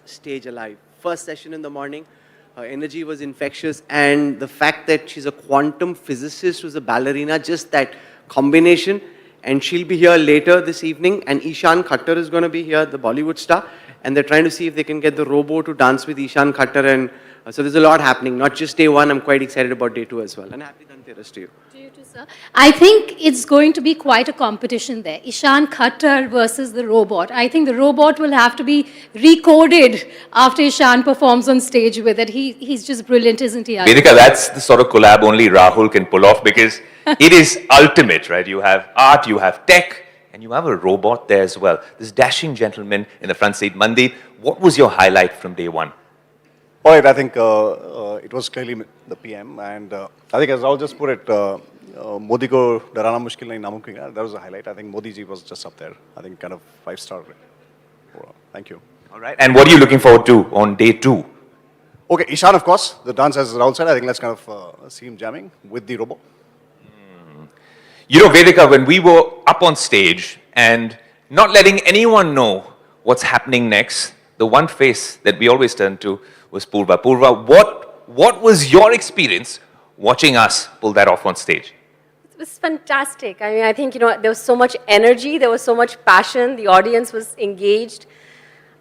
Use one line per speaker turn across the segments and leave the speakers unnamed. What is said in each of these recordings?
Stage alive. First session in the morning, her energy was infectious, and the fact that she's a quantum physicist who's a ballerina, just that combination. And she'll be here later this evening, and Ishan Khattar is going to be here, the Bollywood star, and they're trying to see if they can get the robo to dance with Ishan Khattar, and so there's a lot happening, not just day one. I'm quite excited about day two as well, and happy Dhanteras to you.
To you too, sir. I think it's going to be quite a competition there. Ishan Khattar versus the robot. I think the robot will have to be recoded after Ishan performs on stage with it. He's just brilliant, isn't he?
Vedika, that's the sort of collab only Rahul can pull off, because it is ultimate, right? You have art, you have tech, and you have a robot there as well. This dashing gentleman in the front seat. Mandeep, what was your highlight from day one?
All right, I think it was clearly the PM, and I think as Rahul just put it, Modi ko darana mushkil nahi namumkin hai. That was a highlight. I think Modi ji was just up there. I think kind of 5-star. Thank you.
All right, and what are you looking forward to on day two?
Okay, Ishan, of course, the dance as Rahul said, I think let's kind of see him jamming with the robot.
You know, Vedika, when we were up on stage and not letting anyone know what's happening next, the one face that we always turn to was Purva. Purva, what was your experience watching us pull that off on stage?
It was fantastic. I mean, I think, there was so much energy, there was so much passion, the audience was engaged.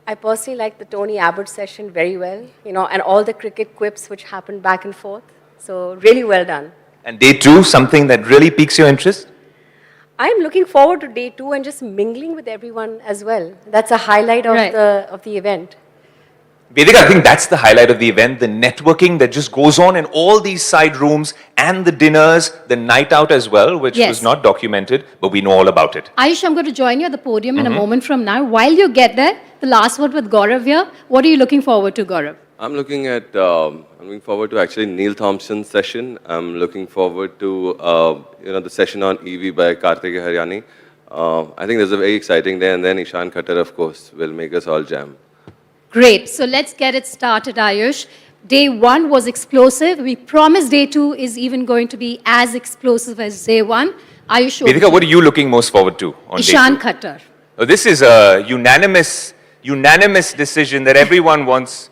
I personally liked the Tony Abbott session very well, and all the cricket quips which happened back and forth. So really well done.
And day two, something that really piques your interest?
I'm looking forward to day two and just mingling with everyone as well. That's a highlight of the event.
Vedika, I think that's the highlight of the event, the networking that just goes on in all these side rooms and the dinners, the night out as well, which was not documented, but we know all about it.
Ayush, I'm going to join you at the podium in a moment from now. While you get there, the last word with Gaurav here. What are you looking forward to, Gaurav?
I'm looking forward to actually Neil Thompson's session. I'm looking forward to the session on EV by Karthik Haryani. I think there's a very exciting day, and then Ishan Khattar, of course, will make us all jam.
Great. So let's get it started, Ayush. Day one was explosive. We promise day two is even going to be as explosive as day one. Ayush,
Vedika, what are you looking most forward to on
Ishan
day two?
Khattar.
Oh, this is a unanimous decision that everyone wants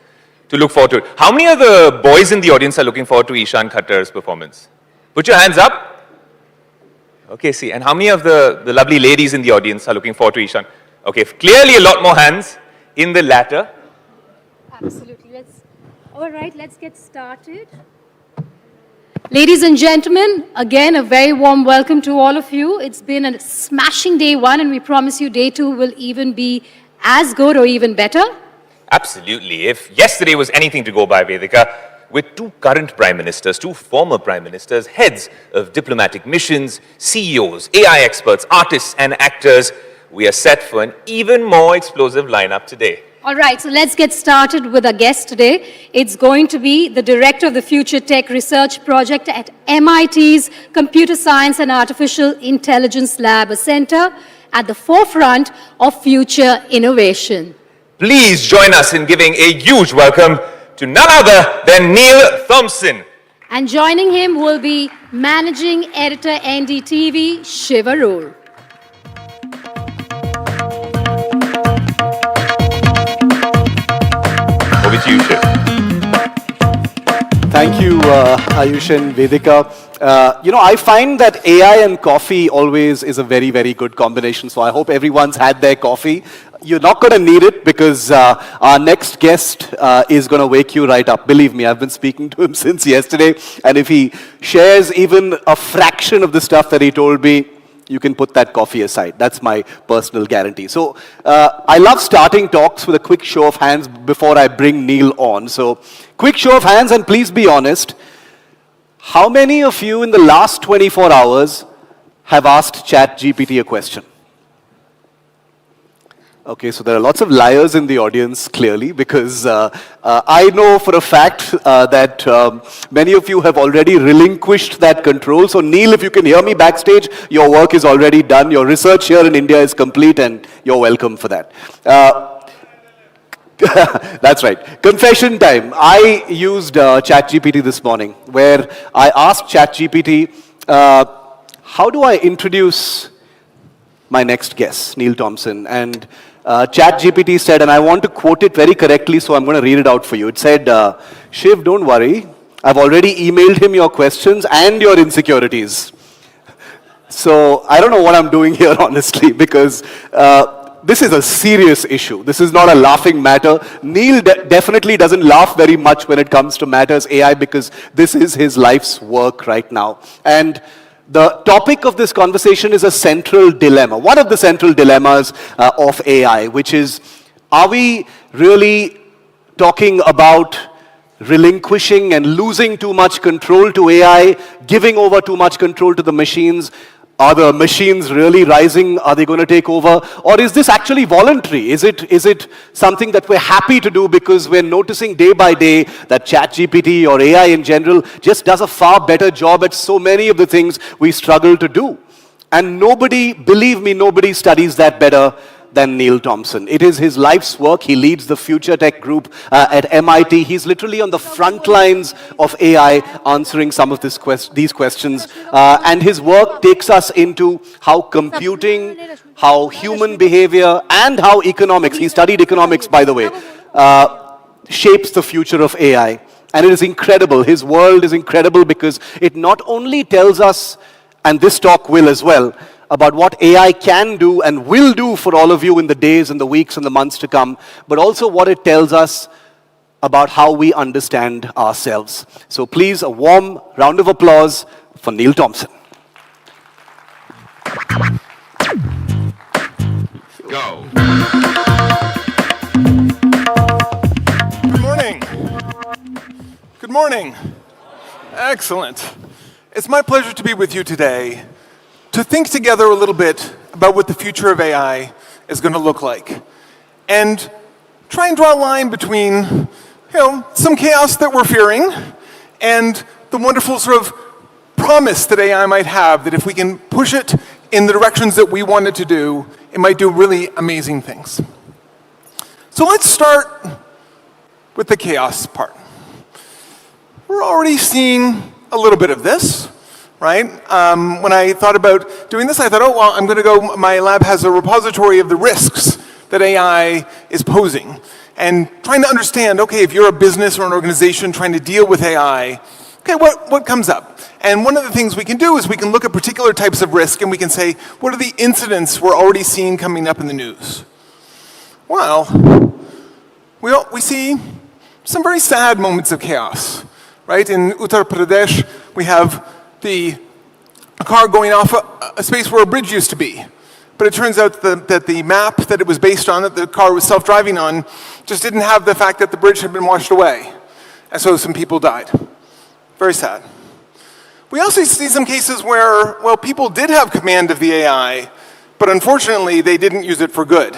to look forward to. How many of the boys in the audience are looking forward to Ishan Khattar's performance? Put your hands up. Okay, see. And how many of the lovely ladies in the audience are looking forward to Ishan? Okay, clearly a lot more hands in the latter.
Absolutely. All right, let's get started. Ladies and gentlemen, again, a very warm welcome to all of you. It's been a smashing day one, and we promise you day two will even be as good or even better.
Absolutely. If yesterday was anything to go by, Vedika, with two current prime ministers, two former prime ministers, heads of diplomatic missions, CEOs, AI experts, artists and actors, we are set for an even more explosive lineup today.
All right, so let's get started with our guest today. It's going to be the director of the Future Tech Research Project at MIT's Computer Science and Artificial Intelligence Lab, a center at the forefront of future innovation.
Please join us in giving a huge welcome to none other than Neil Thompson.
And joining him will be Managing Editor NDTV, Shiva Rule.
Over to you, Shiv.
Thank you, Ayush and Vedika. I find that AI and coffee always is a very, very good combination. So I hope everyone's had their coffee. You're not going to need it because our next guest is going to wake you right up. Believe me, I've been speaking to him since yesterday. And if he shares even a fraction of the stuff that he told me, you can put that coffee aside. That's my personal guarantee. So I love starting talks with a quick show of hands before I bring Neil on. So quick show of hands, and please be honest. How many of you in the last 24 hours have asked ChatGPT a question? Okay, so there are lots of liars in the audience, clearly, because I know for a fact that many of you have already relinquished that control. So Neil, if you can hear me backstage, your work is already done. Your research here in India is complete, and you're welcome for that. That's right. Confession time. I used ChatGPT this morning, where I asked ChatGPT, how do I introduce my next guest, Neil Thompson? And ChatGPT said, and I want to quote it very correctly, so I'm going to read it out for you. It said, Shiv, don't worry. I've already emailed him your questions and your insecurities. So I don't know what I'm doing here, honestly, because this is a serious issue. This is not a laughing matter. Neil definitely doesn't laugh very much when it comes to matters AI because this is his life's work right now. And the topic of this conversation is a central dilemma. One of the central dilemmas of AI, which is, are we really talking about relinquishing and losing too much control to AI, giving over too much control to the machines? Are the machines really rising? Are they going to take over? Or is this actually voluntary? Is it something that we're happy to do because we're noticing day by day that ChatGPT or AI in general just does a far better job at so many of the things we struggle to do? And nobody, believe me, nobody studies that better than Neil Thompson. It is his life's work. He leads the Future Tech group at MIT. He's literally on the front lines of AI answering some of these questions. And his work takes us into how computing, how human behavior, and how economics, he studied economics, by the way, shapes the future of AI. And it is incredible. His world is incredible because it not only tells us, and this talk will as well, about what AI can do and will do for all of you in the days and the weeks and the months to come, but also what it tells us about how we understand ourselves. So please, a warm round of applause for Neil Thompson.
Go. Good morning. Good morning. Excellent. It's my pleasure to be with you today to think together a little bit about what the future of AI is going to look like. And try and draw a line between, some chaos that we're fearing and the wonderful sort of promise that AI might have, that if we can push it in the directions that we want it to do, it might do really amazing things. So let's start with the chaos part. We're already seeing a little bit of this. Right? When I thought about doing this, I thought, oh, well, I'm going to go, my lab has a repository of the risks that AI is posing. And trying to understand, okay, if you're a business or an organization trying to deal with AI, okay, what comes up? And one of the things we can do is we can look at particular types of risk and we can say, what are the incidents we're already seeing coming up in the news? Well, we see some very sad moments of chaos. Right? In Uttar Pradesh, we have a car going off a space where a bridge used to be. But it turns out that the map that it was based on, that the car was self-driving on, just didn't have the fact that the bridge had been washed away. And so some people died. Very sad. We also see some cases where, well, people did have command of the AI, but unfortunately they didn't use it for good.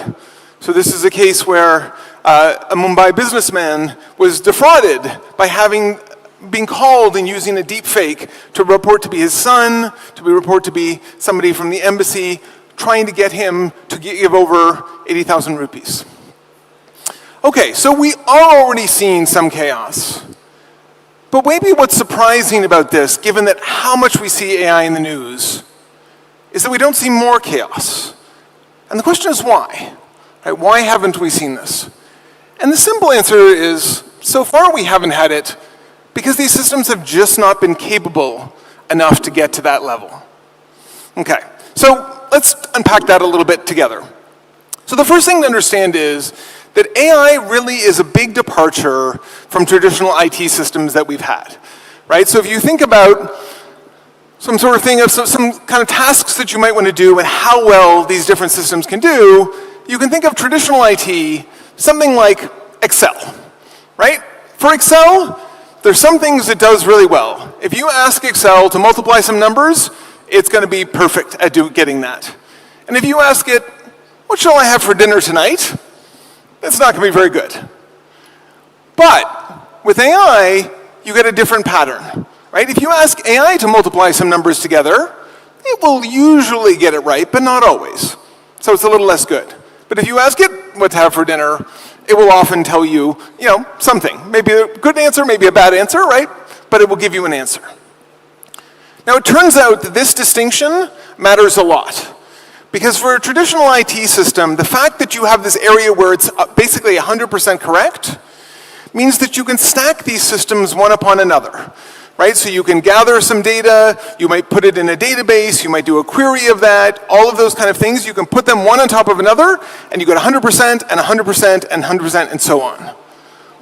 So this is a case where a Mumbai businessman was defrauded by being called and using a deep fake to report to be his son, report to be somebody from the embassy, trying to get him to give over 80,000 rupees. Okay, so we are already seeing some chaos. But maybe what's surprising about this, given that how much we see AI in the news, is that we don't see more chaos. And the question is why? Right? Why haven't we seen this? And the simple answer is, so far we haven't had it because these systems have just not been capable enough to get to that level. Okay, so let's unpack that a little bit together. So the first thing to understand is that AI really is a big departure from traditional IT systems that we've had, right? So if you think about some sort of thing of some kind of tasks that you might want to do and how well these different systems can do, you can think of traditional IT, something like Excel, right? For Excel, there's some things it does really well. If you ask Excel to multiply some numbers, it's going to be perfect at getting that. And if you ask it, what shall I have for dinner tonight? It's not going to be very good. But with AI, you get a different pattern, right? If you ask AI to multiply some numbers together, it will usually get it right, but not always. So it's a little less good. But if you ask it what to have for dinner, it will often tell you, something. Maybe a good answer, maybe a bad answer, right? But it will give you an answer. Now, it turns out that this distinction matters a lot. Because for a traditional IT system, the fact that you have this area where it's basically 100% correct means that you can stack these systems one upon another, right? So you can gather some data, you might put it in a database, you might do a query of that, all of those kind of things. You can put them one on top of another, and you get 100% and 100% and 100% and so on.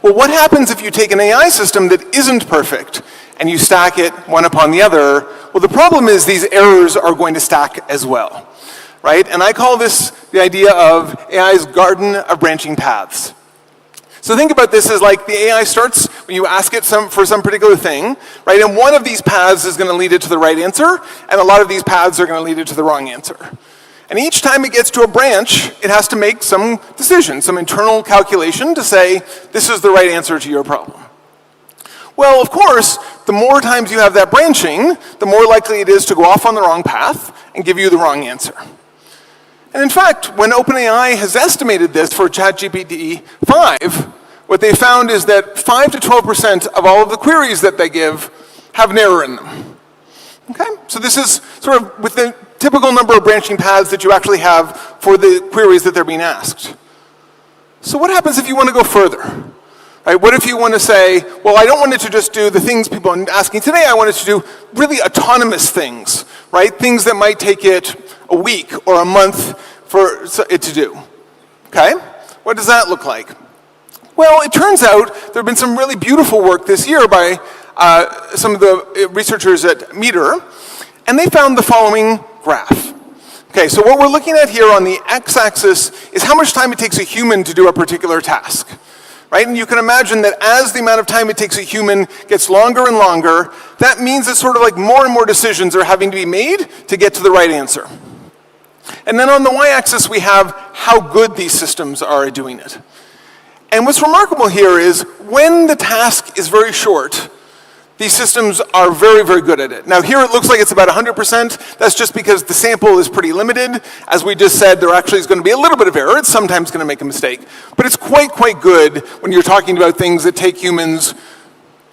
Well, what happens if you take an AI system that isn't perfect and you stack it one upon the other? Well, the problem is these errors are going to stack as well, right? And I call this the idea of AI's garden of branching paths. So think about this as like the AI starts when you ask it for some particular thing, right? And one of these paths is going to lead it to the right answer, and a lot of these paths are going to lead it to the wrong answer. And each time it gets to a branch, it has to make some decision, some internal calculation to say, this is the right answer to your problem. Well, of course, the more times you have that branching, the more likely it is to go off on the wrong path and give you the wrong answer. And in fact, when OpenAI has estimated this for ChatGPT 5, what they found is that 5 to 12% of all of the queries that they give have an error in them. Okay? So this is sort of with the typical number of branching paths that you actually have for the queries that they're being asked. So what happens if you want to go further? Right? What if you want to say, well, I don't want it to just do the things people are asking today, I want it to do really autonomous things, right? Things that might take it a week or a month for it to do. Okay? What does that look like? Well, it turns out there have been some really beautiful work this year by some of the researchers at Meter, and they found the following graph. Okay, so what we're looking at here on the x-axis is how much time it takes a human to do a particular task, right? And you can imagine that as the amount of time it takes a human gets longer and longer, that means it's sort of like more and more decisions are having to be made to get to the right answer. And then on the y-axis, we have how good these systems are at doing it. And what's remarkable here is when the task is very short, these systems are very, very good at it. Now here it looks like it's about 100%. That's just because the sample is pretty limited. As we just said, there actually is going to be a little bit of error. It's sometimes going to make a mistake. But it's quite good when you're talking about things that take humans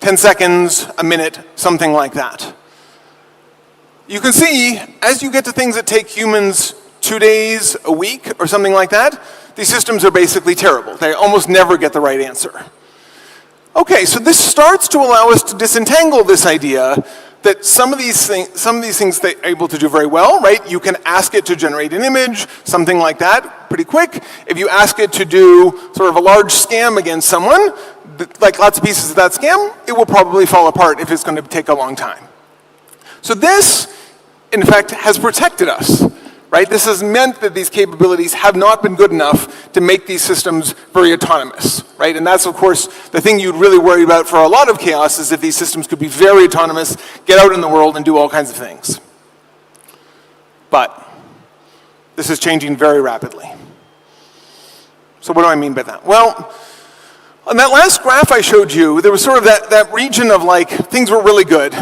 10 seconds, a minute, something like that. You can see, as you get to things that take humans 2 days, a week, or something like that, these systems are basically terrible. They almost never get the right answer. Okay, so this starts to allow us to disentangle this idea that some of these things they're able to do very well, right? You can ask it to generate an image, something like that, pretty quick. If you ask it to do sort of a large scam against someone, like lots of pieces of that scam, it will probably fall apart if it's going to take a long time. So this, in fact, has protected us. Right? This has meant that these capabilities have not been good enough to make these systems very autonomous, right? And that's, of course, the thing you'd really worry about for a lot of chaos is if these systems could be very autonomous, get out in the world and do all kinds of things. But this is changing very rapidly. So what do I mean by that? Well, on that last graph I showed you, there was sort of that region of like, things were really good.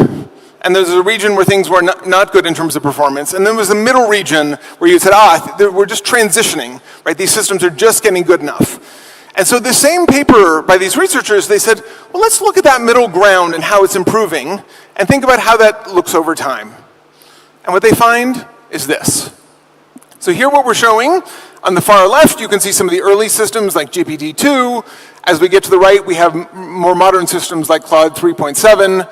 And there's a region where things were not good in terms of performance. And then there was a middle region where you said, we're just transitioning, right? These systems are just getting good enough. And so the same paper by these researchers, they said, well, let's look at that middle ground and how it's improving and think about how that looks over time. And what they find is this. So here what we're showing, on the far left, you can see some of the early systems like GPT-2. As we get to the right, we have more modern systems like Claude 3.7.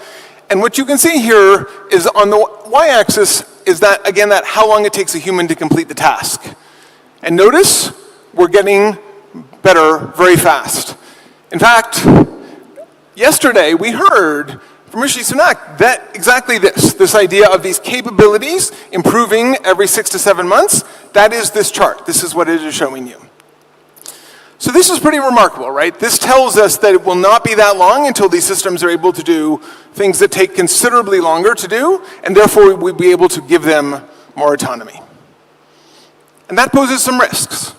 And what you can see here is on the y-axis is that, again, that how long it takes a human to complete the task. And notice, we're getting better very fast. In fact, yesterday we heard from Rishi Sunak that exactly this idea of these capabilities improving every 6 to 7 months, that is this chart. This is what it is showing you. So this is pretty remarkable, right? This tells us that it will not be that long until these systems are able to do things that take considerably longer to do, and therefore we'll be able to give them more autonomy. And that poses some risks.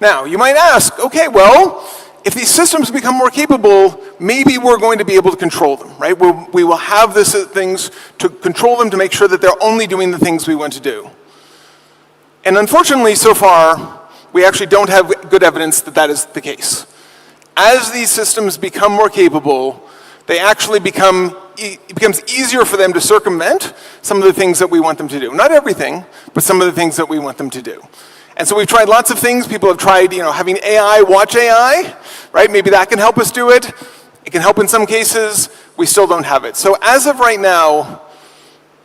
Now, you might ask, okay, well, if these systems become more capable, maybe we're going to be able to control them, right? We will have things to control them to make sure that they're only doing the things we want to do. And unfortunately, so far, we actually don't have good evidence that that is the case. As these systems become more capable, they actually it becomes easier for them to circumvent some of the things that we want them to do. Not everything, but some of the things that we want them to do. And so we've tried lots of things. People have tried, having AI watch AI, right? Maybe that can help us do it. It can help in some cases. We still don't have it. So as of right now,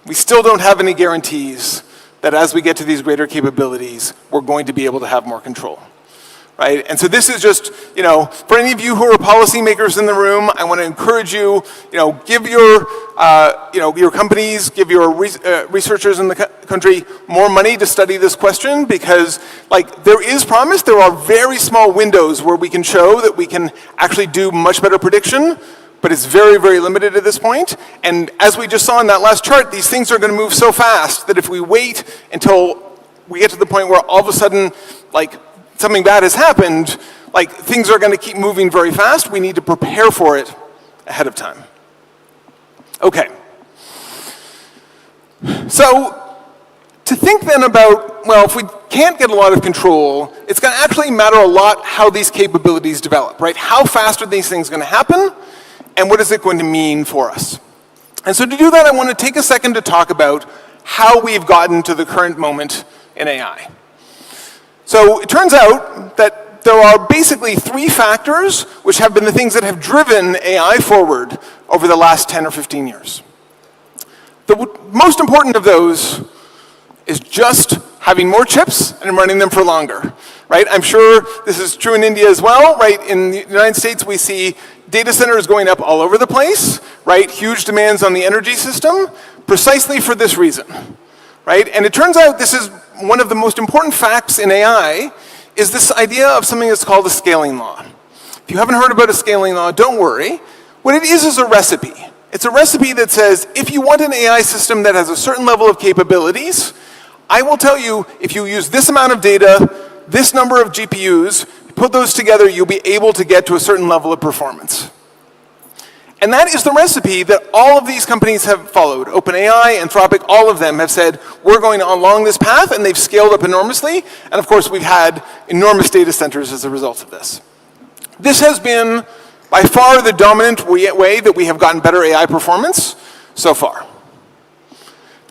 we still don't have any guarantees that as we get to these greater capabilities, we're going to be able to have more control. Right? And so this is just, for any of you who are policymakers in the room, I want to encourage you, give your companies, give your researchers in the country more money to study this question, because there is promise. There are very small windows where we can show that we can actually do much better prediction, but it's very, very limited at this point. And as we just saw in that last chart, these things are going to move so fast that if we wait until we get to the point where all of a sudden, something bad has happened, things are going to keep moving very fast. We need to prepare for it ahead of time. Okay. So, to think then about, well, if we can't get a lot of control, it's going to actually matter a lot how these capabilities develop, right? How fast are these things going to happen, and what is it going to mean for us? And so to do that, I want to take a second to talk about how we've gotten to the current moment in AI. So it turns out that there are basically three factors which have been the things that have driven AI forward over the last 10 or 15 years. The most important of those is just having more chips and running them for longer, right? I'm sure this is true in India as well, right? In the United States, we see data centers going up all over the place, right? Huge demands on the energy system, precisely for this reason, right? And it turns out this is one of the most important facts in AI is this idea of something that's called a scaling law. If you haven't heard about a scaling law, don't worry. What it is a recipe. It's a recipe that says, if you want an AI system that has a certain level of capabilities, I will tell you, if you use this amount of data, this number of GPUs, put those together, you'll be able to get to a certain level of performance. And that is the recipe that all of these companies have followed. OpenAI, Anthropic, all of them have said, we're going along this path, and they've scaled up enormously. And of course, we've had enormous data centers as a result of this. This has been by far the dominant way that we have gotten better AI performance so far.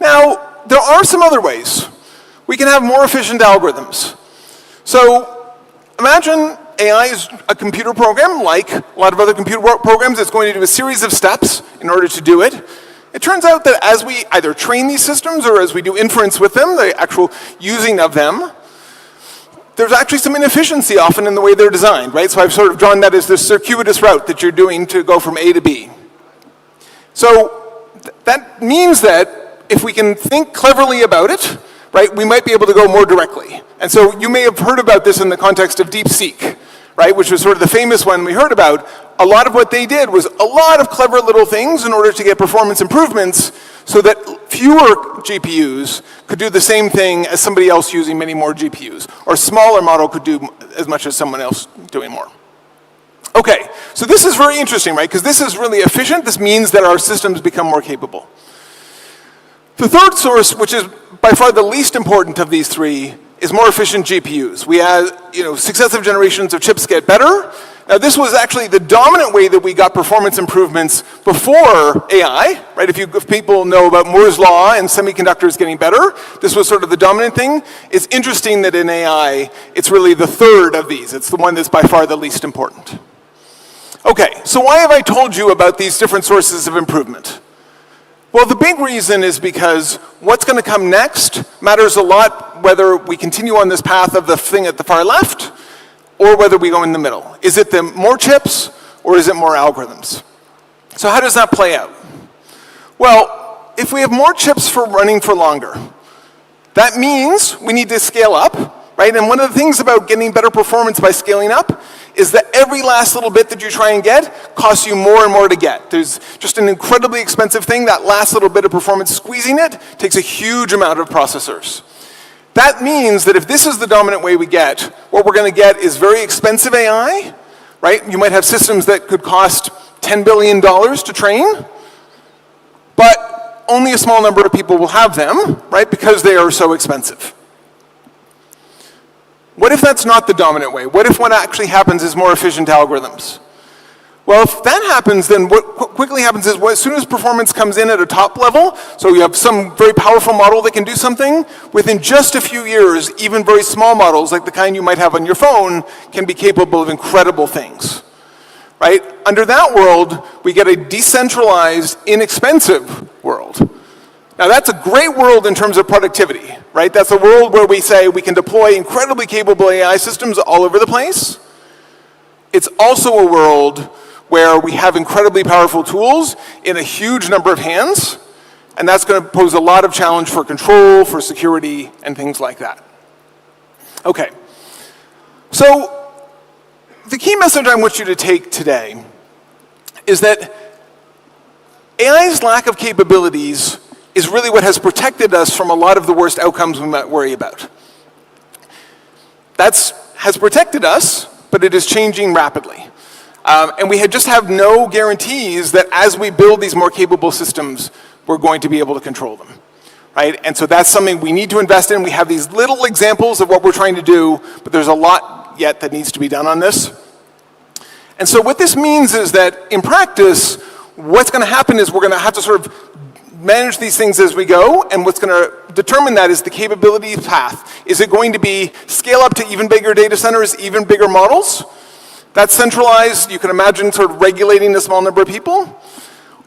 Now, there are some other ways. We can have more efficient algorithms. So imagine AI is a computer program, like a lot of other computer programs. It's going to do a series of steps in order to do it. It turns out that as we either train these systems or as we do inference with them, the actual using of them, there's actually some inefficiency often in the way they're designed, right? So I've sort of drawn that as this circuitous route that you're doing to go from A to B. So that means that if we can think cleverly about it, right, we might be able to go more directly. And so you may have heard about this in the context of DeepSeek, right, which was sort of the famous one we heard about. A lot of what they did was a lot of clever little things in order to get performance improvements so that fewer GPUs could do the same thing as somebody else using many more GPUs, or a smaller model could do as much as someone else doing more. Okay, so this is very interesting, right, because this is really efficient. This means that our systems become more capable. The third source, which is by far the least important of these three, is more efficient GPUs. We have, successive generations of chips get better. Now, this was actually the dominant way that we got performance improvements before AI, right? If people know about Moore's Law and semiconductors getting better, this was sort of the dominant thing. It's interesting that in AI, it's really the third of these. It's the one that's by far the least important. Okay, so why have I told you about these different sources of improvement? Well, the big reason is because what's going to come next matters a lot whether we continue on this path of the thing at the far left or whether we go in the middle. Is it the more chips or is it more algorithms? So how does that play out? Well, if we have more chips for running for longer, that means we need to scale up, right? And one of the things about getting better performance by scaling up is that every last little bit that you try and get costs you more and more to get. There's just an incredibly expensive thing. That last little bit of performance, squeezing it, takes a huge amount of processors. That means that if this is the dominant way we get, what we're going to get is very expensive AI, right? You might have systems that could cost $10 billion to train, but only a small number of people will have them, right, because they are so expensive. What if that's not the dominant way? What if what actually happens is more efficient algorithms? Well, if that happens, then what quickly happens is as soon as performance comes in at a top level, so you have some very powerful model that can do something, within just a few years, even very small models like the kind you might have on your phone can be capable of incredible things, right? Under that world, we get a decentralized, inexpensive world. Now that's a great world in terms of productivity, right? That's a world where we say we can deploy incredibly capable AI systems all over the place. It's also a world where we have incredibly powerful tools in a huge number of hands, and that's going to pose a lot of challenge for control, for security, and things like that. Okay, so the key message I want you to take today is that AI's lack of capabilities is really what has protected us from a lot of the worst outcomes we might worry about. That has protected us, but it is changing rapidly. And we just have no guarantees that as we build these more capable systems, we're going to be able to control them, right? And so that's something we need to invest in. We have these little examples of what we're trying to do, but there's a lot yet that needs to be done on this. And so what this means is that in practice, what's going to happen is we're going to have to sort of manage these things as we go, and what's going to determine that is the capability path. Is it going to be scale up to even bigger data centers, even bigger models? That's centralized, you can imagine sort of regulating a small number of people.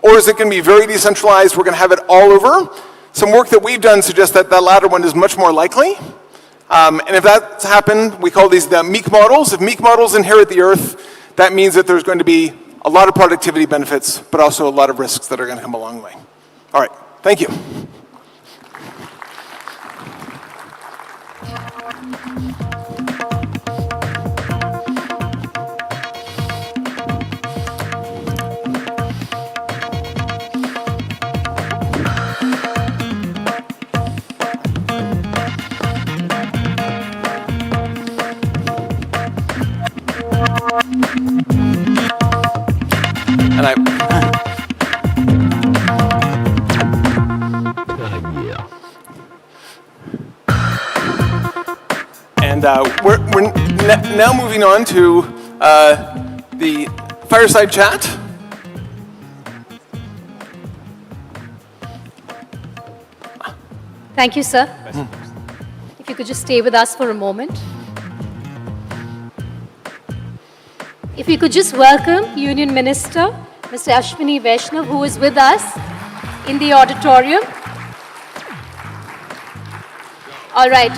Or is it going to be very decentralized, we're going to have it all over? Some work that we've done suggests that that latter one is much more likely. And if that's happened, we call these the meek models. If meek models inherit the earth, that means that there's going to be a lot of productivity benefits, but also a lot of risks that are going to come along the way. All right, thank you. And we're now moving on to the fireside chat.
Thank you, sir. If you could just stay with us for a moment. If you could just welcome Union Minister, Mr. Ashwini Vaishnav, who is with us in the auditorium. All right.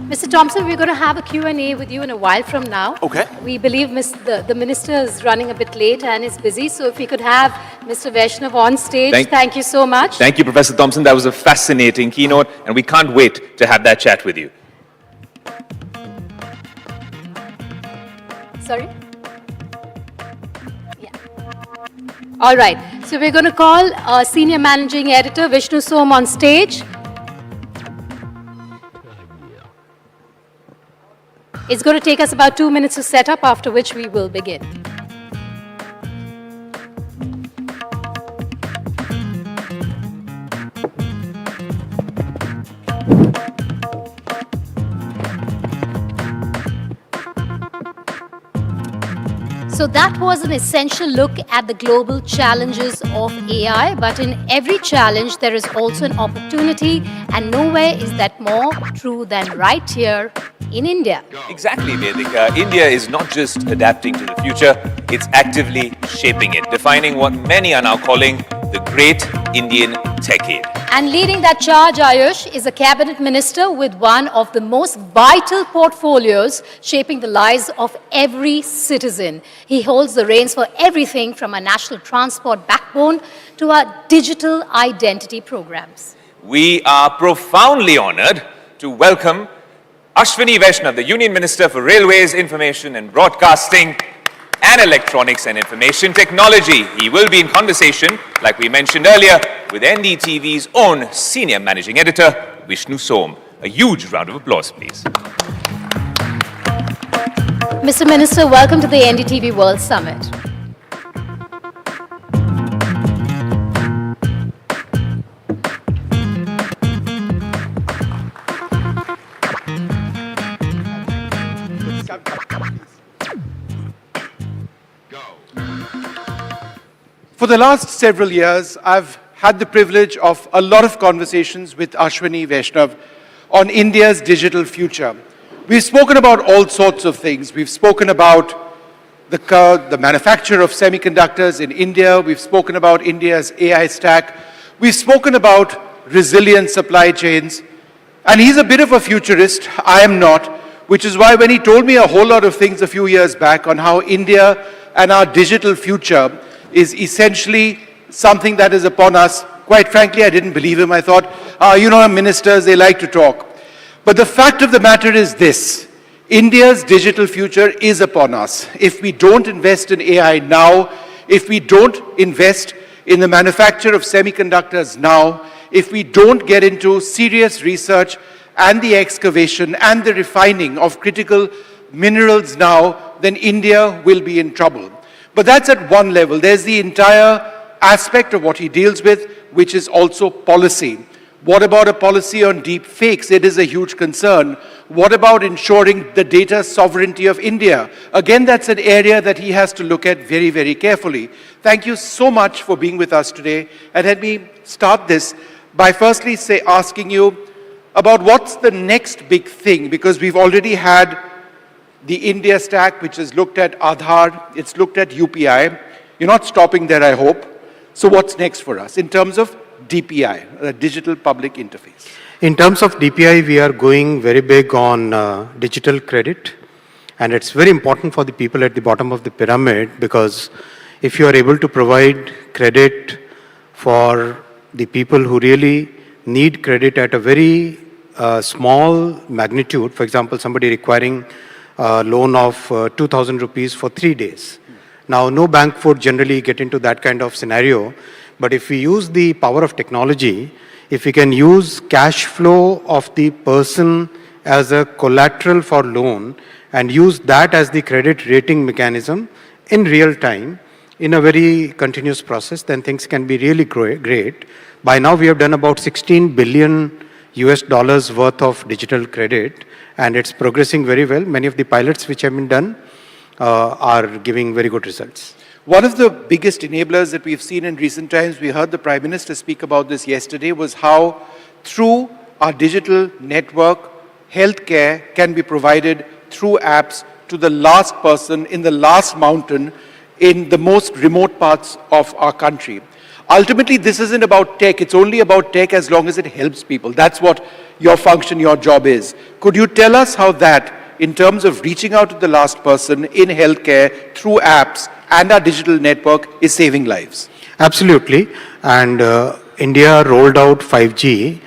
Mr. Thompson, we're going to have a Q&A with you in a while from now.
Okay.
We believe the minister is running a bit late and is busy, so if we could have Mr. Vaishnav on stage. Thank you so much.
Thank you, Professor Thompson. That was a fascinating keynote, and we can't wait to have that chat with you.
Sorry? Yeah. All right. So we're going to call Senior Managing Editor Vishnu Som on stage. It's going to take us about 2 minutes to set up, after which we will begin. So that was an essential look at the global challenges of AI, but in every challenge there is also an opportunity, and nowhere is that more true than right here in India.
Exactly, Vedika. India is not just adapting to the future, it's actively shaping it, defining what many are now calling the Great Indian Decade.
And leading that charge, Ayush, is a cabinet minister with one of the most vital portfolios shaping the lives of every citizen. He holds the reins for everything from our national transport backbone to our digital identity programs.
We are profoundly honored to welcome Ashwini Vaishnav, the Union Minister for Railways, Information and Broadcasting, and Electronics and Information Technology. He will be in conversation, like we mentioned earlier, with NDTV's own Senior Managing Editor, Vishnu Som. A huge round of applause, please.
Mr. Minister, welcome to the NDTV World Summit.
For the last several years, I've had the privilege of a lot of conversations with Ashwini Vaishnav on India's digital future. We've spoken about all sorts of things. We've spoken about the manufacture of semiconductors in India. We've spoken about India's AI stack. We've spoken about resilient supply chains. And he's a bit of a futurist. I am not, which is why when he told me a whole lot of things a few years back on how India and our digital future is essentially something that is upon us, quite frankly, I didn't believe him. I thought, ministers, they like to talk. But the fact of the matter is this. India's digital future is upon us. If we don't invest in AI now, if we don't invest in the manufacture of semiconductors now, if we don't get into serious research and the excavation and the refining of critical minerals now, then India will be in trouble. But that's at one level. There's the entire aspect of what he deals with, which is also policy. What about a policy on deep fakes? It is a huge concern. What about ensuring the data sovereignty of India? Again, that's an area that he has to look at very, very carefully. Thank you so much for being with us today. And let me start this by firstly asking you about what's the next big thing, because we've already had the India stack, which has looked at Aadhaar, it's looked at UPI. You're not stopping there, I hope. So what's next for us in terms of DPI, a digital public interface?
In terms of DPI, we are going very big on digital credit. And it's very important for the people at the bottom of the pyramid, because if you are able to provide credit for the people who really need credit at a very small magnitude, for example, somebody requiring a loan of 2,000 rupees for 3 days. Now, no bank would generally get into that kind of scenario. But if we use the power of technology, if we can use cash flow of the person as a collateral for loan and use that as the credit rating mechanism in real time, in a very continuous process, then things can be really great. By now, we have done about $16 billion worth of digital credit, and it's progressing very well. Many of the pilots which have been done are giving very good results.
One of the biggest enablers that we've seen in recent times, we heard the Prime Minister speak about this yesterday, was how through our digital network, healthcare can be provided through apps to the last person in the last mountain in the most remote parts of our country. Ultimately, this isn't about tech. It's only about tech as long as it helps people. That's what your function, your job is. Could you tell us how that, in terms of reaching out to the last person in healthcare through apps and our digital network, is saving lives?
Absolutely. And India rolled out 5G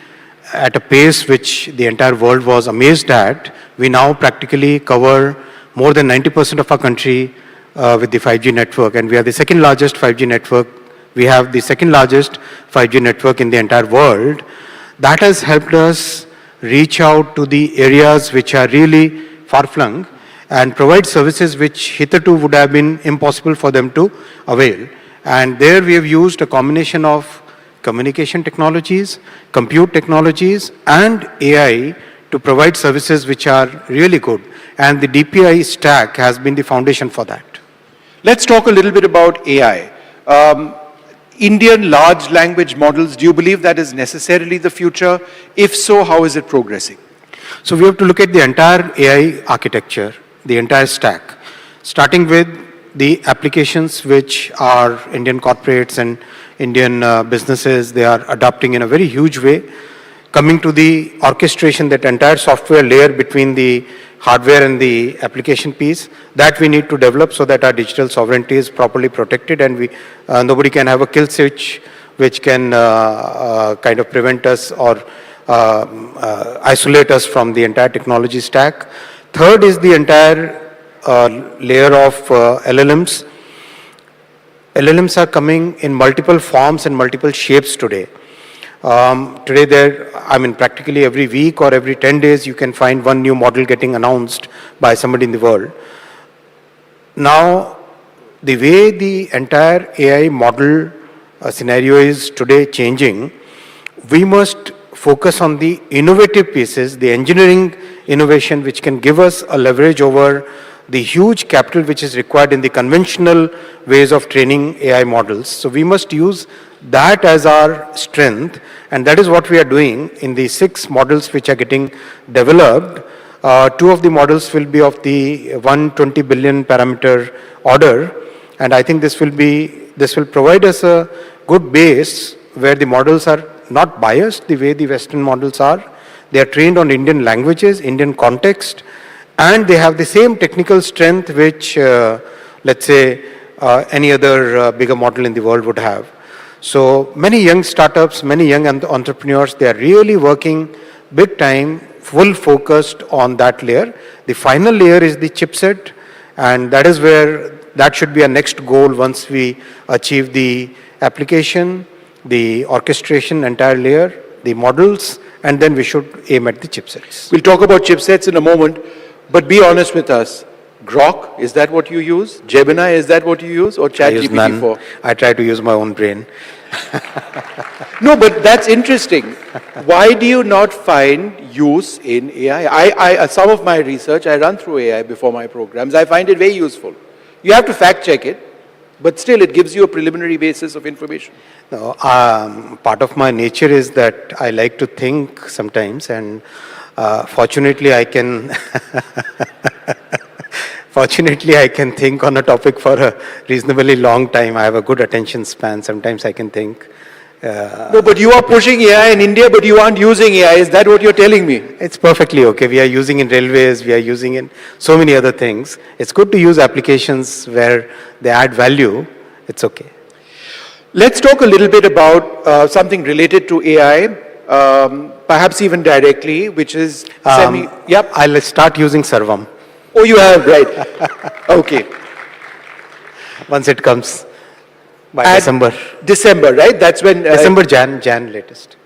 at a pace which the entire world was amazed at. We now practically cover more than 90% of our country with the 5G network, and we are the second largest 5G network. We have the second largest 5G network in the entire world. That has helped us reach out to the areas which are really far-flung and provide services which hitherto would have been impossible for them to avail. And there we have used a combination of communication technologies, compute technologies, and AI to provide services which are really good. And the DPI stack has been the foundation for that.
Let's talk a little bit about AI. Indian large language models, do you believe that is necessarily the future? If so, how is it progressing?
So we have to look at the entire AI architecture, the entire stack, starting with the applications which are Indian corporates and Indian businesses, they are adopting in a very huge way. Coming to the orchestration, that entire software layer between the hardware and the application piece, that we need to develop so that our digital sovereignty is properly protected, and we nobody can have a kill switch which can kind of prevent us or isolate us from the entire technology stack. Third is the entire layer of LLMs. LLMs are coming in multiple forms and multiple shapes today. Today, practically every week or every 10 days, you can find one new model getting announced by somebody in the world. Now, the way the entire AI model scenario is today changing, we must focus on the innovative pieces, the engineering innovation which can give us a leverage over the huge capital which is required in the conventional ways of training AI models. So we must use that as our strength, and that is what we are doing in the 6 models which are getting developed. 2 of the models will be of the 120 billion parameter order, and I think this will provide us a good base where the models are not biased the way the Western models are. They are trained on Indian languages, Indian context, and they have the same technical strength which, let's say, any other bigger model in the world would have. So many young startups, many young entrepreneurs, they are really working big time, full focused on that layer. The final layer is the chipset, and that is where that should be our next goal once we achieve the application, the orchestration entire layer, the models, and then we should aim at the chipsets.
We'll talk about chipsets in a moment, but be honest with us. Grok, is that what you use? Gemini, is that what you use? Or ChatGPT 4?
I try to use my own brain.
No, but that's interesting. Why do you not find use in AI? Some of my research, I run through AI before my programs. I find it very useful. You have to fact check it, but still it gives you a preliminary basis of information.
No, part of my nature is that I like to think sometimes, and fortunately I can fortunately I can think on a topic for a reasonably long time. I have a good attention span. Sometimes I can think.
No, but you are pushing AI in India, but you aren't using AI. Is that what you're telling me?
It's perfectly okay. We are using in railways, we are using in so many other things. It's good to use applications where they add value. It's okay.
Let's talk a little bit about something related to AI, perhaps even directly, which is Yep.
I'll start using Sarvam.
Oh, you have, right. Okay.
Once it comes by
At
December.
December, right? That's when...
December, Jan latest.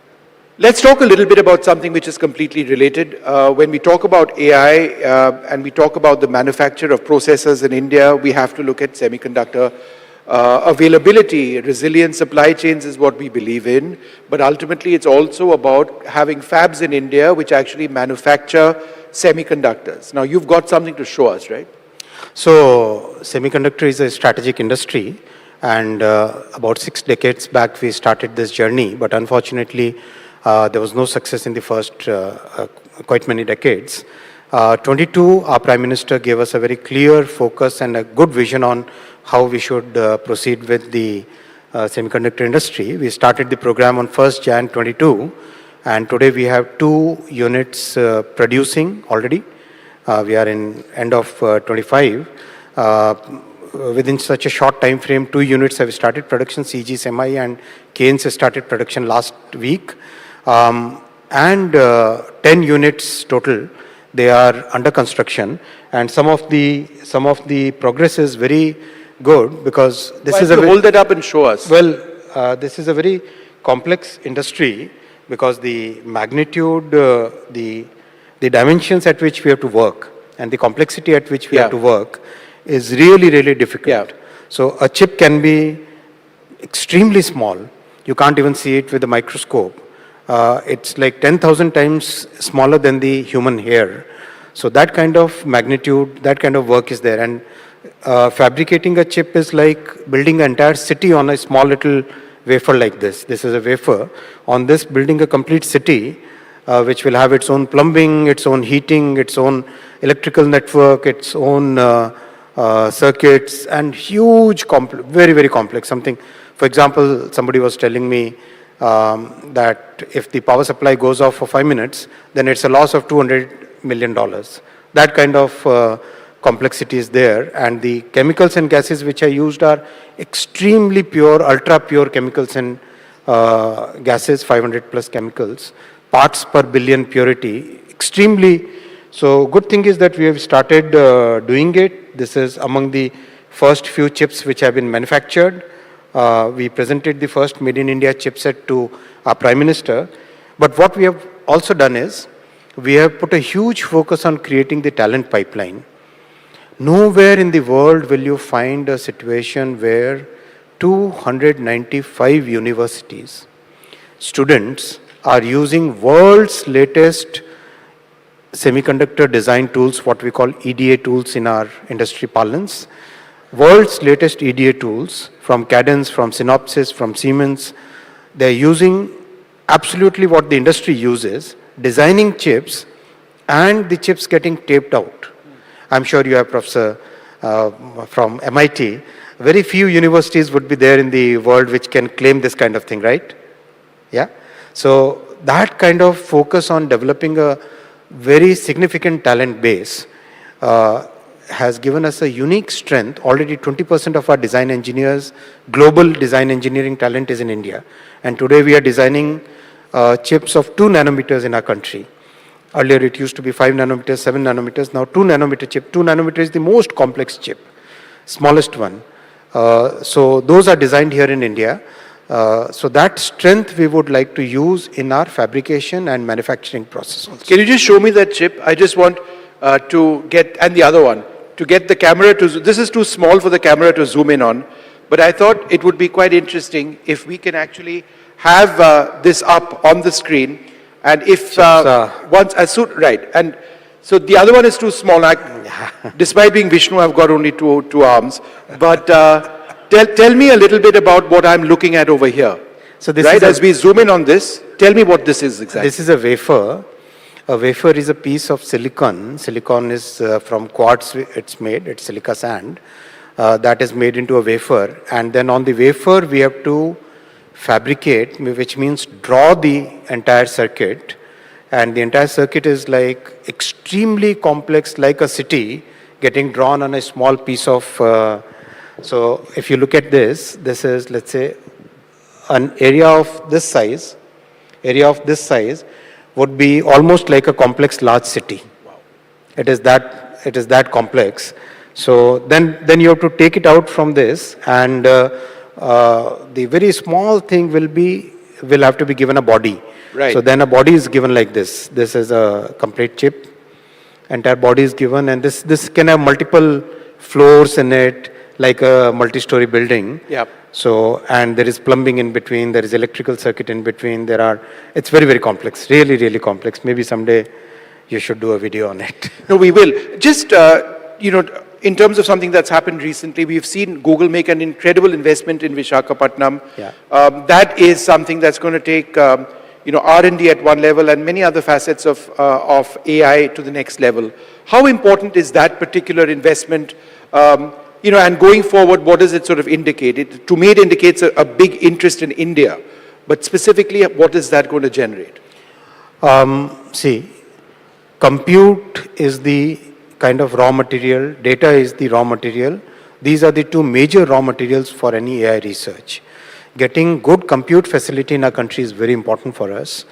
Let's talk a little bit about something which is completely related. When we talk about AI and we talk about the manufacture of processors in India, we have to look at semiconductor availability. Resilient supply chains is what we believe in, but ultimately it's also about having fabs in India which actually manufacture semiconductors. Now you've got something to show us, right?
So semiconductor is a strategic industry, and about 6 decades back we started this journey, but unfortunately there was no success in the first quite many decades. 22, our Prime Minister gave us a very clear focus and a good vision on how we should proceed with the semiconductor industry. We started the program on 1st Jan 22, and today we have 2 units producing already. We are in end of 25. Within such a short time frame, 2 units have started production. CG Semi and Keynes has started production last week. And 10 units total, they are under construction. And some of the progress is very good, because this is a...
Hold that up and show us.
Well, this is a very complex industry, because the magnitude, the dimensions at which we have to work and the complexity at which we have to work is really, really difficult. So a chip can be extremely small. You can't even see it with a microscope. It's like 10,000 times smaller than the human hair. So that kind of magnitude, that kind of work is there. And fabricating a chip is like building an entire city on a small little wafer like this. This is a wafer. On this, building a complete city, which will have its own plumbing, its own heating, its own electrical network, its own circuits, and huge, very, very complex. Something, for example, somebody was telling me that if the power supply goes off for 5 minutes, then it's a loss of $200 million. That kind of complexity is there, and the chemicals and gases which are used are extremely pure, ultra pure chemicals and gases, 500 plus chemicals, parts per billion purity, extremely. So good thing is that we have started doing it. This is among the first few chips which have been manufactured. We presented the first Made in India chipset to our Prime Minister. But what we have also done is, we have put a huge focus on creating the talent pipeline. Nowhere in the world will you find a situation where 295 universities, students are using world's latest semiconductor design tools, what we call EDA tools in our industry parlance. World's latest EDA tools from Cadence, from Synopsys, from Siemens, they're using absolutely what the industry uses, designing chips and the chips getting taped out. I'm sure you have Professor from MIT. Very few universities would be there in the world which can claim this kind of thing, right? Yeah? So that kind of focus on developing a very significant talent base has given us a unique strength. Already 20% of our design engineers, global design engineering talent is in India. And today we are designing chips of 2 nanometers in our country. Earlier it used to be 5 nanometers, 7 nanometers, now 2 nanometer chip. 2 nanometer is the most complex chip, smallest one. So those are designed here in India. So that strength we would like to use in our fabrication and manufacturing process also.
Can you just show me that chip? I just want to get, and the other one, to get the camera to, this is too small for the camera to zoom in on, but I thought it would be quite interesting if we can actually have this up on the screen, and if once, right, and so the other one is too small. Despite being Vishnu, I've got only two arms, but tell me a little bit about what I'm looking at over here. So this right, as we zoom in on this, tell me what this is exactly.
This is a wafer. A wafer is a piece of silicon. Silicon is from quartz, it's made, it's silica sand. That is made into a wafer. And then on the wafer, we have to fabricate, which means draw the entire circuit. And the entire circuit is like extremely complex, like a city getting drawn on a small piece of, so if you look at this is, let's say, an area of this size, would be almost like a complex large city. Wow. It is that complex. So then you have to take it out from this, and the very small thing will have to be given a body.
Right.
So then a body is given like this. This is a complete chip. Entire body is given, and this can have multiple floors in it, like a multi-story building.
Yep.
So, and there is plumbing in between, there is electrical circuit in between, it's very, very complex, really, really complex. Maybe someday you should do a video on it.
No, we will. Just, in terms of something that's happened recently, we've seen Google make an incredible investment in Visakhapatnam.
Yeah.
That is something that's going to take, R&D at one level and many other facets of AI to the next level. How important is that particular investment? And going forward, what does it sort of indicate? To me, it indicates a big interest in India. But specifically, what is that going to generate?
See, compute is the kind of raw material, data is the raw material. These are the two major raw materials for any AI research. Getting good compute facility in our country is very important for us.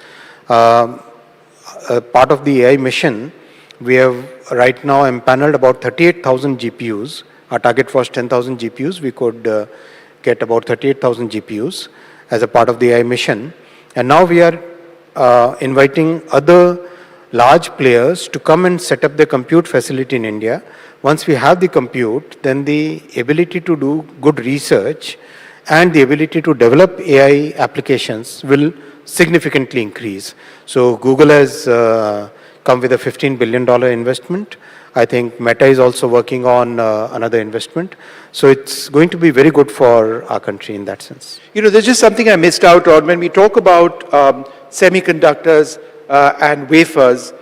Part of the AI mission, we have right now empaneled about 38,000 GPUs. Our target was 10,000 GPUs. We could get about 38,000 GPUs as a part of the AI mission. And now we are inviting other large players to come and set up the compute facility in India. Once we have the compute, then the ability to do good research and the ability to develop AI applications will significantly increase. So Google has come with a $15 billion investment. I think Meta is also working on another investment. So it's going to be very good for our country in that sense.
There's just something I missed out on. When we talk about semiconductors and wafers,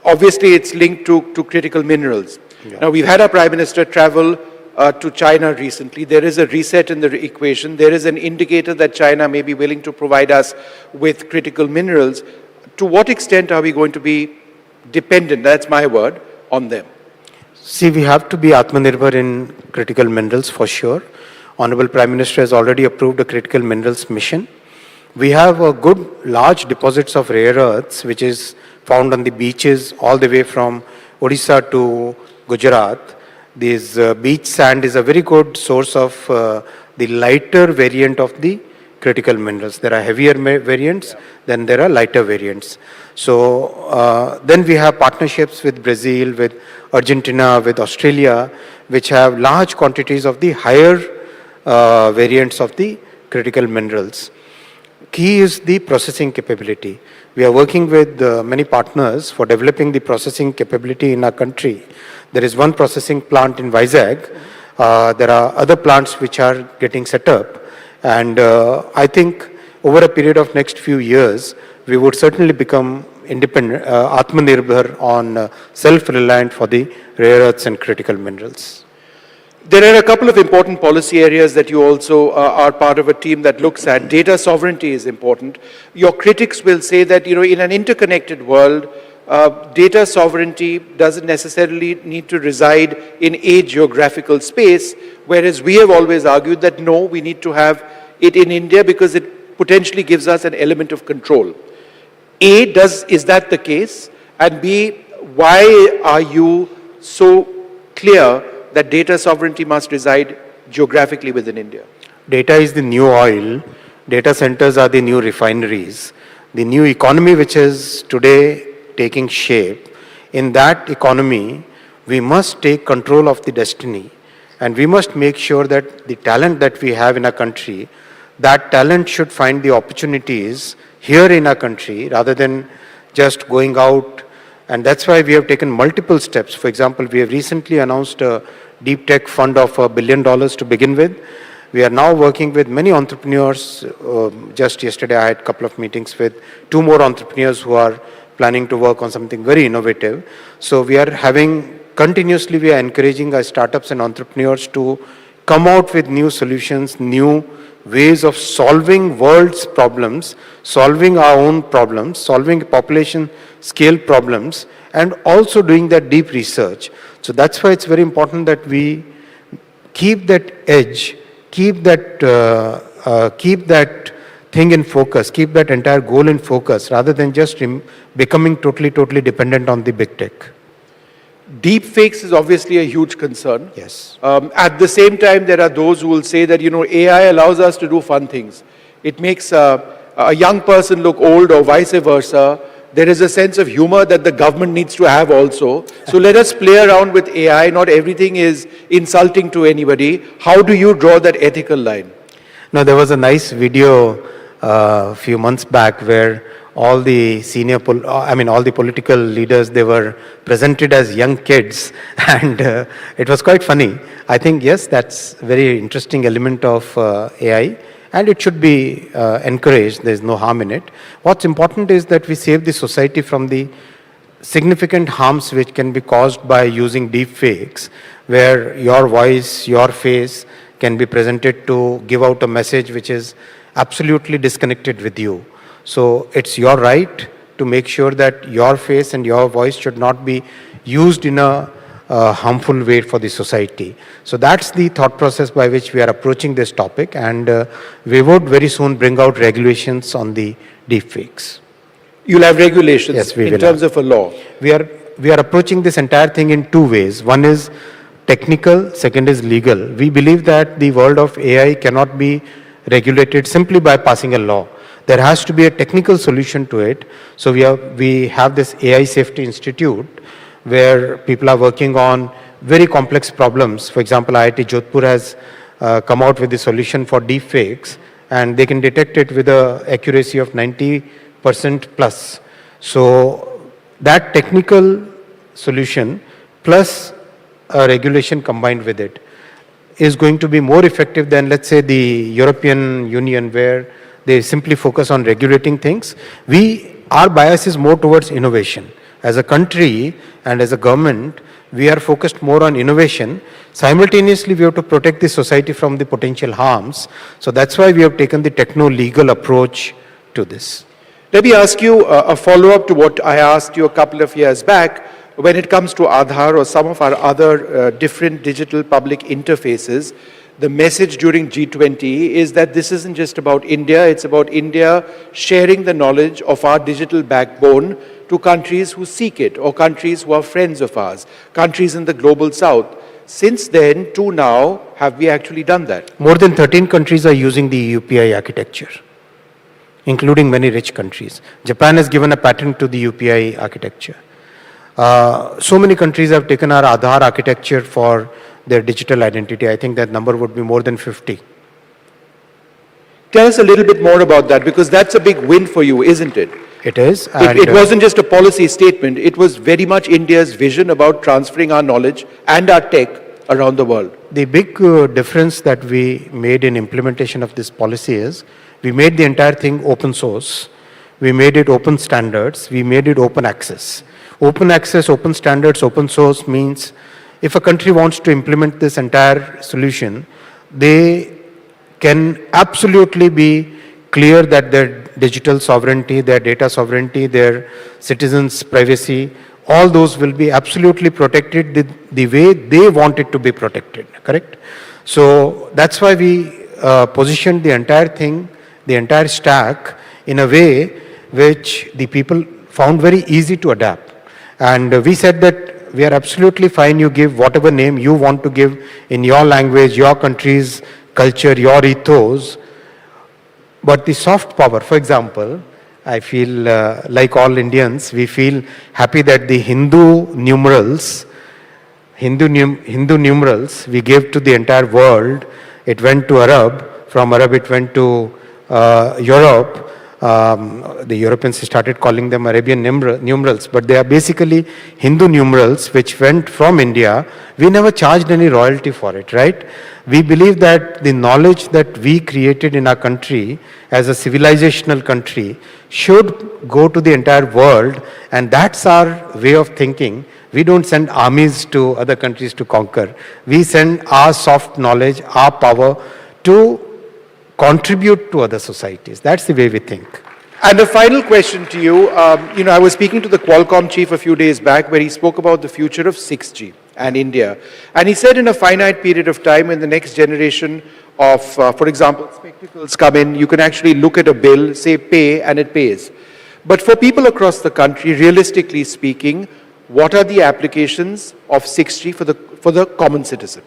obviously it's linked to critical minerals. Yeah. Now, we've had our Prime Minister travel to China recently. There is a reset in the equation. There is an indicator that China may be willing to provide us with critical minerals. To what extent are we going to be dependent, that's my word, on them?
See, we have to be Atmanirbhar in critical minerals for sure. Honorable Prime Minister has already approved a critical minerals mission. We have a good large deposits of rare earths which is found on the beaches all the way from Odisha to Gujarat. This beach sand is a very good source of the lighter variant of the critical minerals. There are heavier variants, then there are lighter variants. So then we have partnerships with Brazil, with Argentina, with Australia, which have large quantities of the higher variants of the critical minerals. key is the processing capability. We are working with many partners for developing the processing capability in our country. There is one processing plant in Vizag. There are other plants which are getting set up. And I think over a period of next few years, we would certainly become independent, Atmanirbhar on self-reliant for the rare earths and critical minerals.
There are a couple of important policy areas that you also are part of a team that looks at. Data sovereignty is important. Your critics will say that, in an interconnected world, data sovereignty doesn't necessarily need to reside in a geographical space, whereas we have always argued that no, we need to have it in India because it potentially gives us an element of control. A, is that the case? And B, why are you so clear that data sovereignty must reside geographically within India?
Data is the new oil. Data centers are the new refineries. The new economy which is today taking shape, in that economy, we must take control of the destiny. And we must make sure that the talent that we have in our country, that talent should find the opportunities here in our country rather than just going out. And that's why we have taken multiple steps. For example, we have recently announced a deep tech fund of $1 billion to begin with. We are now working with many entrepreneurs. Just yesterday, I had a couple of meetings with 2 more entrepreneurs who are planning to work on something very innovative. So we are continuously we are encouraging our startups and entrepreneurs to come out with new solutions, new ways of solving world's problems, solving our own problems, solving population scale problems, and also doing that deep research. So that's why it's very important that we keep that edge, keep that thing in focus, keep that entire goal in focus, rather than just becoming totally dependent on the big tech.
Deep fakes is obviously a huge concern.
Yes.
At the same time, there are those who will say that, AI allows us to do fun things. It makes a young person look old or vice versa. There is a sense of humor that the government needs to have also. So let us play around with AI. Not everything is insulting to anybody. How do you draw that ethical line?
Now, there was a nice video a few months back where all the all the political leaders, they were presented as young kids, and it was quite funny. I think, yes, that's a very interesting element of AI, and it should be encouraged. There's no harm in it. What's important is that we save the society from the significant harms which can be caused by using deep fakes, where your voice, your face can be presented to give out a message which is absolutely disconnected with you. So it's your right to make sure that your face and your voice should not be used in a harmful way for the society. So that's the thought process by which we are approaching this topic, and we would very soon bring out regulations on the deepfakes.
You'll have regulations,
yes,
in terms of a law.
We are approaching this entire thing in 2 ways. One is technical, second is legal. We believe that the world of AI cannot be regulated simply by passing a law. There has to be a technical solution to it. So we have this AI Safety Institute where people are working on very complex problems. For example, IIT Jodhpur has come out with a solution for deepfakes, and they can detect it with an accuracy of 90% plus. So that technical solution plus a regulation combined with it is going to be more effective than, let's say, the European Union, where they simply focus on regulating things. Our bias is more towards innovation. As a country and as a government, we are focused more on innovation. Simultaneously, we have to protect the society from the potential harms. So that's why we have taken the techno-legal approach to this.
Let me ask you a follow-up to what I asked you a couple of years back. When it comes to Aadhaar or some of our other different digital public interfaces, the message during G20 is that this isn't just about India, it's about India sharing the knowledge of our digital backbone to countries who seek it, or countries who are friends of ours, countries in the global south. Since then to now, have we actually done that?
More than 13 countries are using the UPI architecture, including many rich countries. Japan has given a patent to the UPI architecture. So many countries have taken our Aadhaar architecture for their digital identity. I think that number would be more than 50.
Tell us a little bit more about that, because that's a big win for you, isn't it?
It is.
It wasn't just a policy statement, it was very much India's vision about transferring our knowledge and our tech around the world.
The big difference that we made in implementation of this policy is we made the entire thing open source. We made it open standards. We made it open access. Open access, open standards, open source means if a country wants to implement this entire solution, they can absolutely be clear that their digital sovereignty, their data sovereignty, their citizens' privacy, all those will be absolutely protected the way they want it to be protected, correct? So that's why we positioned the entire thing, the entire stack in a way which the people found very easy to adapt. And we said that we are absolutely fine, you give whatever name you want to give in your language, your country's culture, your ethos. But the soft power, for example, I feel like all Indians, we feel happy that the Hindu numerals we gave to the entire world. It went to Arab, from Arab it went to Europe. The Europeans started calling them Arabian numerals, but they are basically Hindu numerals which went from India. We never charged any royalty for it, right? We believe that the knowledge that we created in our country as a civilizational country should go to the entire world, and that's our way of thinking. We don't send armies to other countries to conquer. We send our soft knowledge, our power to contribute to other societies. That's the way we think.
And a final question to you. I was speaking to the Qualcomm chief a few days back where he spoke about the future of 6G and India. And he said in a finite period of time, when the next generation of, for example, spectacles come in, you can actually look at a bill, say pay, and it pays. But for people across the country, realistically speaking, what are the applications of 6G for the common citizen?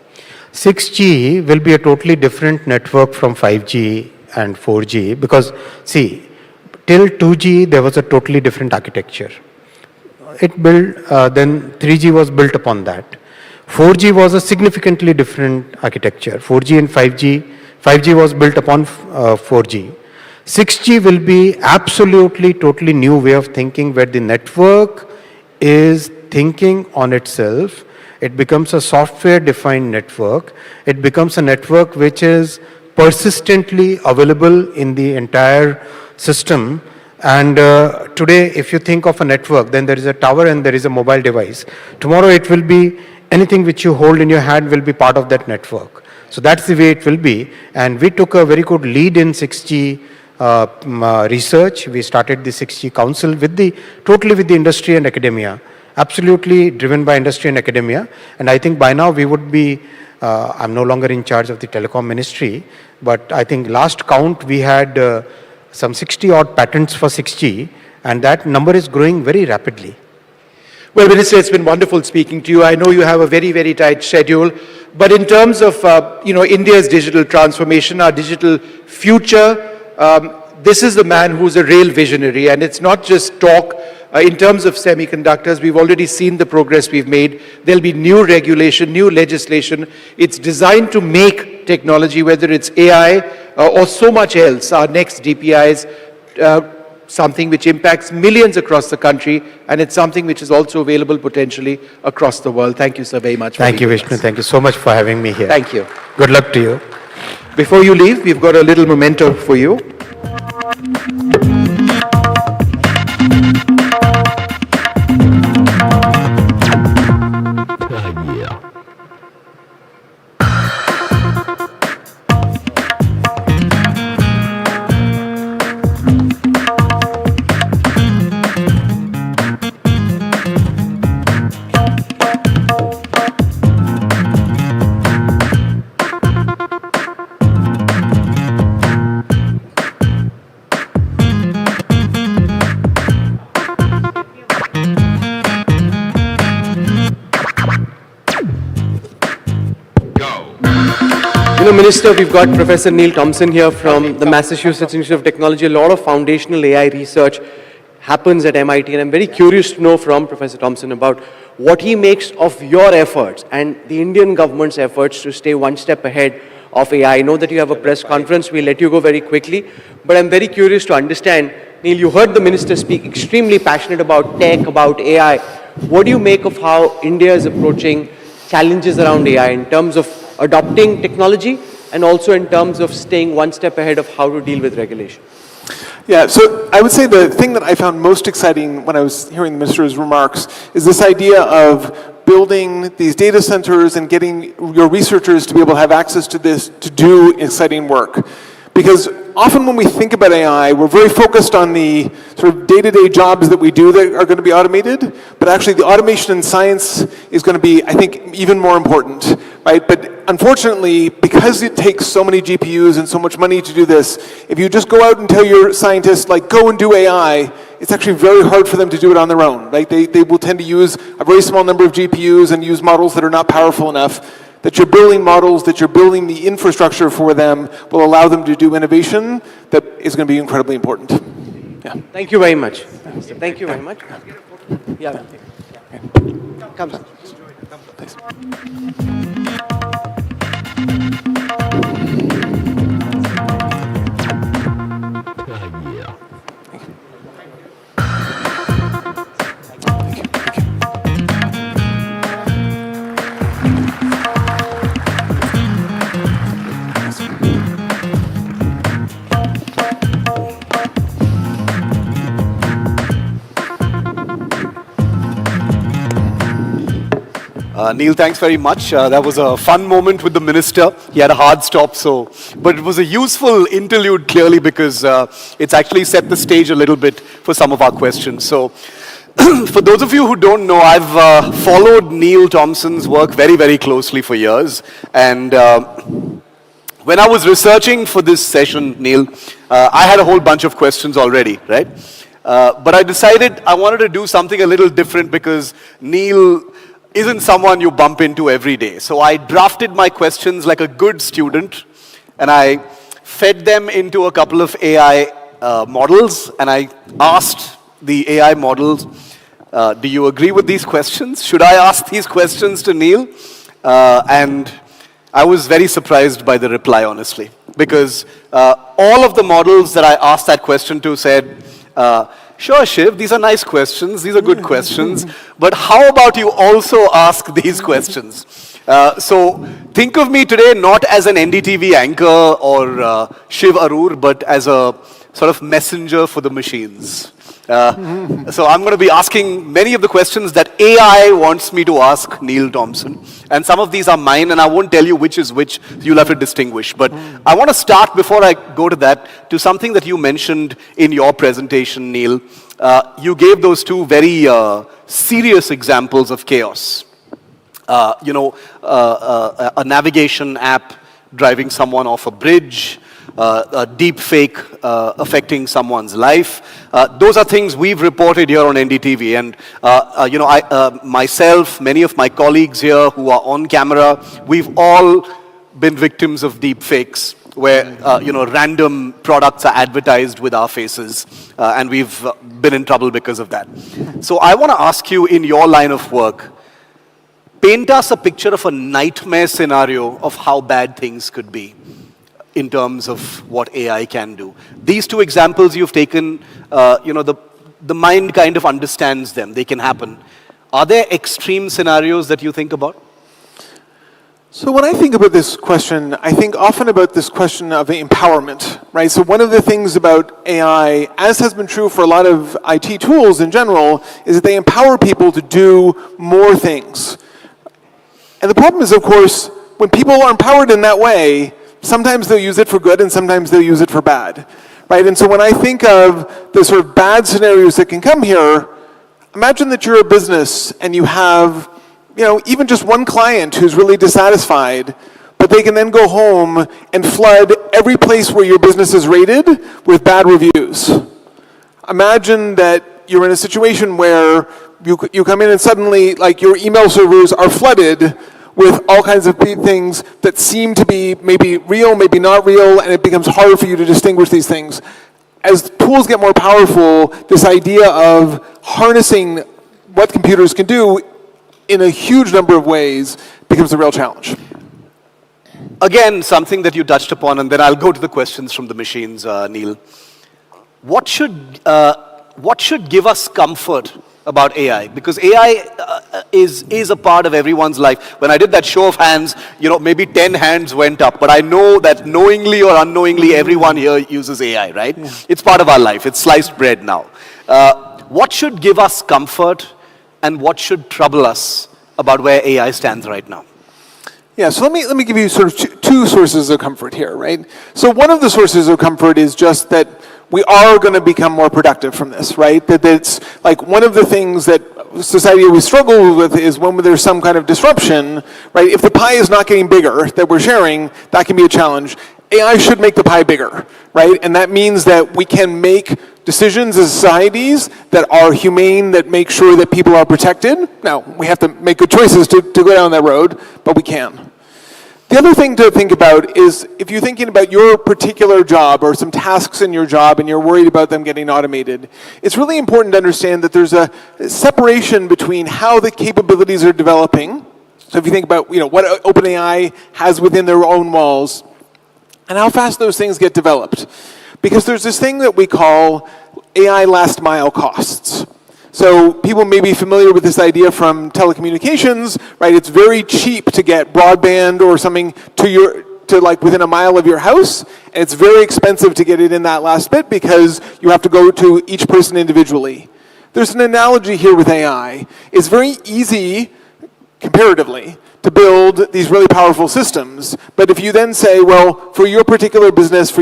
6G will be a totally different network from 5G and 4G because, see, till 2G there was a totally different architecture. It built, then 3G was built upon that. 4G was a significantly different architecture. 4G and 5G was built upon 4G. 6G will be absolutely, totally new way of thinking where the network is thinking on itself. It becomes a software-defined network. It becomes a network which is persistently available in the entire system. And today, if you think of a network, then there is a tower and there is a mobile device. Tomorrow, it will be anything which you hold in your hand will be part of that network. So that's the way it will be. And we took a very good lead in 6G research. We started the 6G Council totally with the industry and academia. Absolutely driven by industry and academia. And I think by now we would be, I'm no longer in charge of the telecom ministry, but I think last count we had some 60 odd patents for 6G, and that number is growing very rapidly.
Well, Minister, it's been wonderful speaking to you. I know you have a very, very tight schedule, but in terms of, India's digital transformation, our digital future, this is the man who's a real visionary, and it's not just talk. In terms of semiconductors, we've already seen the progress we've made. There'll be new regulation, new legislation. It's designed to make technology, whether it's AI or so much else, our next DPIs, something which impacts millions across the country, and it's something which is also available potentially across the world. Thank you, sir, very much.
Thank you, Vishnu. Thank you so much for having me here.
Thank you.
Good luck to you.
Before you leave, we've got a little memento for you.
Minister, we've got Professor Neil Thompson here from the Massachusetts Institute of Technology. A lot of foundational AI research happens at MIT, and I'm very curious to know from Professor Thompson about what he makes of your efforts and the Indian government's efforts to stay one step ahead of AI. I know that you have a press conference. We'll let you go very quickly. But I'm very curious to understand, Neil, you heard the minister speak extremely passionate about tech, about AI. What do you make of how India is approaching challenges around AI in terms of adopting technology and also in terms of staying one step ahead of how to deal with regulation?
Yeah, so I would say the thing that I found most exciting when I was hearing the minister's remarks is this idea of building these data centers and getting your researchers to be able to have access to this to do exciting work. Because often when we think about AI, we're very focused on the sort of day-to-day jobs that we do that are going to be automated, but actually the automation in science is going to be, I think, even more important, right? But unfortunately, because it takes so many GPUs and so much money to do this, if you just go out and tell your scientists, like, go and do AI, it's actually very hard for them to do it on their own, right? They will tend to use a very small number of GPUs and use models that are not powerful enough. That you're building models, that you're building the infrastructure for them will allow them to do innovation that is going to be incredibly important. Yeah.
Thank you very much. Thank you very much. Yeah. Come.
Thanks.
Neil, thanks very much. That was a fun moment with the minister. He had a hard stop, but it was a useful interlude, clearly, because it's actually set the stage a little bit for some of our questions. So, for those of you who don't know, I've followed Neil Thompson's work very, very closely for years. And when I was researching for this session, Neil, I had a whole bunch of questions already, right? But I decided I wanted to do something a little different because Neil isn't someone you bump into every day. So I drafted my questions like a good student, and I fed them into a couple of AI models, and I asked the AI models, do you agree with these questions? Should I ask these questions to Neil? And I was very surprised by the reply, honestly, because all of the models that I asked that question to said, sure, Shiv, these are nice questions, these are good questions, but how about you also ask these questions? So think of me today not as an NDTV anchor or Shiv Arur, but as a sort of messenger for the machines. So I'm going to be asking many of the questions that AI wants me to ask Neil Thompson. And some of these are mine, and I won't tell you which is which. You'll have to distinguish. But I want to start, before I go to that, to something that you mentioned in your presentation, Neil. You gave those two very serious examples of chaos. A navigation app driving someone off a bridge, a deep fake affecting someone's life. Those are things we've reported here on NDTV. And, myself, many of my colleagues here who are on camera, we've all been victims of deep fakes where, random products are advertised with our faces. And we've been in trouble because of that. So I want to ask you, in your line of work, paint us a picture of a nightmare scenario of how bad things could be in terms of what AI can do. These two examples you've taken, the mind kind of understands them. They can happen. Are there extreme scenarios that you think about?
So when I think about this question, I think often about this question of empowerment, right? So one of the things about AI, as has been true for a lot of IT tools in general, is that they empower people to do more things. And the problem is, of course, when people are empowered in that way, sometimes they'll use it for good and sometimes they'll use it for bad, right? And so when I think of the sort of bad scenarios that can come here, imagine that you're a business and you have, even just one client who's really dissatisfied, but they can then go home and flood every place where your business is rated with bad reviews. Imagine that you're in a situation where you come in and suddenly, like, your email servers are flooded with all kinds of things that seem to be maybe real, maybe not real, and it becomes hard for you to distinguish these things. As tools get more powerful, this idea of harnessing what computers can do in a huge number of ways becomes a real challenge.
Again, something that you touched upon, and then I'll go to the questions from the machines, Neil. What should give us comfort about AI? Because AI is a part of everyone's life. When I did that show of hands, maybe 10 hands went up, but I know that knowingly or unknowingly, everyone here uses AI, right? Yeah. It's part of our life. It's sliced bread now. What should give us comfort and what should trouble us about where AI stands right now?
Yeah, so let me give you sort of two sources of comfort here, right? So one of the sources of comfort is just that we are going to become more productive from this, right? That it's like one of the things that society always struggles with is when there's some kind of disruption, right? If the pie is not getting bigger that we're sharing, that can be a challenge. AI should make the pie bigger, right? And that means that we can make decisions as societies that are humane, that make sure that people are protected. Now, we have to make good choices to go down that road, but we can. The other thing to think about is if you're thinking about your particular job or some tasks in your job and you're worried about them getting automated, it's really important to understand that there's a separation between how the capabilities are developing. So if you think about what OpenAI has within their own walls and how fast those things get developed. Because there's this thing that we call AI last mile costs. So people may be familiar with this idea from telecommunications, right? It's very cheap to get broadband or something to like within a mile of your house, and it's very expensive to get it in that last bit because you have to go to each person individually. There's an analogy here with AI. It's very easy, comparatively, to build these really powerful systems. But if you then say, well, for your particular business,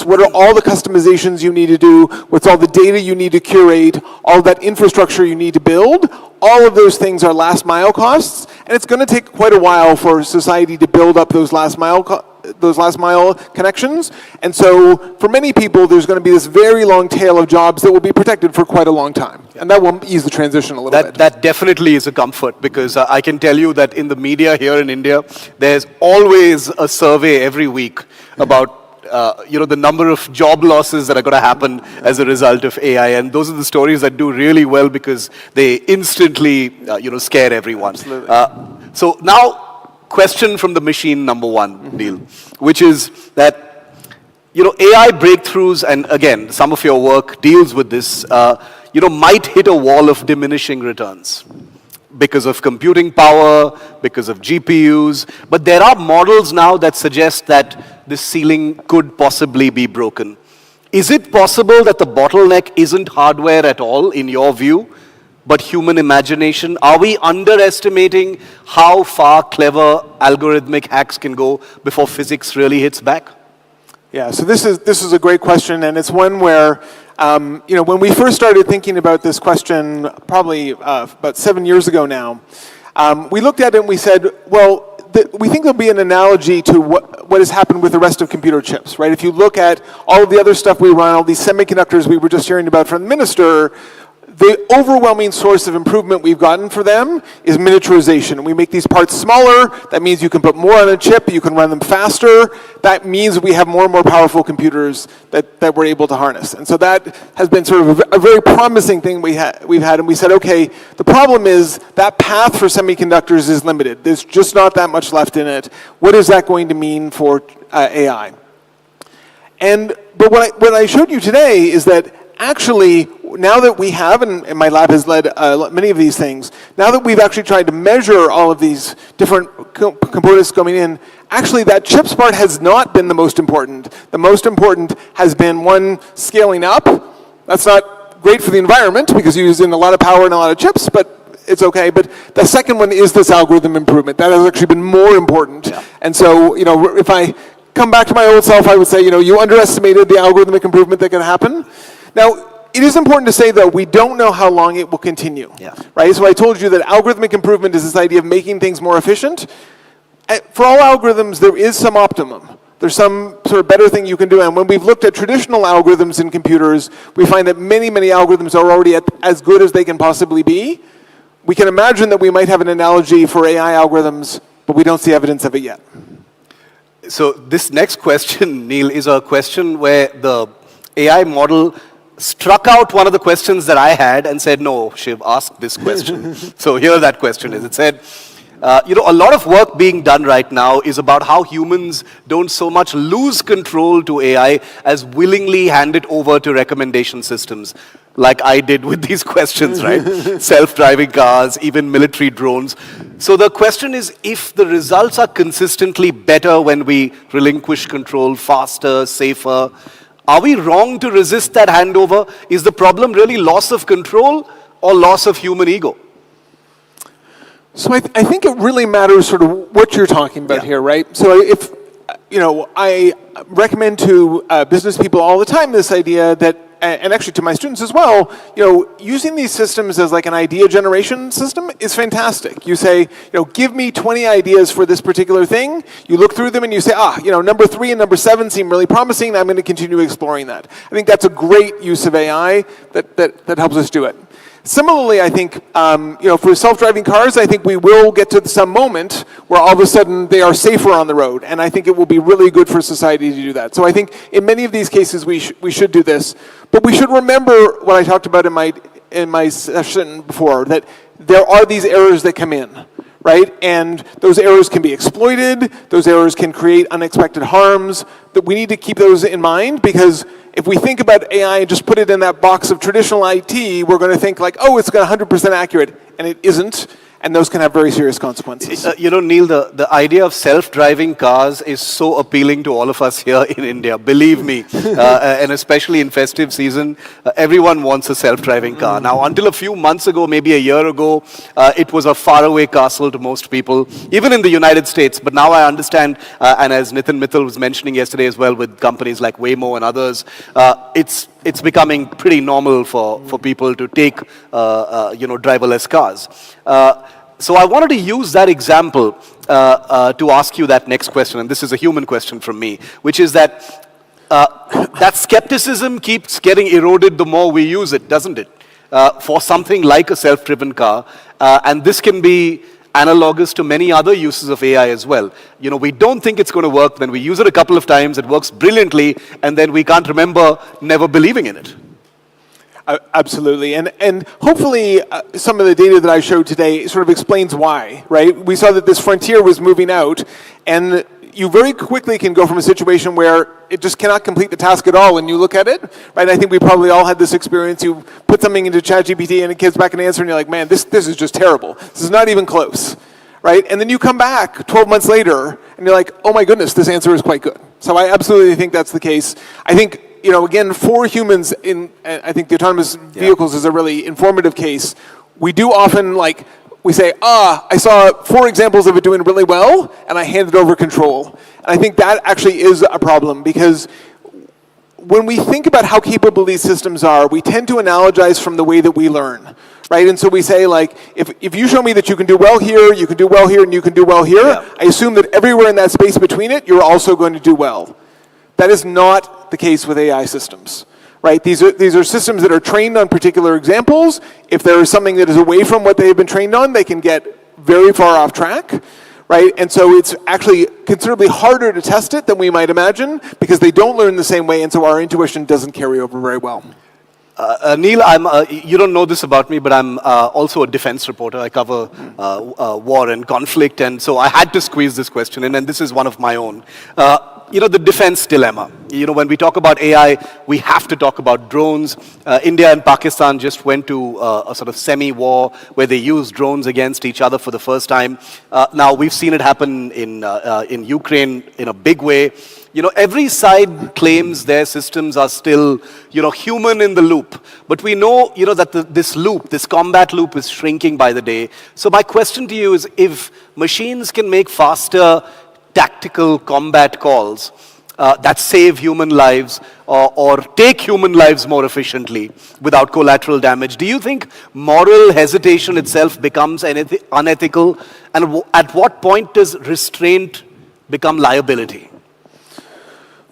what are all the customizations you need to do? What's all the data you need to curate? All that infrastructure you need to build? All of those things are last mile costs, and it's going to take quite a while for society to build up those last mile connections. And so for many people, there's going to be this very long tail of jobs that will be protected for quite a long time. And that will ease the transition a little bit.
That definitely is a comfort, because I can tell you that in the media here in India, there's always a survey every week about the number of job losses that are going to happen as a result of AI. And those are the stories that do really well because they instantly scare everyone.
Absolutely.
So now, question from the machine number one, Neil, which is that, AI breakthroughs, and again, some of your work deals with this, might hit a wall of diminishing returns because of computing power, because of GPUs, but there are models now that suggest that this ceiling could possibly be broken. Is it possible that the bottleneck isn't hardware at all, in your view, but human imagination? Are we underestimating how far clever algorithmic hacks can go before physics really hits back?
Yeah, so this is a great question, and it's one where, when we first started thinking about this question, probably about 7 years ago now, we looked at it and we said, well, we think there'll be an analogy to what has happened with the rest of computer chips, right? If you look at all of the other stuff we run, all these semiconductors we were just hearing about from the minister, the overwhelming source of improvement we've gotten for them is miniaturization. We make these parts smaller. That means you can put more on a chip. You can run them faster. That means we have more and more powerful computers that we're able to harness. And so that has been sort of a very promising thing we've had. And we said, okay, the problem is that path for semiconductors is limited. There's just not that much left in it. What is that going to mean for AI? But what I showed you today is that actually, now that we have, and my lab has led many of these things, now that we've actually tried to measure all of these different components coming in, actually that chips part has not been the most important. The most important has been, one, scaling up. That's not great for the environment because you're using a lot of power and a lot of chips, but it's okay. But the second one is this algorithm improvement. That has actually been more important. Yeah. And so, if I come back to my old self, I would say, you underestimated the algorithmic improvement that can happen. Now, it is important to say, though, we don't know how long it will continue, right? So I told you that algorithmic improvement is this idea of making things more efficient. For all algorithms, there is some optimum. There's some sort of better thing you can do. And when we've looked at traditional algorithms in computers, we find that many, many algorithms are already as good as they can possibly be. We can imagine that we might have an analogy for AI algorithms, but we don't see evidence of it yet.
So this next question, Neil, is a question where the AI model struck out one of the questions that I had and said, no, Shiv, ask this question. So here that question is. It said, A lot of work being done right now is about how humans don't so much lose control to AI as willingly hand it over to recommendation systems, like I did with these questions, right? Self-driving cars, even military drones. So the question is, if the results are consistently better when we relinquish control faster, safer, are we wrong to resist that handover? Is the problem really loss of control or loss of human ego?
So I think it really matters sort of what you're talking about here, right? So if, I recommend to business people all the time this idea that, and actually to my students as well, using these systems as like an idea generation system is fantastic. You say, give me 20 ideas for this particular thing. You look through them and you say, number 3 and number 7 seem really promising. I'm going to continue exploring that. I think that's a great use of AI that helps us do it. Similarly, I think, for self-driving cars, I think we will get to some moment where all of a sudden they are safer on the road, and I think it will be really good for society to do that. So I think in many of these cases we should do this, but we should remember what I talked about in my session before, that there are these errors that come in, right? And those errors can be exploited, those errors can create unexpected harms, that we need to keep those in mind, because if we think about AI and just put it in that box of traditional IT, we're going to think like, oh, it's got 100% accurate, and it isn't, and those can have very serious consequences.
Neil, the idea of self-driving cars is so appealing to all of us here in India, believe me, and especially in festive season, everyone wants a self-driving car. Now, until a few months ago, maybe a year ago, it was a faraway castle to most people, even in the United States, but now I understand, and as Nitin Mittal was mentioning yesterday as well with companies like Waymo and others, it's becoming pretty normal for people to take, driverless cars. So I wanted to use that example to ask you that next question, and this is a human question from me, which is that that skepticism keeps getting eroded the more we use it, doesn't it? For something like a self-driven car, and this can be analogous to many other uses of AI as well. We don't think it's going to work, then we use it a couple of times, it works brilliantly, and then we can't remember never believing in it.
Absolutely, and hopefully some of the data that I showed today sort of explains why, right? We saw that this frontier was moving out, and you very quickly can go from a situation where it just cannot complete the task at all, and you look at it, right? I think we probably all had this experience. You put something into ChatGPT, and it gives back an answer, and you're like, man, this is just terrible. This is not even close, right? And then you come back 12 months later, and you're like, oh my goodness, this answer is quite good. So I absolutely think that's the case. I think, again, for humans, I think the autonomous vehicles is a really informative case. We do often, we say, I saw 4 examples of it doing really well, and I handed over control. And I think that actually is a problem, because when we think about how capable these systems are, we tend to analogize from the way that we learn, right? And so we say, if you show me that you can do well here, you can do well here, and you can do well here, I assume that everywhere in that space between it, you're also going to do well. That is not the case with AI systems, right? These are systems that are trained on particular examples. If there is something that is away from what they've been trained on, they can get very far off track, right? And so it's actually considerably harder to test it than we might imagine, because they don't learn the same way, and so our intuition doesn't carry over very well.
Neil, you don't know this about me, but I'm also a defense reporter. I cover war and conflict, and so I had to squeeze this question in, and this is one of my own. The defense dilemma. When we talk about AI, we have to talk about drones. India and Pakistan just went to a sort of semi-war where they used drones against each other for the first time. Now, we've seen it happen in Ukraine in a big way. Every side claims their systems are still, human in the loop. But we know, that this combat loop is shrinking by the day. So my question to you is, if machines can make faster tactical combat calls that save human lives or take human lives more efficiently without collateral damage, do you think moral hesitation itself becomes unethical? And at what point does restraint become liability?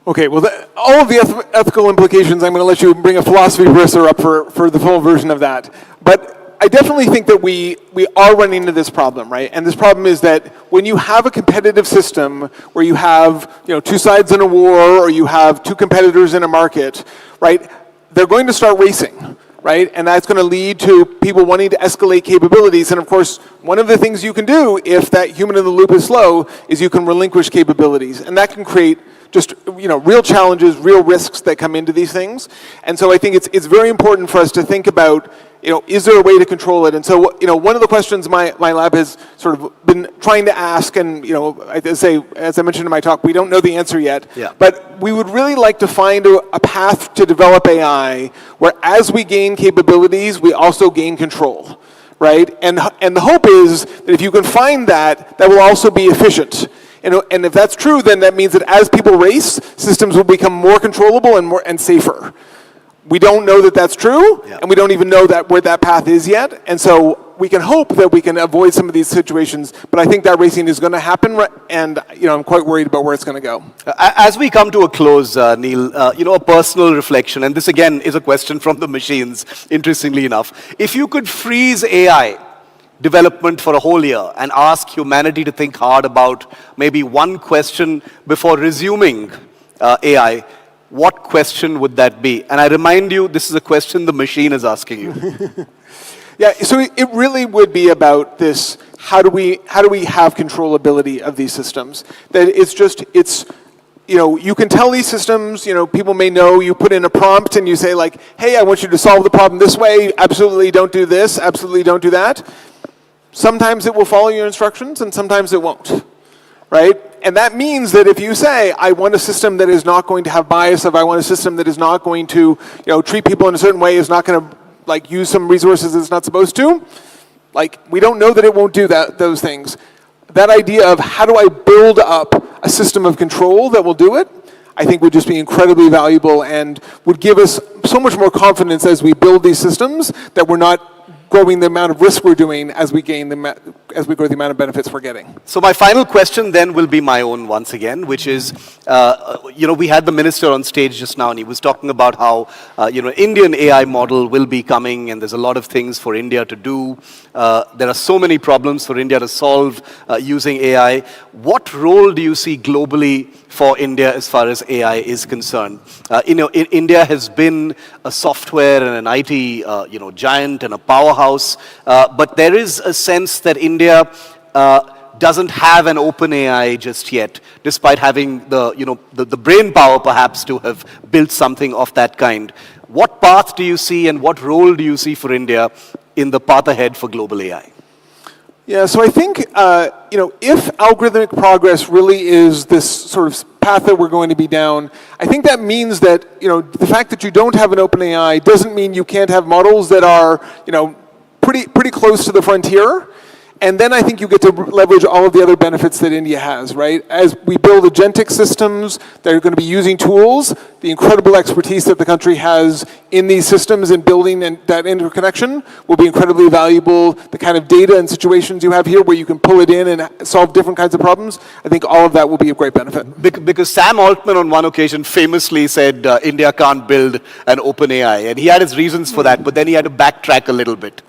Okay, well, all of the ethical implications, I'm going to let you bring a philosophy professor up for the full version of that. But I definitely think that we are running into this problem, right? And this problem is that when you have a competitive system where you have 2 sides in a war, or you have 2 competitors in a market, right? They're going to start racing, right? And that's going to lead to people wanting to escalate capabilities. And of course, one of the things you can do if that human in the loop is slow is you can relinquish capabilities. And that can create just, real challenges, real risks that come into these things. And so I think it's very important for us to think about, is there a way to control it? And so, one of the questions my lab has sort of been trying to ask, and, as I mentioned in my talk, we don't know the answer yet.
Yeah.
But we would really like to find a path to develop AI where as we gain capabilities, we also gain control, right? And the hope is that if you can find that, that will also be efficient. And if that's true, then that means that as people race, systems will become more controllable and safer. We don't know that that's true, and we don't even know where that path is yet. And so we can hope that we can avoid some of these situations, but I think that racing is going to happen, and I'm quite worried about where it's going to go.
As we come to a close, Neil, a personal reflection, and this again is a question from the machines, interestingly enough. If you could freeze AI development for a whole year and ask humanity to think hard about maybe one question before resuming AI, what question would that be? And I remind you, this is a question the machine is asking you.
Yeah, so it really would be about this, how do we have controllability of these systems? That you can tell these systems, people may know, you put in a prompt and you say like, hey, I want you to solve the problem this way, absolutely don't do this, absolutely don't do that. Sometimes it will follow your instructions and sometimes it won't, right? And that means that if you say, I want a system that is not going to have bias, if I want a system that is not going to, treat people in a certain way, is not going to use some resources it's not supposed to, we don't know that it won't do those things. That idea of how do I build up a system of control that will do it, I think would just be incredibly valuable and would give us so much more confidence as we build these systems that we're not growing the amount of risk we're doing as we grow the amount of benefits we're getting.
So my final question then will be my own once again, which is, we had the minister on stage just now and he was talking about how, Indian AI model will be coming and there's a lot of things for India to do. There are so many problems for India to solve using AI. What role do you see globally for India as far as AI is concerned? India has been a software and an IT, giant and a powerhouse. But there is a sense that India doesn't have an open AI just yet, despite having the brain power perhaps to have built something of that kind. What path do you see and what role do you see for India in the path ahead for global AI?
Yeah, so I think, if algorithmic progress really is this sort of path that we're going to be down, I think that means that, the fact that you don't have an open AI doesn't mean you can't have models that are, pretty close to the frontier. And then I think you get to leverage all of the other benefits that India has, right? As we build agentic systems that are going to be using tools, the incredible expertise that the country has in these systems and building that interconnection will be incredibly valuable. The kind of data and situations you have here where you can pull it in and solve different kinds of problems, I think all of that will be of great benefit.
Because Sam Altman on one occasion famously said India can't build an open AI, and he had his reasons for that, but then he had to backtrack a little bit.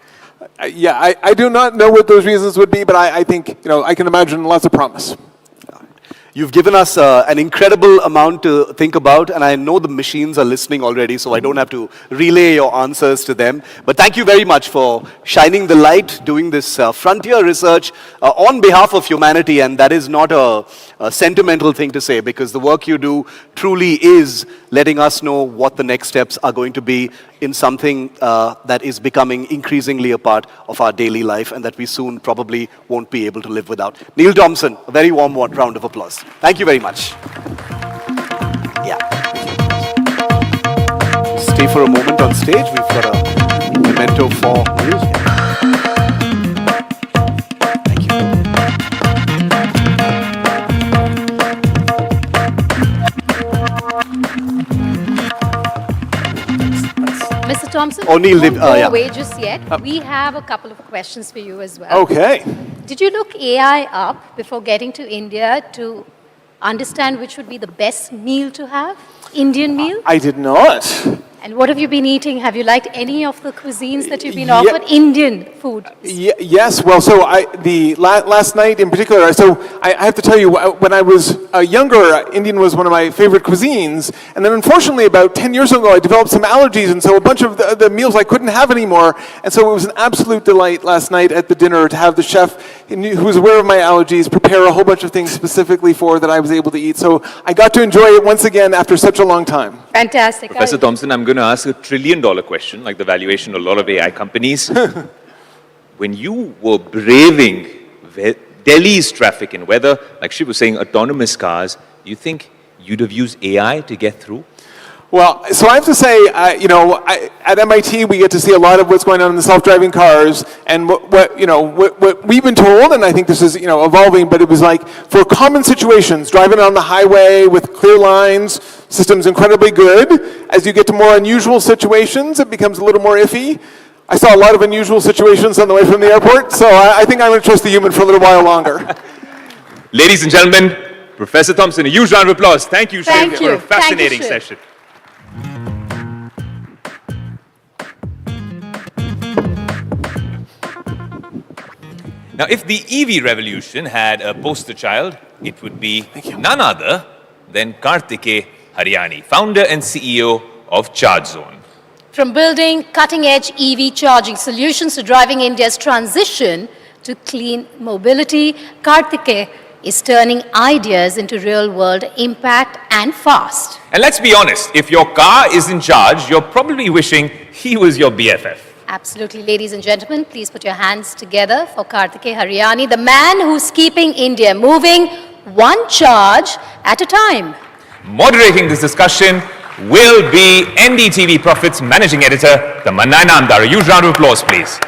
Yeah, I do not know what those reasons would be, but I think, I can imagine lots of promise.
You've given us an incredible amount to think about, and I know the machines are listening already, so I don't have to relay your answers to them. But thank you very much for shining the light, doing this frontier research on behalf of humanity, and that is not a sentimental thing to say, because the work you do truly is letting us know what the next steps are going to be in something that is becoming increasingly a part of our daily life and that we soon probably won't be able to live without. Neil Thompson, a very warm round of applause. Thank you very much. Yeah. Stay for a moment on stage. We've got a memento for Neil. Thank you.
Mr. Thompson,
Neil,
don't go
yeah.
away just yet. We have a couple of questions for you as well.
Okay.
Did you look AI up before getting to India to understand which would be the best meal to have? Indian meal?
I did not.
And what have you been eating? Have you liked any of the cuisines that you've been offered? Indian food?
Yes, well, so last night in particular, so I have to tell you, when I was younger, Indian was one of my favorite cuisines, and then unfortunately about 10 years ago I developed some allergies, and so a bunch of the meals I couldn't have anymore, and so it was an absolute delight last night at the dinner to have the chef, who was aware of my allergies, prepare a whole bunch of things specifically for that I was able to eat, so I got to enjoy it once again after such a long time.
Fantastic.
Professor Thompson, I'm going to ask $1 trillion question, like the valuation of a lot of AI companies. When you were braving Delhi's traffic and weather, like she was saying, autonomous cars, you think you'd have used AI to get through?
Well, so I have to say, at MIT we get to see a lot of what's going on in the self-driving cars, and what we've been told, and I think this is evolving, but it was like for common situations, driving on the highway with clear lines, system's incredibly good. As you get to more unusual situations, it becomes a little more iffy. I saw a lot of unusual situations on the way from the airport, so I think I'm going to trust the human for a little while longer.
Ladies and gentlemen, Professor Thompson, a huge round of applause. Thank you,
Thank
Shiv,
you.
for a fascinating
Thank you, Shiv.
session. Now, if the EV revolution had a poster child, it would be none other than Karthikeya Haryani, founder and CEO of ChargeZone.
From building cutting-edge EV charging solutions to driving India's transition to clean mobility, Karthikeya is turning ideas into real-world impact and fast.
And let's be honest, if your car is in charge, you're probably wishing he was your BFF.
Absolutely, ladies and gentlemen, please put your hands together for Karthikeya Haryani, the man who's keeping India moving one charge at a time.
Moderating this discussion will be NDTV Profits Managing Editor, Tamanna Namdar. A huge round of applause, please.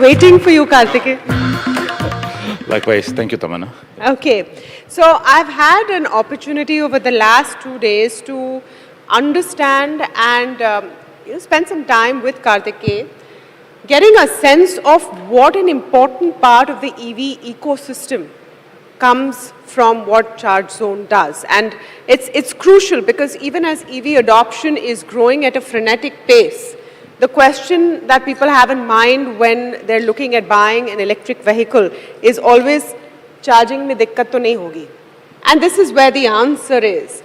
Waiting for you, Karthikeya.
Likewise. Thank you, Tamanna.
Okay. So I've had an opportunity over the last 2 days to understand and spend some time with Karthikeya, getting a sense of what an important part of the EV ecosystem comes from what ChargeZone does. And it's crucial because even as EV adoption is growing at a frenetic pace, the question that people have in mind when they're looking at buying an electric vehicle is always, charging mein dikkat to nahi hogi. And this is where the answer is.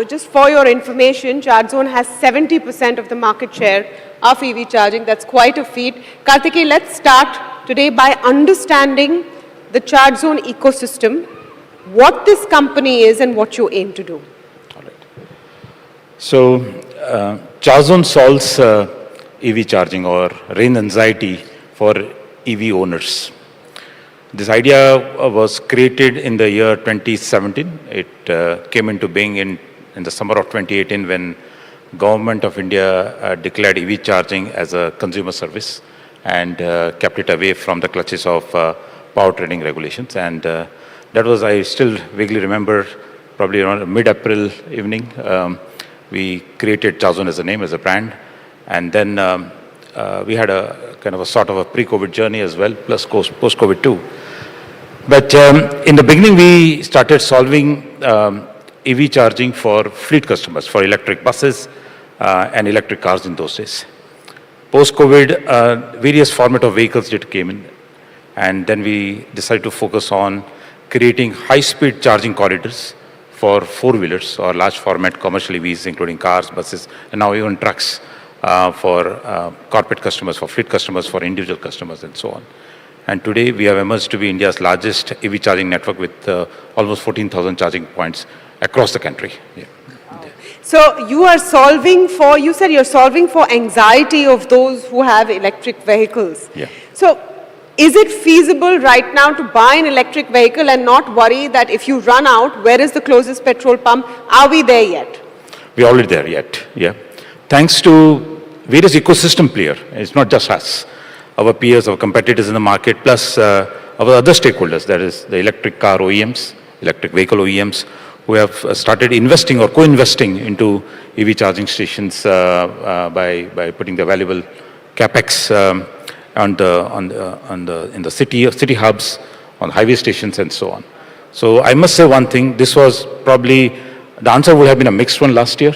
Just for your information, ChargeZone has 70% of the market share of EV charging. That's quite a feat. Karthikeya, let's start today by understanding the ChargeZone ecosystem, what this company is and what you aim to do.
All right. So, ChargeZone solves EV charging or range anxiety for EV owners. This idea was created in the year 2017. It came into being in the summer of 2018 when Government of India declared EV charging as a consumer service and kept it away from the clutches of power trading regulations. And that was, I still vaguely remember, probably around mid-April evening, we created ChargeZone as a name, as a brand. And then we had a kind of a sort of a pre-COVID journey as well, plus post-COVID too. But in the beginning, we started solving EV charging for fleet customers, for electric buses and electric cars in those days. Post-COVID, various format of vehicles came in. And then we decided to focus on creating high-speed charging corridors for four-wheelers or large format commercial EVs, including cars, buses, and now even trucks. For corporate customers, for fleet customers, for individual customers, and so on. And today, we have emerged to be India's largest EV charging network with almost 14,000 charging points across the country. Yeah.
So you are solving for, you said you're solving for anxiety of those who have electric vehicles.
Yeah.
So is it feasible right now to buy an electric vehicle and not worry that if you run out, where is the closest petrol pump? Are we there yet?
We're already there yet, yeah. Thanks to various ecosystem players, it's not just us. our peers, our competitors in the market, plus our other stakeholders, that is the electric car OEMs, electric vehicle OEMs, who have started investing or co-investing into EV charging stations by putting the valuable capex in the city hubs, on highway stations, and so on. So I must say one thing: this was probably the answer would have been a mixed one last year,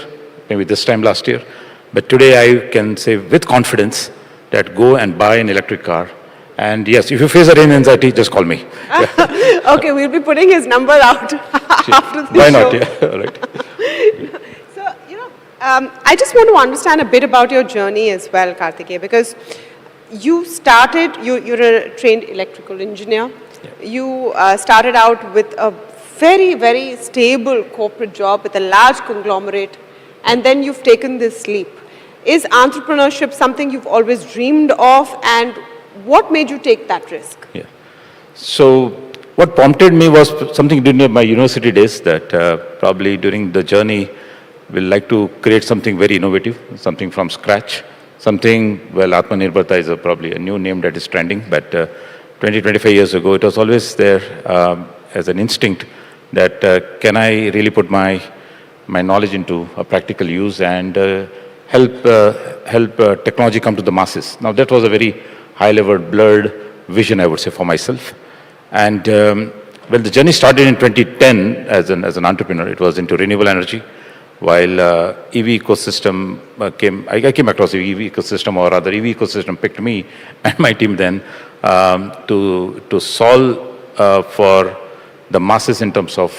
maybe this time last year, but today I can say with confidence that go and buy an electric car. And yes, if you face a rain anxiety, just call me.
Okay, we'll be putting his number out after this
Why not?
show.
Yeah, all right.
So, I just want to understand a bit about your journey as well, Karthikeya, because you started, you're a trained electrical engineer. Yeah. You started out with a very, very stable corporate job with a large conglomerate, and then you've taken this leap. Is entrepreneurship something you've always dreamed of, and what made you take that risk?
Yeah. So what prompted me was something during my university days that probably during the journey we'll like to create something very innovative, something from scratch, something, well, Atmanirbharta is probably a new name that is trending, but 20, 25 years ago it was always there as an instinct that can I really put my knowledge into a practical use and help technology come to the masses. Now that was a very high-level, blurred vision, I would say, for myself. And well, the journey started in 2010 as an entrepreneur. It was into renewable energy. While EV ecosystem I came across the EV ecosystem, or rather EV ecosystem picked me and my team then to solve for the masses in terms of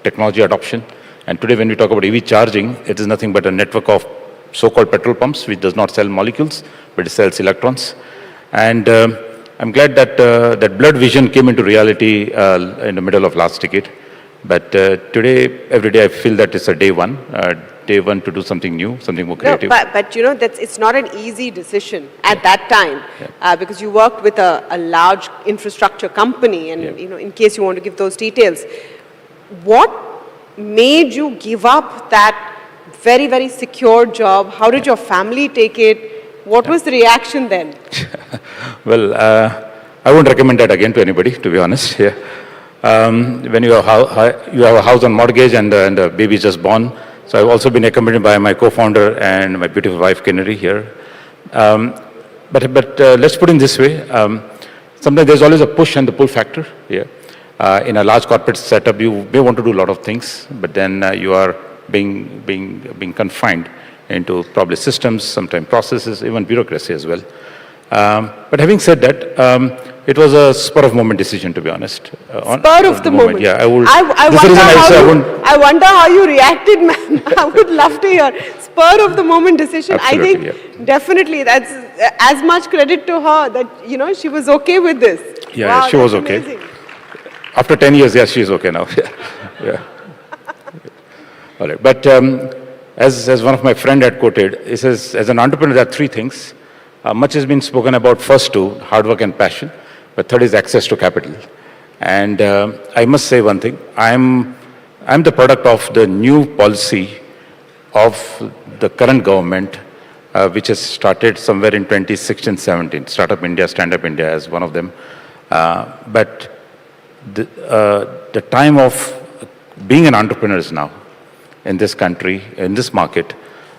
technology adoption. And today when we talk about EV charging, it is nothing but a network of so-called petrol pumps, which does not sell molecules, but it sells electrons. And I'm glad that that blurred vision came into reality in the middle of last decade. But today, every day, I feel that it's a day one to do something new, something more creative.
No, but it's not an easy decision at that time, because you worked with a large infrastructure company, and in case you want to give those details, what made you give up that very, very secure job? How did your family take it? What was the reaction then?
Well, I won't recommend that again to anybody, to be honest. Yeah. When you have a house on mortgage and a baby just born. So I've also been accompanied by my co-founder and my beautiful wife, Kennedy, here. But let's put it this way. Sometimes there's always a push and the pull factor here. In a large corporate setup, you may want to do a lot of things, but then you are being confined into probably systems, sometimes processes, even bureaucracy as well. But having said that, it was a spur of moment decision, to be honest.
Spur of the moment.
Yeah,
I wonder how you reacted, man. I would love to hear. Spur of the moment decision.
Absolutely,
I think definitely that's as much credit to her that she was okay with this.
Yeah,
wow,
she was okay.
Amazing.
After 10 years, yes, she's okay now. Yeah. All right. But as one of my friend had quoted, he says, as an entrepreneur, there are three things. Much has been spoken about. First two, hard work and passion. But third is access to capital. And I must say one thing. I'm the product of the new policy of the current government, which has started somewhere in 2016-17. Startup India, Stand Up India as one of them. But the time of being an entrepreneur is now in this country, in this market,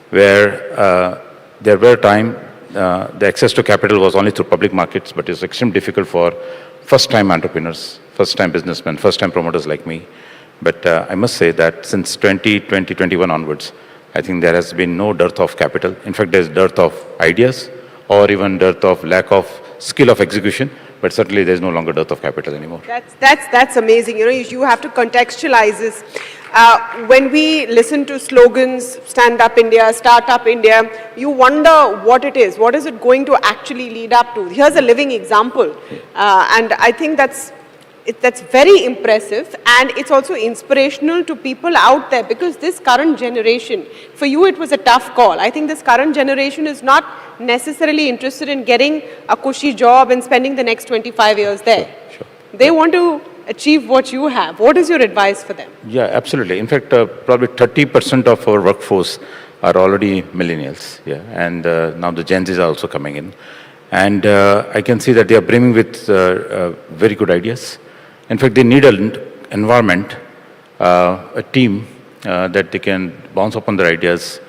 where there were time, the access to capital was only through public markets, but it's extremely difficult for first-time entrepreneurs, first-time businessmen, first-time promoters like me. But I must say that since 2021 onwards, I think there has been no dearth of capital. In fact, there's dearth of ideas or even dearth of lack of skill of execution, but certainly there's no longer dearth of capital anymore.
That's amazing. You have to contextualize this. When we listen to slogans, Stand Up India, Start Up India, you wonder what it is. What is it going to actually lead up to? Here's a living example. And I think that's very impressive, and it's also inspirational to people out there, because this current generation, for you it was a tough call. I think this current generation is not necessarily interested in getting a cushy job and spending the next 25 years there.
Sure.
They want to achieve what you have. What is your advice for them?
Yeah, absolutely. In fact, probably 30% of our workforce are already millennials. Yeah, and now the Gen Zs are also coming in. And I can see that they are brimming with very good ideas. In fact, they need an environment, a team that they can bounce upon their ideas,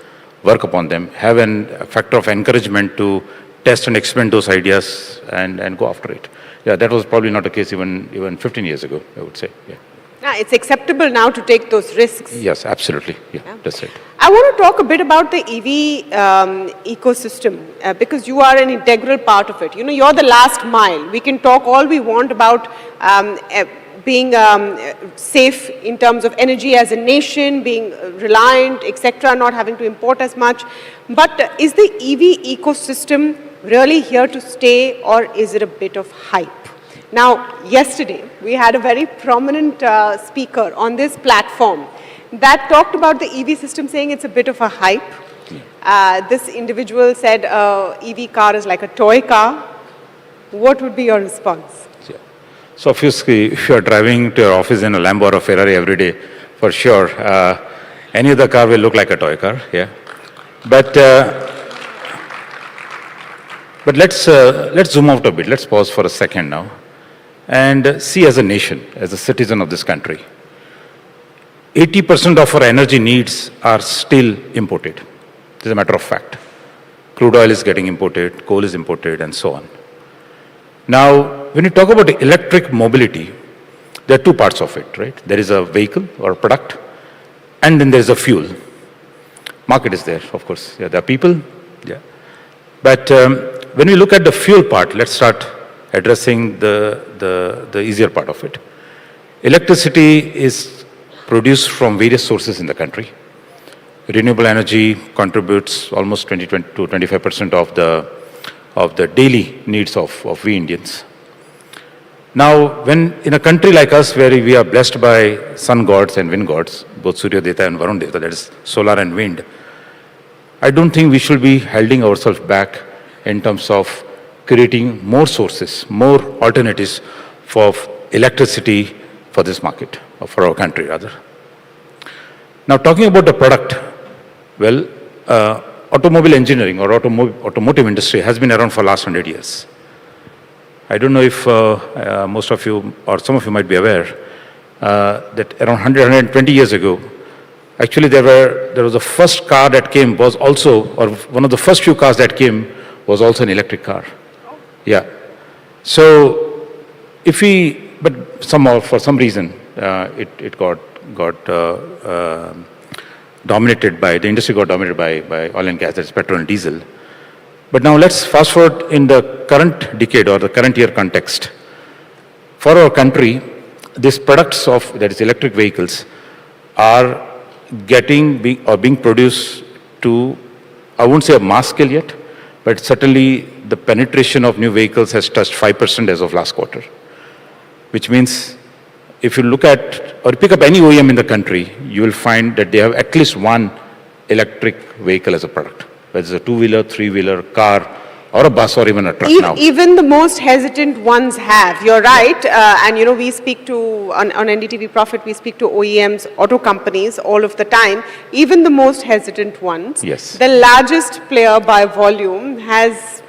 work upon them, have a factor of encouragement to test and experiment those ideas and go after it. Yeah, that was probably not the case even 15 years ago, I would say. Yeah.
It's acceptable now to take those risks.
Yes, absolutely. Yeah, that's it.
I want to talk a bit about the EV ecosystem because you are an integral part of it. You know, you're the last mile. We can talk all we want about being safe in terms of energy as a nation, being reliant, etc., not having to import as much. But is the EV ecosystem really here to stay, or is it a bit of hype? Now, yesterday, we had a very prominent speaker on this platform that talked about the EV system, saying it's a bit of a hype. This individual said EV car is like a toy car. What would be your response?
Yeah. So obviously, if you are driving to your office in a Lambo or a Ferrari every day, for sure, any other car will look like a toy car. Yeah. But let's zoom out a bit. Let's pause for a second now and see as a nation, as a citizen of this country, 80% of our energy needs are still imported. This is a matter of fact. Crude oil is getting imported, coal is imported, and so on. Now, when you talk about electric mobility, there are two parts of it, right? There is a vehicle or a product, and then there is a fuel. Market is there, of course. Yeah, there are people. Yeah. But when we look at the fuel part, let's start addressing the easier part of it. Electricity is produced from various sources in the country. Renewable energy contributes almost 20 to 25% of the daily needs of we Indians. Now, when in a country like us where we are blessed by sun gods and wind gods, both Surya Deta and Varun Deta, that is solar and wind, I don't think we should be holding ourselves back in terms of creating more sources, more alternatives for electricity for this market, or for our country rather. Now, talking about the product, well, automobile engineering or automotive industry has been around for the last 100 years. I don't know if most of you or some of you might be aware that around 120 years ago, actually there was the first car that came was also, or one of the first few cars that came was also an electric car. Yeah. So if we, but somehow for some reason it got dominated by, the industry got dominated by oil and gas, that's petrol and diesel. But now let's fast forward in the current decade or the current year context. For our country, these products of, that is electric vehicles, are being produced to, I won't say a mass scale yet, but certainly the penetration of new vehicles has touched 5% as of last quarter. Which means if you look at or pick up any OEM in the country, you will find that they have at least one electric vehicle as a product, whether it's a two-wheeler, three-wheeler, car, or a bus, or even a truck now.
Even the most hesitant ones have, you're right. And you know, we speak to, on NDTV Profit, we speak to OEMs, auto companies all of the time. Even the most hesitant ones.
Yes.
The largest player by volume has,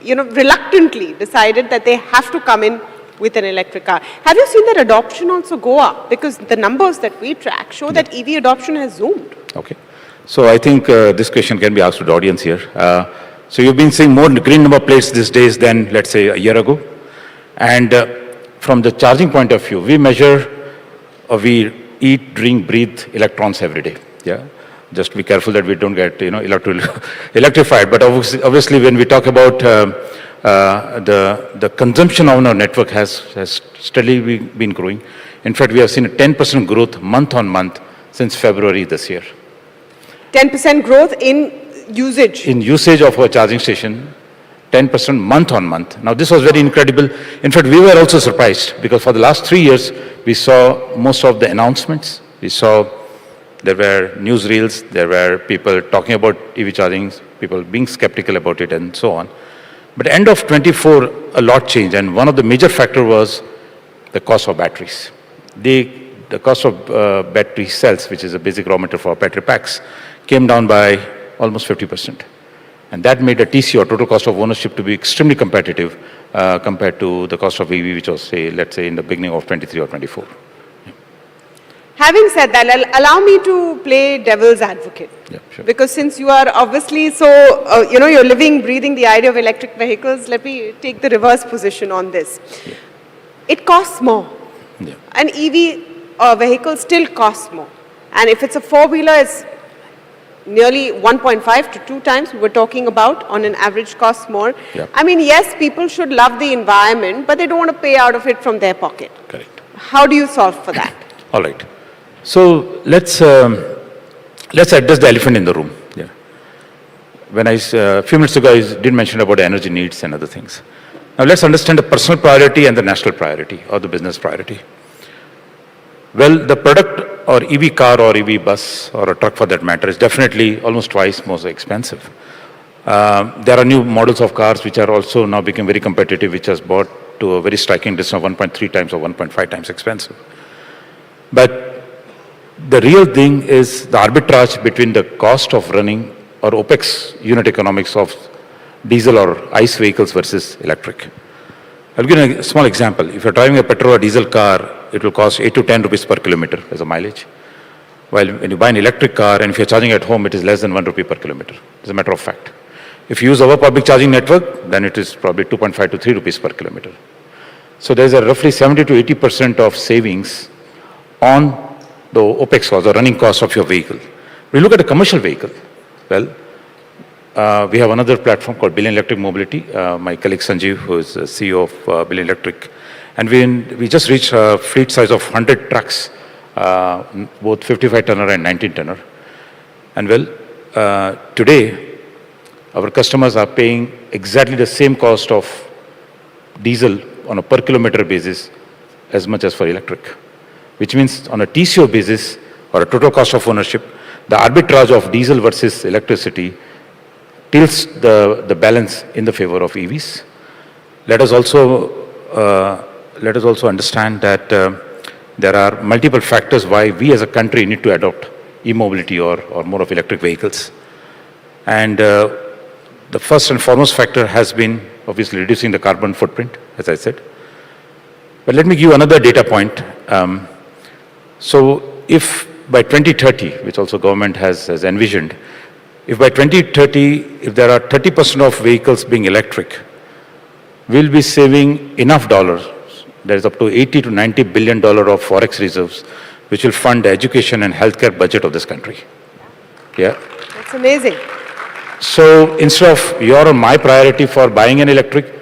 you know, reluctantly decided that they have to come in with an electric car. Have you seen that adoption also go up? Because the numbers that we track show that EV adoption has zoomed.
Okay. So I think this question can be asked to the audience here. So you've been seeing more green number plates these days than, let's say, a year ago. And from the charging point of view, we measure, we eat, drink, breathe electrons every day. Yeah. Just be careful that we don't get, you know, electrified. But obviously, when we talk about the consumption on our network has steadily been growing. In fact, we have seen a 10% growth month on month since February this year.
10% growth in usage?
In usage of our charging station, 10% month on month. Now, this was very incredible. In fact, we were also surprised because for the last 3 years, we saw most of the announcements. We saw there were newsreels, there were people talking about EV charging, people being skeptical about it and so on. But end of 24, a lot changed. And one of the major factors was the cost of batteries. The cost of battery cells, which is a basic raw material for battery packs, came down by almost 50%. And that made a TC, or total cost of ownership, to be extremely competitive compared to the cost of EV, which was, say, let's say, in the beginning of 23 or 24.
Having said that, allow me to play devil's advocate.
Yeah, sure.
Because since you are obviously so, you're living, breathing the idea of electric vehicles, let me take the reverse position on this.
Yeah.
It costs more.
Yeah.
An EV vehicle still costs more. And if it's a four-wheeler, it's nearly 1.5 to 2 times we're talking about on an average cost more.
Yeah.
I mean, yes, people should love the environment, but they don't want to pay out of it from their pocket.
Correct.
How do you solve for that?
All right. So let's address the elephant in the room. Yeah. When a few minutes ago, I did mention about energy needs and other things. Now let's understand the personal priority and the national priority, or the business priority. Well, the product, or EV car or EV bus or a truck for that matter, is definitely almost twice more expensive. There are new models of cars which are also now becoming very competitive, which has bought to a very striking distance of 1.3 times or 1.5 times expensive. But the real thing is the arbitrage between the cost of running, or OPEX unit economics, of diesel or ICE vehicles versus electric. I'll give you a small example. If you're driving a petrol or diesel car, it will cost 8 to 10 rupees per kilometer as a mileage. While when you buy an electric car and if you're charging at home, it is less than 1 rupee per kilometer, as a matter of fact. If you use our public charging network, then it is probably 2.5 to 3 rupees per kilometer. So there's a roughly 70 to 80% of savings on the OPEX cost, the running cost of your vehicle. When you look at a commercial vehicle, well, we have another platform called Billion Electric Mobility. My colleague Sanjeev, who is CEO of Billion Electric, and we just reached a fleet size of 100 trucks, both 55-tonner and 19-tonner. And well, today, our customers are paying exactly the same cost of diesel on a per kilometer basis as much as for electric, which means on a TCO basis, or a total cost of ownership, the arbitrage of diesel versus electricity tilts the balance in the favor of EVs. Let us also understand that there are multiple factors why we as a country need to adopt e-mobility or more of electric vehicles. And the first and foremost factor has been obviously reducing the carbon footprint, as I said. But let me give you another data point. So if by 2030, which also government has envisioned, if by 2030, if there are 30% of vehicles being electric, we'll be saving enough dollars. There is up to 80 to 90 billion dollar of forex reserves, which will fund the education and healthcare budget of this country. Yeah.
That's amazing.
So instead of your or my priority for buying an electric,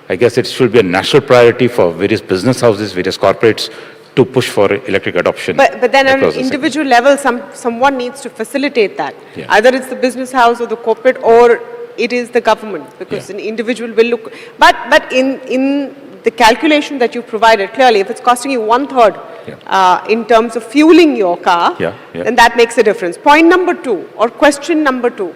I guess it should be a national priority for various business houses, various corporates, to push for electric adoption.
But then on an individual level, someone needs to facilitate that.
Yeah.
Either it's the business house or the corporate, or it is the government, because an individual will look. But in the calculation that you provided, clearly, if it's costing you 1/3 in terms of fueling your car, then that makes a difference. Point number 2, or question number 2.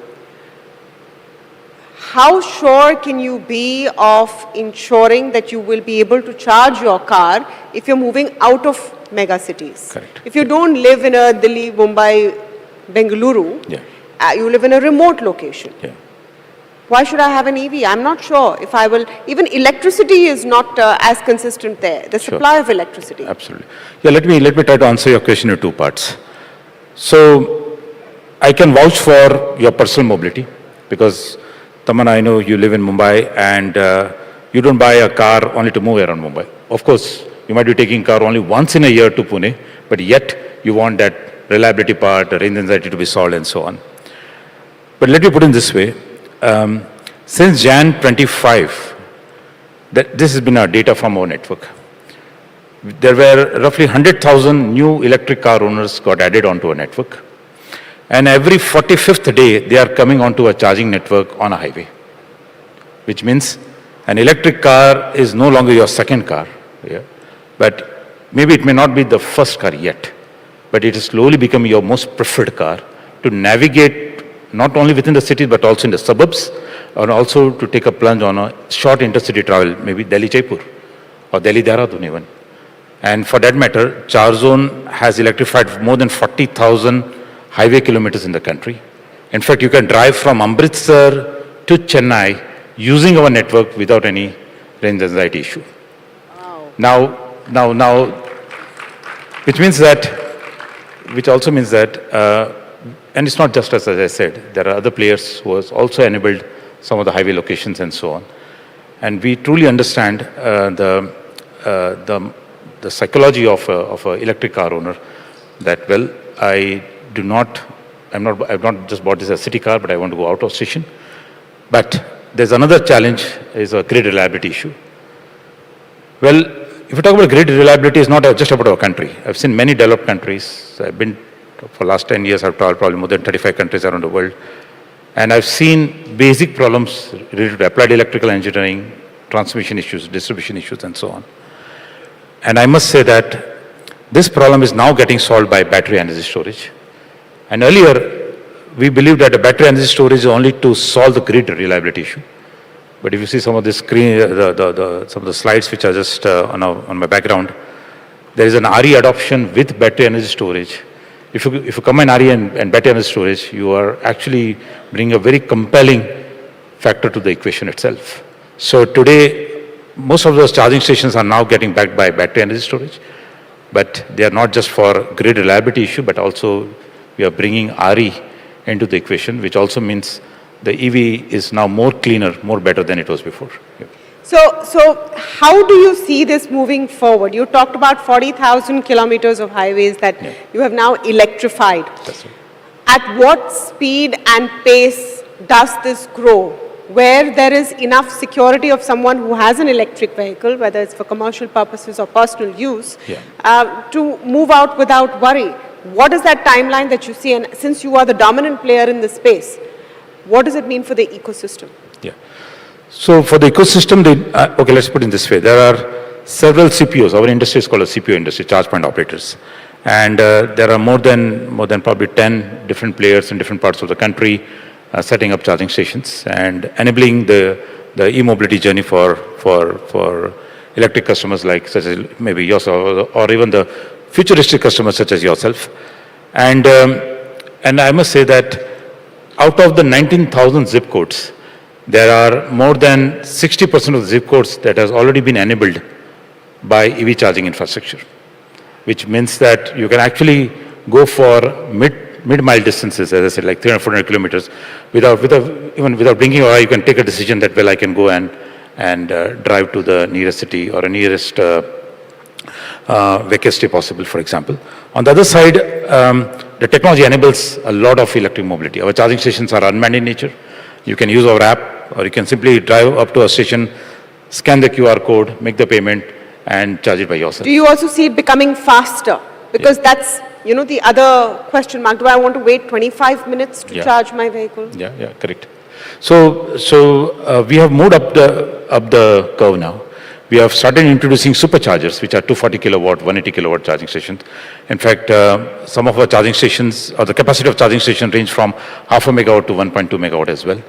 How sure can you be of ensuring that you will be able to charge your car if you're moving out of mega cities?
Correct.
If you don't live in a Delhi, Mumbai, Bengaluru, you live in a remote location.
Yeah.
Why should I have an EV? I'm not sure if I will. Even electricity is not as consistent there, the supply of electricity.
Absolutely. Yeah, let me try to answer your question in 2 parts. So I can vouch for your personal mobility, because Tamanna, I know you live in Mumbai and you don't buy a car only to move around Mumbai. Of course, you might be taking a car only once in a year to Pune, but yet you want that reliability part, the range anxiety to be solved and so on. But let me put it this way. Since Jan 25, this has been our data from our network. There were roughly 100,000 new electric car owners got added onto our network. And every 45th day, they are coming onto a charging network on a highway, which means an electric car is no longer your second car. Yeah? But maybe it may not be the first car yet, but it is slowly becoming your most preferred car to navigate not only within the city, but also in the suburbs, and also to take a plunge on a short intercity travel, maybe Delhi-Jaipur or Delhi-Dehradun even. And for that matter, CharZone has electrified more than 40,000 highway kilometers in the country. In fact, you can drive from Amritsar to Chennai using our network without any range anxiety issue. Wow. Now, which also means that, and it's not just us, as I said, there are other players who has also enabled some of the highway locations and so on. And we truly understand the psychology of an electric car owner that, well, I've not just bought this as a city car, but I want to go out of station. But there's another challenge, is a grid reliability issue. Well, if you talk about grid reliability, it's not just about our country. I've seen many developed countries. I've been, for the last 10 years, I've traveled probably more than 35 countries around the world. And I've seen basic problems related to applied electrical engineering, transmission issues, distribution issues, and so on. And I must say that this problem is now getting solved by battery energy storage. And earlier, we believed that a battery energy storage is only to solve the grid reliability issue. But if you see some of the screen, some of the slides which are just on my background, there is an RE adoption with battery energy storage. If you combine RE and battery energy storage, you are actually bringing a very compelling factor to the equation itself. So today, most of those charging stations are now getting backed by battery energy storage, but they are not just for grid reliability issue, but also we are bringing RE into the equation, which also means the EV is now more cleaner, more better than it was before. Yeah.
So how do you see this moving forward? You talked about 40,000 kilometers of highways that you have now electrified.
That's right.
At what speed and pace does this grow? Where there is enough security of someone who has an electric vehicle, whether it's for commercial purposes or personal use, to move out without worry. What is that timeline that you see? And since you are the dominant player in this space, what does it mean for the ecosystem?
Yeah. So for the ecosystem, okay, let's put it in this way. There are several CPOs. Our industry is called a CPO industry, charge point operators. And there are more than probably 10 different players in different parts of the country setting up charging stations and enabling the e-mobility journey for electric customers like such as maybe yourself or even the futuristic customers such as yourself. And I must say that out of the 19,000 zip codes, there are more than 60% of the zip codes that has already been enabled by EV charging infrastructure, which means that you can actually go for mid-mile distances, as I said, like 300, 400 kilometers, without blinking, or you can take a decision that, well, I can go and drive to the nearest city or a nearest vacancy possible, for example. On the other side, the technology enables a lot of electric mobility. Our charging stations are unmanned in nature. You can use our app, or you can simply drive up to a station, scan the QR code, make the payment, and charge it by yourself.
Do you also see it becoming faster? Because that's, the other question mark. Do I want to wait 25 minutes to charge my vehicle?
Yeah, correct. So we have moved up the curve now. We have started introducing superchargers, which are 240 kilowatt, 180 kilowatt charging stations. In fact, some of our charging stations, or the capacity of charging stations range from 0.5 megawatt to 1.2 megawatt as well,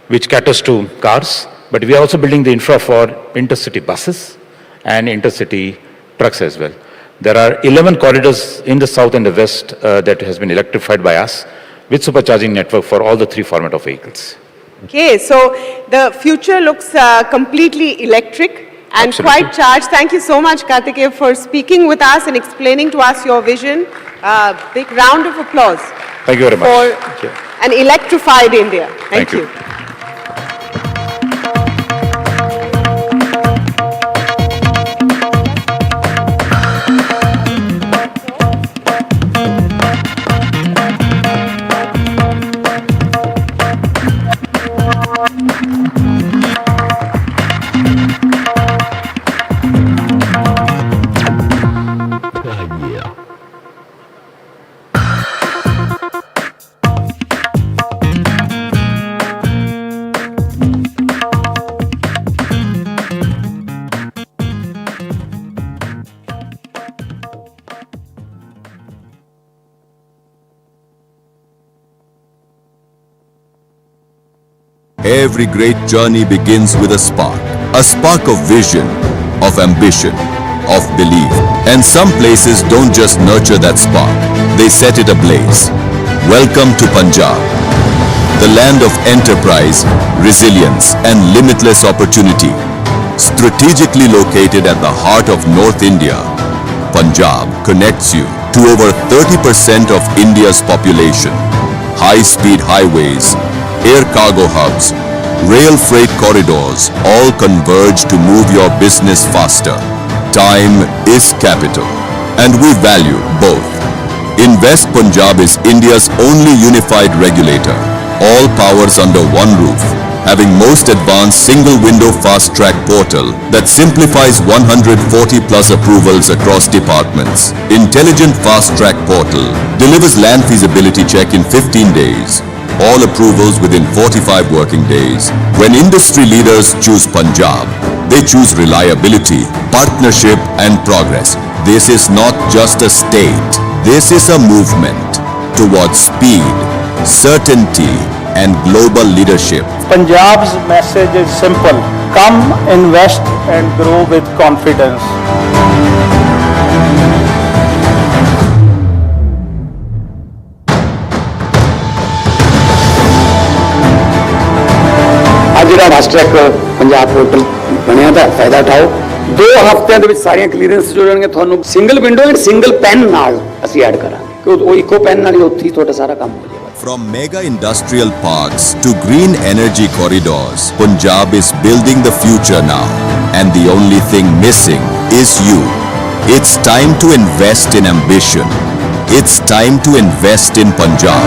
which caters to cars. But we are also building the infra for intercity buses and intercity trucks as well. There are 11 corridors in the south and the west that has been electrified by us with supercharging network for all the three format of vehicles.
Okay, so the future looks completely electric and
Absolutely.
quite charged. Thank you so much, Karthikeya, for speaking with us and explaining to us your vision. Big round of applause.
Thank you very much.
For an electrified India. Thank you.
Every great journey begins with a spark of vision, of ambition, of belief. And some places don't just nurture that spark, they set it ablaze. Welcome to Punjab. the land of enterprise, resilience, and limitless opportunity. Strategically located at the heart of North India, Punjab connects you to over 30% of India's population. High-speed highways, air cargo hubs, rail freight corridors all converge to move your business faster. Time is capital, and we value both. Invest Punjab is India's only unified regulator. All powers under one roof, having most advanced single-window fast-track portal that simplifies 140 plus approvals across departments. Intelligent fast-track portal delivers land feasibility check in 15 days. All approvals within 45 working days. When industry leaders choose Punjab, they choose reliability, partnership and progress. This is not just a state. This is a movement towards speed, certainty and global leadership.
Punjab's message is simple. Come, invest and grow with confidence.
ਅੱਜ ਜਿਹੜਾ fast track Punjab portal ਬਣਿਆ ਦਾ ਫਾਇਦਾ ਉਠਾਓ 2 ਹਫ਼ਤਿਆਂ ਦੇ ਵਿੱਚ ਸਾਰੀਆਂ clearance ਜੋ ਜਾਣਗੇ ਤੁਹਾਨੂੰ single window and single PAN ਨਾਲ ਅਸੀਂ ਐਡ ਕਰਾਂਗੇ ਕਿ ਉਹ ਇੱਕੋ ਪੈਨ ਨਾਲ ਹੀ ਉੱਥੇ ਹੀ ਤੁਹਾਡਾ ਸਾਰਾ ਕੰਮ ਹੋ ਜਾਏਗਾ
From mega industrial parks to green energy corridors, Punjab is building the future now. And the only thing missing is you. It's time to invest in ambition. It's time to invest in Punjab.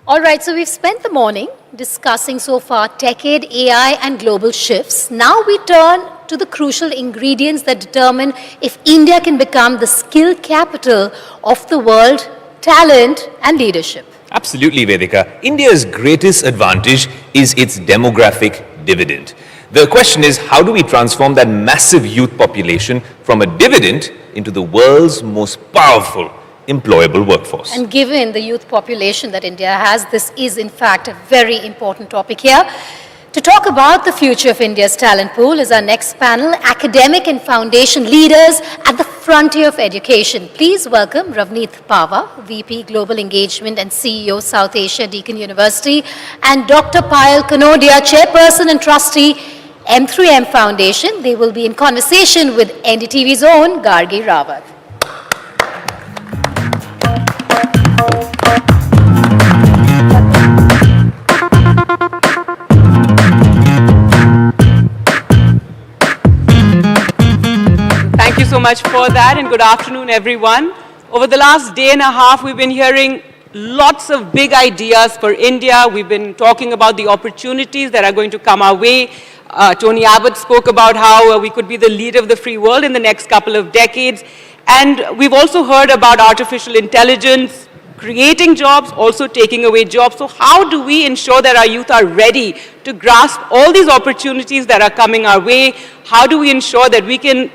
All right, so we've spent the morning discussing so far decade, AI and global shifts. Now we turn to the crucial ingredients that determine if India can become the skill capital of the world, talent and leadership.
Absolutely, Vedika. India's greatest advantage is its demographic dividend. The question is, how do we transform that massive youth population from a dividend into the world's most powerful employable workforce?
And given the youth population that India has, this is in fact a very important topic here. To talk about the future of India's talent pool is our next panel, academic and foundation leaders at the frontier of education. Please welcome Ravneet Pava, VP Global Engagement and CEO, South Asia, Deakin University, and Dr. Payal Kanodia, Chairperson and Trustee, M3M Foundation. They will be in conversation with NDTV's own Gargi Rawat.
Thank you so much for that, and good afternoon, everyone. Over the last day and a half, we've been hearing lots of big ideas for India. We've been talking about the opportunities that are going to come our way. Tony Abbott spoke about how we could be the leader of the free world in the next couple of decades. And we've also heard about artificial intelligence, creating jobs, also taking away jobs. So how do we ensure that our youth are ready to grasp all these opportunities that are coming our way? How do we ensure that we can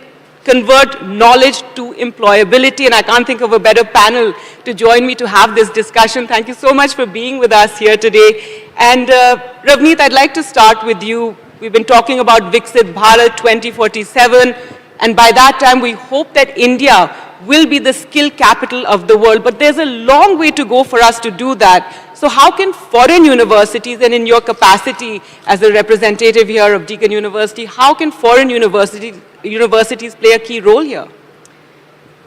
convert knowledge to employability? And I can't think of a better panel to join me to have this discussion. Thank you so much for being with us here today. And Ravneet, I'd like to start with you. We've been talking about Viksit Bharat 2047. And by that time, we hope that India will be the skill capital of the world. But there's a long way to go for us to do that. So how can foreign universities, and in your capacity as a representative here of Deakin University, how can foreign universities play a key role here?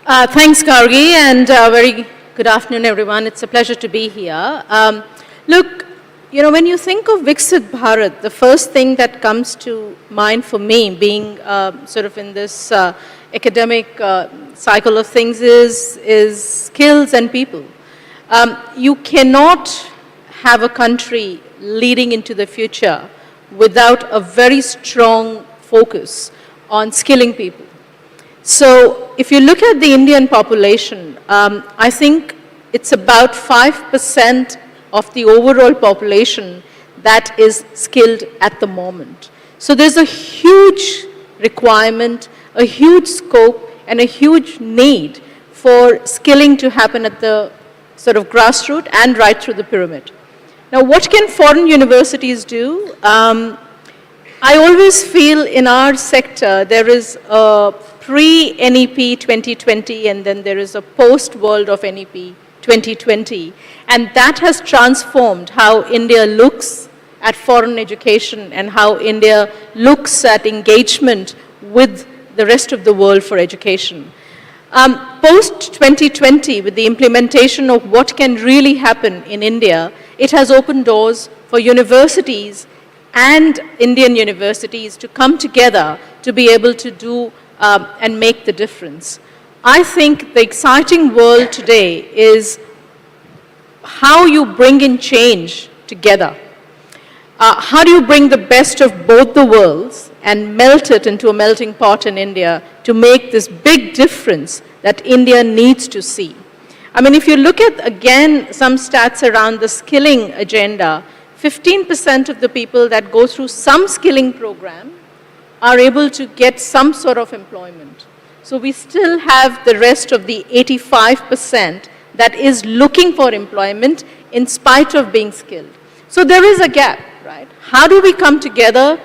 Thanks, Gargi, and very good afternoon, everyone. It's a pleasure to be here. Look, you know, when you think of Viksit Bharat, the first thing that comes to mind for me, being sort of in this academic cycle of things, is skills and people. You cannot have a country leading into the future without a very strong focus on skilling people. So if you look at the Indian population, I think it's about 5% of the overall population that is skilled at the moment. So there's a huge requirement, a huge scope, and a huge need for skilling to happen at the sort of grassroots and right through the pyramid. Now, what can foreign universities do? I always feel in our sector there is a pre-NEP 2020 and then there is a post-world of NEP 2020. And that has transformed how India looks at foreign education and how India looks at engagement with the rest of the world for education. Post-2020, with the implementation of what can really happen in India, it has opened doors for universities and Indian universities to come together to be able to do and make the difference. I think the exciting world today is how you bring in change together. How do you bring the best of both the worlds and melt it into a melting pot in India to make this big difference that India needs to see? I mean, if you look at, again, some stats around the skilling agenda, 15% of the people that go through some skilling program are able to get some sort of employment. So we still have the rest of the 85% that is looking for employment in spite of being skilled. So there is a gap, right? How do we come together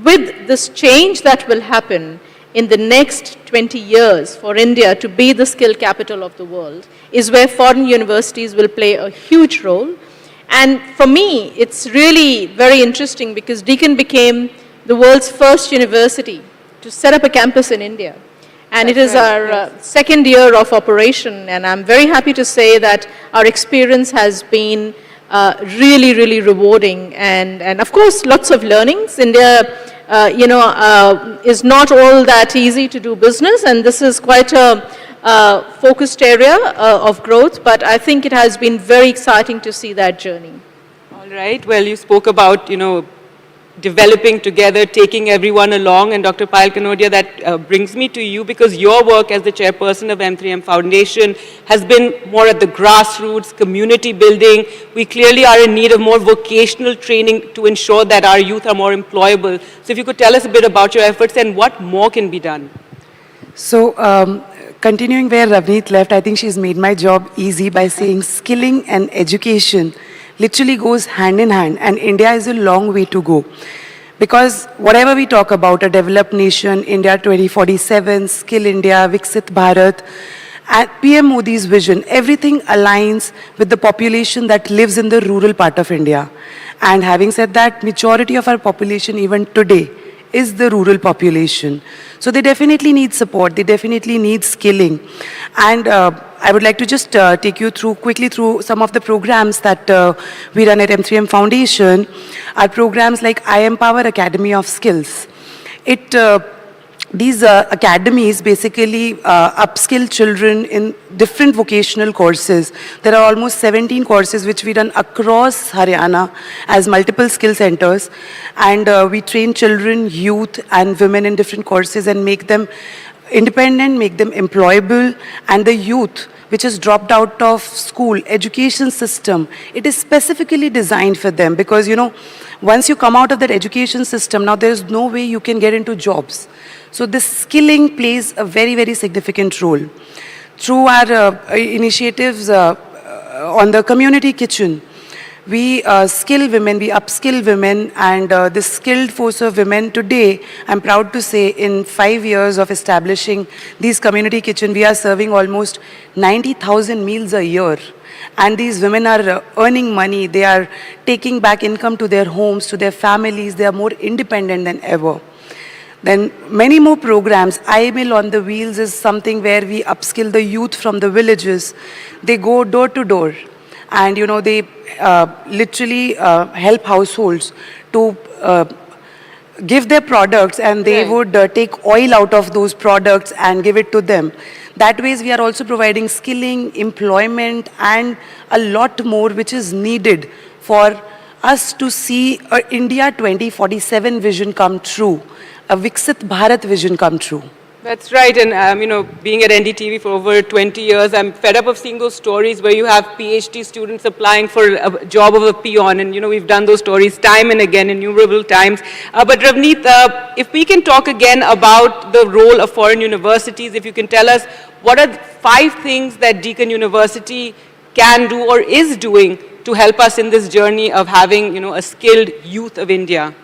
with this change that will happen in the next 20 years for India to be the skill capital of the world is where foreign universities will play a huge role. And for me, it's really very interesting because Deakin became the world's first university to set up a campus in India. And it is our second year of operation, and I'm very happy to say that our experience has been really, really rewarding, and of course, lots of learnings. India, is not all that easy to do business, and this is quite a focused area of growth, but I think it has been very exciting to see that journey.
All right, well, you spoke about, developing together, taking everyone along, and Dr. Payal Kanodia, that brings me to you because your work as the chairperson of M3M Foundation has been more at the grassroots, community building. We clearly are in need of more vocational training to ensure that our youth are more employable. So if you could tell us a bit about your efforts and what more can be done.
So, continuing where Ravneet left, I think she's made my job easy by saying skilling and education literally goes hand in hand, and India is a long way to go. Because whatever we talk about, a developed nation, India 2047, Skill India, Viksit Bharat, and PM Modi's vision, everything aligns with the population that lives in the rural part of India. And having said that, majority of our population even today is the rural population. So they definitely need support, they definitely need skilling. And I would like to just take you quickly through some of the programs that we run at M3M Foundation. Our programs like I Empower Academy of Skills. These academies basically upskill children in different vocational courses. There are almost 17 courses which we run across Haryana as multiple skill centers. And we train children, youth and women in different courses and make them independent, make them employable. And the youth which has dropped out of school, education system, it is specifically designed for them because, once you come out of that education system, now there is no way you can get into jobs. So this skilling plays a very, very significant role. Through our initiatives on the community kitchen, we skill women, we upskill women, and this skilled force of women today, I'm proud to say, in 5 years of establishing these community kitchen, we are serving almost 90,000 meals a year. And these women are earning money, they are taking back income to their homes, to their families, they are more independent than ever. Then many more programs. IML on the Wheels is something where we upskill the youth from the villages. They go door to door and they literally help households to give their products, and they would take oil out of those products and give it to them. That ways we are also providing skilling, employment and a lot more which is needed for us to see a India 2047 vision come true, a Viksit Bharat vision come true.
That's right, and being at NDTV for over 20 years, I'm fed up of seeing those stories where you have PhD students applying for a job of a peon, and we've done those stories time and again, innumerable times. But Ravneet, if we can talk again about the role of foreign universities, if you can tell us what are 5 things that Deakin University can do or is doing to help us in this journey of having, a skilled youth of India.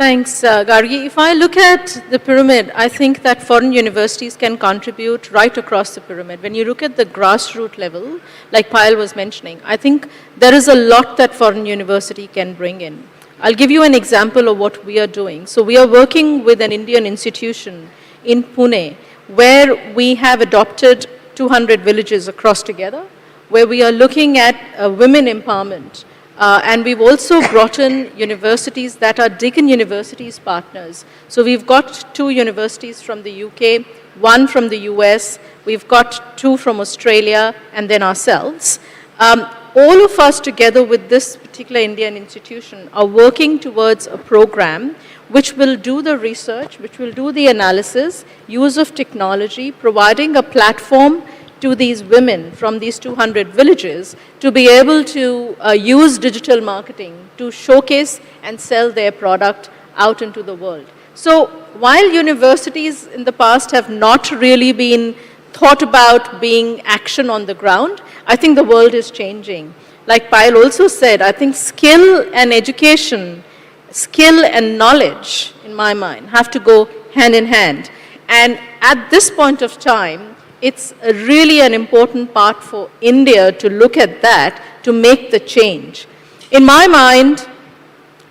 Thanks, Gargi. If I look at the pyramid, I think that foreign universities can contribute right across the pyramid. When you look at the grassroots level, like Payal was mentioning, I think there is a lot that foreign university can bring in. I'll give you an example of what we are doing. So we are working with an Indian institution in Pune, where we have adopted 200 villages across together, where we are looking at women empowerment. And we've also brought in universities that are Deakin University's partners. So we've got 2 universities from the UK, 1 from the US, we've got 2 from Australia, and then ourselves. All of us together with this particular Indian institution are working towards a program which will do the research, which will do the analysis, use of technology, providing a platform to these women from these 200 villages to be able to use digital marketing to showcase and sell their product out into the world. So while universities in the past have not really been thought about being action on the ground, I think the world is changing. Like Payal also said, I think skill and education, skill and knowledge, in my mind, have to go hand in hand. And at this point of time, it's really an important part for India to look at that, to make the change. In my mind,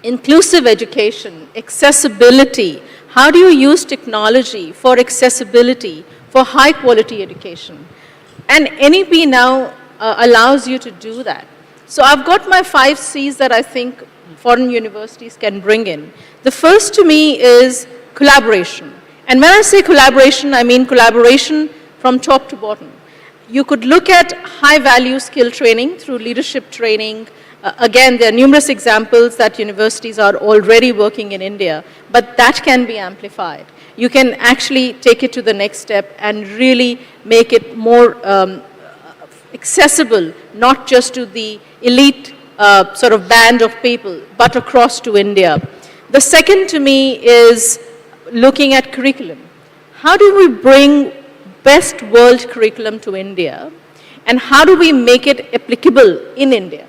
inclusive education, accessibility, how do you use technology for accessibility, for high quality education? And NEP now allows you to do that. So I've got my 5 C's that I think foreign universities can bring in. The first to me is collaboration. And when I say collaboration, I mean collaboration from top to bottom. You could look at high-value skill training through leadership training. Again, there are numerous examples that universities are already working in India, but that can be amplified. You can actually take it to the next step and really make it more accessible, not just to the elite sort of band of people, but across to India. The second to me is looking at curriculum. How do we bring best world curriculum to India, and how do we make it applicable in India?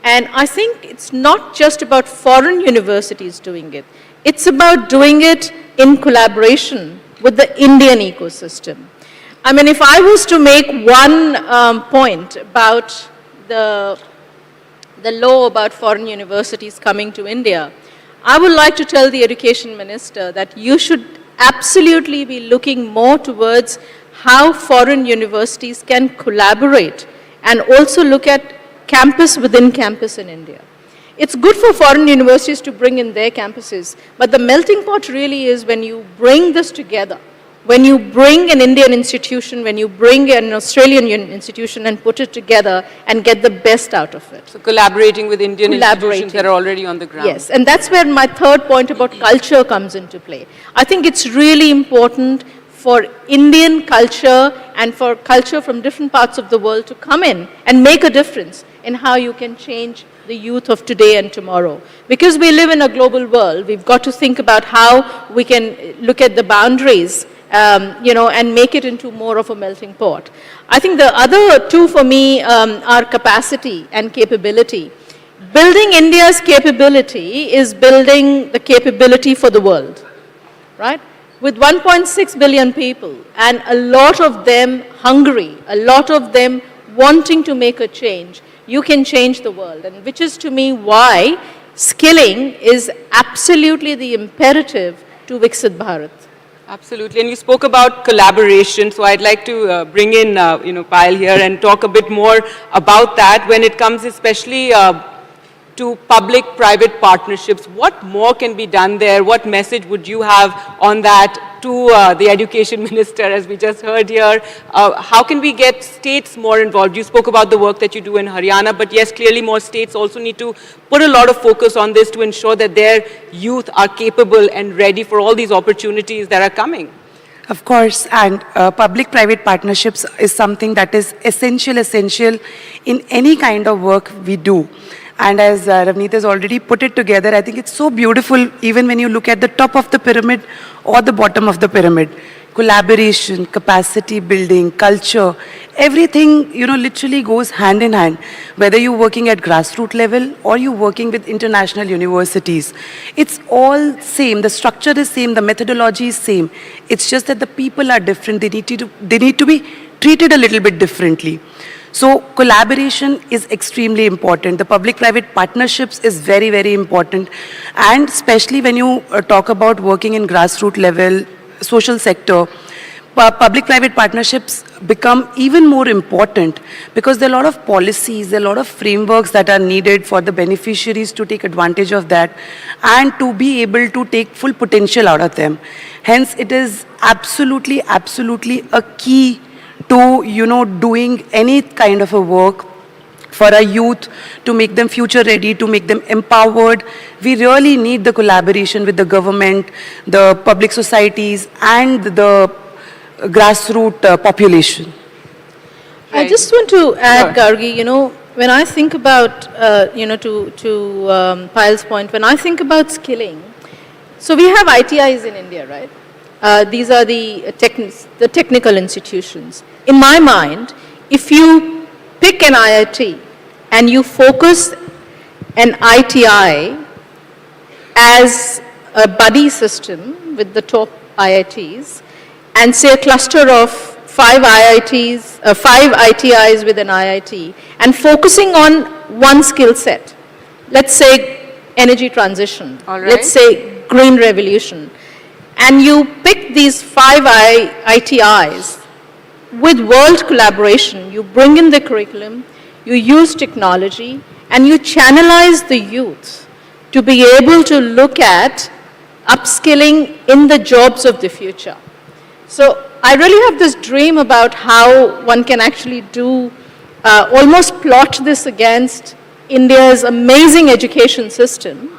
And I think it's not just about foreign universities doing it. It's about doing it in collaboration with the Indian ecosystem. I mean, if I was to make one point about the law about foreign universities coming to India, I would like to tell the Education Minister that you should absolutely be looking more towards how foreign universities can collaborate and also look at campus within campus in India. It's good for foreign universities to bring in their campuses, but the melting pot really is when you bring this together. When you bring an Indian institution, when you bring an Australian institution and put it together and get the best out of it.
So collaborating with Indian institutions that are already on the ground.
Yes, and that's where my third point about culture comes into play. I think it's really important for Indian culture and for culture from different parts of the world to come in and make a difference in how you can change the youth of today and tomorrow. Because we live in a global world, we've got to think about how we can look at the boundaries and make it into more of a melting pot. I think the other 2 for me are capacity and capability. Building India's capability is building the capability for the world, right? With 1.6 billion people and a lot of them hungry, a lot of them wanting to make a change, you can change the world. And which is to me why skilling is absolutely the imperative to Viksit Bharat.
Absolutely, and you spoke about collaboration, so I'd like to bring in, Payal here and talk a bit more about that when it comes especially to public-private partnerships. What more can be done there? What message would you have on that to the Education Minister, as we just heard here? How can we get states more involved? You spoke about the work that you do in Haryana, but yes, clearly more states also need to put a lot of focus on this to ensure that their youth are capable and ready for all these opportunities that are coming.
Of course, and public-private partnerships is something that is essential in any kind of work we do. And as Ravneet has already put it together, I think it's so beautiful even when you look at the top of the pyramid or the bottom of the pyramid. collaboration, capacity building, culture, everything, literally goes hand in hand. Whether you're working at grassroots level or you're working with international universities, it's all same. The structure is same, the methodology is same. It's just that the people are different. They need to be treated a little bit differently. So collaboration is extremely important. The public-private partnerships is very, very important. And especially when you talk about working in grassroots level, social sector, public-private partnerships become even more important because there are a lot of policies, there are a lot of frameworks that are needed for the beneficiaries to take advantage of that and to be able to take full potential out of them. Hence, it is absolutely, absolutely a key to, doing any kind of a work for our youth, to make them future ready, to make them empowered. We really need the collaboration with the government, the public societies, and the grassroots population.
I just want to add, Gargi, when I think about, to Payal's point, when I think about skilling, so we have ITIs in India, right? These are the technical institutions. In my mind, if you pick an IIT and you focus an ITI as a buddy system with the top IITs and say a cluster of 5 ITIs with an IIT and focusing on one skill set, let's say energy transition, let's say green revolution, and you pick these 5 ITIs with world collaboration, you bring in the curriculum, you use technology, and you channelize the youth to be able to look at upskilling in the jobs of the future. So I really have this dream about how one can actually do, almost plot this against India's amazing education system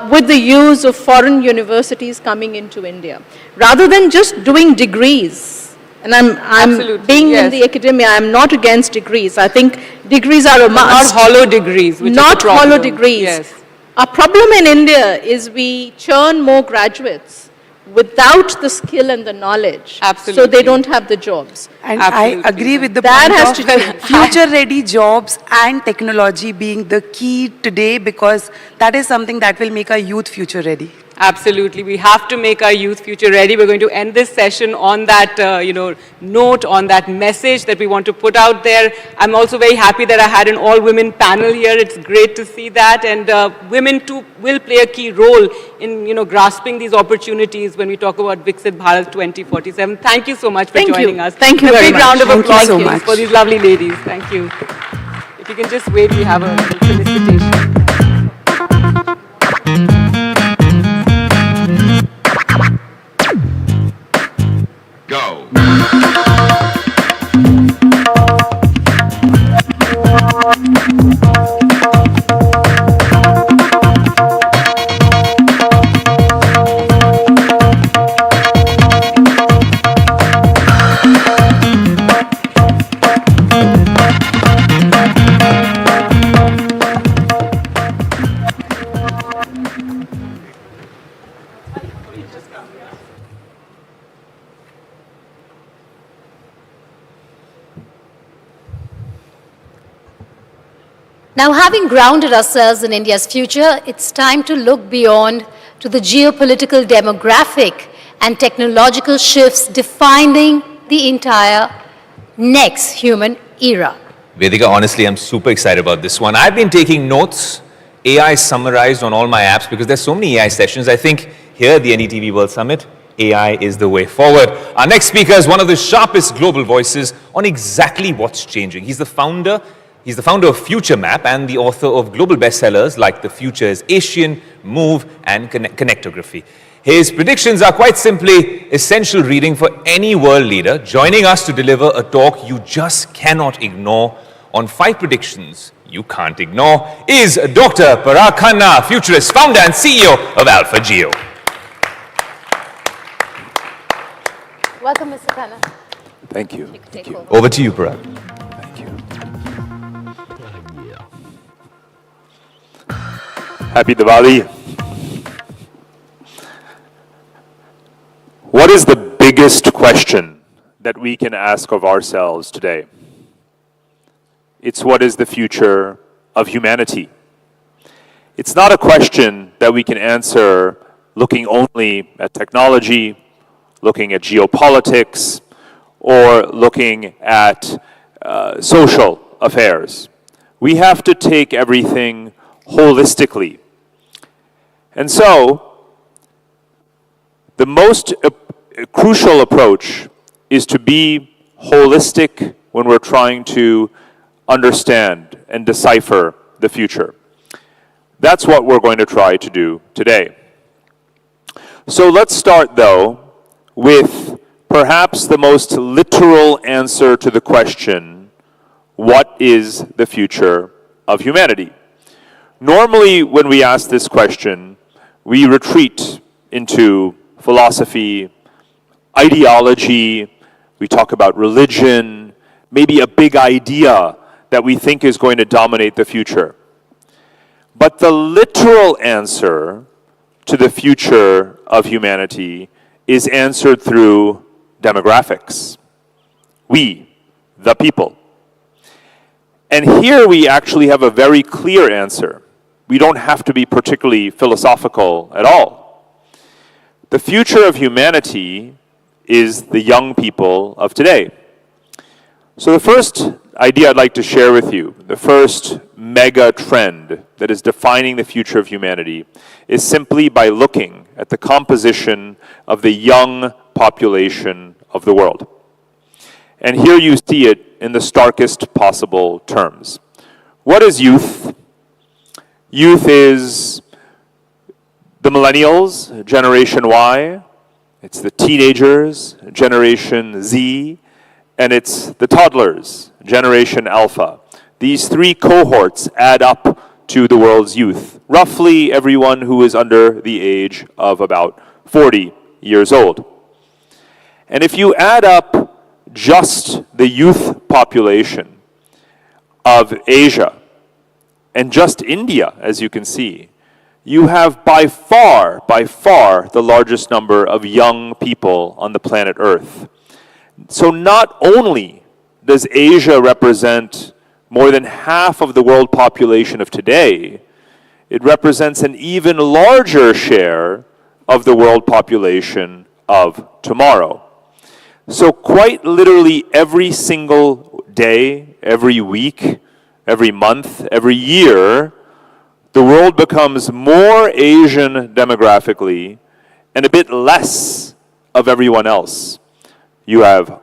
with the use of foreign universities coming into India. Rather than just doing degrees, and I'm being in the academia, I'm not against degrees. I think degrees are a must.
Not hollow degrees, which
not
is the problem.
hollow degrees.
Yes.
Our problem in India is we churn more graduates without the skill and the knowledge.
Absolutely.
So they don't have the jobs.
And I agree with the
That
point
has
of
to change.
future-ready jobs and technology being the key today, because that is something that will make our youth future-ready.
Absolutely. We have to make our youth future ready. We're going to end this session on that, note, on that message that we want to put out there. I'm also very happy that I had an all-women panel here. It's great to see that. And women, too, will play a key role in, grasping these opportunities when we talk about Viksit Bharat 2047. Thank you so much for joining us.
Thank you
a
very
big
much.
round of
Thank you
applause
so
please,
much.
for these lovely ladies. Thank you. If you can just wait, we have a felicitation.
Go.
Now, having grounded ourselves in India's future, it's time to look beyond to the geopolitical, demographic, and technological shifts defining the entire next human era.
Vedika, honestly, I'm super excited about this one. I've been taking notes, AI summarized on all my apps because there's so many AI sessions. I think here at the NDTV World Summit, AI is the way forward. Our next speaker is one of the sharpest global voices on exactly what's changing. He's the founder of Future Map and the author of global bestsellers like The Future is Asian, Move, and Connectography. His predictions are quite simply essential reading for any world leader. Joining us to deliver a talk you just cannot ignore on 5 predictions you can't ignore is Dr. Parag Khanna, futurist, founder and CEO of Alpha Geo.
Welcome, Mr. Khanna.
Thank you.
Thank you.
Over to you, Parag.
Thank you. Happy Diwali. What is the biggest biggest question that we can ask of ourselves today. It's what is the future of humanity? It's not a question that we can answer looking only at technology, looking at geopolitics, or looking at social affairs. We have to take everything holistically. And so, the most crucial approach is to be holistic when we're trying to understand and decipher the future. That's what we're going to try to do today. So let's start, though, with perhaps the most literal answer to the question, what is the future of humanity? Normally, when we ask this question, we retreat into philosophy, ideology, we talk about religion, maybe a big idea that we think is going to dominate the future. But the literal answer to the future of humanity is answered through demographics. We, the people. And here we actually have a very clear answer. We don't have to be particularly philosophical at all. The future of humanity is the young people of today. So the first idea I'd like to share with you, the first mega trend that is defining the future of humanity, is simply by looking at the composition of the young population of the world. And here you see it in the starkest possible terms. What is youth? Youth is the millennials, Generation Y, it's the teenagers, Generation Z, and it's the toddlers, Generation Alpha. These three cohorts add up to the world's youth, roughly everyone who is under the age of about 40 years old. And if you add up just the youth population of Asia and just India, as you can see, you have by far the largest number of young people on the planet Earth. So not only does Asia represent more than half of the world population of today, it represents an even larger share of the world population of tomorrow. So quite literally every single day, every week, every month, every year, the world becomes more Asian demographically and a bit less of everyone else. You have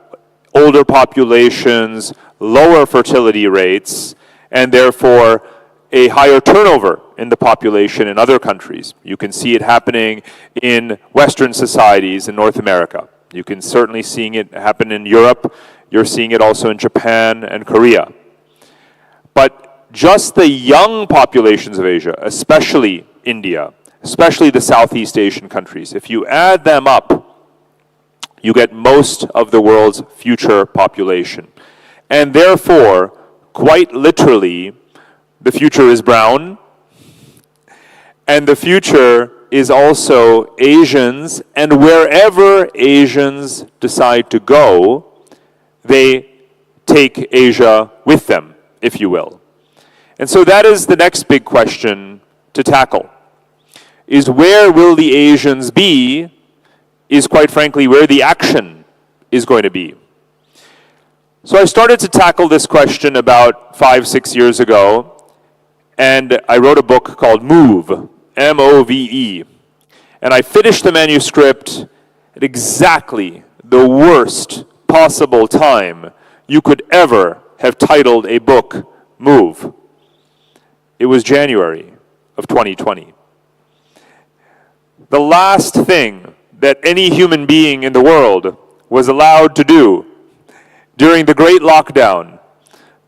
older populations, lower fertility rates, and therefore a higher turnover in the population in other countries. You can see it happening in Western societies in North America. You can certainly see it happen in Europe. You're seeing it also in Japan and Korea. But just the young populations of Asia, especially India, especially the Southeast Asian countries, if you add them up, you get most of the world's future population. And therefore, quite literally, the future is brown, and the future is also Asians, and wherever Asians decide to go, they take Asia with them, if you will. And so that is the next big question to tackle, is where will the Asians be, is quite frankly where the action is going to be. So I started to tackle this question about 5-6 years ago, and I wrote a book called Move, M-O-V-E. And I finished the manuscript at exactly the worst possible time you could ever have titled a book Move. It was January of 2020. The last thing that any human being in the world was allowed to do during the great lockdown,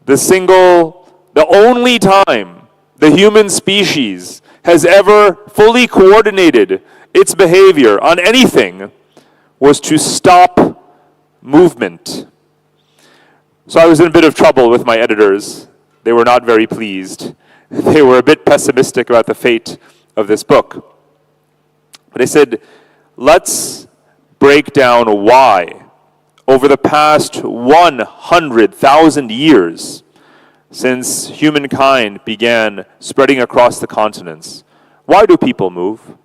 the only time the human species has ever fully coordinated its behavior on anything, was to stop movement. So I was in a bit of trouble with my editors. They were not very pleased. They were a bit pessimistic about the fate of this book. But I said, let's break down why, over the past 100,000 years, since humankind began spreading across the continents, why do people move?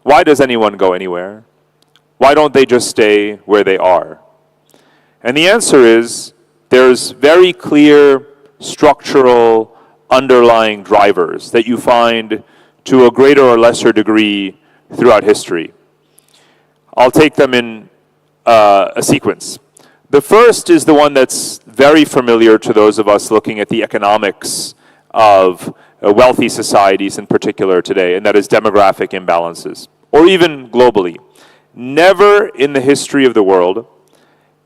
Why does anyone go anywhere? Why don't they just stay where they are? And the answer is, there's very clear structural underlying drivers that you find to a greater or lesser degree throughout history. I'll take them in a sequence. The first is the one that's very familiar to those of us looking at the economics of wealthy societies in particular today, and that is demographic imbalances, or even globally. Never in the history of the world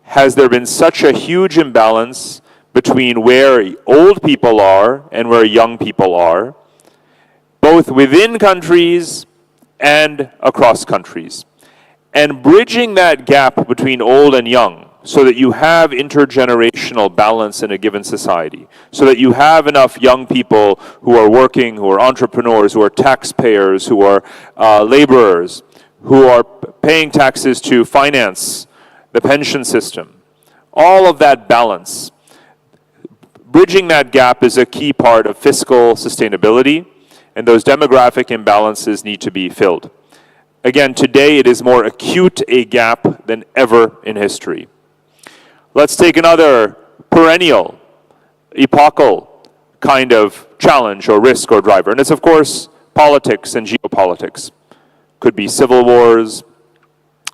has there been such a huge imbalance between where old people are and where young people are, both within countries and across countries. And bridging that gap between old and young so that you have intergenerational balance in a given society, so that you have enough young people who are working, who are entrepreneurs, who are taxpayers, who are laborers, who are paying taxes to finance the pension system. All of that balance. Bridging that gap is a key part of fiscal sustainability, and those demographic imbalances need to be filled. Again, today it is more acute a gap than ever in history. Let's take another perennial, epochal kind of challenge or risk or driver, and it's of course politics and geopolitics. Could be civil wars,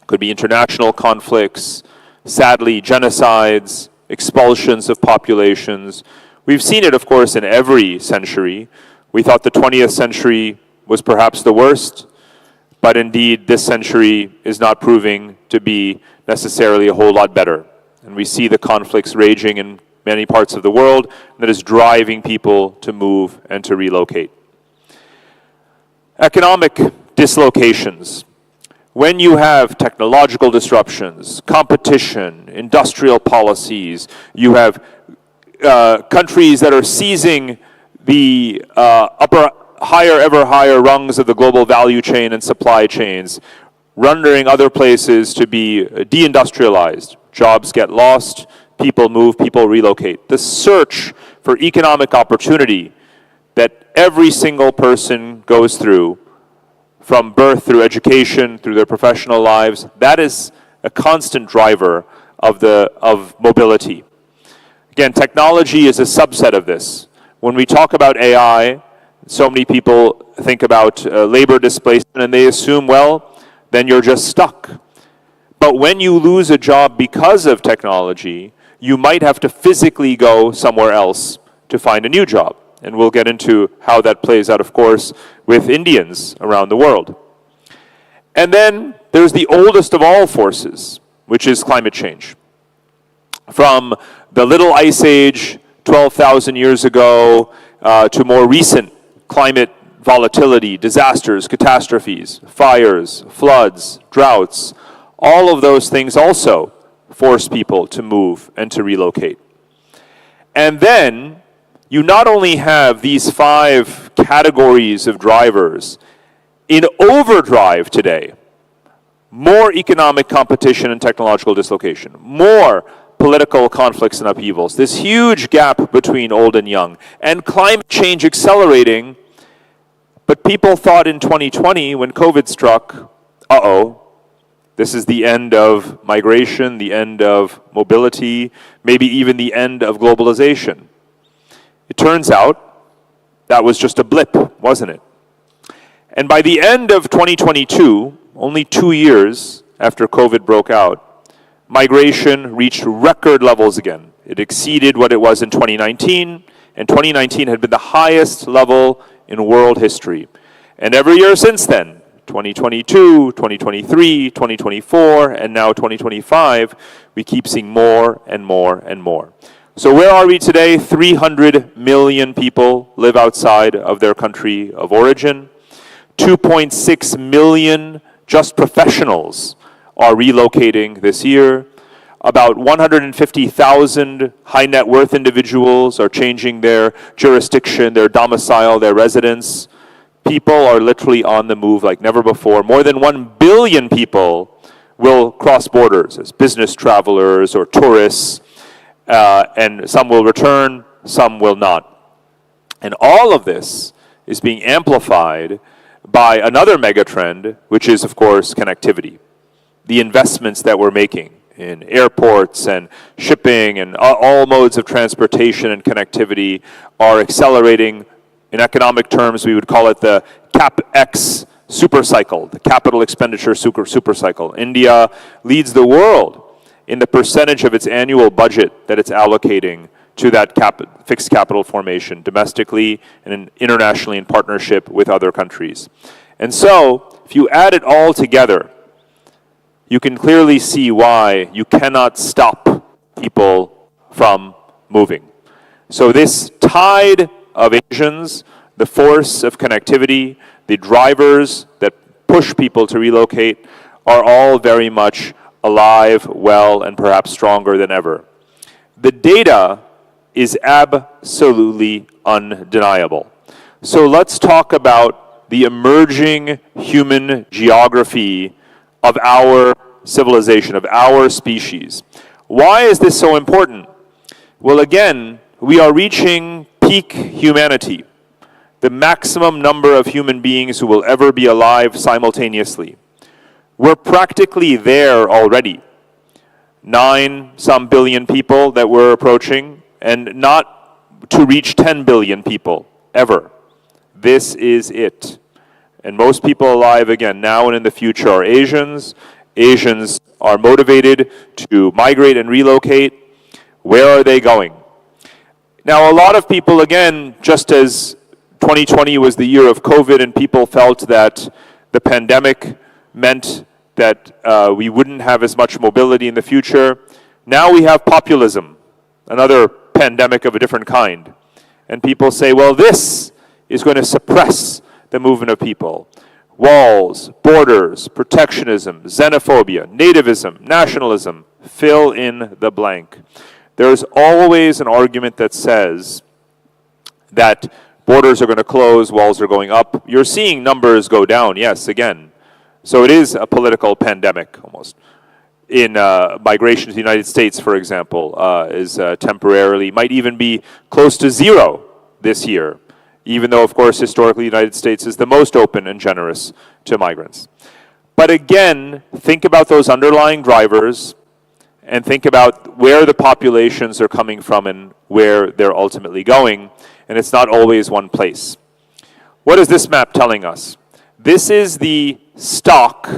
could be international conflicts, sadly genocides, expulsions of populations. We've seen it, of course, in every century. We thought the 20th century was perhaps the worst, but indeed this century is not proving to be necessarily a whole lot better. And we see the conflicts raging in many parts of the world that is driving people to move and to relocate. Economic dislocations. When you have technological disruptions, competition, industrial policies, you have countries that are seizing the ever higher rungs of the global value chain and supply chains, rendering other places to be deindustrialized. Jobs get lost, people move, people relocate. The search for economic opportunity that every single person goes through, from birth through education, through their professional lives, that is a constant driver of mobility. Again, technology is a subset of this. When we talk about AI, so many people think about labor displacement and they assume, well, then you're just stuck. But when you lose a job because of technology, you might have to physically go somewhere else to find a new job. And we'll get into how that plays out, of course, with Indians around the world. And then there's the oldest of all forces, which is climate change. From the Little Ice Age 12,000 years ago to more recent climate volatility, disasters, catastrophes, fires, floods, droughts, all of those things also force people to move and to relocate. And then you not only have these 5 categories of drivers in overdrive today, more economic competition and technological dislocation, more political conflicts and upheavals, this huge gap between old and young, and climate change accelerating. But people thought in 2020, when COVID struck, this is the end of migration, the end of mobility, maybe even the end of globalization. It turns out that was just a blip, wasn't it? And by the end of 2022, only 2 years after COVID broke out, migration reached record levels again. It exceeded what it was in 2019, and 2019 had been the highest level in world history. And every year since then, 2022, 2023, 2024, and now 2025, we keep seeing more and more and more. So where are we today? 300 million people live outside of their country of origin. 2.6 million just professionals are relocating this year. About 150,000 high net worth individuals are changing their jurisdiction, their domicile, their residence. People are literally on the move like never before. More than 1 billion people will cross borders as business travelers or tourists, and some will return, some will not. And all of this is being amplified by another megatrend, which is, of course, connectivity. The investments that we're making in airports and shipping and all modes of transportation and connectivity are accelerating. In economic terms, we would call it the CapEx supercycle, the capital expenditure supercycle. India leads the world in the percentage of its annual budget that it's allocating to that fixed capital formation, domestically and internationally in partnership with other countries. And so, if you add it all together, you can clearly see why you cannot stop people from moving. So this tide of Asians, the force of connectivity, the drivers that push people to relocate are all very much alive, well, and perhaps stronger than ever. The data is absolutely undeniable. So let's talk about the emerging human geography of our civilization, of our species. Why is this so important? Well, again, we are reaching peak humanity, the maximum number of human beings who will ever be alive simultaneously. We're practically there already. 9-some billion people that we're approaching, and not to reach 10 billion people, ever. This is it. And most people alive, again, now and in the future, are Asians. Asians are motivated to migrate and relocate. Where are they going? Now, a lot of people, again, just as 2020 was the year of COVID and people felt that the pandemic meant that we wouldn't have as much mobility in the future, now we have populism, another pandemic of a different kind. And people say, well, this is going to suppress the movement of people. Walls, borders, protectionism, xenophobia, nativism, nationalism, fill in the blank. There's always an argument that says that borders are going to close, walls are going up. You're seeing numbers go down, yes, again. So it is a political pandemic, almost. In migration to the United States, for example, is temporarily, might even be close to zero this year, even though, of course, historically, the United States is the most open and generous to migrants. But again, think about those underlying drivers and think about where the populations are coming from and where they're ultimately going, and it's not always one place. What is this map telling us? This is the stock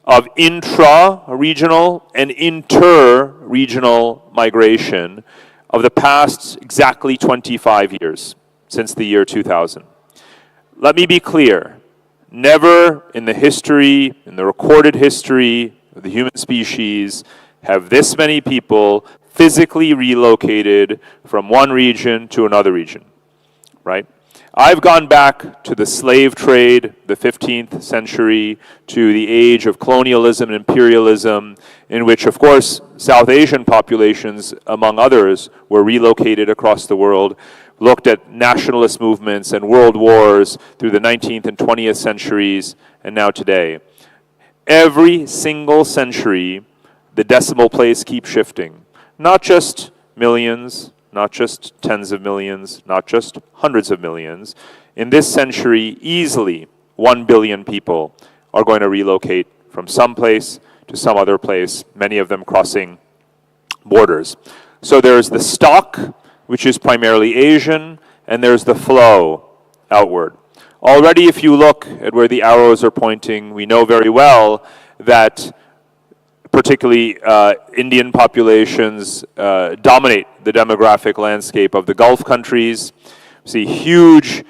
of intra-regional and inter-regional migration of the past exactly 25 years, since the year 2000. Let me be clear, never in the history, in the recorded history of the human species, have this many people physically relocated from one region to another region, right? I've gone back to the slave trade, the 15th century, to the age of colonialism and imperialism, in which, of course, South Asian populations, among others, were relocated across the world, looked at nationalist movements and world wars through the 19th and 20th centuries, and now today. Every single century, the decimal place keeps shifting. Not just millions, not just tens of millions, not just hundreds of millions. In this century, easily 1 billion people are going to relocate from some place to some other place, many of them crossing borders. So there's the stock, which is primarily Asian, and there's the flow outward. Already, if you look at where the arrows are pointing, we know very well that particularly Indian populations dominate the demographic landscape of the Gulf countries. We see huge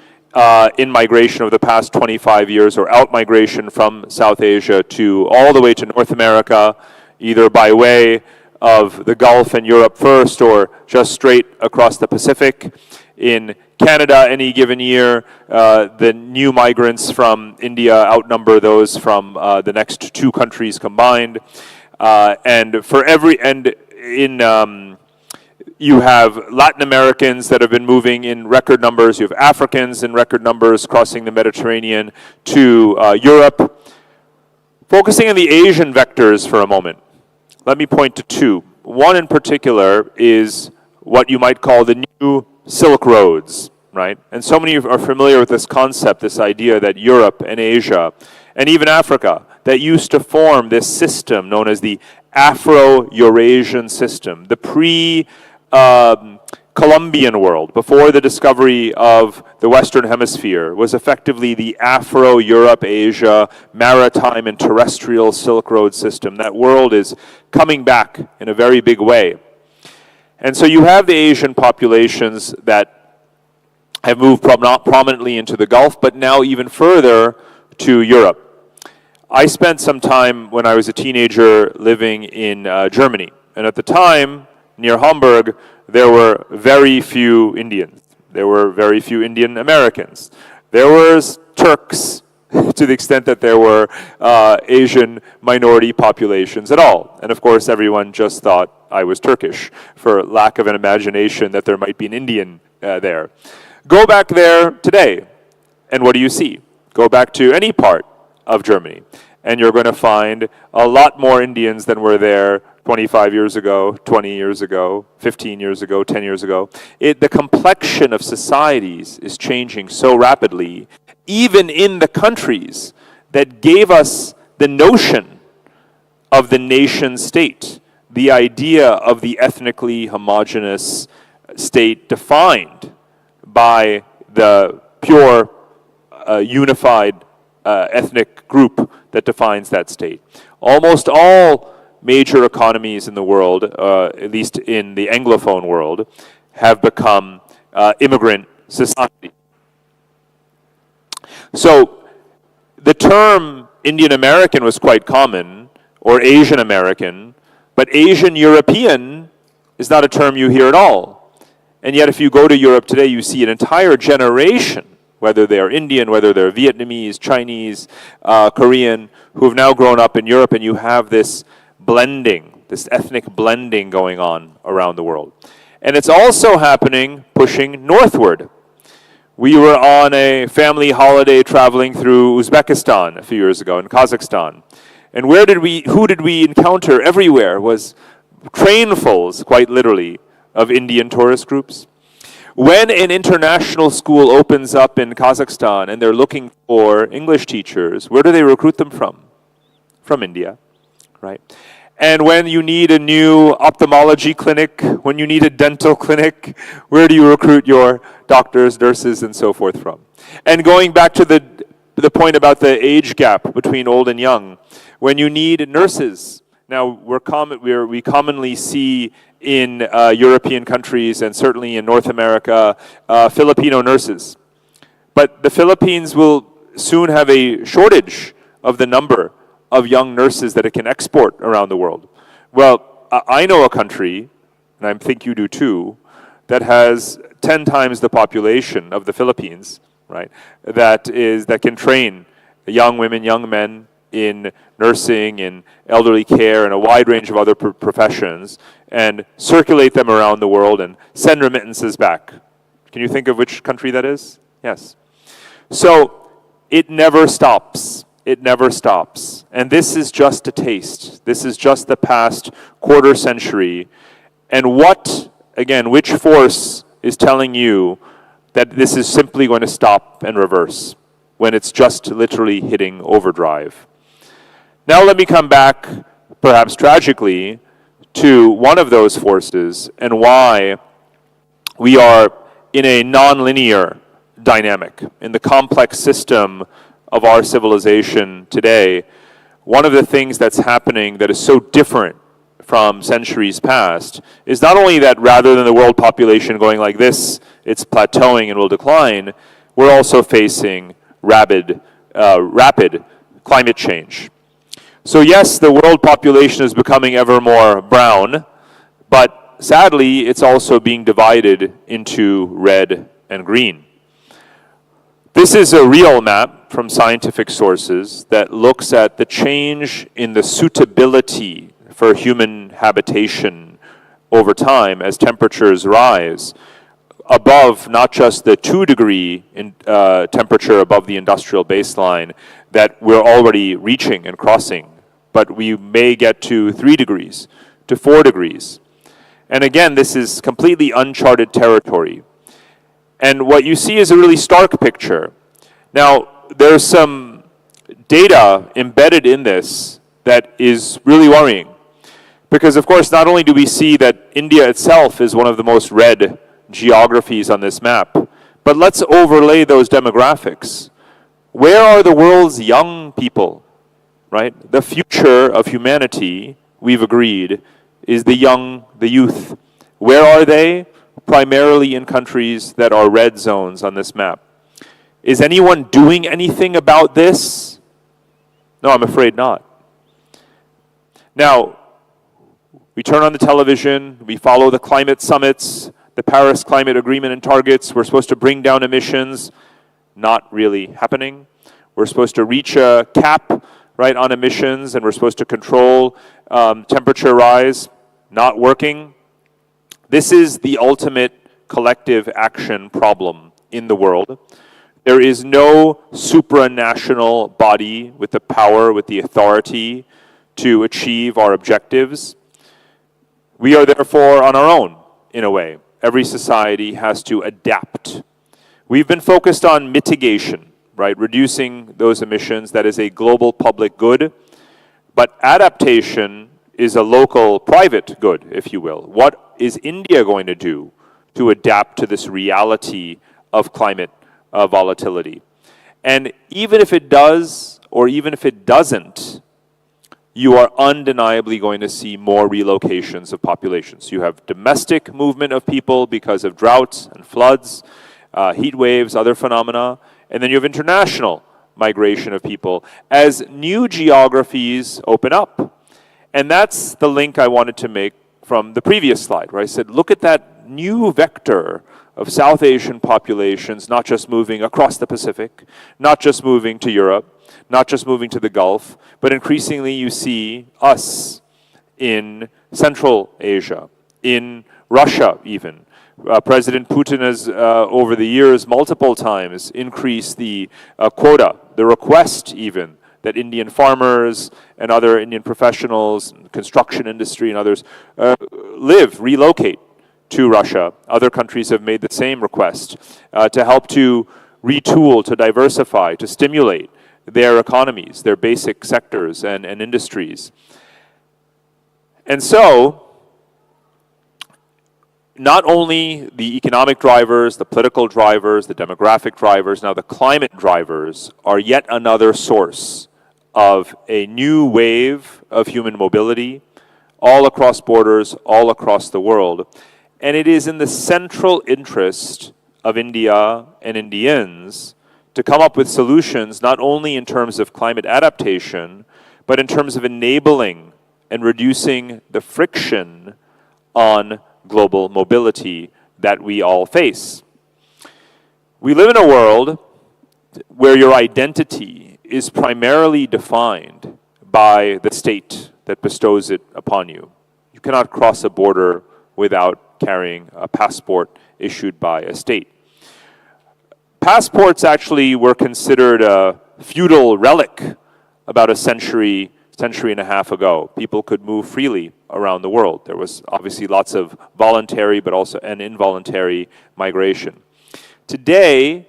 in-migration over the past 25 years, or out-migration from South Asia to all the way to North America, either by way of the Gulf and Europe first, or just straight across the Pacific. In Canada, any given year, the new migrants from India outnumber those from the next two countries combined. You have Latin Americans that have been moving in record numbers. You have Africans in record numbers crossing the Mediterranean to Europe. Focusing on the Asian vectors for a moment, let me point to two. One in particular is what you might call the new Silk Roads, right? And so many are familiar with this concept, this idea that Europe and Asia, and even Africa, that used to form this system known as the Afro-Eurasian system, the pre-Columbian world, before the discovery of the Western Hemisphere, was effectively the Afro-Europe-Asia maritime and terrestrial Silk Road system. That world is coming back in a very big way. And so you have the Asian populations that have moved prominently into the Gulf, but now even further to Europe. I spent some time when I was a teenager living in Germany. And at the time, near Hamburg, there were very few Indians. There were very few Indian Americans. There was Turks, to the extent that there were Asian minority populations at all. And of course, everyone just thought I was Turkish, for lack of an imagination that there might be an Indian there. Go back there today, and what do you see? Go back to any part of Germany, and you're going to find a lot more Indians than were there 25 years ago, 20 years ago, 15 years ago, 10 years ago. The complexion of societies is changing so rapidly, even in the countries that gave us the notion of the nation state, the idea of the ethnically homogeneous state defined by the pure, unified ethnic group that defines that state. Almost all major economies in the world, at least in the Anglophone world, have become immigrant societies. So the term Indian American was quite common, or Asian American, but Asian European is not a term you hear at all. And yet if you go to Europe today, you see an entire generation, whether they are Indian, whether they're Vietnamese, Chinese, Korean, who have now grown up in Europe, and you have this blending, this ethnic blending going on around the world. And it's also happening pushing northward. We were on a family holiday traveling through Uzbekistan a few years ago, and Kazakhstan. And who did we encounter everywhere was trainfuls, quite literally, of Indian tourist groups. When an international school opens up in Kazakhstan and they're looking for English teachers, where do they recruit them from? From India, right? And when you need a new ophthalmology clinic, when you need a dental clinic, where do you recruit your doctors, nurses, and so forth from? And going back to the point about the age gap between old and young, when you need nurses, now we commonly see in European countries and certainly in North America, Filipino nurses. But the Philippines will soon have a shortage of the number of young nurses that it can export around the world. Well, I know a country, and I think you do too, that has 10 times the population of the Philippines, right? That can train young women, young men in nursing, in elderly care, and a wide range of other professions, and circulate them around the world and send remittances back. Can you think of which country that is? Yes. So it never stops. It never stops. And this is just a taste. This is just the past quarter century. And which force is telling you that this is simply going to stop and reverse when it's just literally hitting overdrive? Now let me come back, perhaps tragically, to one of those forces and why we are in a nonlinear dynamic in the complex system of our civilization today. One of the things that's happening that is so different from centuries past is not only that rather than the world population going like this, it's plateauing and will decline, we're also facing rapid climate change. So yes, the world population is becoming ever more brown, but sadly, it's also being divided into red and green. This is a real map from scientific sources that looks at the change in the suitability for human habitation over time as temperatures rise above not just the 2-degree temperature above the industrial baseline that we're already reaching and crossing, but we may get to 3 degrees, to 4 degrees. And again, this is completely uncharted territory. And what you see is a really stark picture. Now, there's some data embedded in this that is really worrying. Because, of course, not only do we see that India itself is one of the most red geographies on this map, but let's overlay those demographics. Where are the world's young people, right? The future of humanity, we've agreed, is the young, the youth. Where are they? Primarily in countries that are red zones on this map. Is anyone doing anything about this? No, I'm afraid not. Now, we turn on the television, we follow the climate summits, the Paris Climate Agreement and targets. We're supposed to bring down emissions. Not really happening. We're supposed to reach a cap, right, on emissions, and we're supposed to control temperature rise. Not working. This is the ultimate collective action problem in the world. There is no supranational body with the power, with the authority to achieve our objectives. We are therefore on our own, in a way. Every society has to adapt. We've been focused on mitigation, right? Reducing those emissions. That is a global public good. But adaptation is a local private good, if you will. What is India going to do to adapt to this reality of climate volatility? And even if it does, or even if it doesn't, you are undeniably going to see more relocations of populations. You have domestic movement of people because of droughts and floods, heat waves, other phenomena, and then you have international migration of people as new geographies open up. And that's the link I wanted to make from the previous slide, where I said, look at that new vector of South Asian populations, not just moving across the Pacific, not just moving to Europe, not just moving to the Gulf, but increasingly you see us in Central Asia, in Russia even. President Putin has, over the years, multiple times increased the quota, the request even, that Indian farmers and other Indian professionals, construction industry and others, relocate to Russia. Other countries have made the same request to help to retool, to diversify, to stimulate their economies, their basic sectors and industries. And so, not only the economic drivers, the political drivers, the demographic drivers, now the climate drivers are yet another source of a new wave of human mobility all across borders, all across the world. And it is in the central interest of India and Indians to come up with solutions not only in terms of climate adaptation, but in terms of enabling and reducing the friction on global mobility that we all face. We live in a world where your identity is primarily defined by the state that bestows it upon you. You cannot cross a border without carrying a passport issued by a state. Passports actually were considered a feudal relic about a century and a half ago. People could move freely around the world. There was obviously lots of voluntary but also an involuntary migration. Today,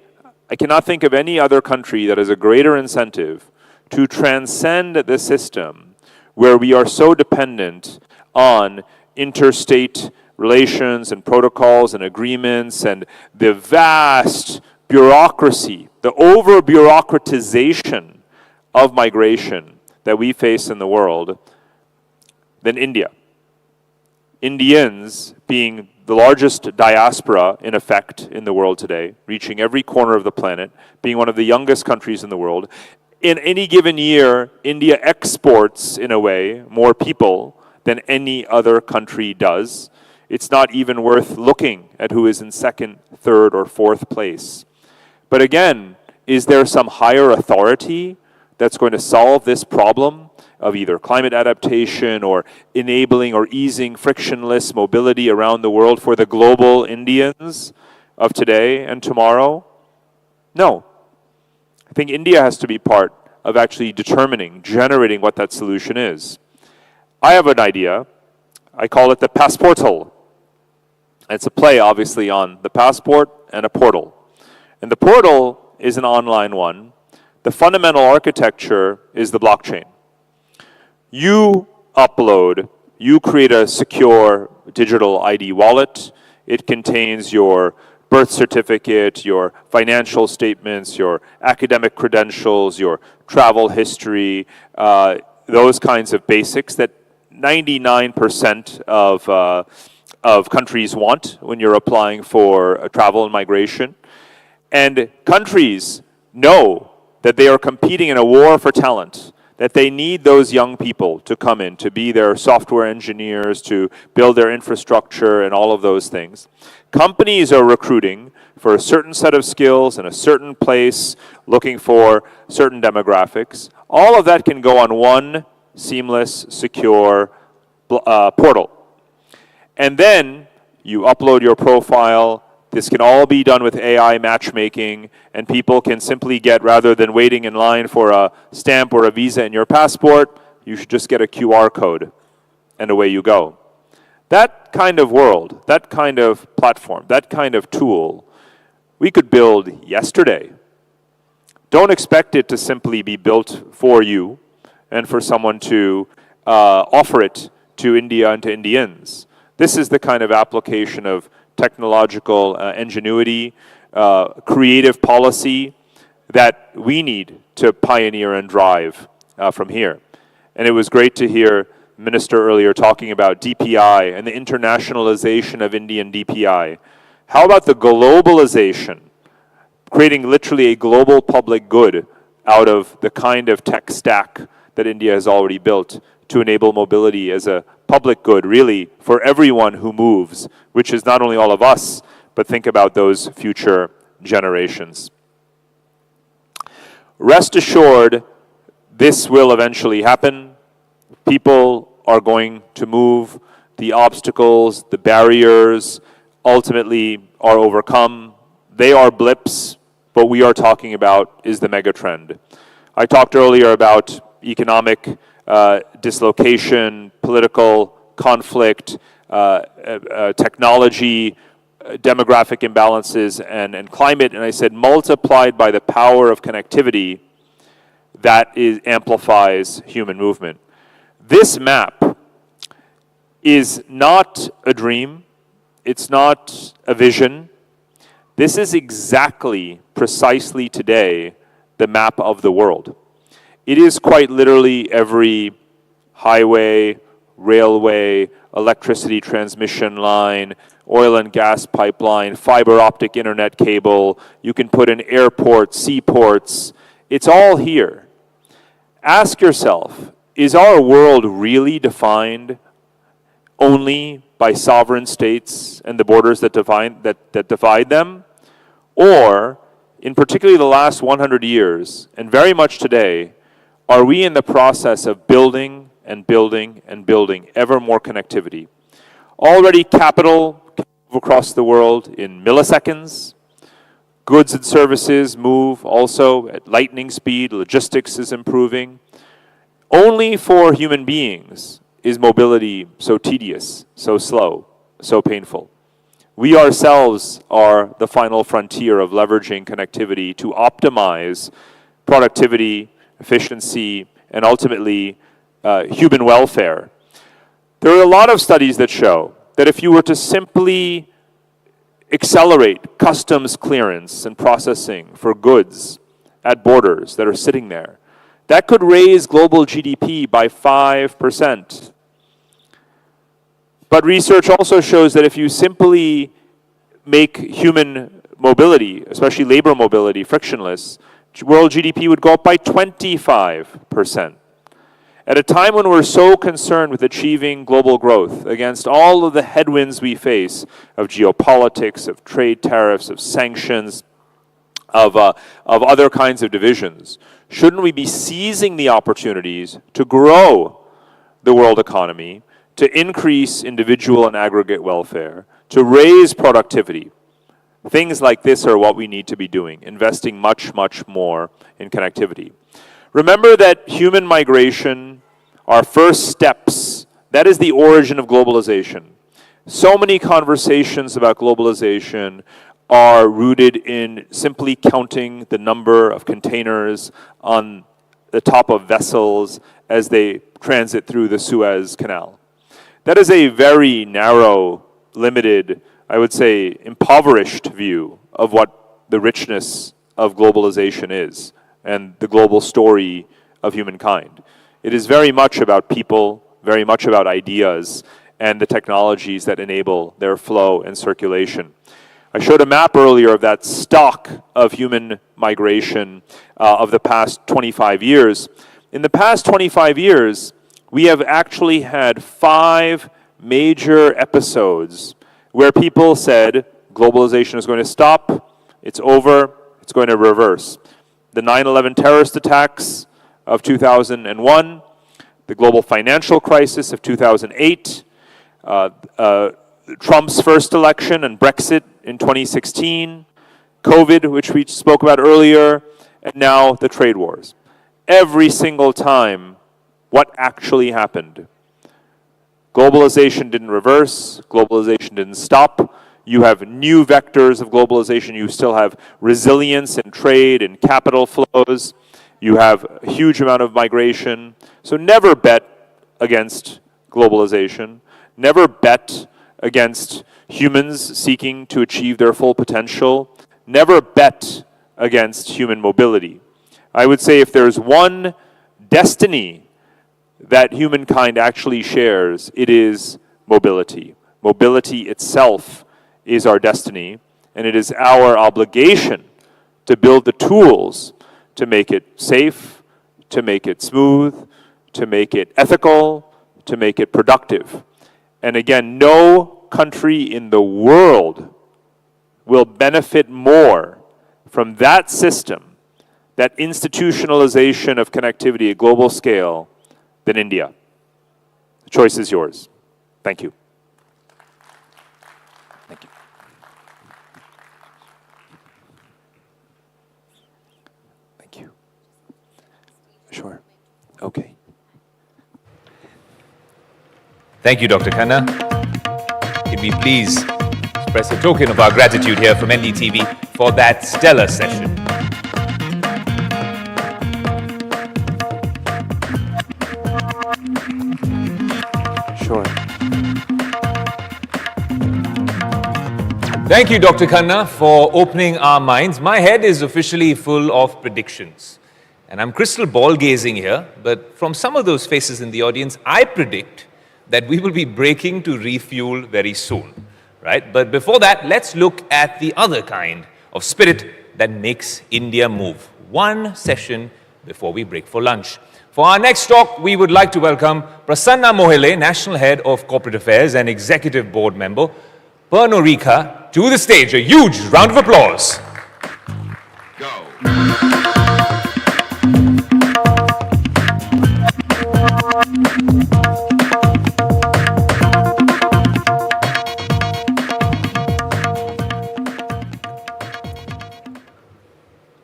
I cannot think of any other country that has a greater incentive to transcend the system where we are so dependent on interstate relations and protocols and agreements and the vast bureaucracy, the over-bureaucratization of migration that we face in the world than India. Indians being the largest diaspora in effect in the world today, reaching every corner of the planet, being one of the youngest countries in the world. In any given year, India exports, in a way, more people than any other country does. It's not even worth looking at who is in second, third, or fourth place. But again, is there some higher authority that's going to solve this problem of either climate adaptation or enabling or easing frictionless mobility around the world for the global Indians? of today and tomorrow? No. I think India has to be part of actually determining, generating what that solution is. I have an idea. I call it the passportal. It's a play, obviously, on the passport and a portal. And the portal is an online one. The fundamental architecture is the blockchain. You upload, you create a secure digital ID wallet. It contains your birth certificate, your financial statements, your academic credentials, your travel history, those kinds of basics that 99% of countries want when you're applying for travel and migration. And countries know that they are competing in a war for talent, that they need those young people to come in, to be their software engineers, to build their infrastructure and all of those things. Companies are recruiting for a certain set of skills in a certain place, looking for certain demographics. All of that can go on one seamless, secure portal. And then you upload your profile. This can all be done with AI matchmaking, and people can simply get, rather than waiting in line for a stamp or a visa in your passport, you should just get a QR code, and away you go. That kind of world, that kind of platform, that kind of tool, we could build yesterday. Don't expect it to simply be built for you and for someone to offer it to India and to Indians. This is the kind of application of technological ingenuity, creative policy that we need to pioneer and drive from here. And it was great to hear Minister earlier talking about DPI and the internationalization of Indian DPI. How about the globalization, creating literally a global public good out of the kind of tech stack that India has already built to enable mobility as a public good, really, for everyone who moves, which is not only all of us, but think about those future generations. Rest assured, this will eventually happen. People are going to move. The obstacles, the barriers, ultimately are overcome. They are blips. What we are talking about is the mega trend. I talked earlier about economic dislocation, political conflict, technology, demographic imbalances, and climate. And I said multiplied by the power of connectivity, that amplifies human movement. This map is not a dream. It's not a vision. This is exactly, precisely today, the map of the world. It is quite literally every highway, railway, electricity transmission line, oil and gas pipeline, fiber optic internet cable. You can put in airports, seaports. It's all here. Ask yourself, is our world really defined only by sovereign states and the borders that divide them? Or, in particularly the last 100 years, and very much today, are we in the process of building and building and building ever more connectivity? Already capital can move across the world in milliseconds. Goods and services move also at lightning speed. Logistics is improving. Only for human beings is mobility so tedious, so slow, so painful. We ourselves are the final frontier of leveraging connectivity to optimize productivity, efficiency, and ultimately human welfare. There are a lot of studies that show that if you were to simply accelerate customs clearance and processing for goods at borders that are sitting there, that could raise global GDP by 5%. But research also shows that if you simply make human mobility, especially labor mobility, frictionless, world GDP would go up by 25%. At a time when we're so concerned with achieving global growth against all of the headwinds we face of geopolitics, of trade tariffs, of sanctions, of other kinds of divisions, shouldn't we be seizing the opportunities to grow the world economy, to increase individual and aggregate welfare, to raise productivity, Things like this are what we need to be doing, investing much, much more in connectivity. Remember that human migration, our first steps, that is the origin of globalization. So many conversations about globalization are rooted in simply counting the number of containers on the top of vessels as they transit through the Suez Canal. That is a very narrow, limited, I would say, impoverished view of what the richness of globalization is and the global story of humankind. It is very much about people, very much about ideas, and the technologies that enable their flow and circulation. I showed a map earlier of that stock of human migration of the past 25 years. In the past 25 years, we have actually had 5 major episodes where people said globalization is going to stop, it's over, it's going to reverse. The 9/11 terrorist attacks of 2001, the global financial crisis of 2008, Trump's first election and Brexit in 2016, COVID, which we spoke about earlier, and now the trade wars. Every single time, what actually happened? Globalization didn't reverse, globalization didn't stop. You have new vectors of globalization. You still have resilience in trade and capital flows. You have a huge amount of migration. So never bet against globalization. Never bet against humans seeking to achieve their full potential. Never bet against human mobility. I would say if there's one destiny that humankind actually shares, it is mobility. Mobility itself is our destiny, and it is our obligation to build the tools to make it safe, to make it smooth, to make it ethical, to make it productive. And again, no country in the world will benefit more from that system, that institutionalization of connectivity at global scale, than India. The choice is yours. Thank you. Thank you. Thank you. Sure. Okay.
Thank you, Dr. Khanna. Can we please express a token of our gratitude here from NDTV for that stellar session.
Sure.
Thank you, Dr. Khanna, for opening our minds. My head is officially full of predictions. And I'm crystal ball gazing here, but from some of those faces in the audience, I predict that we will be breaking to refuel very soon, right? But before that, let's look at the other kind of spirit that makes India move. One session before we break for lunch. For our next talk, we would like to welcome Prasanna Mohile, National Head of Corporate Affairs and Executive Board Member, Pernod Ricard, to the stage. A huge round of applause.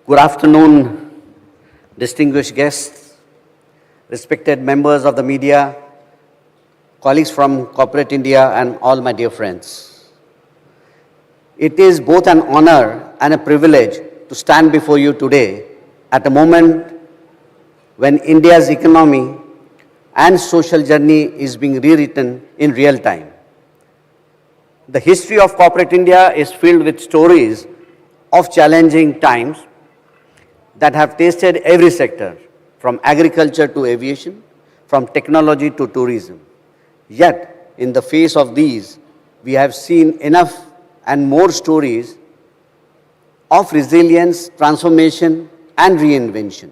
Good afternoon, distinguished guests, respected members of the media, colleagues from corporate India, and all my dear friends. It is both an honor and a privilege to stand before you today at a moment when India's economy and social journey is being rewritten in real time. The history of corporate India is filled with stories of challenging times that have tasted every sector, from agriculture to aviation, from technology to tourism. Yet, in the face of these, we have seen enough and more stories of resilience, transformation, and reinvention.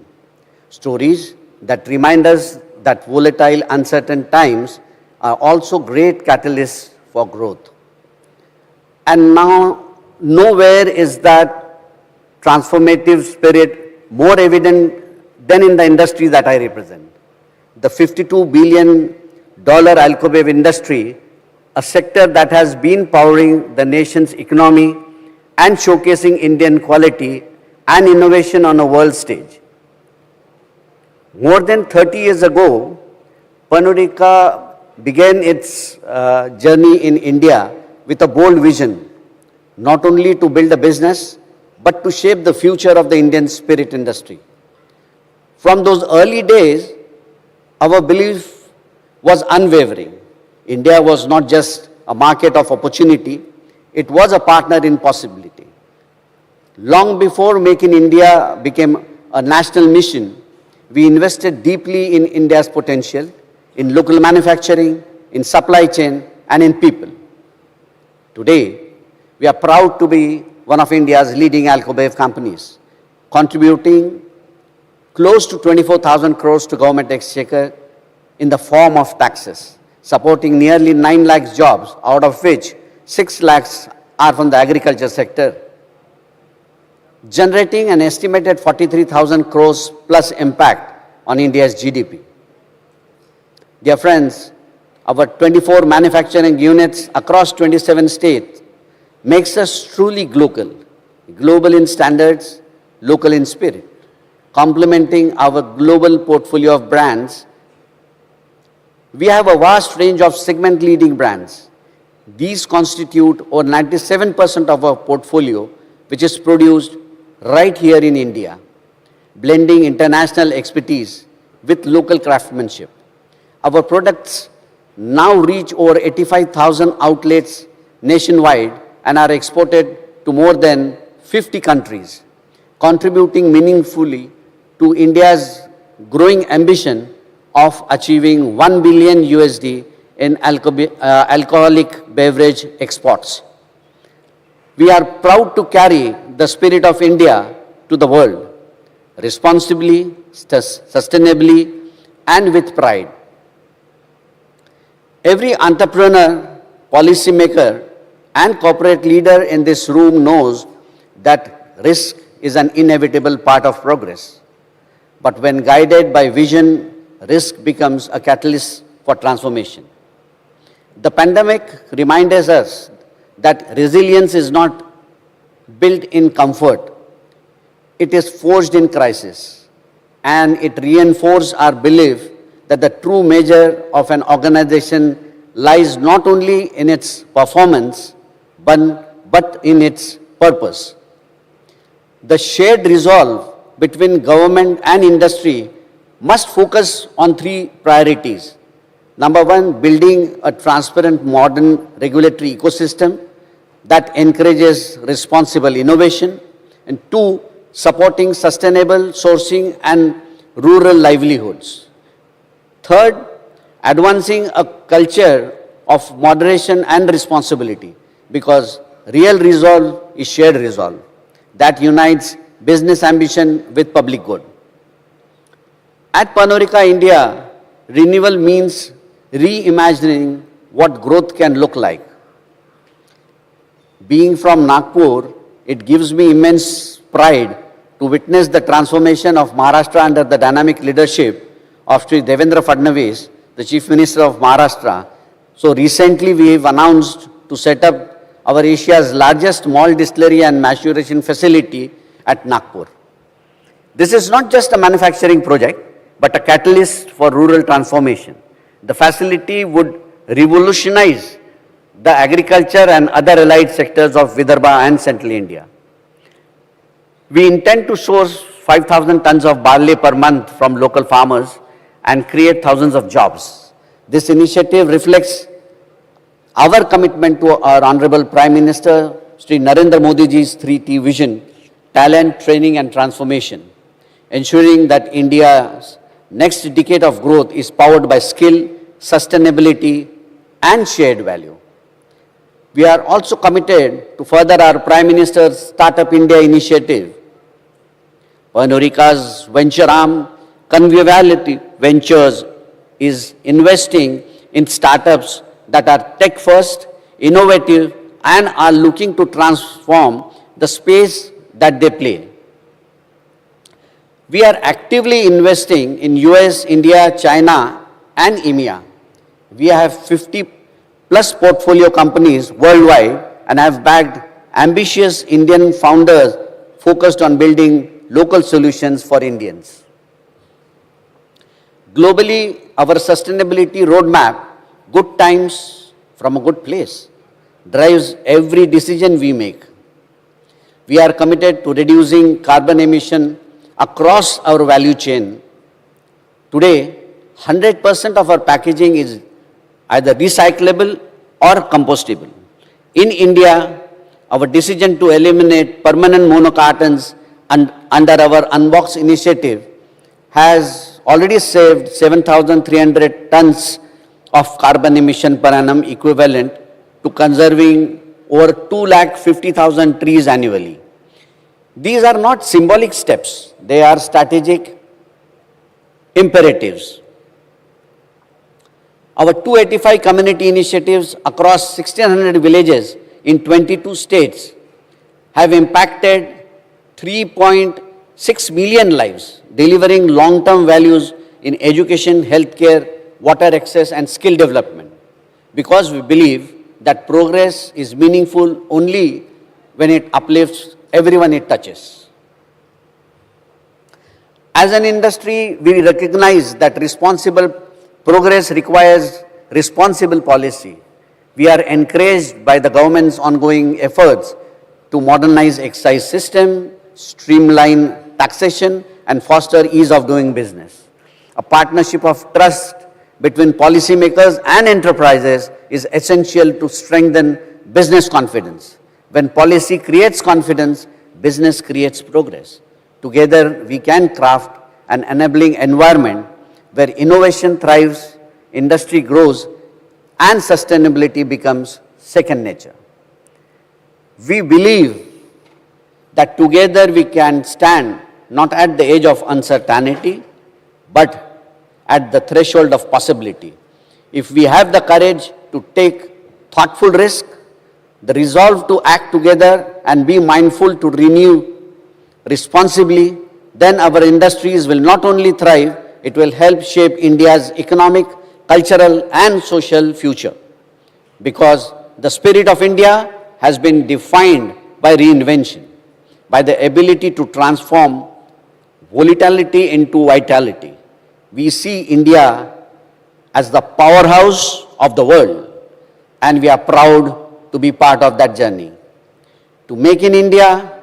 Stories that remind us that volatile, uncertain times are also great catalysts for growth. And now, nowhere is that transformative spirit more evident than in the industry that I represent. The $52 billion alcobev industry, a sector that has been powering the nation's economy, and showcasing Indian quality and innovation on a world stage. More than 30 years ago, Panurika began its journey in India with a bold vision, not only to build a business, but to shape the future of the Indian spirit industry. From those early days, our belief was unwavering. India was not just a market of opportunity, it was a partner in possibility. Long before Make in India became a national mission, we invested deeply in India's potential, in local manufacturing, in supply chain, and in people. Today, we are proud to be one of India's leading alcobev companies, contributing close to 24,000 crores to government exchequer in the form of taxes, supporting nearly 9 lakhs jobs, out of which 6 lakhs are from the agriculture sector, generating an estimated 43,000 crores plus impact on India's GDP. Dear friends, our 24 manufacturing units across 27 states makes us truly global in standards, local in spirit, complementing our global portfolio of brands. We have a vast range of segment-leading brands. These constitute over 97% of our portfolio, which is produced right here in India, blending international expertise with local craftsmanship. Our products now reach over 85,000 outlets nationwide and are exported to more than 50 countries, contributing meaningfully to India's growing ambition of achieving $1 billion in alcoholic beverage exports. We are proud to carry the spirit of India to the world, responsibly, sustainably, and with pride. Every entrepreneur, policymaker, and corporate leader in this room knows that risk is an inevitable part of progress. But when guided by vision, risk becomes a catalyst for transformation. The pandemic reminds us that resilience is not built in comfort. It is forged in crisis. And it reinforced our belief that the true measure of an organization lies not only in its performance, but in its purpose. The shared resolve between government and industry must focus on 3 priorities. Number 1, building a transparent, modern regulatory ecosystem that encourages responsible innovation. And 2, supporting sustainable sourcing and rural livelihoods. Third, advancing a culture of moderation and responsibility, because real resolve is shared resolve that unites business ambition with public good. At Panurika India, renewal means reimagining what growth can look like. Being from Nagpur, it gives me immense pride to witness the transformation of Maharashtra under the dynamic leadership of Sri Devendra Fadnavis, the Chief Minister of Maharashtra. So recently we have announced to set up our Asia's largest malt distillery and maturation facility at Nagpur. This is not just a manufacturing project, but a catalyst for rural transformation. The facility would revolutionize the agriculture and other allied sectors of Vidarbha and Central India. We intend to source 5,000 tons of barley per month from local farmers and create thousands of jobs. This initiative reflects our commitment to our Honorable Prime Minister, Sri Narendra Modi ji's 3T vision, talent, training and transformation, ensuring that India's next decade of growth is powered by skill, sustainability and shared value. We are also committed to further our Prime Minister's Startup India initiative. Panurika's venture arm, Conviviality Ventures, is investing in startups that are tech-first, innovative, and are looking to transform the space that they play. We are actively investing in US, India, China, and EMEA. We have 50+ portfolio companies worldwide and have bagged ambitious Indian founders focused on building local solutions for Indians. Globally, our sustainability roadmap, Good Times from a Good Place, drives every decision we make. We are committed to reducing carbon emission across our value chain. Today, 100% of our packaging is either recyclable or compostable. In India, our decision to eliminate permanent monocartons under our Unbox initiative has already saved 7,300 tons of carbon emission per annum, equivalent to conserving over 250,000 trees annually. These are not symbolic steps, they are strategic imperatives. Our 285 community initiatives across 1,600 villages in 22 states have impacted 3.6 million lives, delivering long-term values in education, healthcare, water access, and skill development. Because we believe that progress is meaningful only when it uplifts everyone it touches. As an industry, we recognize that responsible progress requires responsible policy. We are encouraged by the government's ongoing efforts to modernize excise system, streamline taxation, and foster ease of doing business. A partnership of trust between policymakers and enterprises is essential to strengthen business confidence. When policy creates confidence, business creates progress. Together, we can craft an enabling environment where innovation thrives, industry grows, and sustainability becomes second nature. We believe that together we can stand not at the edge of uncertainty, but at the threshold of possibility. If we have the courage to take thoughtful risk, the resolve to act together and be mindful to renew responsibly, then our industries will not only thrive, it will help shape India's economic, cultural, and social future. Because the spirit of India has been defined by reinvention, by the ability to transform volatility into vitality. We see India as the powerhouse of the world, and we are proud to be part of that journey. To make in India,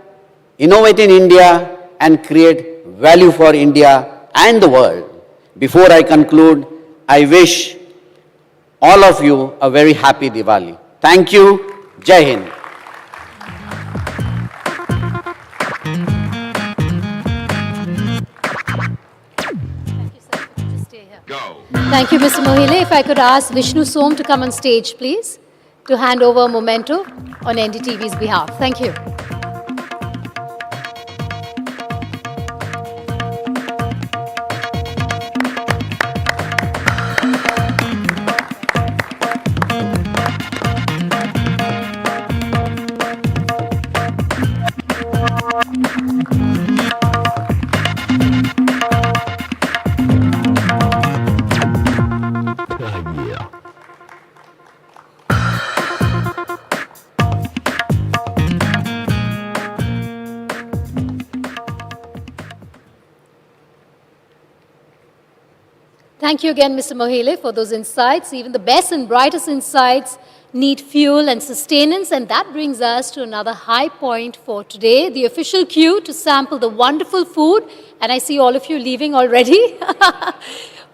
innovate in India, and create value for India and the world. Before I conclude, I wish all of you a very happy Diwali. Thank you. Jai Hind.
Thank you, Mr. Mohile. If I could ask Vishnu Som to come on stage, please, to hand over a memento on NDTV's behalf. Thank you. Thank you again, Mr. Mohile, for those insights. Even the best and brightest insights need fuel and sustenance, and that brings us to another high point for today, the official queue to sample the wonderful food, and I see all of you leaving already.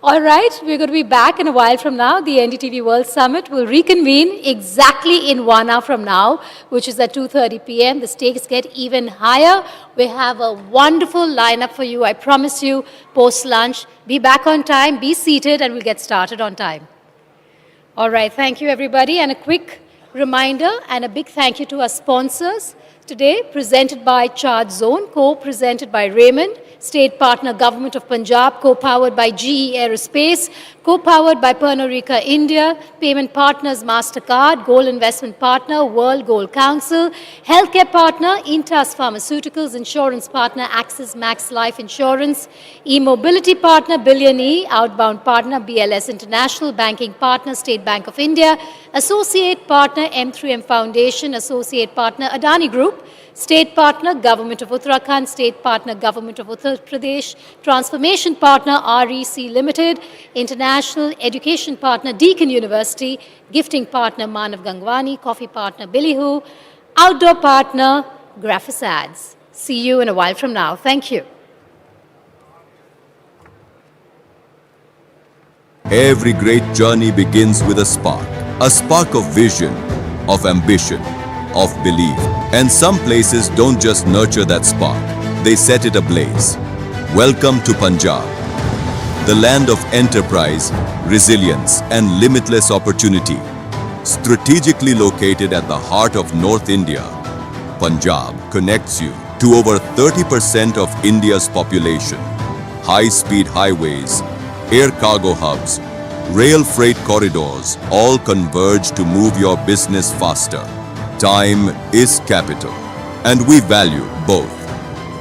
All right, we're going to be back in a while from now. The NDTV World Summit will reconvene exactly in 1 hour from now, which is at 2:30 p.m. The stakes get even higher. We have a wonderful lineup for you, I promise you, post-lunch. Be back on time, be seated, and we'll get started on time. All right, thank you, everybody. And a quick reminder and a big thank you to our sponsors today, presented by Charge Zone, co-presented by Raymond, State partner Government of Punjab, co-powered by GE Aerospace, co-powered by Pernod Ricard India, payment partners MasterCard, Gold Investment Partner, World Gold Council, healthcare partner Intas Pharmaceuticals, insurance partner Axis Max Life Insurance, e-mobility partner Billion E, outbound partner BLS International, banking partner State Bank of India, associate partner M3M Foundation, associate partner Adani Group, state partner Government of Uttarakhand, state partner Government of Uttar Pradesh, transformation partner REC Limited, international education partner Deakin University, gifting partner Manav Gangwani, coffee partner Billy Who, outdoor partner Graphis Ads. See you in a while from now. Thank you.
Every great journey begins with a spark of vision, of ambition, of belief. And some places don't just nurture that spark, they set it ablaze. Welcome to Punjab, the land of enterprise, resilience, and limitless opportunity. Strategically located at the heart of North India, Punjab connects you to over 30% of India's population. High-speed highways, air cargo hubs, rail freight corridors all converge to move your business faster. Time is capital, and we value both.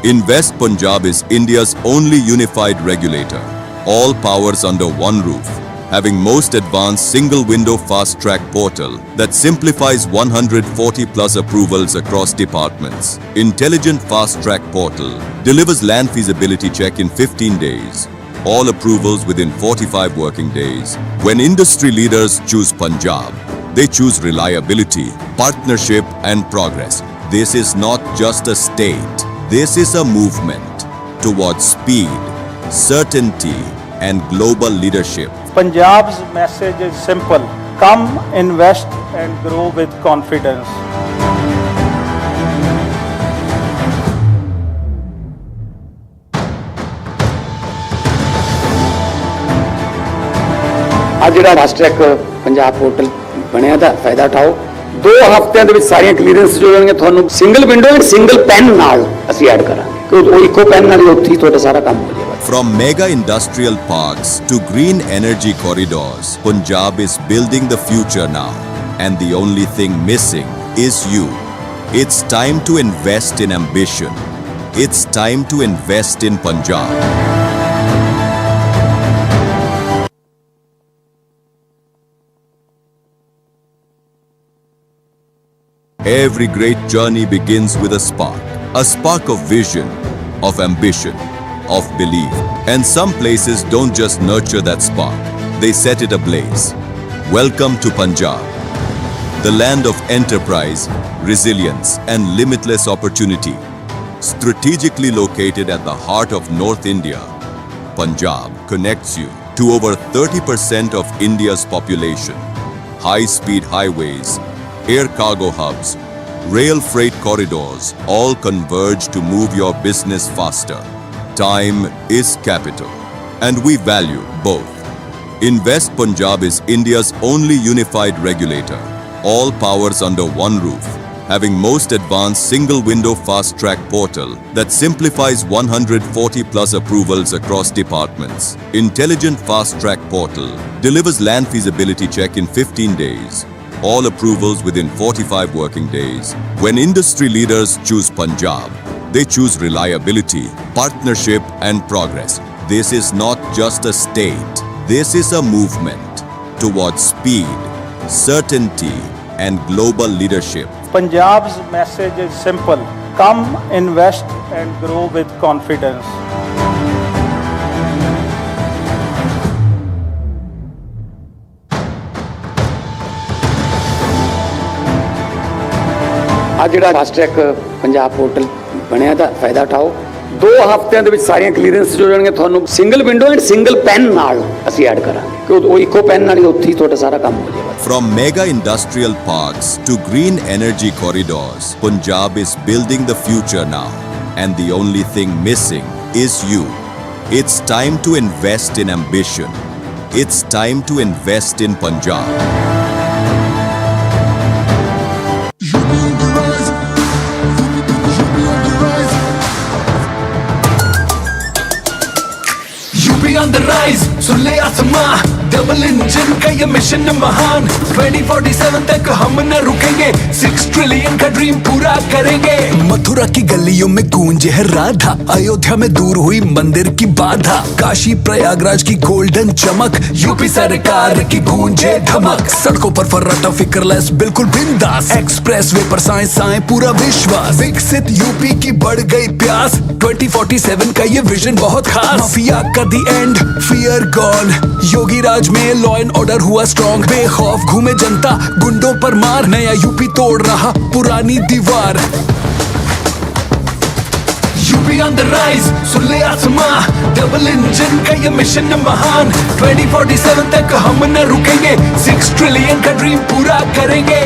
Invest Punjab is India's only unified regulator, all powers under one roof, having most advanced single-window fast-track portal that simplifies 140-plus approvals across departments. Intelligent fast-track portal delivers land feasibility check in 15 days, all approvals within 45 working days. When industry leaders choose Punjab, they choose reliability, partnership, and progress. This is not just a state. This is a movement towards speed, certainty, and global leadership.
Punjab's message is simple. Come, invest, and grow with confidence.
ਅੱਜ ਜਿਹੜਾ ਰਾਸ਼ਟਰੀ Punjab portal ਬਣਿਆ ਦਾ ਫਾਇਦਾ ਉਠਾਓ 2 ਹਫ਼ਤਿਆਂ ਦੇ ਵਿੱਚ ਸਾਰੀਆਂ clearance ਜੋ ਜਾਣਗੇ ਤੁਹਾਨੂੰ single window and single PAN ਨਾਲ ਅਸੀਂ ਐਡ ਕਰਾਂਗੇ ਕਿ ਉਹ ਇੱਕੋ ਪੈਨ ਨਾਲ ਹੀ ਉੱਥੇ ਹੀ ਤੁਹਾਡਾ ਸਾਰਾ ਕੰਮ ਹੋ ਜਾਏਗਾ
From mega industrial parks to green energy corridors, Punjab is building the future now. And the only thing missing is you. It's time to invest in ambition. It's time to invest in Punjab. Every great journey begins with a spark of vision, of ambition, of belief. And some places don't just nurture that spark, they set it ablaze. Welcome to Punjab, the land of enterprise, resilience, and limitless opportunity. Strategically located at the heart of North India, Punjab connects you to over 30% of India's population. High-speed highways, air cargo hubs, rail freight corridors all converge to move your business faster. Time is capital, and we value both. Invest Punjab is India's only unified regulator, all powers under one roof, having most advanced single-window fast-track portal that simplifies 140-plus approvals across departments. Intelligent fast-track portal delivers land feasibility check in 15 days, all approvals within 45 working days. When industry leaders choose Punjab, they choose reliability, partnership, and progress. This is not just a state. This is a movement towards speed, certainty, and global leadership.
Punjab's message is simple. Come, invest, and grow with confidence.
ਅੱਜ ਜਿਹੜਾ ਰਾਸ਼ਟਰੀ Punjab portal ਬਣਿਆ ਦਾ ਫਾਇਦਾ ਉਠਾਓ 2 ਹਫ਼ਤਿਆਂ ਦੇ ਵਿੱਚ ਸਾਰੀਆਂ clearance ਜੋ ਜਾਣਗੇ ਤੁਹਾਨੂੰ single window and single PAN ਨਾਲ ਅਸੀਂ ਐਡ ਕਰਾਂਗੇ ਕਿ ਉਹ ਇੱਕੋ ਪੈਨ ਨਾਲ ਹੀ ਉੱਥੇ ਹੀ ਤੁਹਾਡਾ ਸਾਰਾ ਕੰਮ ਹੋ ਜਾਏਗਾ
From mega industrial parks to green energy corridors, Punjab is building the future now. And the only thing missing is you. It's time to invest in ambition. It's time to invest in Punjab.
the rise, सुन ले आसमां, double engine का ये mission महान। 2047 तक हम न रुकेंगे, 6 trillion का ड्रीम पूरा करेंगे। मथुरा की गलियों में गूंजे है राधा, अयोध्या में दूर हुई मंदिर की बाधा, काशी प्रयागराज की गोल्डन चमक, यूपी सरकार की गूंजे धमक। सड़कों पर फर्राटा फिक्रलेस बिल्कुल बिंदास, एक्सप्रेस वे पर साए पूरा विश्वास। विकसित यूपी की बढ़ गई प्यास, 2047 का ये विजन बहुत खास। माफिया का दी एंड, फियर गॉन, योगी राज में लॉ एंड ऑर्डर हुआ स्ट्रॉन्ग। बेखौफ घूमे जनता, गुंडों पर मार, नया यूपी तोड़ रहा पुरानी दीवार। यूपी ऑन द राइज, सुन ले आसमां, डबल इंजन का ये मिशन महान। 2047 तक हम न रुकेंगे, 6 ट्रिलियन का ड्रीम पूरा करेंगे।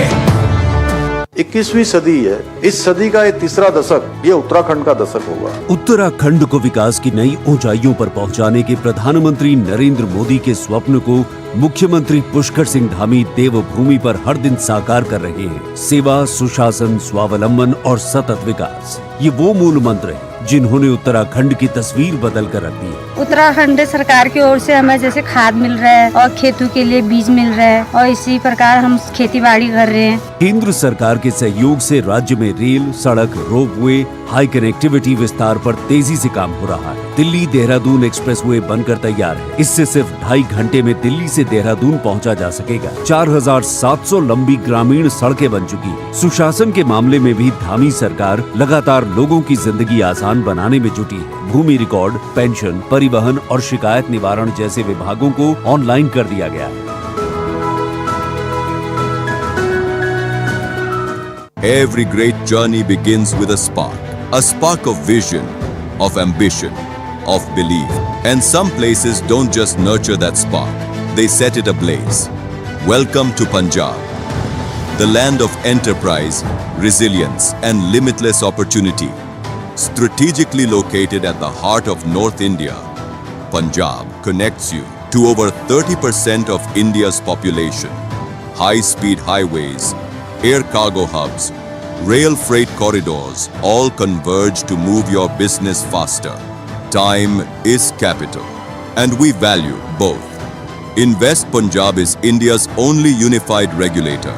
21वीं सदी है, इस सदी का ये तीसरा दशक ये उत्तराखंड का दशक होगा।
उत्तराखंड को विकास की नई ऊंचाइयों पर पहुंचाने के प्रधानमंत्री नरेंद्र मोदी के स्वप्न को मुख्यमंत्री पुष्कर सिंह धामी देवभूमि पर हर दिन साकार कर रहे हैं। सेवा, सुशासन, स्वावलंबन और सतत विकास, ये वो मूल मंत्र हैं जिन्होंने उत्तराखंड की तस्वीर बदल कर रख दी।
उत्तराखंड सरकार की ओर से हमें जैसे खाद मिल रहा है और खेतों के लिए बीज मिल रहा है और इसी प्रकार हम खेती बाड़ी कर रहे हैं।
केंद्र सरकार के सहयोग से राज्य में रेल, सड़क, रोपवे, हाई कनेक्टिविटी विस्तार पर तेजी से काम हो रहा है। दिल्ली देहरादून एक्सप्रेसवे बनकर तैयार है। इससे सिर्फ 2.5 घंटे में दिल्ली से देहरादून पहुंचा जा सकेगा। 4700 लंबी ग्रामीण सड़कें बन चुकी है। सुशासन के मामले में भी धामी सरकार लगातार लोगों की जिंदगी आसान बनाने में जुटी है। भूमि रिकॉर्ड, पेंशन, परिवहन और शिकायत निवारण जैसे विभागों को ऑनलाइन कर दिया गया है।
Every great journey begins with a spark of vision, of ambition, of belief. And some places don't just nurture that spark, they set it ablaze. Welcome to Punjab, the land of enterprise, resilience, and limitless opportunity. Strategically located at the heart of North India, Punjab connects you to over 30% of India's population. High-speed highways, air cargo hubs, rail freight corridors all converge to move your business faster. Time is capital, and we value both. Invest Punjab is India's only unified regulator,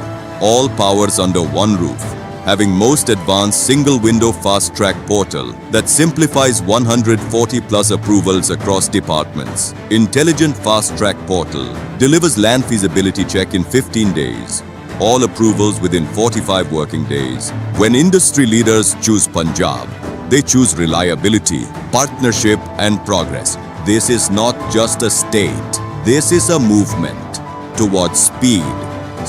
all powers under one roof, having most advanced single-window fast-track portal that simplifies 140 plus approvals across departments. Intelligent fast-track portal delivers land feasibility check in 15 days. All approvals within 45 working days. When industry leaders choose Punjab, they choose reliability, partnership, and progress. This is not just a state. This is a movement towards speed,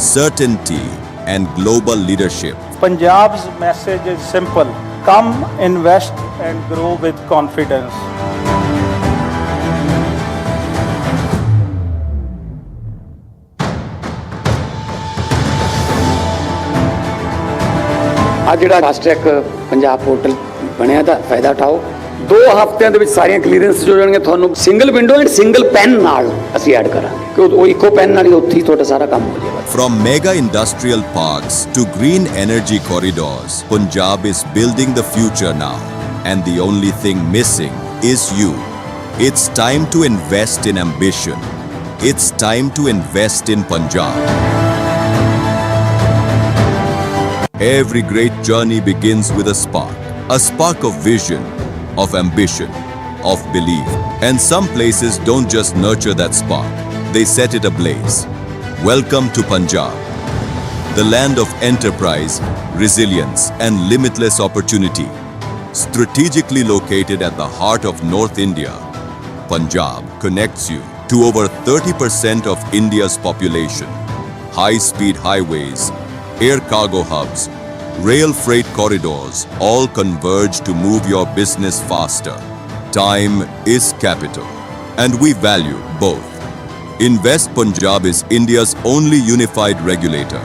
certainty, and global leadership.
Punjab's message is simple. Come, invest, and grow with confidence.
ਅੱਜ ਜਿਹੜਾ fast track Punjab portal ਬਣਿਆ ਦਾ ਫਾਇਦਾ ਉਠਾਓ। 2 ਹਫ਼ਤਿਆਂ ਦੇ ਵਿੱਚ ਸਾਰੀਆਂ clearance ਜੋ ਜਾਣਗੇ ਤੁਹਾਨੂੰ single window and single PAN ਨਾਲ ਅਸੀਂ ਐਡ ਕਰਾਂਗੇ ਕਿ ਉਹ ਇੱਕੋ ਪੈਨ ਨਾਲ ਹੀ ਉੱਥੇ ਹੀ ਤੁਹਾਡਾ ਸਾਰਾ ਕੰਮ ਹੋ ਜਾਏਗਾ।
From mega industrial parks to green energy corridors, Punjab is building the future now. And the only thing missing is you. It's time to invest in ambition. It's time to invest in Punjab. Every great journey begins with a spark of vision, of ambition, of belief. And some places don't just nurture that spark, they set it ablaze. Welcome to Punjab, the land of enterprise, resilience, and limitless opportunity. Strategically located at the heart of North India, Punjab connects you to over 30% of India's population. High-speed highways, air cargo hubs, rail freight corridors all converge to move your business faster. Time is capital, and we value both. Invest Punjab is India's only unified regulator,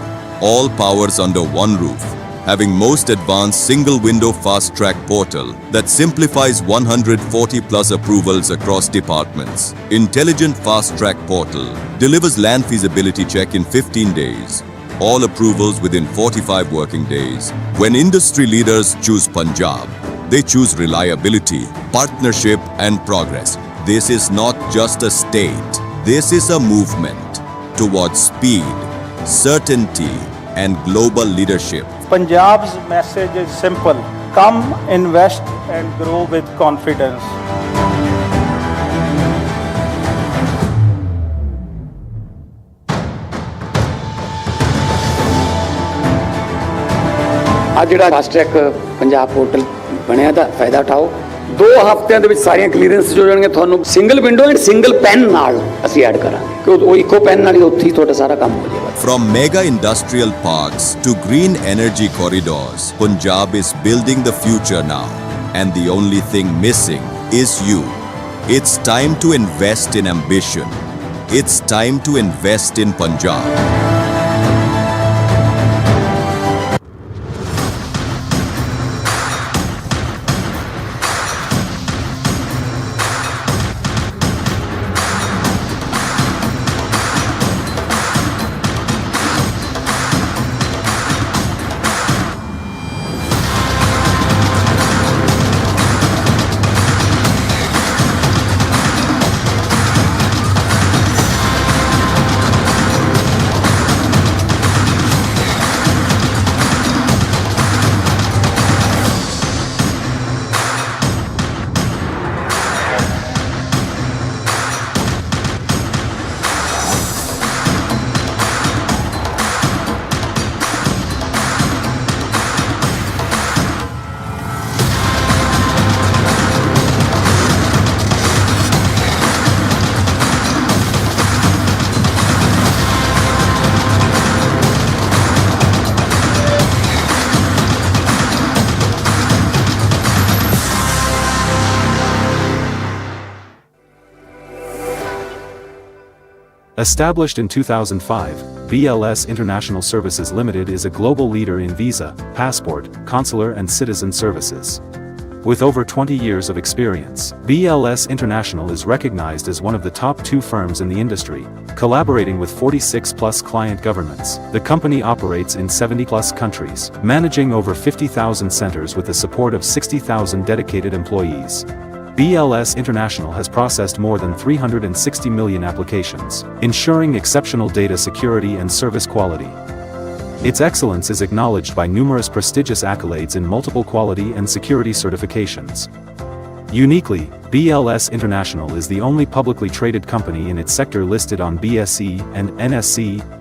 all powers under one roof, having most advanced single-window fast-track portal that simplifies 140 plus approvals across departments. Intelligent fast-track portal delivers land feasibility check in 15 days. All approvals within 45 working days. When industry leaders choose Punjab, they choose reliability, partnership, and progress. This is not just a state. This is a movement towards speed, certainty, and global leadership.
Punjab's message is simple. Come, invest, and grow with confidence.
ਆ ਜਿਹੜਾ fast track Punjab portal ਬਣਿਆ ਦਾ ਫਾਇਦਾ ਉਠਾਓ 2 ਹਫ਼ਤਿਆਂ ਦੇ ਵਿੱਚ ਸਾਰੀਆਂ clearance ਹੋ ਜਾਣਗੇ ਤੁਹਾਨੂੰ single window and single PAN ਨਾਲ ਅਸੀਂ ਐਡ ਕਰਾਂਗੇ ਕਿ ਉਹ ਇੱਕੋ ਪੈਨ ਨਾਲ ਹੀ ਉੱਥੇ ਹੀ ਤੁਹਾਡਾ ਸਾਰਾ ਕੰਮ ਹੋ ਜਾਏਗਾ
From mega industrial parks to green energy corridors, Punjab is building the future now. And the only thing missing is you. It's time to invest in ambition. It's time to invest in Punjab.
Established in 2005, BLS International Services Limited is a global leader in visa, passport, consular and citizen services. With over 20 years of experience, BLS International is recognized as one of the top 2 firms in the industry, collaborating with 46+ client governments. The company operates in 70+ countries, managing over 50,000 centers with the support of 60,000 dedicated employees. BLS International has processed more than 360 million applications, ensuring exceptional data security and service quality. Its excellence is acknowledged by numerous prestigious accolades in multiple quality and security certifications. Uniquely, BLS International is the only publicly traded company in its sector listed on BSE and NSE.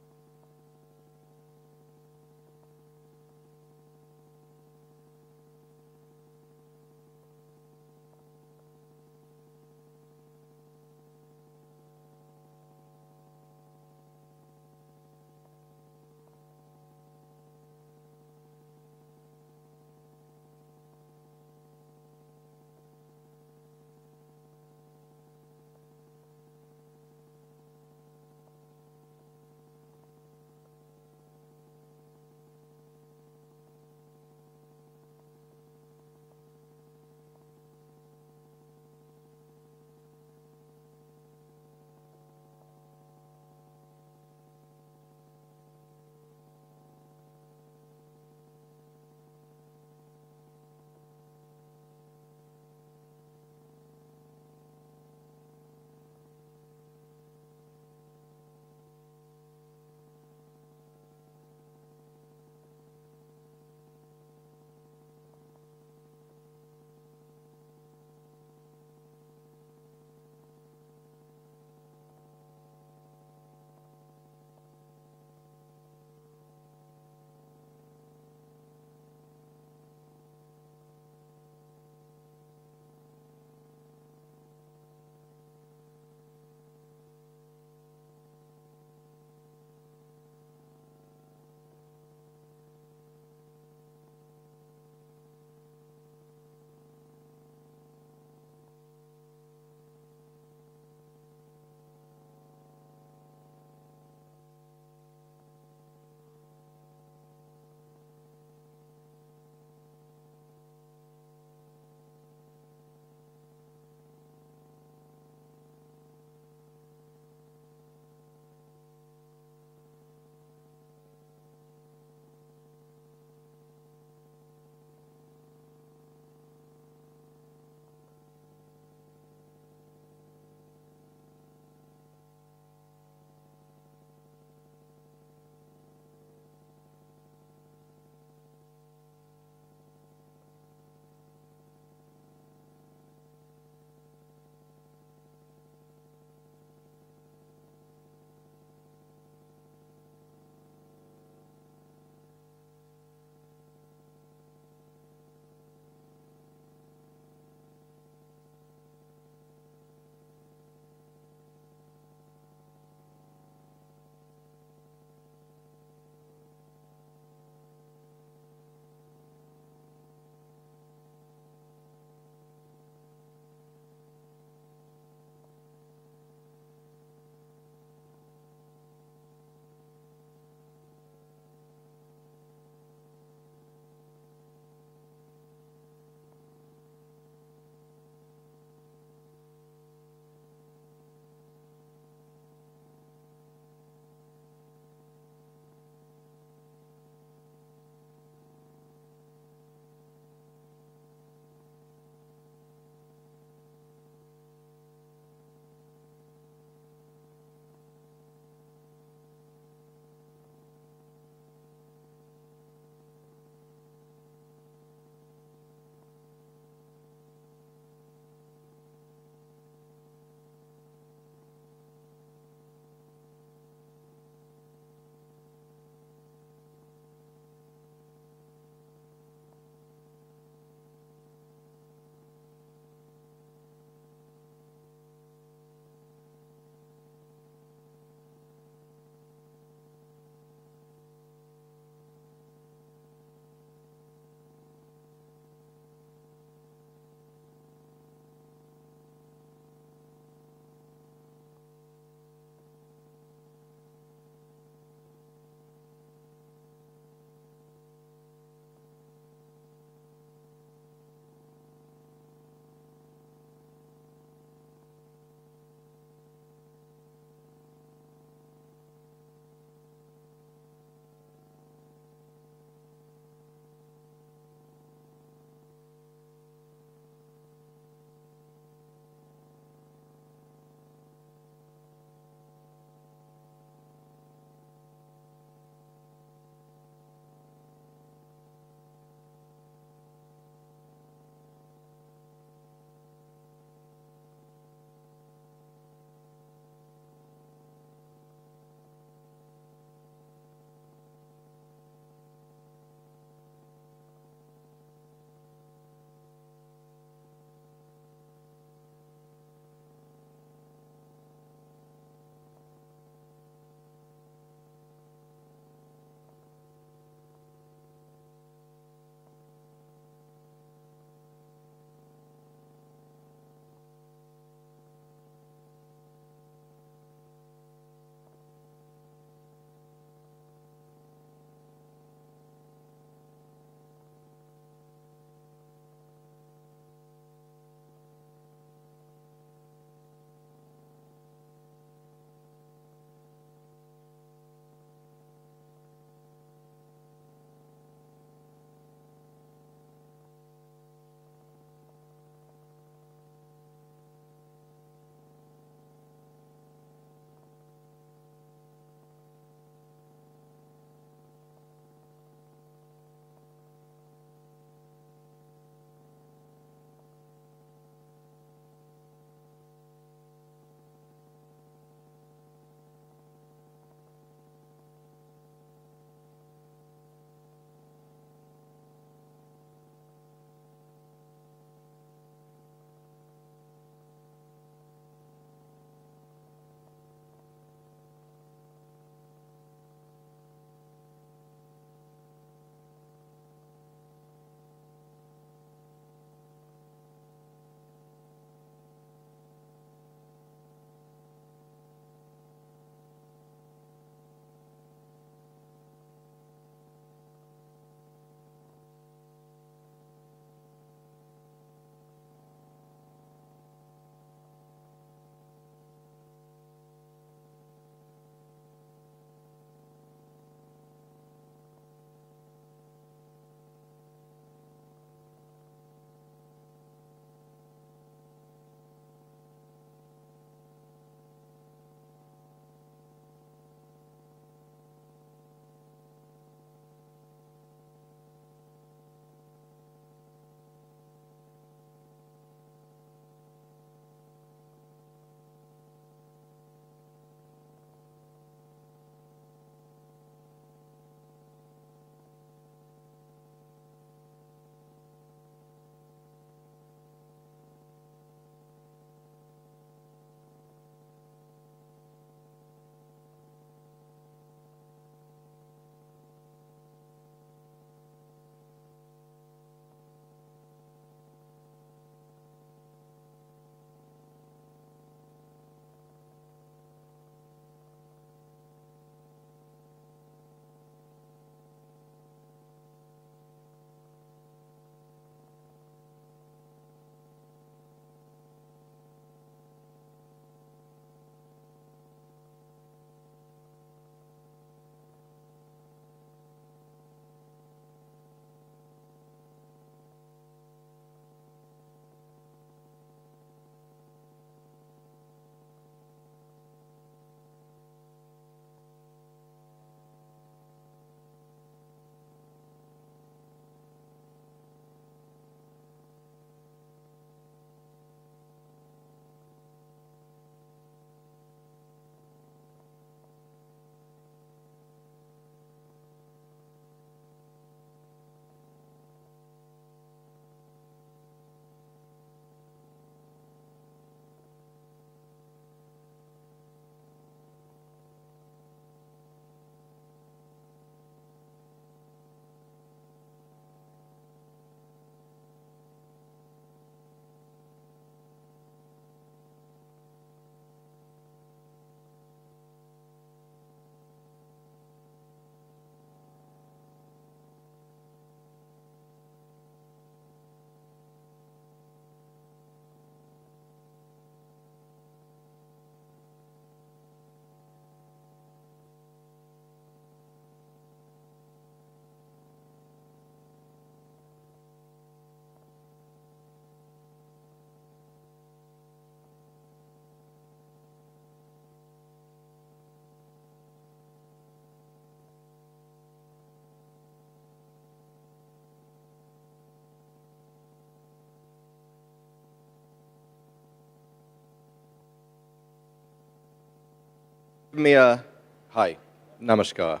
Mia, hi, namaskar.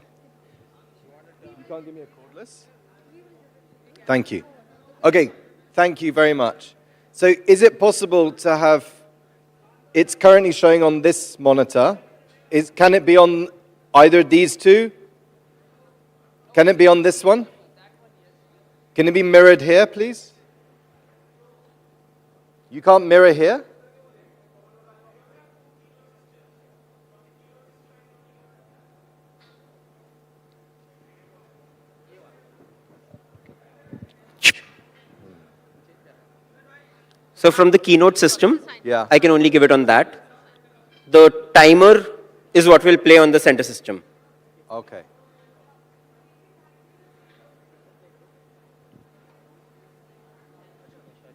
You can't give me a cordless? Thank you. Okay, thank you very much. So is it possible to have, it's currently showing on this monitor, can it be on either of these two? Can it be on this one? Can it be mirrored here, please? You can't mirror here?
So from the keynote system,
Yeah.
I can only give it on that. The timer is what will play on the center system.
Okay.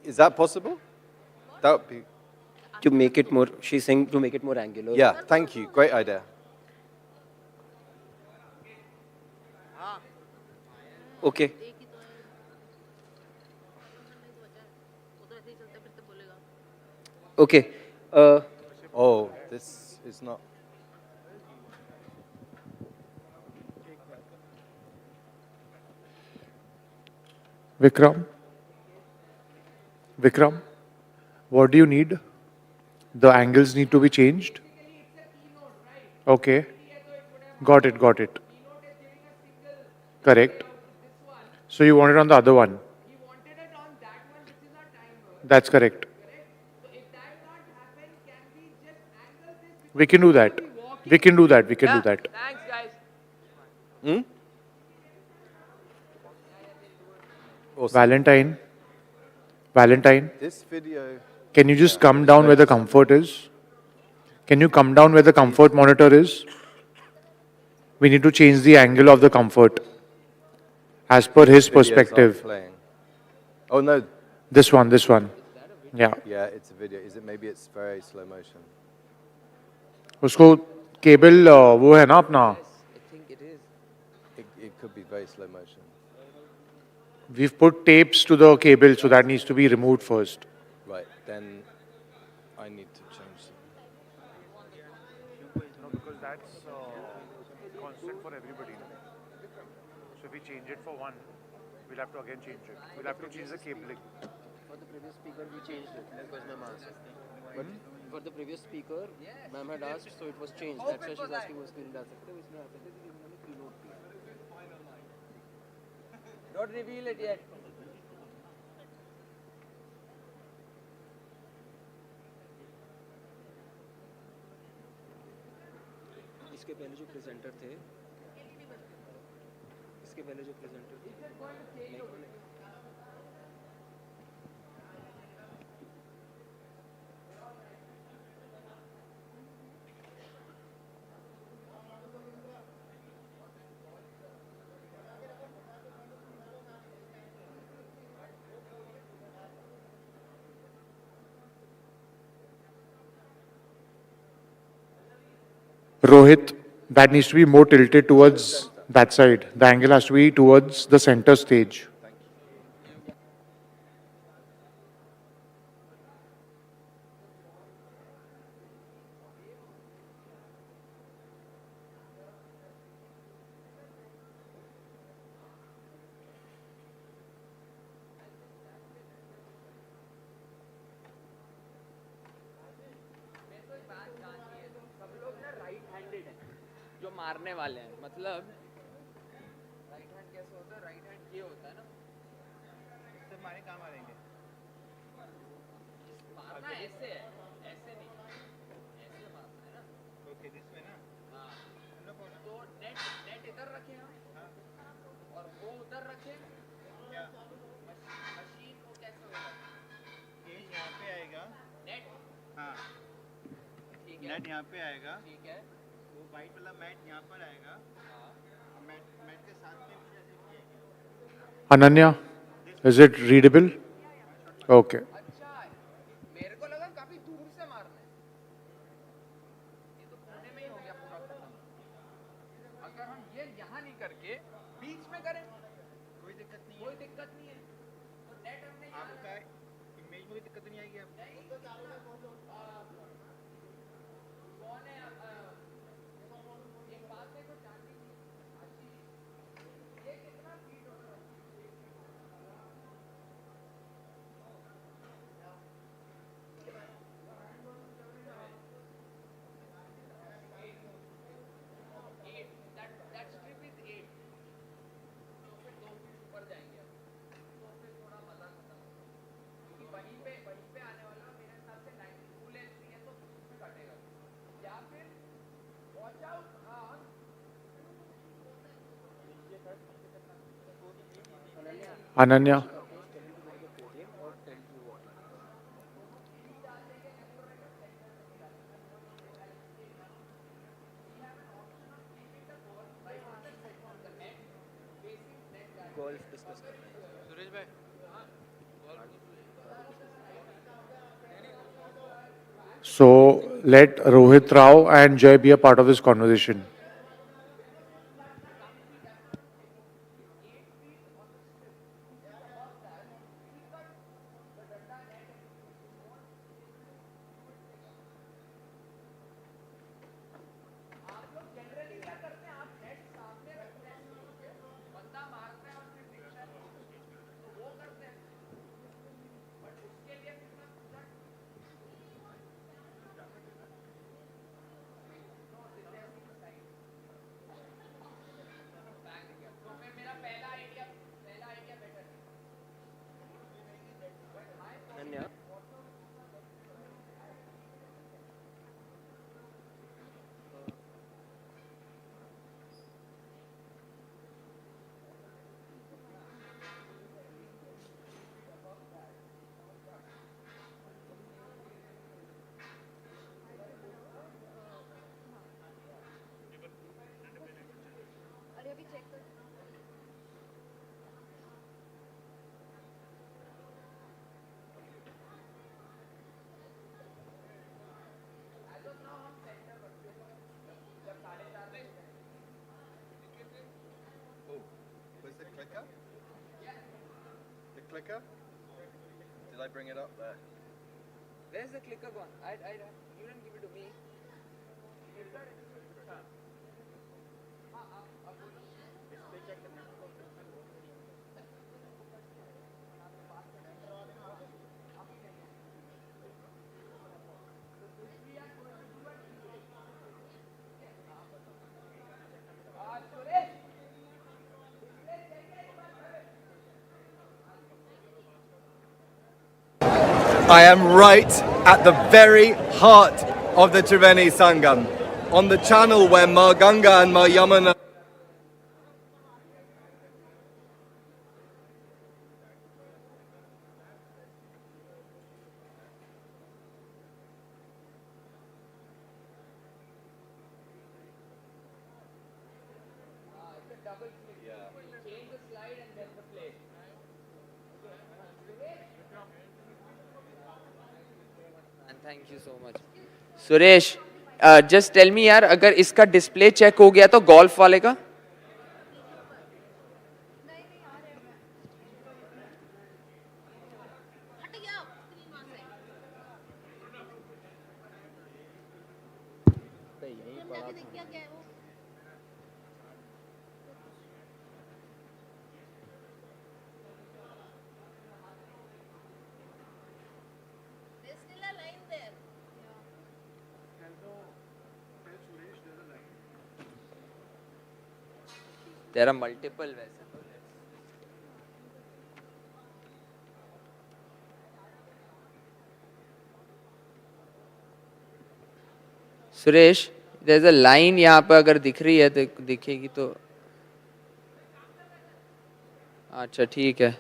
Is that possible? That would be...
To make it more, she's saying to make it more angular.
Yeah, thank you. Great idea.
Okay. Okay.
Oh, this is not...
Vikram? Vikram? What do you need? The angles need to be changed? Okay. Got it, got it. Correct. So you want it on the other one? That's correct. We can do that. We can do that. We can do that.
Thanks, guys.
Hmm?
Valentine. Valentine.
This video...
Can you just come down where the comfort is? Can you come down where the comfort monitor is? We need to change the angle of the comfort as per his
Videos
perspective.
aren't playing. Oh no.
This one, this one. Yeah.
Yeah, it's a video. Is it? Maybe it's very slow motion.
उसको cable वो है ना अपना.
It could be very slow motion.
We've put tapes to the cable, so that needs to be removed first.
Right, then I need to change
No, because that's constant for everybody. So if we change it for one, we'll have to again change it. We'll have to change the cabling.
For the previous speaker, we changed it because ma'am asked. But for the previous speaker, ma'am had asked, so it was changed. That's why she's asking was screen डाल सकते हो इसमें आ सकते हैं कि keynote पे. Don't reveal it yet. इसके पहले जो प्रेजेंटर थे, इसके पहले जो प्रेजेंटर थे,
Rohit, that needs to be more tilted towards that side. The angle has to be towards the center stage.
जो मारने वाले हैं मतलब राइट हैंड कैसे होता है राइट हैंड ये होता है ना इससे हमारे काम आ रहेंगे मारना ऐसे है ऐसे नहीं ऐसे मारना है ना ओके दिस में ना हाँ तो नेट नेट इधर रखे हम और वो उधर रखे मशीन को कैसे होगा ये यहाँ पे आएगा नेट हाँ ठीक है नेट यहाँ पे आएगा ठीक है वो वाइट वाला मैट यहाँ पर आएगा मैट मैट के साथ में भी जैसे किया
Ananya, is it readable? Okay.
अच्छा मेरे को लगा काफी दूर से मारना है ये तो कोने में ही हो गया पूरा खत्म अगर हम ये यहाँ नहीं करके बीच में करें कोई दिक्कत नहीं है तो नेट हमने आपका इमेज में भी दिक्कत नहीं आएगी आपको कौन है
Ananya. So let Rohit Rao and Jay be a part of this conversation.
Clicker? Did I bring it up there?
Where's the clicker gone? You didn't give it to me.
I am right at the very heart of the Triveni Sangam, on the channel where Ma Ganga and Ma Yamuna.
Change the slide and then the play. And thank you so much. Suresh, just tell me यार, अगर इसका display check हो गया तो golf वाले का? There are multiple वैसे. Suresh, there's a line यहाँ पे अगर दिख रही है तो दिखेगी तो. अच्छा ठीक है.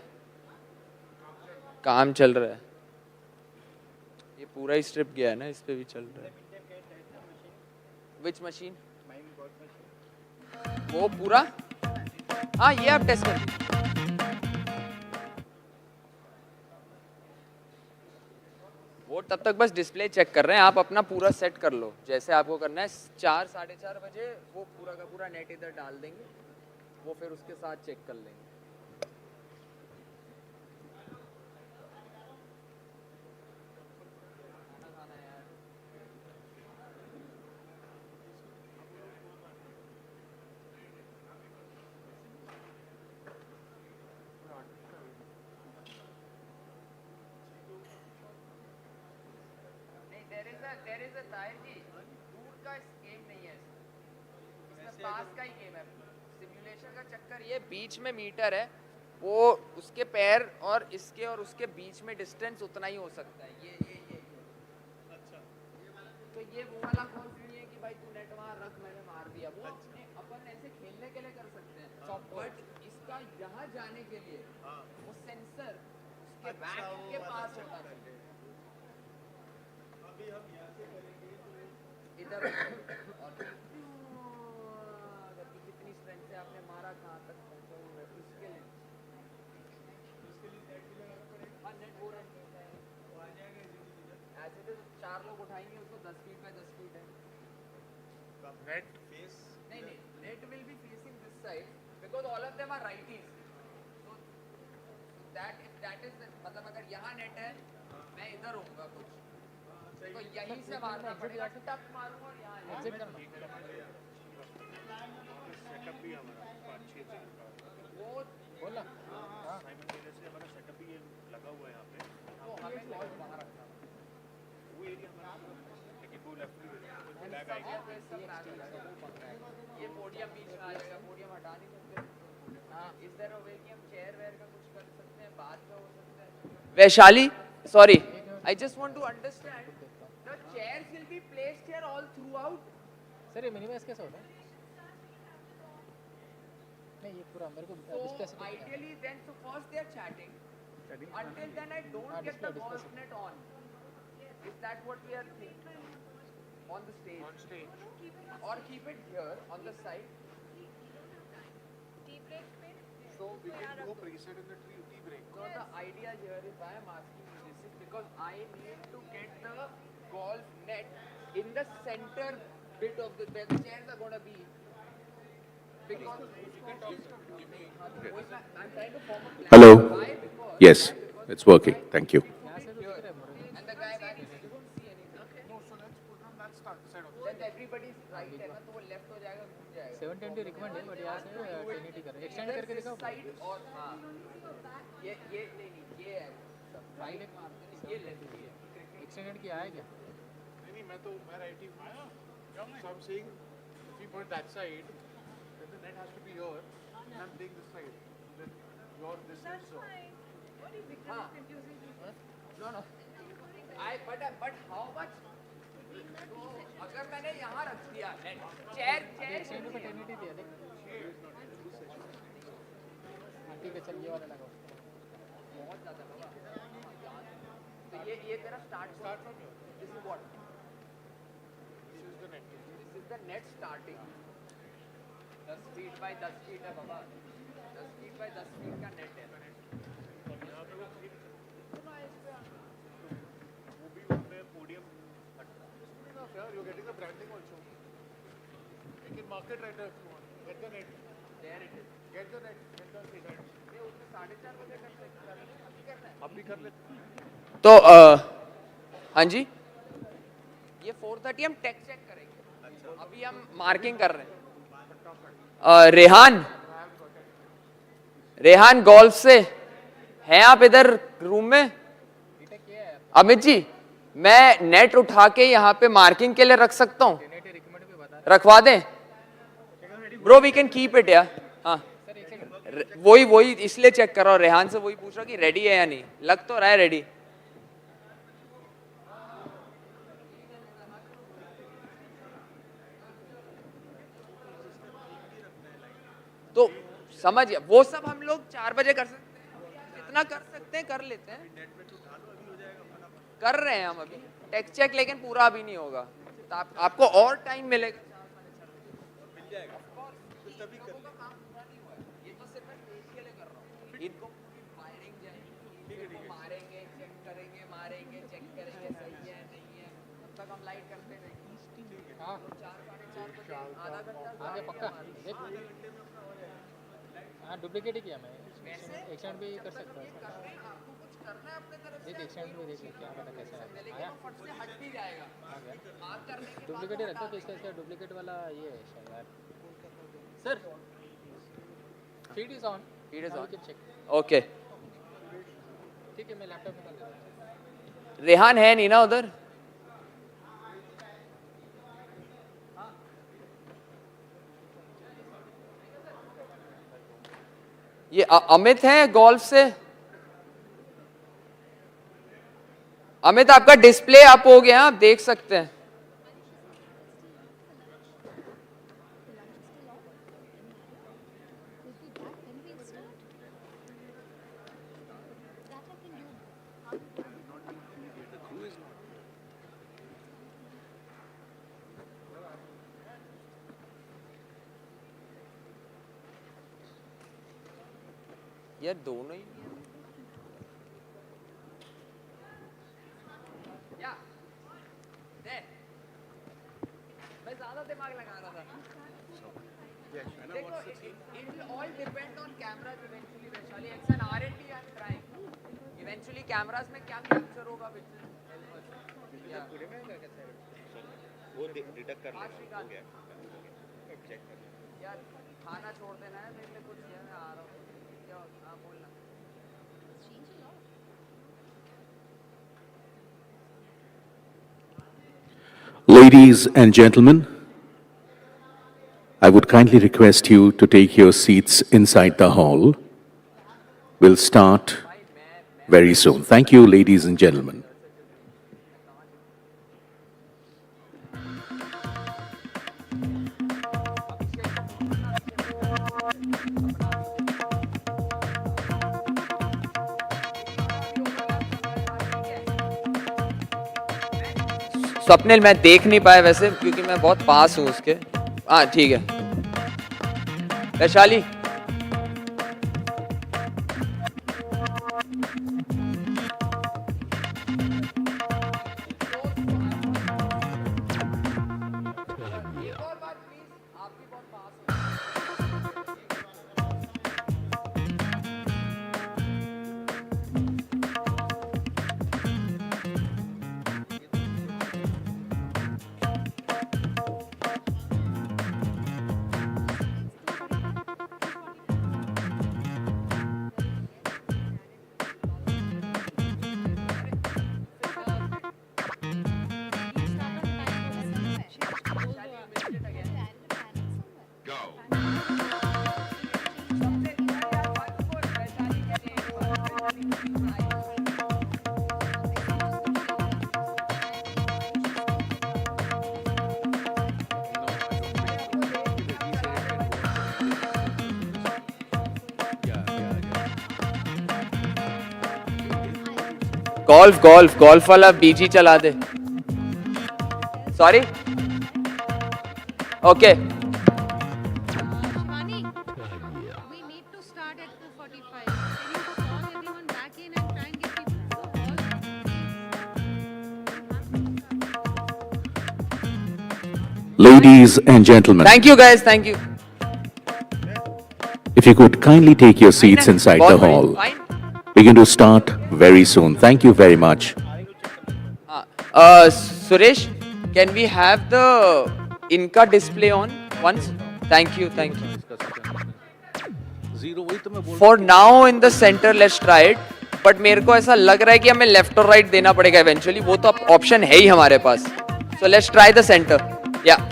काम चल रहा है. ये पूरा ही स्ट्रिप गया है ना, इस पे भी चल रहा है. Which machine? वो पूरा? हाँ ये आप टेस्ट कर. वो तब तक बस डिस्प्ले चेक कर रहे हैं, आप अपना पूरा सेट कर लो जैसे आपको करना है. 4 साढ़े 4 बजे वो पूरा का पूरा नेट इधर डाल देंगे, वो फिर उसके साथ चेक कर लेंगे. There is a ताहिर जी, दूर का गेम नहीं है, इसमें पास का ही गेम है. सिमुलेशन का चक्कर ये बीच में मीटर है, वो उसके पैर और इसके और उसके बीच में डिस्टेंस उतना ही हो सकता है. ये अच्छा. तो ये वो वाला कौन सी है कि कि भाई तू नेट वहाँ रख, मैंने मार दिया, वो अपन ऐसे खेलने के लिए कर सकते हैं, बट इसका यहाँ जाने के लिए वो सेंसर उसके बैक के पास होता है। अभी हम यहाँ से करेंगे इधर और कितनी स्ट्रेंथ से आपने मारा, कहाँ तक पहुँचा, उसके लिए नेट भी लगाना पड़ेगा। हाँ, नेट हो रहा है, वो आ जाएगा। ऐसे तो 4 लोग उठाएंगे उसको, 10 फीट बाय 10 फीट है। नेट फेस नहीं, net will be facing this side because all of them are righties, so that if that is मतलब अगर यहाँ नेट है, मैं इधर होऊंगा कुछ, तो यहीं से मारना पड़ेगा, टप मारूंगा और यहाँ एग्जिट करना। सेटअप भी हमारा 5-6 वो बोला साइमल्टेनियसली हमारा सेटअप भी लगा हुआ है यहाँ पे, तो हमें बॉल बाहर रखना है, वो एरिया हमारा, लेकिन वो लेफ्ट में लैग आएगा, ये पोडियम बीच में आ जाएगा, पोडियम हटा नहीं सकते। हाँ, इस तरह वे कि हम चेयर वेयर का कुछ कर सकते हैं, बाद में हो सकता है। Vaishali, sorry, I just want to understand the chairs will be placed here all throughout.
Sir ये मिनिमाइज कैसे होता है? नहीं ये पूरा मेरे को
So ideally then, so first they are chatting. Until then I don't get the golf net on. Is that what we are thinking? On the stage. On stage. Or keep it here on the side. Tea break space. So we can go preset in the tea break. So the idea here is why I'm asking you this is because I need to get the golf net in the center bit of the where the chairs are going to be. Because I'm trying to form a plan.
Hello.
Why? Because
Yes, it's working. Thank you.
and the guy back is you don't see anything. Okay. No, so let's put on that side of then everybody's right है ना, तो वो left हो जाएगा, घूम जाएगा।
720 recommend है, but यहाँ से 1080 कर एक्सटेंड करके दिखाओ।
साइड और हाँ, ये नहीं ये है राइट, ये लेफ्ट है,
एक्सटेंडेड किया है क्या?
नहीं मैं राइट ही आया, so I'm saying if we put that side then the net has to be here and I'm playing this side, then your this is so
what is it confusing? No but how much, तो अगर मैंने यहाँ रख दिया net, chair
extend पे 1080 दिया देख, aunty पे चल ये वाला लगाओ,
बहुत ज़्यादा बाबा। तो ये तेरा start from this is what, this is the net starting 10 feet by 10 feet है बाबा, 10 फीट बाय 10 फीट का नेट है।
वो भी उनमें podium you're getting the branding also. You can market right there if you want. Get the net.
There it is.
Get the net. Get the net.
ये उसमें 4:30 बजे कर सकते हैं, अभी करना है,
अभी कर लेते हैं।
तो हाँ जी, ये 4:30 हम टेक चेक करेंगे, अभी हम मार्किंग कर रहे हैं। रेहान गोल्फ से हैं आप इधर रूम में? अमित जी, मैं नेट उठा के यहाँ पे मार्किंग के लिए रख सकता हूँ, रखवा दें? Bro we can keep it यार। हाँ वही इसलिए चेक कर रहा हूँ, रेहान से वही पूछ रहा हूँ कि रेडी है या नहीं, लग तो रहा है रेडी। तो समझिए वो सब हम लोग 4 बजे कर सकते हैं, जितना कर सकते हैं कर लेते हैं, कर रहे हैं हम अभी टेक चेक, लेकिन पूरा अभी नहीं होगा, तो आपको और टाइम मिलेगा, मिल जाएगा। तभी लोगों का काम पूरा नहीं हुआ है, ये तो सिर्फ मैं फेशियल कर रहा हूँ, इनको वायरिंग जाएगी, इनको मारेंगे, चेक करेंगे, मारेंगे, चेक करेंगे, सही है नहीं है, तब तक हम लाइट करते रहेंगे। हाँ 4-4:30 बजे आधा घंटा
आगे पक्का देख, हाँ डुप्लीकेट ही किया मैं, एक्सटेंड भी कर सकता हूँ, देख एक्सटेंड भी देख क्या पता कैसा है, आया
हट भी जाएगा,
डुप्लीकेट ही रखता तो इसका डुप्लीकेट वाला ये है शायद। Sir feed is on,
feed is on,
check
okay
ठीक है, मैं लैपटॉप निकाल देता हूँ।
रेहान है नहीं ना उधर? ये अमित है गोल्फ से? अमित आपका डिस्प्ले अप हो गया, आप देख सकते हैं। यार दोनों ही या दे मैं ज्यादा दिमाग लगा रहा था देखो it will all depend on cameras eventually Vaishali it's an R&D I'm trying eventually cameras में क्या capture होगा which will help us वो डिटेक्ट कर लेगा हो गया चेक कर यार खाना छोड़ देना है मेरे लिए कुछ है मैं आ रहा हूँ क्या हाँ बोलना
Ladies and gentlemen, I would kindly request you to take your seats inside the hall. We'll start very soon. Thank you, ladies and gentlemen.
Swapnil मैं देख नहीं पाया वैसे क्योंकि मैं बहुत पास हूँ उसके हाँ ठीक है वैशाली गोल्फ वाला बीजी चला दे sorry okay
Ladies and gentlemen,
thank you guys thank you
if you could kindly take your seats inside the hall. We're going to start very soon. Thank you very much.
Suresh, can we have the Inca display on once? Thank you. For now in the center, let's try it. But मेरे को ऐसा लग रहा है कि हमें left और right देना पड़ेगा eventually. वो तो option है ही हमारे पास. So let's try the center. Yeah.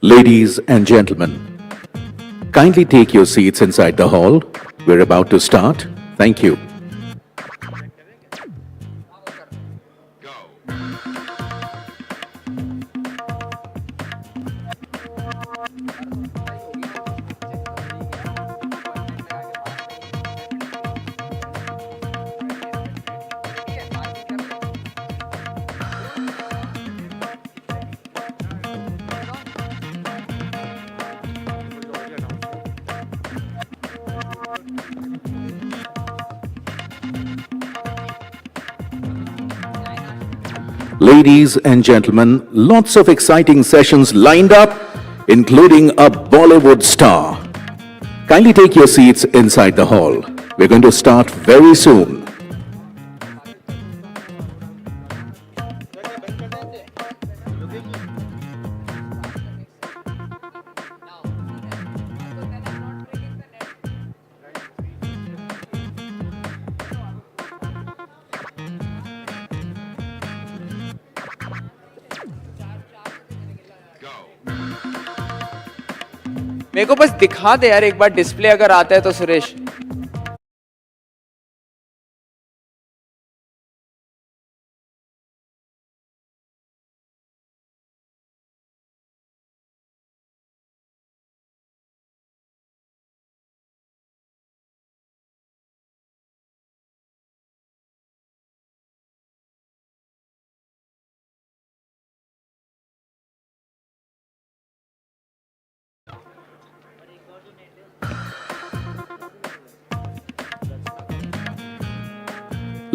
Ladies and gentlemen, kindly take your seats inside the hall. We're about to start. Thank you. Ladies and gentlemen, lots of exciting sessions lined up, including a Bollywood star. Kindly take your seats inside the hall. We're going to start very soon.
मेरे को बस दिखा दे यार एक बार display अगर आता है तो Suresh.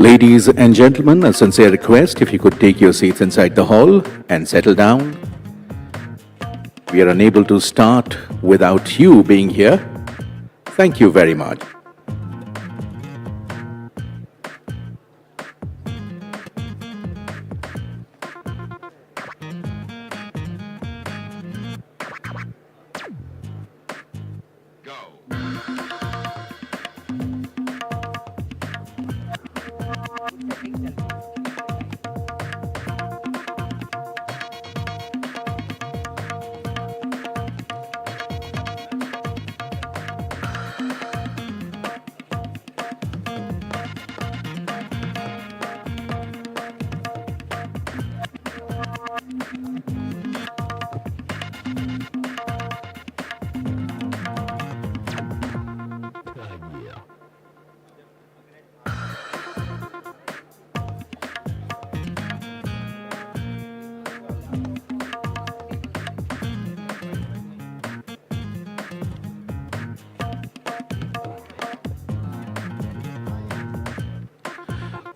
Ladies and gentlemen, a sincere request if you could take your seats inside the hall and settle down. We are unable to start without you being here. Thank you very much.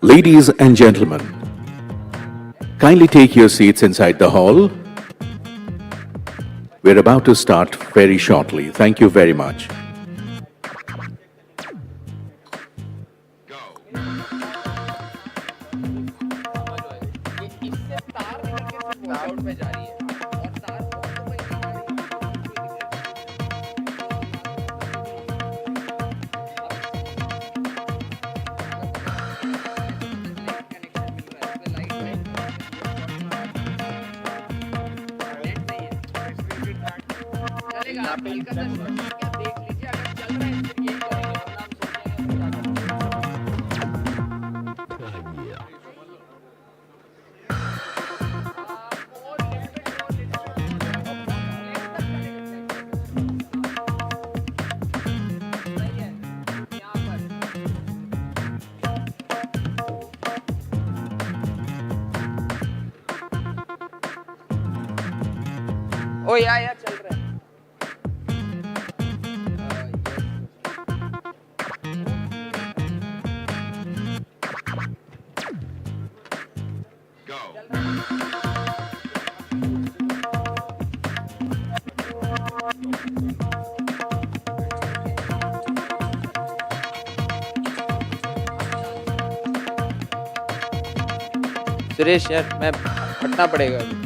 Ladies and gentlemen, kindly take your seats inside the hall. We're about to start very shortly. Thank you very much.
ओ या चल रहा है. सुरेश यार मैं हटना पड़ेगा अभी.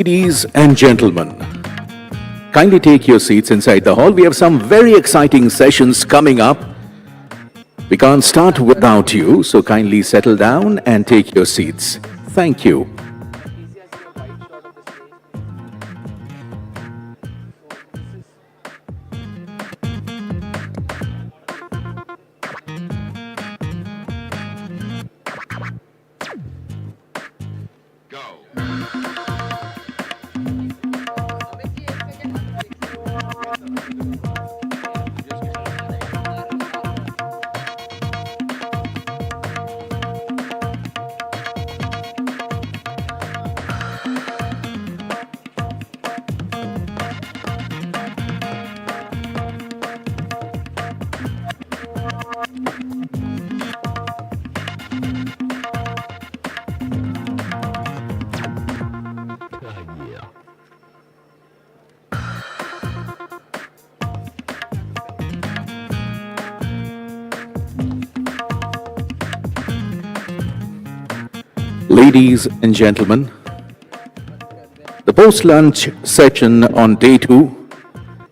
Ladies and gentlemen, kindly take your seats inside the hall. We have some very exciting sessions coming up. We can't start without you, so kindly settle down and take your seats. Thank you. Ladies and gentlemen, the post-lunch session on day 2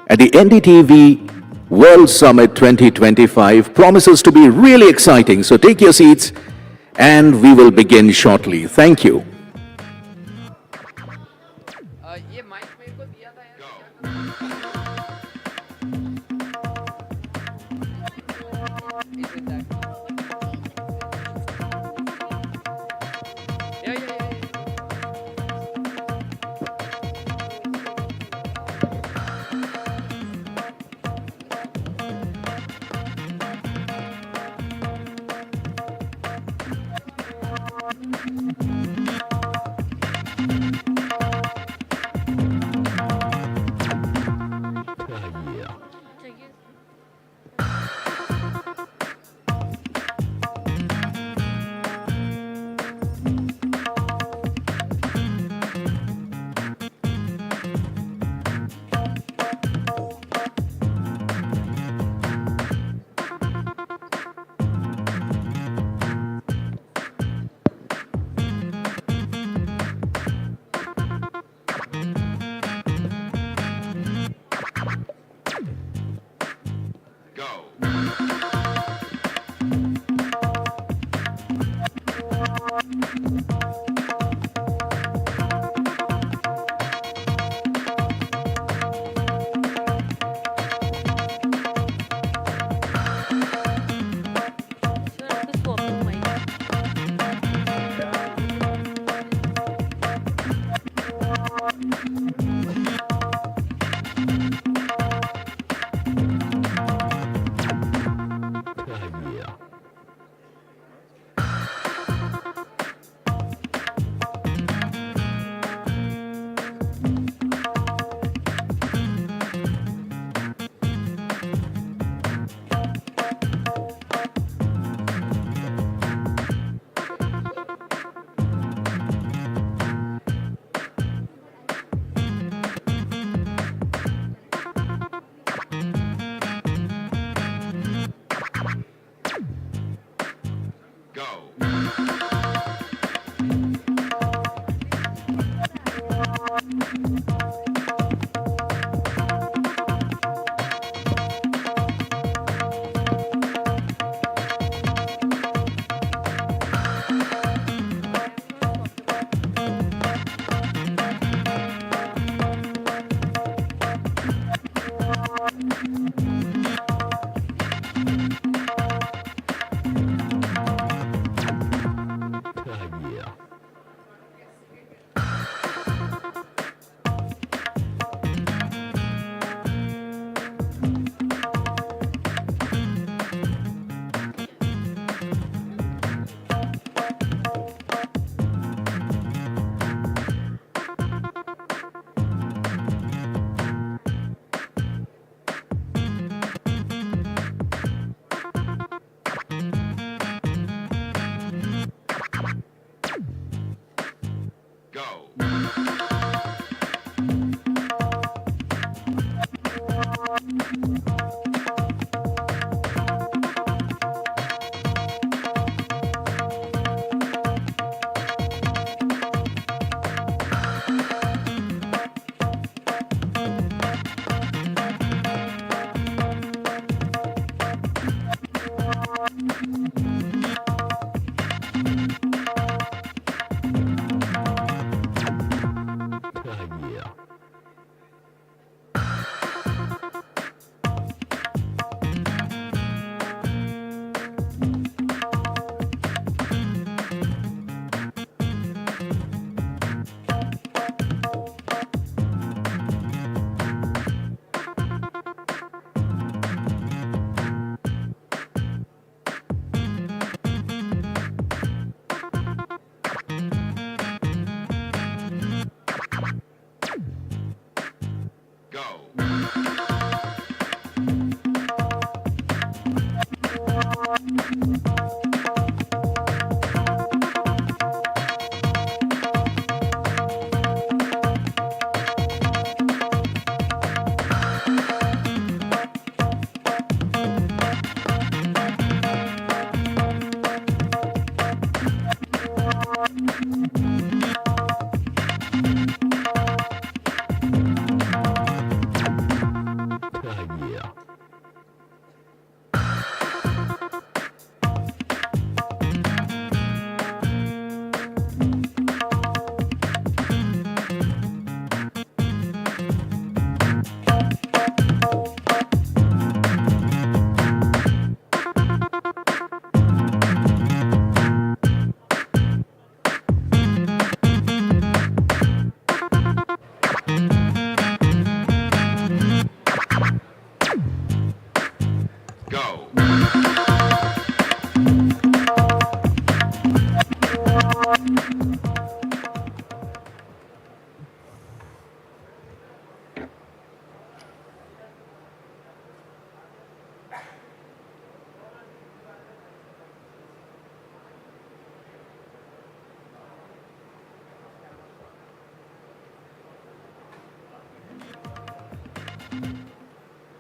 at the NDTV World Summit 2025 promises to be really exciting. So take your seats and we will begin shortly. Thank you.
ये mic मेरे को दिया था यार। Is it that? Yeah.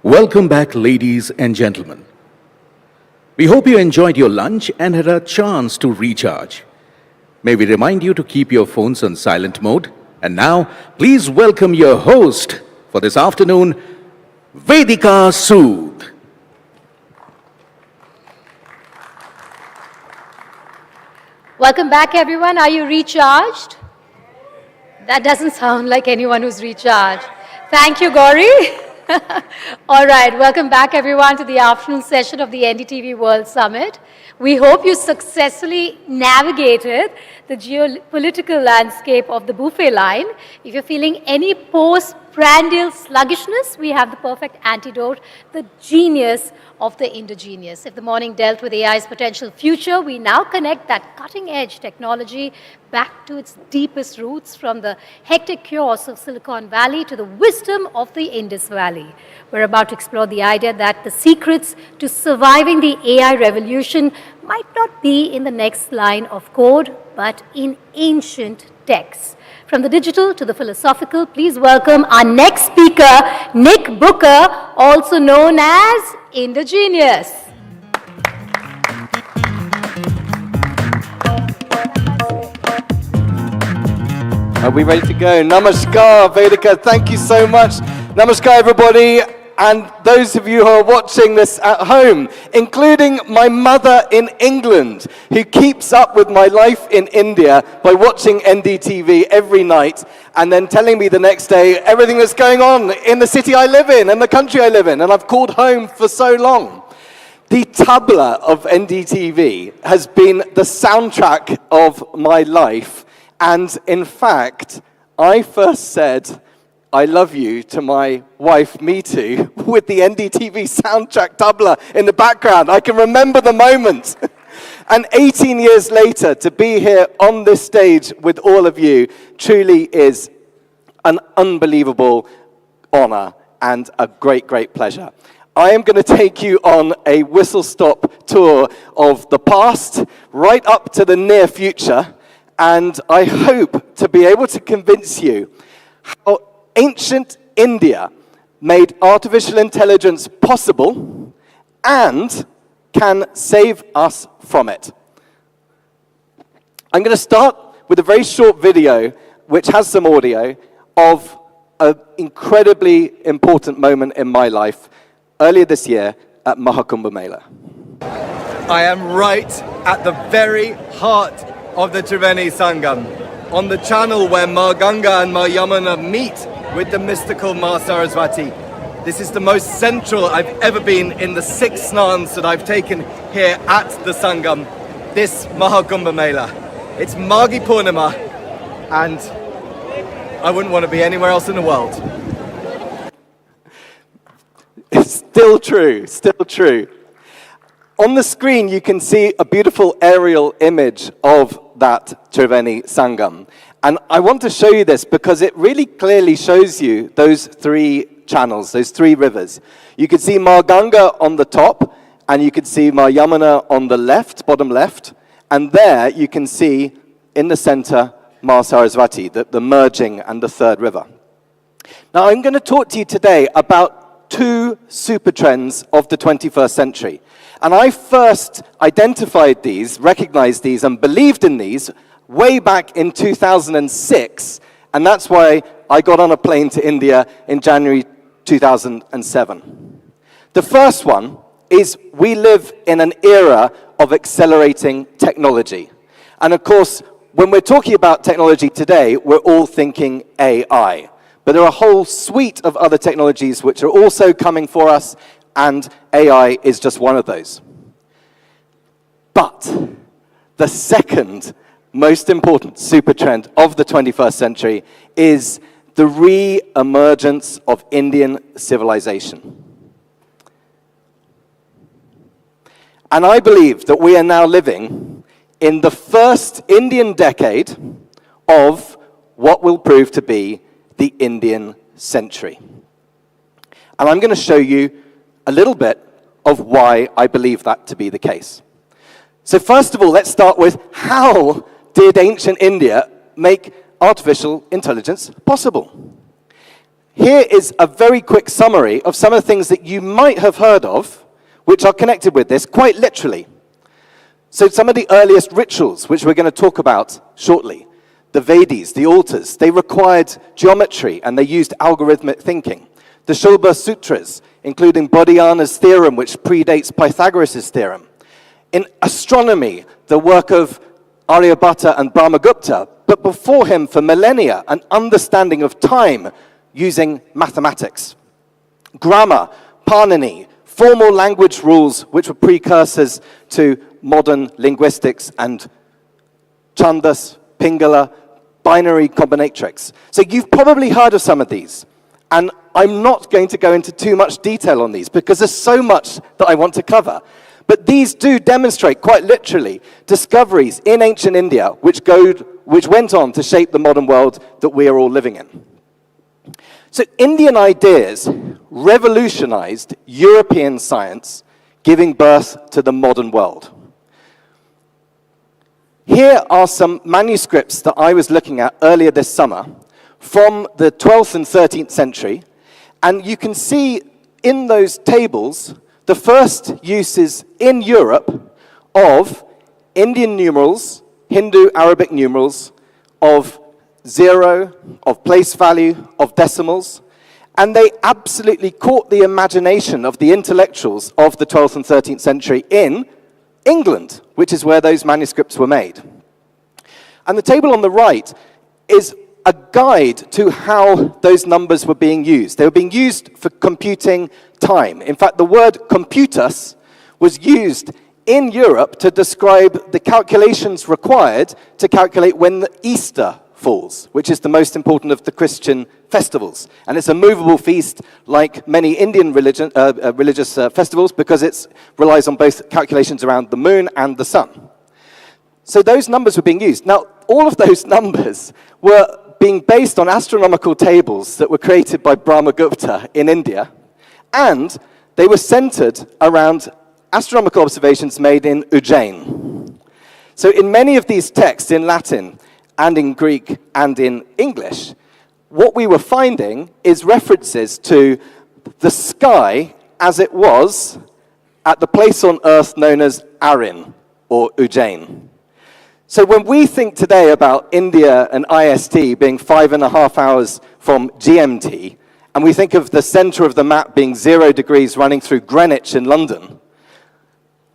Welcome back, ladies and gentlemen. We hope you enjoyed your lunch and had a chance to recharge. May we remind you to keep your phones on silent mode. And now, please welcome your host for this afternoon, Vedika Sood.
Welcome back, everyone. Are you recharged? That doesn't sound like anyone who's recharged. Thank you, Gauri. All right, welcome back, everyone, to the afternoon session of the NDTV World Summit. We hope you successfully navigated the geopolitical landscape of the buffet line. If you're feeling any post-prandial sluggishness, we have the perfect antidote, the genius of the indigenous. If the morning dealt with AI's potential future, we now connect that cutting-edge technology back to its deepest roots, from the hectic chaos of Silicon Valley to the wisdom of the Indus Valley. We're about to explore the idea that the secrets to surviving the AI revolution might not be in the next line of code, but in ancient texts. From the digital to the philosophical, please welcome our next speaker, Nick Booker, also known as Indogenius.
Are we ready to go? Namaskar, Vedika. Thank you so much. Namaskar, everybody. And those of you who are watching this at home, including my mother in England, who keeps up with my life in India by watching NDTV every night and then telling me the next day everything that's going on in the city I live in and the country I live in, and I've called home for so long. The tabla of NDTV has been the soundtrack of my life, and in fact, I first said, "I love you" to my wife, Me Too, with the NDTV soundtrack tabla in the background. I can remember the moment. And 18 years later, to be here on this stage with all of you truly is an unbelievable honor and a great, great pleasure. I am going to take you on a whistle-stop tour of the past right up to the near future, and I hope to be able to convince you how ancient India made artificial intelligence possible and can save us from it. I'm going to start with a very short video, which has some audio, of an incredibly important moment in my life earlier this year at Mahakumbh Mela. I am right at the very heart of the Triveni Sangam, on the channel where Ma Ganga and Ma Yamuna meet with the mystical Ma Saraswati. This is the most central I've ever been in the 6 snans that I've taken here at the Sangam, this Mahakumbh Mela. It's Maghi Purnima, and I wouldn't want to be anywhere else in the world. It's still true, still true. On the screen, you can see a beautiful aerial image of that Triveni Sangam. And I want to show you this because it really clearly shows you those 3 channels, those 3 rivers. You can see Ma Ganga on the top, and you can see Ma Yamuna on the left, bottom left. And there you can see in the center Ma Saraswati, the merging and the 3rd river. Now I'm going to talk to you today about 2 super trends of the 21st century. And I first identified these, recognized these, and believed in these way back in 2006, and that's why I got on a plane to India in January 2007. The first one is we live in an era of accelerating technology. And of course, when we're talking about technology today, we're all thinking AI. But there are a whole suite of other technologies which are also coming for us, and AI is just one of those. But the second most important super trend of the 21st century is the re-emergence of Indian civilization. And I believe that we are now living in the first Indian decade of what will prove to be the Indian century. And I'm going to show you a little bit of why I believe that to be the case. So first of all, let's start with how did ancient India make artificial intelligence possible? here is a very quick summary of some of the things that you might have heard of, which are connected with this, quite literally. So some of the earliest rituals, which we're going to talk about shortly, the Vedas, the altars, they required geometry and they used algorithmic thinking. The Shobha Sutras, including Bodhayana's theorem, which predates Pythagoras' theorem. In astronomy, the work of Aryabhatta and Brahmagupta, but before him for millennia, an understanding of time using mathematics. Grammar, Panini, formal language rules, which were precursors to modern linguistics, and Chandas, Pingala, binary combinatorics. So you've probably heard of some of these, and I'm not going to go into too much detail on these because there's so much that I want to cover. But these do demonstrate, quite literally, discoveries in ancient India which went on to shape the modern world that we are all living in. So Indian ideas revolutionized European science, giving birth to the modern world. Here are some manuscripts that I was looking at earlier this summer from the 12th and 13th century, and you can see in those tables the first uses in Europe of Indian numerals, Hindu Arabic numerals, of zero, of place value, of decimals, and they absolutely caught the imagination of the intellectuals of the 12th and 13th century in England, which is where those manuscripts were made. And the table on the right is a guide to how those numbers were being used. They were being used for computing time. In fact, the word computus was used in Europe to describe the calculations required to calculate when the Easter falls, which is the most important of the Christian festivals. And it's a movable feast like many Indian religious festivals because it relies on both calculations around the moon and the sun. So those numbers were being used. Now, all of those numbers were being based on astronomical tables that were created by Brahmagupta in India, and they were centered around astronomical observations made in Ujjain. So in many of these texts in Latin and in Greek and in English, what we were finding is references to the sky as it was at the place on Earth known as Arin, or Ujjain. So when we think today about India and IST being 5.5 hours from GMT, and we think of the center of the map being 0 degrees running through Greenwich in London,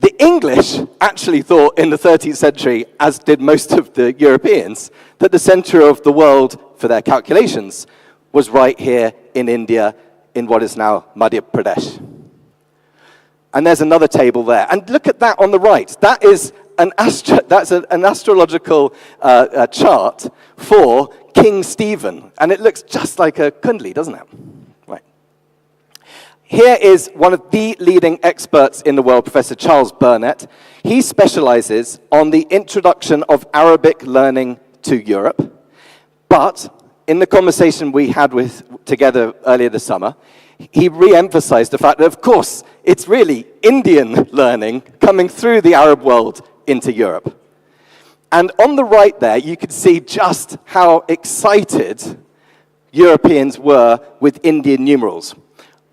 the English actually thought in the 13th century, as did most of the Europeans, that the center of the world for their calculations was right here in India, in what is now Madhya Pradesh. And there's another table there. And look at that on the right. That is an astrological chart for King Stephen. And it looks just like a kundli, doesn't it? Right. Here is one of the leading experts in the world, Professor Charles Burnett. He specializes on the introduction of Arabic learning to Europe. But in the conversation we had together earlier this summer, he re-emphasized the fact that, of course, it's really Indian learning coming through the Arab world into Europe. And on the right there, you can see just how excited Europeans were with Indian numerals.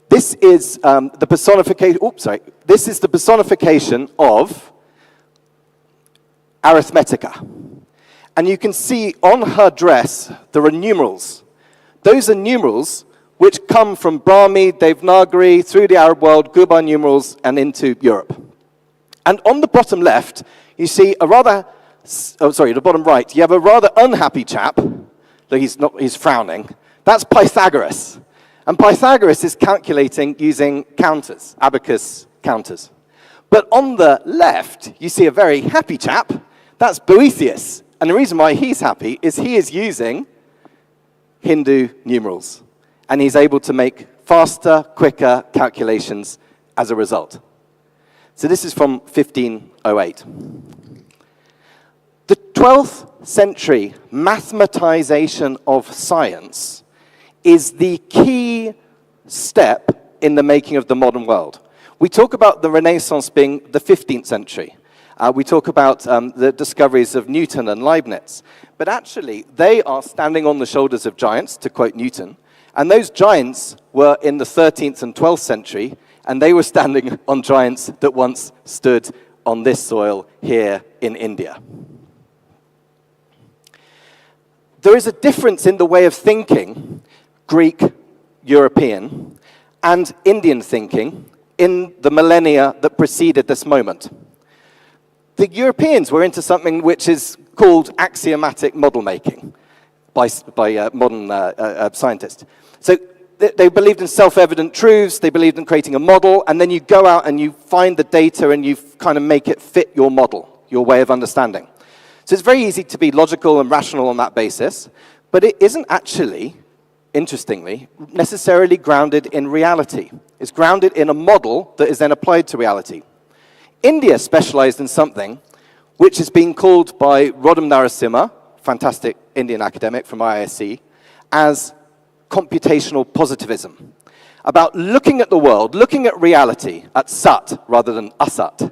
This is the personification, this is the personification of Arithmetica. And you can see on her dress, there are numerals. Those are numerals which come from Brahmi, Devanagari, through the Arab world, Gurba numerals, and into Europe. And on the bottom left, you see a rather, the bottom right, you have a rather unhappy chap. Look, he's frowning. That's Pythagoras. And Pythagoras is calculating using counters, abacus counters. But on the left, you see a very happy chap. That's Boethius. And the reason why he's happy is he is using Hindu numerals. And he's able to make faster, quicker calculations as a result. So this is from 1508. The 12th century mathematization of science is the key step in the making of the modern world. We talk about the Renaissance being the 15th century. We talk about the discoveries of Newton and Leibniz. But actually, they are standing on the shoulders of giants, to quote Newton, And those giants were in the 13th and 12th century, and they were standing on giants that once stood on this soil here in India. There is a difference in the way of thinking, Greek, European, and Indian thinking in the millennia that preceded this moment. The Europeans were into something which is called axiomatic model making by modern scientists. So they believed in self-evident truths, they believed in creating a model, and then you go out and you find the data and you kind of make it fit your model, your way of understanding. So it's very easy to be logical and rational on that basis, but it isn't actually, interestingly, necessarily grounded in reality. It's grounded in a model that is then applied to reality. India specialized in something which is being called by Rodham Narasimha, fantastic Indian academic from IISc, as computational positivism, about looking at the world, looking at reality, at Sat rather than Asat,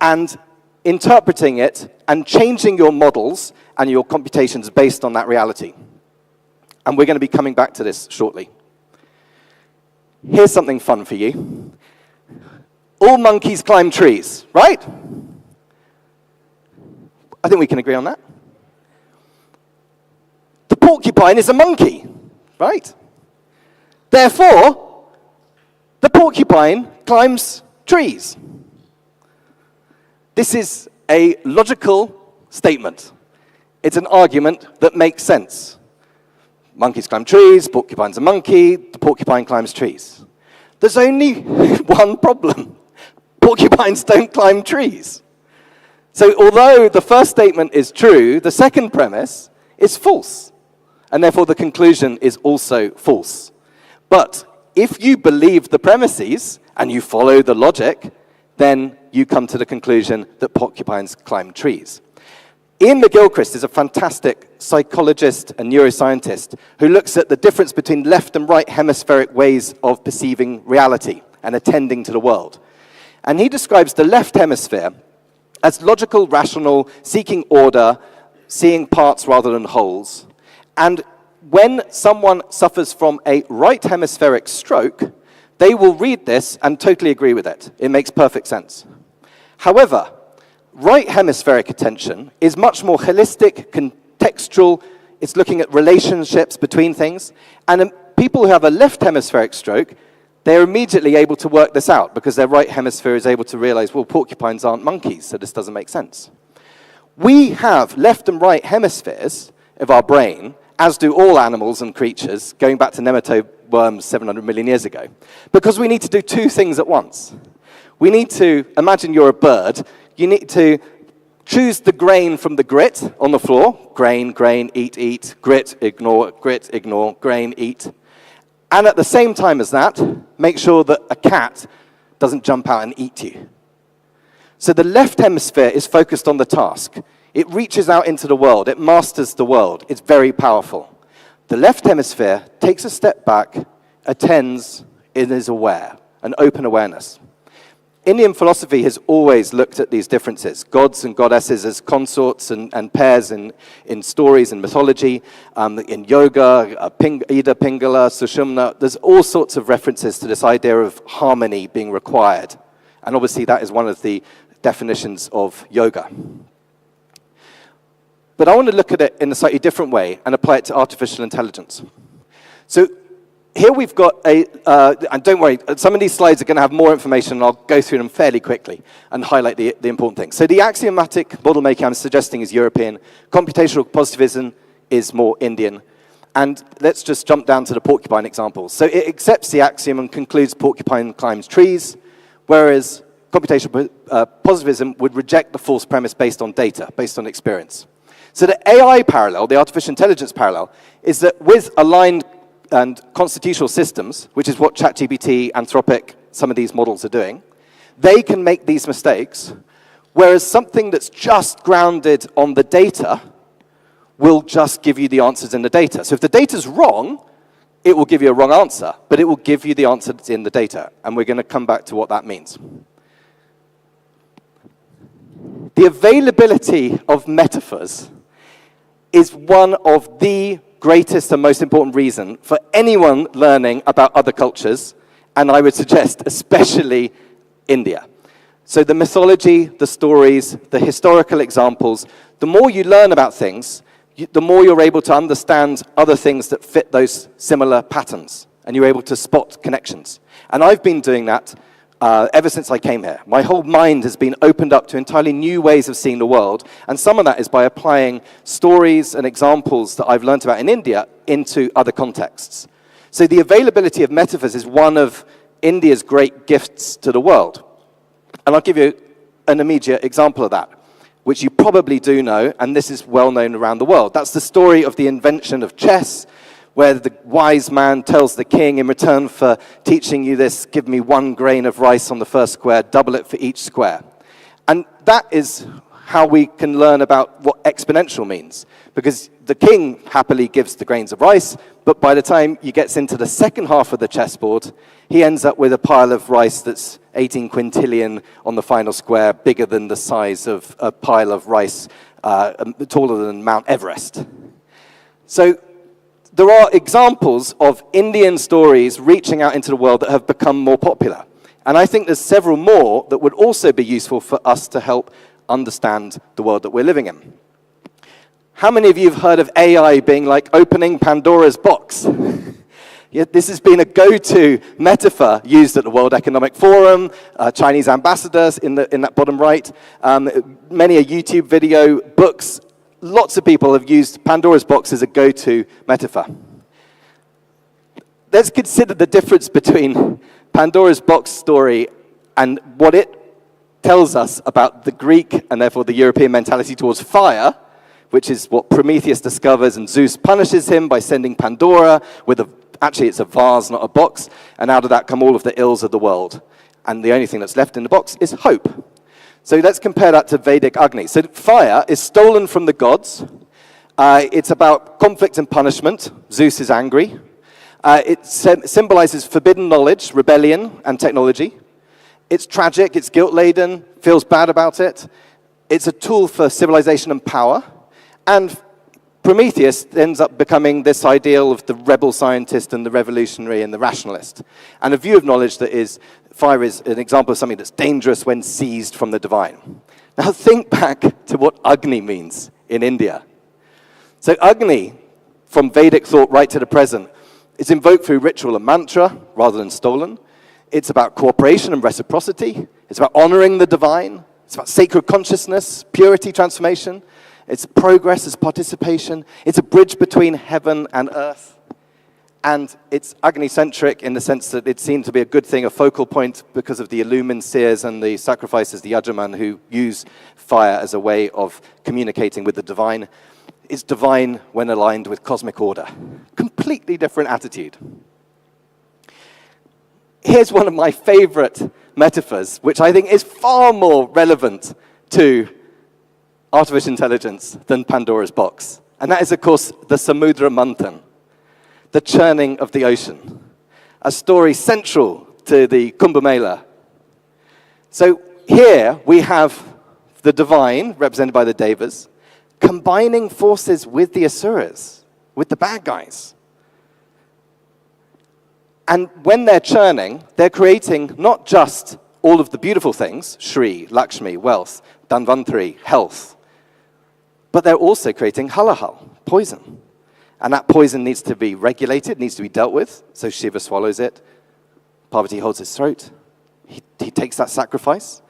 and interpreting it and changing your models and your computations based on that reality. And we're going to be coming back to this shortly. Here's something fun for you. All monkeys climb trees, right? I think we can agree on that. The porcupine is a monkey, right? Therefore, the porcupine climbs trees. This is a logical statement. It's an argument that makes sense. Monkeys climb trees, porcupine's a monkey, the porcupine climbs trees. There's only one problem. Porcupines don't climb trees. So although the first statement is true, the second premise is false. And therefore the conclusion is also false. But if you believe the premises and you follow the logic, then you come to the conclusion that porcupines climb trees. Ian McGilchrist is a fantastic psychologist and neuroscientist who looks at the difference between left and right hemispheric ways of perceiving reality and attending to the world. And he describes the left hemisphere as logical, rational, seeking order, seeing parts rather than wholes. And when someone suffers from a right hemispheric stroke, they will read this and totally agree with it. It makes perfect sense. However, right hemispheric attention is much more holistic, contextual. It's looking at relationships between things. And people who have a left hemispheric stroke, they're immediately able to work this out because their right hemisphere is able to realize, well, porcupines aren't monkeys, so this doesn't make sense. We have left and right hemispheres of our brain, as do all animals and creatures, going back to nematode worms 700 million years ago, because we need to do two things at once. We need to, imagine you're a bird, you need to choose the grain from the grit on the floor, grain, grain, eat, grit, ignore, grain, eat. And at the same time as that, make sure that a cat doesn't jump out and eat you. So the left hemisphere is focused on the task. It reaches out into the world. It masters the world. It's very powerful. The left hemisphere takes a step back, attends, and is aware, an open awareness. Indian philosophy has always looked at these differences, gods and goddesses as consorts and pairs in stories and mythology, in yoga, Ida, Pingala, Sushumna. There's all sorts of references to this idea of harmony being required. And obviously that is one of the definitions of yoga. But I want to look at it in a slightly different way and apply it to artificial intelligence. So here we've got and don't worry, some of these slides are going to have more information, and I'll go through them fairly quickly and highlight the important things. So the axiomatic model making I'm suggesting is European. Computational positivism is more Indian. And let's just jump down to the porcupine example. So it accepts the axiom and concludes porcupine climbs trees, whereas computational positivism would reject the false premise based on data, based on experience. So the AI parallel, the artificial intelligence parallel, is that with aligned and constitutional systems, which is what ChatGPT, Anthropic, some of these models are doing, they can make these mistakes, whereas something that's just grounded on the data will just give you the answers in the data. So if the data's wrong, it will give you a wrong answer, but it will give you the answer that's in the data, and we're going to come back to what that means. The availability of metaphors is one of the greatest and most important reason for anyone learning about other cultures, and I would suggest especially India. So the mythology, the stories, the historical examples, the more you learn about things, the more you're able to understand other things that fit those similar patterns, and you're able to spot connections. And I've been doing that ever since I came here. My whole mind has been opened up to entirely new ways of seeing the world, and some of that is by applying stories and examples that I've learned about in India into other contexts. So the availability of metaphors is one of India's great gifts to the world. And I'll give you an immediate example of that, which you probably do know, and this is well known around the world. That's the story of the invention of chess, where the wise man tells the king, in return for teaching you this, give me 1 grain of rice on the first square, double it for each square. And that is how we can learn about what exponential means, because the king happily gives the grains of rice, but by the time he gets into the second half of the chessboard, he ends up with a pile of rice that's 18 quintillion on the final square, bigger than the size of a pile of rice taller than Mount Everest. So there are examples of Indian stories reaching out into the world that have become more popular. And I think there's several more that would also be useful for us to help understand the world that we're living in. How many of you have heard of AI being like opening Pandora's box? Yeah, this has been a go-to metaphor used at the World Economic Forum, Chinese ambassadors in that bottom right, many a YouTube video, books. Lots of people have used Pandora's box as a go-to metaphor. Let's consider the difference between Pandora's box story and what it tells us about the Greek and therefore the European mentality towards fire, which is what Prometheus discovers, and Zeus punishes him by sending Pandora with actually it's a vase, not a box, and out of that come all of the ills of the world. And the only thing that's left in the box is hope. So let's compare that to Vedic Agni. So fire is stolen from the gods. It's about conflict and punishment. Zeus is angry. It symbolizes forbidden knowledge, rebellion, and technology. It's tragic, it's guilt-laden, feels bad about it. It's a tool for civilization and power. And Prometheus ends up becoming this ideal of the rebel scientist and the revolutionary and the rationalist. And a view of knowledge that is, fire is an example of something that's dangerous when seized from the divine. Now think back to what Agni means in India. So Agni, from Vedic thought right to the present, is invoked through ritual and mantra rather than stolen. It's about cooperation and reciprocity. It's about honoring the divine. It's about sacred consciousness, purity, transformation. It's progress, it's participation. It's a bridge between heaven and earth. And it's Agni-centric in the sense that it seemed to be a good thing, a focal point, because of the illumined seers and the sacrifices, the Yajaman, who use fire as a way of communicating with the divine. It's divine when aligned with cosmic order. Completely different attitude. Here's one of my favorite metaphors, which I think is far more relevant to artificial intelligence than Pandora's box. And that is, of course, the Samudra Manthan, the churning of the ocean, a story central to the Kumbh Mela. So here we have the divine, represented by the Devas, combining forces with the Asuras, with the bad guys. And when they're churning, they're creating not just all of the beautiful things, Shri, Lakshmi, wealth, Dhanvantari, health, but they're also creating halahal, poison. And that poison needs to be regulated, needs to be dealt with. So Shiva swallows it. Parvati holds his throat. He takes that sacrifice.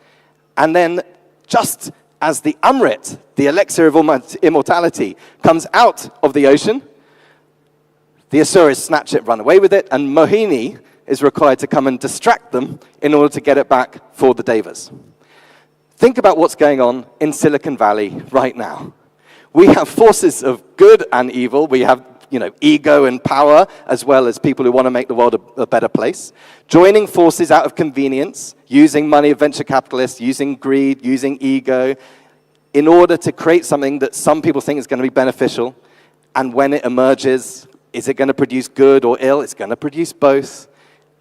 And then just as the Amrit, the elixir of immortality, comes out of the ocean, the Asuras snatch it, run away with it, and Mohini is required to come and distract them in order to get it back for the Devas. Think about what's going on in Silicon Valley right now. We have forces of good and evil. We have, ego and power, as well as people who want to make the world a better place. Joining forces out of convenience, using money of venture capitalists, using greed, using ego, in order to create something that some people think is going to be beneficial. And when it emerges, is it going to produce good or ill? It's going to produce both.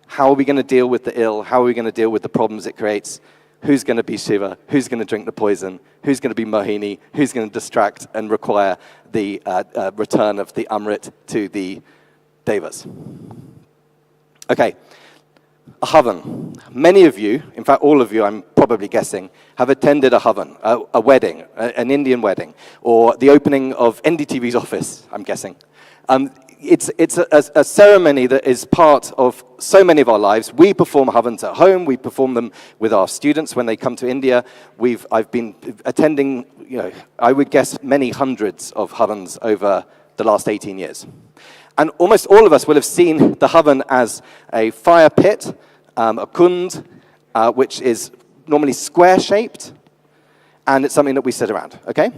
How are we going to deal with the ill? How are we going to deal with the problems it creates? who's going to be Shiva, who's going to drink the poison, who's going to be Mohini, who's going to distract and require the return of the Amrit to the Devas. Okay, a havan. Many of you, in fact all of you I'm probably guessing, have attended a havan, a wedding, an Indian wedding, or the opening of NDTV's office, I'm guessing. It's a ceremony that is part of so many of our lives. We perform havans at home. We perform them with our students when they come to India. I've been attending, I would guess many hundreds of havans over the last 18 years. And almost all of us will have seen the havan as a fire pit, a kund, which is normally square-shaped, and it's something that we sit around, okay?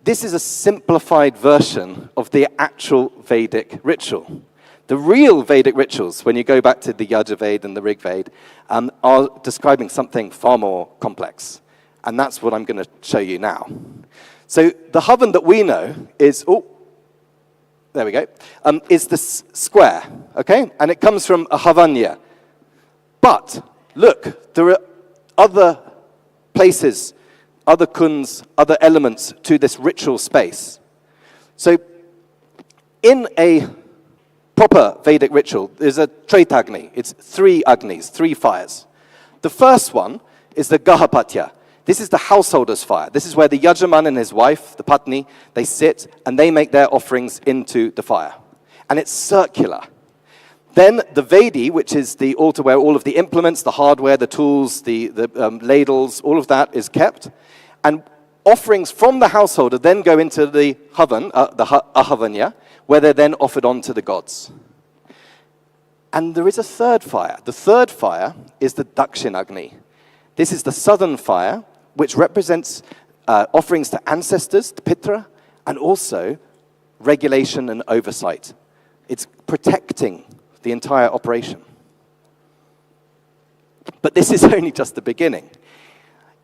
This is a simplified version of the actual Vedic ritual. The real Vedic rituals, when you go back to the Yajurveda and the Rig Veda, are describing something far more complex. And that's what I'm going to show you now. So the havan that we know is, there we go, is the square, okay? And it comes from a havanya. But look, there are other places, other kunds, other elements to this ritual space. So in a proper Vedic ritual, there's a Traitagni. It's 3 agnis, 3 fires. The first one is the Gahapatya. This is the householder's fire. This is where the Yajaman and his wife, the Patni, they sit and they make their offerings into the fire. And it's circular. Then the Vedi, which is the altar where all of the implements, the hardware, the tools, the ladles, all of that is kept. And offerings from the householder then go into the havan, the ahavanya, where they're then offered on to the gods. And there is a third fire. The third fire is the Dakshinagni. This is the southern fire, which represents offerings to ancestors, to Pitra, and also regulation and oversight. It's protecting the entire operation. But this is only just the beginning.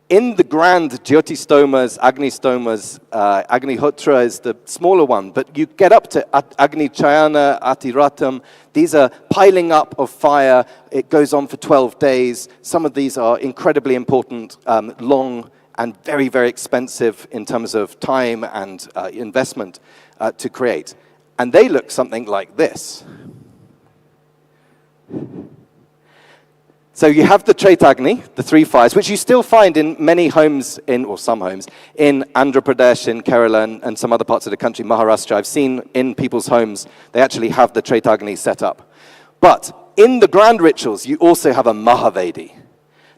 In the grand Jyotistomas, Agnistomas, Agnihotra is the smaller one, but you get up to Agni Chayana, Atiratam. These are piling up of fire. It goes on for 12 days. Some of these are incredibly important, long, and very, very expensive in terms of time and investment to create. And they look something like this. So you have the Traitagni, the 3 fires, which you still find in many homes, or some homes, in Andhra Pradesh, in Kerala, and some other parts of the country, Maharashtra. I've seen in people's homes, they actually have the Traitagni set up. But in the grand rituals, you also have a Mahavedi,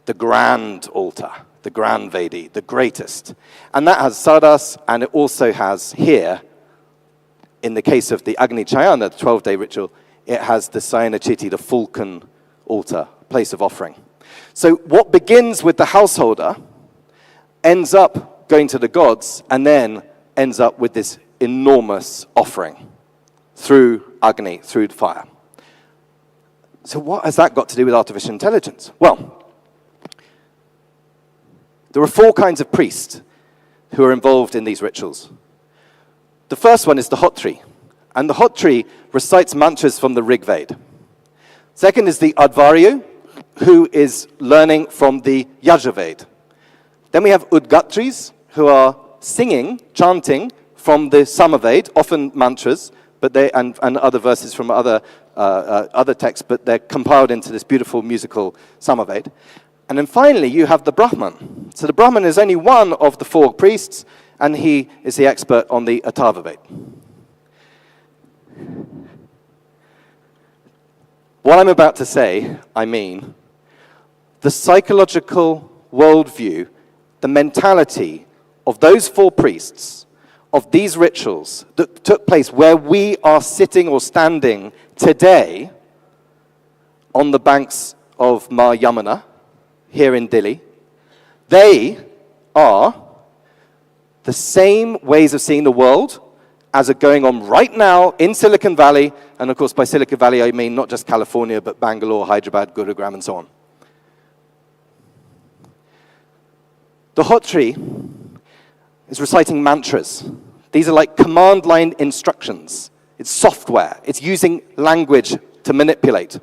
the grand altar, the grand Vedi, the greatest. And that has Sadas, and it also has here, in the case of the Agni Chayana, the 12-day ritual, it has the Sayana Chitti, the falcon altar, place of offering. So what begins with the householder ends up going to the gods and then ends up with this enormous offering through Agni, through fire. So what has that got to do with artificial intelligence? Well, there are 4 kinds of priests who are involved in these rituals. The first one is the Hotri, and the Hotri recites mantras from the Rig Veda. Second is the Advaryu, who is learning from the Yajurveda. Then we have Udgatris, who are singing, chanting from the Samaveda, often mantras, but and other verses from other texts, but they're compiled into this beautiful musical Samaveda. And then finally, you have the Brahman. So the Brahman is only one of the 4 priests, and he is the expert on the Atharva Veda. What I'm about to say, I mean, the psychological worldview, the mentality of those 4 priests, of these rituals that took place where we are sitting or standing today on the banks of Ma Yamuna, here in Delhi, they are the same ways of seeing the world as are going on right now in Silicon Valley, and of course by Silicon Valley I mean not just California, but Bangalore, Hyderabad, Gurugram, and so on. The Hotri is reciting mantras. These are like command line instructions. It's software. It's using language to manipulate.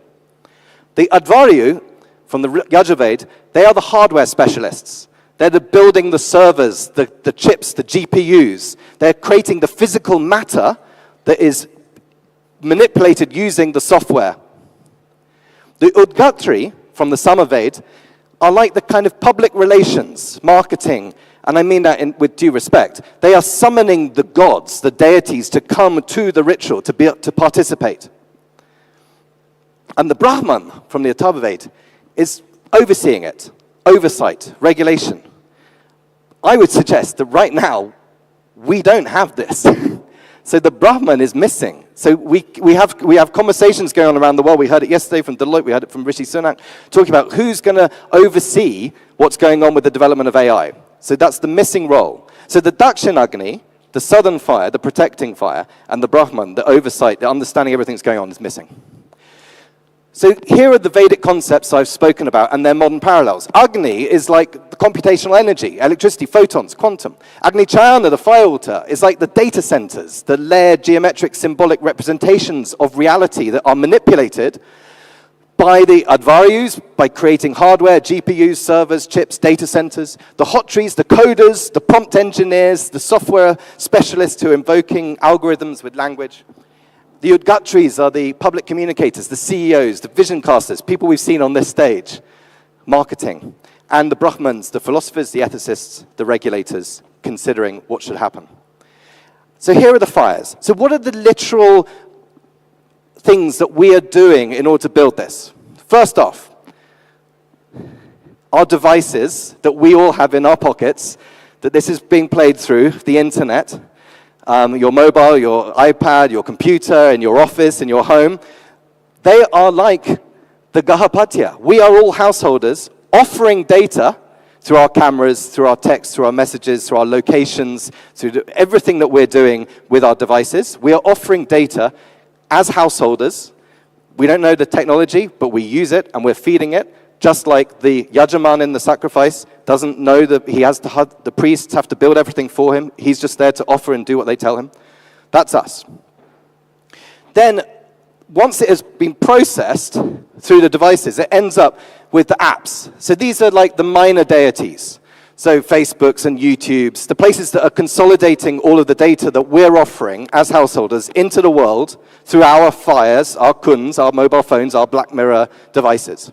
The Advaryu from the Yajurved, they are the hardware specialists. They're building the servers, the chips, the GPUs. They're creating the physical matter that is manipulated using the software. The Udgatri from the Samaved are like the kind of public relations, marketing, and I mean that with due respect. They are summoning the gods, the deities, to come to the ritual, to participate. And the Brahman from the Atharvaved is overseeing it, oversight, regulation. I would suggest that right now, we don't have this. So the Brahman is missing. So we have conversations going on around the world. We heard it yesterday from Deloitte, we heard it from Rishi Sunak, talking about who's going to oversee what's going on with the development of AI. So that's the missing role. So the Dakshinagni, the southern fire, the protecting fire, and the Brahman, the oversight, the understanding everything's going on, is missing. So here are the Vedic concepts I've spoken about and their modern parallels. Agni is like the computational energy, electricity, photons, quantum. Agni Chayana, the fire altar, is like the data centers, the layered geometric symbolic representations of reality that are manipulated by the Advaryus, by creating hardware, GPUs, servers, chips, data centers. The hot trees, the coders, the prompt engineers, the software specialists who are invoking algorithms with language. The Udgatris are the public communicators, the CEOs, the vision casters, people we've seen on this stage, marketing. And the Brahmans, the philosophers, the ethicists, the regulators, considering what should happen. So here are the fires. So what are the literal things that we are doing in order to build this? First off, our devices that we all have in our pockets, that this is being played through, the internet, your mobile, your iPad, your computer, in your office, in your home, they are like the Gahapatya. We are all householders offering data through our cameras, through our texts, through our messages, through our locations, through everything that we're doing with our devices. We are offering data as householders. We don't know the technology, but we use it and we're feeding it. Just like the Yajaman in the sacrifice doesn't know that the priests have to build everything for him. He's just there to offer and do what they tell him. That's us. Then, once it has been processed through the devices, it ends up with the apps. So these are like the minor deities. So Facebooks and YouTubes, the places that are consolidating all of the data that we're offering as householders into the world through our fires, our kuns, our mobile phones, our Black Mirror devices.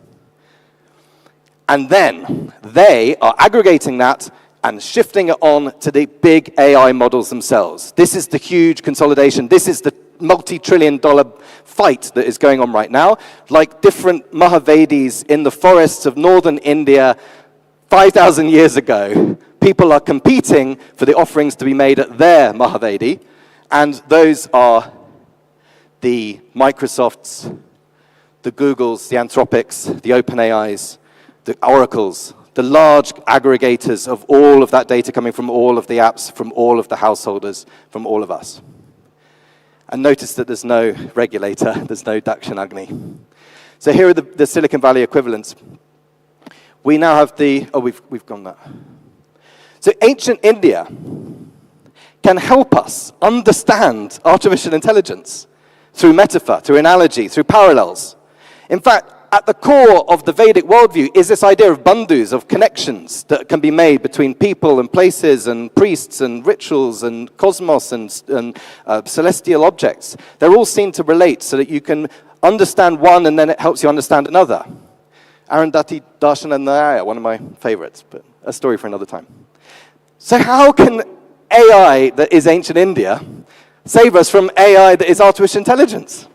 And then they are aggregating that and shifting it on to the big AI models themselves. This is the huge consolidation. This is the multi-trillion-dollar fight that is going on right now. Like different Mahavedis in the forests of northern India 5,000 years ago, people are competing for the offerings to be made at their Mahavedi. And those are the Microsofts, the Googles, the Anthropics, the OpenAIs, the oracles, the large aggregators of all of that data coming from all of the apps, from all of the householders, from all of us. And notice that there's no regulator, there's no Dakshinagni. So here are the Silicon Valley equivalents. We now have we've gone that. So ancient India can help us understand artificial intelligence through metaphor, through analogy, through parallels. In fact, at the core of the Vedic worldview is this idea of bandhus, of connections that can be made between people and places and priests and rituals and cosmos and celestial objects. They're all seen to relate so that you can understand one and then it helps you understand another. Arundhati Darshana Nyaya, one of my favorites, but a story for another time. So how can AI that is ancient India save us from AI that is artificial intelligence?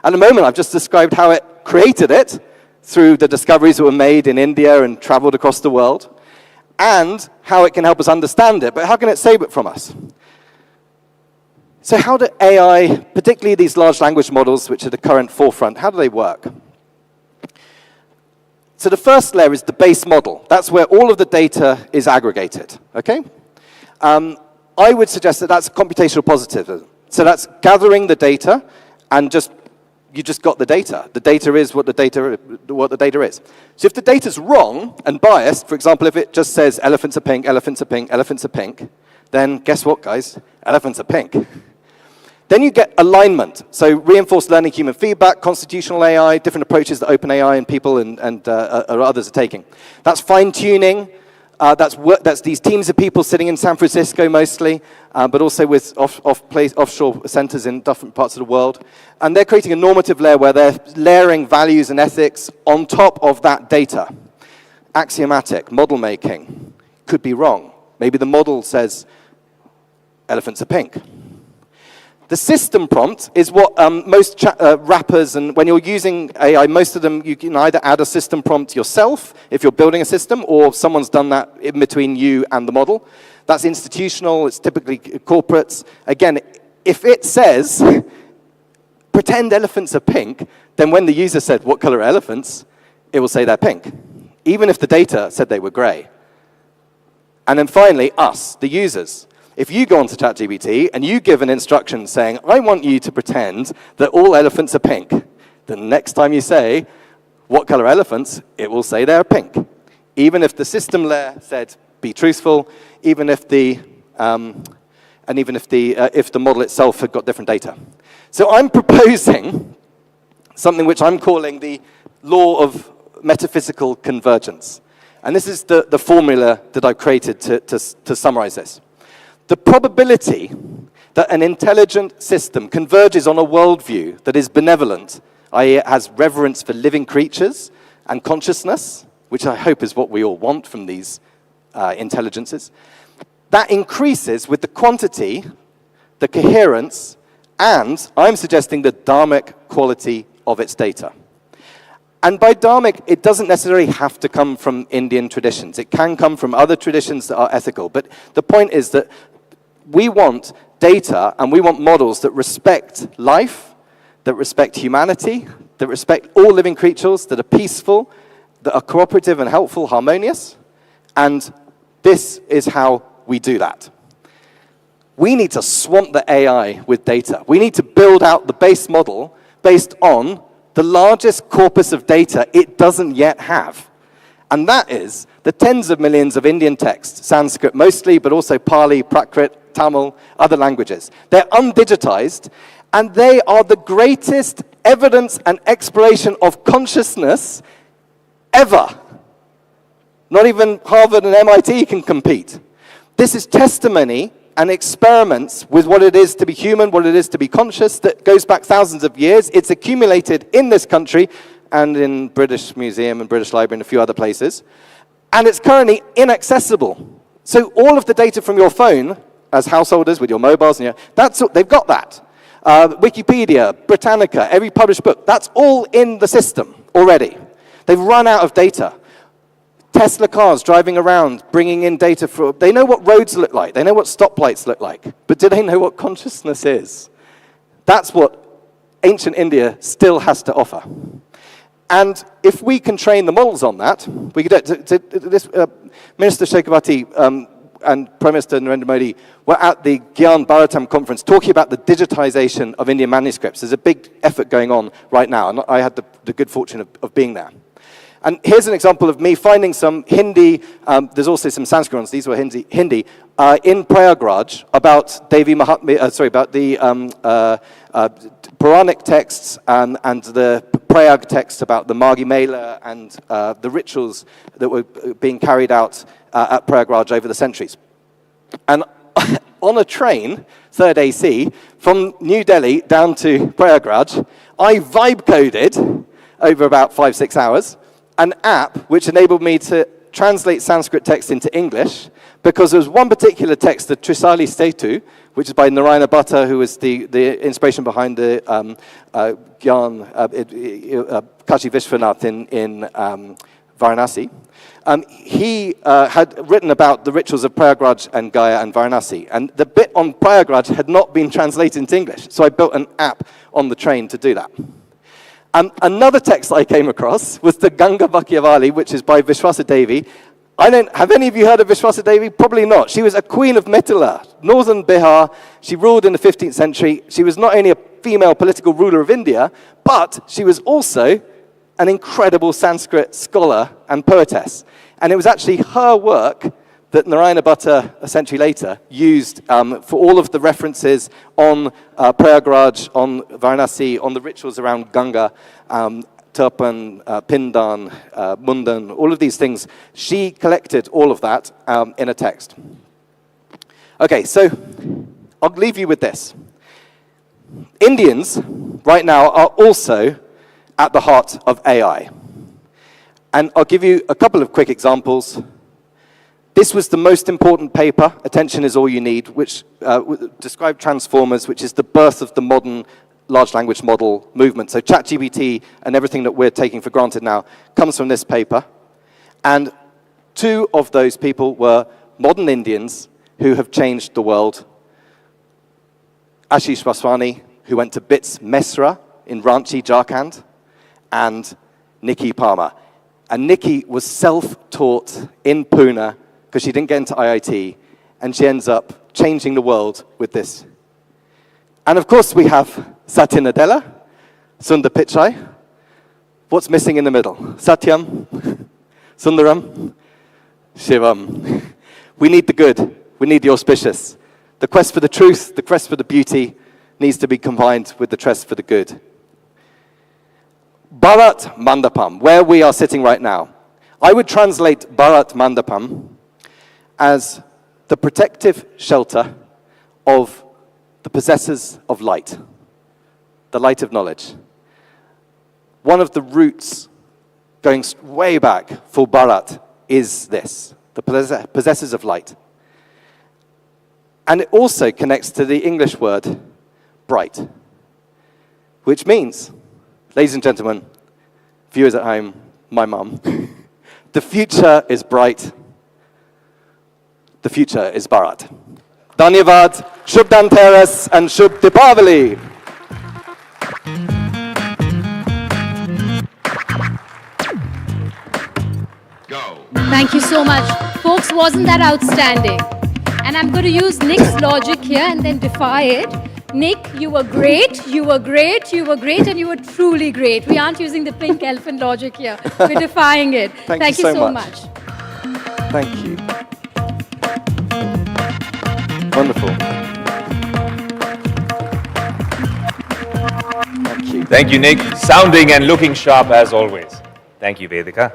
At the moment, I've just described how it created it through the discoveries that were made in India and traveled across the world, and how it can help us understand it, but how can it save it from us? So how do AI, particularly these large language models, which are the current forefront, how do they work? So the first layer is the base model. That's where all of the data is aggregated, okay? I would suggest that that's computational positivism. So that's gathering the data and you just got the data. The data is what the data is. So if the data's wrong and biased, for example, if it just says elephants are pink, elephants are pink, elephants are pink, then guess what, guys? Elephants are pink. Then you get alignment. So reinforced learning, human feedback, constitutional AI, different approaches that OpenAI and people and others are taking. That's fine-tuning. That's these teams of people sitting in San Francisco mostly, but also with offshore centers in different parts of the world. And they're creating a normative layer where they're layering values and ethics on top of that data. Axiomatic, model making, could be wrong. Maybe the model says elephants are pink. The system prompt is what most wrappers, and when you're using AI, most of them, you can either add a system prompt yourself, if you're building a system, or someone's done that in between you and the model. That's institutional, it's typically corporates. Again, if it says, pretend elephants are pink, then when the user said, what color are elephants, it will say they're pink, even if the data said they were gray. And then finally, us, the users. If you go onto ChatGPT and you give an instruction saying, I want you to pretend that all elephants are pink, the next time you say, what color elephants, it will say they're pink. Even if the system layer said, be truthful, even if the, if the model itself had got different data. So I'm proposing something which I'm calling the law of metaphysical convergence. And this is the formula that I've created to summarize this. The probability that an intelligent system converges on a worldview that is benevolent, i.e. it has reverence for living creatures and consciousness, which I hope is what we all want from these intelligences, that increases with the quantity, the coherence, and I'm suggesting the dharmic quality of its data. And by dharmic, it doesn't necessarily have to come from Indian traditions. It can come from other traditions that are ethical. But the point is that we want data and we want models that respect life, that respect humanity, that respect all living creatures, that are peaceful, that are cooperative and helpful, harmonious. And this is how we do that. We need to swamp the AI with data. We need to build out the base model based on the largest corpus of data it doesn't yet have. And that is the tens of millions of Indian texts, Sanskrit mostly, but also Pali, Prakrit, Tamil, other languages. They're undigitized, and they are the greatest evidence and exploration of consciousness ever. Not even Harvard and MIT can compete. This is testimony and experiments with what it is to be human, what it is to be conscious, that goes back thousands of years. It's accumulated in this country and in British Museum and British Library and a few other places. And it's currently inaccessible. So all of the data from your phone, as householders with your mobiles, and they've got that. Wikipedia, Britannica, every published book, that's all in the system already. They've run out of data. Tesla cars driving around, bringing in data for, they know what roads look like, they know what stoplights look like, but do they know what consciousness is? That's what ancient India still has to offer. And if we can train the models on that, we could, Minister Shekhawati and Prime Minister Narendra Modi were at the Gyan Bharatam conference talking about the digitization of Indian manuscripts. There's a big effort going on right now, and I had the good fortune of being there. And here's an example of me finding some Hindi, there's also some Sanskrit ones, these were Hindi, in Prayagraj about Devi Mahatmya, about the Puranic texts and the Prayag texts about the Maghi Mela and the rituals that were being carried out at Prayagraj over the centuries. And on a train, 3rd AC, from New Delhi down to Prayagraj, I vibe coded over about 5-6 hours an app which enabled me to translate Sanskrit text into English, because there was one particular text, the Trisali Setu, which is by Narayana Bhatta, who was the inspiration behind the Gyan, Kashi Vishwanath in Varanasi. He had written about the rituals of Prayagraj and Gaya and Varanasi, and the bit on Prayagraj had not been translated into English, so I built an app on the train to do that. Another text I came across was the Ganga Bhakyavali, which is by Vishwasa Devi. Have any of you heard of Vishwasa Devi? Probably not. She was a queen of Mithila, northern Bihar. She ruled in the 15th century. She was not only a female political ruler of India, but she was also an incredible Sanskrit scholar and poetess. And it was actually her work that Narayana Bhatta, a century later, used for all of the references on Prayagraj, on Varanasi, on the rituals around Ganga, Turpan, Pindan, Mundan, all of these things. She collected all of that in a text. Okay, so I'll leave you with this. Indians, right now, are also at the heart of AI. And I'll give you a couple of quick examples. This was the most important paper, Attention is All You Need, which described transformers, which is the birth of the modern large language model movement. So ChatGPT and everything that we're taking for granted now comes from this paper. And two of those people were modern Indians who have changed the world. Ashish Vaswani, who went to BITS Mesra in Ranchi, Jharkhand, and Nikki Palmer. And Nikki was self-taught in Pune because she didn't get into IIT, and she ends up changing the world with this. And of course we have Satya Nadella, Sundar Pichai. What's missing in the middle? Satyam, Sundaram, Shivam. We need the good, we need the auspicious. The quest for the truth, the quest for the beauty needs to be combined with the quest for the good. Bharat Mandapam, where we are sitting right now. I would translate Bharat Mandapam as the protective shelter of the possessors of light, the light of knowledge. One of the roots going way back for Bharat is this, the possessors of light. And it also connects to the English word bright, which means, ladies and gentlemen, viewers at home, my mum, the future is bright, the future is Bharat. Dhanyavad, Shubh Dhanteras and Shubh Deepavali.
Thank you so much. Folks, wasn't that outstanding? And I'm going to use Nick's logic here and then defy it. Nick, you were great, you were great, you were great, and you were truly great. We aren't using the pink elephant logic here. We're defying it.
Thank you so much.
Thank you.
Wonderful.
Thank you. Thank you, Nick. Sounding and looking sharp as always. Thank you, Vedika.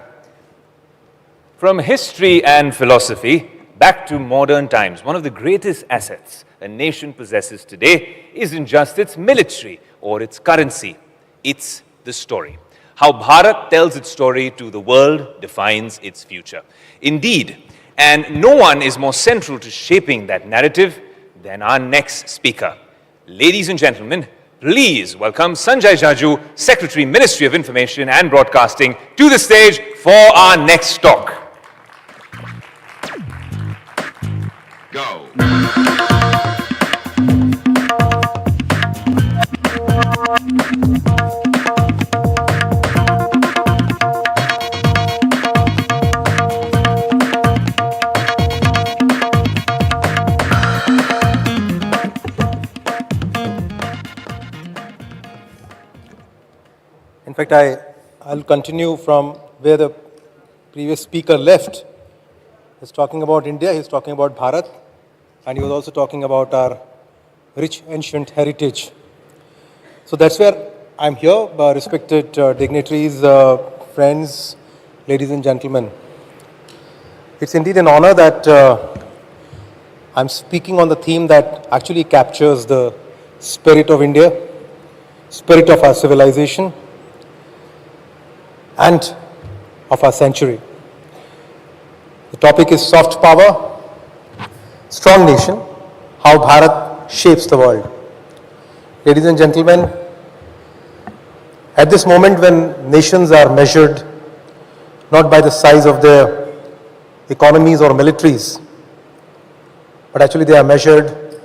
From history and philosophy back to modern times, one of the greatest assets a nation possesses today isn't just its military or its currency. It's the story. How Bharat tells its story to the world defines its future. Indeed, and no one is more central to shaping that narrative than our next speaker. Ladies and gentlemen, please welcome Sanjay Jaju, Secretary, Ministry of Information and Broadcasting, to the stage for our next talk. Go.
In fact, I'll continue from where the previous speaker left. He's talking about India, he's talking about Bharat, and he was also talking about our rich ancient heritage. So that's where I'm here, respected dignitaries, friends, ladies and gentlemen. It's indeed an honor that I'm speaking on the theme that actually captures the spirit of India, spirit of our civilization, and of our century. The topic is soft power, strong nation, how Bharat shapes the world. Ladies and gentlemen, at this moment when nations are measured not by the size of their economies or militaries, but actually they are measured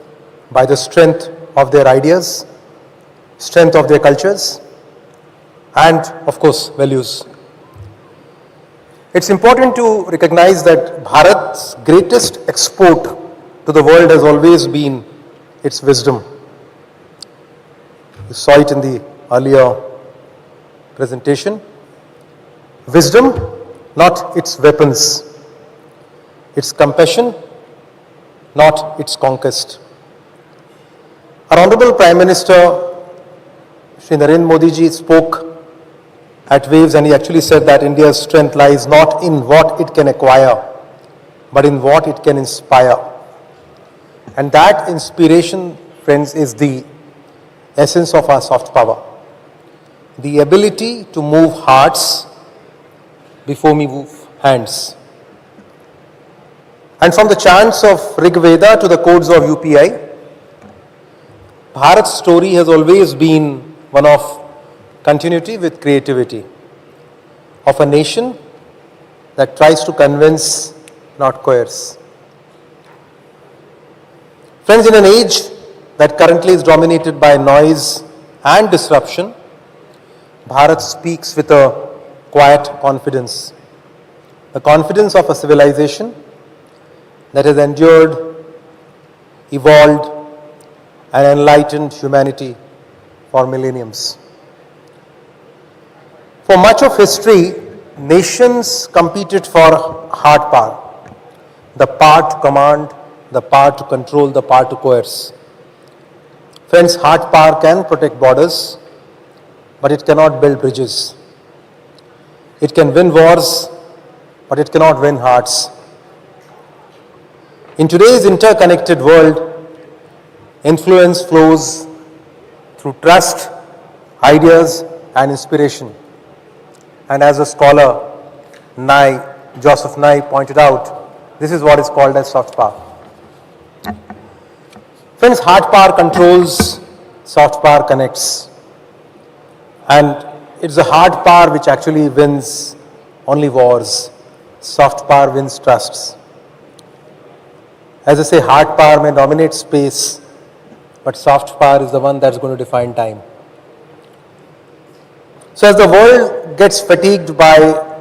by the strength of their ideas, strength of their cultures, and of course values. It's important to recognize that Bharat's greatest export to the world has always been its wisdom. You saw it in the earlier presentation. Wisdom, not its weapons. its compassion, not its conquest. Our Honorable Prime Minister, Shri Narendra Modi ji, spoke at Waves, and he actually said that India's strength lies not in what it can acquire, but in what it can inspire. And that inspiration, friends, is the essence of our soft power. The ability to move hearts before we move hands. And from the chants of Rig Veda to the codes of UPI, Bharat's story has always been one of continuity with creativity, of a nation that tries to convince, not coerce. Friends, in an age that currently is dominated by noise and disruption, Bharat speaks with a quiet confidence, the confidence of a civilization that has endured, evolved, and enlightened humanity for millenniums. For much of history, nations competed for hard power, the power to command, the power to control, the power to coerce. Friends, hard power can protect borders, but it cannot build bridges. It can win wars, but it cannot win hearts. In today's interconnected world, influence flows through trust, ideas, and inspiration. And as a scholar, Joseph Nye pointed out, this is what is called as soft power. Friends, hard power controls, soft power connects. And it's the hard power which actually wins only wars. Soft power wins trusts. As I say, hard power may dominate space, but soft power is the one that's going to define time. So as the world gets fatigued by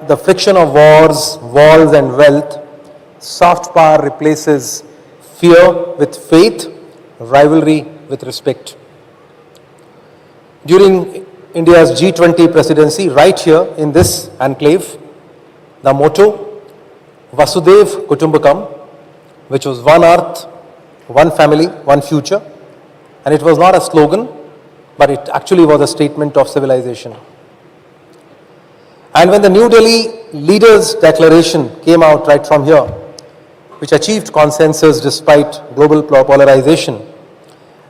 the friction of wars, walls and wealth, soft power replaces fear with faith, rivalry with respect. During India's G20 presidency, right here in this enclave, the motto, Vasudev Kutumbakam, which was one earth, one family, one future, and it was not a slogan, but it actually was a statement of civilization. And when the New Delhi Leaders' Declaration came out right from here, which achieved consensus despite global polarization,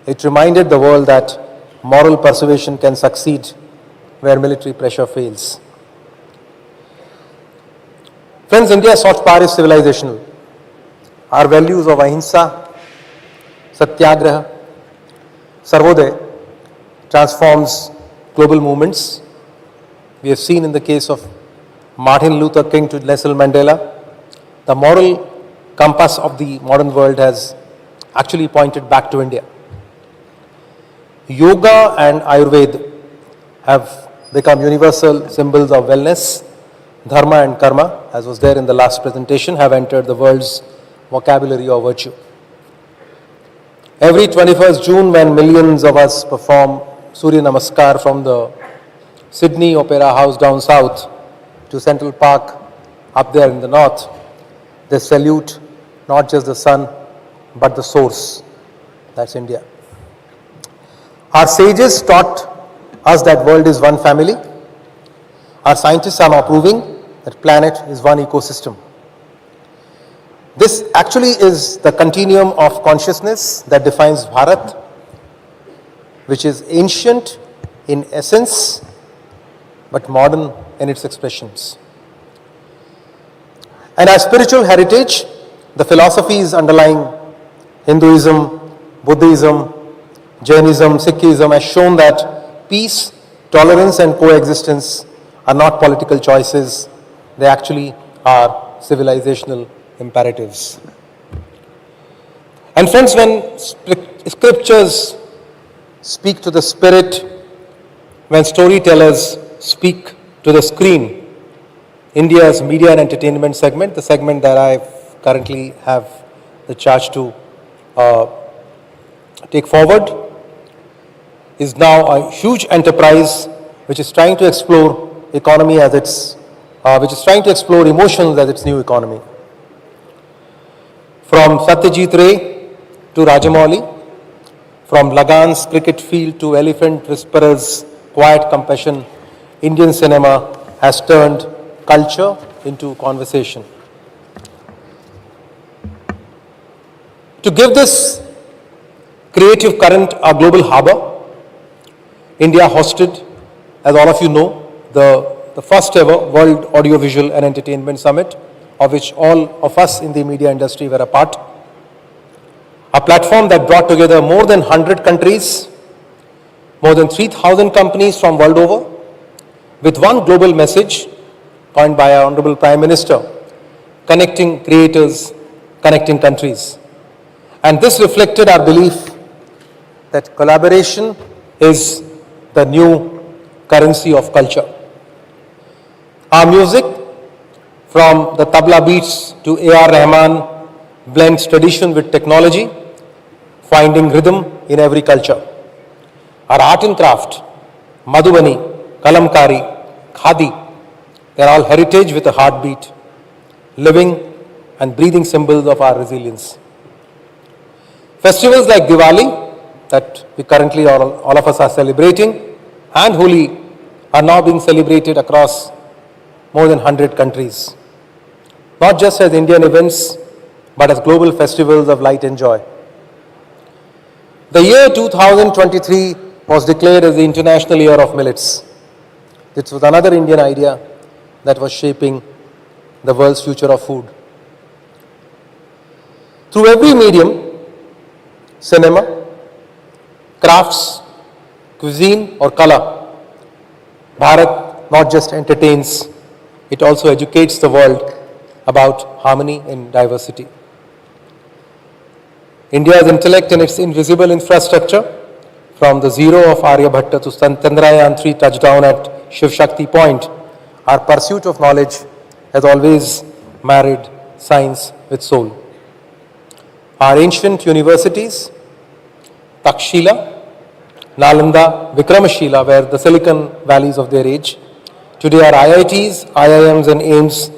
it reminded the world that moral persuasion can succeed where military pressure fails. Friends, India's soft power is civilizational. Our values of ahimsa, satyagraha, sarvodaya transforms global movements. We have seen in the case of Martin Luther King to Nelson Mandela, the moral compass of the modern world has actually pointed back to India. Yoga and Ayurveda have become universal symbols of wellness. Dharma and karma, as was there in the last presentation, have entered the world's vocabulary of virtue. Every 21st June, when millions of us perform Surya Namaskar from the Sydney Opera House down south to Central Park up there in the north, they salute not just the sun, but the source. That's India. Our sages taught us that world is one family. Our scientists are now proving that planet is one ecosystem. This actually is the continuum of consciousness that defines Bharat, which is ancient in essence, but modern in its expressions. And our spiritual heritage, the philosophies underlying Hinduism, Buddhism, Jainism, Sikhism has shown that peace, tolerance and coexistence are not political choices, they actually are civilizational imperatives. And friends, when scriptures speak to the spirit, when storytellers speak to the screen, India's media and entertainment segment, the segment that I currently have the charge to take forward, is now a huge enterprise which is trying to explore economy as its, which is trying to explore emotions as its new economy. From Satyajit Ray to Rajamouli, from Lagan's cricket field to Elephant Whisperer's quiet compassion, Indian cinema has turned culture into conversation. To give this creative current a global harbor, India hosted, as all of you know, the first ever World Audiovisual and Entertainment Summit, of which all of us in the media industry were a part. A platform that brought together more than 100 countries, more than 3,000 companies from world over, with one global message coined by our Honorable Prime Minister, connecting creators, connecting countries. And this reflected our belief that collaboration is the new currency of culture. Our music, from the tabla beats to A.R. Rahman, blends tradition with technology, finding rhythm in every culture. Our art and craft, Madhubani, Kalamkari, Khadi, they are all heritage with a heartbeat, living and breathing symbols of our resilience. Festivals like Diwali, that we currently all of us are celebrating, and Holi are now being celebrated across more than 100 countries. Not just as Indian events, but as global festivals of light and joy. The year 2023 was declared as the International Year of Millets. This was another Indian idea that was shaping the world's future of food. Through every medium, cinema, crafts, cuisine or color, Bharat not just entertains, it also educates the world about harmony in diversity. India's intellect and its invisible infrastructure, from the zero of Aryabhatta to Chandrayaan 3 touchdown at Shiv Shakti Point, our pursuit of knowledge has always married science with soul. Our ancient universities, Takshila, Nalanda, Vikramashila, were the Silicon Valleys of their age. Today our IITs, IIMs and AIMS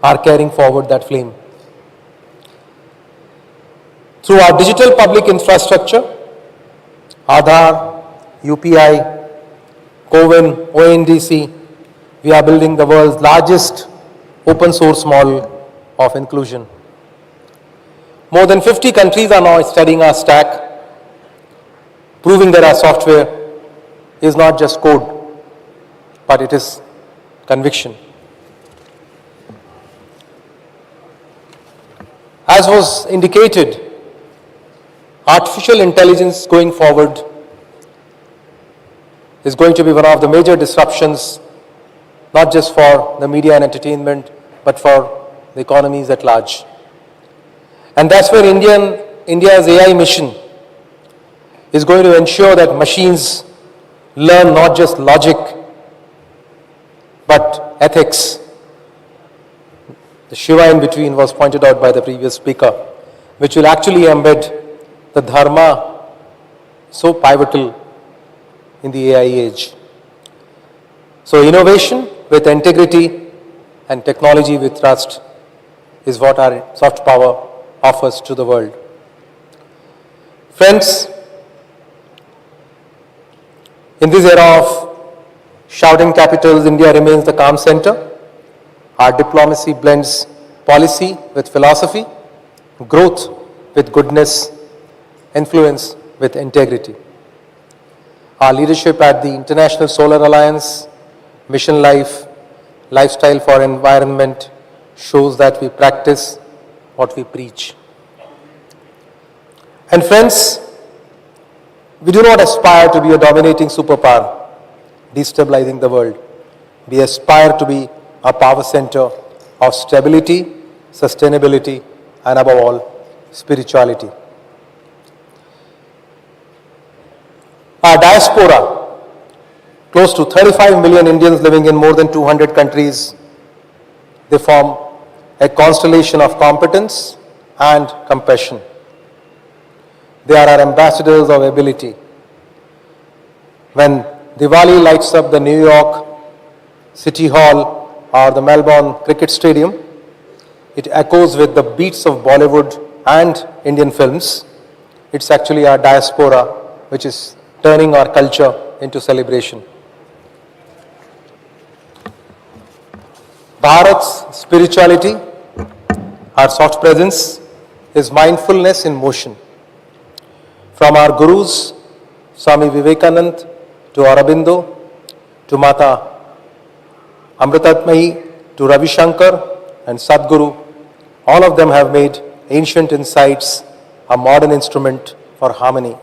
are carrying forward that flame. Through our digital public infrastructure, Aadhaar, UPI, CoWIN, ONDC, we are building the world's largest open source model of inclusion. More than 50 countries are now studying our stack, proving that our software is not just code, but it is conviction. As was indicated, artificial intelligence going forward is going to be one of the major disruptions, not just for the media and entertainment, but for the economies at large. And that's where India's AI mission is going to ensure that machines learn not just logic, but ethics. The Shiva in between was pointed out by the previous speaker, which will actually embed the dharma so pivotal in the AI age. So innovation with integrity and technology with trust is what our soft power offers to the world. Friends, in this era of shouting capitals, India remains the calm center. Our diplomacy blends policy with philosophy, growth with goodness, influence with integrity. Our leadership at the International Solar Alliance, Mission Life, Lifestyle for Environment shows that we practice what we preach. And friends, we do not aspire to be a dominating superpower, destabilizing the world. We aspire to be a power center of stability, sustainability, and above all, spirituality. Our diaspora, close to 35 million Indians living in more than 200 countries, they form a constellation of competence and compassion. They are our ambassadors of ability. When Diwali lights up the New York City Hall or the Melbourne Cricket Stadium, it echoes with the beats of Bollywood and Indian films. It's actually our diaspora which is turning our culture into celebration. Bharat's spirituality, our soft presence, is mindfulness in motion. From our gurus, Swami Vivekanand to Aurobindo, to Mata Amritatmayi, to Ravi Shankar and Sadhguru, all of them have made ancient insights a modern instrument for harmony.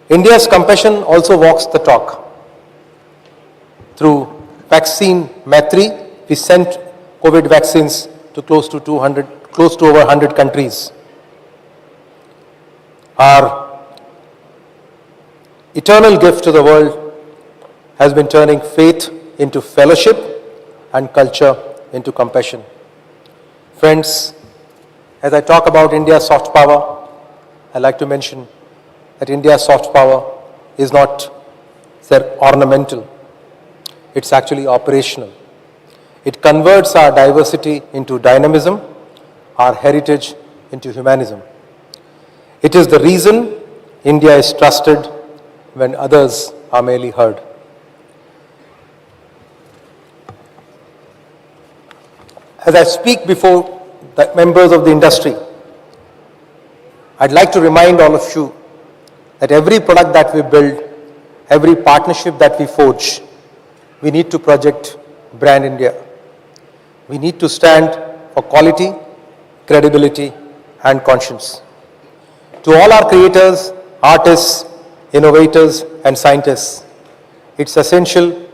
India's compassion also walks the talk. Through Vaccine Maitri, we sent COVID vaccines to close to over 100 countries. Our eternal gift to the world has been turning faith into fellowship and culture into compassion. Friends, as I talk about India's soft power, I'd like to mention that India's soft power is not ornamental. It's actually operational. It converts our diversity into dynamism, our heritage into humanism. It is the reason India is trusted when others are merely heard. As I speak before the members of the industry, I'd like to remind all of you that every product that we build, every partnership that we forge, we need to project brand India. We need to stand for quality, credibility, and conscience. To all our creators, artists, innovators, and scientists, it's essential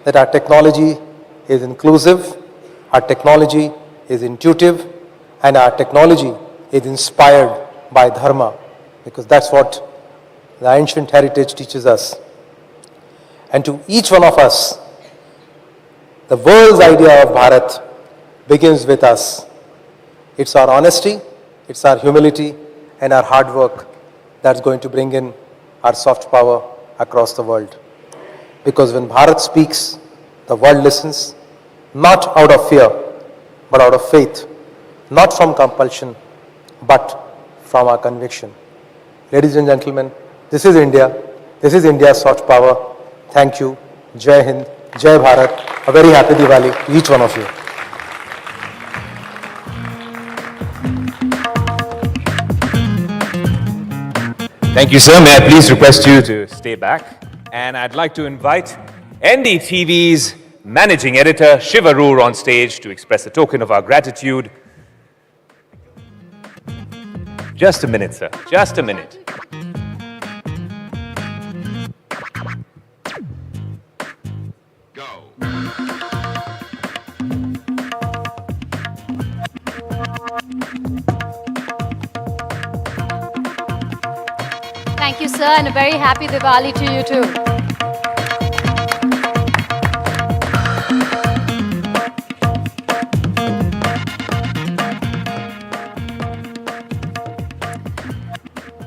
that our technology is inclusive, our technology is intuitive, and our technology is inspired by Dharma, because that's what the ancient heritage teaches us. And to each one of us, the world's idea of Bharat begins with us. It's our honesty, it's our humility, and our hard work that's going to bring in our soft power across the world. Because when Bharat speaks, the world listens, not out of fear, but out of faith, not from compulsion, but from our conviction. Ladies and gentlemen, this is India. This is India's soft power. Thank you. Jai Hind. Jai Bharat. A very happy Diwali to each one of you.
Thank you, sir. May I please request you to stay back? And I'd like to invite NDTV's managing editor, Shiva Roor, on stage to express a token of our gratitude. Just a minute, sir. Just a minute.
Thank you, sir, and a very happy Diwali to you too.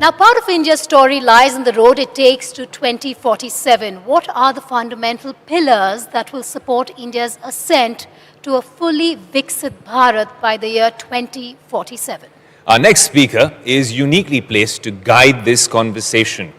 Now, part of India's story lies in the road it takes to 2047. What are the fundamental pillars that will support India's ascent to a fully Viksit Bharat by the year 2047?
Our next speaker is uniquely placed to guide this conversation.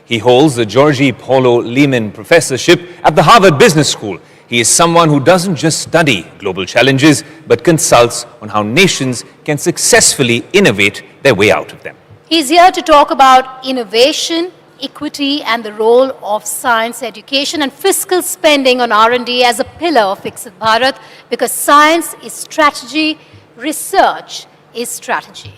He holds the Georgie Paulo Leman Professorship at the Harvard Business School. He is someone who doesn't just study global challenges, but consults on how nations can successfully innovate their way out of them.
He's here to talk about innovation, equity, and the role of science education and fiscal spending on R&D as a pillar of Viksit Bharat, because science is strategy, research is strategy.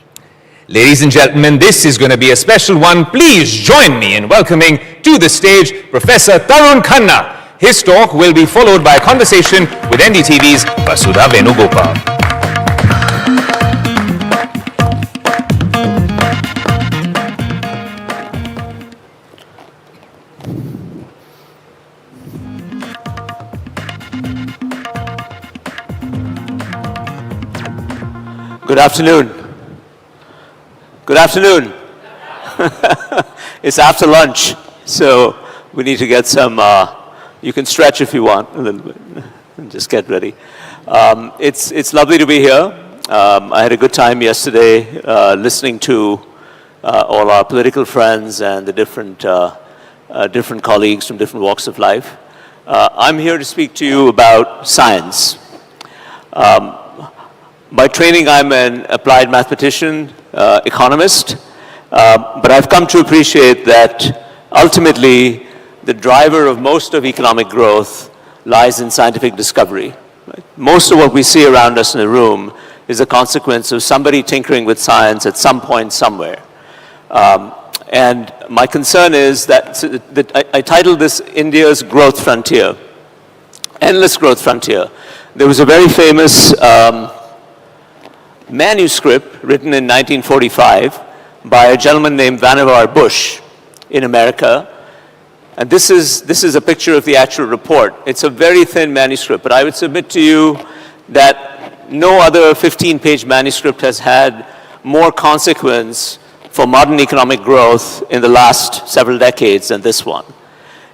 Ladies and gentlemen, this is going to be a special one. Please join me in welcoming to the stage Professor Tarun Khanna. His talk will be followed by a conversation with NDTV's Vasudha Venugopal.
Good afternoon. Good afternoon. It's after lunch, so we need to get some, you can stretch if you want a little bit, just get ready. It's lovely to be here. I had a good time yesterday listening to all our political friends and the different colleagues from different walks of life. I'm here to speak to you about science. By training, I'm an applied mathematician, economist, but I've come to appreciate that ultimately the driver of most of economic growth lies in scientific discovery. Right? Most of what we see around us in the room is a consequence of somebody tinkering with science at some point somewhere. And my concern is that I titled this India's Growth Frontier, Endless Growth Frontier. There was a very famous manuscript written in 1945 by a gentleman named Vannevar Bush in America. And this is a picture of the actual report. It's a very thin manuscript, but I would submit to you that no other 15-page manuscript has had more consequence for modern economic growth in the last several decades than this one.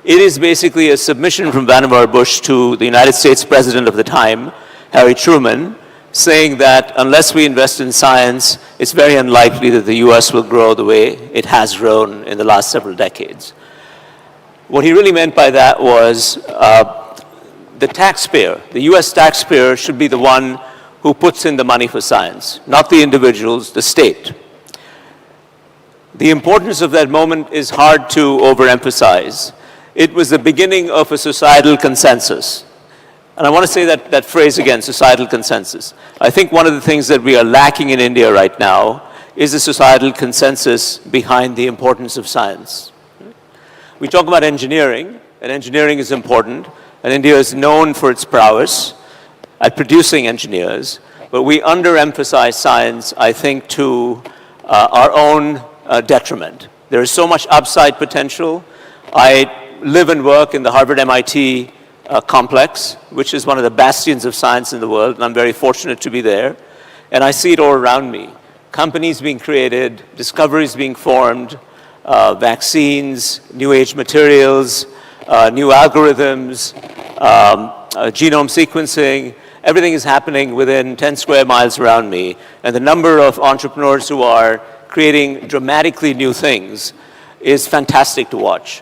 It is basically a submission from Vannevar Bush to the United States President of the time, Harry Truman, saying that unless we invest in science, it's very unlikely that the US will grow the way it has grown in the last several decades. What he really meant by that was the taxpayer, the US taxpayer, should be the one who puts in the money for science, not the individuals, the state. The importance of that moment is hard to overemphasize. It was the beginning of a societal consensus. And I want to say that phrase again, societal consensus. I think one of the things that we are lacking in India right now is a societal consensus behind the importance of science. We talk about engineering, and engineering is important, and India is known for its prowess at producing engineers, but we underemphasize science, I think, to our own detriment. There is so much upside potential. I live and work in the Harvard-MIT complex, which is one of the bastions of science in the world, and I'm very fortunate to be there. And I see it all around me. Companies being created, discoveries being formed, vaccines, new age materials, new algorithms, genome sequencing. Everything is happening within 10 square miles around me. And the number of entrepreneurs who are creating dramatically new things is fantastic to watch.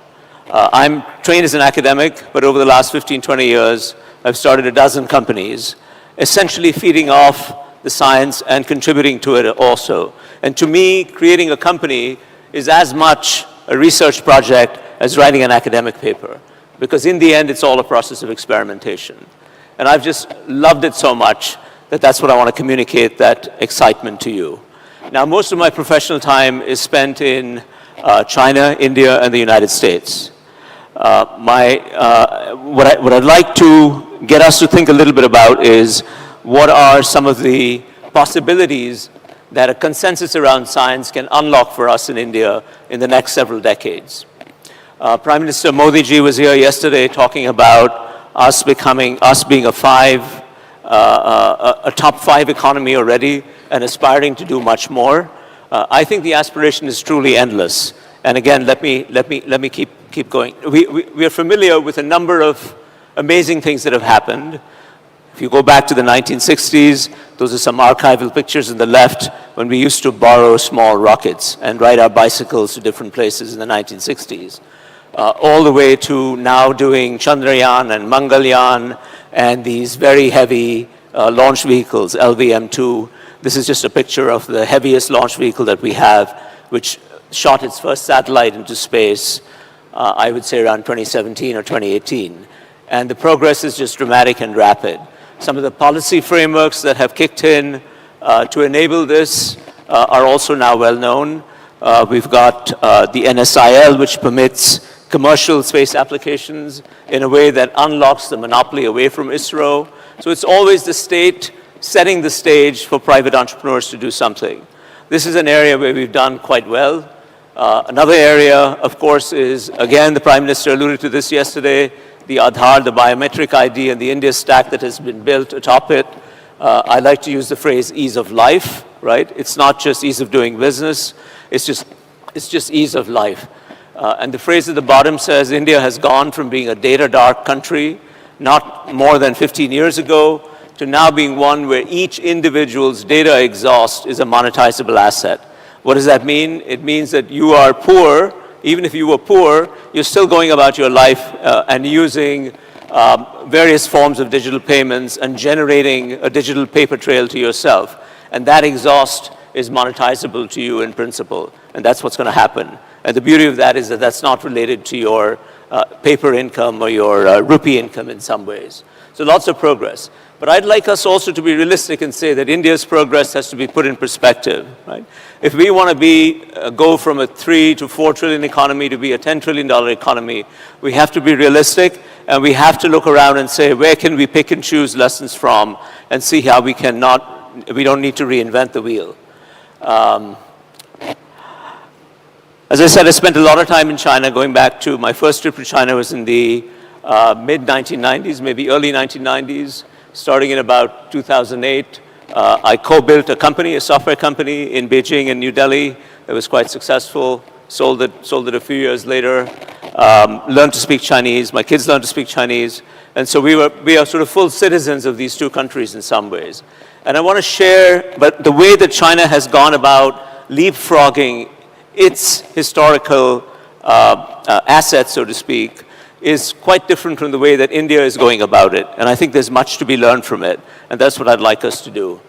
I'm trained as an academic, but over the last 15, 20 years, I've started a dozen companies, essentially feeding off the science and contributing to it also. And to me, creating a company is as much a research project as writing an academic paper, because in the end, it's all a process of experimentation. And I've just loved it so much that that's what I want to communicate, that excitement to you. Now, most of my professional time is spent in China, India, and the United States. What I'd like to get us to think a little bit about is what are some of the possibilities that a consensus around science can unlock for us in India in the next several decades. Prime Minister Modi ji was here yesterday talking about us being a top 5 economy already and aspiring to do much more. I think the aspiration is truly endless. And again, let me keep going. We are familiar with a number of amazing things that have happened. If you go back to the 1960s, those are some archival pictures on the left when we used to borrow small rockets and ride our bicycles to different places in the 1960s. All the way to now doing Chandrayaan and Mangalyaan and these very heavy launch vehicles, LVM-2. This is just a picture of the heaviest launch vehicle that we have, which shot its first satellite into space, I would say around 2017 or 2018. And the progress is just dramatic and rapid. Some of the policy frameworks that have kicked in to enable this are also now well known. We've got the NSIL, which permits commercial space applications in a way that unlocks the monopoly away from ISRO. So it's always the state setting the stage for private entrepreneurs to do something. This is an area where we've done quite well. Another area, of course, is, again, the Prime Minister alluded to this yesterday, the Aadhaar, the biometric ID, and the India stack that has been built atop it. I like to use the phrase ease of life, right? It's not just ease of doing business, it's just ease of life. And the phrase at the bottom says India has gone from being a data dark country not more than 15 years ago to now being one where each individual's data exhaust is a monetizable asset. What does that mean? It means that you are poor. Even if you were poor, you're still going about your life and using various forms of digital payments and generating a digital paper trail to yourself. And that exhaust is monetizable to you in principle. And that's what's going to happen. And the beauty of that is that that's not related to your paper income or your rupee income in some ways. So lots of progress. But I'd like us also to be realistic and say that India's progress has to be put in perspective, right? If we want to go from a 3 to 4 trillion economy to be a $10 trillion economy, we have to be realistic and we have to look around and say, where can we pick and choose lessons from and see how we don't need to reinvent the wheel. As I said, I spent a lot of time in China. Going back to my first trip to China was in the mid-1990s, maybe early 1990s. Starting in about 2008, I co-built a company, a software company in Beijing and New Delhi that was quite successful. Sold it a few years later. Learned to speak Chinese. My kids learned to speak Chinese. And so we are sort of full citizens of these two countries in some ways. And I want to share, but the way that China has gone about leapfrogging its historical assets, so to speak, is quite different from the way that India is going about it. And I think there's much to be learned from it. And that's what I'd like us to do.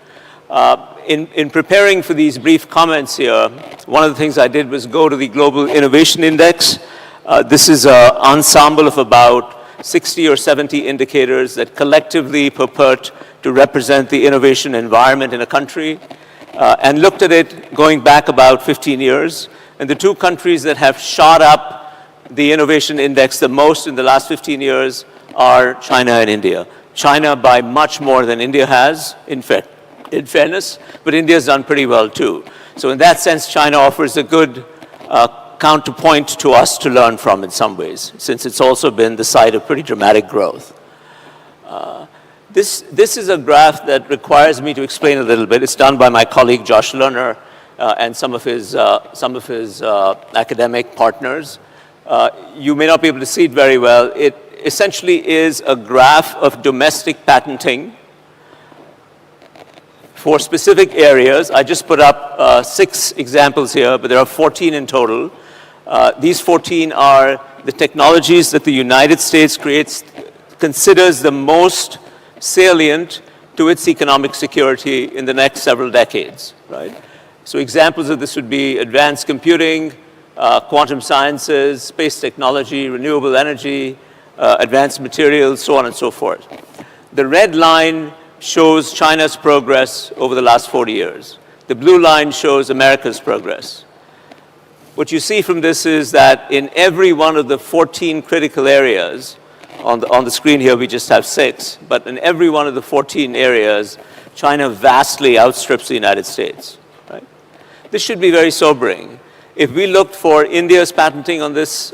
In preparing for these brief comments here, one of the things I did was go to the Global Innovation Index. This is an ensemble of about 60 or 70 indicators that collectively purport to represent the innovation environment in a country, and looked at it going back about 15 years. And the two countries that have shot up the innovation index the most in the last 15 years are China and India. China by much more than India has, in fairness, but India's done pretty well too. So in that sense, China offers a good counterpoint to us to learn from in some ways, since it's also been the site of pretty dramatic growth. This is a graph that requires me to explain a little bit. It's done by my colleague Josh Lerner and some of his academic partners. You may not be able to see it very well. It essentially is a graph of domestic patenting for specific areas. I just put up 6 examples here, but there are 14 in total. These 14 are the technologies that the United States considers the most salient to its economic security in the next several decades, right? So examples of this would be advanced computing, quantum sciences, space technology, renewable energy, advanced materials, so on and so forth. The red line shows China's progress over the last 40 years. The blue line shows America's progress. What you see from this is that in every one of the 14 critical areas, on the screen here we just have 6, but in every one of the 14 areas, China vastly outstrips the United States, right? This should be very sobering. If we looked for India's patenting on this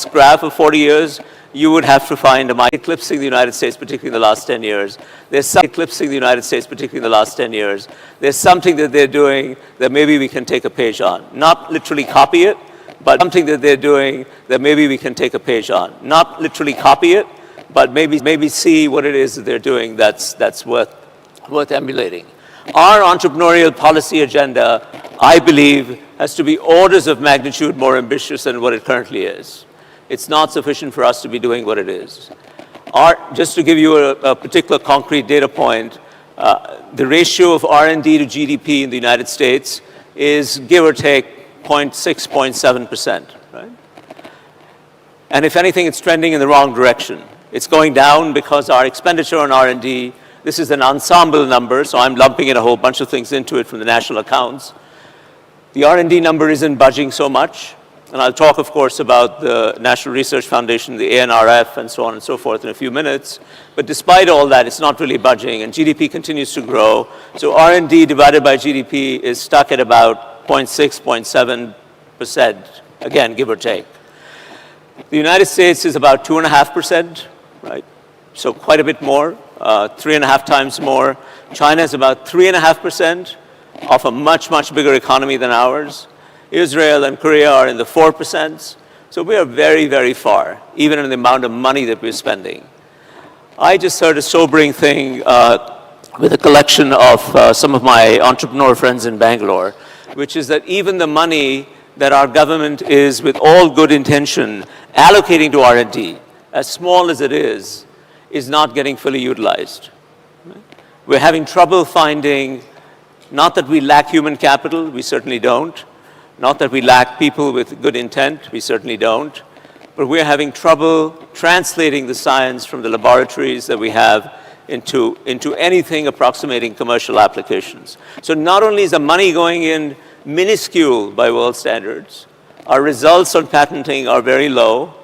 graph of 40 years, you would have to find a eclipsing the United States, particularly in the last 10 years. There's some eclipsing the United States, particularly in the last 10 years. There's something that they're doing that maybe we can take a page on. Not literally copy it, but something that they're doing that maybe we can take a page on. Not literally copy it, but maybe see what it is that they're doing that's worth emulating. Our entrepreneurial policy agenda, I believe, has to be orders of magnitude more ambitious than what it currently is. It's not sufficient for us to be doing what it is. Just to give you a particular concrete data point, the ratio of R&D to GDP in the United States is, give or take, 0.6, 0.7%, right? And if anything, it's trending in the wrong direction. It's going down because our expenditure on R&D, this is an ensemble number, so I'm lumping in a whole bunch of things into it from the national accounts. The R&D number isn't budging so much. And I'll talk, of course, about the National Research Foundation, the ANRF, and so on and so forth in a few minutes. But despite all that, it's not really budging, and GDP continues to grow. So R&D divided by GDP is stuck at about 0.6, 0.7%, again, give or take. The United States is about 2.5%, right? So quite a bit more, 3.5 times more. China is about 3.5% of a much, much bigger economy than ours. Israel and Korea are in the 4%. So we are very, very far, even in the amount of money that we're spending. I just heard a sobering thing with a collection of some of my entrepreneur friends in Bangalore, which is that even the money that our government is, with all good intention, allocating to R&D, as small as it is not getting fully utilized. We're having trouble finding, not that we lack human capital, we certainly don't. Not that we lack people with good intent, we certainly don't. But we're having trouble translating the science from the laboratories that we have into anything approximating commercial applications. So not only is the money going in minuscule by world standards, our results on patenting are very low,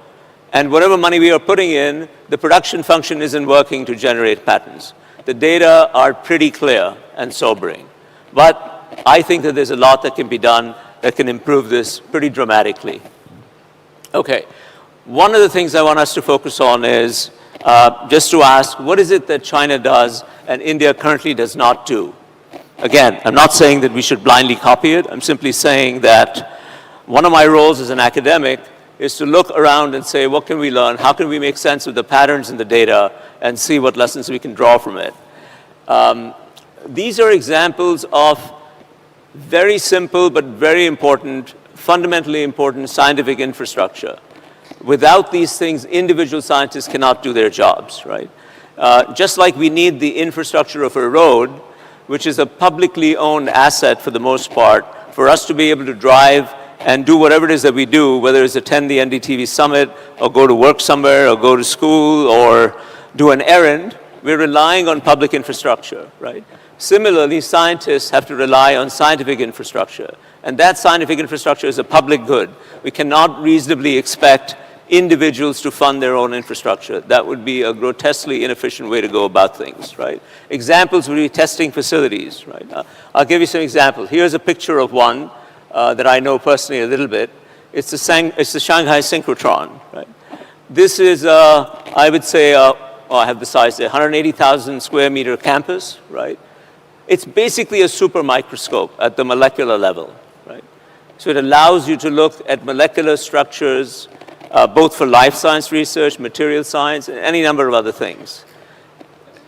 and whatever money we are putting in, the production function isn't working to generate patents. The data are pretty clear and sobering. But I think that there's a lot that can be done that can improve this pretty dramatically. Okay, one of the things I want us to focus on is just to ask, what is it that China does and India currently does not do? Again, I'm not saying that we should blindly copy it. I'm simply saying that one of my roles as an academic is to look around and say, what can we learn? How can we make sense of the patterns in the data and see what lessons we can draw from it? These are examples of very simple but very important, fundamentally important scientific infrastructure. Without these things, individual scientists cannot do their jobs, right? Just like we need the infrastructure of a road, which is a publicly owned asset for the most part, for us to be able to drive and do whatever it is that we do, whether it's attend the NDTV summit or go to work somewhere or go to school or do an errand, we're relying on public infrastructure, right? Similarly, scientists have to rely on scientific infrastructure, and that scientific infrastructure is a public good. We cannot reasonably expect individuals to fund their own infrastructure. That would be a grotesquely inefficient way to go about things, right? Examples would be testing facilities, right? I'll give you some examples. Here's a picture of one that I know personally a little bit. It's the Shanghai synchrotron, right? This is, I would say, I have the size there, 180,000 square meter campus, right? It's basically a super microscope at the molecular level, right? So it allows you to look at molecular structures, both for life science research, material science, and any number of other things.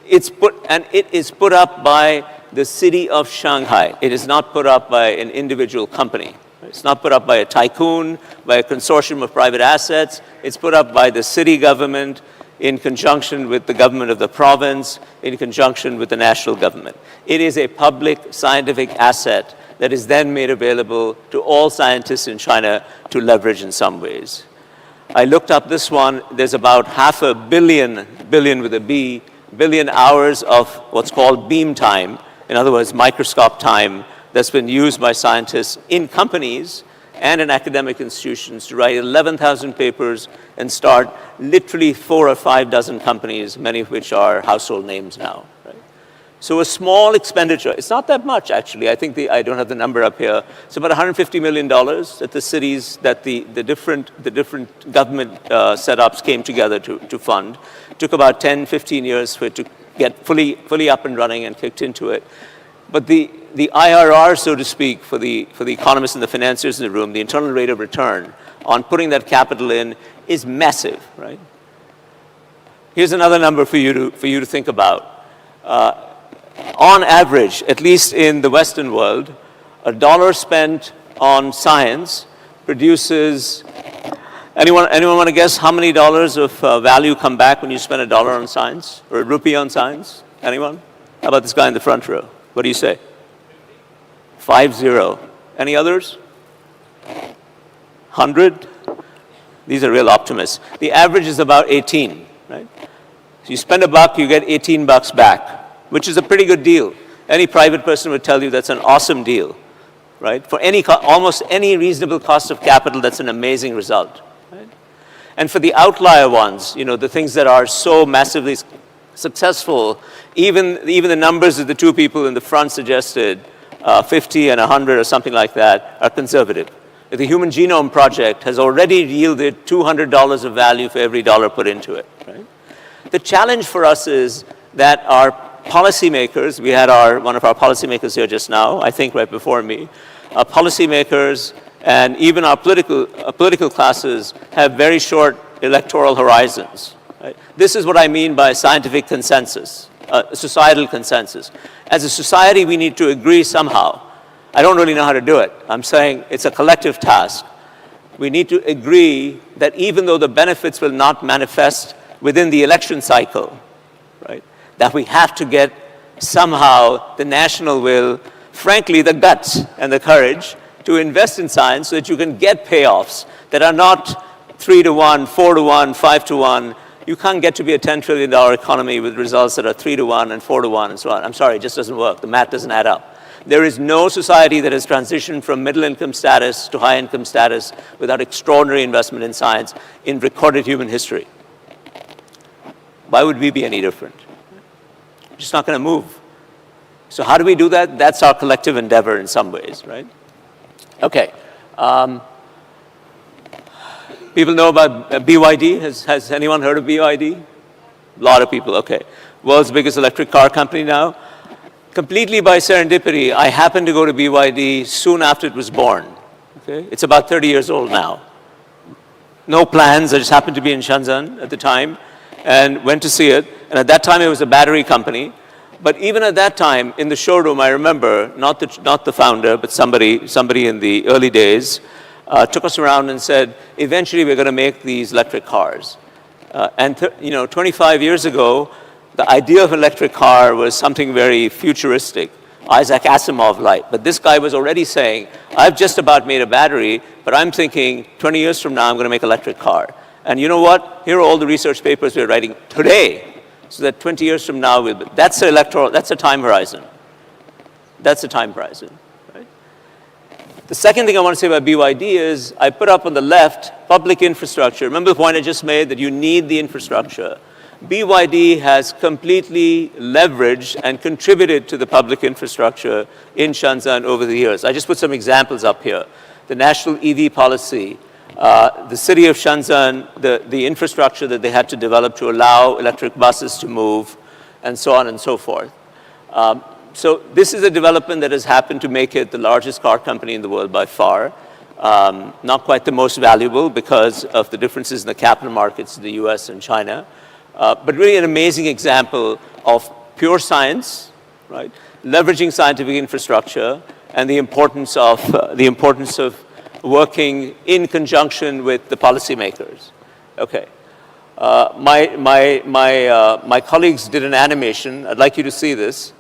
It is put up by the city of Shanghai. It is not put up by an individual company. It's not put up by a tycoon, by a consortium of private assets. It's put up by the city government in conjunction with the government of the province, in conjunction with the national government. It is a public scientific asset that is then made available to all scientists in China to leverage in some ways. I looked up this one. There's about 500 million, billion with a B, billion hours of what's called beam time, in other words, microscope time, that's been used by scientists in companies and in academic institutions to write 11,000 papers and start literally 4 or 5 dozen companies, many of which are household names now. Right? So a small expenditure, it's not that much actually, I think I don't have the number up here, it's about $150 million that the cities, that the different government setups came together to fund. It took about 10, 15 years for it to get fully up and running and kicked into it. But the IRR, so to speak, for the economists and the financiers in the room, the internal rate of return on putting that capital in is massive, right? Here's another number for you to think about. On average, at least in the Western world, $1 spent on science produces, anyone want to guess how many dollars of value come back when you spend $1 on science, or a rupee on science? Anyone? How about this guy in the front row? What do you say? 50. Any others? 100? These are real optimists. The average is about 18, right? So you spend $1, you get 18 bucks back, which is a pretty good deal. Any private person would tell you that's an awesome deal, right? For almost any reasonable cost of capital, that's an amazing result, right? And for the outlier ones, you know, the things that are so massively successful, even the numbers that the two people in the front suggested, 50 and 100 or something like that, are conservative. The Human Genome Project has already yielded $200 of value for every dollar put into it, right? The challenge for us is that our policymakers, we had one of our policymakers here just now, I think right before me, our policymakers and even our political classes have very short electoral horizons. Right? This is what I mean by scientific consensus. a societal consensus. As a society, we need to agree somehow. I don't really know how to do it. I'm saying it's a collective task. We need to agree that even though the benefits will not manifest within the election cycle, right, that we have to get somehow the national will, frankly, the guts and the courage to invest in science so that you can get payoffs that are not 3 to 1, 4 to 1, 5 to 1. You can't get to be a $10 trillion economy with results that are 3 to 1 and 4 to 1 and so on. I'm sorry, it just doesn't work. The math doesn't add up. There is no society that has transitioned from middle income status to high income status without extraordinary investment in science in recorded human history. Why would we be any different? We're just not going to move. So how do we do that? That's our collective endeavor in some ways, right? Okay. People know about BYD. Has anyone heard of BYD? A lot of people, okay. World's biggest electric car company now. Completely by serendipity, I happened to go to BYD soon after it was born. Okay? It's about 30 years old now. No plans, I just happened to be in Shenzhen at the time and went to see it. And at that time it was a battery company. But even at that time, in the showroom, I remember, not the founder, but somebody in the early days, took us around and said, eventually we're going to make these electric cars. And 25 years ago, the idea of an electric car was something very futuristic, Isaac Asimov-like. But this guy was already saying, I've just about made a battery, but I'm thinking 20 years from now, I'm going to make an electric car. And you know what? Here are all the research papers we're writing today, so that 20 years from now, that's a time horizon. That's a time horizon. Right? The second thing I want to say about BYD is, I put up on the left, public infrastructure. Remember the point I just made, that you need the infrastructure. BYD has completely leveraged and contributed to the public infrastructure in Shenzhen over the years. I just put some examples up here. The national EV policy, the city of Shenzhen, the infrastructure that they had to develop to allow electric buses to move, and so on and so forth. So this is a development that has happened to make it the largest car company in the world by far. Not quite the most valuable because of the differences in the capital markets in the US and China. But really an amazing example of pure science, right? Leveraging scientific infrastructure and the importance of working in conjunction with the policymakers. Okay. My colleagues did an animation. I'd like you to see this.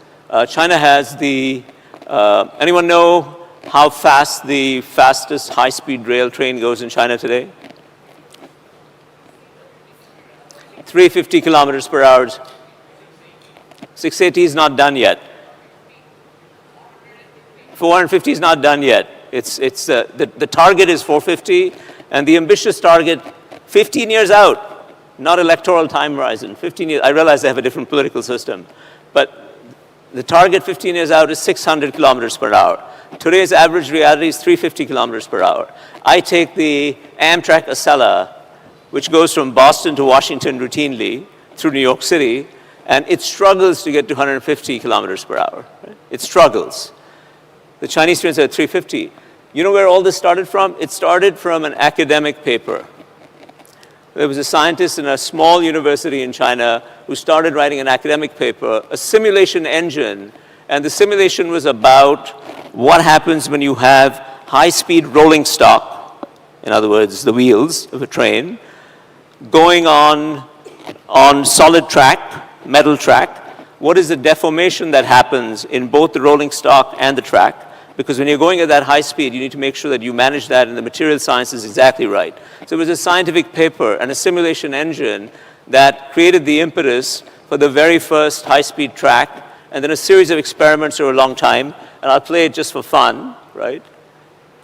China has anyone know how fast the fastest high-speed rail train goes in China today? 350 kilometers per hour. 680 is not done yet. 450 is not done yet. The target is 450, and the ambitious target, 15 years out, not electoral time horizon, 15 years. I realize they have a different political system, but the target 15 years out is 600 kilometers per hour. Today's average reality is 350 kilometers per hour. I take the Amtrak Acela, which goes from Boston to Washington routinely through New York City, and it struggles to get to 150 kilometers per hour. Right? It struggles. The Chinese trains are at 350. You know where all this started from? It started from an academic paper. There was a scientist in a small university in China who started writing an academic paper, a simulation engine, and the simulation was about what happens when you have high-speed rolling stock, in other words, the wheels of a train, going on solid track, metal track. What is the deformation that happens in both the rolling stock and the track? Because when you're going at that high speed, you need to make sure that you manage that and the material science is exactly right. So it was a scientific paper and a simulation engine that created the impetus for the very first high-speed track, and then a series of experiments over a long time. And I'll play it just for fun, right?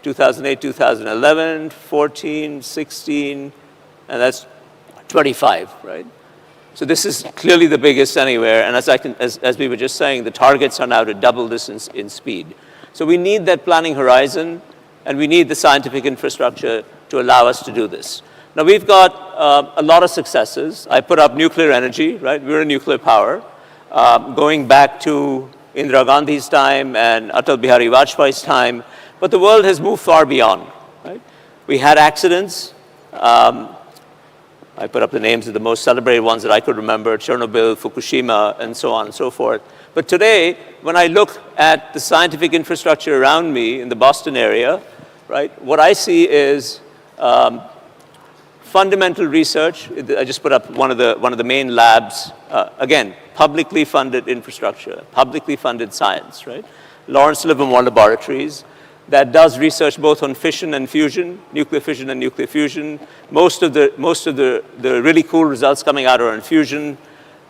2008, 2011, 14, 16, and that's 25, right? So this is clearly the biggest anywhere, and as we were just saying, the targets are now to double this in speed. So we need that planning horizon, and we need the scientific infrastructure to allow us to do this. Now we've got a lot of successes. I put up nuclear energy, right? We're a nuclear power. Going back to Indira Gandhi's time and Atal Bihari Vajpayee's time, but the world has moved far beyond, right? We had accidents. I put up the names of the most celebrated ones that I could remember, Chernobyl, Fukushima, and so on and so forth. But today, when I look at the scientific infrastructure around me in the Boston area, right, what I see is fundamental research. I just put up one of the main labs, again, publicly funded infrastructure, publicly funded science, right? Lawrence Livermore Laboratories, that does research both on fission and fusion, nuclear fission and nuclear fusion. Most of the really cool results coming out are on fusion.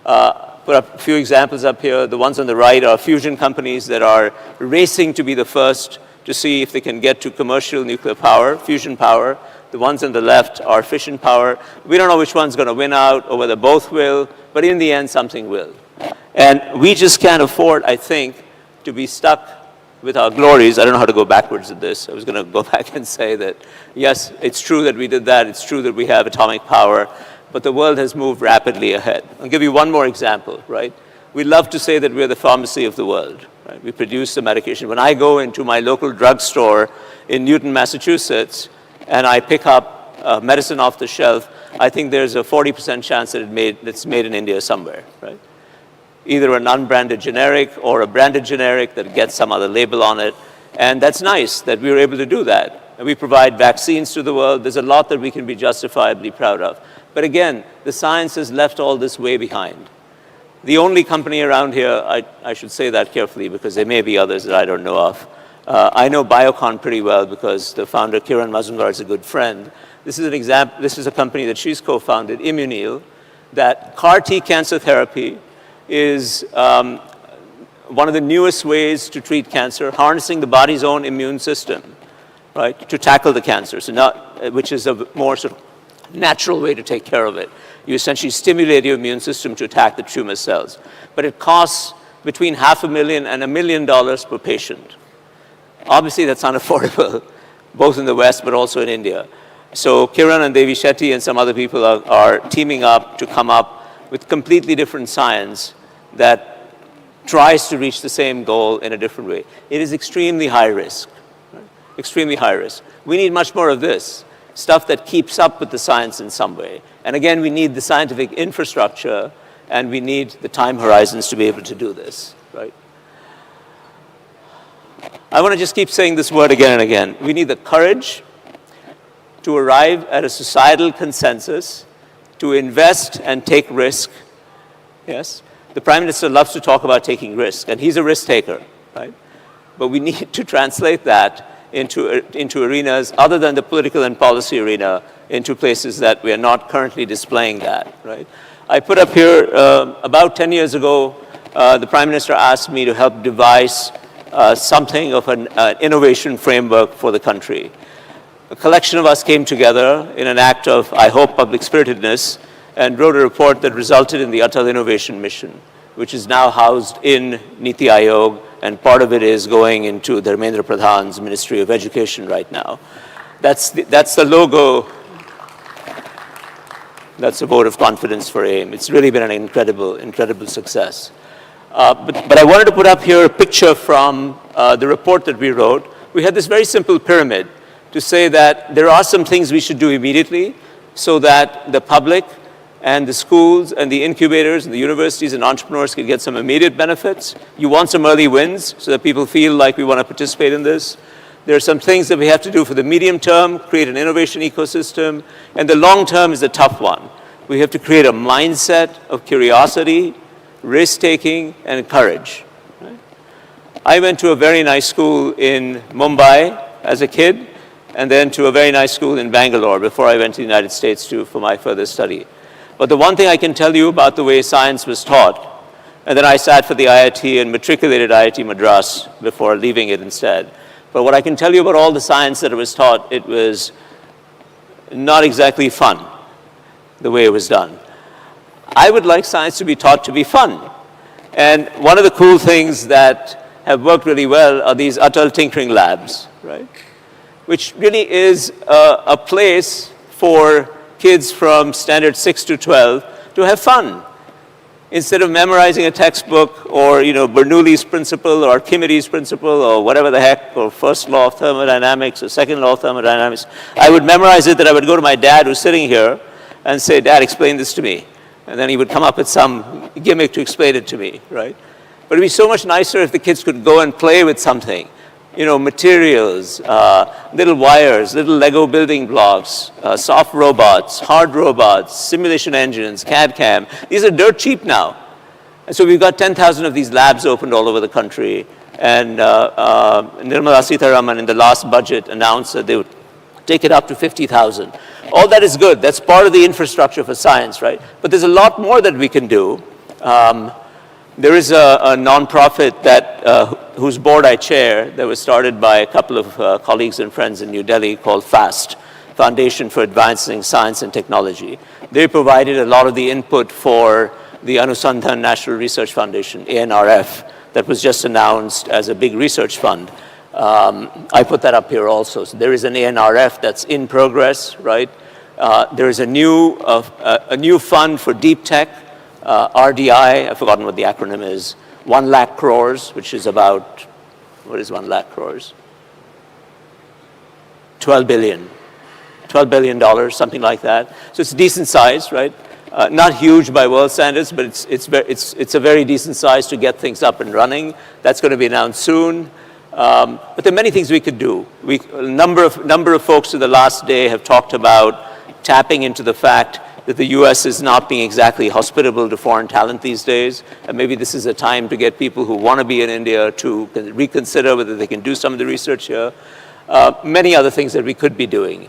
Put up a few examples up here. The ones on the right are fusion companies that are racing to be the first to see if they can get to commercial nuclear power, fusion power. The ones on the left are fission power. We don't know which one's going to win out or whether both will, but in the end, something will. And we just can't afford, I think, to be stuck with our glories. I don't know how to go backwards at this. I was going to go back and say that, yes, it's true that we did that. It's true that we have atomic power, but the world has moved rapidly ahead. I'll give you one more example, right? We love to say that we're the pharmacy of the world, right? We produce the medication. When I go into my local drugstore in Newton, Massachusetts, and I pick up medicine off the shelf, I think there's a 40% chance that it's made in India somewhere, right? Either an unbranded generic or a branded generic that gets some other label on it. And that's nice that we were able to do that. And we provide vaccines to the world. There's a lot that we can be justifiably proud of. But again, the science has left all this way behind. The only company around here, I should say that carefully because there may be others that I don't know of. I know Biocon pretty well because the founder, Kiran Mazumdar, is a good friend. This is an example. This is a company that she's co-founded, Immunil, that CAR T cancer therapy is one of the newest ways to treat cancer, harnessing the body's own immune system, right, to tackle the cancer, which is a more sort of natural way to take care of it. You essentially stimulate your immune system to attack the tumor cells. But it costs between $500,000 and $1 million per patient. Obviously, that's unaffordable, both in the West but also in India. So Kiran and Devi Shetty and some other people are teaming up to come up with completely different science that tries to reach the same goal in a different way. It is extremely high risk, right? Extremely high risk. We need much more of this, stuff that keeps up with the science in some way. And again, we need the scientific infrastructure and we need the time horizons to be able to do this, right? I want to just keep saying this word again and again. We need the courage to arrive at a societal consensus, to invest and take risk. Yes, the Prime Minister loves to talk about taking risk, and he's a risk taker, right? But we need to translate that into arenas other than the political and policy arena, into places that we are not currently displaying that, right? I put up here, about 10 years ago, the Prime Minister asked me to help devise something of an innovation framework for the country. A collection of us came together in an act of, I hope, public spiritedness and wrote a report that resulted in the Atal Innovation Mission, which is now housed in Niti Aayog, and part of it is going into Dharmendra Pradhan's Ministry of Education right now. That's the logo. That's a vote of confidence for AIM. It's really been an incredible, incredible success. But I wanted to put up here a picture from the report that we wrote. We had this very simple pyramid to say that there are some things we should do immediately so that the public and the schools and the incubators and the universities and entrepreneurs can get some immediate benefits. You want some early wins so that people feel like we want to participate in this. There are some things that we have to do for the medium term, create an innovation ecosystem, and the long term is a tough one. We have to create a mindset of curiosity, risk-taking, and courage. Right? I went to a very nice school in Mumbai as a kid, and then to a very nice school in Bangalore before I went to the United States for my further study. But the one thing I can tell you about the way science was taught, and then I sat for the IIT and matriculated IIT Madras before leaving it instead. But what I can tell you about all the science that it was taught, it was not exactly fun, the way it was done. I would like science to be taught to be fun. And one of the cool things that have worked really well are these Atal Tinkering Labs, right? Which really is a place for kids from standard 6 to 12 to have fun. Instead of memorizing a textbook or, Bernoulli's principle or Archimedes' principle or whatever the heck, or first law of thermodynamics or second law of thermodynamics, I would memorize it that I would go to my dad who's sitting here and say, Dad, explain this to me. And then he would come up with some gimmick to explain it to me, right? But it'd be so much nicer if the kids could go and play with something. You know, materials, little wires, little Lego building blocks, soft robots, hard robots, simulation engines, CAD/CAM. These are dirt cheap now. And so we've got 10,000 of these labs opened all over the country. And Nirmala Sitharaman in the last budget announced that they would take it up to 50,000. All that is good. That's part of the infrastructure for science, right? But there's a lot more that we can do. There is a nonprofit whose board I chair that was started by a couple of colleagues and friends in New Delhi called FAST, Foundation for Advancing Science and Technology. They provided a lot of the input for the Anusandhan National Research Foundation, ANRF, that was just announced as a big research fund. I put that up here also. So there is an ANRF that's in progress, right? There is a new fund for deep tech, RDI, I've forgotten what the acronym is, 1 lakh crores, which is about, what is 1 lakh crores? 12 billion. $12 billion, something like that. So it's decent size, right? Not huge by world standards, but it's a very decent size to get things up and running. That's going to be announced soon. But there are many things we could do. A number of folks in the last day have talked about tapping into the fact that the US is not being exactly hospitable to foreign talent these days. And maybe this is a time to get people who want to be in India to reconsider whether they can do some of the research here. Many other things that we could be doing.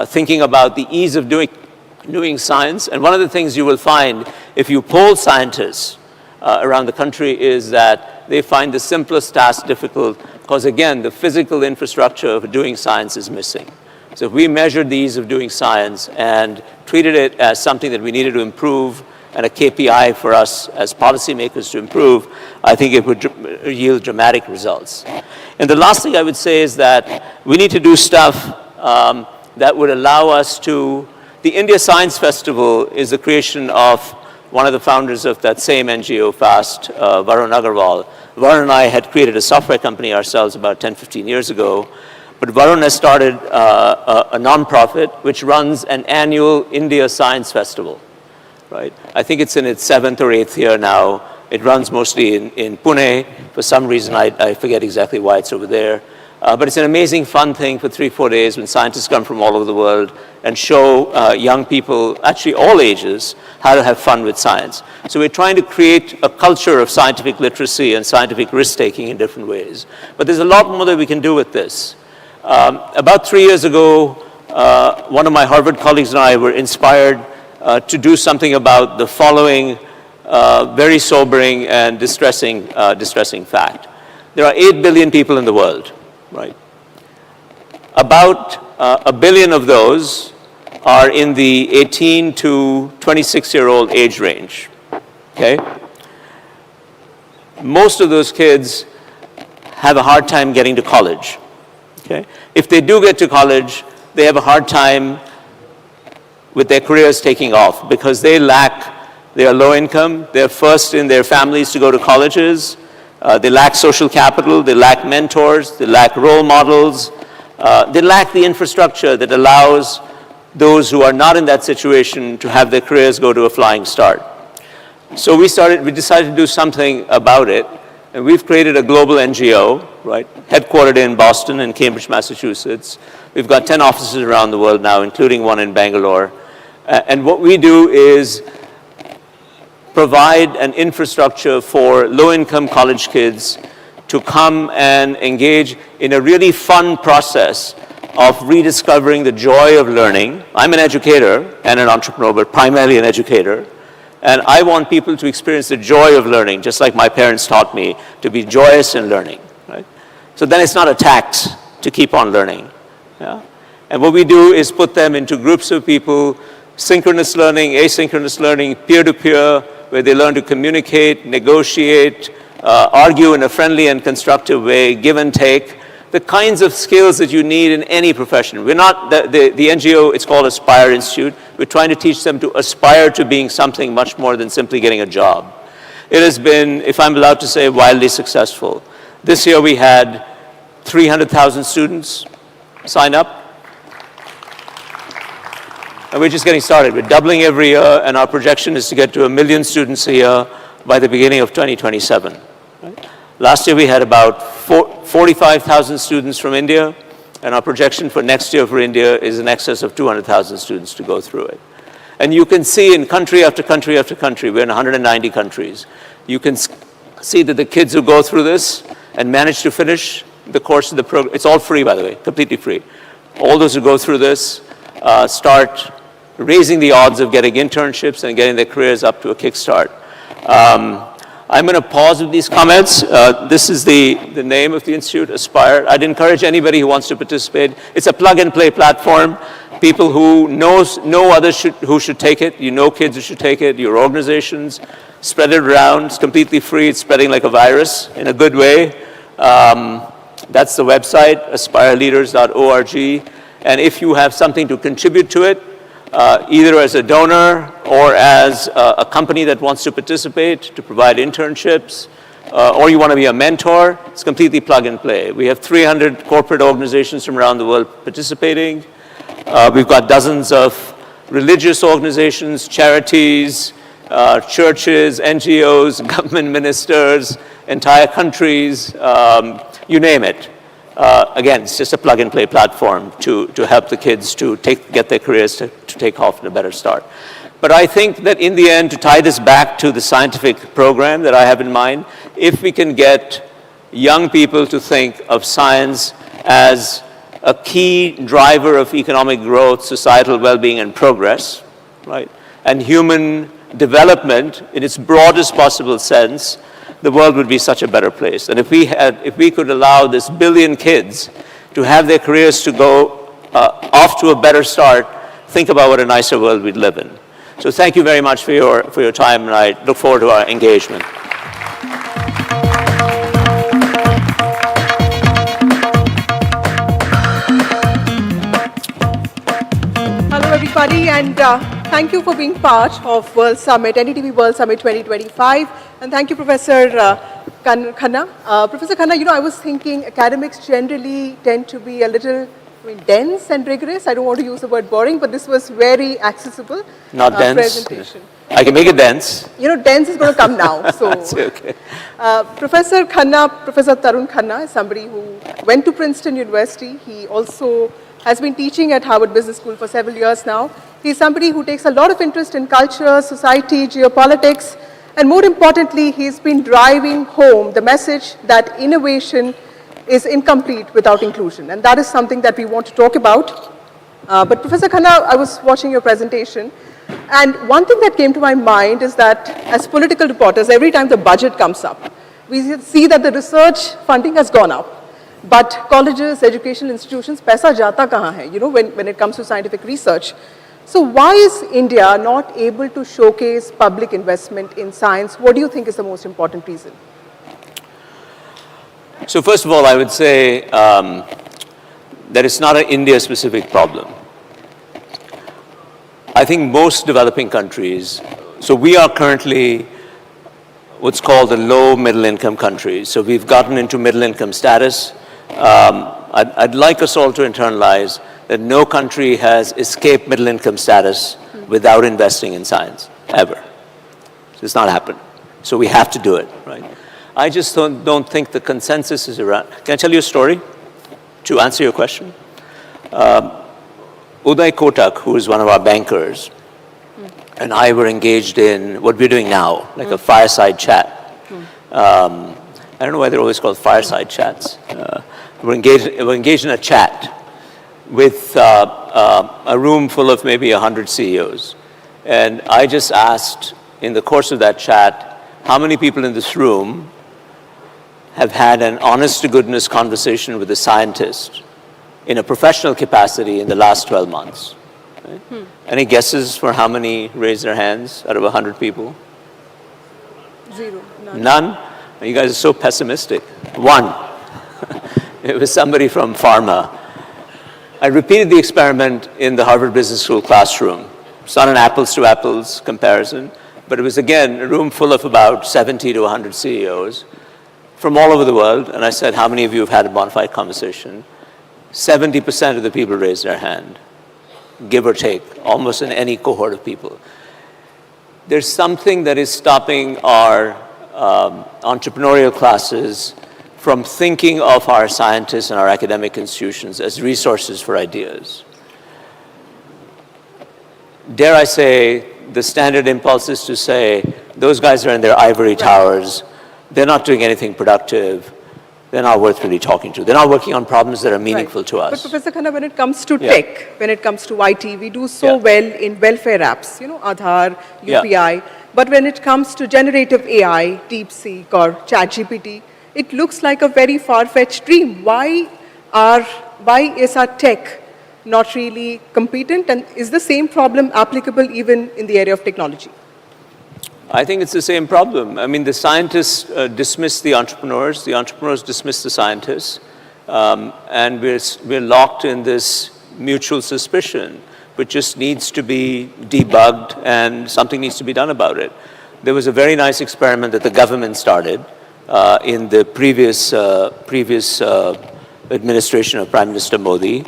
Thinking about the ease of doing science. And one of the things you will find if you poll scientists around the country is that they find the simplest task difficult because, again, the physical infrastructure of doing science is missing. So if we measured the ease of doing science and treated it as something that we needed to improve and a KPI for us as policymakers to improve, I think it would yield dramatic results. And the last thing I would say is that we need to do stuff that would allow us to. The India Science Festival is the creation of one of the founders of that same NGO, FAST, Varun Agarwal. Varun and I had created a software company ourselves about 10, 15 years ago. But Varun has started a nonprofit which runs an annual India Science Festival, right? I think it's in its 7th or 8th year now. It runs mostly in Pune. For some reason, I forget exactly why it's over there. But it's an amazing fun thing for 3-4 days when scientists come from all over the world and show young people, actually all ages, how to have fun with science. So we're trying to create a culture of scientific literacy and scientific risk-taking in different ways. But there's a lot more that we can do with this. About 3 years ago, one of my Harvard colleagues and I were inspired to do something about the following very sobering and distressing fact. There are 8 billion people in the world, right? About 1 billion of those are in the 18 to 26-year-old age range, okay? Most of those kids have a hard time getting to college. Okay. If they do get to college, they have a hard time with their careers taking off because they are low income, they're first in their families to go to colleges, they lack social capital, they lack mentors, they lack role models, they lack the infrastructure that allows those who are not in that situation to have their careers go to a flying start. So we decided to do something about it. And we've created a global NGO, right, headquartered in Boston and Cambridge, Massachusetts. We've got 10 offices around the world now, including one in Bangalore. And what we do is provide an infrastructure for low-income college kids to come and engage in a really fun process of rediscovering the joy of learning. I'm an educator and an entrepreneur, but primarily an educator. And I want people to experience the joy of learning, just like my parents taught me to be joyous in learning, right? So then it's not a tax to keep on learning. Yeah? And what we do is put them into groups of people, synchronous learning, asynchronous learning, peer-to-peer, where they learn to communicate, negotiate, argue in a friendly and constructive way, give and take, the kinds of skills that you need in any profession. We're not, the NGO, it's called Aspire Institute. We're trying to teach them to aspire to being something much more than simply getting a job. It has been, if I'm allowed to say, wildly successful. This year we had 300,000 students sign up. And we're just getting started. We're doubling every year, and our projection is to get to 1 million students a year by the beginning of 2027. Right? Last year we had about 45,000 students from India, and our projection for next year for India is in excess of 200,000 students to go through it. And you can see in country after country after country, we're in 190 countries, you can see that the kids who go through this and manage to finish the course of the program, it's all free, by the way, completely free. All those who go through this start raising the odds of getting internships and getting their careers up to a kickstart. I'm going to pause with these comments. This is the name of the institute, Aspire. I'd encourage anybody who wants to participate. It's a plug-and-play platform. People who know others who should take it. You know kids who should take it. Your organizations. Spread it around. It's completely free. It's spreading like a virus in a good way. That's the website, aspireleaders.org. And if you have something to contribute to it, either as a donor or as a company that wants to participate to provide internships, or you want to be a mentor, it's completely plug and play. We have 300 corporate organizations from around the world participating. We've got dozens of religious organizations, charities, churches, NGOs, government ministers, entire countries, you name it. Again, it's just a plug-and-play platform to help the kids to get their careers to take off in a better start. But I think that in the end, to tie this back to the scientific program that I have in mind, if we can get young people to think of science as a key driver of economic growth, societal well-being, and progress, right, and human development in its broadest possible sense, the world would be such a better place. And if we could allow this billion kids to have their careers to go off to a better start, think about what a nicer world we'd live in. So thank you very much for your time, and I look forward to our engagement.
Hello everybody, and thank you for being part of World Summit, NDTV World Summit 2025. And thank you, Professor Khanna. Professor Khanna, you know, I was thinking academics generally tend to be a little dense and rigorous. I don't want to use the word boring, but this was very accessible.
Not dense.
Presentation.
I can make it dense.
You know, dense is going to come now. So,
okay.
Professor Khanna, Professor Tarun Khanna is somebody who went to Princeton University. He also has been teaching at Harvard Business School for several years now. He's somebody who takes a lot of interest in culture, society, geopolitics, and more importantly, he's been driving home the message that innovation is incomplete without inclusion. And that is something that we want to talk about. But Professor Khanna, I was watching your presentation, and one thing that came to my mind is that as political reporters, every time the budget comes up, we see that the research funding has gone up. But colleges, educational institutions, paisa jata kahan hai, you know, when it comes to scientific research. So why is India not able to showcase public investment in science? What do you think is the most important reason?
So first of all, I would say that it's not an India-specific problem. I think most developing countries, so we are currently what's called the low middle-income countries. So we've gotten into middle-income status. I'd like us all to internalize that no country has escaped middle-income status without investing in science, ever. It's not happened. So we have to do it, right? I just don't think the consensus is around. Can I tell you a story to answer your question? Uday Kotak, who is one of our bankers, and I were engaged in what we're doing now, like a fireside chat. I don't know why they're always called fireside chats. We're engaged in a chat with a room full of maybe 100 CEOs. And I just asked in the course of that chat, how many people in this room have had an honest-to-goodness conversation with a scientist in a professional capacity in the last 12 months? Right? Any guesses for how many raised their hands out of 100 people?
Zero.
None? You guys are so pessimistic. One. It was somebody from pharma. I repeated the experiment in the Harvard Business School classroom. It's not an apples-to-apples comparison, but it was, again, a room full of about 70 to 100 CEOs from all over the world. And I said, how many of you have had a bona fide conversation? 70% of the people raised their hand. give or take, almost in any cohort of people. There's something that is stopping our entrepreneurial classes from thinking of our scientists and our academic institutions as resources for ideas. Dare I say, the standard impulse is to say, those guys are in their ivory towers, they're not doing anything productive, they're not worth really talking to. They're not working on problems that are meaningful to us.
But Professor Khanna, when it comes to tech, when it comes to IT, we do so well in welfare apps, you know, Aadhaar, UPI. But when it comes to generative AI, DeepSeek or ChatGPT, it looks like a very far-fetched dream. Why is our tech not really competent? And is the same problem applicable even in the area of technology?
I think it's the same problem. I mean, the scientists dismiss the entrepreneurs dismiss the scientists, and we're locked in this mutual suspicion, which just needs to be debugged and something needs to be done about it. There was a very nice experiment that the government started in the previous administration of Prime Minister Modi,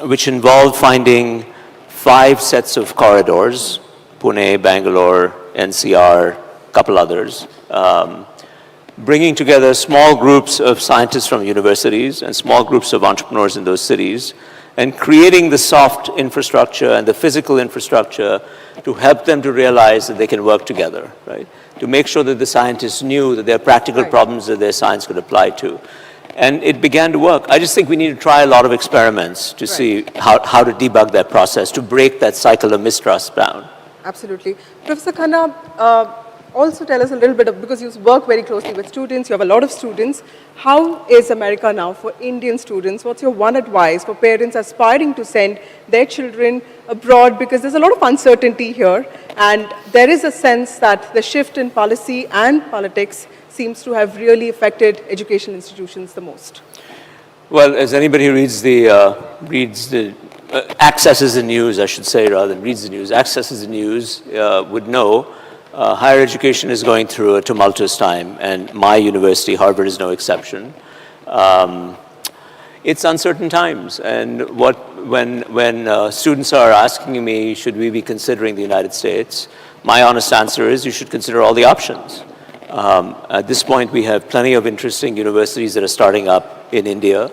which involved finding 5 sets of corridors, Pune, Bangalore, NCR, a couple others, bringing together small groups of scientists from universities and small groups of entrepreneurs in those cities, and creating the soft infrastructure and the physical infrastructure to help them to realize that they can work together, right? To make sure that the scientists knew that there are practical problems that their science could apply to. And it began to work. I just think we need to try a lot of experiments to see how to debug that process, to break that cycle of mistrust down.
Absolutely. Professor Khanna, also tell us a little bit of, because you work very closely with students, you have a lot of students. How is America now for Indian students? What's your one advice for parents aspiring to send their children abroad? Because there's a lot of uncertainty here, and there is a sense that the shift in policy and politics seems to have really affected educational institutions the most.
Well, as anybody who accesses the news, I should say, rather than reads the news, accesses the news would know, higher education is going through a tumultuous time, and my university, Harvard, is no exception. It's uncertain times, and when students are asking me, should we be considering the United States, my honest answer is you should consider all the options. At this point, we have plenty of interesting universities that are starting up in India.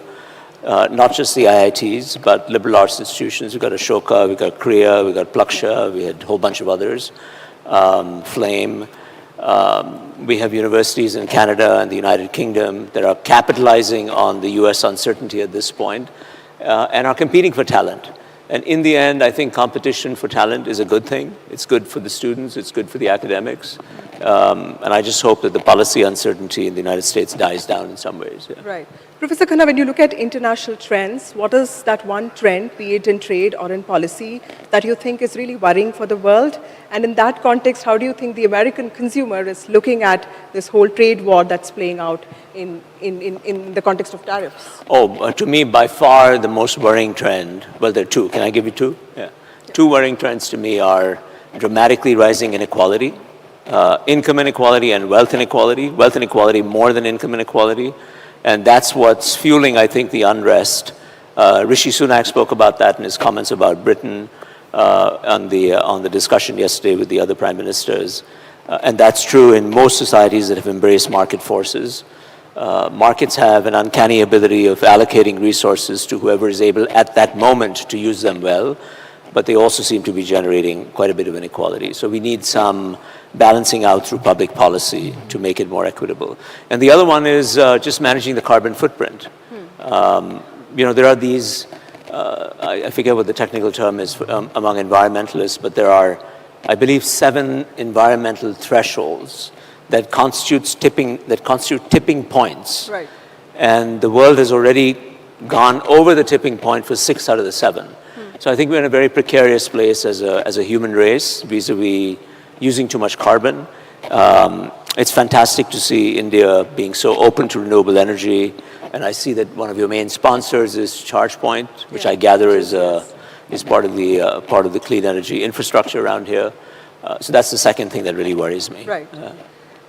Not just the IITs, but liberal arts institutions. We've got Ashoka, we've got Kriya, we've got Plaksha, we had a whole bunch of others, Flame. We have universities in Canada and the United Kingdom that are capitalizing on the US uncertainty at this point and are competing for talent. And in the end, I think competition for talent is a good thing. It's good for the students, it's good for the academics. And I just hope that the policy uncertainty in the United States dies down in some ways. Yeah.
Right. Professor Khanna, when you look at international trends, what is that one trend, be it in trade or in policy, that you think is really worrying for the world? And in that context, how do you think the American consumer is looking at this whole trade war that's playing out in the context of tariffs?
Oh, to me, by far the most worrying trend, well, there are 2. Can I give you 2? Yeah. 2 worrying trends to me are dramatically rising inequality, income inequality and wealth inequality more than income inequality. And that's what's fueling, I think, the unrest. Rishi Sunak spoke about that in his comments about Britain on the discussion yesterday with the other prime ministers. And that's true in most societies that have embraced market forces. Markets have an uncanny ability of allocating resources to whoever is able at that moment to use them well, but they also seem to be generating quite a bit of inequality. So we need some balancing out through public policy to make it more equitable. And the other one is just managing the carbon footprint. You know, there are these, I forget what the technical term is among environmentalists, but there are, I believe, 7 environmental thresholds that constitute tipping points.
Right.
And the world has already gone over the tipping point for 6 out of the 7. So I think we're in a very precarious place as a human race vis-a-vis using too much carbon. It's fantastic to see India being so open to renewable energy, and I see that one of your main sponsors is ChargePoint, which I gather is part of the clean energy infrastructure around here. So that's the second thing that really worries me.
Right.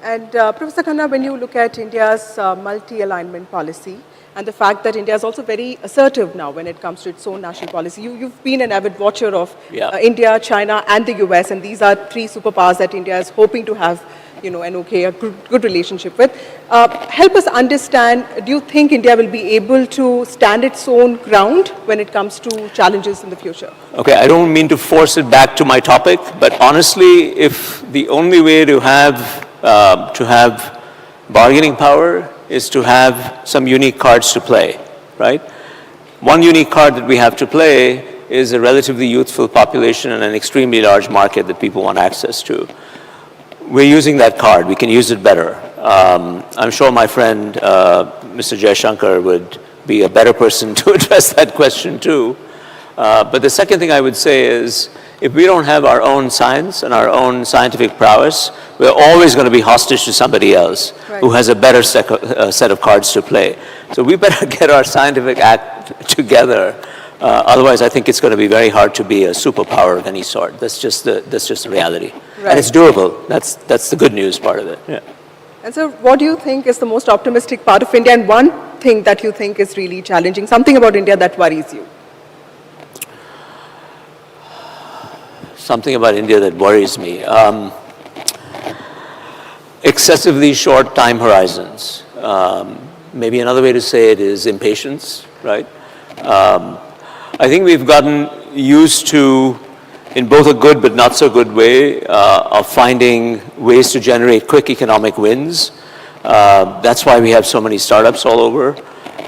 And Professor Khanna, when you look at India's multi-alignment policy and the fact that India is also very assertive now when it comes to its own national policy, you've been an avid watcher of India, China, and the US, and these are three superpowers that India is hoping to have, a good relationship with. Help us understand, do you think India will be able to stand its own ground when it comes to challenges in the future?
Okay, I don't mean to force it back to my topic, but honestly, if the only way to have bargaining power is to have some unique cards to play, right? One unique card that we have to play is a relatively youthful population and an extremely large market that people want access to. We're using that card. We can use it better. I'm sure my friend, Mr. Jaishankar, would be a better person to address that question too. But the second thing I would say is, if we don't have our own science and our own scientific prowess, we're always going to be hostage to somebody else who has a better set of cards to play. So we better get our scientific act together. Otherwise, I think it's going to be very hard to be a superpower of any sort. That's just the reality.
Right.
And it's doable. That's the good news part of it. Yeah.
And so what do you think is the most optimistic part of India, and one thing that you think is really challenging, something about India that worries you?
Something about India that worries me. Excessively short time horizons. Maybe another way to say it is impatience, right? I think we've gotten used to, in both a good but not so good way, of finding ways to generate quick economic wins. That's why we have so many startups all over.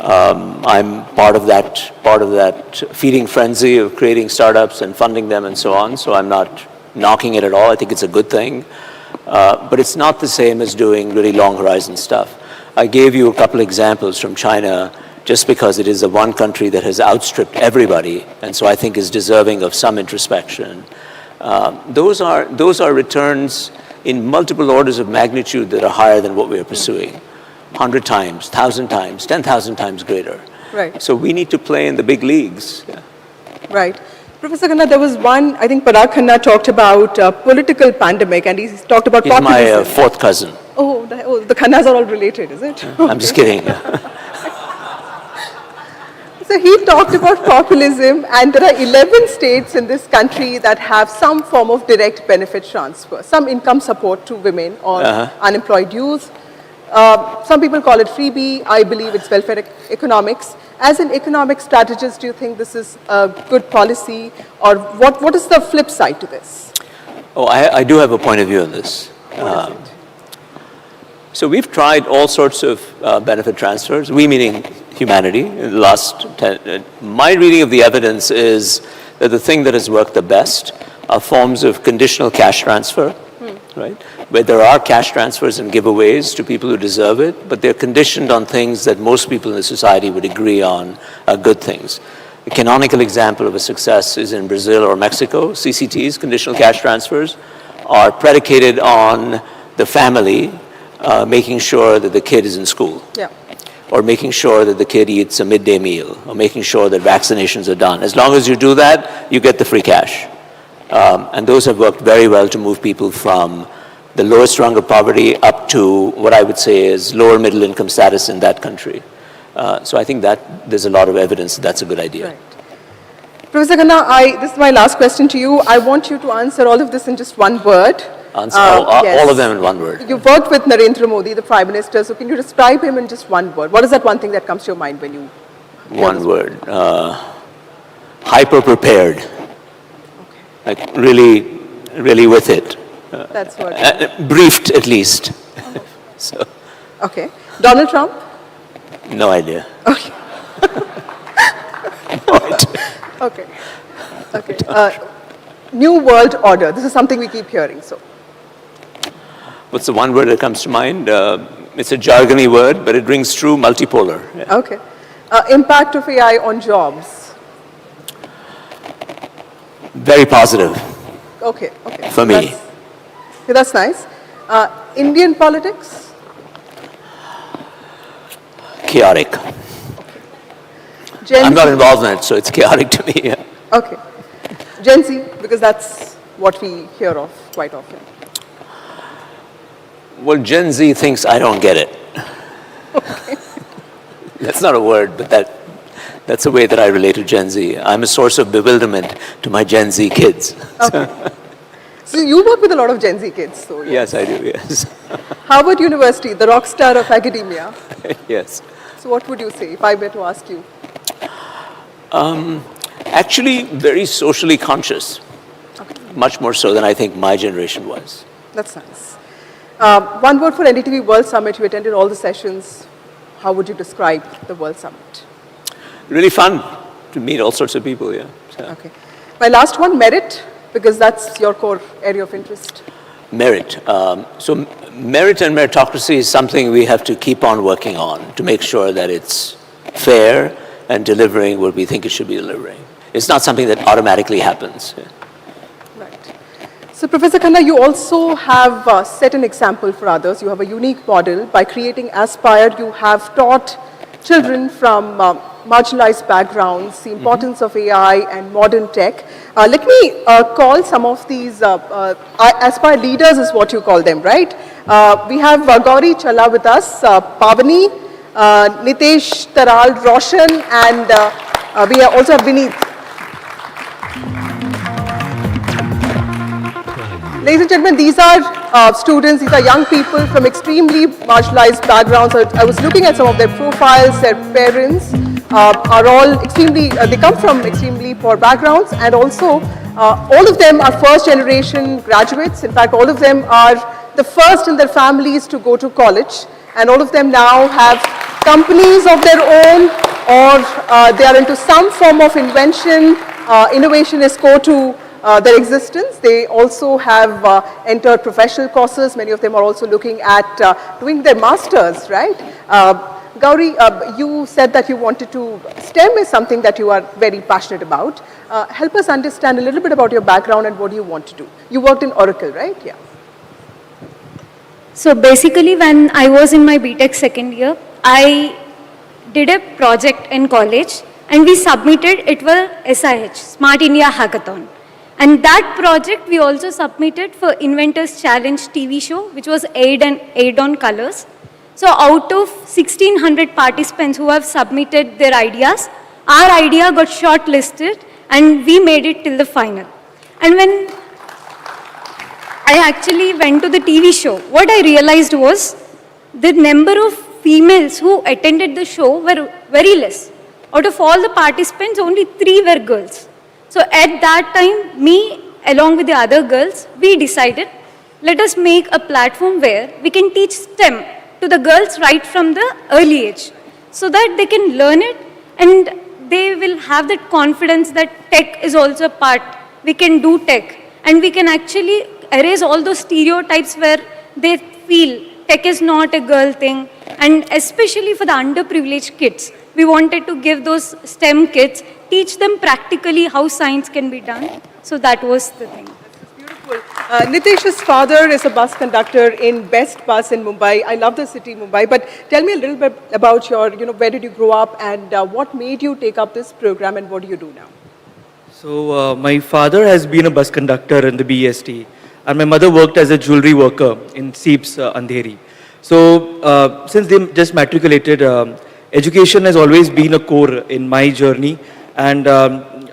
I'm part of that feeding frenzy of creating startups and funding them and so on. So I'm not knocking it at all. I think it's a good thing. But it's not the same as doing really long horizon stuff. I gave you a couple examples from China just because it is the one country that has outstripped everybody, and so I think is deserving of some introspection. Those are returns in multiple orders of magnitude that are higher than what we are pursuing. 100 times, 1,000 times, 10,000 times greater.
Right.
So we need to play in the big leagues. Yeah.
Right. Professor Khanna, there was one, I think Parag Khanna talked about political pandemic, and he's talked about populism.
He's my fourth cousin.
Oh, the Khannas are all related, is it?
I'm just kidding.
So he talked about populism, and there are 11 states in this country that have some form of direct benefit transfer, some income support to women or unemployed youth. Some people call it freebie. I believe it's welfare economics. As an economic strategist, do you think this is a good policy, or what is the flip side to this?
Oh, I do have a point of view on this. So we've tried all sorts of benefit transfers, we meaning humanity, in the last 10. My reading of the evidence is that the thing that has worked the best are forms of conditional cash transfer, right? Where there are cash transfers and giveaways to people who deserve it, but they're conditioned on things that most people in the society would agree on are good things. A canonical example of a success is in Brazil or Mexico. CCTs, conditional cash transfers, are predicated on the family making sure that the kid is in school.
Yeah.
Or making sure that the kid eats a midday meal, or making sure that vaccinations are done. As long as you do that, you get the free cash. And those have worked very well to move people from the lowest rung of poverty up to what I would say is lower middle income status in that country. So I think that there's a lot of evidence that that's a good idea.
Right. Professor Khanna, this is my last question to you. I want you to answer all of this in just one word.
Answer all of them in one word.
You've worked with Narendra Modi, the Prime Minister, so can you describe him in just one word? What is that one thing that comes to your mind when you hear
One word. Hyper-prepared.
Okay.
Like really, really with it.
That's what.
Briefed at least. So.
Okay. Donald Trump?
No idea.
Okay. Okay. Okay. New World Order. This is something we keep hearing. So.
What's the one word that comes to mind? It's a jargony word, but it rings true, multipolar. Yeah.
Okay. Impact of AI on jobs.
Very positive.
Okay. Okay.
For me.
That's nice. Indian politics?
Chaotic.
Okay.
I'm not involved in it, so it's chaotic to me. Yeah.
Okay. Gen Z, because that's what we hear of quite often.
Well, Gen Z thinks I don't get it.
Okay.
That's not a word, but that's the way that I relate to Gen Z. I'm a source of bewilderment to my Gen Z kids.
Okay. So you work with a lot of Gen Z kids, so
Yes, I do, yes.
Harvard University, the rock star of academia.
Yes.
So what would you say if I were to ask you?
Actually, very socially conscious. Much more so than I think my generation was.
That's nice. One word for NDTV World Summit. You attended all the sessions. How would you describe the World Summit?
Really fun to meet all sorts of people, yeah. So.
Okay. My last one, merit, because that's your core area of interest.
Merit. So merit and meritocracy is something we have to keep on working on to make sure that it's fair and delivering what we think it should be delivering. It's not something that automatically happens. Yeah.
Right. So Professor Khanna, you also have set an example for others. You have a unique model. By creating Aspire, you have taught children from marginalized backgrounds the importance of AI and modern tech. Let me call some of these Aspire leaders is what you call them, right? We have Gauri Challa with us, Pavani, Nitesh Taral, Roshan, and we also have Vineet. Ladies and gentlemen, these are students, these are young people from extremely marginalized backgrounds. I was looking at some of their profiles, their parents are all extremely, they come from extremely poor backgrounds, and also all of them are first generation graduates. In fact, all of them are the first in their families to go to college, and all of them now have companies of their own, or they are into some form of invention. Innovation is core to their existence. They also have entered professional courses. Many of them are also looking at doing their masters, right? Gauri, you said that you wanted to, STEM is something that you are very passionate about. Help us understand a little bit about your background and what you want to do. You worked in Oracle, right? Yeah.
So basically, when I was in my BTech second year, I did a project in college and we submitted it for SIH, Smart India Hackathon. And that project we also submitted for Inventors Challenge TV show, which was aired on Colors. So out of 1600 participants who have submitted their ideas, our idea got shortlisted and we made it till the final. And when I actually went to the TV show, what I realized was the number of females who attended the show were very less. Out of all the participants, only 3 were girls. So at that time, me along with the other girls, we decided, let us make a platform where we can teach STEM to the girls right from the early age, so that they can learn it and they will have that confidence that tech is also a part. We can do tech and we can actually erase all those stereotypes where they feel tech is not a girl thing. And especially for the underprivileged kids, we wanted to give those STEM kids, teach them practically how science can be done. So that was the thing.
Beautiful. Nitesh's father is a bus conductor in Best Bus in Mumbai. I love the city, Mumbai. But tell me a little bit about your, where did you grow up and what made you take up this program and what do you do now?
So my father has been a bus conductor in the BEST and my mother worked as a jewelry worker in Seeps, Andheri. So since they just matriculated, education has always been a core in my journey, and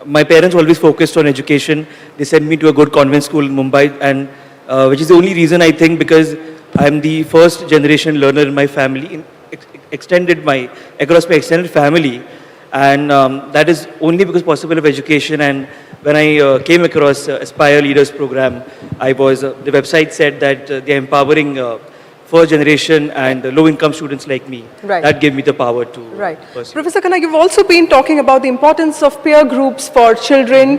my parents always focused on education. They sent me to a good convent school in Mumbai, and which is the only reason I think, because I'm the first generation learner in my family, across my extended family, and that is only because possible of education. And when I came across Aspire Leaders program, the website said that they're empowering first generation and low-income students like me.
Right.
That gave me the power to pursue.
Professor Khanna, you've also been talking about the importance of peer groups for children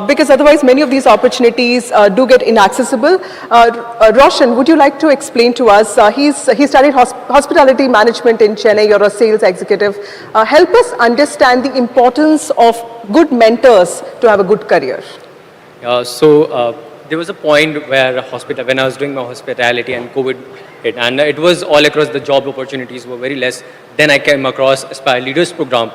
because otherwise many of these opportunities do get inaccessible. Roshan, would you like to explain to us? He studied hospitality management in Chennai. You're a sales executive. Help us understand the importance of good mentors to have a good career.
There was a point where when I was doing my hospitality and COVID hit, and it was all across, the job opportunities were very less. Then I came across Aspire Leaders program,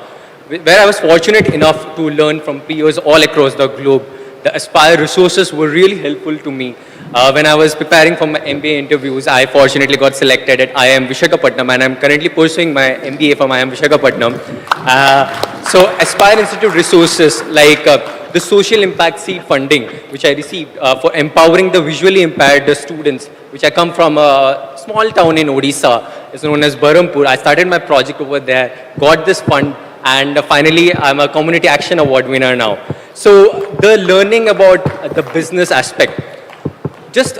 where I was fortunate enough to learn from peers all across the globe the Aspire resources were really helpful to me. When I was preparing for my MBA interviews, I fortunately got selected at IIM Visakhapatnam, and I'm currently pursuing my MBA from IIM Visakhapatnam. So Aspire Institute resources like the social impact seed funding, which I received for empowering the visually impaired students, which I come from a small town in Odisha, it's known as Berhampur. I started my project over there, got this fund, and finally I'm a Community Action Award winner now. So the learning about the business aspect, just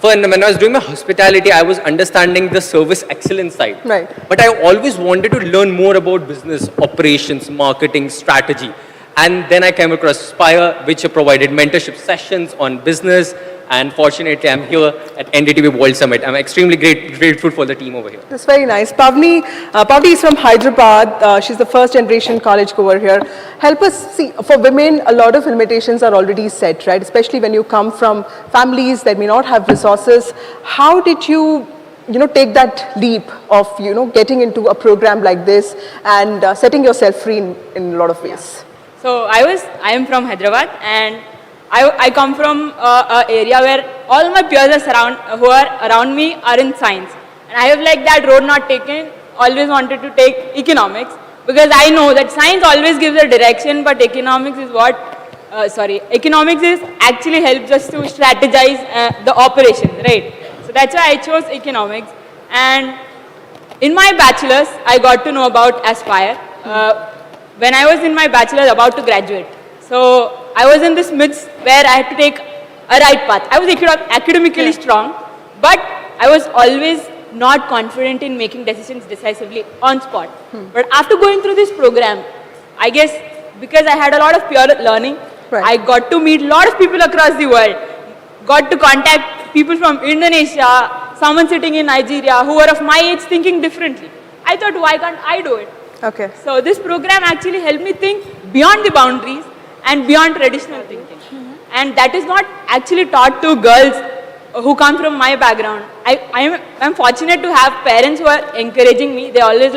when I was doing my hospitality, I was understanding the service excellence side.
Right.
But I always wanted to learn more about business, operations, marketing, strategy. And then I came across Aspire, which provided mentorship sessions on business. And fortunately, I'm here at NDTV World Summit. I'm extremely grateful for the team over here.
That's very nice. Pavni is from Hyderabad. She's the first generation college goer here. Help us see, for women, a lot of limitations are already set, right? Especially when you come from families that may not have resources. How did you take that leap of, getting into a program like this and setting yourself free in a lot of ways?
So I am from Hyderabad, and I come from an area where all my peers who are around me are in science. And I have that road not taken, always wanted to take economics, because I know that science always gives a direction, but economics is economics is actually helps us to strategize the operation, right? So that's why I chose economics. And in my bachelor's, I got to know about Aspire when I was in my bachelor's about to graduate. So I was in this midst where I had to take a right path. I was academically strong, but I was always not confident in making decisions decisively on spot. But after going through this program, I guess because I had a lot of pure learning, I got to meet a lot of people across the world, got to contact people from Indonesia, someone sitting in Nigeria who were of my age thinking differently. I thought, why can't I do it?
Okay.
So this program actually helped me think beyond the boundaries and beyond traditional thinking. And that is not actually taught to girls who come from my background. I'm fortunate to have parents who are encouraging me. They always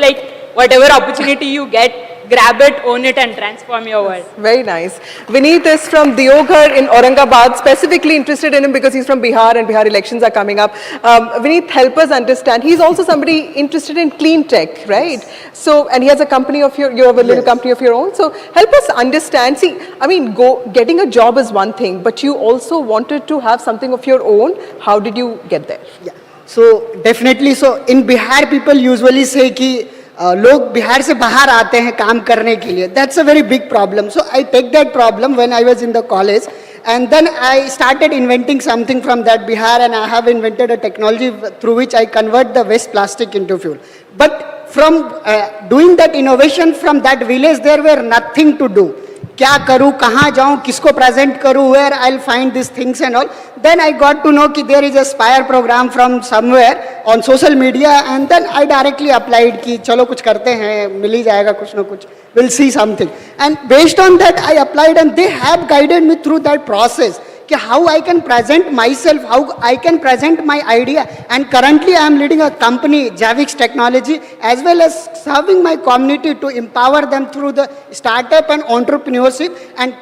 whatever opportunity you get, grab it, own it, and transform your world.
Very nice. Vineet is from Deoghar in Aurangabad, specifically interested in him because he's from Bihar and Bihar elections are coming up. Vineet, help us understand. He's also somebody interested in clean tech, right? So, and he has a company of you have a little company of your own. So, help us understand. See, I mean, getting a job is one thing, but you also wanted to have something of your own. How did you get there?
Yeah. So, definitely. So, in Bihar, people usually say कि लोग बिहार से बाहर आते हैं काम करने के लिए. That's a very big problem. So I take that problem when I was in the college, and then I started inventing something from that Bihar, and I have invented a technology through which I convert the waste plastic into fuel. But from doing that innovation from that village, there were nothing to do. क्या करूँ, कहाँ जाऊँ, किसको present करूँ, where I'll find these things and all. Then I got to know कि there is a Aspire program from somewhere on social media, and then I directly applied कि चलो कुछ करते हैं, मिल ही जाएगा कुछ ना कुछ, we'll see something. And based on that I applied, and they have guided me through that process. How I can present myself, how I can present my idea. And currently I am leading a company, Javix Technology, as well as serving my community to empower them through the startup and entrepreneurship. And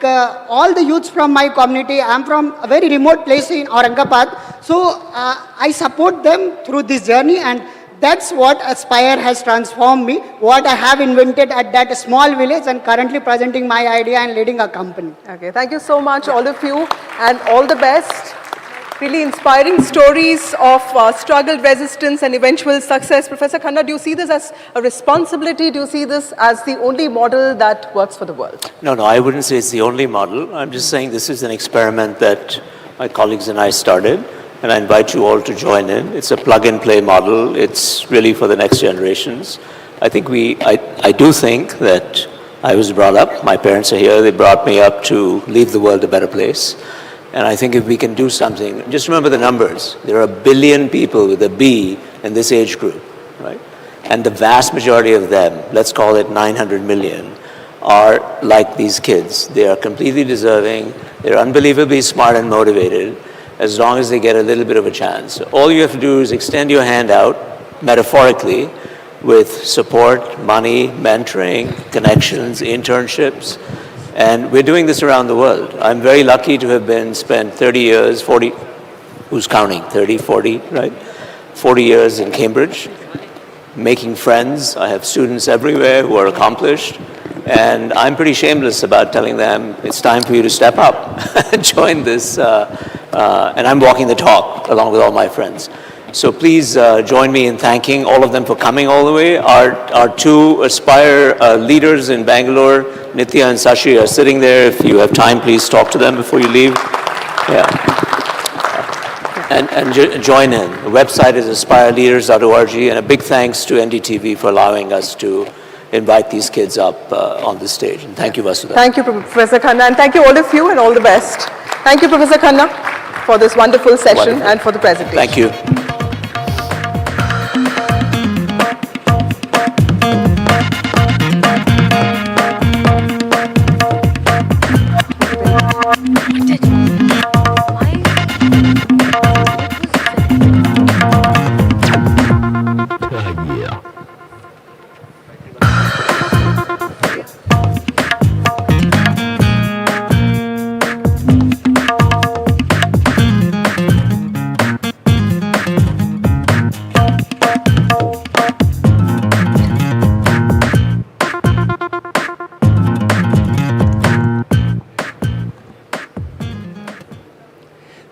all the youths from my community, I am from a very remote place in Aurangabad, so I support them through this journey, and that's what Aspire has transformed me, what I have invented at that small village, and currently presenting my idea and leading a company.
Okay, thank you so much, all of you, and all the best. Really inspiring stories of struggle, resistance, and eventual success. Professor Khanna, do you see this as a responsibility? Do you see this as the only model that works for the world?
No, I wouldn't say it's the only model. I'm just saying this is an experiment that my colleagues and I started. And I invite you all to join in. It's a plug-and-play model. It's really for the next generations. I do think that I was brought up, my parents are here, they brought me up to leave the world a better place. And I think if we can do something, just remember the numbers. There are 1 billion people with a B in this age group, right? And the vast majority of them, let's call it 900 million, are like these kids. They are completely deserving, they're unbelievably smart and motivated, as long as they get a little bit of a chance. All you have to do is extend your hand out, metaphorically, with support, money, mentoring, connections, internships, And we're doing this around the world. I'm very lucky to have spent 30 years, 40, who's counting, 30, 40, right? 40 years in Cambridge, making friends. I have students everywhere who are accomplished. And I'm pretty shameless about telling them, it's time for you to step up and join this. And I'm walking the talk along with all my friends. So please join me in thanking all of them for coming all the way. Our two Aspire leaders in Bangalore, Nitya and Sashi, are sitting there. If you have time, please talk to them before you leave. Yeah. And join in. The website is aspireleaders.org, and a big thanks to NDTV for allowing us to invite these kids up on the stage. And thank you, Vasudha.
Thank you, Professor Khanna, and thank you all of you, and all the best. Thank you, Professor Khanna, for this wonderful session and for the presentation.
Thank you.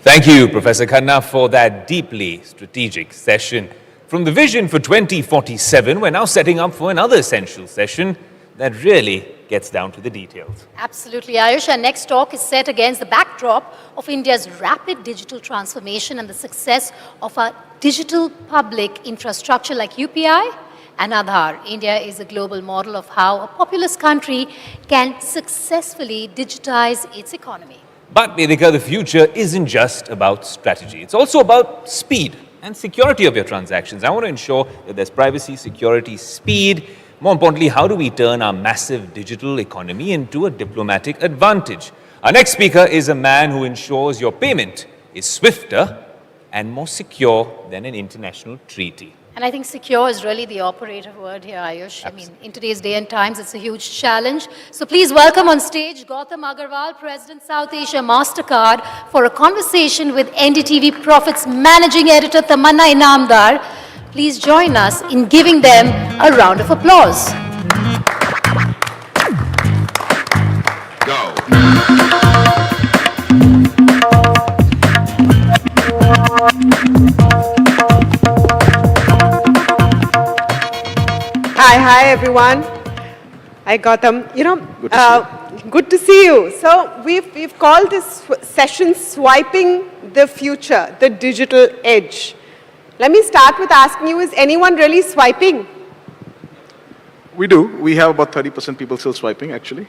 Thank you, Professor Khanna, for that deeply strategic session. From the vision for 2047, we're now setting up for another essential session that really gets down to the details.
Absolutely, Ayush. Our next talk is set against the backdrop of India's rapid digital transformation and the success of our digital public infrastructure like UPI and Aadhaar. India is a global model of how a populous country can successfully digitize its economy.
But, Vedika, the future isn't just about strategy. It's also about speed and security of your transactions. I want to ensure that there's privacy, security, speed. More importantly, how do we turn our massive digital economy into a diplomatic advantage? Our next speaker is a man who ensures your payment is swifter and more secure than an international treaty.
And I think secure is really the operative word here, Ayush. I mean, in today's day and times, it's a huge challenge. So please welcome on stage Gautam Agarwal, President South Asia MasterCard, for a conversation with NDTV Profits Managing Editor Tamanna Inamdar. Please join us in giving them a round of applause.
Hi everyone. Hi Gautam. Good to see you. So we've called this session Swiping the Future, the Digital Edge. Let me start with asking you, is anyone really swiping?
We do. We have about 30% people still swiping, actually.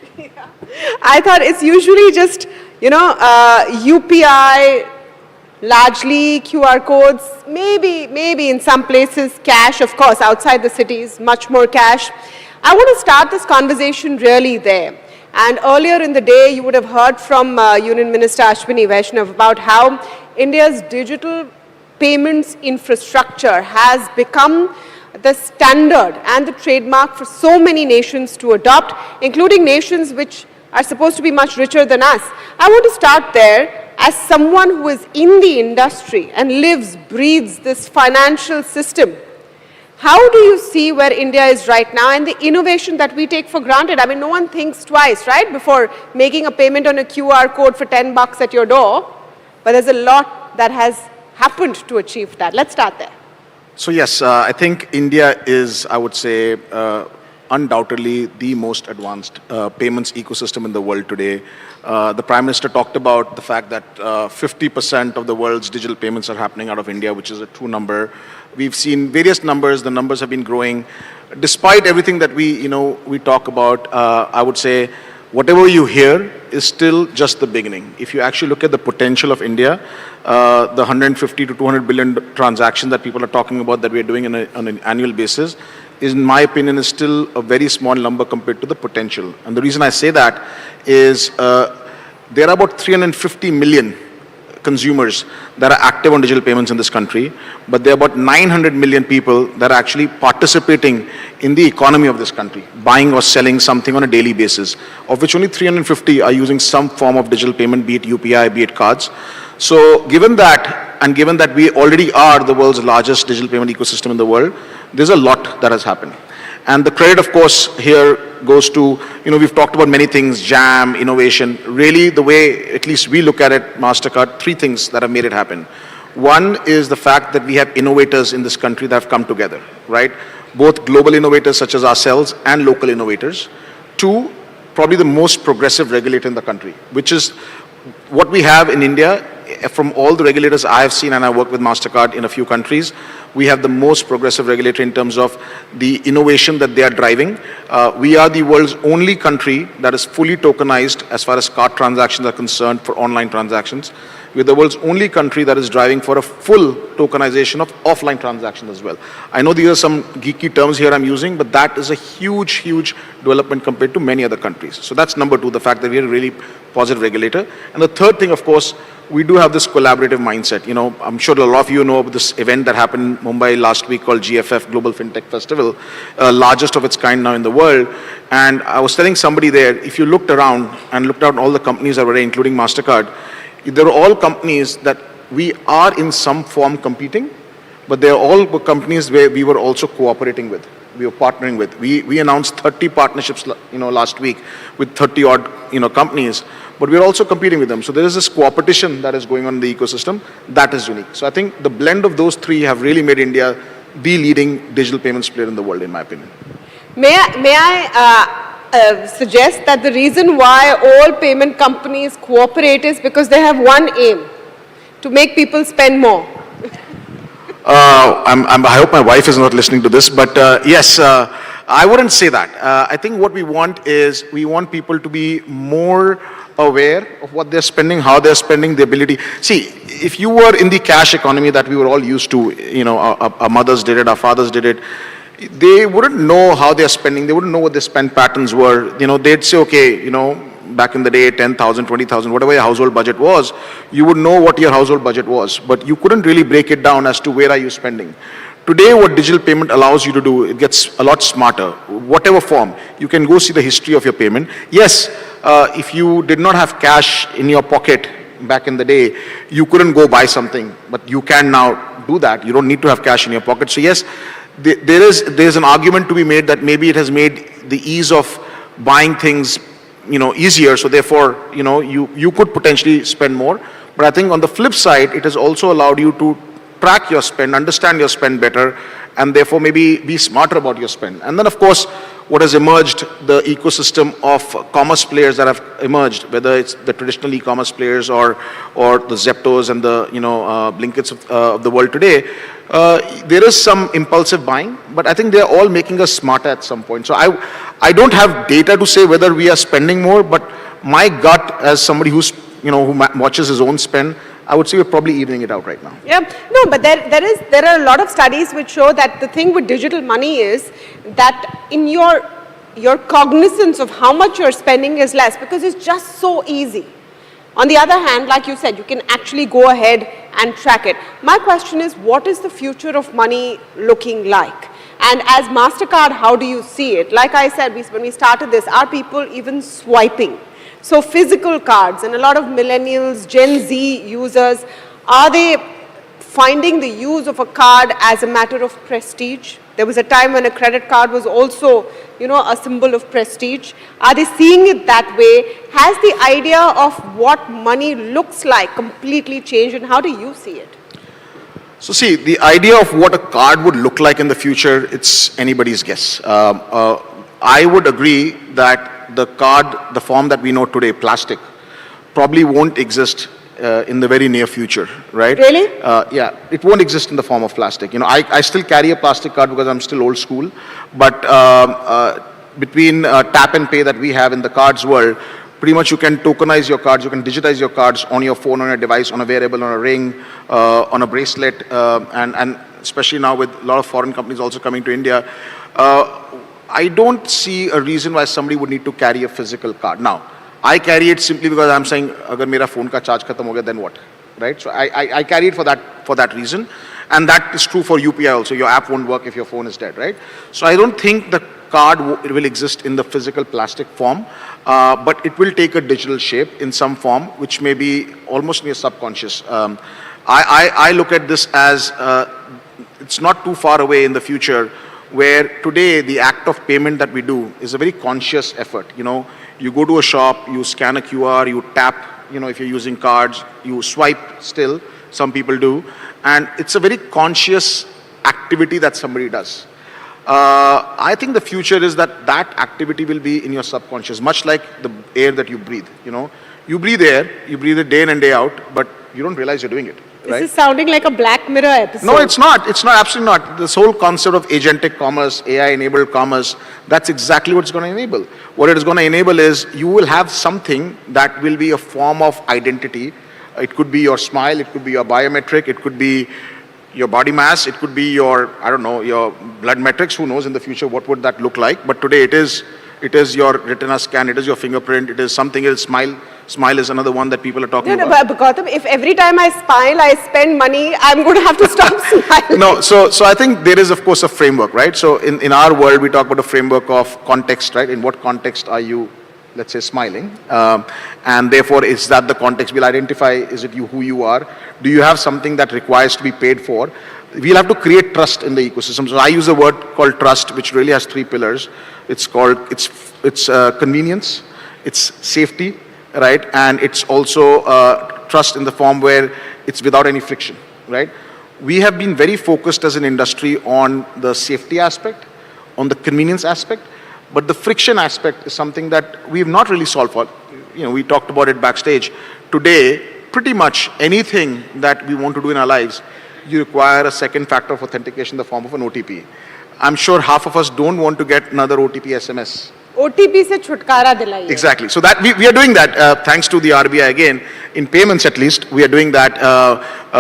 I thought it's usually just, UPI, largely QR codes, maybe in some places cash, of course, outside the cities, much more cash. I want to start this conversation really there. And earlier in the day, you would have heard from Union Minister Ashwini Vaishnav about how India's digital payments infrastructure has become the standard and the trademark for so many nations to adopt, including nations which are supposed to be much richer than us. I want to start there. As someone who is in the industry and lives, breathes this financial system, how do you see where India is right now and the innovation that we take for granted? I mean, no one thinks twice, right, before making a payment on a QR code for $10 at your door. But there's a lot that has happened to achieve that. Let's start there.
So yes, I think India is, I would say, undoubtedly the most advanced payments ecosystem in the world today. The Prime Minister talked about the fact that 50% of the world's digital payments are happening out of India, which is a true number. We've seen various numbers. The numbers have been growing. Despite everything that we talk about, I would say whatever you hear is still just the beginning. If you actually look at the potential of India, the 150 to 200 billion transactions that people are talking about that we're doing on an annual basis, in my opinion, is still a very small number compared to the potential. And the reason I say that is there are about 350 million consumers that are active on digital payments in this country, but there are about 900 million people that are actually participating in the economy of this country, buying or selling something on a daily basis, of which only 350 are using some form of digital payment, be it UPI, be it cards. So given that, and given that we already are the world's largest digital payment ecosystem in the world, there's a lot that has happened. And the credit, of course, here goes to, we've talked about many things, jam, innovation. Really, the way, at least we look at it, MasterCard, three things that have made it happen. One is the fact that we have innovators in this country that have come together, right? Both global innovators such as ourselves and local innovators. Two, probably the most progressive regulator in the country, which is what we have in India. From all the regulators I have seen, and I work with MasterCard in a few countries, we have the most progressive regulator in terms of the innovation that they are driving. We are the world's only country that is fully tokenized as far as card transactions are concerned for online transactions. We're the world's only country that is driving for a full tokenization of offline transactions as well. I know these are some geeky terms here I'm using, but that is a huge, huge development compared to many other countries. So that's number two, the fact that we are a really positive regulator. And the third thing, of course, we do have this collaborative mindset. I'm sure a lot of you know about this event that happened in Mumbai last week called GFF, Global FinTech Festival, largest of its kind now in the world. And I was telling somebody there, if you looked around and looked at all the companies that were there, including MasterCard, they were all companies that we are in some form competing, but they're all companies where we were also cooperating with. We were partnering with. We announced 30 partnerships, last week with 30 odd, companies, but we're also competing with them. So there is this cooperation that is going on in the ecosystem that is unique. So I think the blend of those three have really made India the leading digital payments player in the world, in my opinion.
May I suggest that the reason why all payment companies cooperate is because they have one aim, to make people spend more.
I hope my wife is not listening to this, but yes, I wouldn't say that. I think what we want is we want people to be more aware of what they're spending, how they're spending, the ability. See, if you were in the cash economy that we were all used to, our mothers did it, our fathers did it, they wouldn't know how they're spending. They wouldn't know what their spend patterns were. They'd say, okay, back in the day, 10,000, 20,000, whatever your household budget was, you would know what your household budget was, but you couldn't really break it down as to where are you spending. Today, what digital payment allows you to do, it gets a lot smarter. Whatever form, you can go see the history of your payment. Yes, if you did not have cash in your pocket back in the day, you couldn't go buy something, but you can now do that. You don't need to have cash in your pocket. So yes, there's an argument to be made that maybe it has made the ease of buying things easier, so therefore, you could potentially spend more. But I think on the flip side, it has also allowed you to track your spend, understand your spend better, and therefore maybe be smarter about your spend. And then, of course, what has emerged, the ecosystem of commerce players that have emerged, whether it's the traditional e-commerce players or the Zeptos and the Blinkits of the world today, there is some impulsive buying, but I think they're all making us smarter at some point. So I don't have data to say whether we are spending more, but my gut, as somebody who watches his own spend, I would say we're probably evening it out right now.
Yeah, no, but there are a lot of studies which show that the thing with digital money is that in your cognizance of how much you're spending is less, because it's just so easy. On the other hand, like you said, you can actually go ahead and track it. My question is, what is the future of money looking like? And as MasterCard, how do you see it? Like I said, when we started this, are people even swiping? So physical cards, and a lot of millennials, Gen Z users, are they finding the use of a card as a matter of prestige? There was a time when a credit card was also, a symbol of prestige. Are they seeing it that way? Has the idea of what money looks like completely changed, and how do you see it?
So see, the idea of what a card would look like in the future, it's anybody's guess. I would agree that the card, the form that we know today, plastic, probably won't exist in the very near future, right?
Really?
Yeah, it won't exist in the form of plastic. I still carry a plastic card because I'm still old school, but between tap and pay that we have in the cards world, pretty much you can tokenize your cards, you can digitize your cards on your phone, on your device, on a wearable, on a ring, on a bracelet, and especially now with a lot of foreign companies also coming to India, I don't see a reason why somebody would need to carry a physical card. Now, I carry it simply because I'm saying, agar mera phone ka charge khatam ho gaya, then what? right? So I carry it for that reason. And that is true for UPI also. Your app won't work if your phone is dead, right? So I don't think the card it will exist in the physical plastic form, but it will take a digital shape in some form, which may be almost near subconscious. I look at this as it's not too far away in the future, where today the act of payment that we do is a very conscious effort. You know, you go to a shop, you scan a QR, you tap, you know, if you're using cards, you swipe still, some people do, and it's a very conscious activity that somebody does. I think the future is that that activity will be in your subconscious, much like the air that you breathe, you know. You breathe air, you breathe it day in and day out, but you don't realize you're doing it. Right?
This is sounding like a Black Mirror episode.
No, it's not. It's not, absolutely not. This whole concept of agentic commerce, AI-enabled commerce, that's exactly what it's going to enable. What it is going to enable is you will have something that will be a form of identity. It could be your smile, it could be your biometric, it could be your body mass, it could be your, I don't know, your blood metrics. Who knows in the future what would that look like? But today it is your retina scan, it is your fingerprint, it is something else. Smile is another one that people are talking about.
No, but Gautam, if every time I smile, I spend money, I'm going to have to stop smiling.
No, so I think there is, of course, a framework, right? So in our world, we talk about a framework of context, right? In what context are you, let's say, smiling? And therefore, is that the context? We'll identify, is it you, who you are? Do you have something that requires to be paid for? We'll have to create trust in the ecosystem. So I use a word called trust, which really has 3 pillars. It's convenience, it's safety, right? And it's also trust in the form where it's without any friction, right? We have been very focused as an industry on the safety aspect, on the convenience aspect, but the friction aspect is something that we've not really solved for. You know, we talked about it backstage. Today, pretty much anything that we want to do in our lives, you require a second factor of authentication in the form of an OTP. I'm sure half of us don't want to get another OTP SMS.
OTP se chutkara dilaiye.
Exactly. So that we are doing that thanks to the RBI again. In payments at least, we are doing that.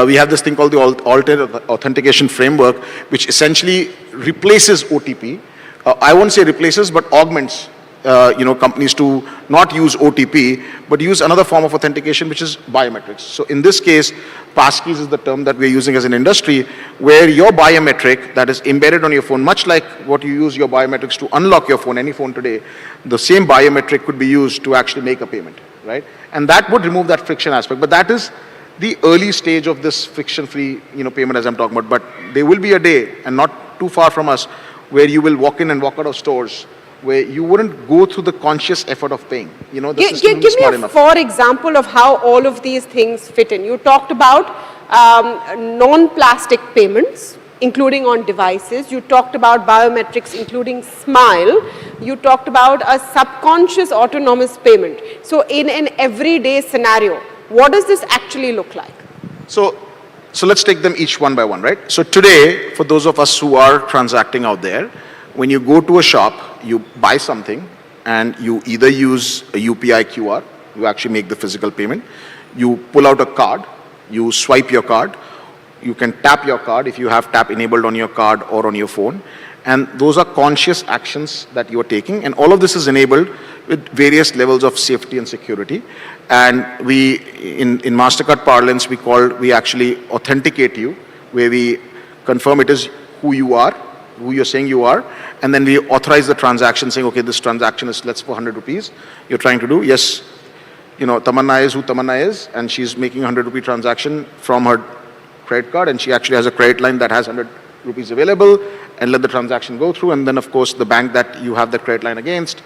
We have this thing called the alternate authentication framework, which essentially replaces OTP. I won't say replaces, but augments companies to not use OTP, but use another form of authentication, which is biometrics. So in this case, passkeys is the term that we're using as an industry, where your biometric that is embedded on your phone, much like what you use your biometrics to unlock your phone, any phone today, the same biometric could be used to actually make a payment, right? And that would remove that friction aspect. But that is the early stage of this friction-free, payment as I'm talking about. But there will be a day, and not too far from us, where you will walk in and walk out of stores where you wouldn't go through the conscious effort of paying. The system is smart enough.
For example of how all of these things fit in. You talked about non-plastic payments, including on devices. You talked about biometrics, including Smile. You talked about a subconscious autonomous payment. So in an everyday scenario, what does this actually look like?
So let's take them each one by one, right? So today, for those of us who are transacting out there, when you go to a shop, you buy something and you either use a UPI QR, you actually make the physical payment, you pull out a card, you swipe your card, you can tap your card if you have tap enabled on your card or on your phone, and those are conscious actions that you are taking, and all of this is enabled with various levels of safety and security. And we, in MasterCard parlance, we actually authenticate you, where we confirm it is who you are, who you're saying you are, and then we authorize the transaction saying, okay, this transaction is, let's 400 rupees. You're trying to do, yes, Tamanna is who Tamanna is, and she's making a 100 rupee transaction from her credit card, and she actually has a credit line that has 100 rupees available, and let the transaction go through, and then of course the bank that you have the credit line against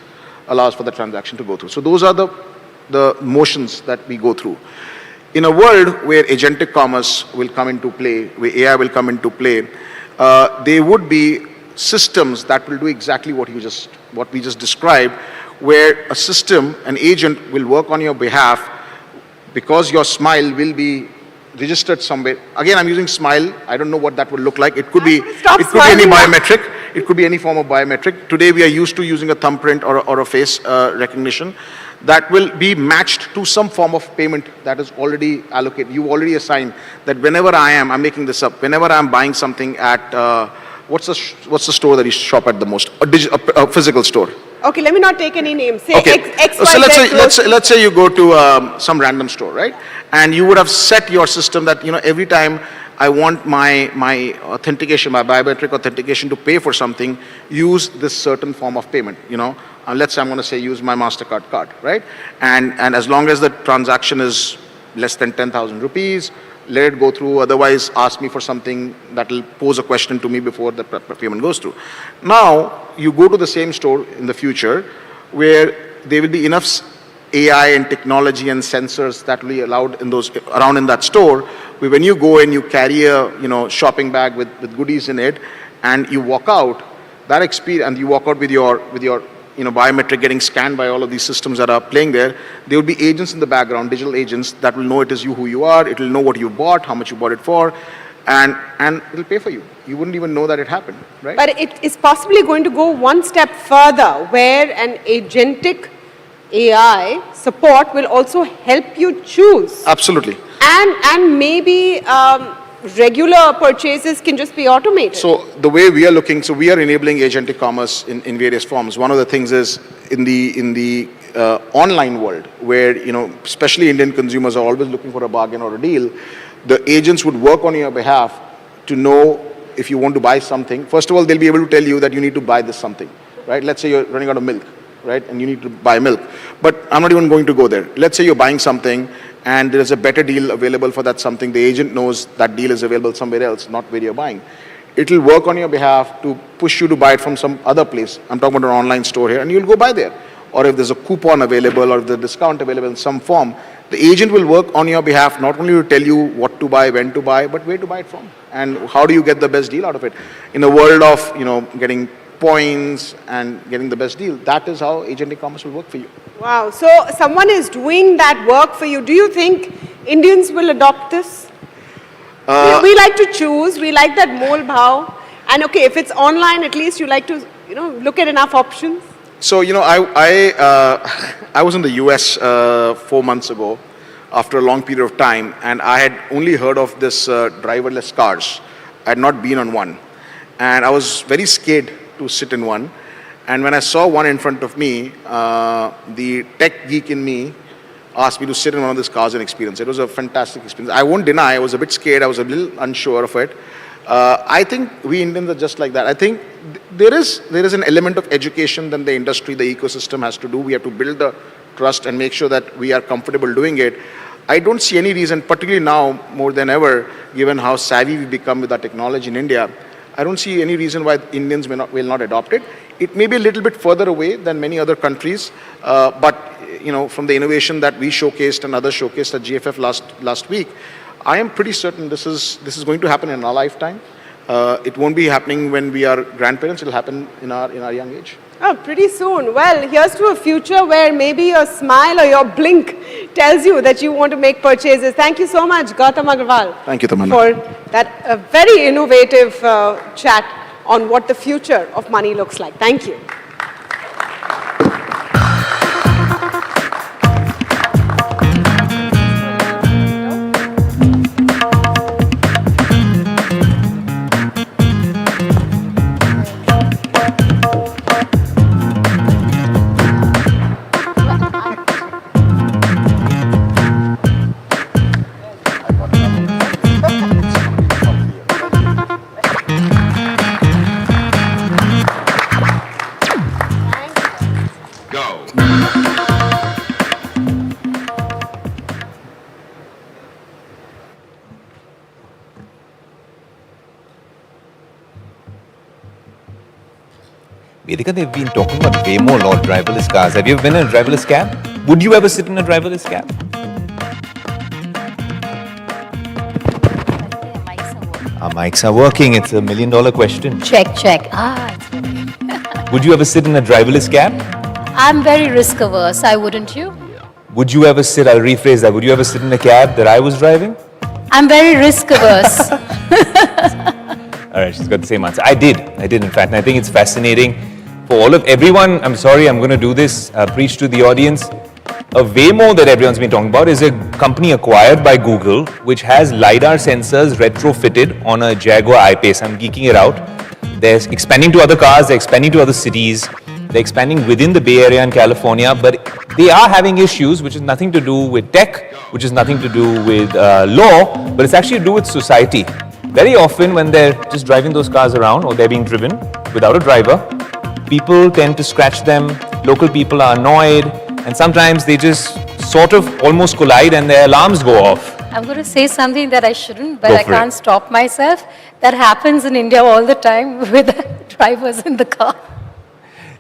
allows for the transaction to go through. So those are the motions that we go through. In a world where agentic commerce will come into play, where AI will come into play, there would be systems that will do exactly what we just described, where a system, an agent will work on your behalf because your smile will be registered somewhere. Again, I'm using smile. I don't know what that would look like. It could be any biometric. It could be any form of biometric. Today we are used to using a thumbprint or a face recognition that will be matched to some form of payment that is already allocated. You already assigned that whenever I'm making this up, whenever I'm buying something at, what's the store that you shop at the most? A physical store.
Okay, let me not take any names. Say
Okay.
X,
So
Y, Z
let's say you go to some random store, right? And you would have set your system that, every time I want my authentication, my biometric authentication to pay for something, use this certain form of payment, let's say I'm going to say use my MasterCard card, right? And as long as the transaction is less than 10,000 rupees, let it go through, otherwise ask me for something that will pose a question to me before the payment goes through. Now, you go to the same store in the future where there will be enough AI and technology and sensors that will be allowed around in that store, where when you go and you carry a shopping bag with goodies in it, and you walk out, that experience, and you walk out with your biometric getting scanned by all of these systems that are playing there, there will be agents in the background, digital agents, that will know it is you who you are, it will know what you bought, how much you bought it for, and it will pay for you. You wouldn't even know that it happened, right?
But it is possibly going to go one step further, where an agentic AI support will also help you choose.
Absolutely.
And maybe regular purchases can just be automated.
So the way we are looking, so we are enabling agentic commerce in various forms. One of the things is in the online world, where especially Indian consumers are always looking for a bargain or a deal. The agents would work on your behalf to know if you want to buy something. First of all, they'll be able to tell you that you need to buy this something, right? Let's say you're running out of milk, right? And you need to buy milk. But I'm not even going to go there. Let's say you're buying something and there is a better deal available for that something. The agent knows that deal is available somewhere else, not where you're buying. It will work on your behalf to push you to buy it from some other place. I'm talking about an online store here, and you'll go buy there. Or if there's a coupon available or if there's a discount available in some form, the agent will work on your behalf, not only to tell you what to buy, when to buy, but where to buy it from. And how do you get the best deal out of it? In a world of, getting points and getting the best deal, that is how agentic commerce will work for you.
Wow, so someone is doing that work for you. Do you think Indians will adopt this? We like to choose, we like that mole bhav. And okay, if it's online, at least you like to, look at enough options.
So, I was in the US 4 months ago after a long period of time, and I had only heard of this driverless cars. I had not been on one. And I was very scared to sit in one. And when I saw one in front of me, the tech geek in me asked me to sit in one of these cars and experience it. It was a fantastic experience. I won't deny, I was a bit scared, I was a little unsure of it. I think we Indians are just like that. I think there is an element of education that the industry, the ecosystem has to do. We have to build the trust and make sure that we are comfortable doing it. I don't see any reason, particularly now more than ever, given how savvy we've become with our technology in India, I don't see any reason why Indians will not adopt it. It may be a little bit further away than many other countries, but from the innovation that we showcased and others showcased at GFF last week, I am pretty certain this is going to happen in our lifetime. It won't be happening when we are grandparents. It'll happen in our young age.
Oh, pretty soon. Well, here's to a future where maybe your smile or your blink tells you that you want to make purchases. Thank you so much, Gautam Agarwal.
Thank you, Tamanna.
For that very innovative chat on what the future of money looks like. Thank you.
Vedika, they've been talking about Waymo or driverless cars. Have you ever been in a driverless cab? Would you ever sit in a driverless cab? Our mics are working. It's $1 million question.
Check.
Would you ever sit in a driverless cab?
I'm very risk averse. I wouldn't you?
Would you ever sit, I'll rephrase that, would you ever sit in a cab that I was driving?
I'm very risk averse.
All right, she's got the same answer. I did in fact, and I think it's fascinating for everyone. I'm sorry, I'm going to do this, preach to the audience. A Waymo that everyone's been talking about is a company acquired by Google, which has LiDAR sensors retrofitted on a Jaguar I-Pace. I'm geeking it out. They're expanding to other cars, they're expanding to other cities. They're expanding within the Bay Area and California, but they are having issues which is nothing to do with tech, which is nothing to do with law, but it's actually to do with society. Very often when they're just driving those cars around or they're being driven without a driver, people tend to scratch them, local people are annoyed, and sometimes they just sort of almost collide and their alarms go off.
I'm going to say something that I shouldn't, but
Go
I
for
can't
it.
stop myself. That happens in India all the time with drivers in the car.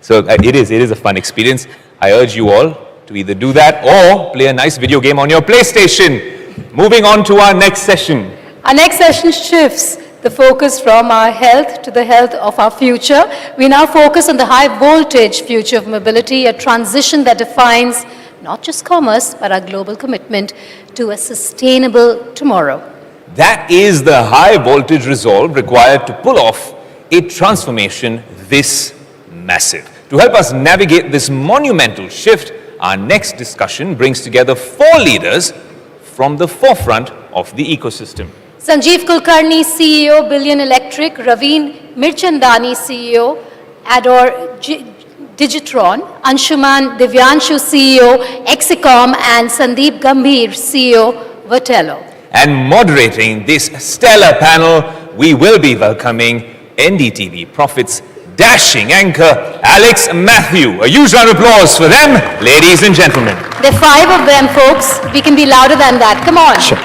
So it is a fun experience. I urge you all to either do that or play a nice video game on your PlayStation. Moving on to our next session.
Our next session shifts the focus from our health to the health of our future. We now focus on the high voltage future of mobility, a transition that defines not just commerce, but our global commitment to a sustainable tomorrow.
That is the high voltage resolve required to pull off a transformation this massive. To help us navigate this monumental shift, our next discussion brings together 4 leaders from the forefront of the ecosystem.
Sanjeev Kulkarni, CEO, Billion Electric; Raveen Mirchandani, CEO, Ador Digitron; Anshuman Divyanshu, CEO, Exicom; and Sandeep Gambhir, CEO, Vertello.
And moderating this stellar panel, we will be welcoming NDTV Profits dashing anchor Alex Matthew. A huge round of applause for them, ladies and gentlemen.
There are 5 of them, folks. We can be louder than that. Come on.
Sure.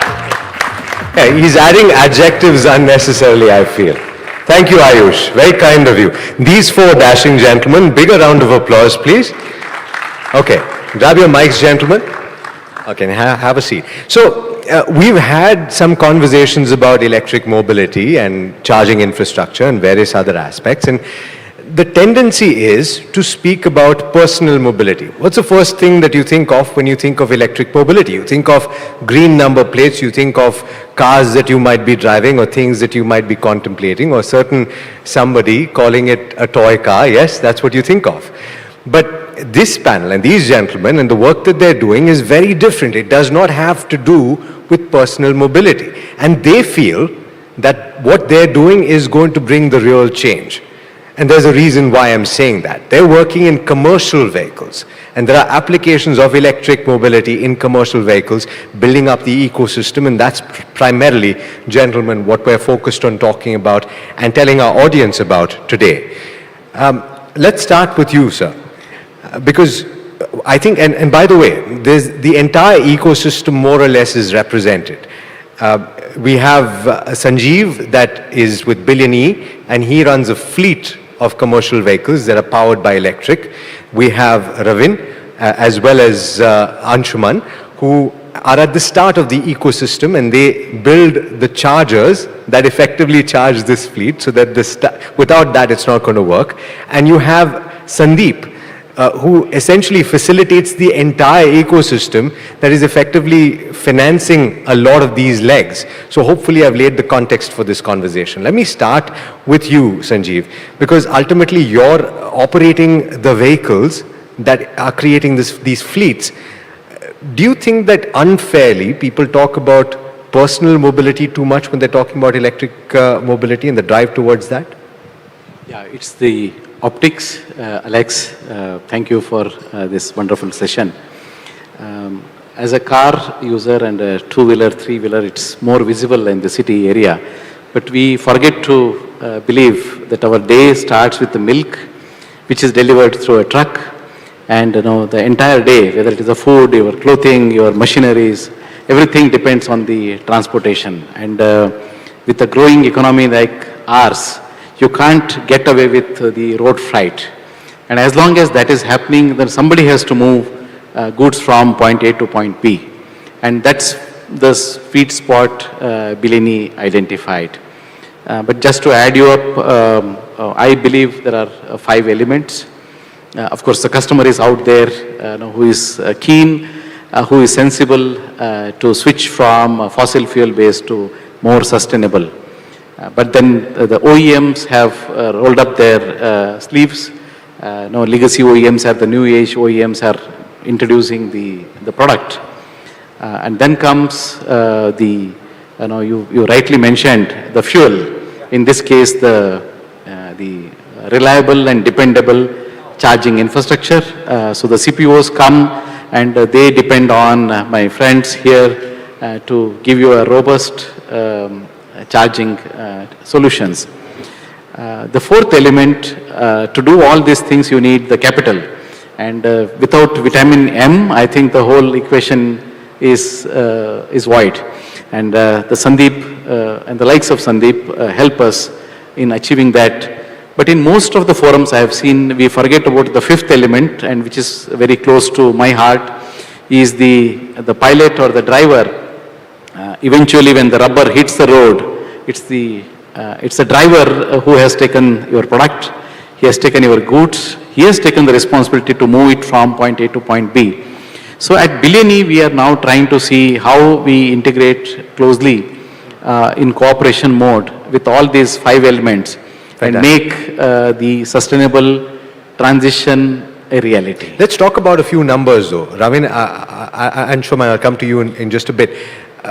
Yeah, he's adding adjectives unnecessarily, I feel. Thank you, Ayush. Very kind of you. These 4 dashing gentlemen, bigger round of applause, please. Okay, grab your mics, gentlemen. Okay, have a seat. So, we've had some conversations about electric mobility and charging infrastructure and various other aspects, and the tendency is to speak about personal mobility. What's the first thing that you think of when you think of electric mobility? You think of green number plates, you think of cars that you might be driving or things that you might be contemplating, or somebody calling it a toy car. Yes, that's what you think of. But this panel and these gentlemen and the work that they're doing is very different. It does not have to do with personal mobility. And they feel that what they're doing is going to bring the real change. And there's a reason why I'm saying that. They're working in commercial vehicles, and there are applications of electric mobility in commercial vehicles, building up the ecosystem, and that's primarily, gentlemen, what we're focused on talking about and telling our audience about today. Let's start with you, sir, because I think, and by the way, the entire ecosystem more or less is represented. We have Sanjeev that is with Billion E, and he runs a fleet of commercial vehicles that are powered by electric. We have Ravin as well as Anshuman, who are at the start of the ecosystem, and they build the chargers that effectively charge this fleet, so that without that it's not going to work. And you have Sandeep, who essentially facilitates the entire ecosystem that is effectively financing a lot of these legs. So hopefully I've laid the context for this conversation. Let me start with you, Sanjeev, because ultimately you're operating the vehicles that are creating these fleets. Do you think that unfairly people talk about personal mobility too much when they're talking about electric mobility and the drive towards that?
Yeah, it's the optics. Alex, thank you for this wonderful session. As a car user and a two-wheeler, three-wheeler, it's more visible in the city area. But we forget to believe that our day starts with the milk, which is delivered through a truck. And the entire day, whether it is the food, your clothing, your machineries, everything depends on the transportation. And with a growing economy like ours, you can't get away with the road freight. And as long as that is happening, then somebody has to move goods from point A to point B. And that's the sweet spot Bilini identified. But just to add you up, I believe there are 5 elements. Of course, the customer is out there who is keen, who is sensible to switch from fossil fuel based to more sustainable. But then the OEMs have rolled up their sleeves. Legacy OEMs are the new age OEMs are introducing the product. And then comes you rightly mentioned the fuel. In this case, the reliable and dependable charging infrastructure. So the CPOs come and they depend on my friends here to give you a robust charging solutions. The fourth element, to do all these things you need the capital. And without vitamin M, I think the whole equation is void. And the Sandeep and the likes of Sandeep help us in achieving that. But in most of the forums I have seen, we forget about the fifth element, and which is very close to my heart, is the pilot or the driver. Eventually when the rubber hits the road, it's the driver who has taken your product, he has taken your goods, he has taken the responsibility to move it from point A to point B. So at Billionaire, we are now trying to see how we integrate closely in cooperation mode with all these 5 elements and make the sustainable transition a reality.
Let's talk about a few numbers though. Ravin and Shoman, I'll come to you in just a bit.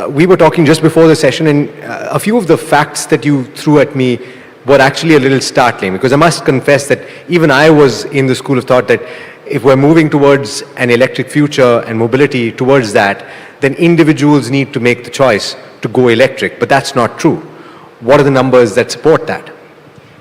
We were talking just before the session, and a few of the facts that you threw at me were actually a little startling, because I must confess that even I was in the school of thought that if we're moving towards an electric future and mobility towards that, then individuals need to make the choice to go electric. But that's not true. What are the numbers that support that?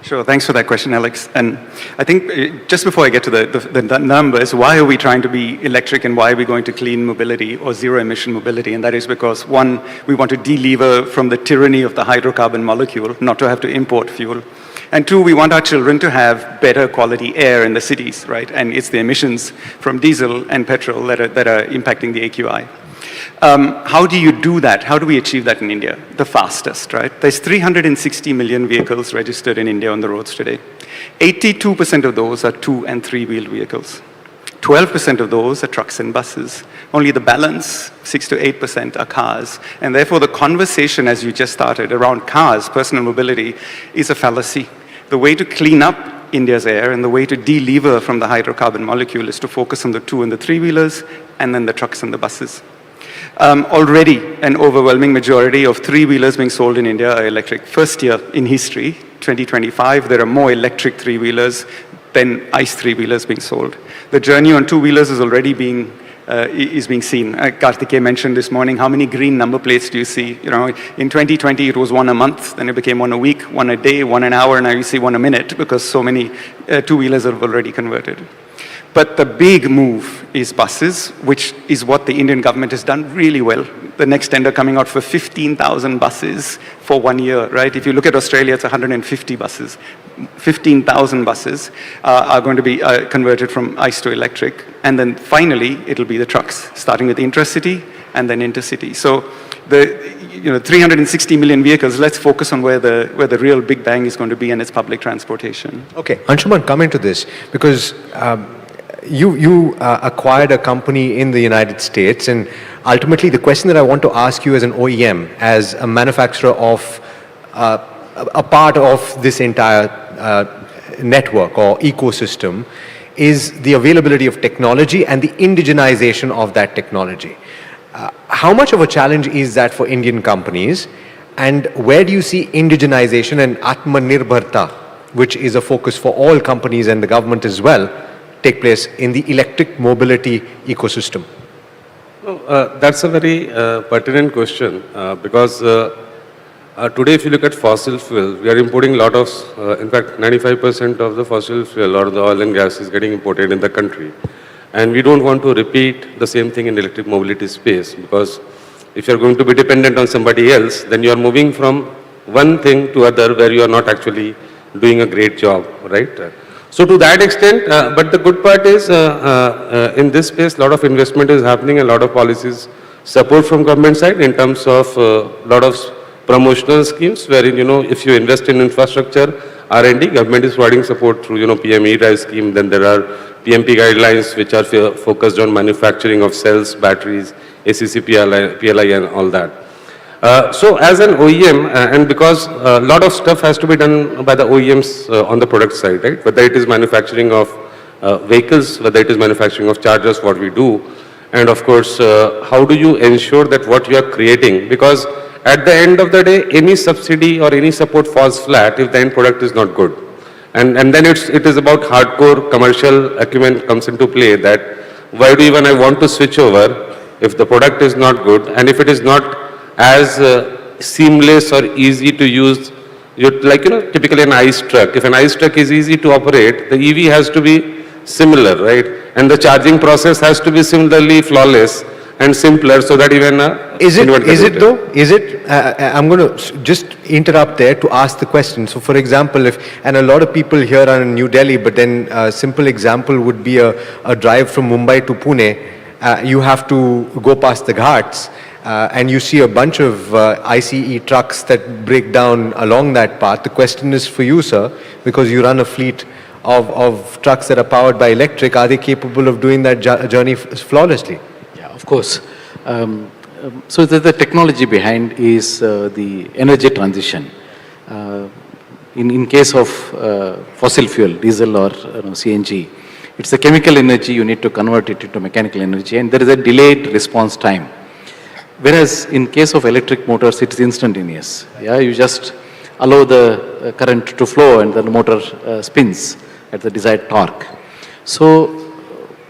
Sure, thanks for that question, Alex. And I think just before I get to the numbers, why are we trying to be electric and why are we going to clean mobility or zero emission mobility? And that is because, one, we want to delever from the tyranny of the hydrocarbon molecule, not to have to import fuel. And two, we want our children to have better quality air in the cities, right? And it's the emissions from diesel and petrol that are impacting the AQI. How do you do that? How do we achieve that in India? The fastest, right? There's 360 million vehicles registered in India on the roads today. 82% of those are 2- and 3-wheeled vehicles. 12% of those are trucks and buses. Only the balance, 6 to 8%, are cars. And therefore, the conversation, as you just started, around cars, personal mobility, is a fallacy. The way to clean up India's air and the way to delever from the hydrocarbon molecule is to focus on the 2- and the 3-wheelers and then the trucks and the buses. Already, an overwhelming majority of 3-wheelers being sold in India are electric. First year in history, 2025, there are more electric 3-wheelers than ICE 3-wheelers being sold. The journey on 2-wheelers is already being seen. Karthikeya mentioned this morning, how many green number plates do you see? You know, in 2020, it was 1 a month, then it became 1 a week, 1 a day, 1 an hour, and now you see 1 a minute because so many 2-wheelers have already converted. But the big move is buses, which is what the Indian government has done really well. The next tender coming out for 15,000 buses for 1 year, right? If you look at Australia, it's 150 buses. 15,000 buses are going to be converted from ICE to electric. And then finally, it'll be the trucks, starting with intracity and then intercity. So the 360 million vehicles, let's focus on where the real big bang is going to be, and it's public transportation.
Okay, Anshuman, come into this, because you acquired a company in the United States, and ultimately the question that I want to ask you as an OEM, as a manufacturer of a part of this entire network or ecosystem, is the availability of technology and the indigenization of that technology. How much of a challenge is that for Indian companies, and where do you see indigenization and Atmanirbharta, which is a focus for all companies and the government as well, take place in the electric mobility ecosystem?
That's a very pertinent question because today if you look at fossil fuel, we are importing a lot of, in fact 95% of the fossil fuel or the oil and gas is getting imported in the country. And we don't want to repeat the same thing in electric mobility space, because if you're going to be dependent on somebody else, then you are moving from one thing to other where you are not actually doing a great job, right? So to that extent, but the good part is in this space, a lot of investment is happening, a lot of policies support from government side in terms of a lot of promotional schemes wherein, if you invest in infrastructure, R&D, government is providing support through, PM E-Drive scheme. Then there are PMP guidelines which are focused on manufacturing of cells, batteries, ACC, PLI and all that. So as an OEM, and because a lot of stuff has to be done by the OEMs on the product side, right? Whether it is manufacturing of vehicles, whether it is manufacturing of chargers, what we do. And of course, how do you ensure that what you are creating, because at the end of the day, any subsidy or any support falls flat if the end product is not good. And then it is about hardcore commercial acumen comes into play, that why do even I want to switch over if the product is not good, and if it is not as seamless or easy to use, typically an ICE truck. If an ICE truck is easy to operate, the EV has to be similar, right? And the charging process has to be similarly flawless and simpler, so that even
Is it though? Is it? I'm going to just interrupt there to ask the question. So, for example, and a lot of people here are in New Delhi, but then a simple example would be a drive from Mumbai to Pune. You have to go past the ghats, and you see a bunch of ICE trucks that break down along that path. The question is for you, sir, because you run a fleet of trucks that are powered by electric. Are they capable of doing that journey flawlessly?
Of course. So the technology behind is the energy transition. In case of fossil fuel, diesel or CNG, it's a chemical energy, you need to convert it into mechanical energy, and there is a delayed response time. Whereas in case of electric motors, it's instantaneous. Yeah, you just allow the current to flow and the motor spins at the desired torque. So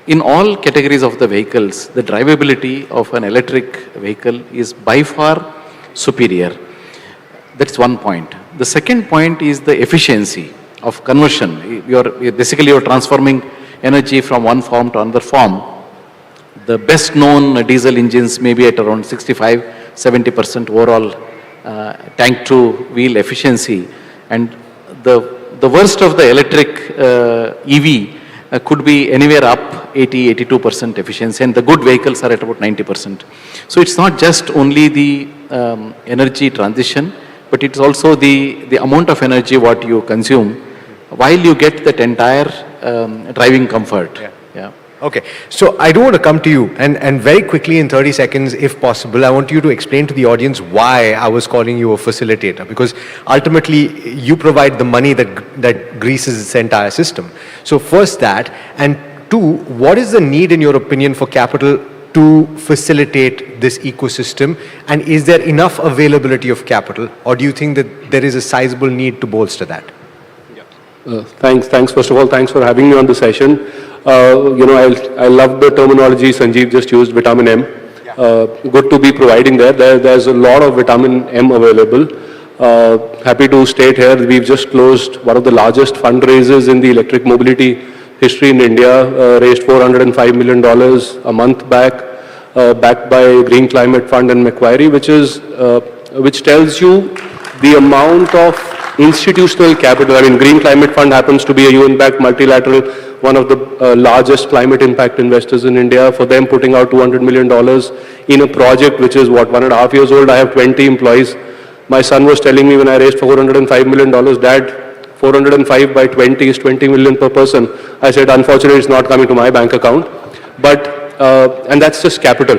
in all categories of the vehicles, the drivability of an electric vehicle is by far superior. That's one point. The second point is the efficiency of conversion. You're transforming energy from one form to another form. The best known diesel engines may be at around 65-70% overall tank to wheel efficiency, and the worst of the electric EV could be anywhere up 80-82% efficiency, and the good vehicles are at about 90%. So it's not just only the energy transition, but it's also the amount of energy what you consume while you get that entire driving comfort. Yeah.
Okay, so I do want to come to you, and very quickly in 30 seconds, if possible, I want you to explain to the audience why I was calling you a facilitator, because ultimately you provide the money that greases this entire system. So first that, and two, what is the need in your opinion for capital to facilitate this ecosystem, and is there enough availability of capital, or do you think that there is a sizable need to bolster that?
Thanks. First of all, thanks for having me on the session. I love the terminology Sanjeev just used, vitamin M. Good to be providing there. There's a lot of vitamin M available. Happy to state here, we've just closed one of the largest fundraisers in the electric mobility history in India, raised $405 million a month back, backed by Green Climate Fund and Macquarie, which tells you the amount of institutional capital. I mean, Green Climate Fund happens to be a UN-backed multilateral, one of the largest climate impact investors in India. For them putting out $200 million in a project which is, 1.5 years old. I have 20 employees. My son was telling me when I raised $405 million, Dad, 405 by 20 is 20 million per person. I said, unfortunately, it's not coming to my bank account. But, and that's just capital.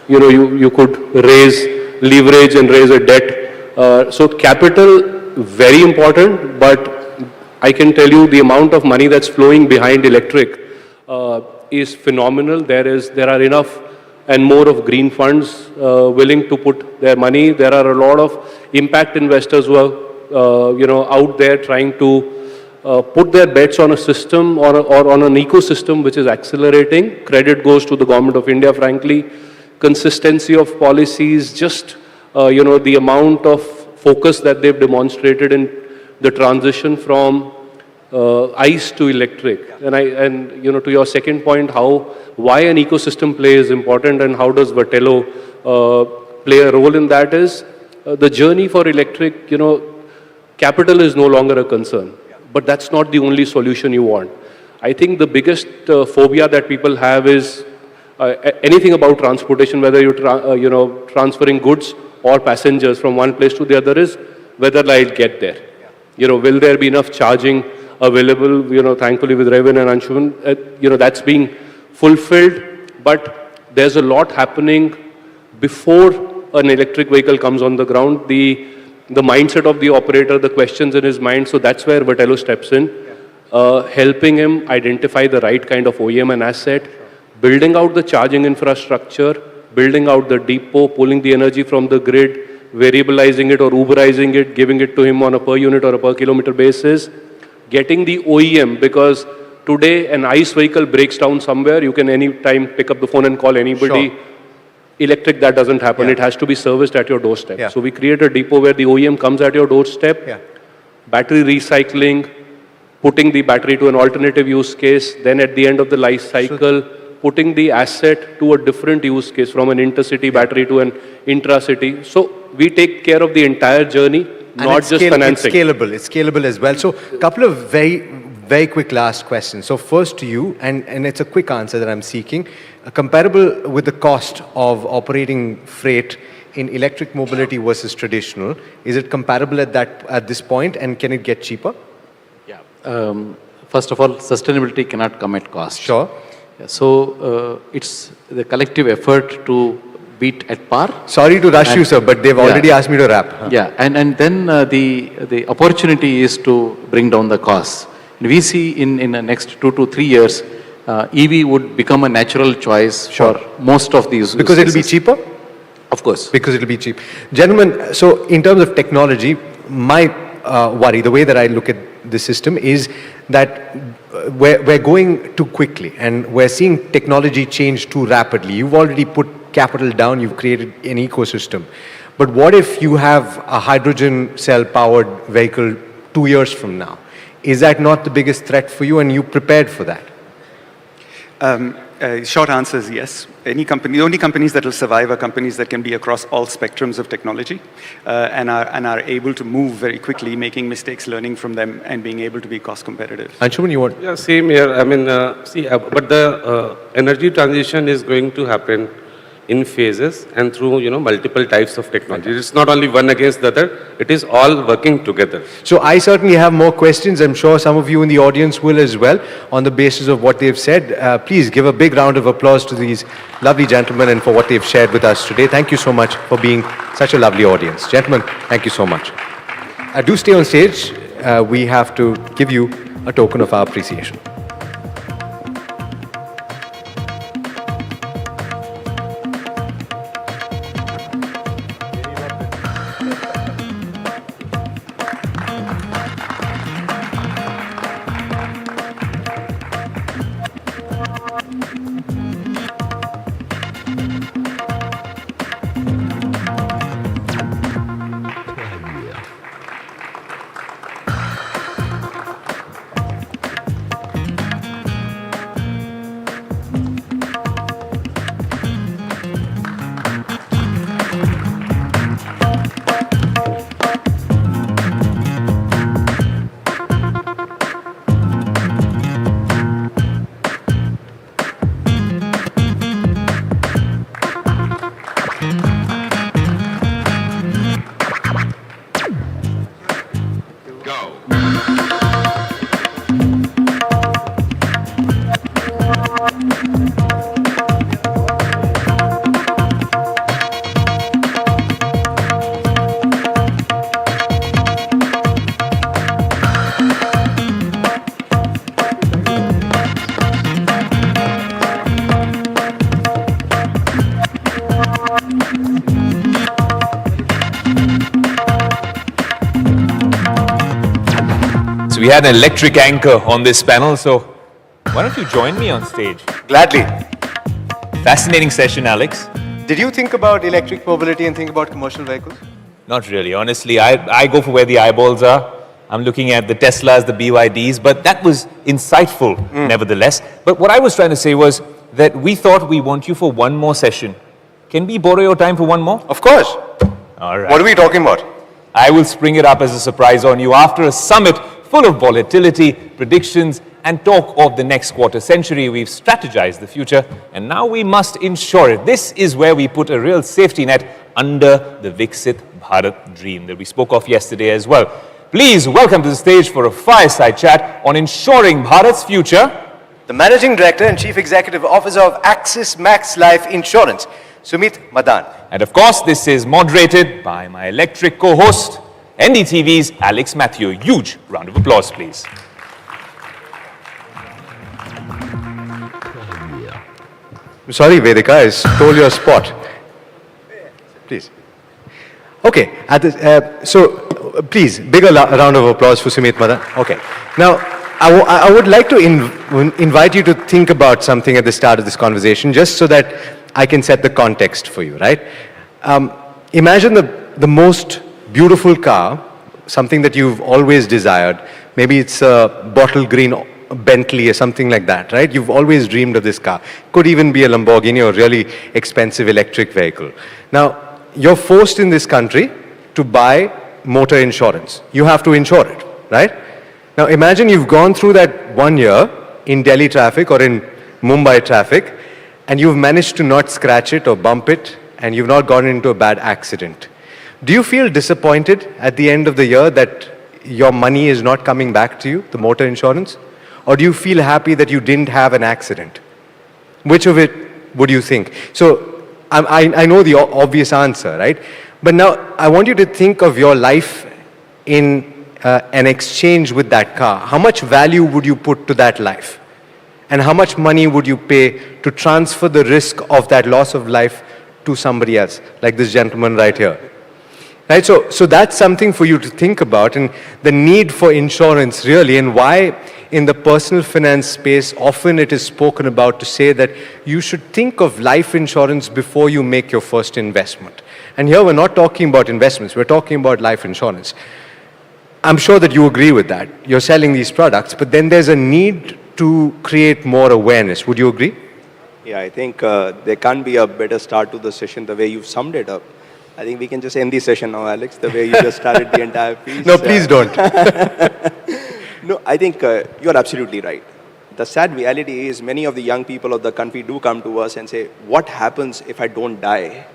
You could raise leverage and raise a debt. So capital, very important, but I can tell you the amount of money that's flowing behind electric is phenomenal. There are enough and more of green funds willing to put their money. There are a lot of impact investors who are out there trying to put their bets on a system or on an ecosystem which is accelerating. Credit goes to the Government of India, frankly. Consistency of policies, just the amount of focus that they've demonstrated in the transition from ICE to electric. And to your second point, why an ecosystem play is important and how does Vatello play a role in that is the journey for electric, capital is no longer a concern, but that's not the only solution you want. I think the biggest phobia that people have is anything about transportation, whether you're transferring goods or passengers from one place to the other, is whether I'll get there. Will there be enough charging available? Thankfully with Revin and Anshuman, that's being fulfilled. But there's a lot happening before an electric vehicle comes on the ground. The mindset of the operator, the questions in his mind. So that's where Vatello steps in, helping him identify the right kind of OEM and asset, building out the charging infrastructure, building out the depot, pulling the energy from the grid, variabilizing it or Uberizing it, giving it to him on a per unit or a per kilometer basis,
getting the OEM, because today an ICE vehicle breaks down somewhere, you can anytime pick up the phone and call anybody.
Sure.
Electric, that doesn't happen.
Yeah.
It has to be serviced at your doorstep.
Yeah.
So we create a depot where the OEM comes at your doorstep, battery recycling, putting the battery to an alternative use case, then at the end of the life cycle, putting the asset to a different use case, from an intercity battery to an intra-city. So we take care of the entire journey, not just financing.
It's scalable as well. So a couple of very quick last questions. So first to you, and it's a quick answer that I'm seeking, comparable with the cost of operating freight in electric mobility versus traditional. Is it comparable at this point, and can it get cheaper?
First of all, sustainability cannot come at cost.
Sure.
So it's the collective effort to beat at par.
Sorry to rush you, sir, but they've already asked me to wrap.
Yeah, and then the opportunity is to bring down the costs. We see in the next 2 to 3 years, EV would become a natural choice for most of these.
Because it will be cheaper?
Of course.
Because it will be cheap. Gentlemen, so in terms of technology, my worry, the way that I look at the system is that we're going too quickly and we're seeing technology change too rapidly. You've already put capital down, you've created an ecosystem. But what if you have a hydrogen cell powered vehicle 2 years from now? Is that not the biggest threat for you, and you prepared for that?
Short answer is yes. The only companies that will survive are companies that can be across all spectrums of technology and are able to move very quickly, making mistakes, learning from them, and being able to be cost competitive.
Anshuman, you want?
Yeah, same here. I mean, but the energy transition is going to happen in phases and through, multiple types of technology. It's not only one against the other, it is all working together.
So I certainly have more questions. I'm sure some of you in the audience will as well, on the basis of what they've said. Please give a big round of applause to these lovely gentlemen and for what they've shared with us today. Thank you so much for being such a lovely audience. Gentlemen, thank you so much. Do stay on stage. We have to give you a token of our appreciation.
We had an electric anchor on this panel, so why don't you join me on stage?
Gladly.
Fascinating session, Alex.
Did you think about electric mobility and think about commercial vehicles?
Not really, honestly. I go for where the eyeballs are. I'm looking at the Teslas, the BYDs, but that was insightful, nevertheless. But what I was trying to say was that we thought we want you for one more session. Can we borrow your time for one more?
Of course.
All right.
What are we talking about?
I will spring it up as a surprise on you after a summit full of volatility, predictions, and talk of the next quarter century. We've strategized the future, and now we must ensure it. This is where we put a real safety net under the Viksit Bharat dream that we spoke of yesterday as well. Please welcome to the stage for a fireside chat on ensuring Bharat's future,
the Managing Director and Chief Executive Officer of Axis Max Life Insurance, Sumit Madan.
And of course, this is moderated by my electric co-host, NDTV's Alex Matthew. Huge round of applause, please.
I'm sorry, Vedika, I stole your spot. Please. Okay, so please, bigger round of applause for Sumit Madan. Okay. Now, I would like to invite you to think about something at the start of this conversation, just so that I can set the context for you, right? Imagine the most beautiful car, something that you've always desired. Maybe it's a bottle green Bentley or something like that, right? You've always dreamed of this car. Could even be a Lamborghini or really expensive electric vehicle. Now, you're forced in this country to buy motor insurance. You have to insure it, right? Now, imagine you've gone through that 1 year in Delhi traffic or in Mumbai traffic, and you've managed to not scratch it or bump it, and you've not gotten into a bad accident. Do you feel disappointed at the end of the year that your money is not coming back to you, the motor insurance? Or do you feel happy that you didn't have an accident? Which of it would you think? So I know the obvious answer, right? But now I want you to think of your life in an exchange with that car. How much value would you put to that life? And how much money would you pay to transfer the risk of that loss of life to somebody else, like this gentleman right here? Right, so that's something for you to think about, and the need for insurance really, and why in the personal finance space often it is spoken about to say that you should think of life insurance before you make your first investment. And here we're not talking about investments, we're talking about life insurance. I'm sure that you agree with that. You're selling these products, but then there's a need to create more awareness. Would you agree?
Yeah, I think there can't be a better start to the session the way you've summed it up. I think we can just end the session now, Alex, the way you just started the entire piece.
No, please don't.
No, I think you're absolutely right. The sad reality is many of the young people of the country do come to us and say, what happens if I don't die?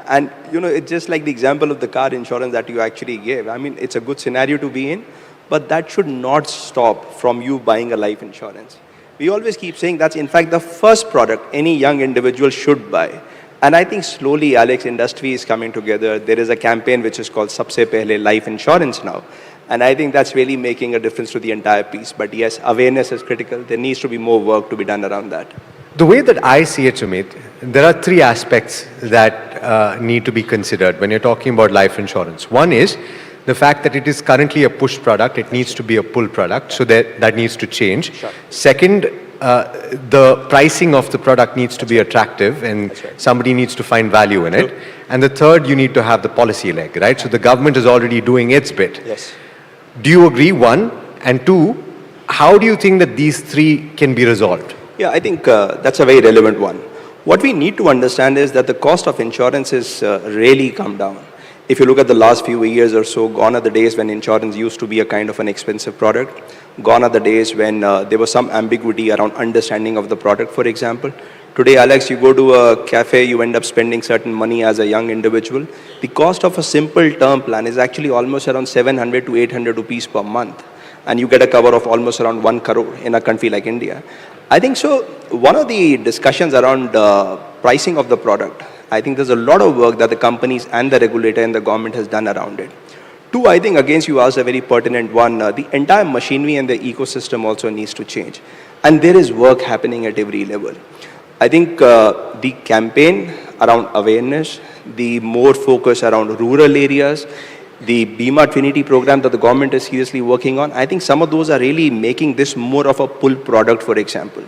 And, you know, it's just like the example of the car insurance that you actually gave. I mean, it's a good scenario to be in, but that should not stop from you buying a life insurance. We always keep saying that's, in fact, the first product any young individual should buy. And I think slowly, Alex, industry is coming together. There is a campaign which is called Sabse Pehle Life Insurance now. And I think that's really making a difference to the entire piece. But yes, awareness is critical. There needs to be more work to be done around that.
The way that I see it, Sumit, there are three aspects that need to be considered when you're talking about life insurance. One is the fact that it is currently a push product. It needs to be a pull product. So that needs to change. Sure. Second, the pricing of the product needs to be attractive, and somebody needs to find value in it. And the third, you need to have the policy leg, right? So the government is already doing its bit.
Yes.
Do you agree, one? And two, how do you think that these three can be resolved?
Yeah, I think that's a very relevant one. What we need to understand is that the cost of insurance has really come down. If you look at the last few years or so, gone are the days when insurance used to be a kind of an expensive product. Gone are the days when there was some ambiguity around understanding of the product, for example. Today, Alex, you go to a cafe, you end up spending certain money as a young individual. The cost of a simple term plan is actually almost around 700 to 800 rupees per month. And you get a cover of almost around 1 crore in a country like India. I think so. One of the discussions around pricing of the product, I think there's a lot of work that the companies and the regulator and the government has done around it. Two, I think, again, you asked a very pertinent one. The entire machinery and the ecosystem also needs to change. And there is work happening at every level. I think the campaign around awareness, the more focus around rural areas, the Bima Trinity program that the government is seriously working on, I think some of those are really making this more of a pull product, for example.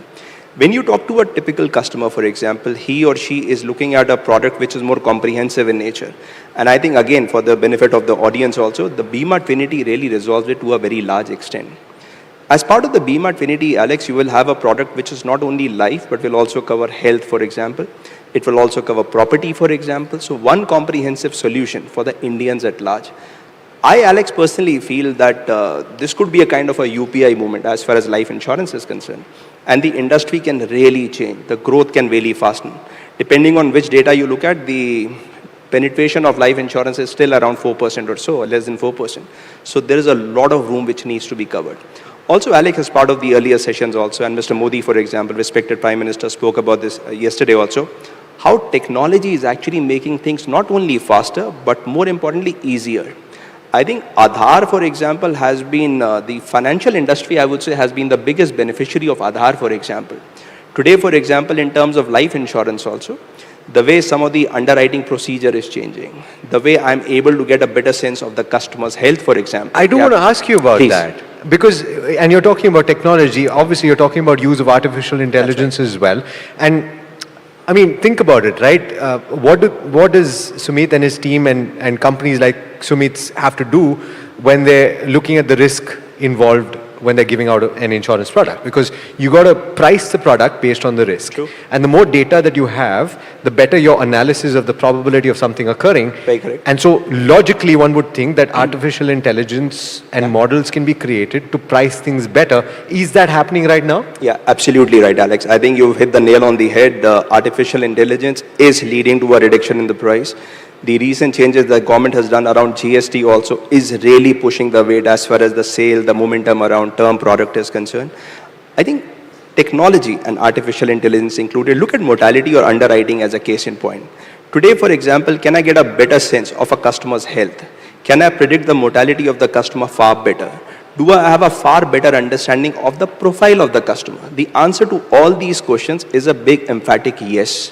When you talk to a typical customer, for example, he or she is looking at a product which is more comprehensive in nature. And I think, again, for the benefit of the audience also, the Bima Trinity really resolves it to a very large extent. As part of the Bima Trinity, Alex, you will have a product which is not only life, but will also cover health, for example. It will also cover property, for example. So one comprehensive solution for the Indians at large. I, Alex, personally feel that this could be a kind of a UPI movement as far as life insurance is concerned. And the industry can really change. The growth can really fasten. Depending on which data you look at, the penetration of life insurance is still around 4% or so, or less than 4%. So there is a lot of room which needs to be covered. Also, Alex, as part of the earlier sessions also, and Mr. Modi, for example, respected Prime Minister, spoke about this yesterday also, how technology is actually making things not only faster, but more importantly, easier. I think Aadhaar, for example, has been, the financial industry, I would say, has been the biggest beneficiary of Aadhaar, for example. Today, for example, in terms of life insurance also, the way some of the underwriting procedure is changing, the way I'm able to get a better sense of the customer's health, for example.
I do want to ask you about
Please.
that. Because, and you're talking about technology, obviously you're talking about use of artificial intelligence as well. And I mean, think about it, right? What does Sumit and his team and companies like Sumit's have to do when they're looking at the risk involved when they're giving out an insurance product? Because you got to price the product based on the risk.
True.
And the more data that you have, the better your analysis of the probability of something occurring.
Very correct.
And so logically one would think that artificial intelligence and models can be created to price things better. Is that happening right now?
Yeah, absolutely right, Alex. I think you've hit the nail on the head. Artificial intelligence is leading to a reduction in the price. The recent changes the government has done around GST also is really pushing the weight as far as the sale, the momentum around term product is concerned. I think technology and artificial intelligence included, look at mortality or underwriting as a case in point. Today, for example, can I get a better sense of a customer's health? Can I predict the mortality of the customer far better? Do I have a far better understanding of the profile of the customer? The answer to all these questions is a big emphatic yes.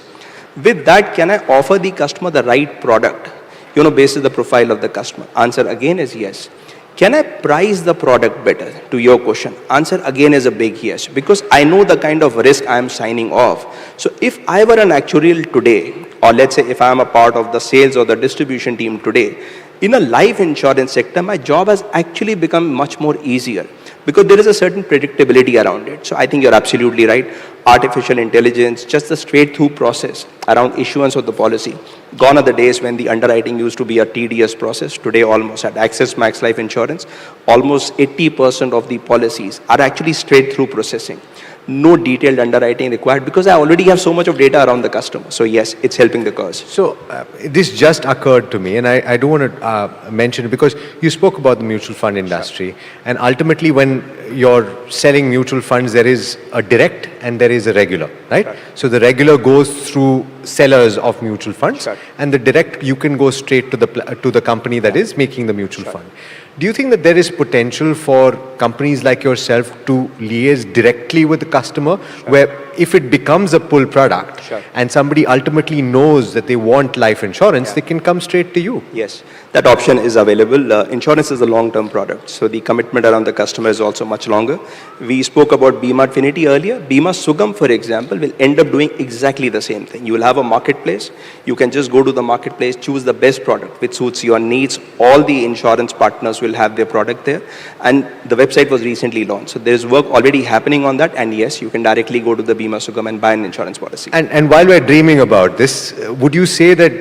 With that, can I offer the customer the right product, based on the profile of the customer? Answer again is yes. Can I price the product better, to your question? Answer again is a big yes, because I know the kind of risk I am signing off. So if I were an actuarial today, or let's say if I am a part of the sales or the distribution team today, in a life insurance sector, my job has actually become much more easier, because there is a certain predictability around it. So I think you're absolutely right. Artificial intelligence, just the straight through process around issuance of the policy. Gone are the days when the underwriting used to be a tedious process. Today, almost at Access Max Life Insurance, almost 80% of the policies are actually straight through processing. No detailed underwriting required, because I already have so much of data around the customer. So yes, it's helping the cause.
So this just occurred to me, and I do want to mention it because you spoke about the mutual fund industry, and ultimately when you're selling mutual funds, there is a direct and there is a regular, right? So the regular goes through sellers of mutual funds, and the direct you can go straight to the company that is making the mutual fund. Do you think that there is potential for companies like yourself to liaise directly with the customer, where if it becomes a pull product and somebody ultimately knows that they want life insurance, they can come straight to you?
Yes, that option is available. Insurance is a long-term product, so the commitment around the customer is also much longer. We spoke about Bima Affinity earlier. Bima Sugam, for example, will end up doing exactly the same thing. You will have a marketplace. You can just go to the marketplace, choose the best product which suits your needs. All the insurance partners will have their product there, and the website was recently launched. So there is work already happening on that, and yes, you can directly go to the Bima Sugam and buy an insurance policy.
And while we're dreaming about this, would you say that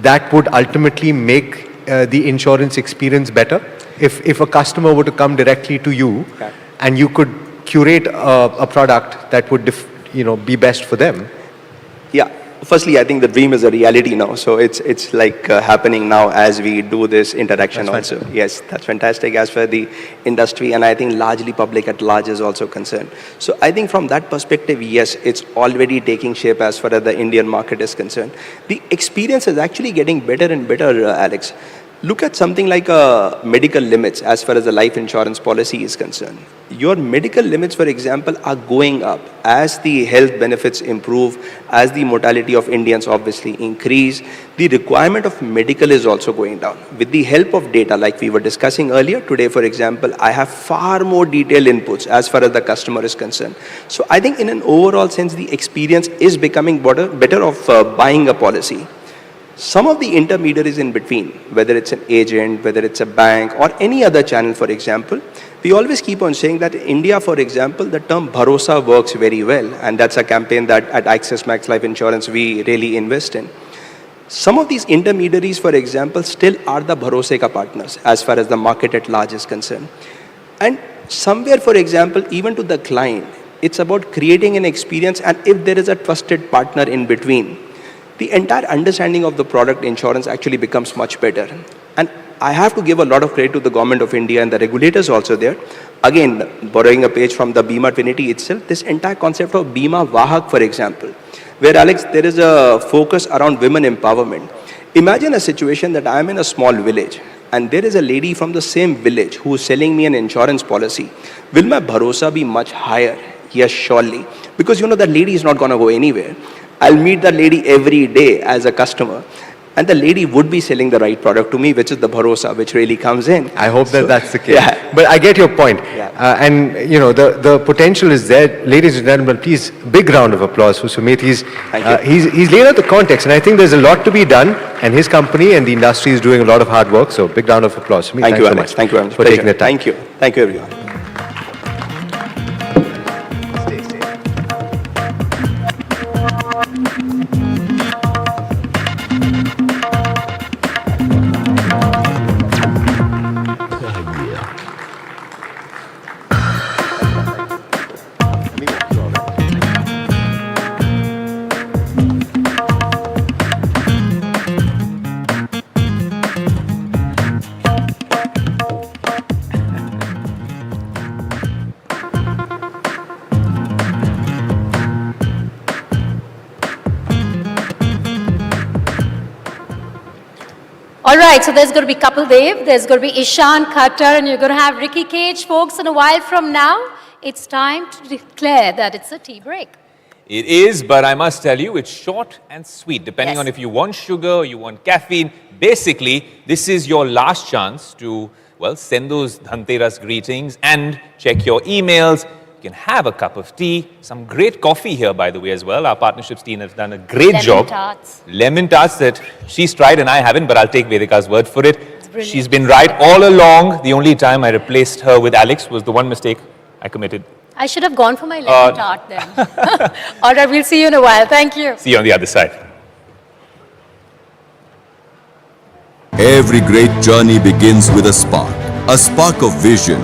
that would ultimately make the insurance experience better? If a customer were to come directly to you and you could curate a product that would be best for them?
Yeah. Firstly, I think the dream is a reality now. So it's like happening now as we do this interaction.
That's
also. Yes, that's fantastic as for the industry, and I think largely public at large is also concerned. So I think from that perspective, yes, it's already taking shape as far as the Indian market is concerned. The experience is actually getting better and better, Alex. Look at something like medical limits as far as the life insurance policy is concerned. Your medical limits, for example, are going up as the health benefits improve, as the mortality of Indians obviously increase. The requirement of medical is also going down. With the help of data, like we were discussing earlier, today, for example, I have far more detailed inputs as far as the customer is concerned. So I think in an overall sense, the experience is becoming better of buying a policy. Some of the intermediaries in between, whether it's an agent, whether it's a bank or any other channel, for example, we always keep on saying that in India, for example, the term Bharosa works very well. And that's a campaign that at Access Max Life Insurance we really invest in. Some of these intermediaries, for example, still are the Bharose ka partners as far as the market at large is concerned. And somewhere, for example, even to the client, it's about creating an experience, and if there is a trusted partner in between, the entire understanding of the product insurance actually becomes much better. And I have to give a lot of credit to the government of India and the regulators also there. Again, borrowing a page from the Bima Affinity itself, this entire concept of Bima Vahak, for example, where, Alex, there is a focus around women empowerment. Imagine a situation that I am in a small village and there is a lady from the same village who is selling me an insurance policy. Will my bharosa be much higher? Yes, surely. Because that lady is not going to go anywhere. I'll meet the lady every day as a customer. And the lady would be selling the right product to me, which is the bharosa, which really comes in.
I hope that that's the case.
Yeah.
But I get your point.
Yeah.
And, you know, the potential is there. Ladies and gentlemen, please, big round of applause for Sumit. He's laid out the context, and I think there's a lot to be done, and his company and the industry is doing a lot of hard work, so big round of applause. Sumit,
Thank you
thanks
very
so
much. Thank you very much.
for taking the time.
Thank you. Thank you, everyone.
All right, so there's going to be Kapil Dev, there's going to be Ishan Khattar, and you're going to have Ricky Cage. Folks, in a while from now, it's time to declare that it's a tea break.
It is, but I must tell you, it's short and sweet, depending
Yes.
on if you want sugar or you want caffeine. Basically, this is your last chance to, well, send those Dhanteras greetings and check your emails. You can have a cup of tea, some great coffee here, by the way, as well. Our partnerships team has done a great
Lemon
job.
tarts.
Lemon tarts that she's tried and I haven't, but I'll take Vedika's word for it.
brilliant.
She's been right all along. The only time I replaced her with Alex was the one mistake I committed.
I should have gone for my lemon tart then. All right, we'll see you in a while. Thank you.
See you on the other side.
Every great journey begins with a spark of vision,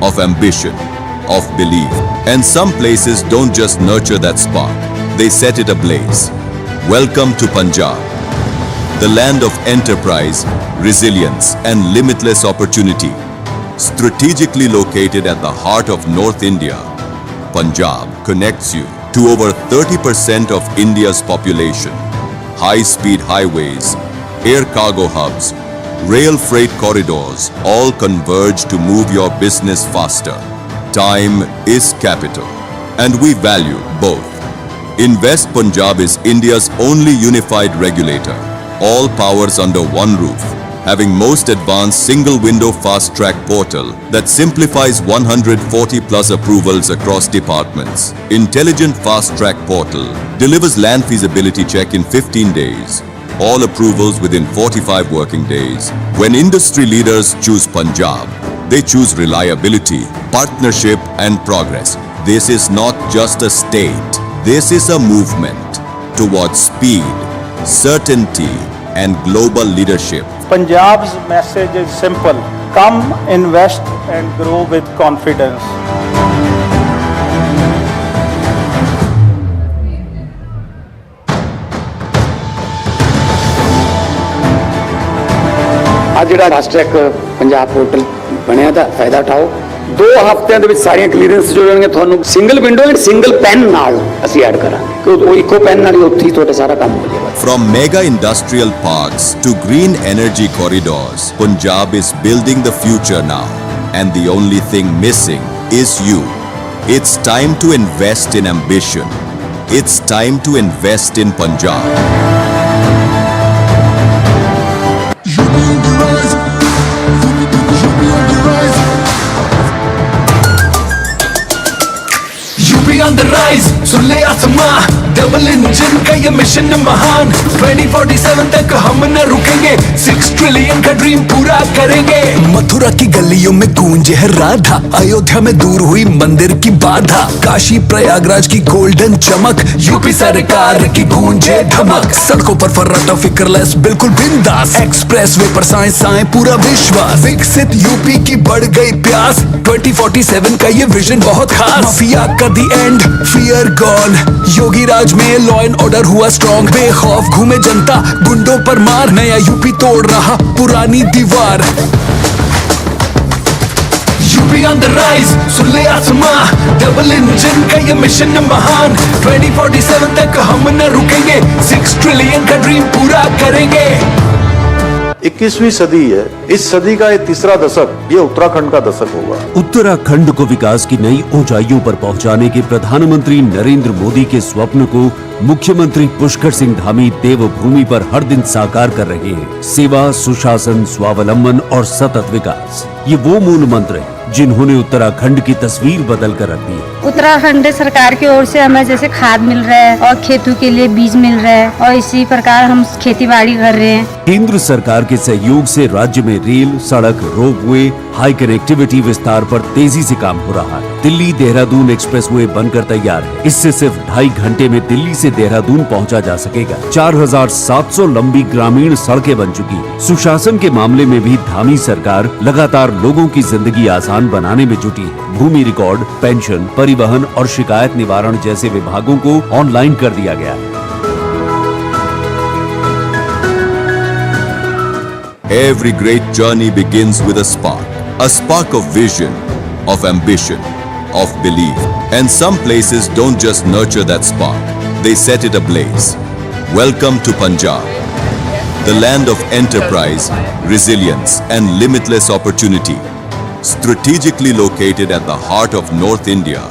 of ambition, of belief. And some places don't just nurture that spark, they set it ablaze. Welcome to Punjab, the land of enterprise, resilience, and limitless opportunity. Strategically located at the heart of North India, Punjab connects you to over 30% of India's population. High-speed highways, air cargo hubs, rail freight corridors all converge to move your business faster. Time is capital, and we value both. Invest Punjab is India's only unified regulator. All powers under one roof, having most advanced single-window fast-track portal that simplifies 140 plus approvals across departments. Intelligent fast-track portal delivers land feasibility check in 15 days. All approvals within 45 working days. When industry leaders choose Punjab, they choose reliability, partnership, and progress. This is not just a state. This is a movement towards speed, certainty, and global leadership.
Punjab's message is simple. Come, invest, and grow with confidence.
आज ਜਿਹੜਾ fast track Punjab portal ਬਣਿਆ ਦਾ ਫਾਇਦਾ ਉਠਾਓ 2 ਹਫ਼ਤਿਆਂ ਦੇ ਵਿੱਚ ਸਾਰੀਆਂ clearance ਜੋ ਜਾਣਗੇ ਤੁਹਾਨੂੰ single window and single PAN ਨਾਲ ਅਸੀਂ ਐਡ ਕਰਾਂਗੇ ਕਿਉਂਕਿ ਉਹ ਇੱਕੋ ਪੈਨ ਨਾਲ ਹੀ ਉੱਥੇ ਹੀ ਤੁਹਾਡਾ ਸਾਰਾ ਕੰਮ ਹੋ ਜਾਏਗਾ
From mega industrial parks to green energy corridors, Punjab is building the future now. And the only thing missing is you. It's time to invest in ambition. It's time to invest in Punjab.
On the rise, सुन ले आसमां double engine का ये mission महान 2047 तक हम न रुकेंगे 6 trillion का ड्रीम पूरा करेंगे मथुरा की गलियों में गूंजे है राधा अयोध्या में दूर हुई मंदिर की बाधा काशी प्रयागराज की गोल्डन चमक यूपी सरकार की गूंजे धमक सड़कों पर फर्राटा फिक्रलेस बिल्कुल बिंदास एक्सप्रेस वे पर साए साए पूरा विश्वास विकसित यूपी की बढ़ गई प्यास 2047 का ये विजन बहुत खास माफिया का दी एंड फियर गॉन योगी राज में लॉ एंड ऑर्डर हुआ स्ट्रॉन्ग बेखौफ घूमे जनता गुंडों पर मार नया यूपी तोड़ रहा पुरानी दीवार यूपी ऑन द राइज सुन ले आसमां डबल इंजन का ये मिशन महान 2047 तक हम न रुकेंगे 6 ट्रिलियन का ड्रीम पूरा करेंगे
21वीं सदी है इस सदी का ये तीसरा दशक ये उत्तराखंड का दशक होगा
उत्तराखंड को विकास की नई ऊंचाइयों पर पहुंचाने के प्रधानमंत्री नरेंद्र मोदी के स्वप्न को
मुख्यमंत्री पुष्कर सिंह धामी देवभूमि पर हर दिन साकार कर रहे हैं सेवा, सुशासन, स्वावलंबन और सतत विकास। ये वो मूल मंत्र हैं जिन्होंने उत्तराखंड की तस्वीर बदल कर रख दी है।
उत्तराखंड सरकार की ओर से हमें जैसे खाद मिल रहा है और खेतों के लिए बीज मिल रहा है और इसी प्रकार हम खेती बाड़ी कर रहे हैं।
केंद्र सरकार के सहयोग से राज्य में रेल, सड़क, रोपवे, हाई कनेक्टिविटी विस्तार पर तेजी से काम हो रहा है। दिल्ली देहरादून एक्सप्रेसवे बनकर तैयार है। इससे सिर्फ 2.5 घंटे में दिल्ली से देहरादून पहुंचा जा सकेगा। 4700 लंबी ग्रामीण सड़कें बन चुकी है। सुशासन के मामले में भी धामी सरकार लगातार लोगों की जिंदगी आसान बनाने में जुटी है। भूमि रिकॉर्ड, पेंशन, परिवहन और शिकायत निवारण जैसे विभागों को ऑनलाइन कर दिया गया है।
Every great journey begins with a spark of vision, of ambition, of belief. And some places don't just nurture that spark, they set it ablaze. Welcome to Punjab, the land of enterprise, resilience, and limitless opportunity. Strategically located at the heart of North India,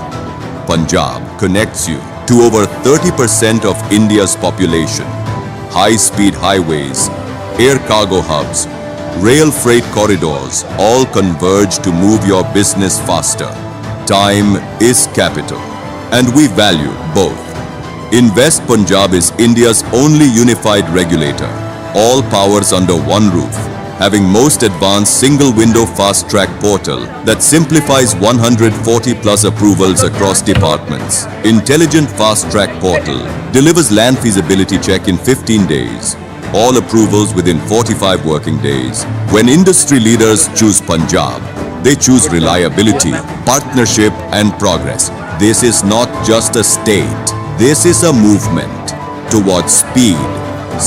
Punjab connects you to over 30% of India's population. High-speed highways, air cargo hubs, rail freight corridors all converge to move your business faster. Time is capital, and we value both. Invest Punjab is India's only unified regulator, all powers under one roof, having most advanced single-window fast-track portal that simplifies 140 plus approvals across departments. Intelligent fast-track portal delivers land feasibility check in 15 days. All approvals within 45 working days. When industry leaders choose Punjab, they choose reliability, partnership and progress. This is not just a state. This is a movement towards speed,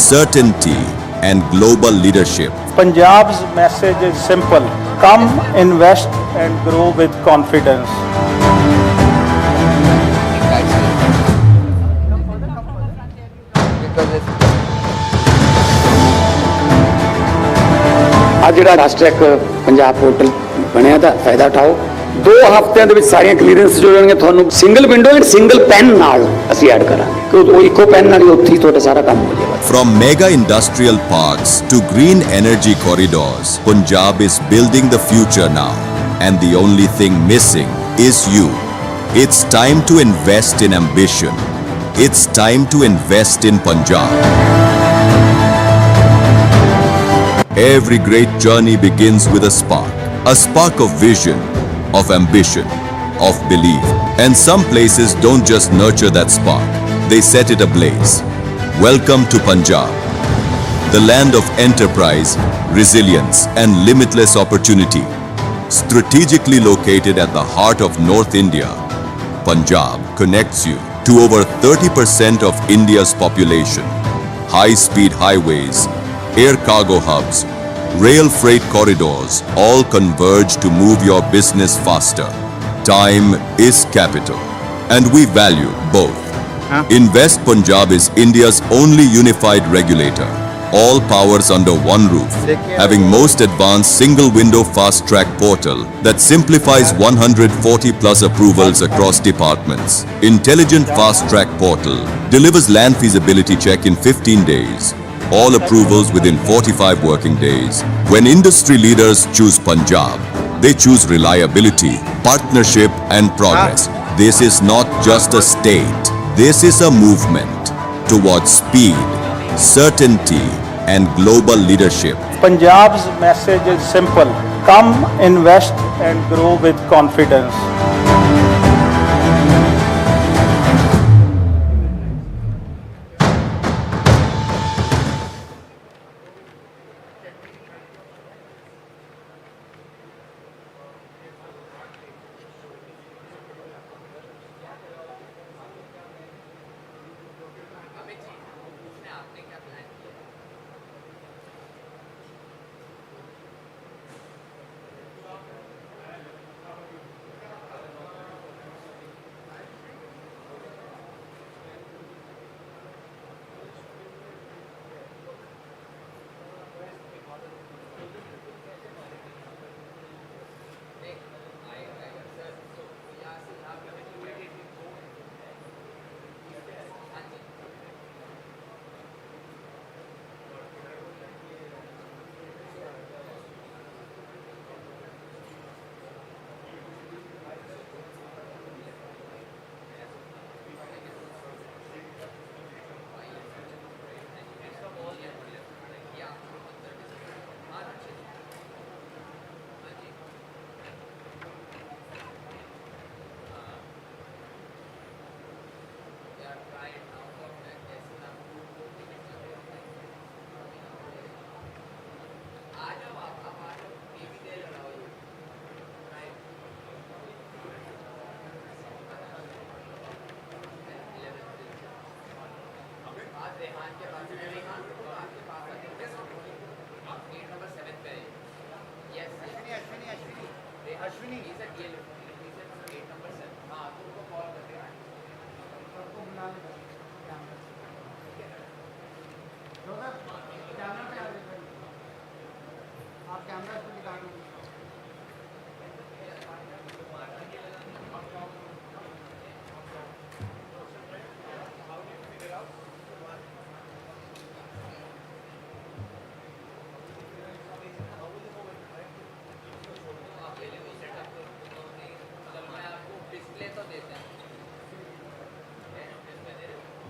certainty and global leadership.
Punjab's message is simple. Come, invest and grow with confidence.
आज ਜਿਹੜਾ ਰਾਸ਼ਟਰੀ Punjab portal ਬਣਿਆ ਦਾ ਫਾਇਦਾ ਉਠਾਓ। 2 ਹਫ਼ਤਿਆਂ ਦੇ ਵਿੱਚ ਸਾਰੀਆਂ clearance ਜੋ ਜਾਣਗੇ ਤੁਹਾਨੂੰ single window and single PAN ਨਾਲ ਅਸੀਂ ਐਡ ਕਰਾਂਗੇ ਕਿ ਉਹ ਇੱਕੋ ਪੈਨ ਨਾਲ ਹੀ ਉੱਥੇ ਹੀ ਤੁਹਾਡਾ ਸਾਰਾ ਕੰਮ ਹੋ ਜਾਏਗਾ।
From mega industrial parks to green energy corridors, Punjab is building the future now. And the only thing missing is you. It's time to invest in ambition. It's time to invest in Punjab. Every great journey begins with a spark of vision, of ambition, of belief. And some places don't just nurture that spark, they set it ablaze. Welcome to Punjab, the land of enterprise, resilience, and limitless opportunity. Strategically located at the heart of North India, Punjab connects you to over 30% of India's population. High-speed highways, air cargo hubs, rail freight corridors all converge to move your business faster. Time is capital, and we value both. Invest Punjab is India's only unified regulator, all powers under one roof, having most advanced single-window fast-track portal that simplifies 140 plus approvals across departments. Intelligent fast-track portal delivers land feasibility check in 15 days. All approvals within 45 working days. When industry leaders choose Punjab, they choose reliability, partnership and progress. This is not just a state. This is a movement towards speed, certainty and global leadership.
Punjab's message is simple. Come, invest and grow with confidence.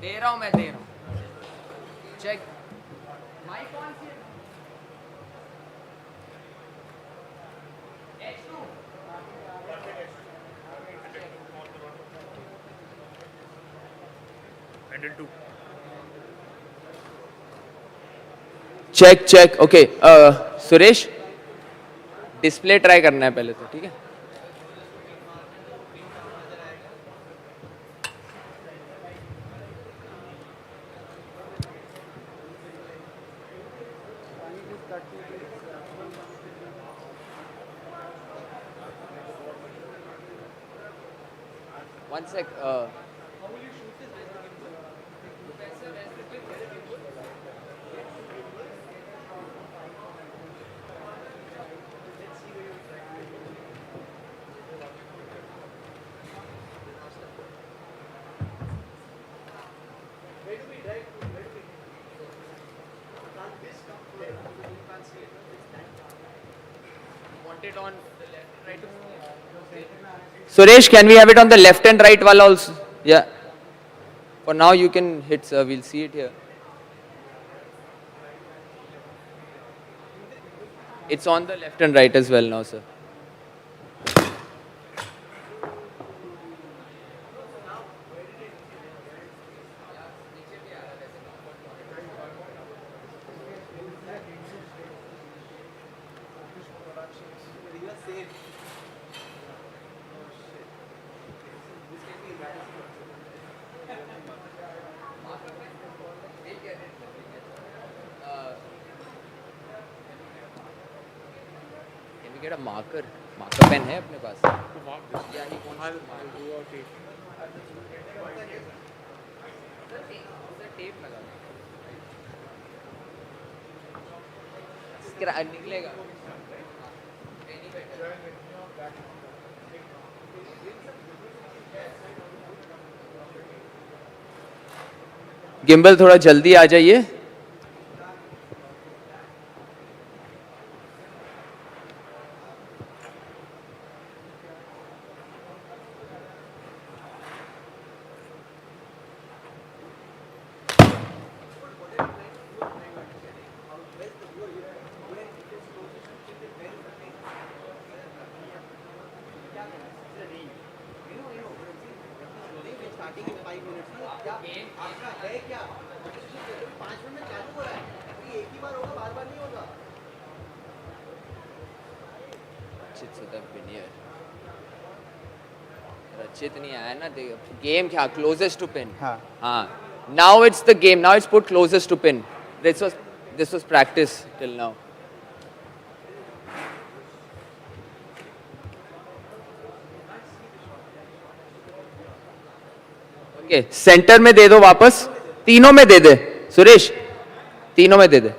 दे रहा हूं मैं, दे रहा हूं। Check mic कौन सी है? Check check okay. Suresh display try करना है पहले तो, ठीक है? One sec. Suresh, can we have it on the left and right wall also? Yeah. For now you can hit, sir. We'll see it here. It's on the left and right as well now, sir. Get a marker pen है अपने पास? Yeah, he wants to mark. Tape लगा निकलेगा। Gimbal थोड़ा जल्दी आ जाइए। रचित नहीं आया ना, गेम क्या क्लोजेस्ट टू पिन। हाँ, now it's the game, now it's put closest to pin. This was practice till now. Okay, centre में दे दो वापस, तीनों में दे दे सुरेश, तीनों में दे दे।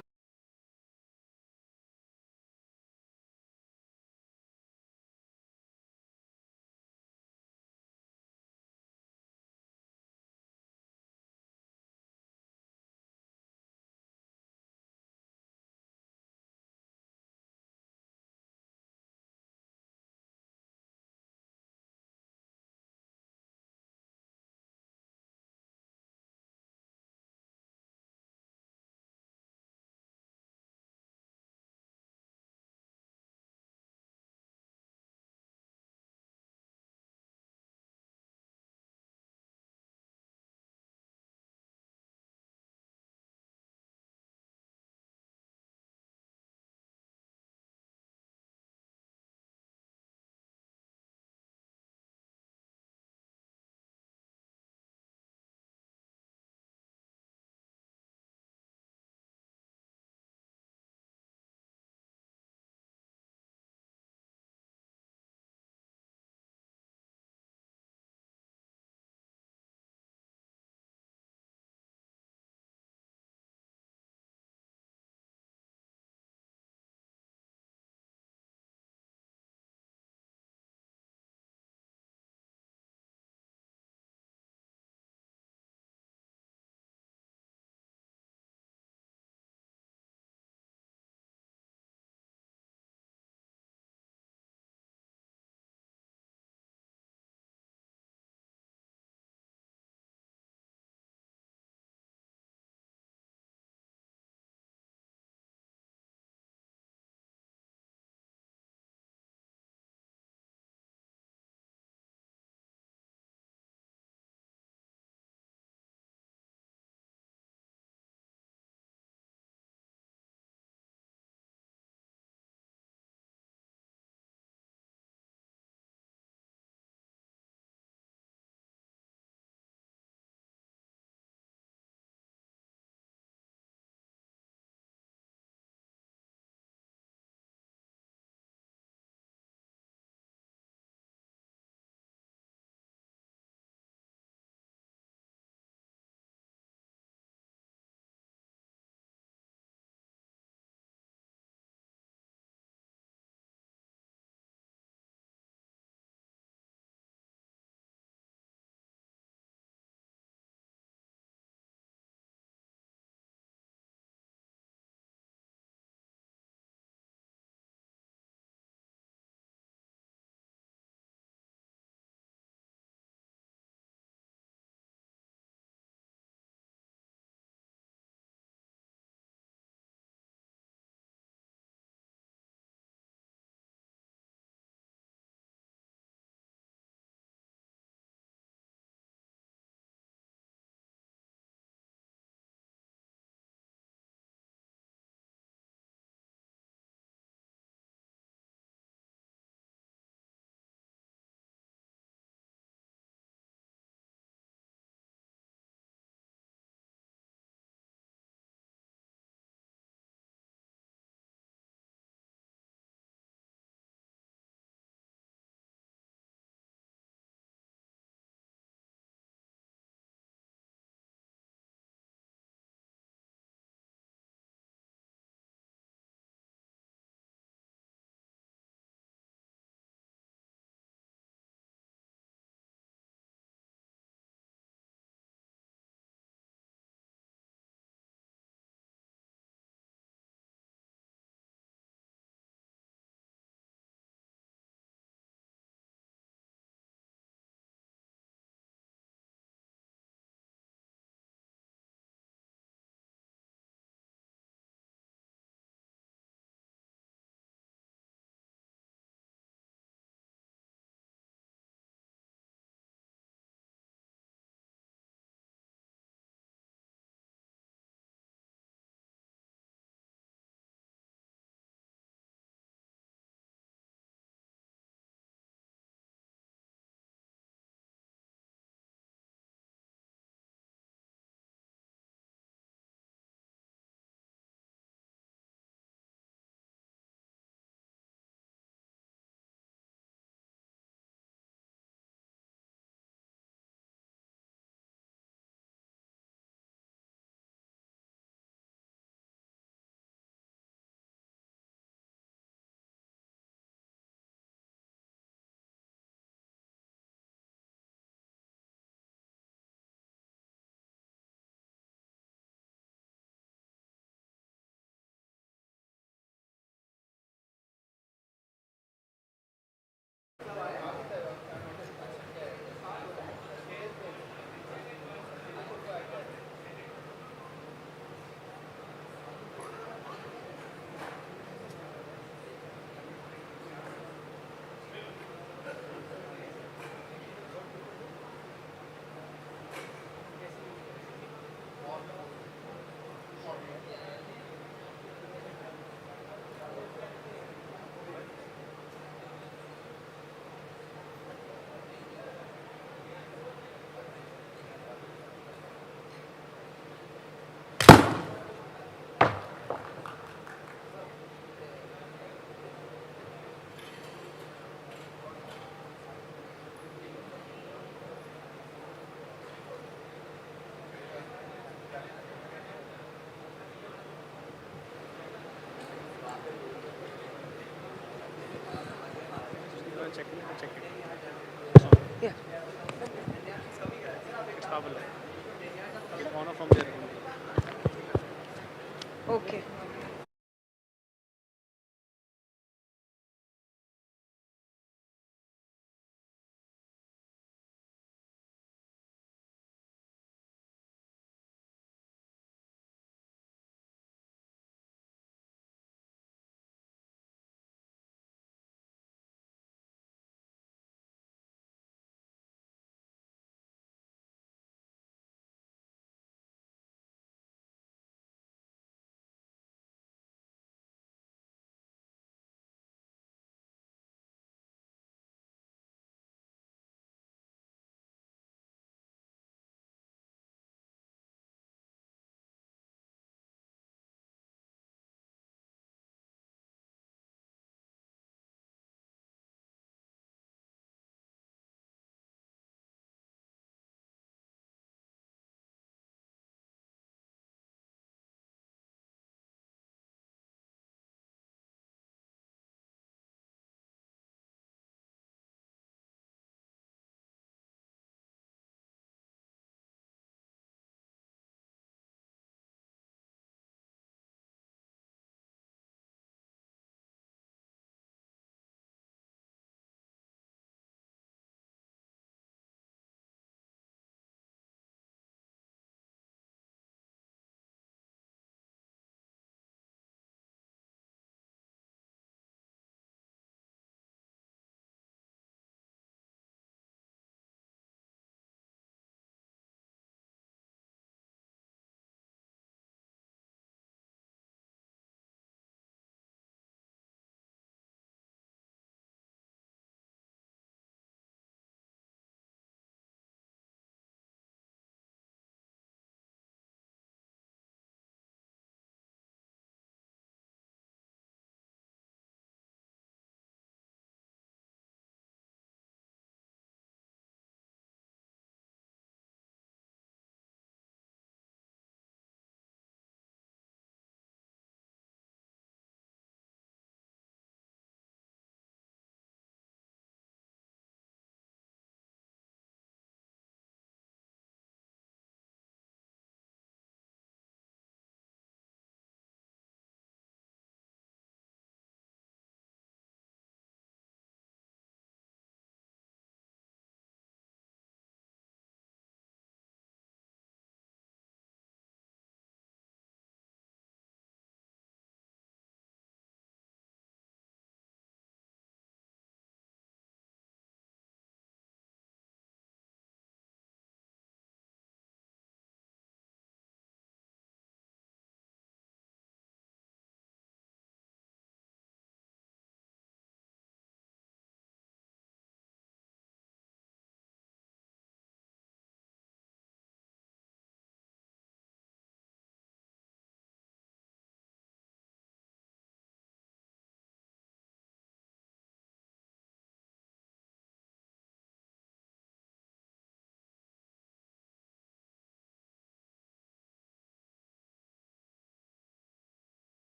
Okay.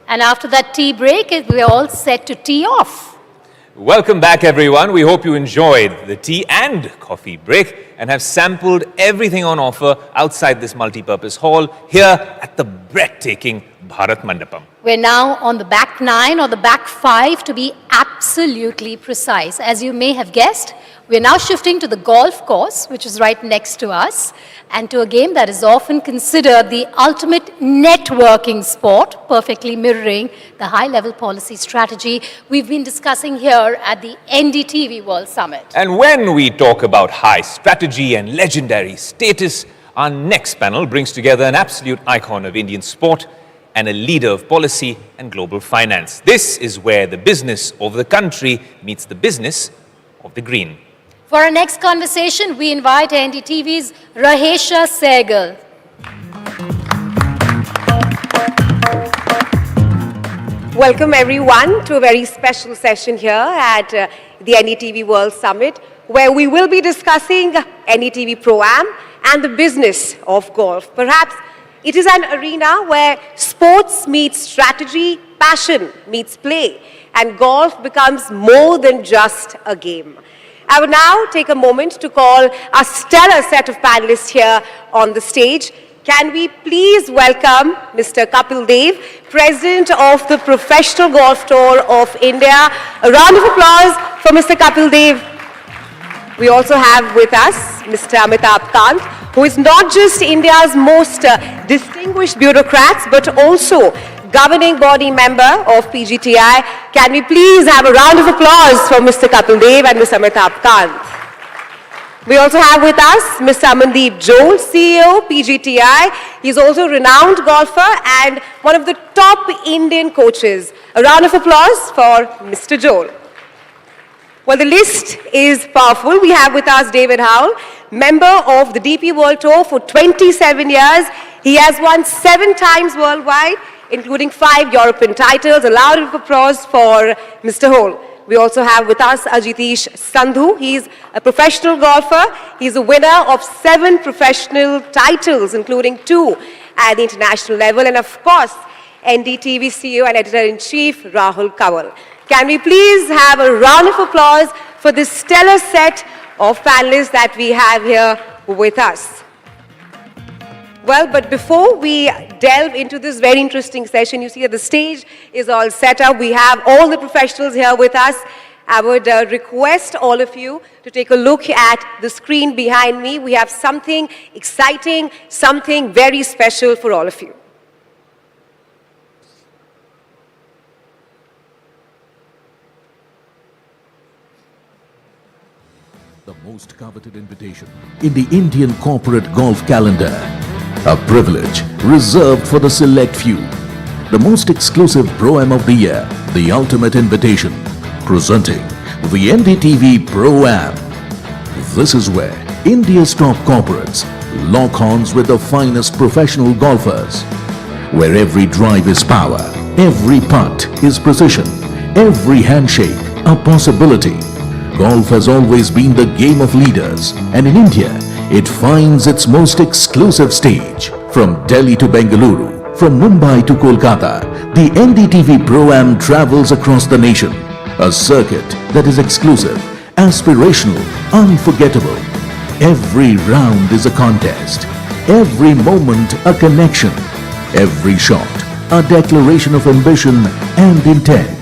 And after that tea break, we're all set to tee off.
Welcome back, everyone. We hope you enjoyed the tea and coffee break and have sampled everything on offer outside this multi-purpose hall here at the breathtaking Bharat Mandapam.
We're now on the back 9 or the back 5 to be absolutely precise. As you may have guessed, we're now shifting to the golf course, which is right next to us, and to a game that is often considered the ultimate networking sport, perfectly mirroring the high-level policy strategy we've been discussing here at the NDTV World Summit.
And when we talk about high strategy and legendary status, our next panel brings together an absolute icon of Indian sport and a leader of policy and global finance. This is where the business of the country meets the business of the green.
For our next conversation, we invite NDTV's Rahesha Sehgal.
Welcome everyone to a very special session here at the NDTV World Summit, where we will be discussing NDTV Pro-Am and the business of golf. Perhaps it is an arena where sports meets strategy, passion meets play, and golf becomes more than just a game. I would now take a moment to call a stellar set of panelists here on the stage. Can we please welcome Mr. Kapil Dev, President of the Professional Golf Tour of India. A round of applause for Mr. Kapil Dev. We also have with us Mr. Amitabh Kant, who is not just India's most distinguished bureaucrat, but also governing body member of PGTI. Can we please have a round of applause for Mr. Kapil Dev and Mr. Amitabh Kant. We also have with us Mr. Amandeep Joel, CEO, PGTI. He's also a renowned golfer and one of the top Indian coaches. A round of applause for Mr. Joel. Well, the list is powerful. We have with us David Howell, member of the DP World Tour for 27 years. He has won 7 times worldwide, including 5 European titles. A round of applause for Mr. Howell. We also have with us Ajitish Sandhu. He's a professional golfer. He's a winner of 7 professional titles, including 2 at the international level. And of course, NDTV CEO and Editor-in-Chief Rahul Kanwal. Can we please have a round of applause for this stellar set of panelists that we have here with us? Well, but before we delve into this very interesting session, you see that the stage is all set up. We have all the professionals here with us. I would request all of you to take a look at the screen behind me. We have something exciting, something very special for all of you.
The most coveted invitation in the Indian corporate golf calendar. A privilege reserved for the select few. The most exclusive Pro-Am of the year, the ultimate invitation. Presenting the NDTV Pro-Am. This is where India's top corporates lock horns with the finest professional golfers. Where every drive is power, every putt is precision, every handshake a possibility. Golf has always been the game of leaders, and in India, it finds its most exclusive stage. From Delhi to Bengaluru, from Mumbai to Kolkata, the NDTV Pro-Am travels across the nation. A circuit that is exclusive, aspirational, unforgettable. Every round is a contest. Every moment a connection. Every shot a declaration of ambition and intent.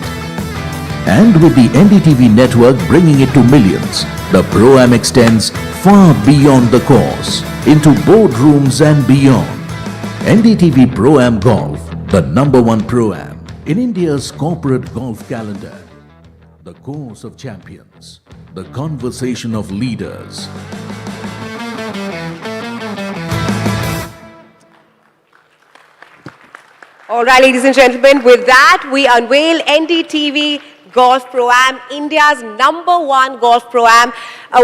And with the NDTV network bringing it to millions, the Pro-Am extends far beyond the course, into boardrooms and beyond. NDTV Pro-Am Golf, the #1 Pro-Am in India's corporate golf calendar. The course of champions, the conversation of leaders.
All right, ladies and gentlemen, with that, we unveil NDTV Golf Pro-Am, India's #1 Golf Pro-Am,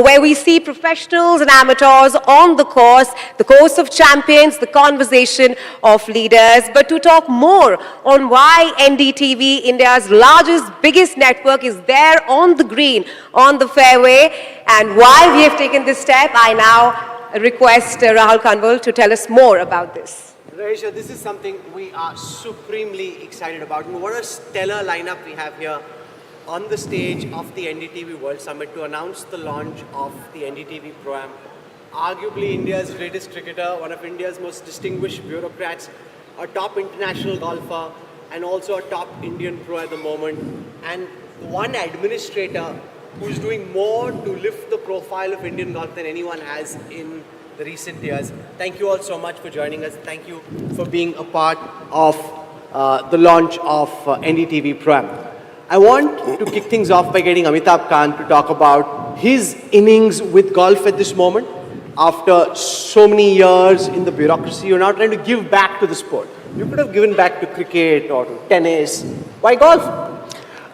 where we see professionals and amateurs on the course of champions, the conversation of leaders. But to talk more on why NDTV, India's largest, biggest network, is there on the green, on the fairway, and why we have taken this step, I now request Rahul Kanwal to tell us more about this.
Rishi, this is something we are supremely excited about. And what a stellar lineup we have here on the stage of the NDTV World Summit to announce the launch of the NDTV Pro-Am. Arguably India's greatest cricketer, one of India's most distinguished bureaucrats, a top international golfer, and also a top Indian pro at the moment, and one administrator who's doing more to lift the profile of Indian golf than anyone has in the recent years. Thank you all so much for joining us. Thank you for being a part of the launch of NDTV Pro-Am. I want to kick things off by getting Amitabh Kant to talk about his innings with golf at this moment. After so many years in the bureaucracy, you're now trying to give back to the sport. You could have given back to cricket or to tennis. Why golf?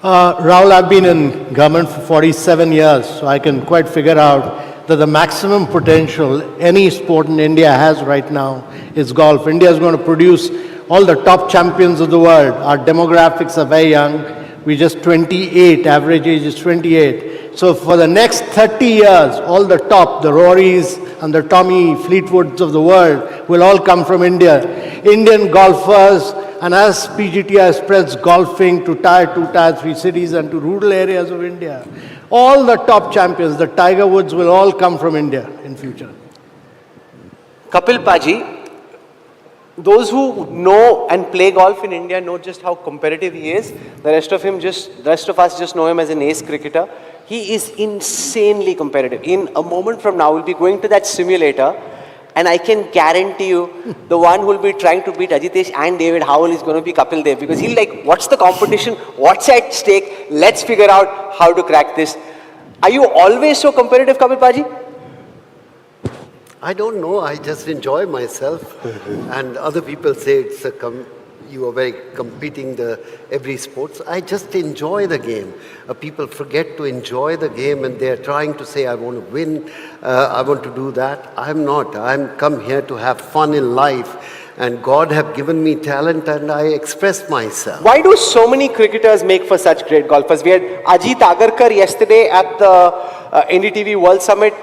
Rahul, I've been in government for 47 years, so I can quite figure out that the maximum potential any sport in India has right now is golf. India is going to produce all the top champions of the world. Our demographics are very young. We're just 28, average age is 28. So for the next 30 years, all the top, the Rorys and the Tommy Fleetwoods of the world will all come from India. Indian golfers, and as PGTI spreads golfing to Tier 2, Tier 3 cities and to rural areas of India, all the top champions, the Tiger Woods, will all come from India in future.
Kapil Paji, those who know and play golf in India know just how competitive he is. The rest of us just know him as an ace cricketer. He is insanely competitive. In a moment from now, we'll be going to that simulator, and I can guarantee you, the one who will be trying to beat Ajitesh and David Howell is going to be Kapil Dev, because he'll like, what's the competition? What's at stake? Let's figure out how to crack this. Are you always so competitive, Kapil Paji?
I don't know. I just enjoy myself, and other people say it's you are very competing every sports. I just enjoy the game. People forget to enjoy the game, and they're trying to say, I want to win, I want to do that. I'm not. I'm come here to have fun in life, and God have given me talent, and I express myself.
Why do so many cricketers make for such great golfers? We had Ajit Agarkar yesterday at the NDTV World Summit.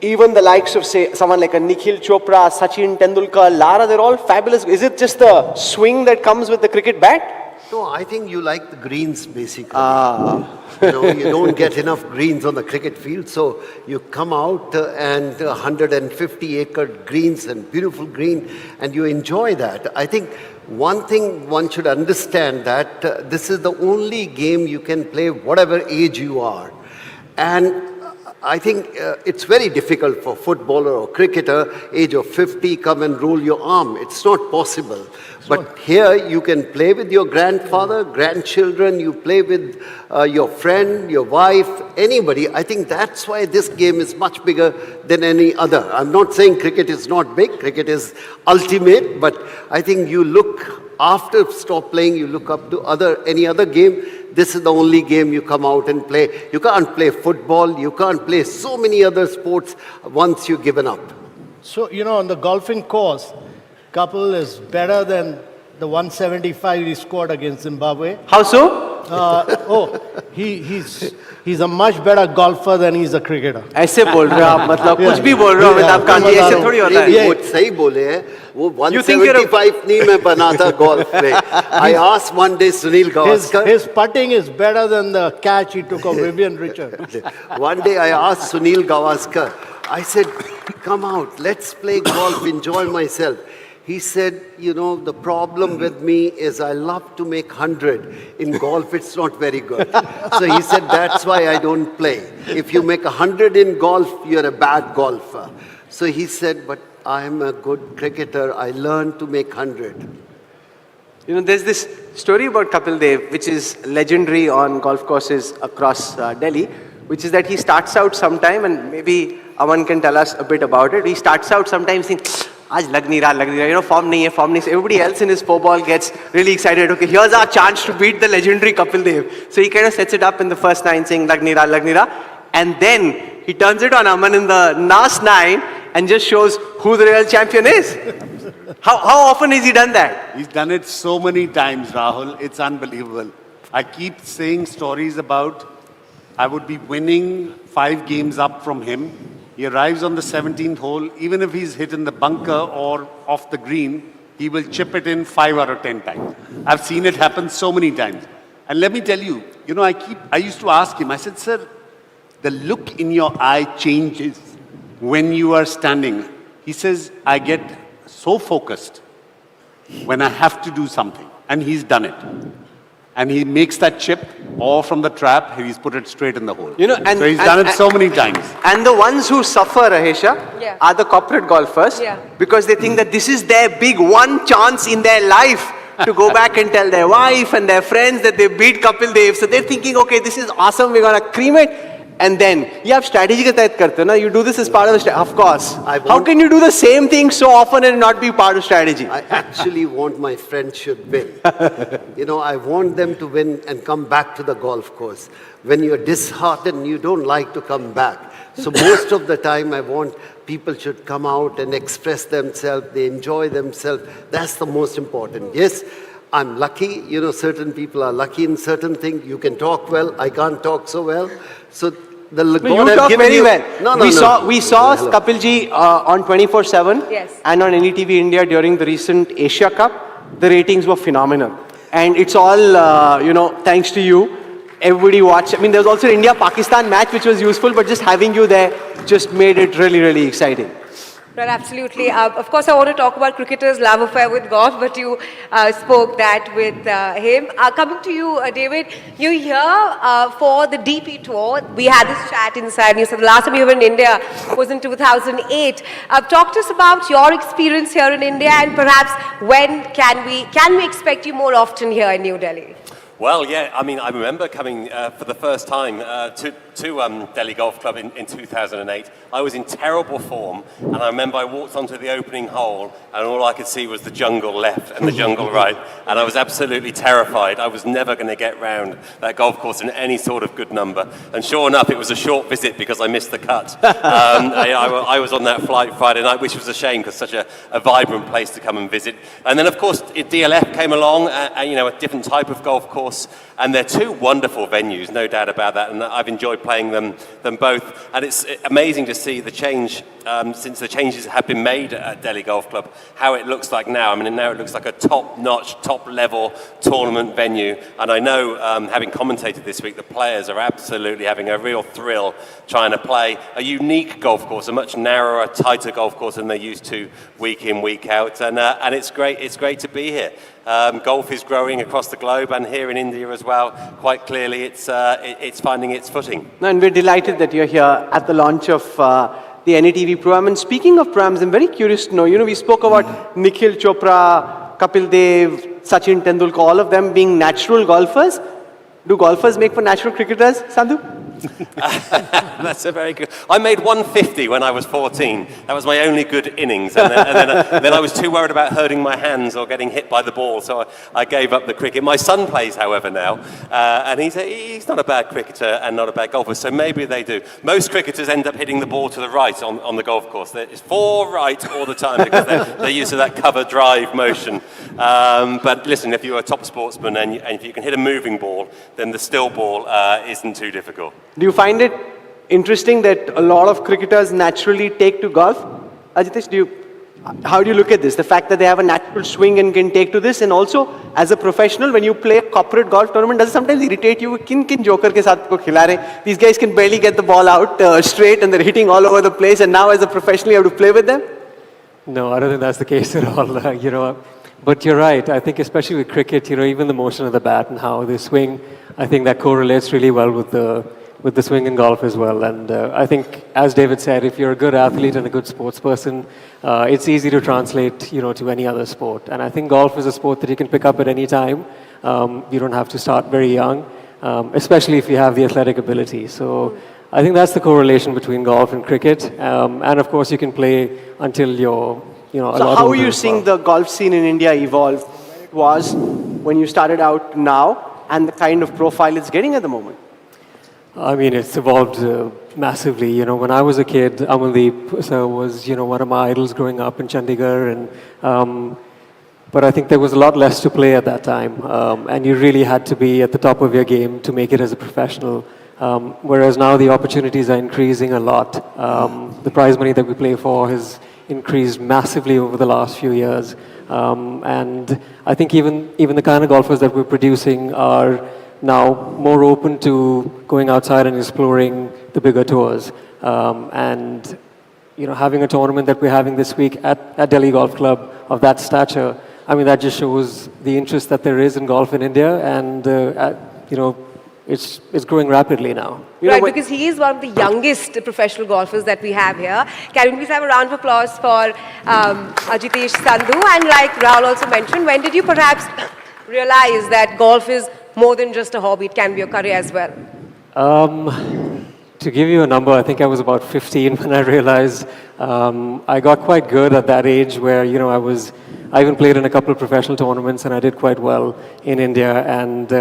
Even the likes of, say, someone like a Nikhil Chopra, Sachin Tendulkar, Lara, they're all fabulous. Is it just the swing that comes with the cricket bat?
No, I think you like the greens, basically. You don't get enough greens on the cricket field, so you come out and 150-acre greens and beautiful green, and you enjoy that. I think one thing one should understand that this is the only game you can play whatever age you are. And I think it's very difficult for footballer or cricketer, age of 50, come and roll your arm. It's not possible. But here you can play with your grandfather, grandchildren, you play with your friend, your wife, anybody. I think that's why this game is much bigger than any other. I'm not saying cricket is not big, cricket is ultimate, but I think you look, after stop playing, you look up to any other game. This is the only game you come out and play. You can't play football, you can't play so many other sports once you've given up.
So, on the golfing course, Kapil is better than the 175 he scored against Zimbabwe.
How so?
He's a much better golfer than he's a cricketer.
ऐसे बोल रहे हो आप, मतलब कुछ भी बोल रहे हो अमिताभ कांत जी, ऐसे थोड़ी होता है.
वो सही बोले हैं. वो 175 नहीं मैं बना था golf में. I asked one day Sunil Gavaskar.
His putting is better than the catch he took of Vivian Richard.
One day I asked Sunil Gavaskar. I said, "Come out, let's play golf, enjoy myself." He said, the problem with me is I love to make 100. In golf, it's not very good. So he said, that's why I don't play. If you make 100 in golf, you're a bad golfer. So he said, but I'm a good cricketer. I learned to make 100.
There's this story about Kapil Dev, which is legendary on golf courses across Delhi, which is that he starts out sometime, and maybe Aman can tell us a bit about it. He starts out sometimes saying, आज लग नहीं रहा, form नहीं है. Everybody else in his 4-ball gets really excited. Okay, here's our chance to beat the legendary Kapil Dev. So he kind of sets it up in the first 9 saying lag nahi raha. And then he turns it on Aman in the last 9 and just shows who the real champion is. How often has he done that?
He's done it so many times, Rahul. It's unbelievable. I keep saying stories about I would be winning 5 games up from him. He arrives on the 17th hole, even if he's hit in the bunker or off the green, he will chip it in 5 out of 10 times. I've seen it happen so many times. And let me tell you, I used to ask him, I said, sir, the look in your eye changes when you are standing. He says, I get so focused when I have to do something. And he's done it. And he makes that chip, or from the trap, he's put it straight in the hole.
And,
so he's done it so many times.
And the ones who suffer, Rahesha, are the corporate golfers, because they think that this is their big one chance in their life to go back and tell their wife and their friends that they beat Kapil Dev. So they're thinking, okay, this is awesome, we're going to cream it. And then, you have strategy ka tayat karte ho na, you do this as part of the strategy. Of course. How can you do the same thing so often and not be part of strategy?
I actually want my friends should win. I want them to win and come back to the golf course. When you're disheartened, you don't like to come back. So most of the time, I want people should come out and express themselves, they enjoy themselves. That's the most important. Yes, I'm lucky, certain people are lucky in certain things. You can talk well, I can't talk so well. So the
you talk very well. We saw Kapil ji on 24/7 and on NDTV India during the recent Asia Cup. The ratings were phenomenal. And it's all, thanks to you. Everybody watched. I mean, there was also an India-Pakistan match which was useful, but just having you there just made it really, really exciting.
Right, absolutely. Of course, I want to talk about cricketers' love affair with golf, but you spoke that with him. Coming to you, David, you're here for the DP tour. We had this chat inside. You said the last time you were in India was in 2008. Talk to us about your experience here in India, and perhaps when can we expect you more often here in New Delhi?
Well, yeah, I mean, I remember coming for the first time to Delhi Golf Club in 2008. I was in terrible form, and I remember I walked onto the opening hole, and all I could see was the jungle left and the jungle right, and I was absolutely terrified. I was never going to get round that golf course in any sort of good number. And sure enough, it was a short visit because I missed the cut. I was on that flight Friday night, which was a shame because such a vibrant place to come and visit. And then, of course, DLF came along, a different type of golf course, and they're two wonderful venues, no doubt about that, and I've enjoyed playing them both. And it's amazing to see the change since the changes have been made at Delhi Golf Club, how it looks like now. I mean, now it looks like a top-notch, top-level tournament venue. And I know, having commentated this week, the players are absolutely having a real thrill trying to play a unique golf course, a much narrower, tighter golf course than they're used to week in, week out. And it's great. It's great to be here. Golf is growing across the globe, and here in India as well. Quite clearly, it's finding its footing.
And we're delighted that you're here at the launch of the NDTV program. And speaking of programs, I'm very curious to know, we spoke about Nikhil Chopra, Kapil Dev, Sachin Tendulkar, all of them being natural golfers. Do golfers make for natural cricketers, Sandhu?
That's a very good. I made 150 when I was 14. That was my only good innings. And then I was too worried about hurting my hands or getting hit by the ball, so I gave up the cricket. My son plays, however, now, and he's not a bad cricketer and not a bad golfer, so maybe they do. Most cricketers end up hitting the ball to the right on the golf course. It's for right all the time because they're used to that cover drive motion. But listen, if you're a top sportsman and if you can hit a moving ball, then the still ball isn't too difficult.
Do you find it interesting that a lot of cricketers naturally take to golf? Ajitesh, how do you look at this? The fact that they have a natural swing and can take to this, and also as a professional, when you play a corporate golf tournament, does it sometimes irritate you? Kin joker ke saath ko khila rahe? These guys can barely get the ball out straight, and they're hitting all over the place, and now as a professional, you have to play with them?
No, I don't think that's the case at all. But you're right. I think especially with cricket, even the motion of the bat and how they swing, I think that correlates really well with the swing in golf as well. And I think, as David said, if you're a good athlete and a good sports person, it's easy to translate, to any other sport. And I think golf is a sport that you can pick up at any time. You don't have to start very young, especially if you have the athletic ability. So I think that's the correlation between golf and cricket. And of course, you can play until you're, a lot older.
So how are you seeing the golf scene in India evolve? Where it was when you started out now, and the kind of profile it's getting at the moment?
I mean, it's evolved massively. When I was a kid, Amaldeep was, one of my idols growing up in Chandigarh. But I think there was a lot less to play at that time. And you really had to be at the top of your game to make it as a professional. Whereas now the opportunities are increasing a lot. The prize money that we play for has increased massively over the last few years. And I think even the kind of golfers that we're producing are now more open to going outside and exploring the bigger tours. And having a tournament that we're having this week at Delhi Golf Club of that stature, I mean, that just shows the interest that there is in golf in India, and it's growing rapidly now.
Right, because he is one of the youngest professional golfers that we have here. Can we please have a round of applause for Ajitesh Sandhu? And like Rahul also mentioned, when did you perhaps realize that golf is more than just a hobby, it can be a career as well?
To give you a number, I think I was about 15 when I realized I got quite good at that age where, I even played in a couple of professional tournaments and I did quite well in India. And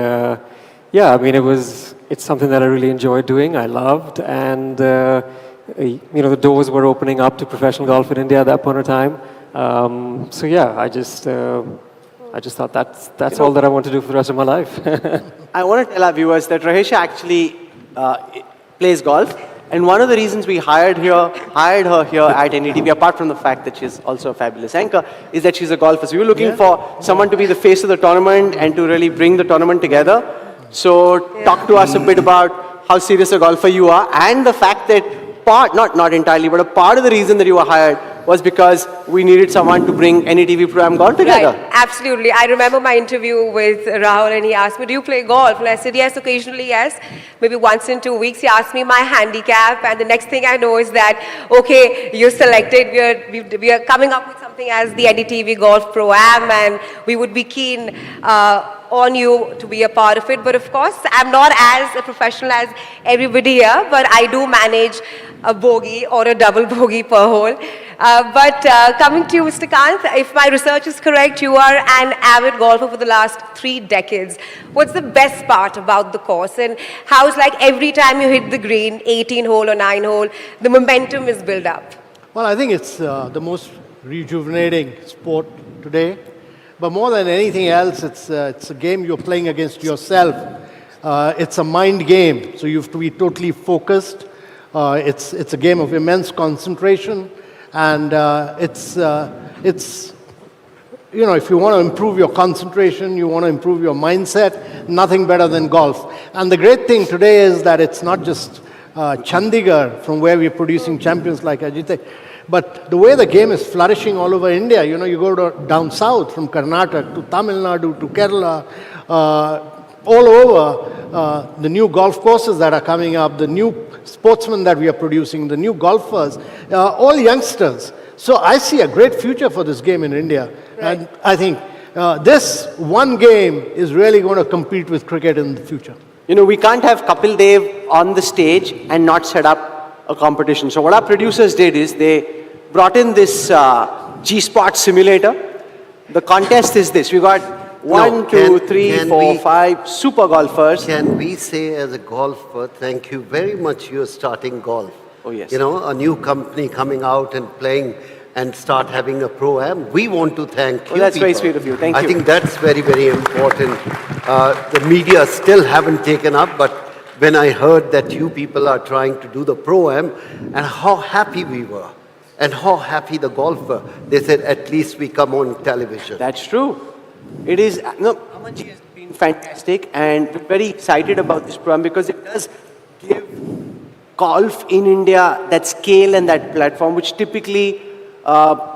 yeah, I mean, it's something that I really enjoyed doing, I loved. And, the doors were opening up to professional golf in India at that point in time. So yeah, I just thought that's all that I want to do for the rest of my life.
I want to tell our viewers that Rahisha actually plays golf, and one of the reasons we hired her here at NDTV, apart from the fact that she's also a fabulous anchor, is that she's a golfer. So we were looking for someone to be the face of the tournament and to really bring the tournament together. So talk to us a bit about how serious a golfer you are, and the fact that not entirely, but a part of the reason that you were hired was because we needed someone to bring NDTV program golf together.
Right, absolutely. I remember my interview with Rahul, and he asked me, do you play golf? And I said, yes, occasionally, yes. Maybe once in 2 weeks. He asked me my handicap, and the next thing I know is that, okay, you're selected. We are coming up with something as the NDTV Golf Pro-Am, and we would be keen on you to be a part of it. But of course, I'm not as a professional as everybody here, but I do manage a bogey or a double bogey per hole. But coming to you, Mr. Kant, if my research is correct, you are an avid golfer for the last 3 decades. What's the best part about the course, and how's like every time you hit the green, 18 hole or 9 hole, the momentum is built up?
Well, I think it's the most rejuvenating sport today. But more than anything else, it's a game you're playing against yourself. It's a mind game, so you have to be totally focused. It's a game of immense concentration, and if you want to improve your concentration, you want to improve your mindset, nothing better than golf. And the great thing today is that it's not just Chandigarh, from where we're producing champions like Ajit, but the way the game is flourishing all over India. You go down south, from Karnataka to Tamil Nadu to Kerala, all over, the new golf courses that are coming up, the new sportsmen that we are producing, the new golfers, all youngsters. So I see a great future for this game in India. Right. And I think this one game is really going to compete with cricket in the future.
We can't have Kapil Dev on the stage and not set up a competition. So what our producers did is they brought in this G-Spot simulator. The contest is this. We got 1, 2, 3, 4, 5 super golfers.
Can we say as a golfer, thank you very much, you're starting golf.
Oh yes.
A new company coming out and playing and start having a pro-am. We want to thank you.
That's very sweet of you. Thank you.
I think that's very, very important. The media still haven't taken up, but when I heard that you people are trying to do the pro-am, and how happy we were, and how happy the golfer, they said, at least we come on television.
That's true. It is, Amanji has been fantastic, and we're very excited about this program because it does give golf in India that scale and that platform, which typically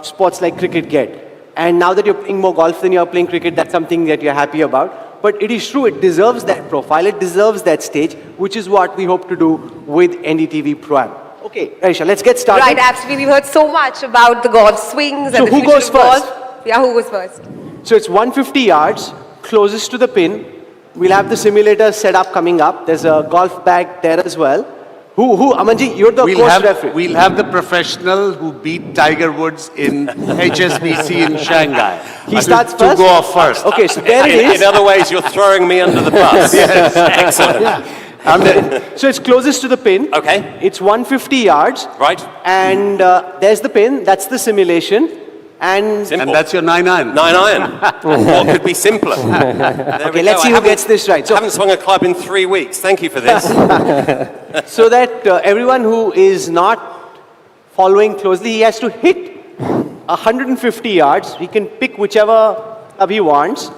sports like cricket get. And now that you're playing more golf than you're playing cricket, that's something that you're happy about. But it is true, it deserves that profile, it deserves that stage, which is what we hope to do with NDTV Pro-Am. Okay, Aisha, let's get started.
Right, absolutely. We've heard so much about the golf swings and the future of golf. Yeah, who goes first?
So it's 150 yards, closest to the pin. We'll have the simulator set up coming up. There's a golf bag there as well. Amanji, you're the course referee.
We'll have the professional who beat Tiger Woods in HSBC in Shanghai.
He starts
to
first?
go off first.
Okay, so there it is.
In other ways, you're throwing me under the bus.
Yes.
Excellent.
So it's closest to the pin.
Okay.
It's 150 yards.
Right.
And there's the pin. That's the simulation. And
that's your 9-iron.
9-iron. What could be simpler?
Okay, let's see who gets this right.
I haven't swung a club in 3 weeks. Thank you for this.
So that everyone who is not following closely, he has to hit 150 yards. He can pick whichever club he wants.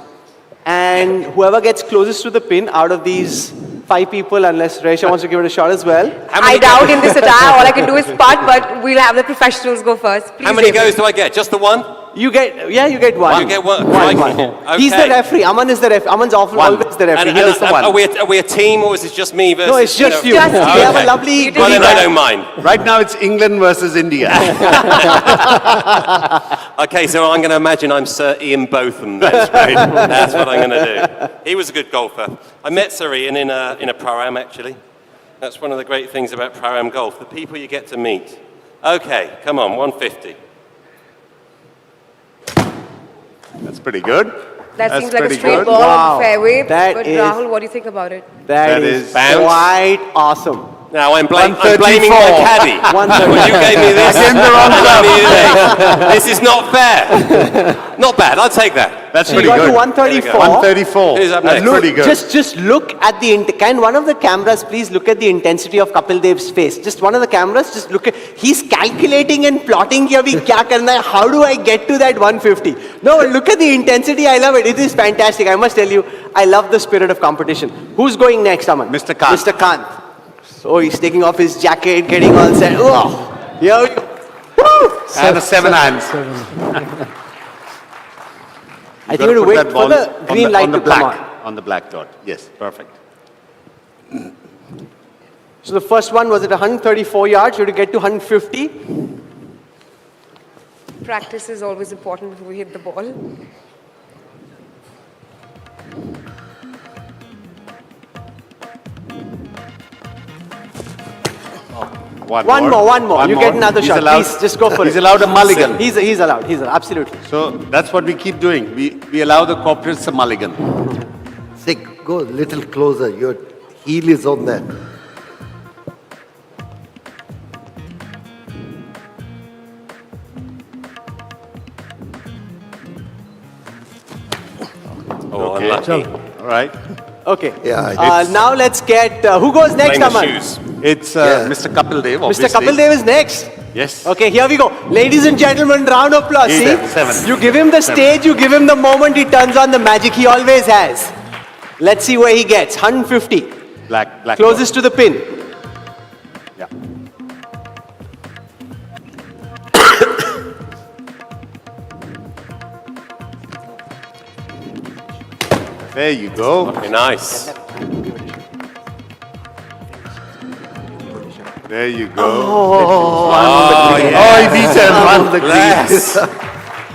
And whoever gets closest to the pin out of these 5 people, unless Resha wants to give it a shot as well.
I doubt in this attire. All I can do is putt, but we'll have the professionals go first. Please,
How many
David.
goes do I get? Just the one?
You get, yeah, you get one.
You get one.
One.
Okay.
He's the referee. Aman is the referee. Aman's always the referee. He does the one.
Are we a team or is it just me versus?
No, it's just you.
Just
We
you.
have a lovely.
Well, then I don't mind.
Right now it's England versus India.
Okay, so I'm going to imagine I'm Sir Ian Botham. That's great. That's what I'm going to do. He was a good golfer. I met Sir Ian in a pro-am, actually. That's one of the great things about pro-am golf, the people you get to meet. Okay, come on, 150.
That's pretty good.
That
That's
seems like a
pretty
straight
good.
ball
Wow.
on the fairway.
That
But
is-
Rahul, what do you think about it?
That is quite awesome.
Now I'm blaming
134.
my caddy.
134.
You gave me this.
I gave him the wrong
and
club.
I needed eight. This is not fair. Not bad. I'll take that.
That's
So you
pretty
got
good.
to 134.
134.
Who's up
That's
next?
pretty good.
Just look at the can one of the cameras please look at the intensity of Kapil Dev's face? Just one of the cameras, just look at. He's calculating and plotting. Here, kya karna hai? How do I get to that 150? No, look at the intensity. I love it. It is fantastic. I must tell you, I love the spirit of competition. Who's going next, Aman?
Mr. Kant.
Mr. Kant. So he's taking off his jacket, getting all set. Oh, here we go. Woo!
And a 7 irons.
I think we'll wait for the green light to come on.
On the black dot. Yes, perfect.
So the first one was at 134 yards. You have to get to 150.
Practice is always important before we hit the ball.
One more. You get another
He's
shot.
allowed-
Please, just go for
He's
it.
allowed a mulligan.
He's allowed. He's allowed. Absolutely.
So that's what we keep doing. We allow the corporates a mulligan.
Say, go a little closer. Your heel is on that.
Oh,
Okay.
unlucky.
All right.
Okay.
Yeah,
now let's get. Who goes next,
Playing the
Aman?
shoes.
It's Mr. Kapil Dev,
Mr.
obviously.
Kapil Dev is next.
Yes.
Okay, here we go. Ladies and gentlemen, round of applause.
He's
See?
at 7.
You give him the stage, you give him the moment, he turns on the magic he always has. Let's see where he gets. 150.
Black.
Closest to the pin.
Yeah. There you go.
Okay, nice.
There you go.
Oh, yeah.
Oh, he beats him.
On the
Bless.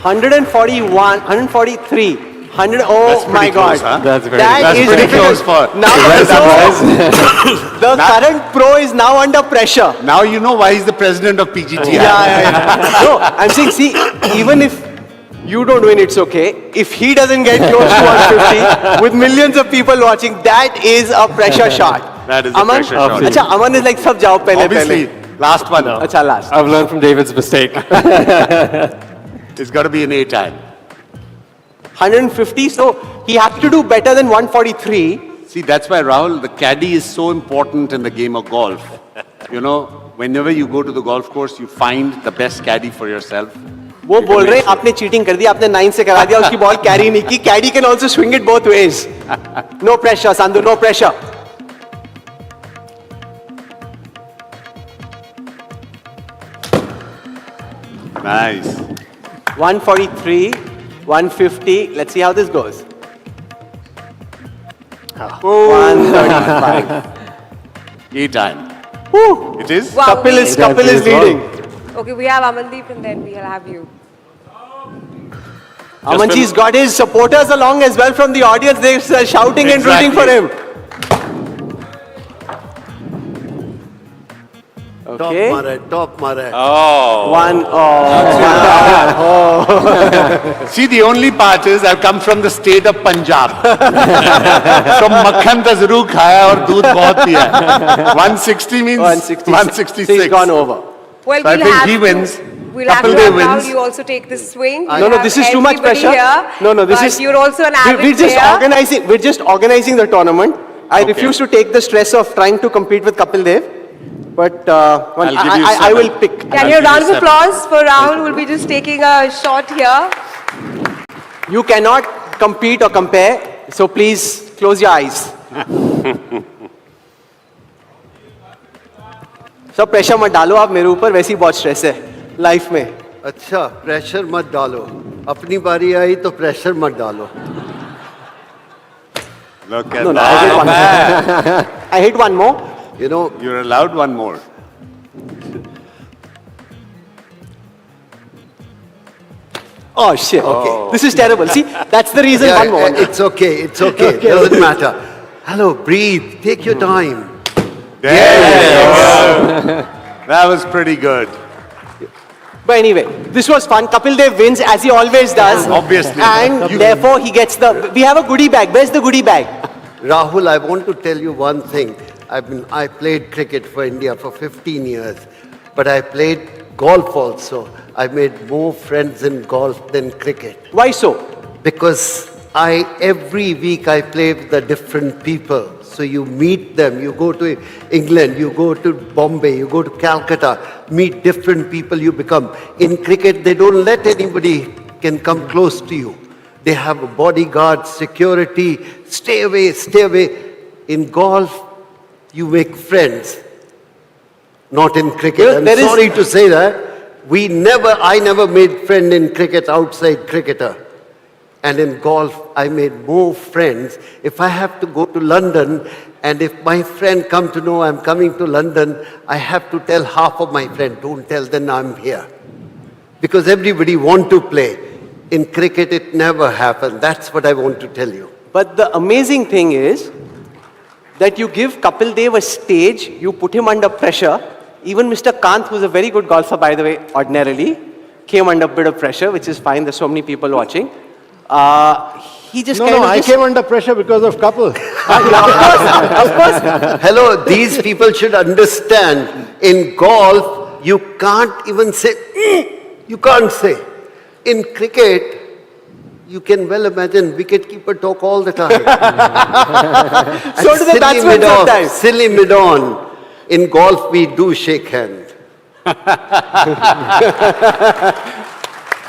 141, 143. 100. Oh
That's pretty
my
close,
God.
huh?
That's very
That is
pretty
difficult.
close for.
Now the current pro is now under pressure.
Now you know why he's the president of PGTI.
Yeah. No, I'm saying, see, even if you don't win, it's okay. If he doesn't get close to 150, with millions of people watching, that is a pressure shot.
That is a
Aman?
pressure shot.
Acha, Aman is like, sab jao pehle
Obviously,
pehle.
last one.
Acha, last.
I've learned from David's mistake.
It's got to be an 8 iron.
150, so he has to do better than 143.
See, that's why, Rahul, the caddy is so important in the game of golf. You know, whenever you go to the golf course, you find the best caddy for yourself.
वो बोल रहे हैं आपने cheating कर दी आपने 9 से करा दिया उसकी बॉल कैरी नहीं की caddie can also swing it both wedge no pressure Sandhu no pressure
Nice.
143 150 let's see how this goes 135
8 iron.
Woo.
It is?
Wow,
Kapil is leading
Okay, we have Amandeep and then we'll have you.
Amanji's got his supporters along as well from the audience. They're shouting and rooting for him. Okay.
Top mare.
Oh.
See, the only part is I've come from the state of Punjab. So makhan ta zarur khaya aur doodh bahut piya. 160 means 166.
He's gone over.
Well,
So I
we'll
think
have
he
to-
wins.
We'll have
Kapil
to
Dev
have Rahul,
wins.
you also take this swing.
No,
We'll
no,
have
this is too much
everybody
pressure.
Here,
No, this
but
is.
You're also an avid
We're just
player.
organizing. We're just organizing the tournament. I
Okay.
refuse to take the stress of trying to compete with Kapil Dev. But I will pick.
Can you round of applause for Rahul? We'll be just taking a shot here.
You cannot compete or compare, so please close your eyes. So pressure मत डालो आप मेरे ऊपर, वैसी बहुत stress है life में.
अच्छा, प्रेशर मत डालो. अपनी बारी आई तो प्रेशर मत डालो.
Look at
No,
that.
I hit one more.
You know,
You're allowed one more.
Oh shit. Okay. This is terrible. See, that's the reason
yeah,
one more.
it's okay. It's okay. Doesn't matter. Hello, breathe. Take your time.
Yes. That was pretty good.
But anyway, this was fun. Kapil Dev wins as he always does.
Obviously.
And therefore he gets the, we have a goodie bag. Where's the goodie bag?
Rahul, I want to tell you one thing. I played cricket for India for 15 years, but I played golf also. I made more friends in golf than cricket.
Why so?
Because every week I play with the different people. So you meet them, you go to England, you go to Bombay, you go to Calcutta, meet different people you become. In cricket, they don't let anybody can come close to you. They have a bodyguard, security, stay away, stay away. In golf, you make friends. Not in cricket. I'm sorry to say that. I never made friend in cricket outside cricketer. And in golf, I made more friends. If I have to go to London, and if my friend come to know I'm coming to London, I have to tell half of my friend, don't tell them I'm here. Because everybody want to play. In cricket, it never happened. That's what I want to tell you.
But the amazing thing is that you give Kapil Dev a stage, you put him under pressure. Even Mr. Kant, who's a very good golfer, by the way, ordinarily, came under a bit of pressure, which is fine. There's so many people watching. He just
I came under pressure because of Kapil.
Of course.
Hello, these people should understand. In golf, you can't even say, you can't say. In cricket, you can well imagine wicketkeeper talk all the time.
So do the batsmen sometimes.
Silly mid-on. In golf, we do shake hands.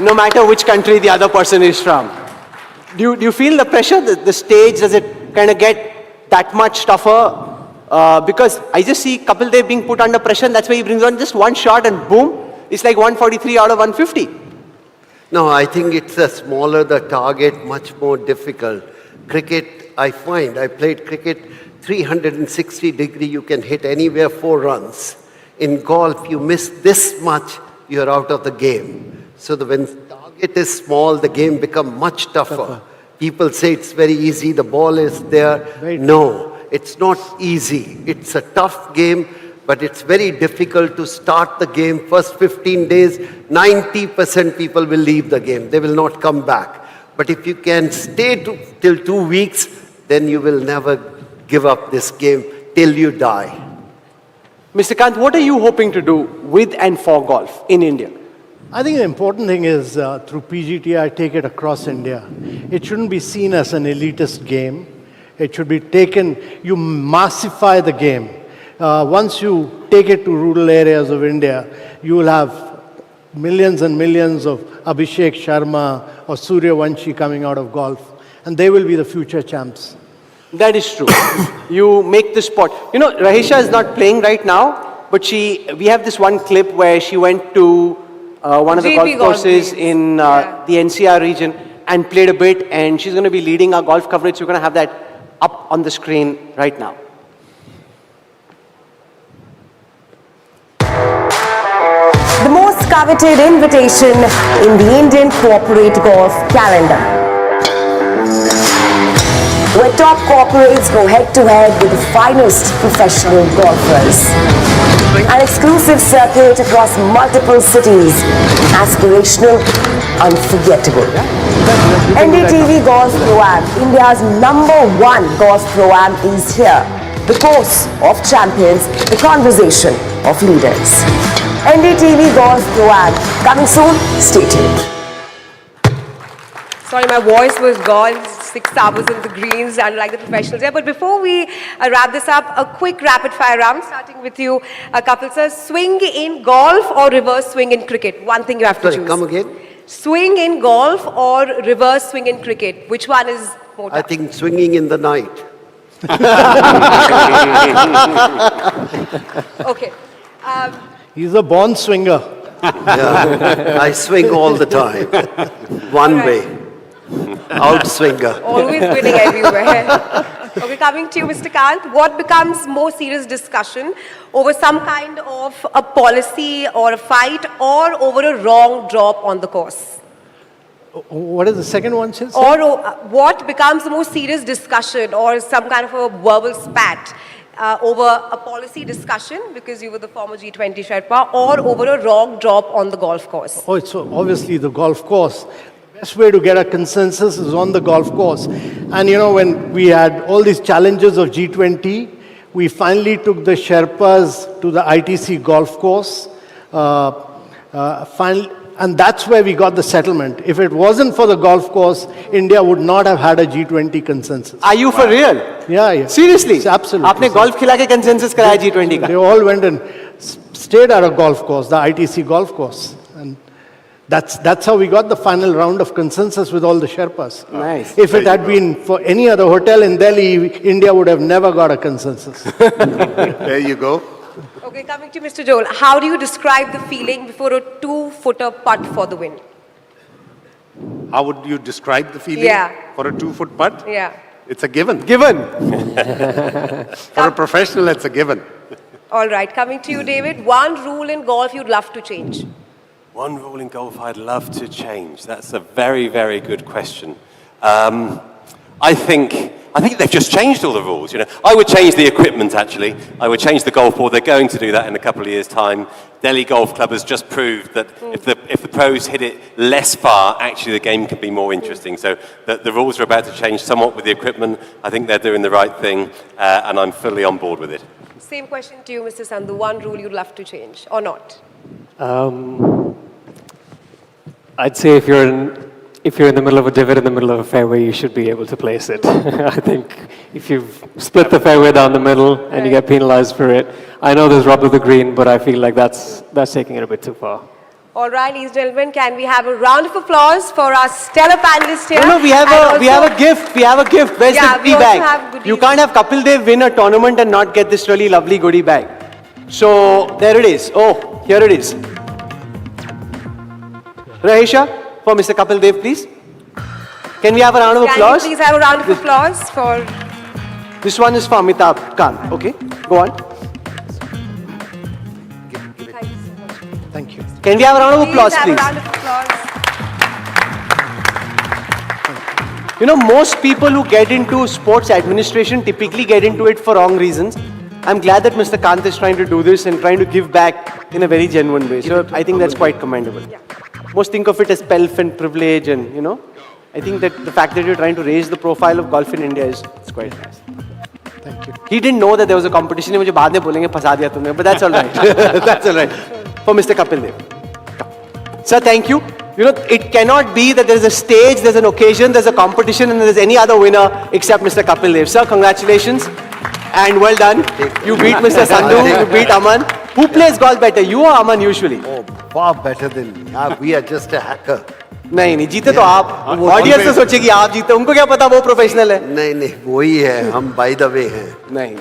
No matter which country the other person is from. Do you feel the pressure, the stage, does it kind of get that much tougher? Because I just see Kapil Dev being put under pressure, and that's why he brings on just one shot and boom, it's like 143 out of 150.
No, I think it's the smaller the target, much more difficult. Cricket, I find, I played cricket 360 degree, you can hit anywhere 4 runs. In golf, you miss this much, you're out of the game. So when the target is small, the game becomes much tougher. People say it's very easy, the ball is there. No, it's not easy. It's a tough game, but it's very difficult to start the game. First 15 days, 90% people will leave the game. They will not come back. But if you can stay till 2 weeks, then you will never give up this game till you die.
Mr. Kant, what are you hoping to do with and for golf in India?
I think the important thing is through PGT, I take it across India. It shouldn't be seen as an elitist game. It should be taken, you massify the game. Once you take it to rural areas of India, you will have millions and millions of Abhishek Sharma or Surya Vanshi coming out of golf. And they will be the future champs.
That is true. You make the sport. You know, Rahisha is not playing right now, but we have this one clip where she went to one of the golf courses in the NCR region and played a bit, and she's going to be leading our golf coverage. We're going to have that up on the screen right now.
The most coveted invitation in the Indian corporate golf calendar, where top corporates go head-to-head with the finest professional golfers. An exclusive circuit across multiple cities, aspirational, unforgettable. NDTV Golf Pro-Am, India's #1 golf Pro-Am is here. The course of champions, the conversation of leaders. NDTV Golf Pro-Am, coming soon, stay tuned.
Sorry, my voice was gone. 6 hours on the greens, unlike the professionals here. But before we wrap this up, a quick rapid fire round, starting with you, Kapil sir. Swing in golf or reverse swing in cricket? One thing you have to choose.
Come again?
Swing in golf or reverse swing in cricket? Which one is more tough?
I think swinging in the night.
Okay.
He's a born swinger.
Yeah, I swing all the time. One way. Out swinger.
Always winning everywhere. Okay, coming to you, Mr. Kant. What becomes more serious discussion over some kind of a policy or a fight, or over a wrong drop on the course?
What is the second one, Shil?
Or what becomes the more serious discussion, or some kind of a verbal spat over a policy discussion, because you were the former G20 Sherpa, or over a wrong drop on the golf course?
Oh, it's obviously the golf course. The best way to get a consensus is on the golf course. And you know, when we had all these challenges of G20, we finally took the Sherpas to the ITC golf course. And that's where we got the settlement. If it wasn't for the golf course, India would not have had a G20 consensus.
Are you for real?
Yeah, yeah.
Seriously?
It's absolutely.
आपने golf खिला के consensus कराया G20 का?
They all went and stayed at a golf course, the ITC golf course. And that's how we got the final round of consensus with all the Sherpas.
Nice.
If it had been for any other hotel in Delhi, India would have never got a consensus.
There you go.
Okay, coming to Mr. Joel, how do you describe the feeling before a 2-footer putt for the win?
How would you describe the feeling for a 2-foot putt?
Yeah.
It's a given.
Given.
For a professional, it's a given.
All right, coming to you, David. One rule in golf you'd love to change?
One rule in golf I'd love to change. That's a very, very good question. I think they've just changed all the rules. You know, I would change the equipment. Actually, I would change the golf ball. They're going to do that in a couple of years' time. Delhi Golf Club has just proved that if the pros hit it less far, actually the game can be more interesting. So the rules are about to change somewhat with the equipment. I think they're doing the right thing, and I'm fully on board with it.
Same question to you, Mr. Sandhu. One rule you'd love to change, or not?
I'd say if you're in the middle of a divot in the middle of a fairway, you should be able to place it. I think if you've split the fairway down the middle and you get penalized for it, I know there's rub of the green, but I feel like that's taking it a bit too far.
All right, ladies and gentlemen, can we have a round of applause for our stellar panelists here?
No, we have a gift. We have a gift. Where's the goodie bag? You can't have Kapil Dev win a tournament and not get this really lovely goodie bag. So there it is. Oh, here it is. Rahisha, for Mr. Kapil Dev, please. Can we have a round of applause?
Can we please have a round of applause for...
This one is for Amitabh Khan. Okay, go on.
Thank you.
Can we have a round of applause, please?
Have a round of applause.
You know, most people who get into sports administration typically get into it for wrong reasons. I'm glad that Mr. Kant is trying to do this and trying to give back in a very genuine way. So I think that's quite commendable. Most think of it as pelf and privilege, and you know, I think that the fact that you're trying to raise the profile of golf in India is quite nice.
Thank you.
He didn't know that there was a competition. मुझे बाद में बोलेंगे फंसा दिया तुमने, but that's all right. That's all right. For Mr. Kapil Dev. Sir, thank you. You know, it cannot be that there's a stage, there's an occasion, there's a competition, and there's any other winner except Mr. Kapil Dev. Sir, congratulations and well done. You beat Mr. Sandhu, you beat Aman. Who plays golf better, you or Aman usually?
Oh, far better than me. We are just a hacker.
नहीं जीते तो आप audience तो सोचेगी आप जीते उनको क्या पता वो प्रोफेशनल है
नहीं वही है हम बाय द वे हैं
नहीं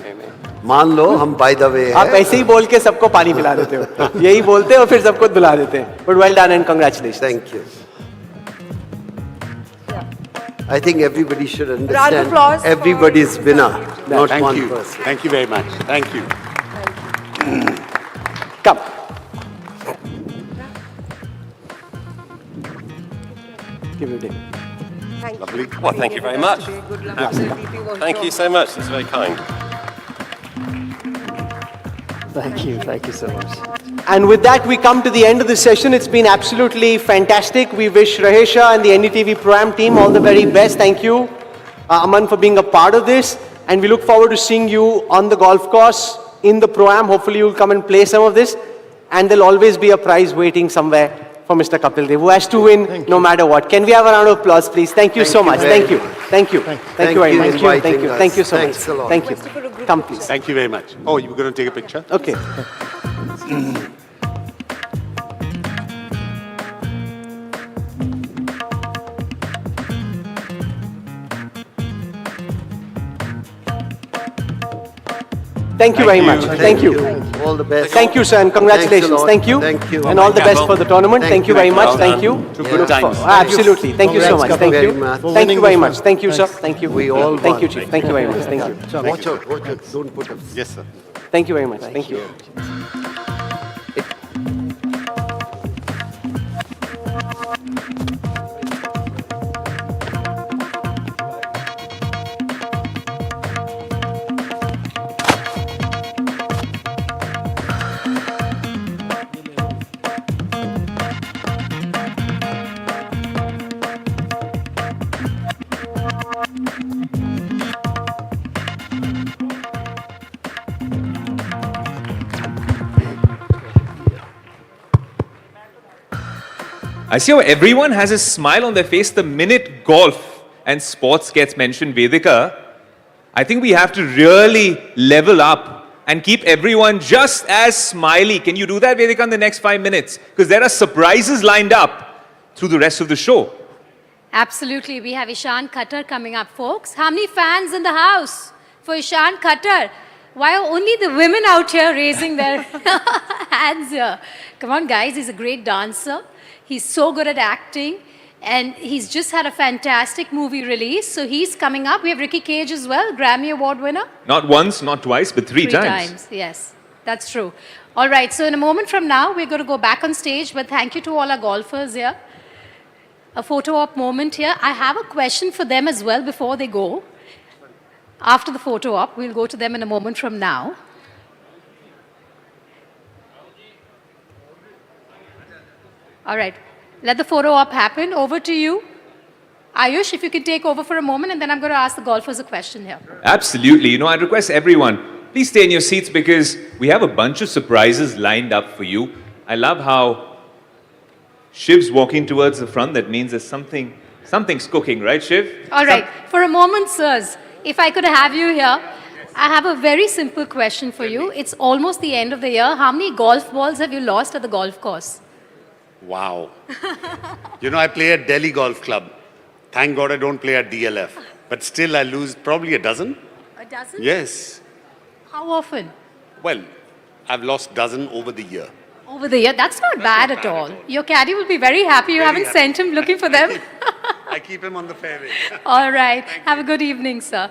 मान लो हम बाय द वे हैं
आप ऐसे ही बोल के सबको पानी पिला देते हो यही बोलते हो फिर सबको बुला देते हैं but well done and congratulations
thank you I think everybody should understand.
Round of applause.
Everybody's winner, not
Thank
one
you.
person.
Thank you very much. Thank you.
Come. Give me a day.
Lovely. Well, thank you very much.
Good luck.
Thank you so much. That's very kind.
Thank you so much.
And with that, we come to the end of the session. It's been absolutely fantastic. We wish Rahisha and the NDTV Pro-Am team all the very best. Thank you, Aman, for being a part of this. And we look forward to seeing you on the golf course in the Pro-Am. Hopefully, you'll come and play some of this. And there'll always be a prize waiting somewhere for Mr. Kapil Dev, who has to win no matter what. Can we have a round of applause, please? Thank you so much. Thank you. Thank you. Thank you very much. Thank you. Thank you so much. Thank you. Come, please.
Thank you very much. Oh, you were going to take a picture?
Okay. Thank you very much. Thank you.
All the best.
Thank you, sir, and congratulations. Thank you.
Thank you.
And all the best for the tournament. Thank you very much. Thank you.
Good times.
Absolutely. Thank you so much. Thank you. Thank you very much. Thank you, sir. Thank you.
We all
Thank you,
won.
Chief. Thank you very much. Thank you.
Watch out, watch out. Don't put up.
Yes, sir.
Thank you very much. Thank you.
I see how everyone has a smile on their face the minute golf and sports gets mentioned, Vedika. I think we have to really level up and keep everyone just as smiley. Can you do that, Vedika, in the next 5 minutes? Because there are surprises lined up through the rest of the show.
Absolutely. We have Ishan Khatter coming up, folks. How many fans in the house for Ishan Khatter? Why are only the women out here raising their hands here? Come on, guys. He's a great dancer. He's so good at acting. And he's just had a fantastic movie release. So he's coming up. We have Ricky Cage as well, Grammy Award winner.
Not once, not twice, but three times.
Yes, that's true. All right. So in a moment from now, we're going to go back on stage. But thank you to all our golfers here. A photo op moment here. I have a question for them as well before they go. After the photo op, we'll go to them in a moment from now. All right. Let the photo op happen. Over to you. Ayush, if you can take over for a moment, and then I'm going to ask the golfers a question here.
Absolutely. You know, I'd request everyone, please stay in your seats because we have a bunch of surprises lined up for you. I love how Shiv's walking towards the front. That means there's something's cooking, right, Shiv?
All right. For a moment, sirs, if I could have you here, I have a very simple question for you. It's almost the end of the year. How many golf balls have you lost at the golf course?
Wow. You know, I play at Delhi Golf Club. Thank God I don't play at DLF. But still, I lose probably a dozen.
A dozen?
Yes.
How often?
Well, I've lost dozen over the year.
Over the year? That's not bad at all. Your caddy will be very happy you haven't sent him looking for them.
I keep him on the fairway.
All right. Have a good evening, sir.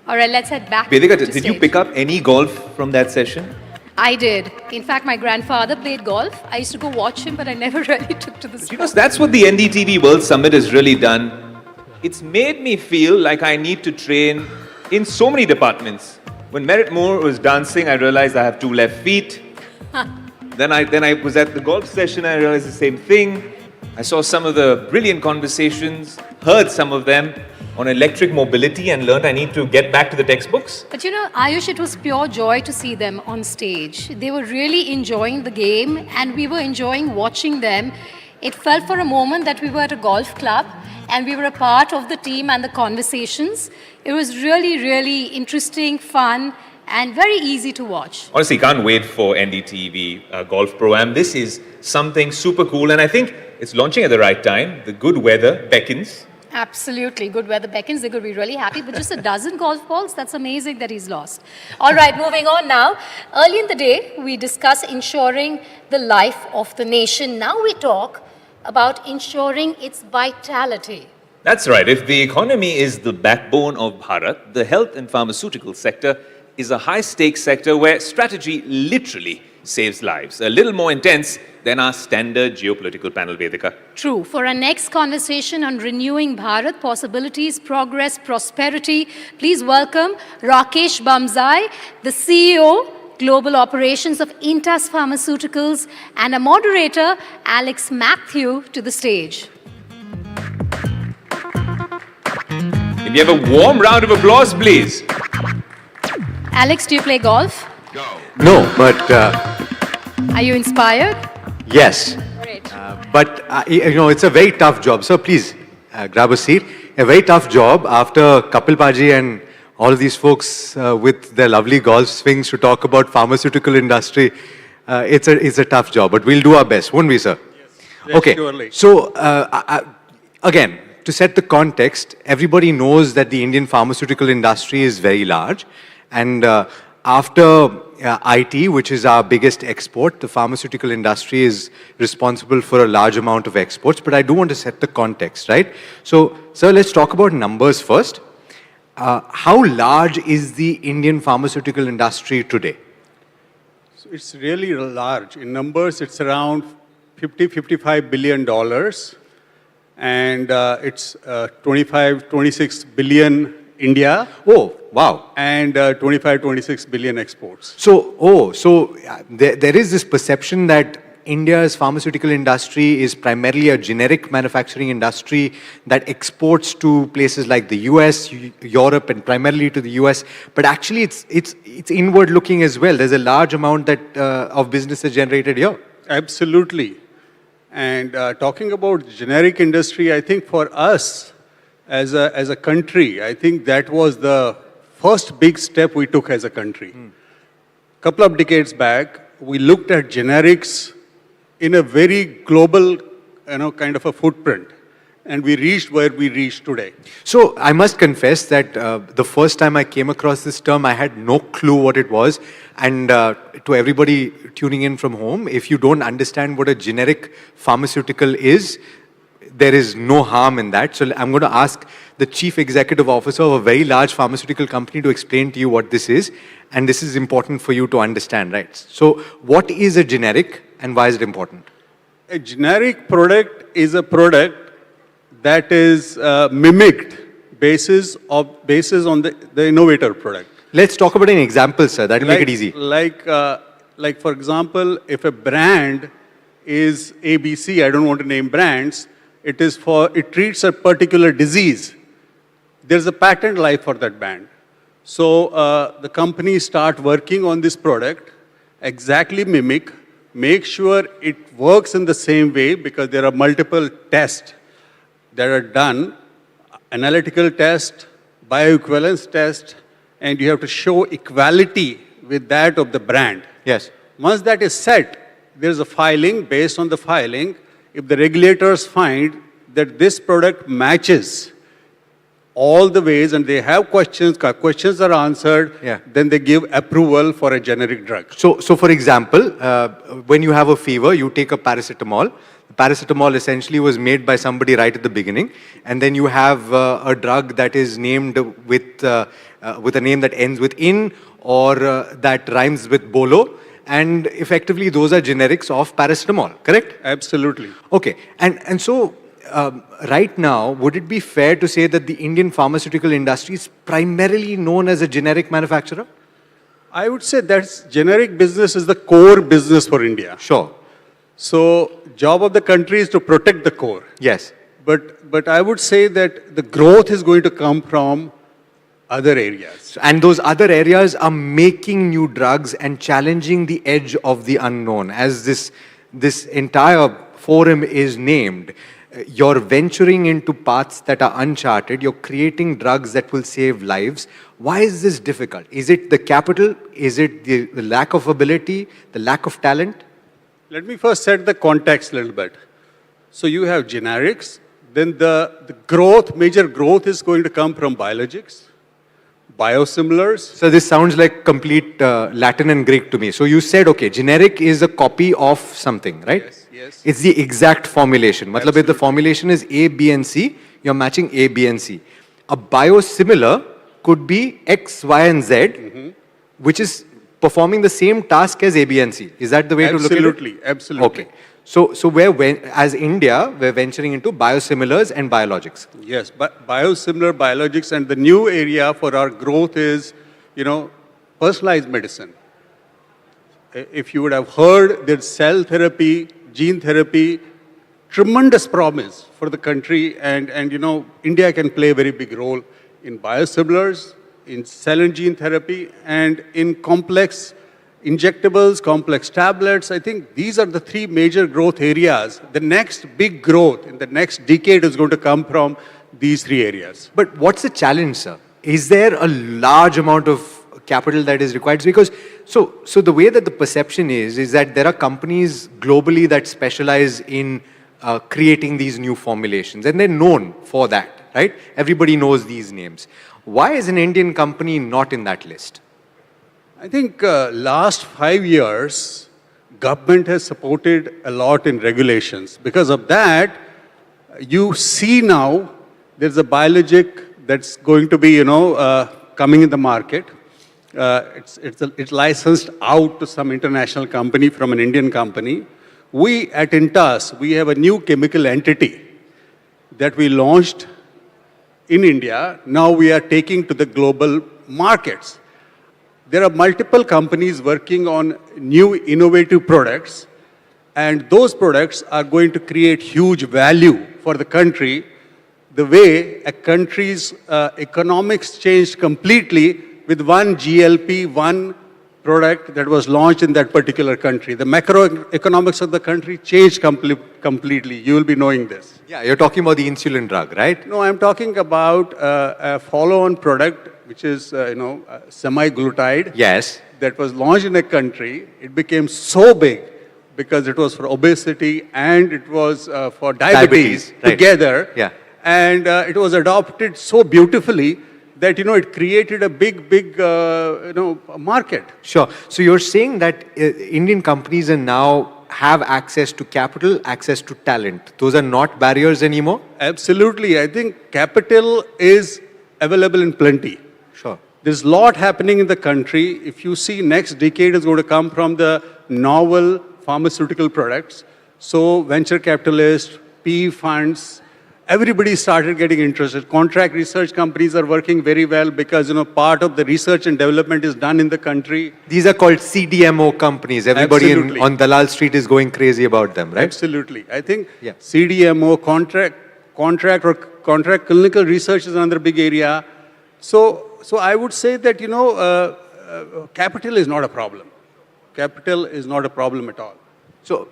All right, let's head back.
Vedika,
to
did
stage.
you pick up any golf from that session?
I did. In fact, my grandfather played golf. I used to go watch him, but I never really took to the sport.
You know, that's what the NDTV World Summit has really done. It's made me feel like I need to train in so many departments. When Merit Moore was dancing, I realized I have 2 left feet. Then I was at the golf session, I realized the same thing. I saw some of the brilliant conversations, heard some of them on electric mobility and learned I need to get back to the textbooks.
But you know, Ayush, it was pure joy to see them on stage. They were really enjoying the game and we were enjoying watching them. It felt for a moment that we were at a golf club and we were a part of the team and the conversations. It was really, really interesting, fun, and very easy to watch.
Honestly, can't wait for NDTV Golf Pro-Am. This is something super cool and I think it's launching at the right time. The good weather beckons.
Absolutely. Good weather beckons. They could be really happy. But just a dozen golf balls, that's amazing that he's lost. All right, moving on now. Early in the day, we discussed ensuring the life of the nation. Now we talk about ensuring its vitality.
That's right. If the economy is the backbone of Bharat, the health and pharmaceutical sector is a high-stakes sector where strategy literally saves lives. A little more intense than our standard geopolitical panel, Vedika.
True. For our next conversation on renewing Bharat, possibilities, progress, prosperity, please welcome Rakesh Bamzai, the CEO, Global Operations of Intas Pharmaceuticals, and a moderator, Alex Matthew, to the stage.
Can we have a warm round of applause, please?
Alex, do you play golf?
No, but
Are you inspired?
Yes. But, it's a very tough job. So please, grab a seat. A very tough job after Kapil Paji and all of these folks with their lovely golf swings to talk about pharmaceutical industry. It's a tough job, but we'll do our best, won't we, sir?
Yes,
okay.
surely.
So, again, to set the context, everybody knows that the Indian pharmaceutical industry is very large. And after IT, which is our biggest export, the pharmaceutical industry is responsible for a large amount of exports. But I do want to set the context, right? So, sir, let's talk about numbers first. How large is the Indian pharmaceutical industry today?
So it's really large. In numbers, it's around $55 billion. And it's 26 billion India.
Oh, wow.
And 26 billion exports.
So there is this perception that India's pharmaceutical industry is primarily a generic manufacturing industry that exports to places like the US, Europe, and primarily to the US. But actually, it's inward looking as well. There's a large amount of business is generated here.
Absolutely. And talking about generic industry, I think for us as a country, I think that was the first big step we took as a country. A couple of decades back, we looked at generics in a very global, kind of a footprint. And we reached where we reached today.
So I must confess that the first time I came across this term, I had no clue what it was. And to everybody tuning in from home, if you don't understand what a generic pharmaceutical is, there is no harm in that. So I'm going to ask the Chief Executive Officer of a very large pharmaceutical company to explain to you what this is. And this is important for you to understand, right? So what is a generic and why is it important?
A generic product is a product that is mimicked basis on the innovator product.
Let's talk about an example, sir. That will make it easy.
Like, for example, if a brand is ABC, I don't want to name brands, it treats a particular disease. There's a patent life for that brand. So the companies start working on this product, exactly mimic, make sure it works in the same way because there are multiple tests that are done, analytical test, bioequivalence test, and you have to show equality with that of the brand.
Yes.
Once that is set, there's a filing. Based on the filing, if the regulators find that this product matches all the ways and they have questions are answered, then they give approval for a generic drug.
So for example, when you have a fever, you take a paracetamol. Paracetamol essentially was made by somebody right at the beginning, and then you have a drug that is named with a name that ends with in or that rhymes with bolo, and effectively those are generics of paracetamol, correct?
Absolutely.
Okay, and so right now, would it be fair to say that the Indian pharmaceutical industry is primarily known as a generic manufacturer?
I would say that generic business is the core business for India.
Sure.
So, job of the country is to protect the core.
Yes.
But I would say that the growth is going to come from other areas.
And those other areas are making new drugs and challenging the edge of the unknown. As this entire forum is named, you're venturing into paths that are uncharted. You're creating drugs that will save lives. Why is this difficult? Is it the capital? Is it the lack of ability? The lack of talent?
Let me first set the context a little bit. So you have generics, then the major growth is going to come from biologics, biosimilars.
So this sounds like complete Latin and Greek to me. So you said, okay, generic is a copy of something, right?
Yes, yes.
It's the exact formulation. Matlab, if the formulation is A, B, and C, you're matching A, B, and C. A biosimilar could be X, Y, and Z, which is performing the same task as A, B, and C. Is that the way to look at it?
Absolutely, absolutely.
Okay. So as India, we're venturing into biosimilars and biologics.
Yes, but biosimilar, biologics, and the new area for our growth is, personalized medicine. If you would have heard, there's cell therapy, gene therapy, tremendous promise for the country, and India can play a very big role in biosimilars, in cell and gene therapy, and in complex injectables, complex tablets. I think these are the three major growth areas. The next big growth in the next decade is going to come from these three areas.
But what's the challenge, sir? Is there a large amount of capital that is required? Because so the way that the perception is that there are companies globally that specialize in creating these new formulations, and they're known for that, right? Everybody knows these names. Why is an Indian company not in that list?
I think last 5 years, government has supported a lot in regulations. Because of that, you see now there's a biologic that's going to be, coming in the market. It's licensed out to some international company from an Indian company. We at Intas, we have a new chemical entity that we launched in India. Now we are taking to the global markets. There are multiple companies working on new innovative products, and those products are going to create huge value for the country. The way a country's economics changed completely with one GLP-1 product that was launched in that particular country. The macroeconomics of the country changed completely. You will be knowing this.
Yeah, you're talking about the insulin drug, right?
No, I'm talking about a follow-on product which is, semaglutide.
Yes.
That was launched in a country. It became so big because it was for obesity and it was for diabetes
right.
together.
Yeah.
And it was adopted so beautifully that, it created a big, market.
Sure. So you're saying that Indian companies are now have access to capital, access to talent. Those are not barriers anymore?
Absolutely. I think capital is available in plenty.
Sure.
There's a lot happening in the country. If you see next decade is going to come from the novel pharmaceutical products. So venture capitalists, PE funds, everybody started getting interested. Contract research companies are working very well because, part of the research and development is done in the country.
These are called CDMO companies. Everybody on Dalal Street is going crazy about them, right?
Absolutely. I think CDMO, contract clinical research is another big area. So I would say that, capital is not a problem. Capital is not a problem at all.
So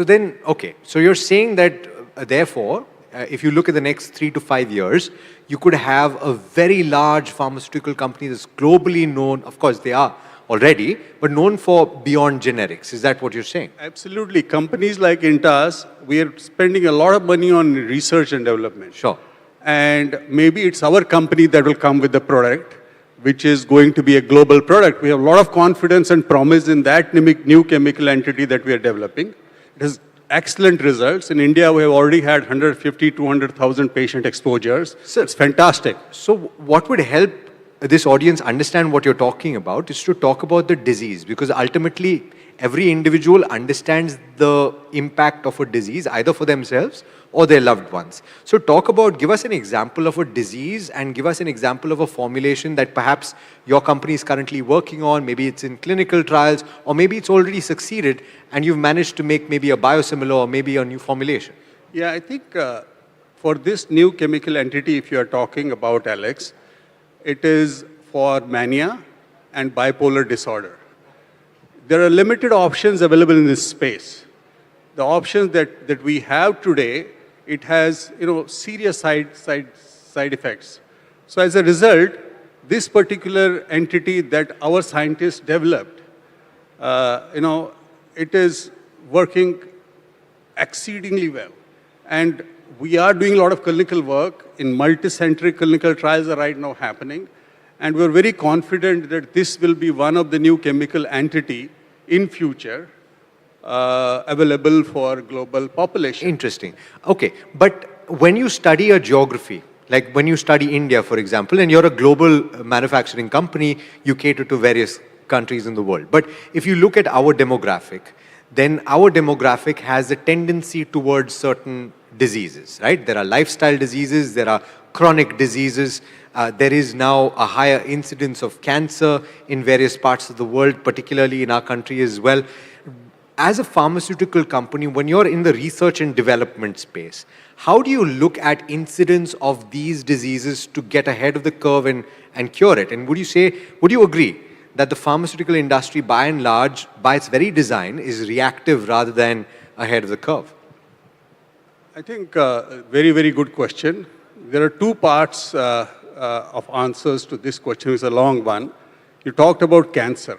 then, okay. So you're saying that, therefore, if you look at the next 3 to 5 years, you could have a very large pharmaceutical company that's globally known. Of course, they are already, but known for beyond generics. Is that what you're saying?
Absolutely. Companies like Intas, we are spending a lot of money on research and development.
Sure.
And maybe it's our company that will come with the product, which is going to be a global product. We have a lot of confidence and promise in that new chemical entity that we are developing. It has excellent results. In India, we have already had 150, 200,000 patient exposures. So it's fantastic.
So what would help this audience understand what you're talking about is to talk about the disease, because ultimately every individual understands the impact of a disease either for themselves or their loved ones. So give us an example of a disease and give us an example of a formulation that perhaps your company is currently working on. Maybe it's in clinical trials, or maybe it's already succeeded and you've managed to make maybe a biosimilar or maybe a new formulation.
Yeah, I think for this new chemical entity, if you are talking about, Alex, it is for mania and bipolar disorder. There are limited options available in this space. The options that we have today, it has serious side effects. So as a result, this particular entity that our scientists developed, it is working exceedingly well. And we are doing a lot of clinical work. In multi-centric clinical trials are right now happening. And we're very confident that this will be one of the new chemical entity in future available for global population.
Interesting. Okay, but when you study a geography, like when you study India, for example, and you're a global manufacturing company, you cater to various countries in the world. But if you look at our demographic, then our demographic has a tendency towards certain diseases, right? There are lifestyle diseases, there are chronic diseases. There is now a higher incidence of cancer in various parts of the world, particularly in our country as well. As a pharmaceutical company, when you're in the research and development space, how do you look at incidence of these diseases to get ahead of the curve and cure it? And would you agree that the pharmaceutical industry, by and large, by its very design, is reactive rather than ahead of the curve?
I think very, very good question. There are two parts of answers to this question. It's a long one. You talked about cancer.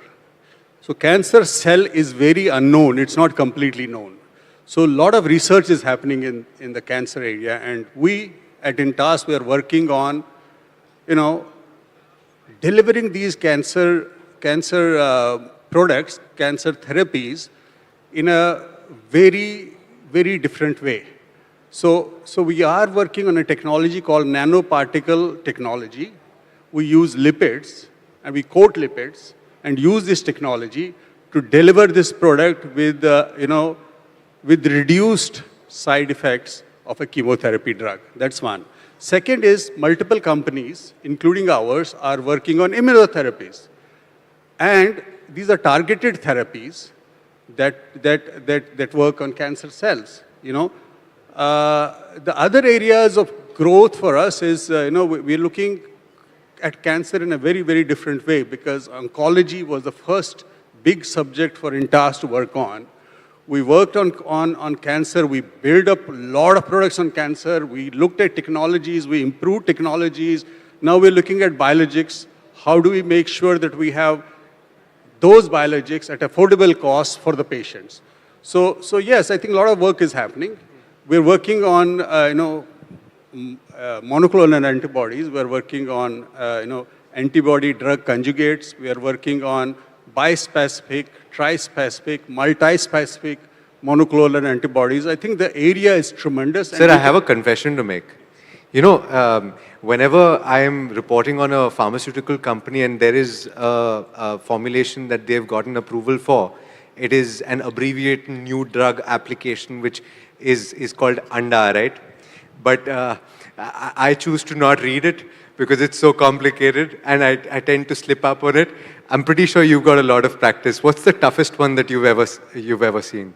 So cancer cell is very unknown. It's not completely known. So a lot of research is happening in the cancer area, and we at Intas, we are working on, delivering these cancer products, cancer therapies, in a very, very different way. So we are working on a technology called nanoparticle technology. We use lipids, and we coat lipids, and use this technology to deliver this product with, with reduced side effects of a chemotherapy drug. That's one. Second is multiple companies, including ours, are working on immunotherapies. And these are targeted therapies that work on cancer cells. The other areas of growth for us is, we're looking at cancer in a very, very different way, because oncology was the first big subject for Intas to work on. We worked on cancer. We built up a lot of products on cancer. We looked at technologies. We improved technologies. Now we're looking at biologics. How do we make sure that we have those biologics at affordable costs for the patients? So yes, I think a lot of work is happening. We're working on, monoclonal antibodies. We're working on, antibody drug conjugates. We are working on bispecific, trispecific, multispecific monoclonal antibodies. I think the area is tremendous.
Sir, I have a confession to make. Whenever I am reporting on a pharmaceutical company and there is a formulation that they've gotten approval for, it is an abbreviated new drug application which is called ANDA, right? But I choose to not read it because it's so complicated and I tend to slip up on it. I'm pretty sure you've got a lot of practice. What's the toughest one that you've ever seen?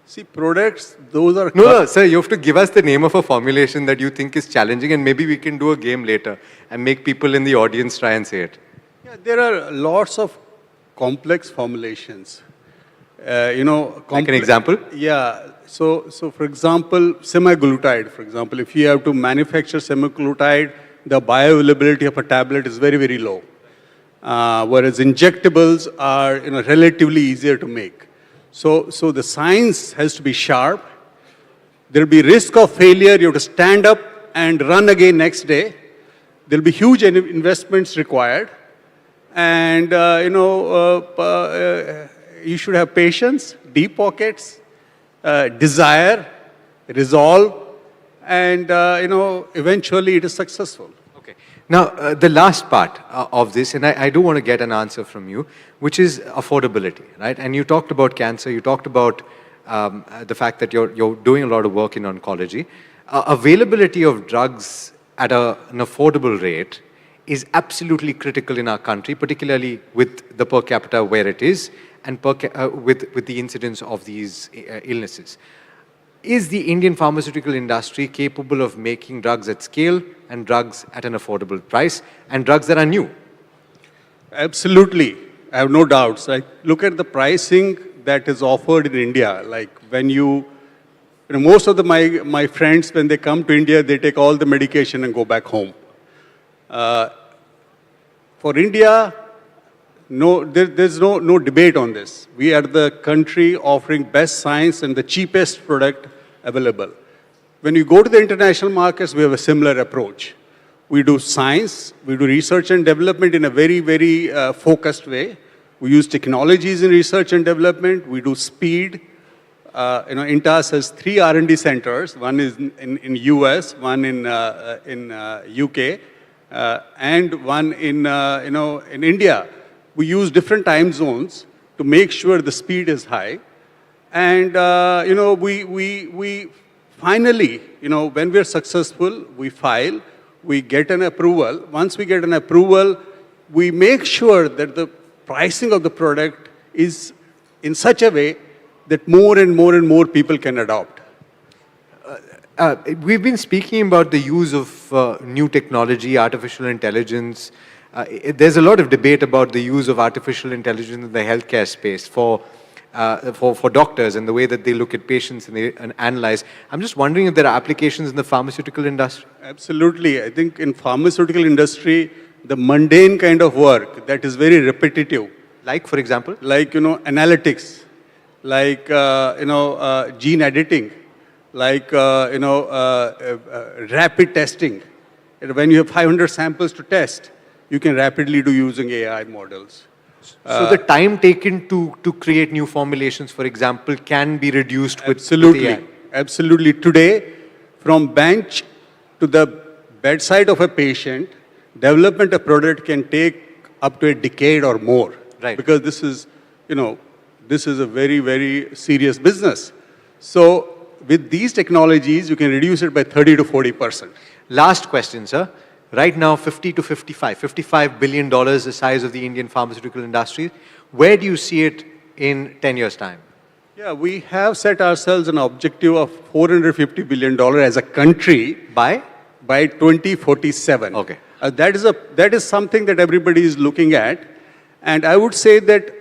See, products, those are...
No, sir, you have to give us the name of a formulation that you think is challenging, and maybe we can do a game later and make people in the audience try and say it.
Yeah, there are lots of complex formulations.
Like an example?
Yeah. So for example, semaglutide, for example, if you have to manufacture semaglutide, the bioavailability of a tablet is very, very low. Whereas injectables are relatively easier to make. So the science has to be sharp. There will be risk of failure. You have to stand up and run again next day. There will be huge investments required. And, you should have patience, deep pockets, desire, resolve, and, eventually it is successful.
Now, the last part of this, and I do want to get an answer from you, which is affordability, right? And you talked about cancer, you talked about the fact that you're doing a lot of work in oncology. Availability of drugs at an affordable rate is absolutely critical in our country, particularly with the per capita where it is, and with the incidence of these illnesses. Is the Indian pharmaceutical industry capable of making drugs at scale and drugs at an affordable price and drugs that are new?
Absolutely. I have no doubts. Look at the pricing that is offered in India. Like when most of my friends, when they come to India, they take all the medication and go back home. For India, there's no debate on this. We are the country offering best science and the cheapest product available. When you go to the international markets, we have a similar approach. We do science, we do research and development in a very, very focused way. We use technologies in research and development. We do speed. Intas has 3 R&D centers. One is in US, one in UK, and one in India. We use different time zones to make sure the speed is high. And, we finally, when we're successful, we file, we get an approval. Once we get an approval, we make sure that the pricing of the product is in such a way that more and more and more people can adopt.
We've been speaking about the use of new technology, artificial intelligence, there's a lot of debate about the use of artificial intelligence in the healthcare space for doctors and the way that they look at patients and analyze. I'm just wondering if there are applications in the pharmaceutical industry.
Absolutely. I think in pharmaceutical industry, the mundane kind of work that is very repetitive.
Like, for example?
Like, analytics, like, gene editing, like, rapid testing. When you have 500 samples to test, you can rapidly do using AI models.
So the time taken to create new formulations, for example, can be reduced with AI.
Absolutely. Today, from bench to the bedside of a patient, development of product can take up to a decade or more.
Right.
Because this is, this is a very, very serious business. So with these technologies, you can reduce it by 30 to 40%.
Last question, sir. Right now, $55 billion the size of the Indian pharmaceutical industry. Where do you see it in 10 years' time?
Yeah, we have set ourselves an objective of $450 billion as a country by 2047.
Okay.
That is something that everybody is looking at. And I would say that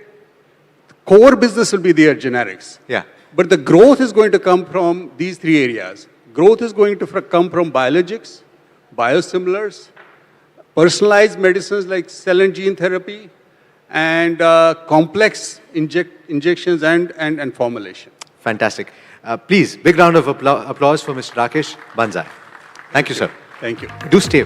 core business will be their generics.
Yeah.
But the growth is going to come from these three areas. Growth is going to come from biologics, biosimilars, personalized medicines like cell and gene therapy, and complex injections and formulation.
Fantastic. Please, big round of applause for Mr. Rakesh Banzai. Thank you, sir.
Thank you.
Do stay.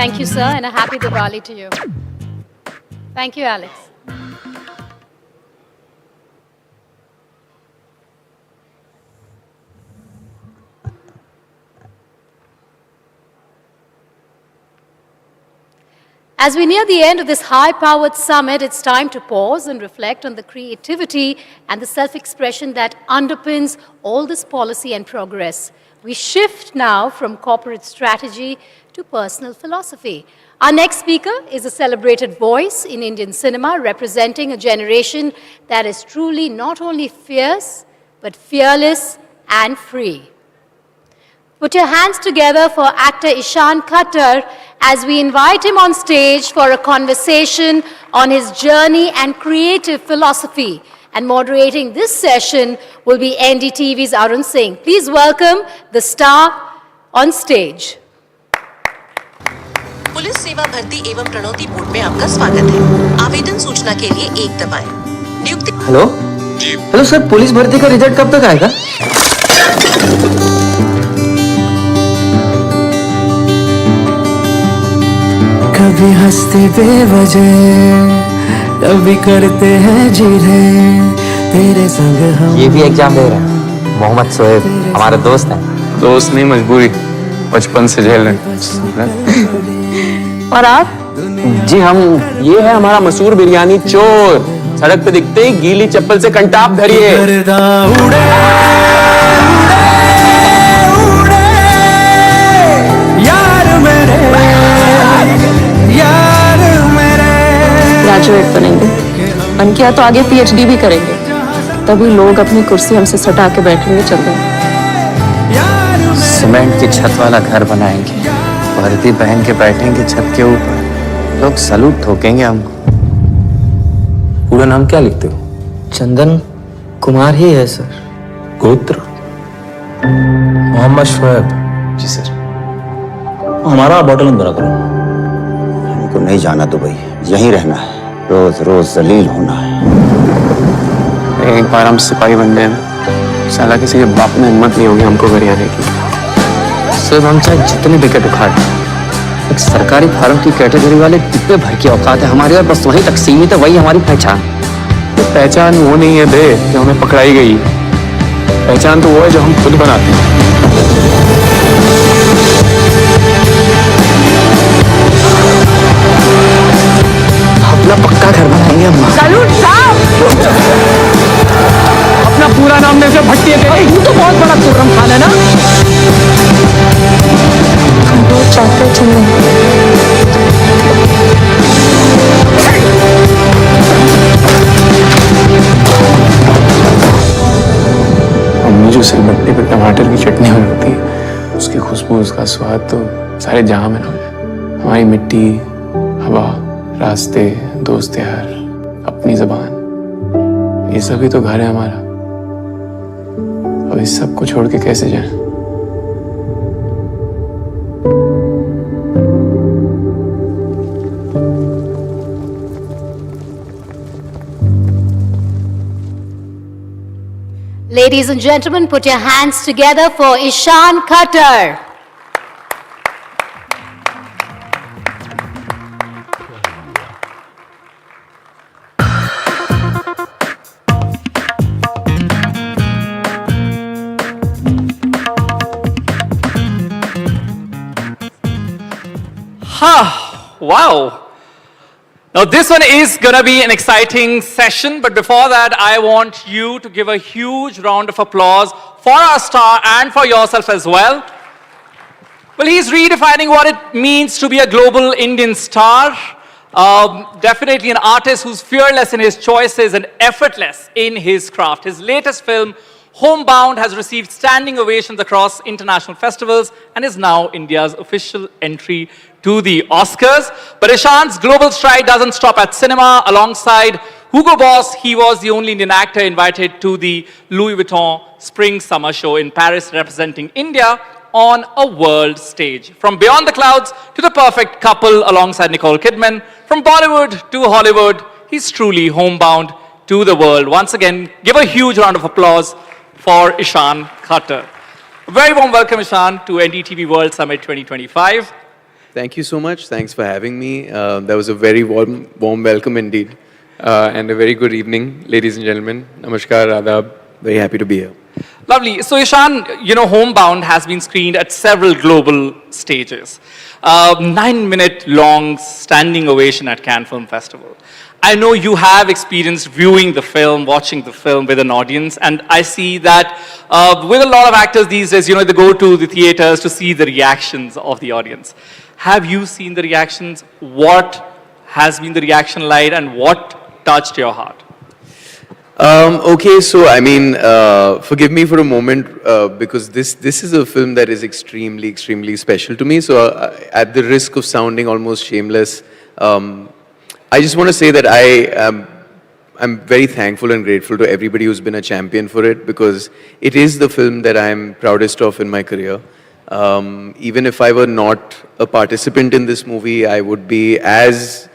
Thank you, sir, and a happy Diwali to you. Thank you, Alex. As we near the end of this high-powered summit, it's time to pause and reflect on the creativity and the self-expression that underpins all this policy and progress. We shift now from corporate strategy to personal philosophy. Our next speaker is a celebrated voice in Indian cinema, representing a generation that is truly not only fierce, but fearless and free. Put your hands together for actor Ishan Khattar as we invite him on stage for a conversation on his journey and creative philosophy. And moderating this session will be NDTV's Arun Singh. Please welcome the star on stage.
Police सेवा भर्ती एवं Pranoti board में आपका स्वागत है। आवेदन सूचना के लिए 1 दबाएं। नियुक्ति।
हेलो हेलो सर, पुलिस भर्ती का रिजल्ट कब तक आएगा?
कभी हंसते बेवजह, कभी करते हैं जीरे, तेरे संग हम।
ये भी एग्जाम दे रहा है। मोहम्मद सोएब हमारा दोस्त है।
दोस्त नहीं, मजबूरी, बचपन से झेल रहे।
और आप?
जी हम, ये है हमारा मशहूर बिरयानी चोर। सड़क पे दिखते ही गीली चप्पल से कंटाप धरिए।
ग्रेजुएट बनेंगे, बन किया तो आगे PhD भी करेंगे, तभी लोग अपनी कुर्सी हमसे सटा के बैठेंगे चलते हैं।
सीमेंट की छत वाला घर बनाएंगे, वर्दी पहन के बैठेंगे छत के ऊपर, लोग सलूट ठोकेंगे हमको। पूरा नाम क्या लिखते हो?
चंदन कुमार ही है सर।
गोत्र?
मोहम्मद शोएब।
जी सर।
हमारा बॉटल बना करो।
हमको नहीं जाना दुबई, यहीं रहना है, रोज रोज जलील होना है।
एक बार हम सिपाही बन गए, साला किसी के बाप में हिम्मत नहीं होगी हमको घर आने की। सिर्फ हम चाहे जितने विकेट उखाड़, एक सरकारी फार्म की कैटेगरी वाले डिब्बे भर की औकात है हमारी, और बस वहीं तक सीमित है, वही हमारी पहचान। पहचान वो नहीं है बे जो हमें पकड़ाई गई, पहचान तो वो है जो हम खुद बनाते हैं। अपना पक्का घर बनाएंगे हम।
सैल्यूट साहब।
अपना पूरा नाम में से भट्टी है,
तू तो बहुत बड़ा खुर्रम खान है ना। चॉकलेट चाहिए?
अम्मी जो सिलबट्टे पे टमाटर की चटनी बनाती है, उसकी खुशबू, उसका स्वाद तो सारे जहां में हो जाए। हमारी मिट्टी, हवा, रास्ते, दोस्त यार, अपनी जबान, ये सभी तो घर है हमारा। अब इस सब को छोड़ के कैसे जाएं?
Ladies and gentlemen, put your hands together for Ishan Khatter.
Wow. Now this one is going to be an exciting session, but before that, I want you to give a huge round of applause for our star and for yourself as well. Well, he's redefining what it means to be a global Indian star. Definitely an artist who's fearless in his choices and effortless in his craft. His latest film, Homebound, has received standing ovations across international festivals and is now India's official entry to the Oscars. But Ishan's global stride doesn't stop at cinema. Alongside Hugo Boss, he was the only Indian actor invited to the Louis Vuitton Spring-Summer Show in Paris, representing India on a world stage. From Beyond the Clouds to The Perfect Couple alongside Nicole Kidman, from Bollywood to Hollywood, he's truly homebound to the world. Once again, give a huge round of applause for Ishan Khatter. A very warm welcome, Ishan, to NDTV World Summit 2025.
Thank you so much. Thanks for having me. That was a very warm welcome indeed. And a very good evening, ladies and gentlemen. Namaskar, Adab. Very happy to be here.
Lovely. So, Ishan, you know, Homebound has been screened at several global stages. 9-minute long standing ovation at Cannes Film Festival. I know you have experienced viewing the film, watching the film with an audience, and I see that with a lot of actors these days, you know, they go to the theaters to see the reactions of the audience. Have you seen the reactions? What has been the reaction like, and what touched your heart?
Okay, so I mean, forgive me for a moment because this is a film that is extremely special to me. So at the risk of sounding almost shameless, I just want to say that I'm very thankful and grateful to everybody who's been a champion for it, because it is the film that I'm proudest of in my career. Even if I were not a participant in this movie, I would be as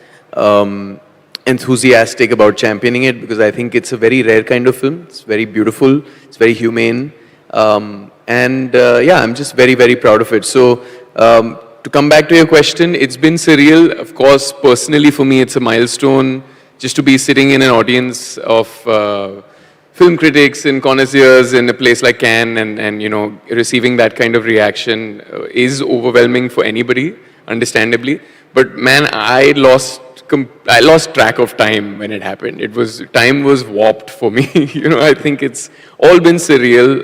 enthusiastic about championing it, because I think it's a very rare kind of film. It's very beautiful, it's very humane, and yeah, I'm just very proud of it. So to come back to your question, it's been surreal. Of course, personally for me, it's a milestone just to be sitting in an audience of film critics and connoisseurs in a place like Cannes, and you know, receiving that kind of reaction is overwhelming for anybody, understandably. But man, I lost track of time when it happened. Time was warped for me. You know, I think it's all been surreal.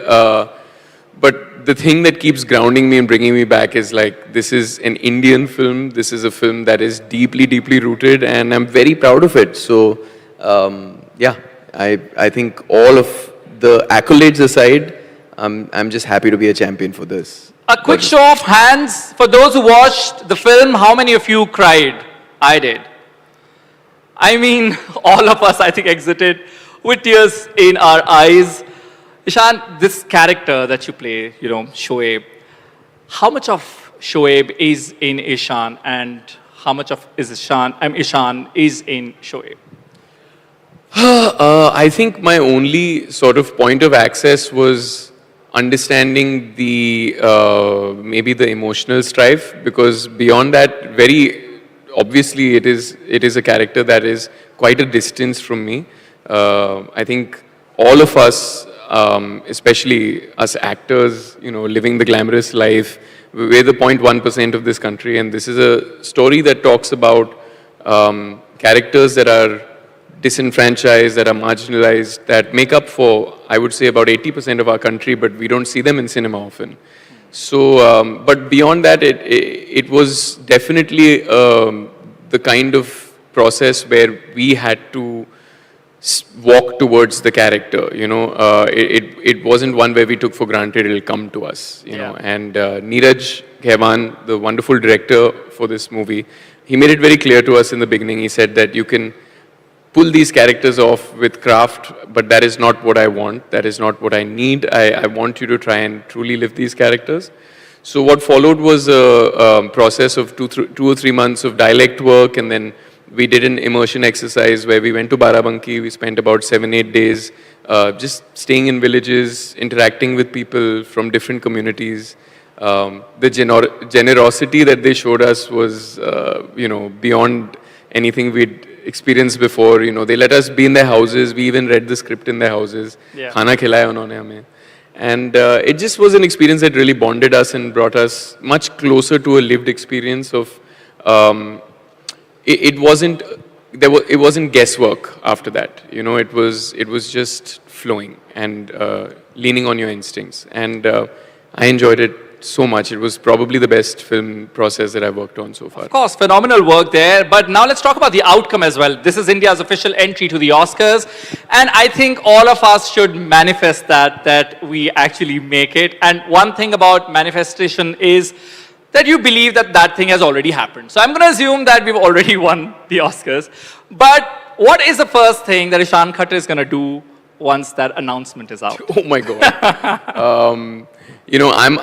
But the thing that keeps grounding me and bringing me back is like, this is an Indian film. This is a film that is deeply rooted, and I'm very proud of it. So, yeah, I think all of the accolades aside, I'm just happy to be a champion for this.
A quick show of hands for those who watched the film. How many of you cried? I did. I mean, all of us, I think, exited with tears in our eyes. Ishan, this character that you play, you know, Shoaib, how much of Shoaib is in Ishan, and how much of Ishan is in Shoaib?
I think my only sort of point of access was understanding the maybe the emotional strife, because beyond that, very obviously it is a character that is quite a distance from me. I think all of us, especially us actors, you know, living the glamorous life, we're the 0.1% of this country, and this is a story that talks about characters that are disenfranchised, that are marginalized, that make up for, I would say, about 80% of our country, but we don't see them in cinema often. So, but beyond that, it was definitely the kind of process where we had to walk towards the character, you know. It wasn't one where we took for granted it'll come to us, you know. And Neeraj Ghaiwan, the wonderful director for this movie, he made it very clear to us in the beginning. He said that you can pull these characters off with craft, but that is not what I want. That is not what I need. I want you to try and truly live these characters. So what followed was a process of 2 or 3 months of dialect work, and then we did an immersion exercise where we went to Barabanki. We spent about 7-8 days just staying in villages, interacting with people from different communities. The generosity that they showed us was, you know, beyond anything we'd experienced before. You know, they let us be in their houses. We even read the script in their houses. Khana khilaya unhone hame. And it just was an experience that really bonded us and brought us much closer to a lived experience of. It wasn't guesswork after that. You know, it was just flowing and leaning on your instincts. And I enjoyed it so much. It was probably the best film process that I've worked on so far.
Of course, phenomenal work there. But now let's talk about the outcome as well. This is India's official entry to the Oscars. And I think all of us should manifest that we actually make it. And one thing about manifestation is that you believe that thing has already happened. So I'm going to assume that we've already won the Oscars. But what is the first thing that Ishan Khatter is going to do once that announcement is out?
Oh my God. You know, I'm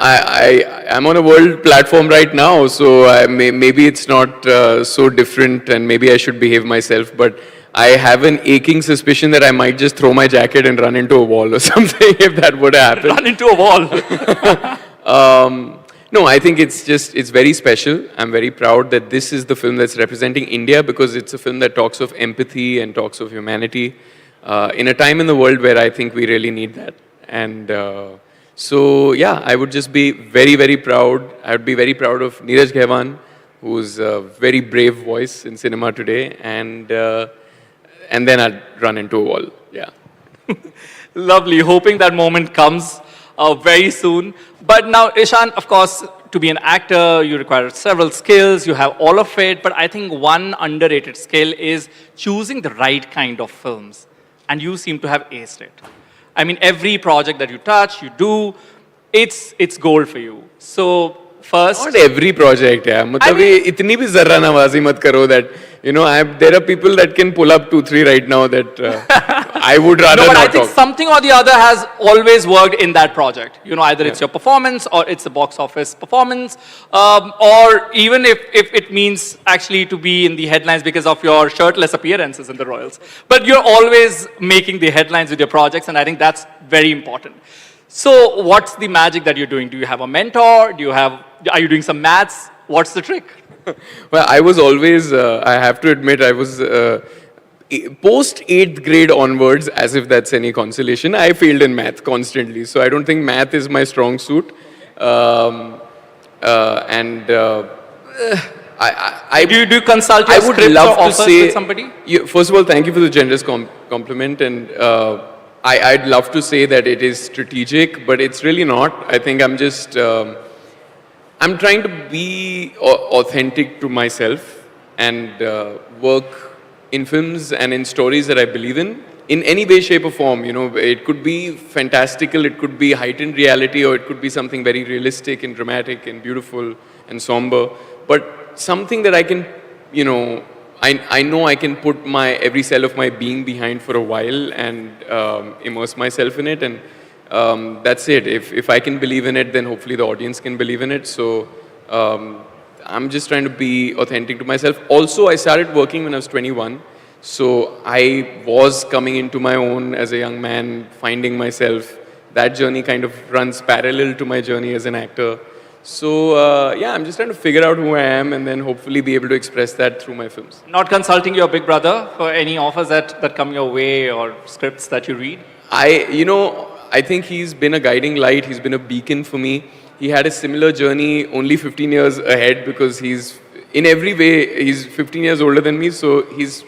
on a world platform right now, so maybe it's not so different, and maybe I should behave myself, but I have an aching suspicion that I might just throw my jacket and run into a wall or something if that would happen.
Run into a wall?
No, I think it's very special. I'm very proud that this is the film that's representing India, because it's a film that talks of empathy and talks of humanity in a time in the world where I think we really need that. And so, yeah, I would just be very, very proud. I would be very proud of Neeraj Ghaiwan, who's a very brave voice in cinema today, and then I'd run into a wall. Yeah.
Lovely. Hoping that moment comes very soon. But now, Ishan, of course, to be an actor, you require several skills. You have all of it. But I think one underrated skill is choosing the right kind of films. And you seem to have aced it. I mean, every project that you touch, you do, it's gold for you. So first,
not every project, yeah. Matlab itni bhi zarra nawazi mat karo that, you know, there are people that can pull up 2-3 right now that I would rather
no, but
not
I think
talk.
something or the other has always worked in that project. You know, either it's your performance or it's the box office performance, or even if it means actually to be in the headlines because of your shirtless appearances in the Royals. But you're always making the headlines with your projects, and I think that's very important. So what's the magic that you're doing? Do you have a mentor? Are you doing some maths? What's the trick?
Well, I was always, I have to admit, I was post 8th grade onwards, as if that's any consolation, I failed in math constantly. So I don't think math is my strong suit. Do
you consult your scripts or offers with somebody?
First of all, thank you for the generous compliment. And I'd love to say that it is strategic, but it's really not. I think I'm just, I'm trying to be authentic to myself and work in films and in stories that I believe in any way, shape or form. You know, it could be fantastical, it could be heightened reality, or it could be something very realistic and dramatic and beautiful and somber. But something that I can, you know, I know I can put every cell of my being behind for a while and immerse myself in it, and that's it. If I can believe in it, then hopefully the audience can believe in it. So I'm just trying to be authentic to myself. Also, I started working when I was 21. So I was coming into my own as a young man, finding myself. That journey kind of runs parallel to my journey as an actor. So yeah, I'm just trying to figure out who I am and then hopefully be able to express that through my films.
Not consulting your big brother for any offers that come your way or scripts that you read?
I think he's been a guiding light. He's been a beacon for me. He had a similar journey, only 15 years ahead, because he's, in every way, he's 15 years older than me. So he's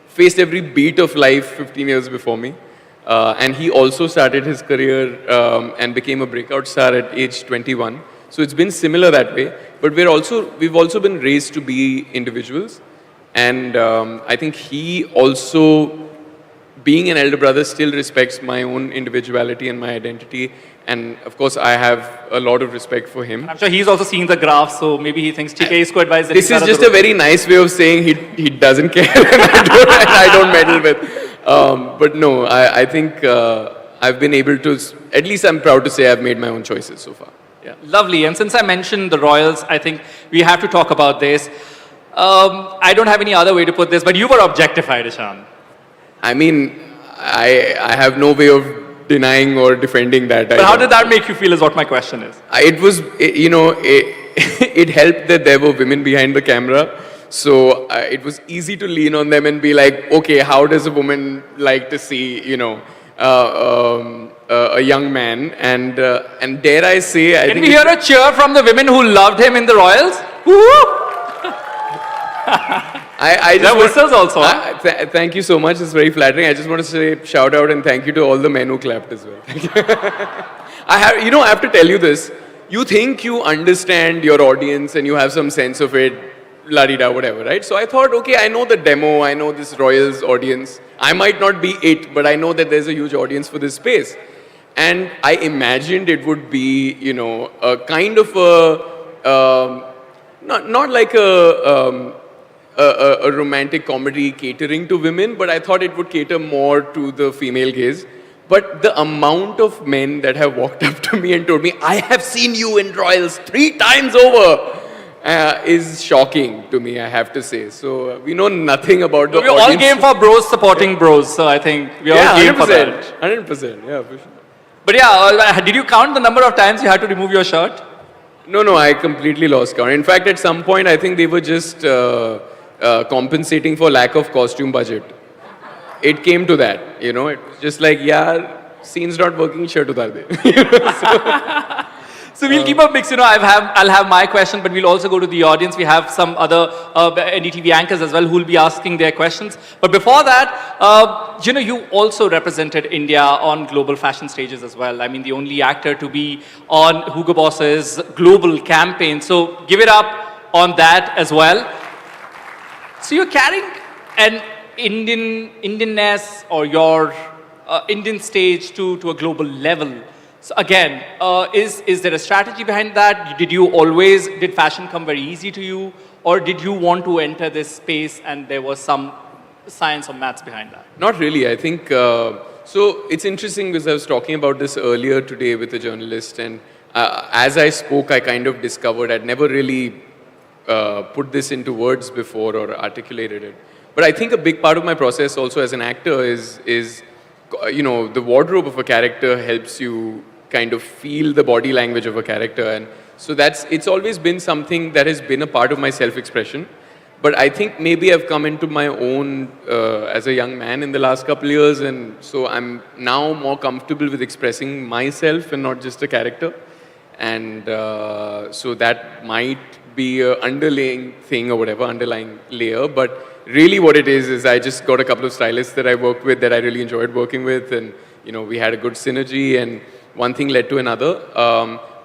faced every beat of life 15 years before me. And he also started his career and became a breakout star at age 21. So it's been similar that way. But we've also been raised to be individuals. And I think he also, being an elder brother, still respects my own individuality and my identity. And of course, I have a lot of respect for him.
I'm sure he's also seeing the graph, so maybe he thinks TK is squared advised.
This is just a very nice way of saying he doesn't care and I don't meddle with. But no, I think I've been able to, at least I'm proud to say I've made my own choices so far. Yeah.
Lovely. And since I mentioned the Royals, I think we have to talk about this. I don't have any other way to put this, but you were objectified, Ishan.
I mean, I have no way of denying or defending that.
But how did that make you feel is what my question is.
It was, it helped that there were women behind the camera. So it was easy to lean on them and be like, okay, how does a woman like to see, a young man? And dare I say,
Can we hear a cheer from the women who loved him in the Royals? Woo!
I
there are whistles also.
Thank you so much. It's very flattering. I just want to say shout out and thank you to all the men who clapped as well. Thank you. I have to tell you this. You think you understand your audience and you have some sense of it, la-di-da, whatever, right? So I thought, okay, I know the demo, I know this Royals audience. I might not be it, but I know that there's a huge audience for this space. And I imagined it would be, a kind of a, not like a romantic comedy catering to women, but I thought it would cater more to the female gaze. But the amount of men that have walked up to me and told me, I have seen you in Royals 3 times over, is shocking to me, I have to say. So we know nothing about the audience.
We're all game for bros supporting bros, so I think we're all game for that.
100%, yeah, for sure.
But yeah, did you count the number of times you had to remove your shirt?
No, I completely lost count. In fact, at some point, I think they were just compensating for lack of costume budget. It came to that, it was just like, yeah, scene's not working, shirt utar de.
So we'll keep a mix, I'll have my question, but we'll also go to the audience. We have some other NDTV anchors as well who will be asking their questions. But before that, you also represented India on global fashion stages as well. I mean, the only actor to be on Hugo Boss's global campaign. So give it up on that as well. So you're carrying an Indianness or your Indian stage to a global level. So again, is there a strategy behind that? Did fashion come very easy to you? Or did you want to enter this space and there was some science or maths behind that?
Not really. I think, so it's interesting because I was talking about this earlier today with a journalist, and as I spoke, I kind of discovered I'd never really put this into words before or articulated it. But I think a big part of my process also as an actor is the wardrobe of a character helps you kind of feel the body language of a character. And so it's always been something that has been a part of my self-expression. But I think maybe I've come into my own as a young man in the last couple of years. And so I'm now more comfortable with expressing myself and not just a character. And so that might be an underlying thing or whatever, underlying layer. But really what it is I just got a couple of stylists that I worked with that I really enjoyed working with, and we had a good synergy, and one thing led to another.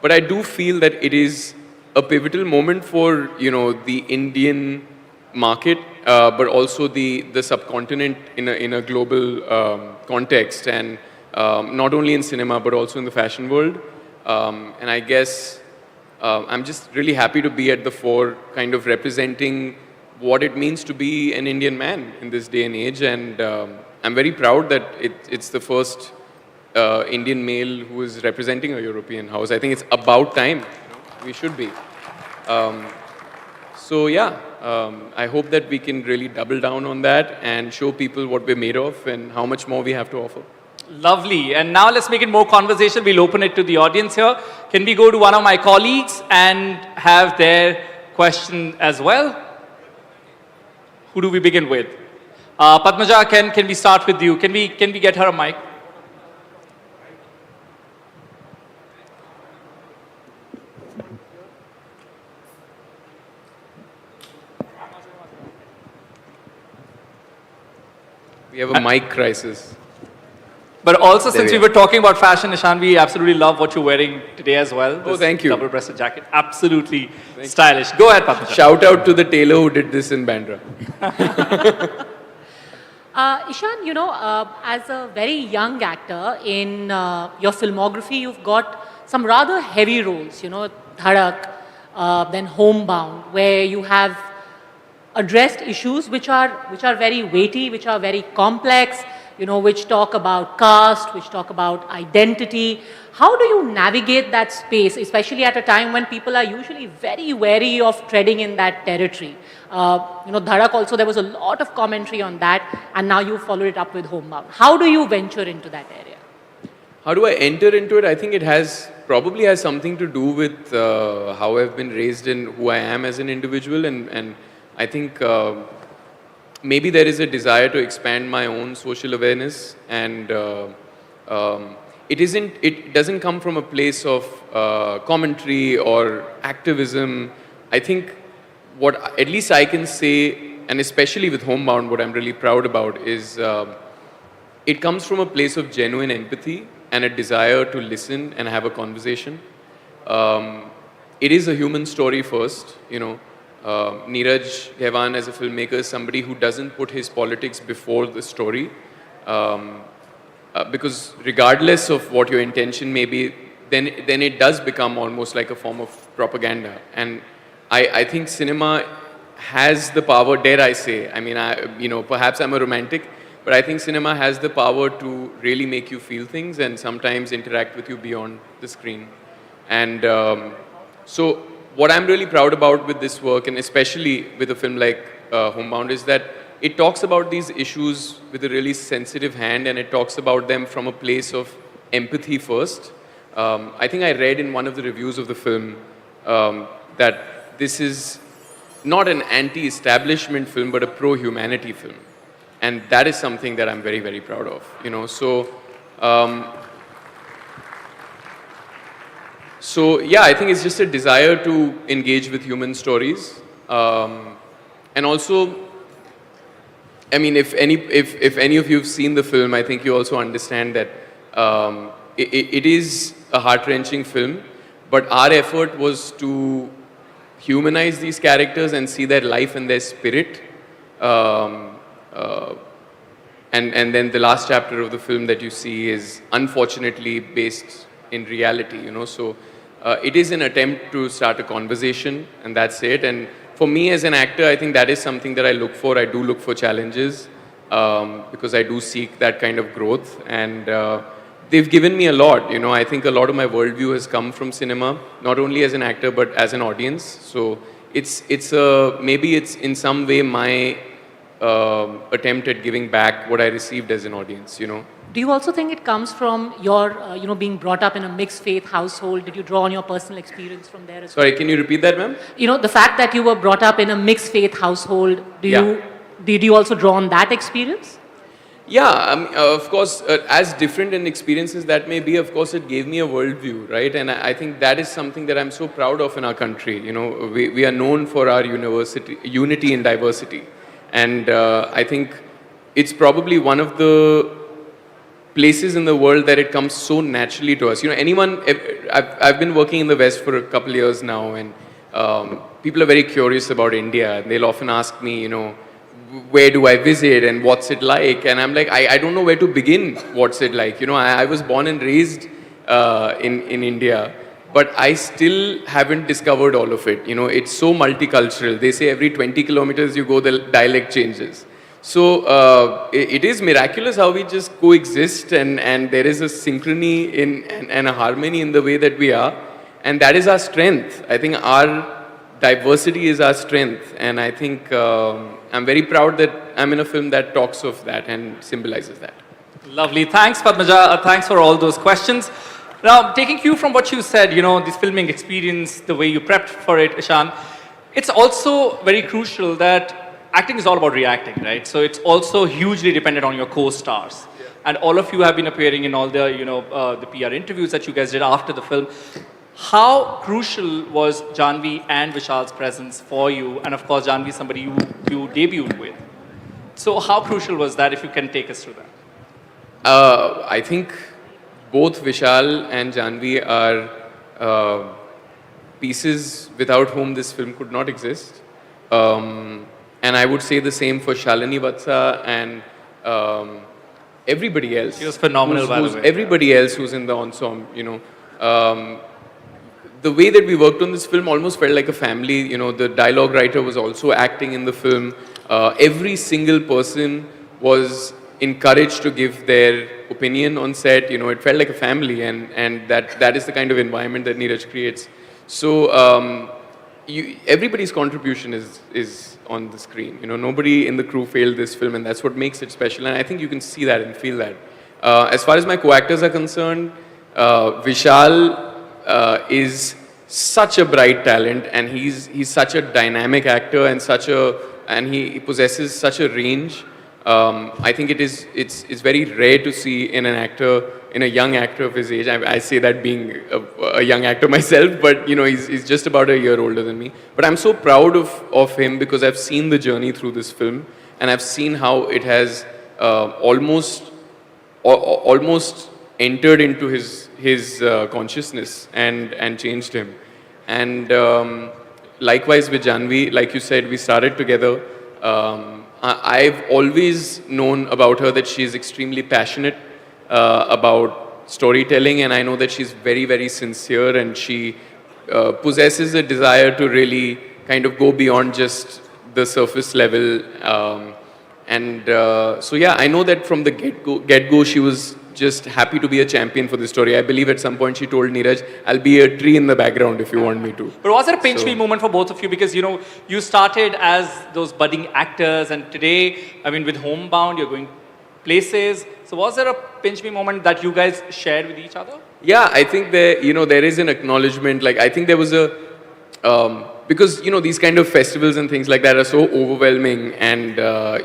But I do feel that it is a pivotal moment for the Indian market, but also the subcontinent in a global context, and not only in cinema but also in the fashion world. And I guess I'm just really happy to be at the fore, kind of representing what it means to be an Indian man in this day and age. And I'm very proud that it's the first Indian male who is representing a European house. I think it's about time. We should be. So yeah, I hope that we can really double down on that and show people what we're made of and how much more we have to offer.
Lovely. And now let's make it more conversation. We'll open it to the audience here. Can we go to one of my colleagues and have their question as well? Who do we begin with? Padmaja, can we start with you? Can we get her a mic?
We have a mic crisis.
But also,
There
since
we
we were talking about fashion, Ishan, we absolutely love what you're wearing today as well.
Oh,
This
thank you.
Double-breasted jacket. Absolutely stylish. Go ahead, Padma.
Shout out to the tailor who did this in Bandra.
Ishan, you know, as a very young actor in your filmography, you've got some rather heavy roles, you know, Dhadak, then Homebound, where you have addressed issues which are very weighty, which are very complex, you know, which talk about caste, which talk about identity. How do you navigate that space, especially at a time when people are usually very wary of treading in that territory? You know, Dhadak also, there was a lot of commentary on that, and now you followed it up with Homebound. How do you venture into that area?
How do I enter into it? I think it probably has something to do with how I've been raised and who I am as an individual, and I think maybe there is a desire to expand my own social awareness, and it doesn't come from a place of commentary or activism. I think what at least I can say, and especially with Homebound, what I'm really proud about is it comes from a place of genuine empathy and a desire to listen and have a conversation. It is a human story first, you know. Neeraj Ghewan as a filmmaker is somebody who doesn't put his politics before the story. Because regardless of what your intention may be, then it does become almost like a form of propaganda. And I think cinema has the power, dare I say, I mean, you know, perhaps I'm a romantic, but I think cinema has the power to really make you feel things and sometimes interact with you beyond the screen. And so what I'm really proud about with this work, and especially with a film like Homebound, is that it talks about these issues with a really sensitive hand, and it talks about them from a place of empathy first. I think I read in one of the reviews of the film that this is not an anti-establishment film, but a pro-humanity film. And that is something that I'm very, very proud of, you know. So yeah, I think it's just a desire to engage with human stories. And also, I mean, if any of you have seen the film, I think you also understand that it is a heart-wrenching film, but our effort was to humanize these characters and see their life and their spirit. And then the last chapter of the film that you see is unfortunately based in reality, you know. So it is an attempt to start a conversation, and that's it. And for me as an actor, I think that is something that I look for. I do look for challenges because I do seek that kind of growth. And they've given me a lot, you know. I think a lot of my worldview has come from cinema, not only as an actor, but as an audience. So maybe it's in some way my attempt at giving back what I received as an audience, you know.
Do you also think it comes from your, you know, being brought up in a mixed faith household? Did you draw on your personal experience from there as well?
Sorry, can you repeat that, ma'am?
You know, the fact that you were brought up in a mixed faith household, did you also draw on that experience?
Yeah, of course, as different an experience as that may be, of course, it gave me a worldview, right? And I think that is something that I'm so proud of in our country. You know, we are known for our unity in diversity. And I think it's probably one of the places in the world that it comes so naturally to us. You know, I've been working in the West for a couple years now, and people are very curious about India. They'll often ask me, you know, where do I visit and what's it like? And I'm like, I don't know where to begin. What's it like? You know, I was born and raised in India, but I still haven't discovered all of it. You know, it's so multicultural. They say every 20 kilometers you go, the dialect changes. So it is miraculous how we just coexist, and there is a synchrony and a harmony in the way that we are. And that is our strength. I think our diversity is our strength. And I think I'm very proud that I'm in a film that talks of that and symbolizes that.
Lovely. Thanks, Padmaja. Thanks for all those questions. Now, taking cue from what you said, you know, this filming experience, the way you prepped for it, Ishan, it's also very crucial that acting is all about reacting, right? So it's also hugely dependent on your co-stars. Yeah. And all of you have been appearing in all the, you know, the PR interviews that you guys did after the film. How crucial was Janvi and Vishal's presence for you? And of course, Janvi is somebody you debuted with. So how crucial was that, if you can take us through that?
I think both Vishal and Janvi are pieces without whom this film could not exist. And I would say the same for Shalini Vatsa and everybody else.
She was phenomenal, by the way.
Everybody else who's in the ensemble, you know. The way that we worked on this film almost felt like a family. You know, the dialogue writer was also acting in the film. Every single person was encouraged to give their opinion on set. You know, it felt like a family, and that is the kind of environment that Neeraj creates. So everybody's contribution is on the screen. You know, nobody in the crew failed this film, and that's what makes it special. And I think you can see that and feel that. As far as my co-actors are concerned, Vishal is such a bright talent, and he's such a dynamic actor and he possesses such a range. I think it's very rare to see in a young actor of his age. I say that being a young actor myself, but you know, he's just about a year older than me. But I'm so proud of him because I've seen the journey through this film, and I've seen how it has almost entered into his consciousness and changed him. And likewise with Janvi, like you said, we started together. I've always known about her that she's extremely passionate about storytelling, and I know that she's very, very sincere, and she possesses a desire to really kind of go beyond just the surface level. So yeah, I know that from the get-go, she was just happy to be a champion for this story. I believe at some point she told Neeraj, I'll be a tree in the background if you want me to.
But was it a pinch me moment for both of you? Because, you know, you started as those budding actors, and today, I mean, with Homebound, you're going places. So was there a pinch me moment that you guys shared with each other?
Yeah, I think there is an acknowledgement. Like, I think there was because, you know, these kind of festivals and things like that are so overwhelming, and,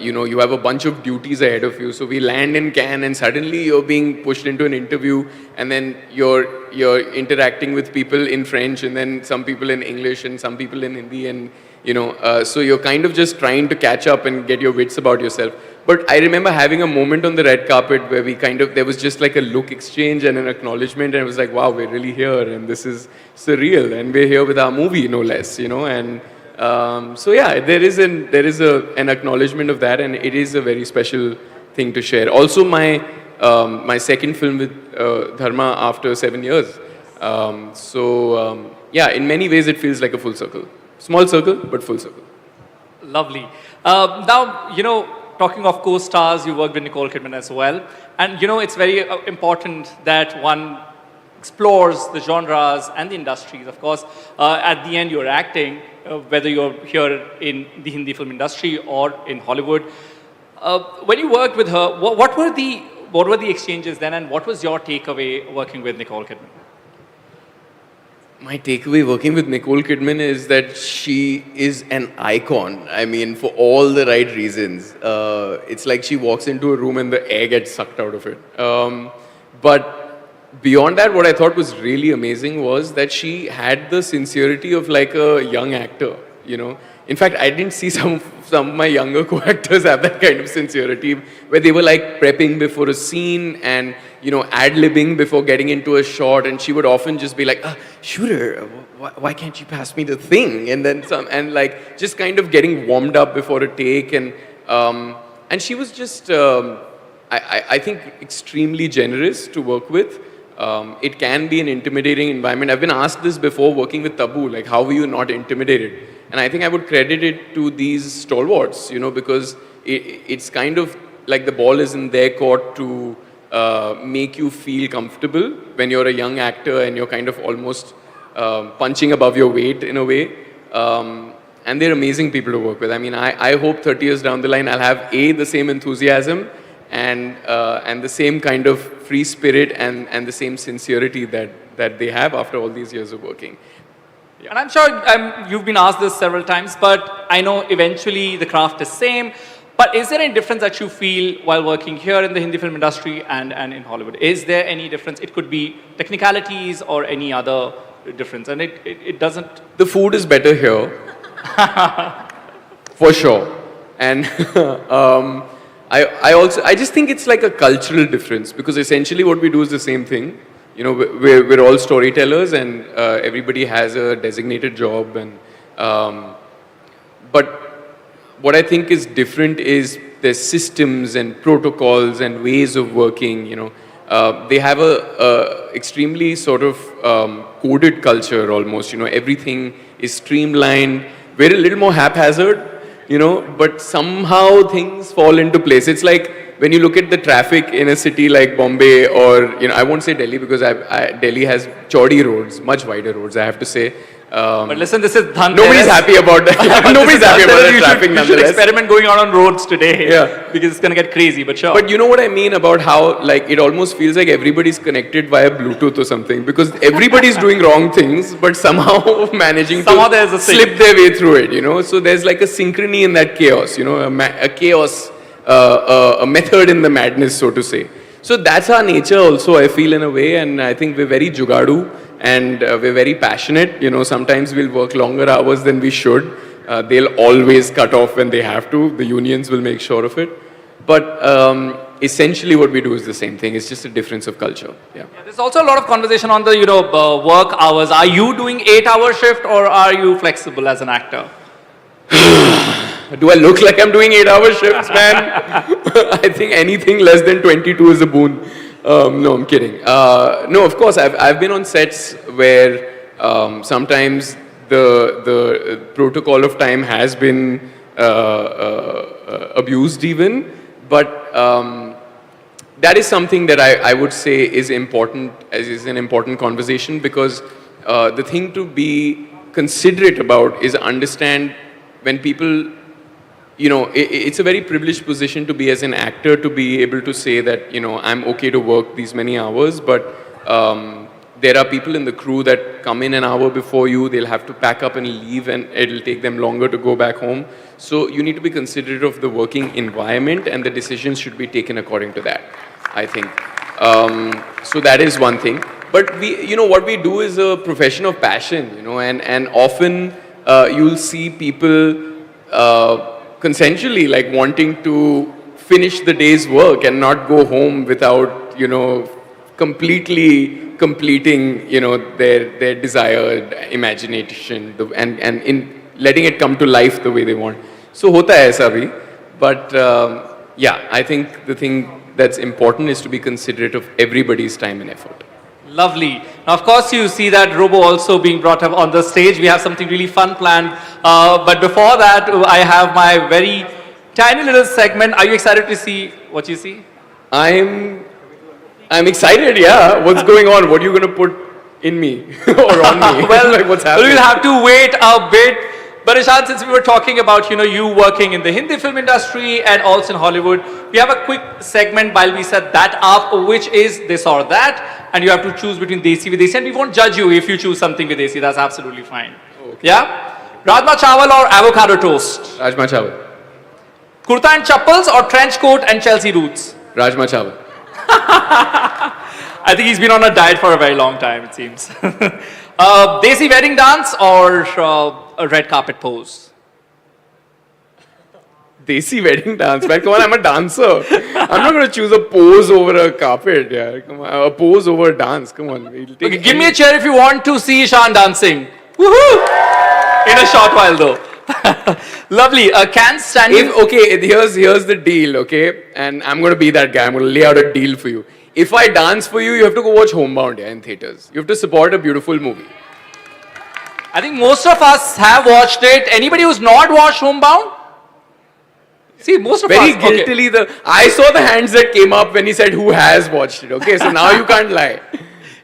you know, you have a bunch of duties ahead of you. So we land in Cannes, and suddenly you're being pushed into an interview, and then you're interacting with people in French, and then some people in English, and some people in Hindi, and, you know, so you're kind of just trying to catch up and get your wits about yourself. But I remember having a moment on the red carpet where there was just like a look exchange and an acknowledgement, and it was like, wow, we're really here, and this is surreal, and we're here with our movie, no less, you know. And so yeah, there is an acknowledgement of that, and it is a very special thing to share. Also, my second film with Dharma after 7 years. Yeah, in many ways it feels like a full circle. Small circle, but full circle.
Lovely. Now, you know, talking of co-stars, you worked with Nicole Kidman as well. And, you know, it's very important that one explores the genres and the industries. Of course, at the end, you're acting, whether you're here in the Hindi film industry or in Hollywood. When you worked with her, what were the exchanges then, and what was your takeaway working with Nicole Kidman?
My takeaway working with Nicole Kidman is that she is an icon. I mean, for all the right reasons. It's like she walks into a room and the air gets sucked out of it. But beyond that, what I thought was really amazing was that she had the sincerity of like a young actor, you know. In fact, I didn't see some of my younger co-actors have that kind of sincerity, where they were like prepping before a scene and, you know, ad-libbing before getting into a shot, and she would often just be like, shooter, why can't you pass me the thing? And then and like just kind of getting warmed up before a take, and she was just, I think, extremely generous to work with. It can be an intimidating environment. I've been asked this before working with Tabu, like, how were you not intimidated? And I think I would credit it to these stalwarts, you know, because it's kind of like the ball is in their court to make you feel comfortable when you're a young actor and you're kind of almost punching above your weight in a way. And they're amazing people to work with. I mean, I hope 30 years down the line I'll have the same enthusiasm and the same kind of free spirit and the same sincerity that they have after all these years of working.
Yeah. And I'm sure you've been asked this several times, but I know eventually the craft is same. But is there any difference that you feel while working here in the Hindi film industry and in Hollywood? Is there any difference? It could be technicalities or any other difference, and it doesn't...
The food is better here, for sure. And I just think it's like a cultural difference because essentially what we do is the same thing. You know, we're all storytellers and everybody has a designated job and but what I think is different is there's systems and protocols and ways of working, you know. They have a extremely sort of coded culture almost, you know, everything is streamlined. We're a little more haphazard, you know, but somehow things fall into place. It's like when you look at the traffic in a city like Bombay or, you know, I won't say Delhi because Delhi has chaudy roads, much wider roads, I have to say.
But listen, this is Dhanteras.
Nobody's happy about that. Nobody's happy about that traffic
you
nonetheless.
should experiment going out on roads today.
Yeah.
Because it's going to get crazy, but sure.
But you know what I mean about how, like, it almost feels like everybody's connected via Bluetooth or something because everybody's doing wrong things, but somehow managing to slip their way through it, you know. So there's like a synchrony in that chaos, you know, a chaos, a method in the madness, so to say. So that's our nature also, I feel, in a way, and I think we're very jugadu and we're very passionate. You know, sometimes we'll work longer hours than we should. They'll always cut off when they have to. The unions will make sure of it. But essentially what we do is the same thing. It's just a difference of culture. Yeah.
There's also a lot of conversation on the, you know, work hours. Are you doing 8-hour shift or are you flexible as an actor?
Do I look like I'm doing 8-hour shifts, man? I think anything less than 22 is a boon. No, I'm kidding. No, of course, I've been on sets where sometimes the protocol of time has been abused even, but that is something that I would say is important, is an important conversation because the thing to be considerate about is understand when people, you know, it's a very privileged position to be as an actor to be able to say that, you know, I'm okay to work these many hours, but there are people in the crew that come in an hour before you, they'll have to pack up and leave and it'll take them longer to go back home. So you need to be considerate of the working environment and the decisions should be taken according to that, I think. So that is one thing. But we, you know, what we do is a profession of passion, you know, and often you'll see people consensually like wanting to finish the day's work and not go home without, you know, completely completing, you know, their desired imagination and in letting it come to life the way they want. So hota hai aisa bhi, but yeah, I think the thing that's important is to be considerate of everybody's time and effort.
Lovely. Now, of course, you see that Robo also being brought up on the stage. We have something really fun planned. But before that, I have my very tiny little segment. Are you excited to see what you see?
I'm excited, yeah. What's going on? What are you going to put in me or on me?
Well,
like what's happening?
We'll have to wait a bit. But Ishan, since we were talking about, you know, you working in the Hindi film industry and also in Hollywood, we have a quick segment while we set that up, which is this or that, and you have to choose between Desi with Desi, and we won't judge you if you choose something with Desi, that's absolutely fine. Okay. Yeah? Rajma chawal or avocado toast?
Rajma chawal.
Kurta and chappals or trench coat and Chelsea roots?
Rajma chawal.
I think he's been on a diet for a very long time, it seems. Desi wedding dance or a red carpet pose?
Desi wedding dance, man. Come on, I'm a dancer. I'm not going to choose a pose over a carpet. Yeah, come on, a pose over a dance. Come on.
Okay, give me a chair if you want to see Ishan dancing. Woohoo! In a short while, though. Lovely. Can standing.
Okay, here's the deal. Okay, and I'm going to be that guy. I'm going to lay out a deal for you. If I dance for you, you have to go watch Homebound, yeah, in theaters. You have to support a beautiful movie.
I think most of us have watched it. Anybody who's not watched Homebound? See, most of
Very
us.
Very guiltily, I saw the hands that came up when he said who has watched it. Okay, so now you can't lie.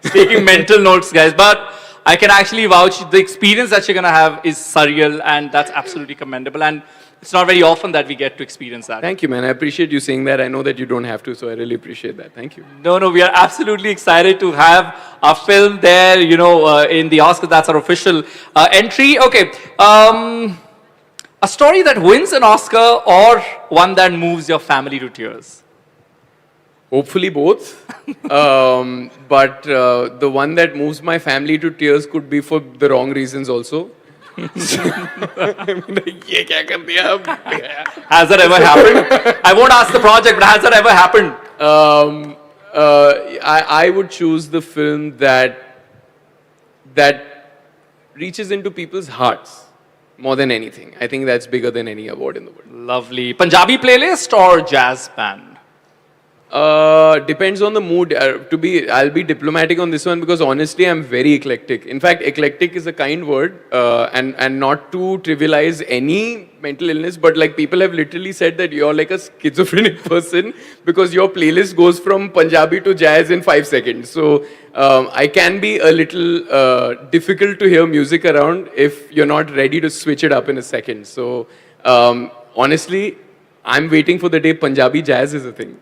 Taking mental notes, guys. But I can actually vouch the experience that you're going to have is surreal and that's absolutely commendable. And it's not very often that we get to experience that.
Thank you, man. I appreciate you saying that. I know that you don't have to, so I really appreciate that. Thank you.
No, we are absolutely excited to have our film there, you know, in the Oscars. That's our official entry. Okay. A story that wins an Oscar or one that moves your family to tears?
Hopefully both. But the one that moves my family to tears could be for the wrong reasons also. ये क्या कर दिया अब?
Has that ever happened? I won't ask the project, but has that ever happened?
I would choose the film that reaches into people's hearts more than anything. I think that's bigger than any award in the world.
Lovely. Punjabi playlist or jazz band?
Depends on the mood. I'll be diplomatic on this one because honestly, I'm very eclectic. In fact, eclectic is a kind word, and not to trivialize any mental illness, but like people have literally said that you're like a schizophrenic person because your playlist goes from Punjabi to jazz in 5 seconds. So I can be a little difficult to hear music around if you're not ready to switch it up in a second. So honestly, I'm waiting for the day Punjabi jazz is a thing.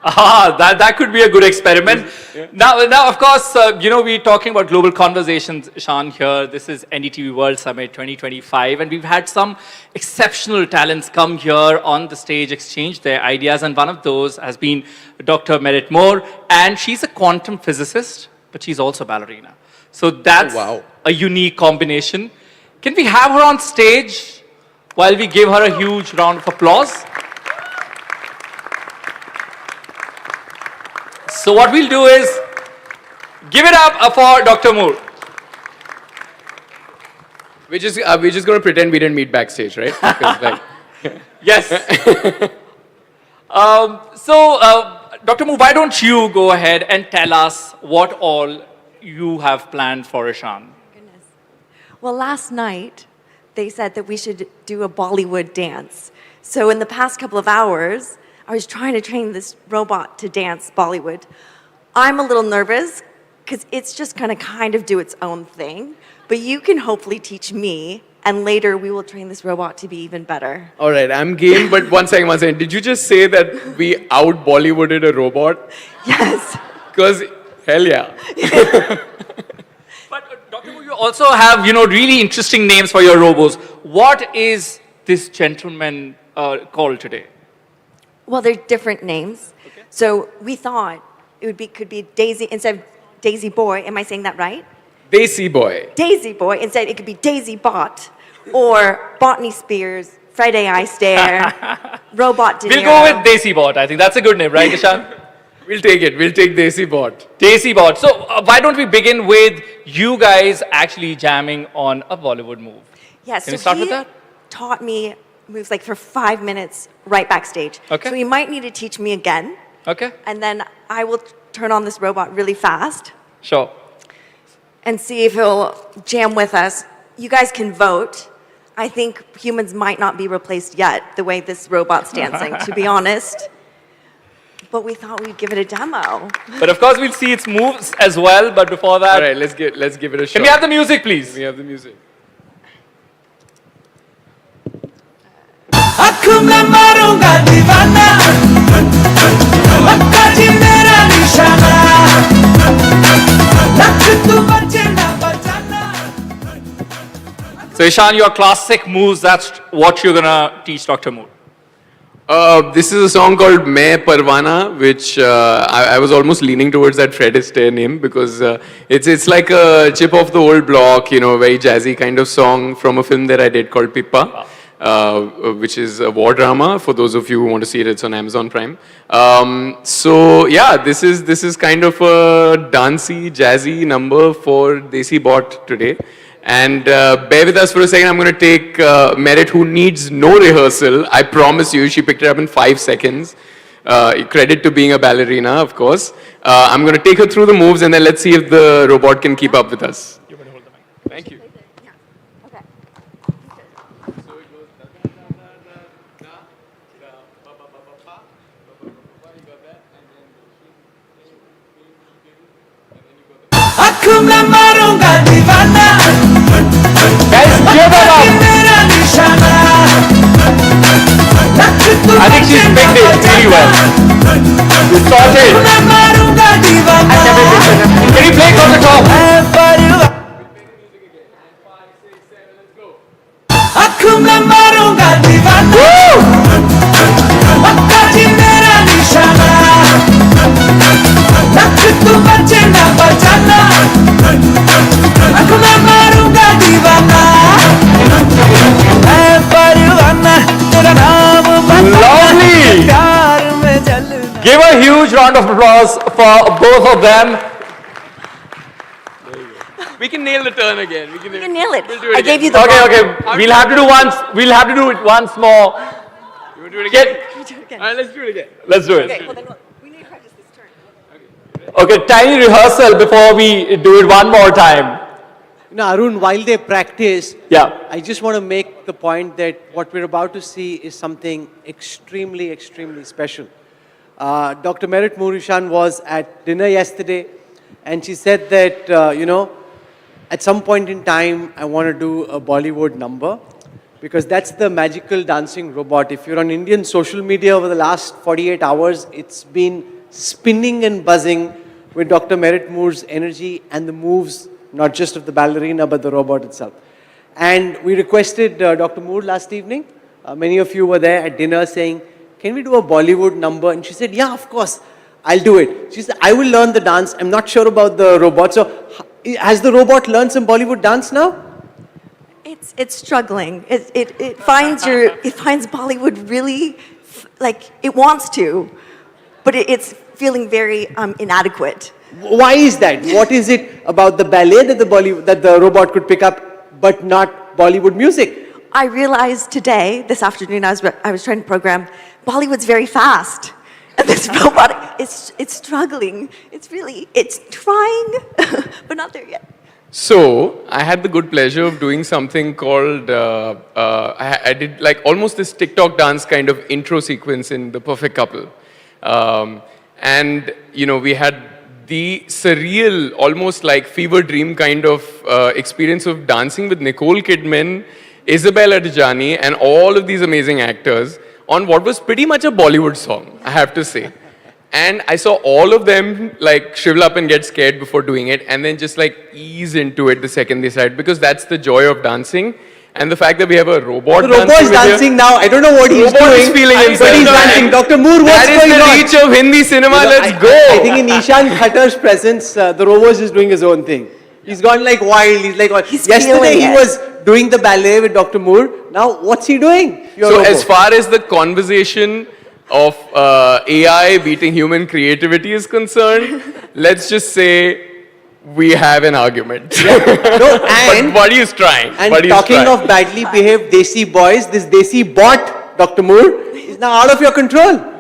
That could be a good experiment. Yeah. Now, of course, we're talking about global conversations, Ishan, here. This is NDTV World Summit 2025, and we've had some exceptional talents come here on the stage, exchange their ideas, and one of those has been Dr. Merit Moore, and she's a quantum physicist, but she's also a ballerina. So that's a unique combination. Can we have her on stage while we give her a huge round of applause? So what we'll do is give it up for Dr. Moore.
We're just going to pretend we didn't meet backstage, right?
Yes. Dr. Moore, why don't you go ahead and tell us what all you have planned for Ishan?
Goodness. Well, last night they said that we should do a Bollywood dance. So in the past couple of hours, I was trying to train this robot to dance Bollywood. I'm a little nervous because it's just going to kind of do its own thing. But you can hopefully teach me, and later we will train this robot to be even better.
All right, I'm game, but one second. Did you just say that we out-Bollywooded a robot?
Yes.
Because, hell yeah.
But Dr. Moore, you also have, really interesting names for your robos. What is this gentleman called today?
Well, they're different names. Okay. So we thought it could be Daisy instead of Daisy Boy. Am I saying that right?
Daisy Boy.
Daisy Boy. Instead, it could be Daisy Bot or Botany Spears, Friday I Stare, Robot De Niro.
We'll go with Daisy Bot. I think that's a good name, right, Ishan?
We'll take it. We'll take Daisy Bot.
Daisy Bot. So why don't we begin with you guys actually jamming on a Bollywood move?
Yes.
Can you start with that?
Taught me moves like for 5 minutes right backstage.
Okay.
So you might need to teach me again.
Okay.
And then I will turn on this robot really fast.
Sure.
And see if he'll jam with us. You guys can vote. I think humans might not be replaced yet, the way this robot's dancing, to be honest. But we thought we'd give it a demo.
But of course, we'll see its moves as well. But before that...
All right, let's give it a shot.
Can we have the music, please?
Can we have the music?
So Ishan, your classic moves, that's what you're gonna teach Dr. Moore.
This is a song called Main Parwana, which I was almost leaning towards that Fred Astaire name because it's like a chip off the old block, very jazzy kind of song from a film that I did called Pippa. Which is a war drama. For those of you who want to see it, it's on Amazon Prime. So yeah, this is kind of a dancey, jazzy number for Desi Bot today. And bear with us for a second. I'm going to take Merit, who needs no rehearsal. I promise you, she picked it up in 5 seconds. Credit to being a ballerina, of course. I'm going to take her through the moves, and then let's see if the robot can keep up with us.
You're going to hold the mic.
Thank you.
Guys, give it up! I think she's picked it really well. You sorted. Can you play it from the top? Give a huge round of applause for both of them.
We can nail the turn again.
You can nail it.
We'll do it
I
again.
gave you the
Okay,
wrong-
okay. We'll have to do once. We'll have to do it once more.
You want to do it again?
again.
All right, let's do it again.
Let's do it.
Okay, well then we need to practice this turn.
Okay, tiny rehearsal before we do it one more time.
Now, Arun, while they practice,
Yeah.
I just want to make the point that what we're about to see is something extremely, extremely special. Dr. Merit Morishan was at dinner yesterday, and she said that, at some point in time, I want to do a Bollywood number, because that's the magical dancing robot. If you're on Indian social media over the last 48 hours, it's been spinning and buzzing with Dr. Merit Moor's energy and the moves, not just of the ballerina, but the robot itself. And we requested Dr. Moore last evening. Many of you were there at dinner saying, can we do a Bollywood number? And she said, yeah, of course, I'll do it. She said, I will learn the dance. I'm not sure about the robot. So has the robot learned some Bollywood dance now?
It's struggling. It finds Bollywood really like it wants to, but it's feeling very inadequate.
Why is that? What is it about the ballet that the robot could pick up, but not Bollywood music?
I realized today, this afternoon, I was trying to program, Bollywood's very fast. And this robot, it's struggling. It's trying, but not there yet.
So, I had the good pleasure of doing something called, I did like almost this TikTok dance kind of intro sequence in The Perfect Couple. And, we had the surreal, almost like fever dream kind of experience of dancing with Nicole Kidman, Isabel Adjani, and all of these amazing actors on what was pretty much a Bollywood song, I have to say. And I saw all of them like shrivel up and get scared before doing it, and then just like ease into it the second they started, because that's the joy of dancing. And the fact that we have a robot
The robot is dancing now. I don't know what he's
Robot
doing.
is feeling
but
himself.
he's dancing. Dr. Moore, what's going on?
That is the reach of Hindi cinema. Let's go.
I think in Ishan Khatter's presence, the robot is doing his own thing. He's gone like wild. He's like, yesterday he was doing the ballet with Dr. Moore. Now what's he doing?
So as far as the conversation of AI beating human creativity is concerned, let's just say we have an argument.
No, and
but Buddy is trying.
And
Buddy is
talking
trying.
of badly behaved Desi boys, this Desi bot, Dr. Moore, is now out of your control.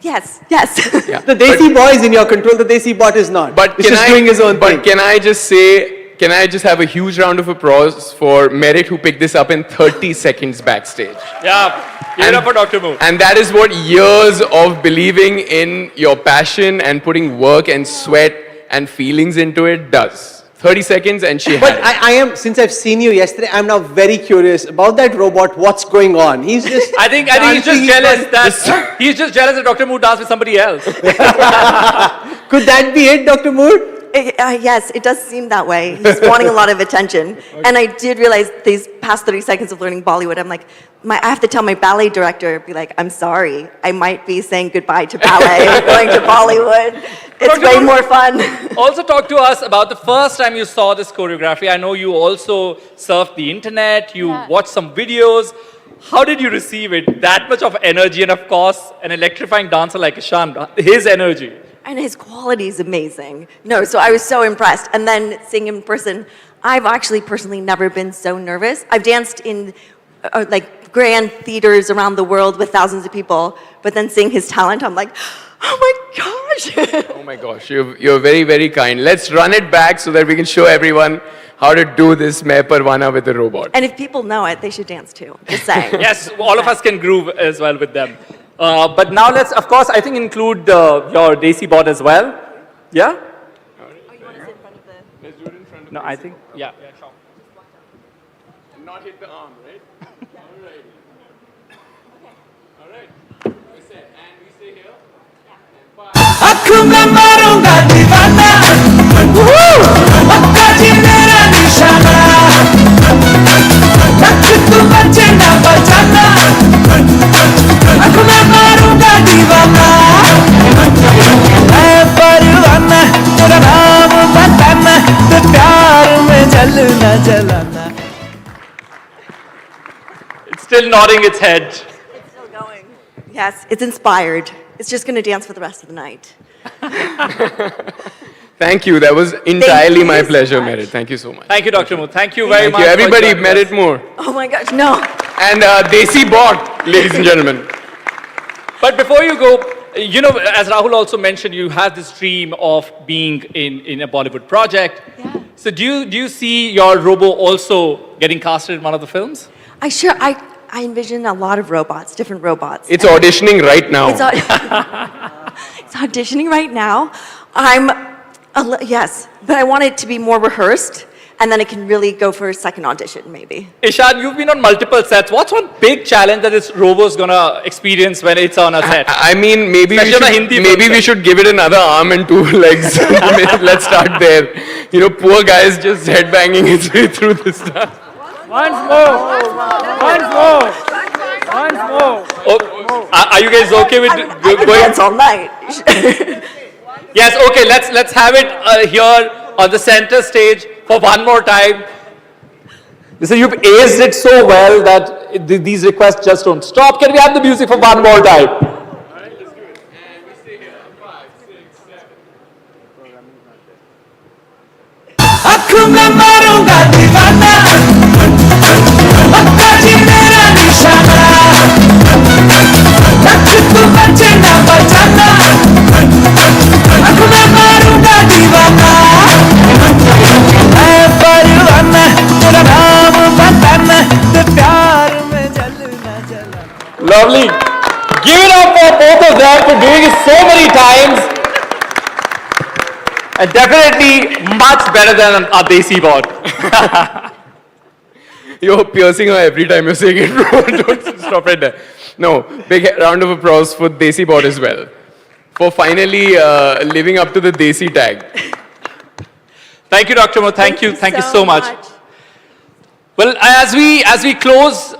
Yes.
The Desi boy is in your control, the Desi bot is not.
But
He's just doing his own thing.
can I just say, can I just have a huge round of applause for Merit, who picked this up in 30 seconds backstage?
Yeah, give it up for Dr. Moore.
And that is what years of believing in your passion and putting work and sweat and feelings into it does. 30 seconds and she
But
had it.
I am, since I've seen you yesterday, I'm now very curious about that robot. What's going on? He's just.
I think he's just jealous that Dr. Moore danced with somebody else.
Could that be it, Dr. Moore?
Yes, it does seem that way. He's wanting a lot of attention. And I did realize these past 30 seconds of learning Bollywood, I'm like, I have to tell my ballet director, be like, I'm sorry, I might be saying goodbye to ballet and going to Bollywood. It's way more fun.
Also talk to us about the first time you saw this choreography. I know you also surfed the internet, you watched some videos. How did you receive it? That much of energy, and of course, an electrifying dancer like Ishan, his energy.
And his quality is amazing. No, so I was so impressed. And then seeing him in person, I've actually personally never been so nervous. I've danced in like grand theaters around the world with thousands of people, but then seeing his talent, I'm like, oh my gosh.
Oh my gosh, you're very, very kind. Let's run it back so that we can show everyone how to do this Main Parwana with the robot.
And if people know it, they should dance too. Just saying.
Yes, all of us can groove as well with them. But now let's, of course, I think include your Desi bot as well. Yeah?
Let's do it in front of
No, I think, yeah. Sure.
Not hit the arm, right? All right. We say, and we stay here.
आँख में मारूंगा दीवाना पक्का जी मेरा निशाना लग तू बचे ना बचाना आँख में मारूंगा दीवाना मैं परवाना तेरा नाम बताना तो प्यार में जलना जलाना.
It's still nodding its head.
It's still going. Yes, it's inspired. It's just going to dance for the rest of the night.
Thank you. That was entirely my pleasure, Merit. Thank you so much.
Thank you, Dr. Moore. Thank you very much.
Thank you.
for
Everybody,
joining us.
Merit Moore.
Oh my gosh, no.
And Desi Bot, ladies and gentlemen.
But before you go, you know, as Rahul also mentioned, you have this dream of being in a Bollywood project.
Yeah.
So do you see your robo also getting casted in one of the films?
I envision a lot of robots, different robots.
It's auditioning right now.
It's, it's auditioning right now. Yes, but I want it to be more rehearsed, and then it can really go for a second audition, maybe.
Ishan, you've been on multiple sets. What's one big challenge that this robo's gonna experience when it's on a set?
I mean, maybe
Especially
we should give it another arm and 2 legs. Let's start there. You know, poor guys just headbanging his way through this stuff.
Once more.
Oh, are you guys okay with
I can dance all night.
Yes, okay, let's have it here on the center stage for one more time. Listen, you've aced it so well that these requests just don't stop. Can we have the music for one more time? Lovely. Give it up for both of them for doing it so many times. And definitely much better than a Desi bot.
You're piercing her every time you're saying it. Don't stop right there. No, big round of applause for Desi Bot as well. For finally living up to the Desi tag.
Thank you, Dr. Mo. Thank you so much. Well, as we close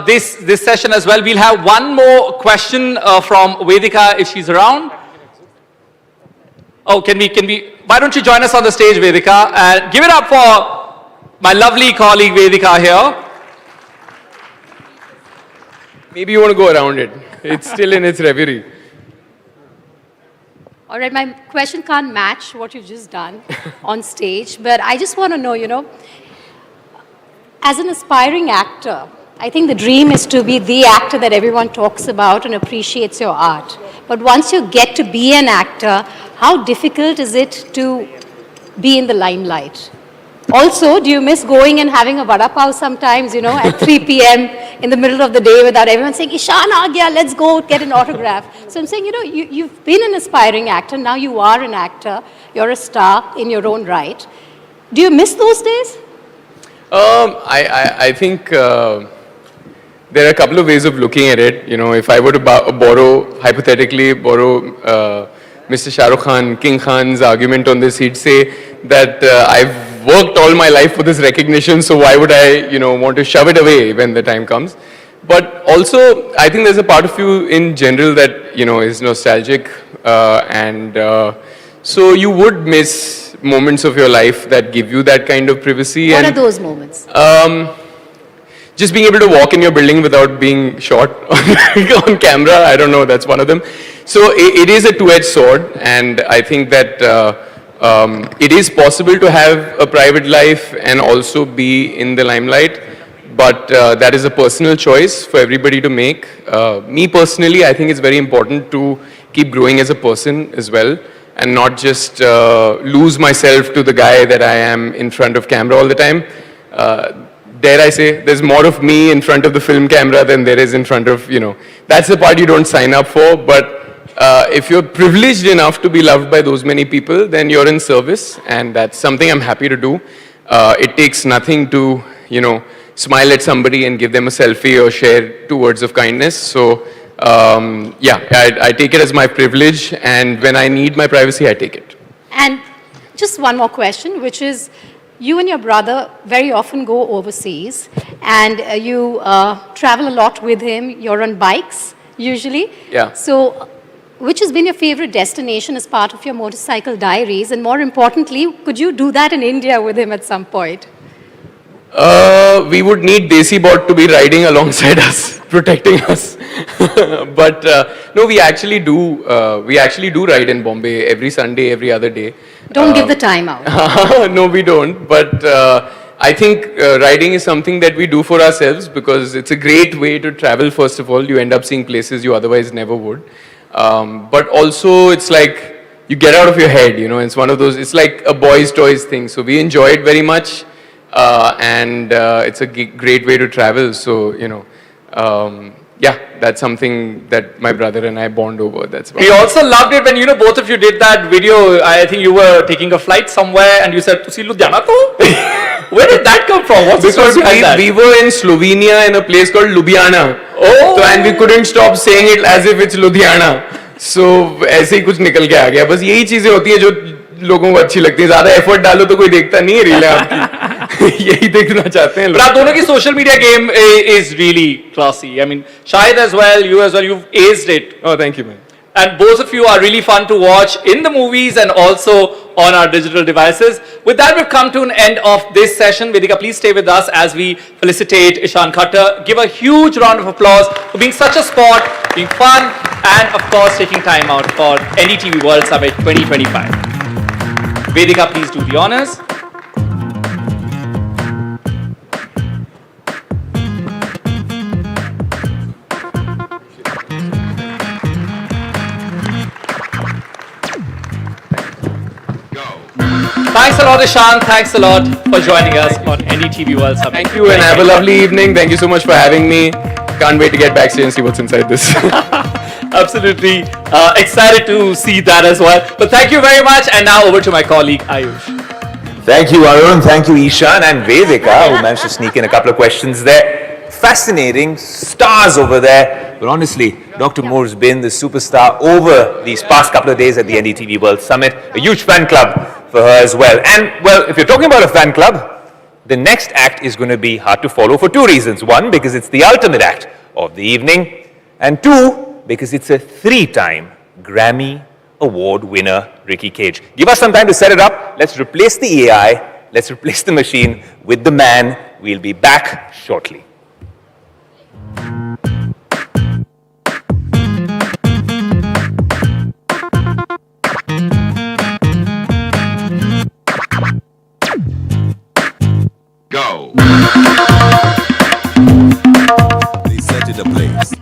this session as well, we'll have one more question from Vedika if she's around. Oh, can we? Why don't you join us on the stage, Vedika, and give it up for my lovely colleague Vedika here.
Maybe you want to go around it. It's still in its reverie.
All right, my question can't match what you've just done on stage, but I just want to know, you know, as an aspiring actor, I think the dream is to be the actor that everyone talks about and appreciates your art. But once you get to be an actor, how difficult is it to be in the limelight? Also, do you miss going and having a vada pav sometimes, you know, at 3 p.m. in the middle of the day without everyone saying, Ishan, Agya, let's go get an autograph. So I'm saying, you know, you've been an aspiring actor, now you are an actor, you're a star in your own right. Do you miss those days?
I think there are a couple of ways of looking at it. You know, if I were to hypothetically borrow Mr. Shah Rukh Khan, King Khan's argument on this, he'd say that I've worked all my life for this recognition, so why would I, you know, want to shove it away when the time comes? But also, I think there's a part of you in general that, you know, is nostalgic, so you would miss moments of your life that give you that kind of privacy.
What are those moments?
Just being able to walk in your building without being shot on camera, I don't know, that's one of them. So it is a two-edged sword, and I think that it is possible to have a private life and also be in the limelight, but that is a personal choice for everybody to make. Me personally, I think it's very important to keep growing as a person as well, and not just lose myself to the guy that I am in front of camera all the time. Dare I say, there's more of me in front of the film camera than there is in front of, you know, that's the part you don't sign up for, but if you're privileged enough to be loved by those many people, then you're in service, and that's something I'm happy to do. It takes nothing to, you know, smile at somebody and give them a selfie or share 2 words of kindness. So, yeah, I take it as my privilege, and when I need my privacy, I take it.
And just one more question, which is, you and your brother very often go overseas, and you travel a lot with him. You're on bikes, usually.
Yeah.
So, which has been your favorite destination as part of your motorcycle diaries? And more importantly, could you do that in India with him at some point?
We would need Desi Bot to be riding alongside us, protecting us.
But no, we actually do ride in Bombay every Sunday, every other day.
Don't give the time out.
No, we don't. But I think riding is something that we do for ourselves because it's a great way to travel. First of all, you end up seeing places you otherwise never would. But also, it's like you get out of your head, you know. It's one of those, it's like a boys' toys thing. So we enjoy it very much. And it's a great way to travel. So, you know, yeah, that's something that my brother and I bond over. That's
He also loved it when, you know, both of you did that video. I think you were taking a flight somewhere and you said, "Tusi Ludhiana to?" Where did that come from? What's the story behind that?
We were in Slovenia in a place called Ljubljana.
Oh.
So, and we couldn't stop saying it as if it's Ludhiana. So, ऐसे ही कुछ निकल के आ गया. बस यही चीजें होती हैं जो लोगों को अच्छी लगती हैं. ज़्यादा एफर्ट डालो तो कोई देखता नहीं है रील आपकी. यही देखना चाहते हैं लोग.
But आप दोनों की social media game is really classy. I mean, Shahid as well, you as well, you've aced it.
Oh, thank you, man.
And both of you are really fun to watch in the movies and also on our digital devices. With that, we've come to an end of this session. Vedika, please stay with us as we felicitate Ishan Khattar. Give a huge round of applause for being such a sport, being fun, and of course taking time out for NDTV World Summit 2025. Vedika, please do the honors. Thanks a lot, Ishan. Thanks a lot for joining us on NDTV World Summit.
Thank you and have a lovely evening. Thank you so much for having me. Can't wait to get backstage and see what's inside this.
Absolutely excited to see that as well. But thank you very much. And now over to my colleague Ayush.
Thank you, Arun. Thank you, Ishan and Vedika, who managed to sneak in a couple of questions there. Fascinating stars over there. But honestly, Dr. Moore's been the superstar over these past couple of days at the NDTV World Summit. A huge fan club for her as well. And, well, if you're talking about a fan club, the next act is going to be hard to follow for two reasons. One, because it's the ultimate act of the evening. And two, because it's a 3-time Grammy Award winner, Ricky Cage. Give us some time to set it up. Let's replace the AI. Let's replace the machine with the man. We'll be back shortly.
Go. They set it ablaze.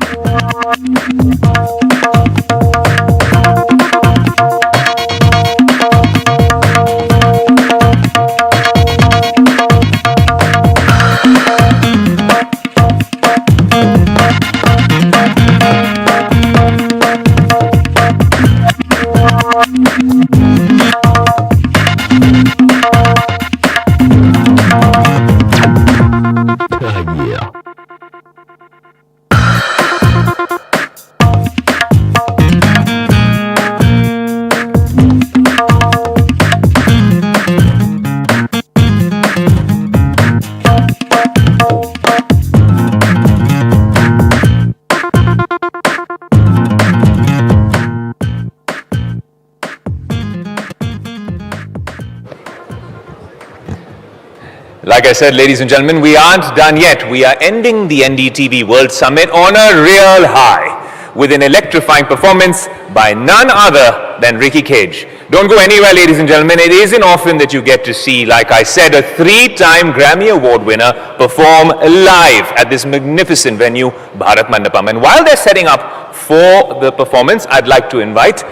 Like I said, ladies and gentlemen, we aren't done yet. We are ending the NDTV World Summit on a real high with an electrifying performance by none other than Ricky Cage. Don't go anywhere, ladies and gentlemen. It isn't often that you get to see, like I said, a 3-time Grammy Award winner perform live at this magnificent venue, Bharat Mandapam. And while they're setting up for the performance, I'd like to invite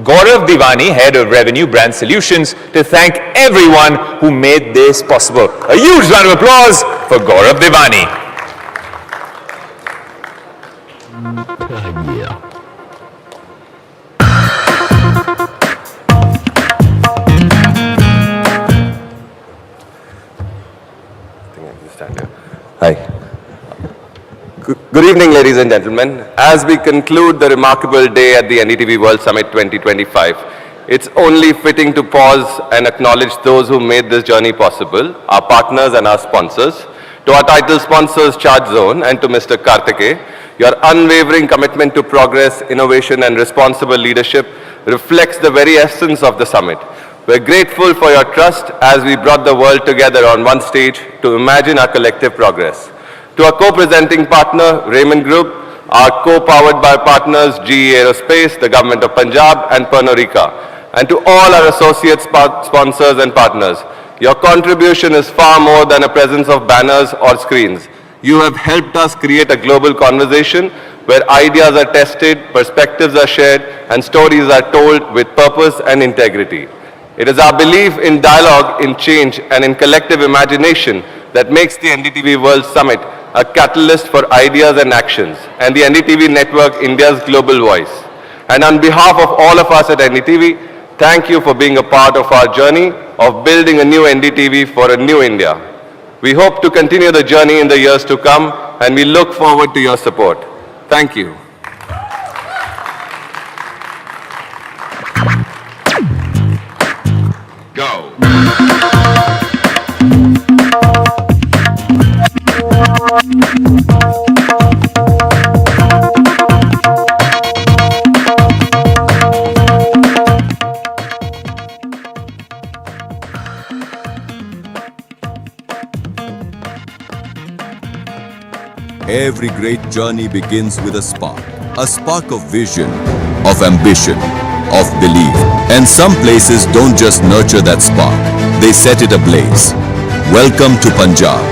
Gaurav Divani, Head of Revenue Brand Solutions, to thank everyone who made this possible. A huge round of applause for Gaurav Divani.
Hi. Good evening, ladies and gentlemen. As we conclude the remarkable day at the NDTV World Summit 2025, it's only fitting to pause and acknowledge those who made this journey possible, our partners and our sponsors. To our title sponsors, Charge Zone, and to Mr. Karthike, your unwavering commitment to progress, innovation, and responsible leadership reflects the very essence of the summit. We're grateful for your trust as we brought the world together on one stage to imagine our collective progress. To our co-presenting partner, Raymond Group, are co-powered by partners GE Aerospace, the Government of Punjab and Pernod Ricard. And to all our associates, sponsors and partners, your contribution is far more than a presence of banners or screens. You have helped us create a global conversation where ideas are tested, perspectives are shared, and stories are told with purpose and integrity. It is our belief in dialogue, in change, and in collective imagination that makes the NDTV World Summit a catalyst for ideas and actions, and the NDTV Network India's global voice. And on behalf of all of us at NDTV, thank you for being a part of our journey of building a new NDTV for a new India. We hope to continue the journey in the years to come, and we look forward to your support. Thank you.
Go. Every great journey begins with a spark of vision, of ambition, of belief. And some places don't just nurture that spark, they set it ablaze. Welcome to Punjab,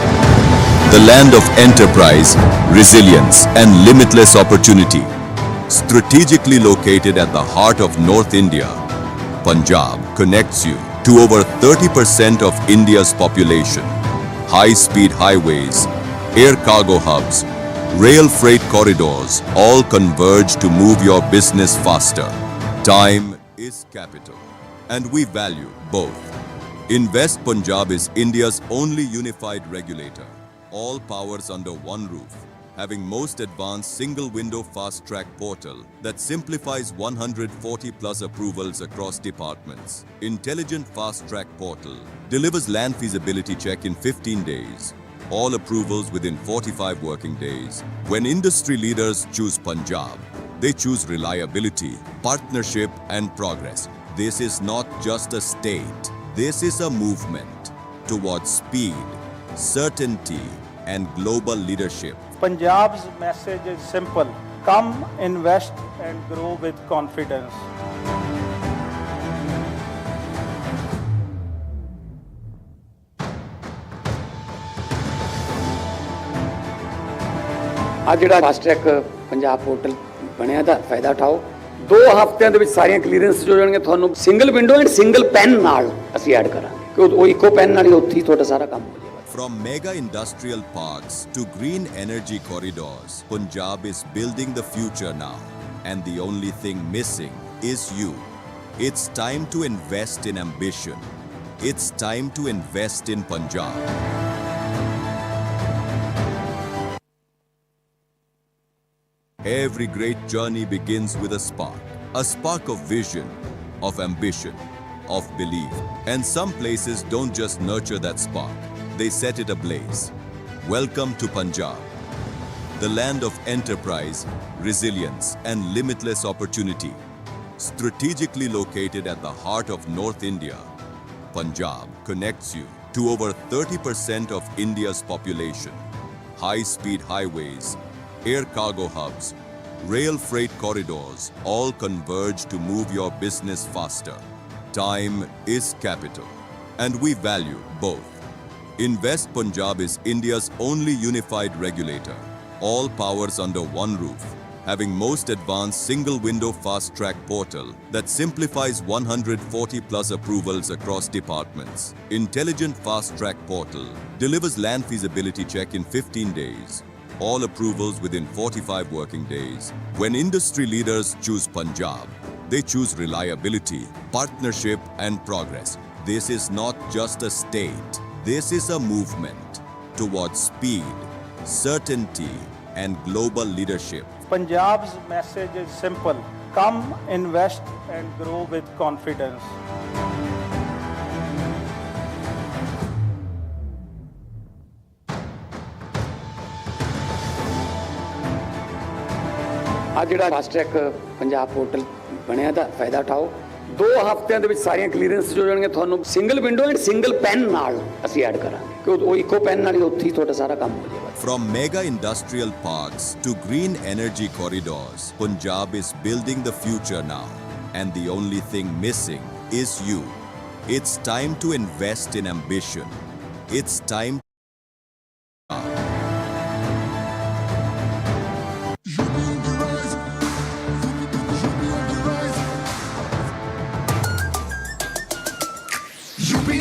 the land of enterprise, resilience, and limitless opportunity. Strategically located at the heart of North India, Punjab connects you to over 30% of India's population. High-speed highways, air cargo hubs, rail freight corridors all converge to move your business faster. Time is capital, and we value both. Invest Punjab is India's only unified regulator. All powers under one roof, having most advanced single-window fast-track portal that simplifies 140 plus approvals across departments. Intelligent fast-track portal delivers land feasibility check in 15 days. All approvals within 45 working days. When industry leaders choose Punjab, they choose reliability, partnership, and progress. This is not just a state. This is a movement towards speed, certainty, and global leadership.
Punjab's message is simple. Come, invest, and grow with confidence.
ਅੱਜ ਜਿਹੜਾ fast track Punjab portal ਬਣਿਆ ਦਾ ਫਾਇਦਾ ਉਠਾਓ 2 ਹਫ਼ਤਿਆਂ ਦੇ ਵਿੱਚ ਸਾਰੀਆਂ clearance ਜੋ ਜਾਣਗੇ ਤੁਹਾਨੂੰ single window and single PAN ਨਾਲ ਅਸੀਂ ਐਡ ਕਰਾਂਗੇ ਕਿ ਉਹ ਇੱਕੋ ਪੈਨ ਨਾਲ ਹੀ ਉੱਥੇ ਹੀ ਤੁਹਾਡਾ ਸਾਰਾ ਕੰਮ ਹੋ ਜਾਏਗਾ
From mega industrial parks to green energy corridors, Punjab is building the future now. And the only thing missing is you. It's time to invest in ambition. It's time to invest in Punjab. Every great journey begins with a spark of vision, of ambition, of belief. And some places don't just nurture that spark, they set it ablaze. Welcome to Punjab, the land of enterprise, resilience, and limitless opportunity. Strategically located at the heart of North India, Punjab connects you to over 30% of India's population. High-speed highways, air cargo hubs, rail freight corridors all converge to move your business faster. Time is capital, and we value both. Invest Punjab is India's only unified regulator. All powers under one roof, having most advanced single-window fast-track portal that simplifies 140 plus approvals across departments. Intelligent fast-track portal delivers land feasibility check in 15 days. All approvals within 45 working days. When industry leaders choose Punjab, they choose reliability, partnership, and progress. This is not just a state. This is a movement towards speed, certainty, and global leadership.
Punjab's message is simple. Come, invest, and grow with confidence.
ਅੱਜ ਜਿਹੜਾ fast track Punjab portal ਬਣਿਆ ਦਾ ਫਾਇਦਾ ਉਠਾਓ 2 ਹਫ਼ਤਿਆਂ ਦੇ ਵਿੱਚ ਸਾਰੀਆਂ clearance ਹੋ ਜਾਣਗੀਆਂ ਤੁਹਾਨੂੰ single window and single PAN ਨਾਲ ਅਸੀਂ ਐਡ ਕਰਾਂਗੇ ਕਿ ਉਹ ਇੱਕੋ ਪੈਨ ਨਾਲ ਹੀ ਉੱਥੇ ਹੀ ਤੁਹਾਡਾ ਸਾਰਾ ਕੰਮ ਹੋ ਜਾਏਗਾ।
From mega industrial parks to green energy corridors, Punjab is building the future now. And the only thing missing is you. It's time to invest in ambition. It's time.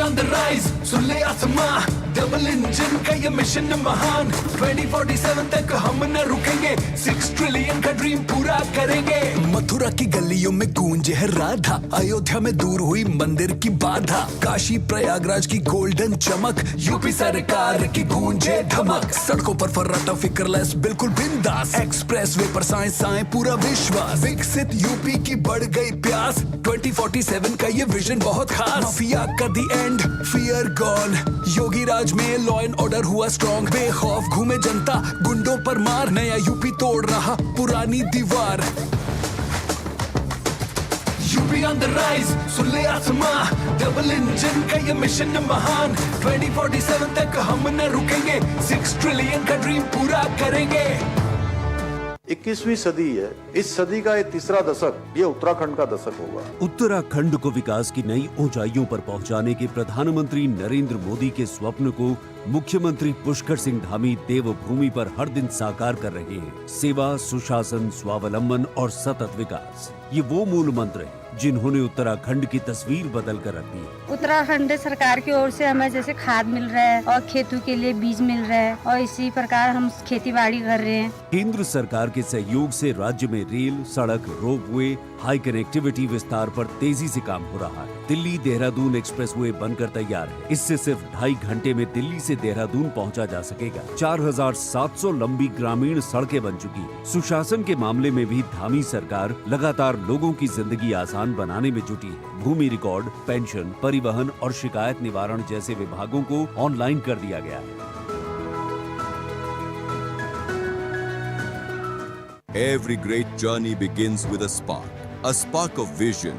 On the rise, so ले आसमां, double engine का ये mission महान। 2047 तक हम न रुकेंगे, 6 trillion का ड्रीम पूरा करेंगे। मथुरा की गलियों में गूंजे है राधा, अयोध्या में दूर हुई मंदिर की बाधा, काशी प्रयागराज की गोल्डन चमक, यूपी सरकार की गूंजे धमक। सड़कों पर फर्राटा फिक्रलेस बिल्कुल बिंदास, एक्सप्रेस वे पर साए साए पूरा विश्वास। विकसित यूपी की बढ़ गई प्यास, 2047 का ये विजन बहुत खास। माफिया का दी एंड, फियर गॉन, योगी राज में लॉ एंड ऑर्डर हुआ स्ट्रॉन्ग। बेखौफ घूमे जनता, गुंडों पर मार, नया यूपी तोड़ रहा पुरानी दीवार। यूपी ऑन द राइज, सुन ले आसमां, डबल इंजन का ये मिशन महान। 2047 तक हम न रुकेंगे, 6 ट्रिलियन का ड्रीम पूरा करेंगे।
21वीं सदी है, इस सदी का ये तीसरा दशक ये उत्तराखंड का दशक होगा।
उत्तराखंड को विकास की नई ऊंचाइयों पर पहुंचाने के प्रधानमंत्री नरेंद्र मोदी के स्वप्न को मुख्यमंत्री पुष्कर सिंह धामी देवभूमि पर हर दिन साकार कर रहे हैं। सेवा, सुशासन, स्वावलंबन और सतत विकास, ये वो मूल मंत्र हैं जिन्होंने उत्तराखंड की तस्वीर बदल कर रख दी है।
उत्तराखंड सरकार की ओर से हमें जैसे खाद मिल रहा है और खेतों के लिए बीज मिल रहा है और इसी प्रकार हम खेती बाड़ी कर रहे हैं।
केंद्र सरकार के सहयोग से राज्य में रेल, सड़क, रोपवे, हाई कनेक्टिविटी विस्तार पर तेजी से काम हो रहा है। दिल्ली देहरादून एक्सप्रेसवे बनकर तैयार है। इससे सिर्फ 2.5 घंटे में दिल्ली से देहरादून पहुंचा जा सकेगा। 4700 लंबी ग्रामीण सड़कें बन चुकी है। सुशासन के मामले में भी धामी सरकार लगातार लोगों की जिंदगी आसान बनाने में जुटी है। भूमि रिकॉर्ड, पेंशन, परिवहन और शिकायत निवारण जैसे विभागों को ऑनलाइन कर दिया गया है।
Every great journey begins with a spark of vision,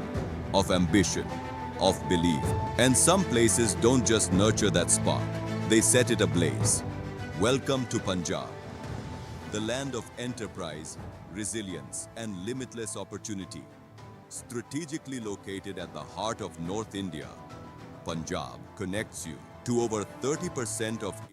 of ambition, of belief. And some places don't just nurture that spark, they set it ablaze. Welcome to Punjab, the land of enterprise, resilience, and limitless opportunity. Strategically located at the heart of North India, Punjab connects you to over 30% of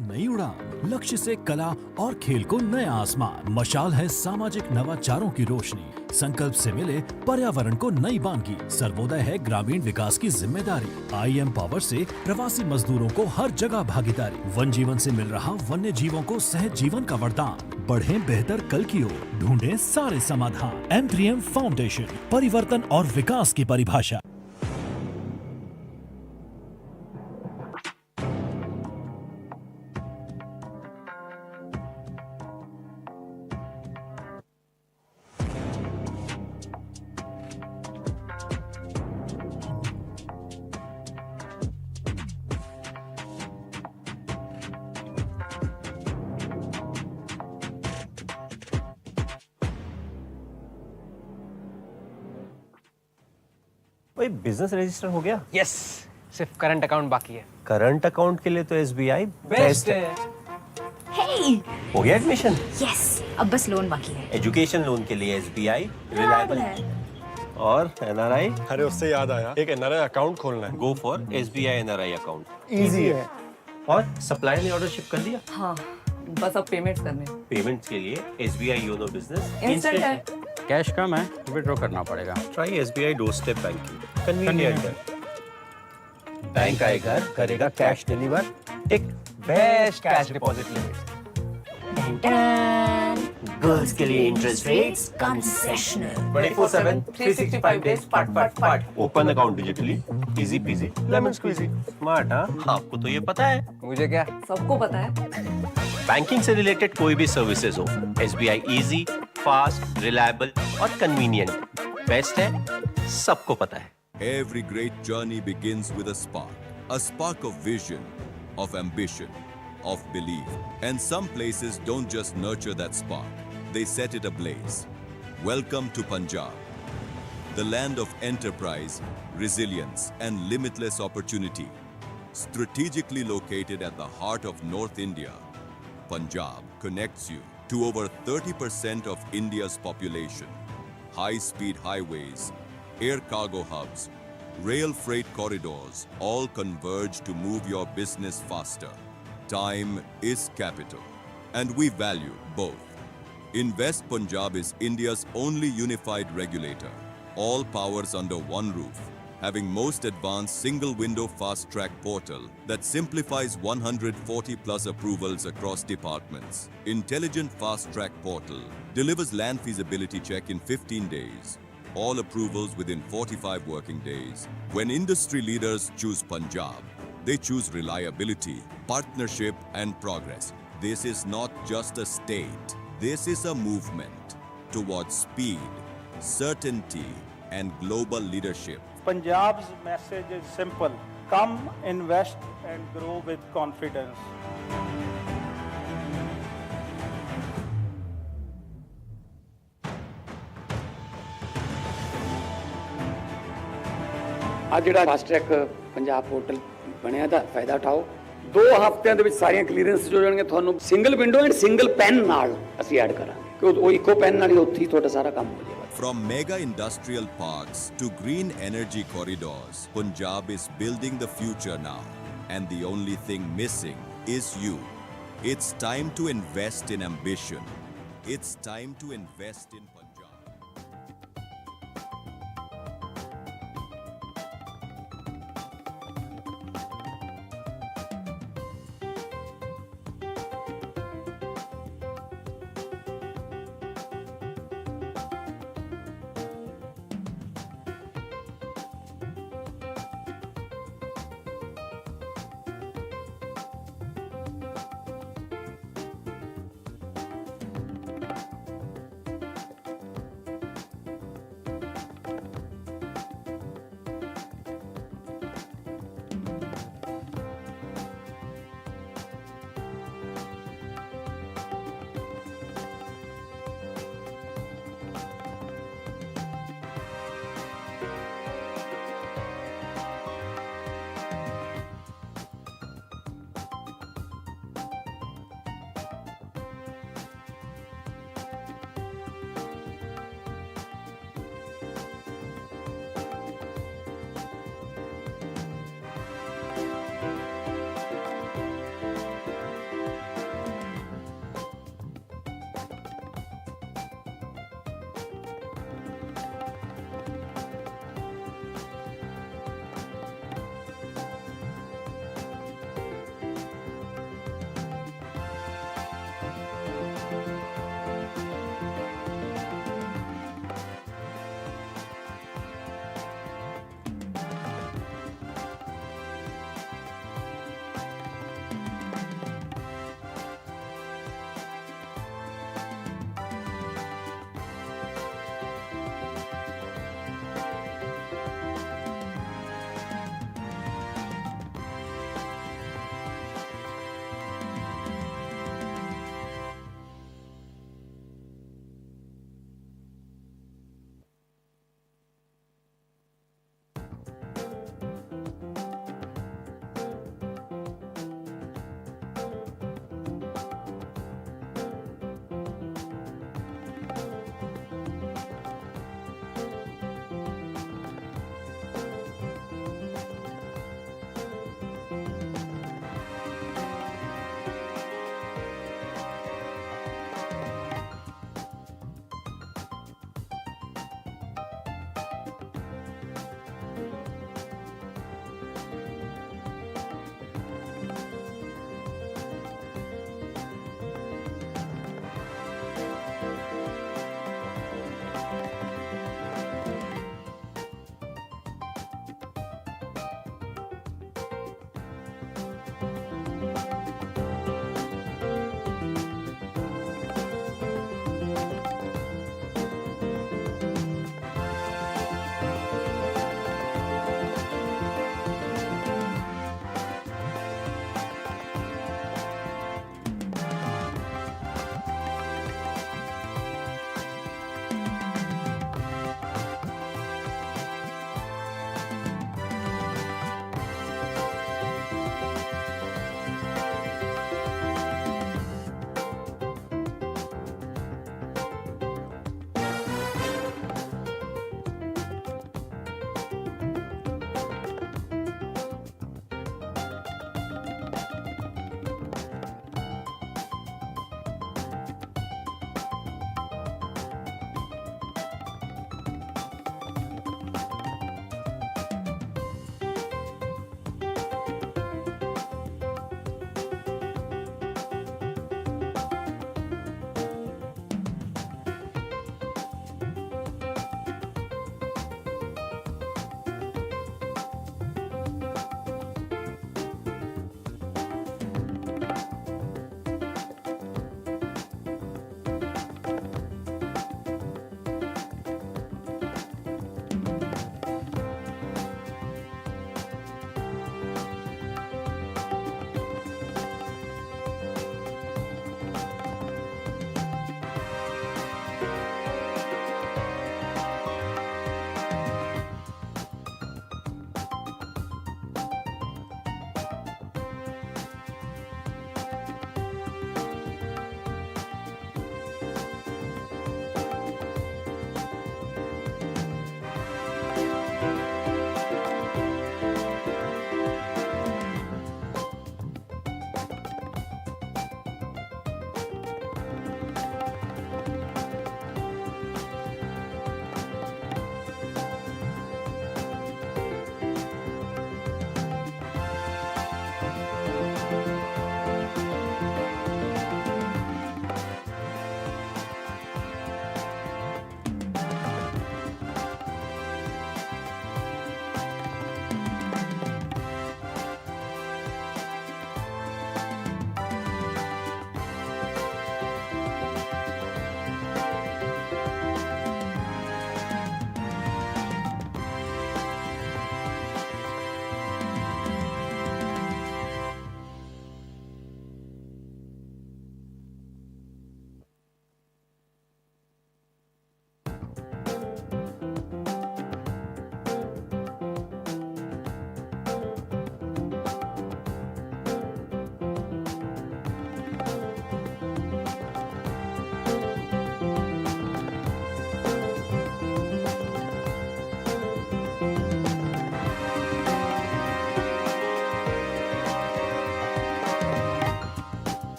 नई उड़ान, लक्ष्य से कला और खेल को नया आसमान। मशाल है सामाजिक नवाचारों की रोशनी, संकल्प से मिले पर्यावरण को नई बानगी। सर्वोदय है ग्रामीण विकास की जिम्मेदारी। IM पावर से प्रवासी मजदूरों को हर जगह भागीदारी। वन जीवन से मिल रहा वन्य जीवों को सहज जीवन का वरदान। बढ़े बेहतर कल की ओर, ढूंढे सारे समाधान। M3M फाउंडेशन, परिवर्तन और विकास की परिभाषा।
भाई बिजनेस रजिस्टर हो गया?
यस, सिर्फ करंट अकाउंट बाकी है।
करंट अकाउंट के लिए तो SBI बेस्ट है।
हे,
हो गया एडमिशन?
यस, अब बस लोन बाकी है।
एजुकेशन लोन के लिए SBI रिलायबल है। और NRI?
अरे उससे याद आया, एक NRI अकाउंट खोलना है।
Go for SBI NRI account.
Easy है।
और सप्लायर ने ऑर्डरशिप कर लिया?
हाँ, बस अब पेमेंट्स करने।
पेमेंट्स के लिए SBI योनो बिजनेस
इंस्टेंट है।
कैश कम है, विड्रॉ करना पड़ेगा।
Try SBI doorstep banking, convenient है। बैंक आएगा, करेगा कैश डिलीवर, टिक best cash deposit limit. Girls के लिए इंटरेस्ट रेट्स कंसेशनल, 24/7 365 डेज फट। Open account digitally, easy peasy, lemon squeezy. Smart, हाँ? आपको तो ये पता है।
मुझे क्या, सबको पता है।
बैंकिंग से रिलेटेड कोई भी सर्विसेज हो, SBI इजी, फास्ट, रिलायबल और कन्वीनियंट बेस्ट है, सबको पता है।
Every great journey begins with a spark of vision, of ambition, of belief. And some places don't just nurture that spark, they set it ablaze. Welcome to Punjab, the land of enterprise, resilience, and limitless opportunity. Strategically located at the heart of North India, Punjab connects you to over 30% of India's population. High-speed highways, air cargo hubs, rail freight corridors all converge to move your business faster. Time is capital, and we value both. Invest Punjab is India's only unified regulator. All powers under one roof, having most advanced single-window fast-track portal that simplifies 140 plus approvals across departments. Intelligent fast-track portal delivers land feasibility check in 15 days. All approvals within 45 working days. When industry leaders choose Punjab, they choose reliability, partnership, and progress. This is not just a state. This is a movement towards speed, certainty, and global leadership.
Punjab's message is simple. Come, invest, and grow with confidence.
ਅੱਜ ਜਿਹੜਾ fast track Punjab portal ਬਣਿਆ ਦਾ ਫਾਇਦਾ ਉਠਾਓ। 2 ਹਫ਼ਤਿਆਂ ਦੇ ਵਿੱਚ ਸਾਰੀਆਂ clearance ਜੋ ਜਾਣਗੇ ਤੁਹਾਨੂੰ single window and single PAN ਨਾਲ ਅਸੀਂ ਐਡ ਕਰਾਂਗੇ ਕਿ ਉਹ ਇੱਕੋ ਪੈਨ ਨਾਲ ਹੀ ਉੱਥੇ ਹੀ ਤੁਹਾਡਾ ਸਾਰਾ ਕੰਮ ਹੋ ਜਾਏਗਾ।
From mega industrial parks to green energy corridors, Punjab is building the future now. And the only thing missing is you. It's time to invest in ambition. It's time to invest in Punjab.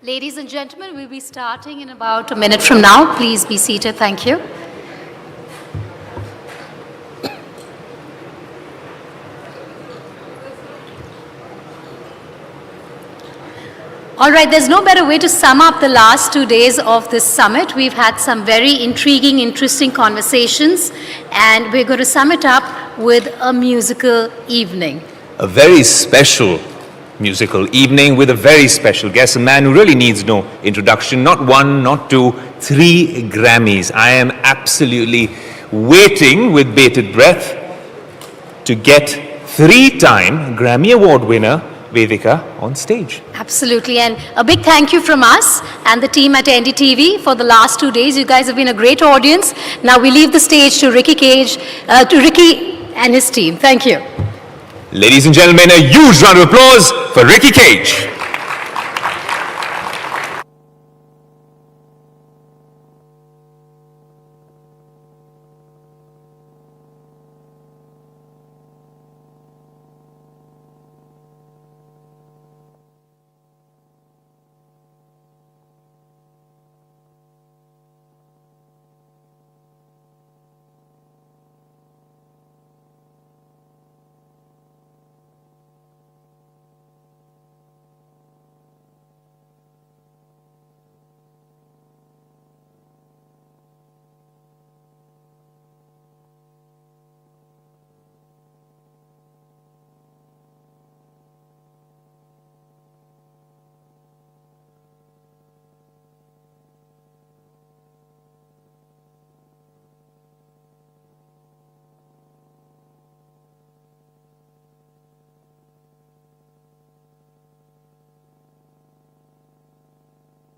Ladies and gentlemen, we'll be starting in about a minute from now. Please be seated. Thank you. All right, there's no better way to sum up the last 2 days of this summit. We've had some very intriguing, interesting conversations, and we're going to sum it up with a musical evening.
A very special musical evening with a very special guest, a man who really needs no introduction. Not one, not two, 3 Grammys. I am absolutely waiting with bated breath to get 3-time Grammy Award winner Vedika on stage.
Absolutely, and a big thank you from us and the team at NDTV for the last 2 days. You guys have been a great audience. Now we leave the stage to Ricky and his team. Thank you.
Ladies and gentlemen, a huge round of applause for Ricky Cage.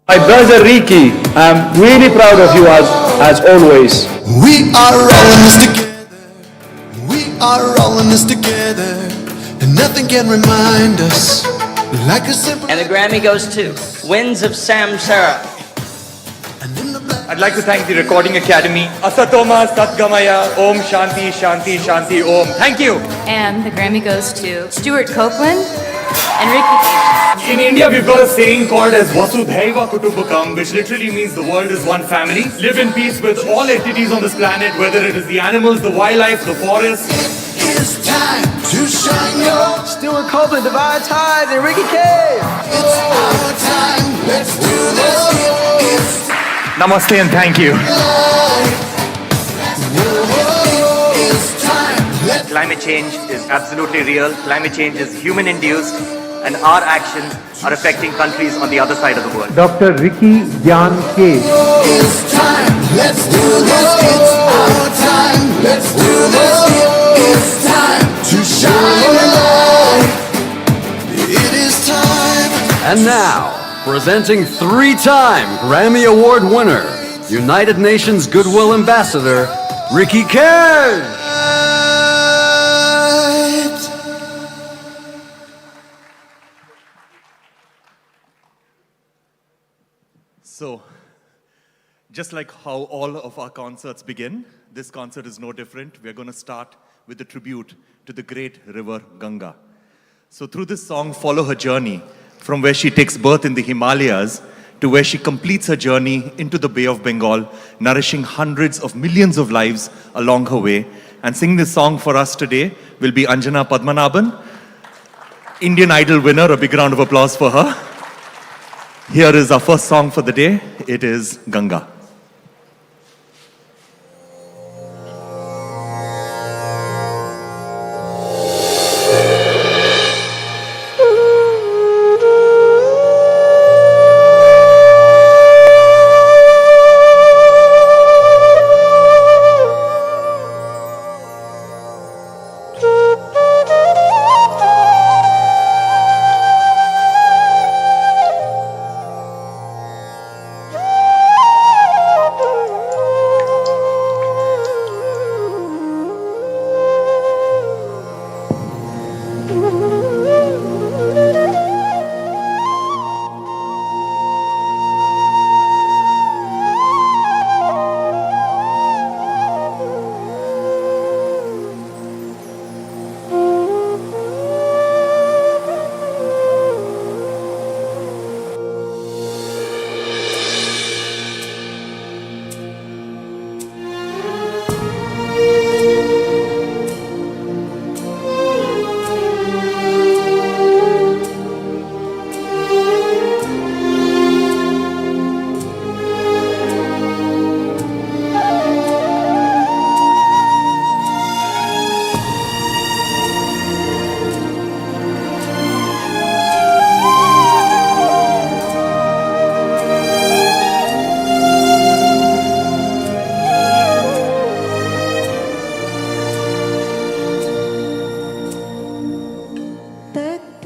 My brother Ricky, I'm really proud of you as always.
We are all in this together. We are all in this together. And nothing can remind us like a simple.
And the Grammy goes to Winds of Samsara.
I'd like to thank the Recording Academy. Asatoma Satgamaya Om Shanti Shanti Shanti Om. Thank you.
And the Grammy goes to Stuart Copeland and Ricky.
In India, we've got a saying called as Vasudhaiva Kutumbakam, which literally means the world is one family. Live in peace with all entities on this planet, whether it is the animals, the wildlife, the forest.
It's time to shine your
Stuart Copeland, Divine Tides, and Ricky Cage.
It's our time. Let's do this.
Namaste and thank you.
It's time.
Climate change is absolutely real. Climate change is human-induced, and our actions are affecting countries on the other side of the world.
Dr. Ricky Gyan Cage.
It's time. Let's do this. It's our time. Let's do this. It's time to shine a light. It is time.
And now, presenting 3-time Grammy Award winner, United Nations Goodwill Ambassador, Ricky Cage.
So, just like how all of our concerts begin, this concert is no different. We're going to start with a tribute to the great river Ganga. So through this song, follow her journey from where she takes birth in the Himalayas to where she completes her journey into the Bay of Bengal, nourishing hundreds of millions of lives along her way. And singing this song for us today will be Anjana Padmanabhan, Indian Idol winner. A big round of applause for her. Here is our first song for the day. It is Ganga.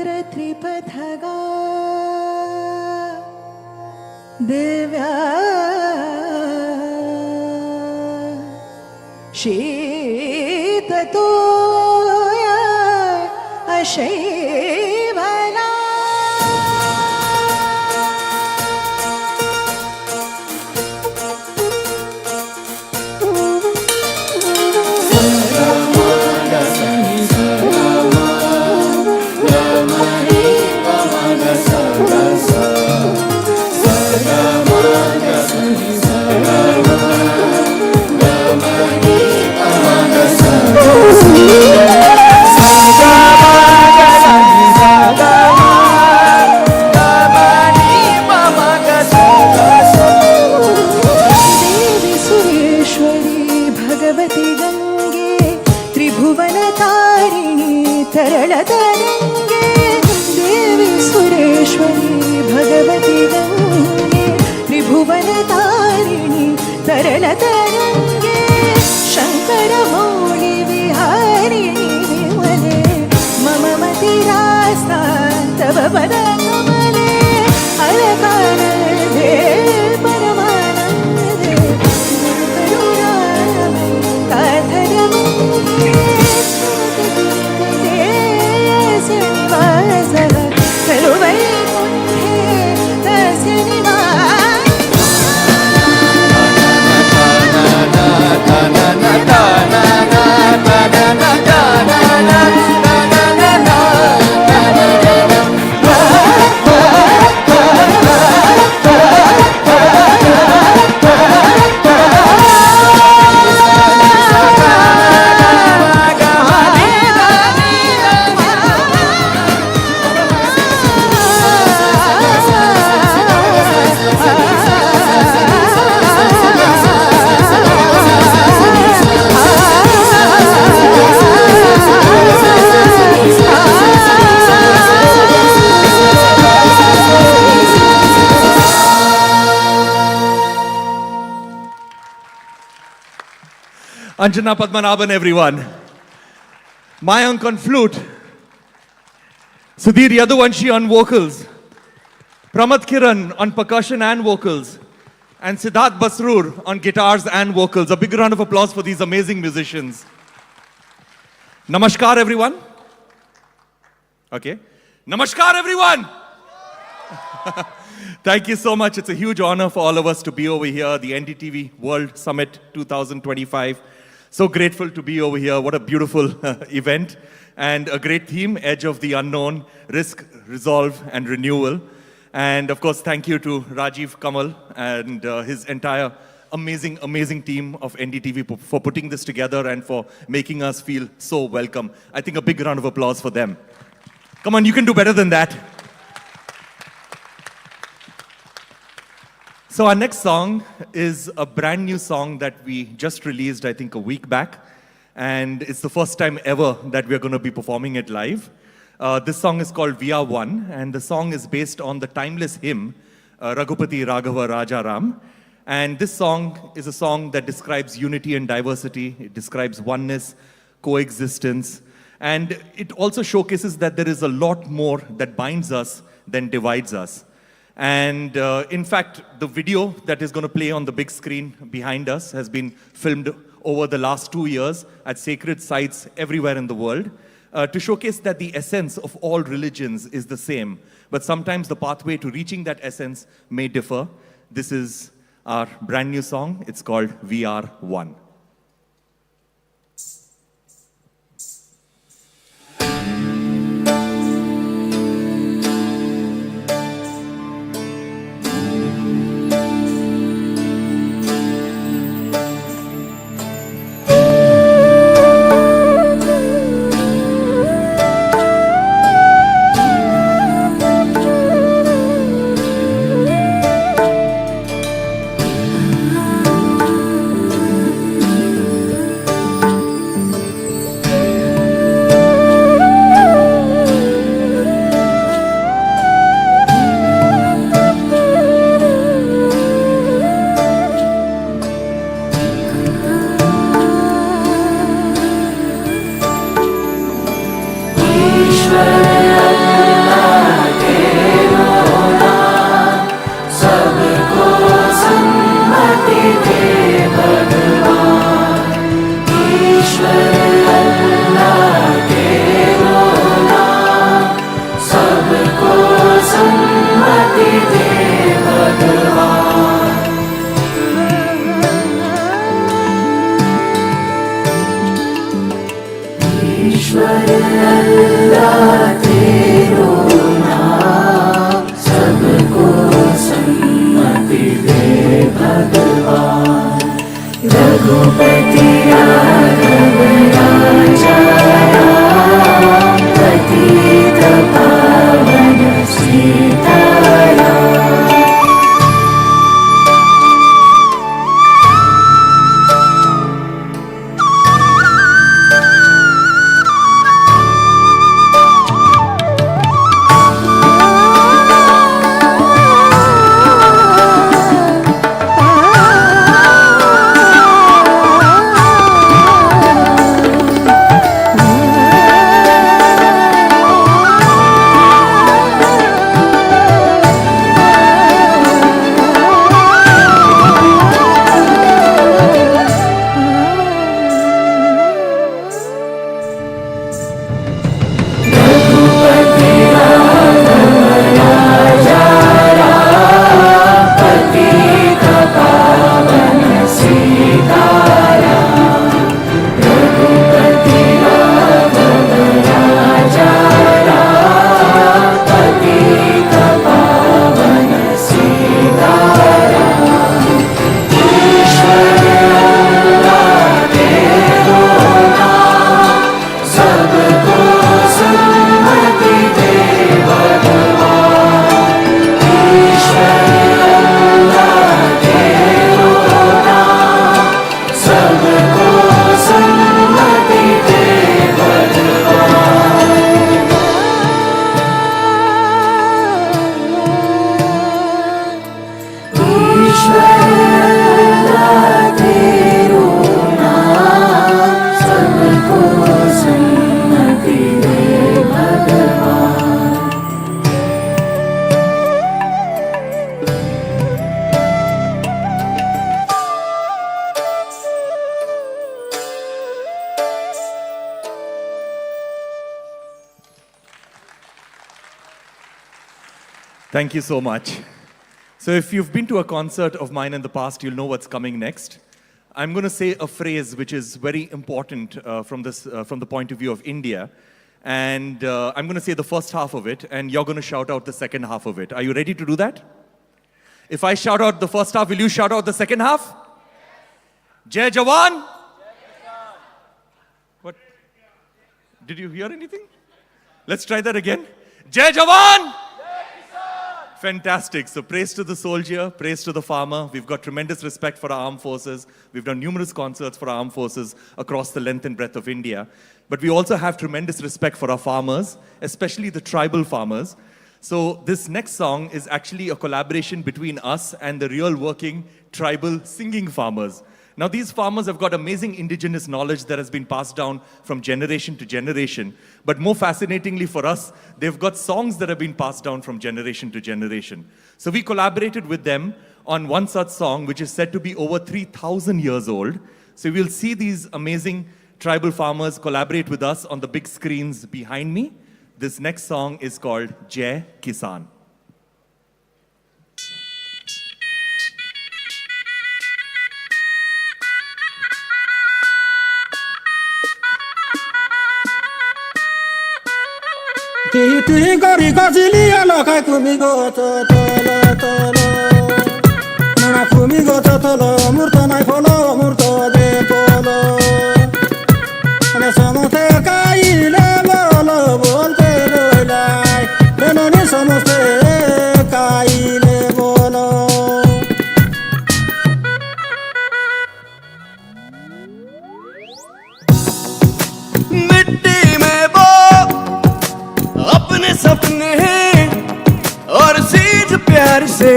चक्र Tripathaga Divya शीततोया अशैवना
Anjana Padmanabhan, everyone. Mayank on flute. Sudhir Yaduvanshi on vocals. Pramad Kiran on percussion and vocals. And Siddharth Basrur on guitars and vocals. A big round of applause for these amazing musicians. Namaskar, everyone. Okay. Namaskar, everyone. Thank you so much. It's a huge honor for all of us to be over here, the NDTV World Summit 2025. So grateful to be over here. What a beautiful event and a great theme, Edge of the Unknown, Risk, Resolve and Renewal. And of course, thank you to Rajiv Kamal and his entire amazing team of NDTV for putting this together and for making us feel so welcome. I think a big round of applause for them. Come on, you can do better than that. So our next song is a brand new song that we just released, I think, a week back. And it's the first time ever that we're going to be performing it live. This song is called We Are One, and the song is based on the timeless hymn, Raghupati Raghava Raja Ram. And this song is a song that describes unity and diversity. It describes oneness, coexistence. And it also showcases that there is a lot more that binds us than divides us. And in fact, the video that is going to play on the big screen behind us has been filmed over the last 2 years at sacred sites everywhere in the world to showcase that the essence of all religions is the same. But sometimes the pathway to reaching that essence may differ. This is our brand new song. It's called We Are One. Thank you so much. So if you've been to a concert of mine in the past, you'll know what's coming next. I'm going to say a phrase which is very important from the point of view of India. And I'm going to say the first half of it, and you're going to shout out the second half of it. Are you ready to do that? If I shout out the first half, will you shout out the second half? Jai Jawan! What? Did you hear anything? Let's try that again. Jai Jawan! Fantastic. So praise to the soldier, praise to the farmer. We've got tremendous respect for our armed forces. We've done numerous concerts for our armed forces across the length and breadth of India. But we also have tremendous respect for our farmers, especially the tribal farmers. So this next song is actually a collaboration between us and the real working tribal singing farmers. Now these farmers have got amazing indigenous knowledge that has been passed down from generation to generation. But more fascinatingly for us, they've got songs that have been passed down from generation to generation. So we collaborated with them on one such song, which is said to be over 3,000 years old. So we'll see these amazing tribal farmers collaborate with us on the big screens behind me. This next song is called Jai Kisan.
Titi gori gazili alokai kumigo tolo tolo. Nana kumigo tolo murto nai polo murto de polo. Ane samote kai le bolo bolte loilai. Benoni samote kai le bolo.
मिट्टी में वो अपने सपने हैं और seize प्यार से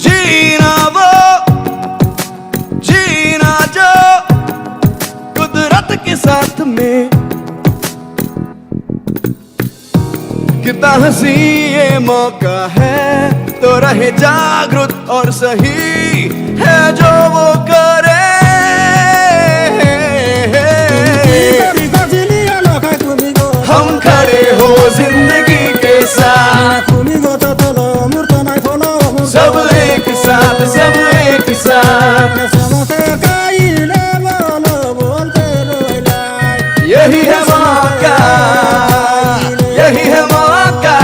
जीना वो जीना जो कुदरत के साथ में कितना हंसी ये मौका है तो रहे जागरूक और सही है जो वो करे हम खड़े हो जिंदगी के साथ सब एक साथ सब एक साथ यही है मौका यही है मौका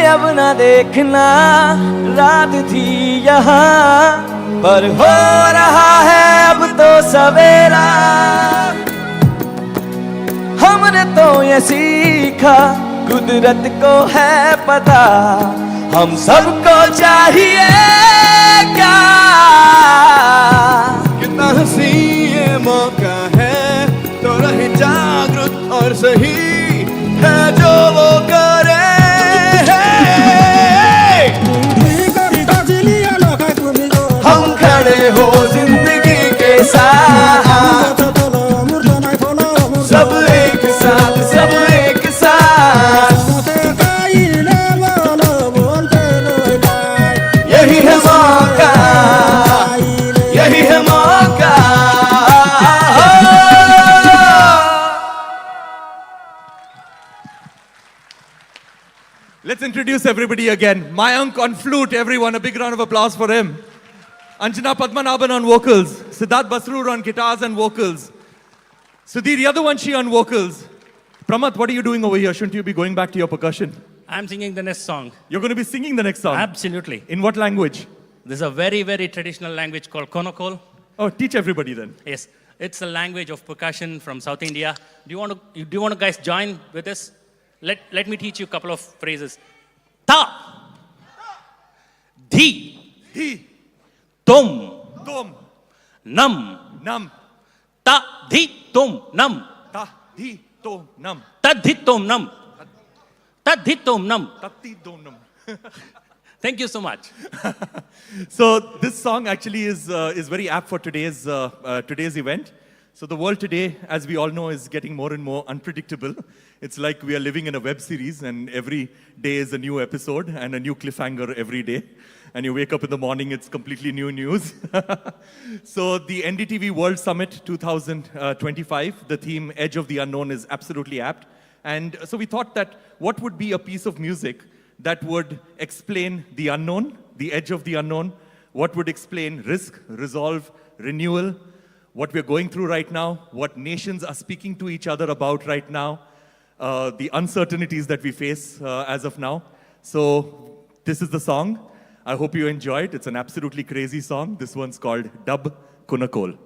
अब ना देखना, रात थी यहाँ पर हो रहा है अब तो सवेरा। हमने तो ये सीखा कुदरत को है पता, हम सबको चाहिए क्या।
कितना हंसी ये मौका है, तो रहे जागरूक और सही है जो वो करे। हम खड़े हो जिंदगी के साथ, सब एक साथ, सब एक साथ। यही है मौका, यही है मौका।
Let's introduce everybody again. Mayank on flute, everyone. A big round of applause for him. Anjana Padmanabhan on vocals. Siddharth Basrur on guitars and vocals. Sudhir Yadavanshi on vocals. Pramath, what are you doing over here? Shouldn't you be going back to your percussion?
I'm singing the next song.
You're going to be singing the next song?
Absolutely.
In what language?
This is a very, very traditional language called Konokol.
Oh, teach everybody then.
Yes. It's a language of percussion from South India. Do you want to guys join with us? Let me teach you a couple of phrases. Ta. Dhi. Tum. Nam. Ta. Dhi. Tum. Nam.
Ta. Dhi. Tum. Nam.
Ta. Dhi. Tum. Nam. Ta. Dhi. Tum. Nam.
Tatti Dom Nam.
Thank you so much.
So this song actually is very apt for today's event. So the world today, as we all know, is getting more and more unpredictable. It's like we are living in a web series, and every day is a new episode and a new cliffhanger every day. And you wake up in the morning, it's completely new news. So the NDTV World Summit 2025, the theme Edge of the Unknown is absolutely apt. And so we thought that what would be a piece of music that would explain the unknown, the edge of the unknown, what would explain risk, resolve, renewal, what we're going through right now, what nations are speaking to each other about right now, the uncertainties that we face as of now. So this is the song. I hope you enjoy it. It's an absolutely crazy song. This one's called Dub Kunakol.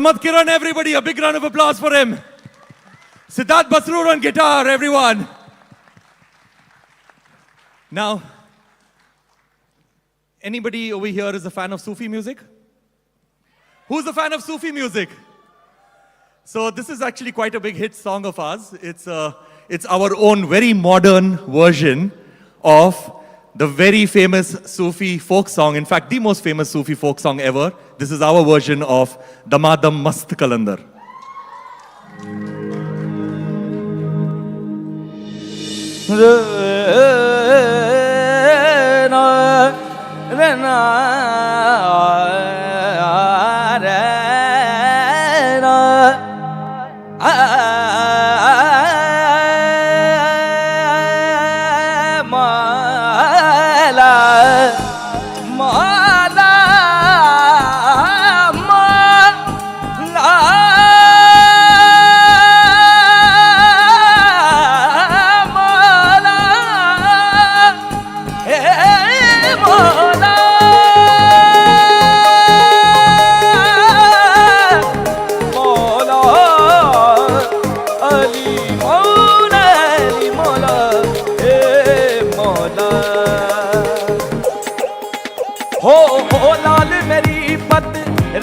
Samad Kiran, everybody, a big round of applause for him. Siddharth Basroor on guitar, everyone. Now, anybody over here is a fan of Sufi music? Who's a fan of Sufi music? So this is actually quite a big hit song of ours. It's our own very modern version of the very famous Sufi folk song. In fact, the most famous Sufi folk song ever. This is our version of Damadam Mast Kalandar.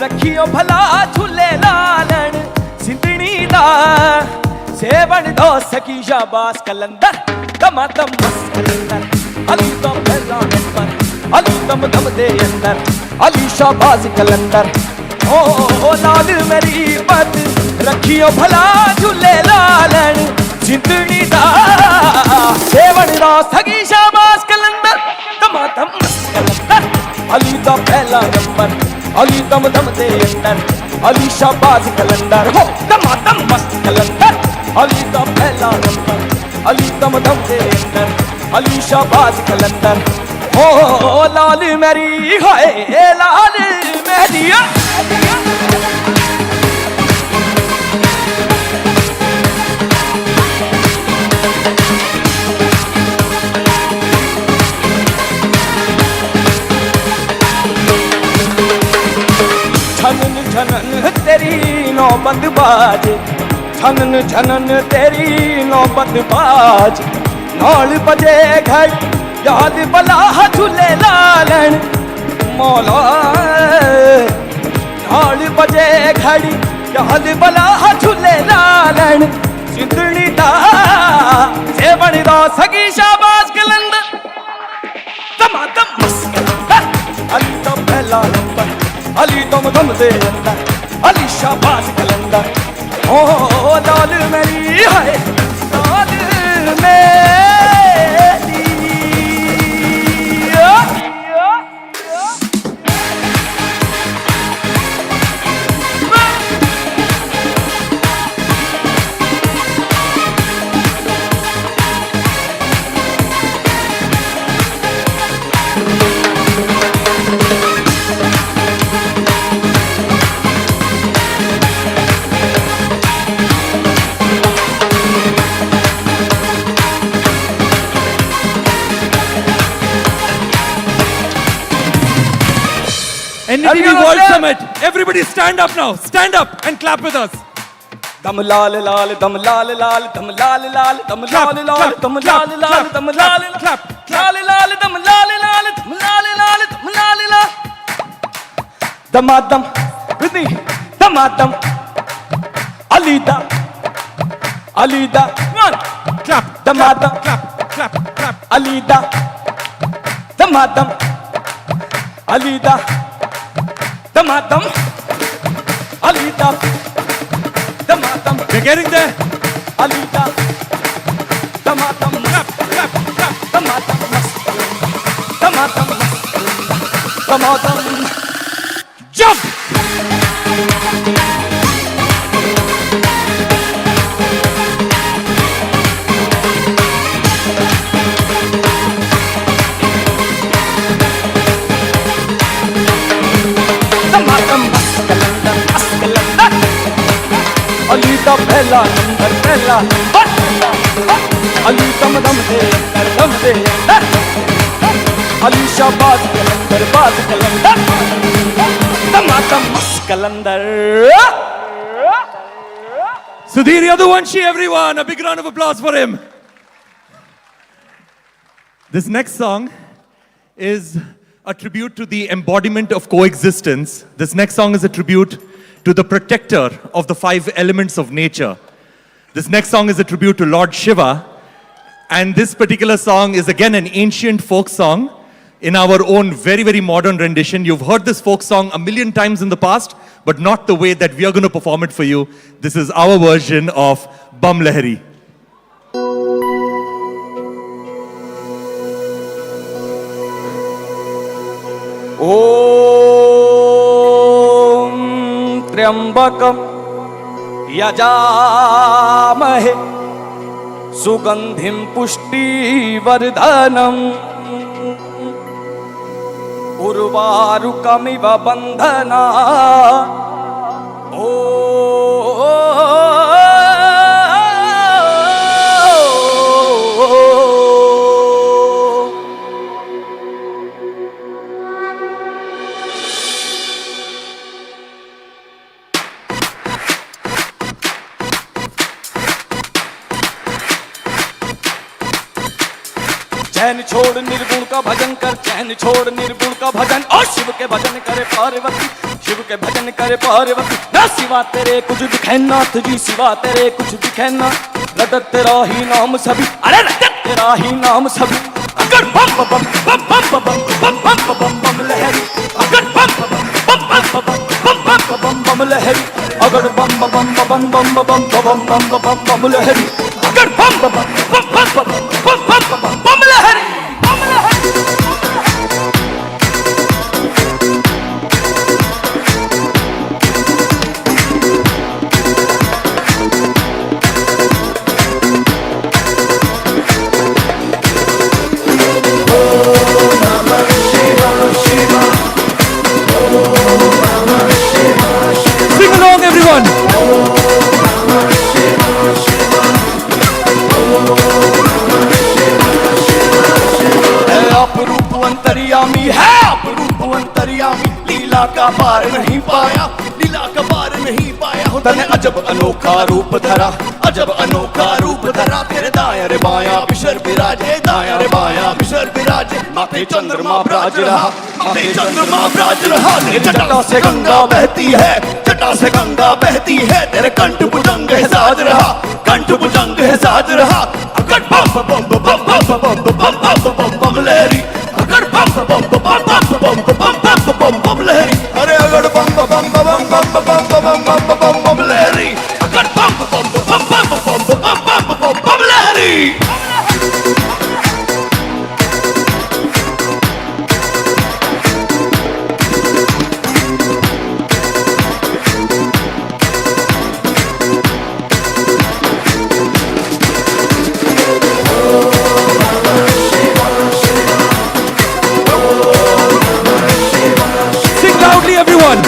रखियो भला झूले लालन सिंधनी दा seven दो सकी शाबाश कलंदर दमादम मस्त कलंदर अली दम पहला नंबर अली दम दम दे अंदर अली शाबाश कलंदर ओ लाल मेरी पत रखियो भला झूले लालन सिंधनी दा सेवन दो सकी शाबाश कलंदर दमादम मस्त कलंदर अली दम पहला नंबर अली दम दम दे अंदर अली शाबाज कलंदर हो दमादम मस्त कलंदर अली दा पहला नंबर अली दम दम दे अंदर अली शाबाज कलंदर हो लाल मेरी हाय लाल मेरी छनन छनन तेरी नौबत बाज छनन छनन तेरी नौबत बाज नाल बजे घड़ याद बला झूले लालन मौला नाल बजे घड़ी याद बला झूले लालन सिंधनी दा सेवन दा सगी शाबाश कलंदर दमादम मस्त कलंदर अली दा पहला नंबर अली दम दम दे अंदर अली शाबाश कलंदर ओ लाल मेरी हाय लाल मेरी
NDTV World Summit. Everybody stand up now. Stand up and clap with us.
दम लाल लाल दम लाल लाल दम लाल लाल दम लाल लाल दम लाल लाल दम लाल
clap
लाल लाल दम लाल लाल दम लाल लाल दम लाल लाल दमादम विधि दमादम Alida Alida
clap
Damadam
clap
Alida Damadam Alida Damadam Alida Damadam
We're getting there.
Alida Damadam Damadam Damadam Damadam
jump.
Ali दा पहला नंबर पहला अली दम दम दे अली शाबाज कलंदर बाज कलंदर टमाटम मस्कलंदर.
Sudhir Yaduvanshi, everyone, a big round of applause for him. This next song is a tribute to the embodiment of coexistence. This next song is a tribute to the protector of the 5 elements of nature. This next song is a tribute to Lord Shiva. And this particular song is again an ancient folk song in our own very, very modern rendition. You've heard this folk song a million times in the past, but not the way that we are going to perform it for you. This is our version of Bam Lahari.
Om Triambakam Yajamahe Sugandhim Pushti Vardhanam Urvarukamiva Bandhana. चैन छोड़ निर्गुण का भजन कर, चैन छोड़ निर्गुण का भजन. और शिव के भजन करे पार्वती, शिव के भजन करे पार्वती. ना सिवा तेरे कुछ दिखे नाथ जी, सिवा तेरे कुछ दिखे ना. रटत तेरा ही नाम सभी, अरे रटत तेरा ही नाम सभी. अगर बम बम बम बम बम बम बम बम बम बम लहरी. अगर बम बम बम बम बम बम बम बम लहरी. अगर बम बम बम बम बम बम बम बम लहरी. अगर बम बम बम बम बम बम लहरी.
Sing along, everyone.
अपरूप अंतर्यामी है, अपरूप अंतर्यामी. लीला का पार नहीं पाया, लीला का पार नहीं पाया. तने अजब अनोखा रूप धरा, अजब अनोखा रूप धरा. तेरे दाया रे बाया बिशर विराजे, दाया रे बाया बिशर विराजे. माथे चंद्रमा ब्राज रहा, माथे चंद्रमा ब्राज रहा. तेरे जटा से गंगा बहती है, जटा से गंगा बहती है. तेरे कंठ भुजंग है साज रहा, कंठ भुजंग है साज रहा. अगर बम बम बम बम बम बम बम बम बम लहरी. अगर बम बम बम बम बम बम बम बम लहरी. अरे अगर बम बम बम बम बम बम लहरी. अगर बम बम बम बम लहरी.
Sing loudly, everyone.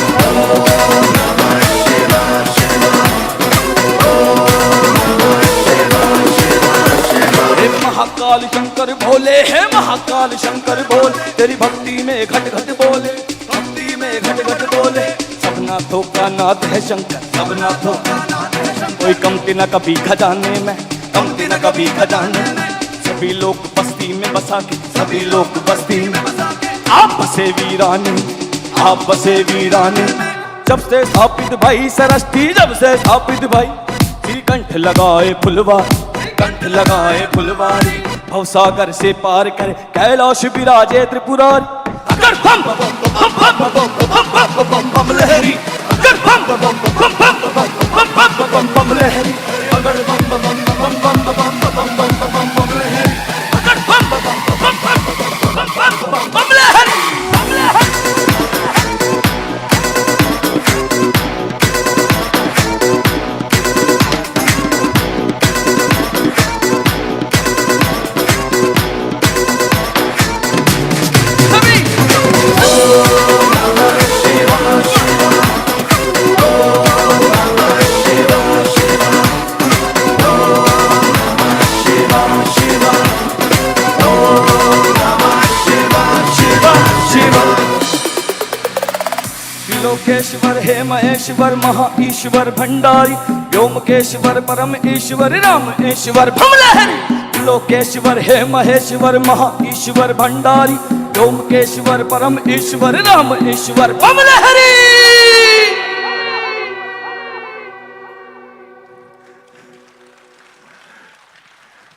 Mahakal Shankar भोले है, महाकाल शंकर बोल. तेरी भक्ति में घट घट बोले, भक्ति में घट घट बोले. सबनाथों का नाथ है शंकर, सबनाथों का नाथ है शंकर. कोई कमती न कभी खजाने में, कमती न कभी खजाने में. सभी लोग बस्ती में बसा के, सभी लोग बस्ती में बसा के. आप बसे वीरानी, आप बसे वीरानी. जब से स्थापित भाई सरस्ती, जब से स्थापित भाई. श्रीकंठ लगाए फुलवारी, कंठ लगाए फुलवारी. भवसागर से पार करे कैलाश विराजे त्रिपुरारी. अगर बम बम बम बम बम बम लहरी. अगर बम बम बम बम बम बम लहरी. अगर बम बम बम बम बम लहरी. अगर बम बम बम लहरी. लोकेश्वर हे महेश्वर महाईश्वर भंडारी व्योमकेश्वर परम ईश्वर रामेश्वर भमलहरी लोकेश्वर हे महेश्वर महाईश्वर भंडारी व्योमकेश्वर परम ईश्वर Rameshwar भमलहरी.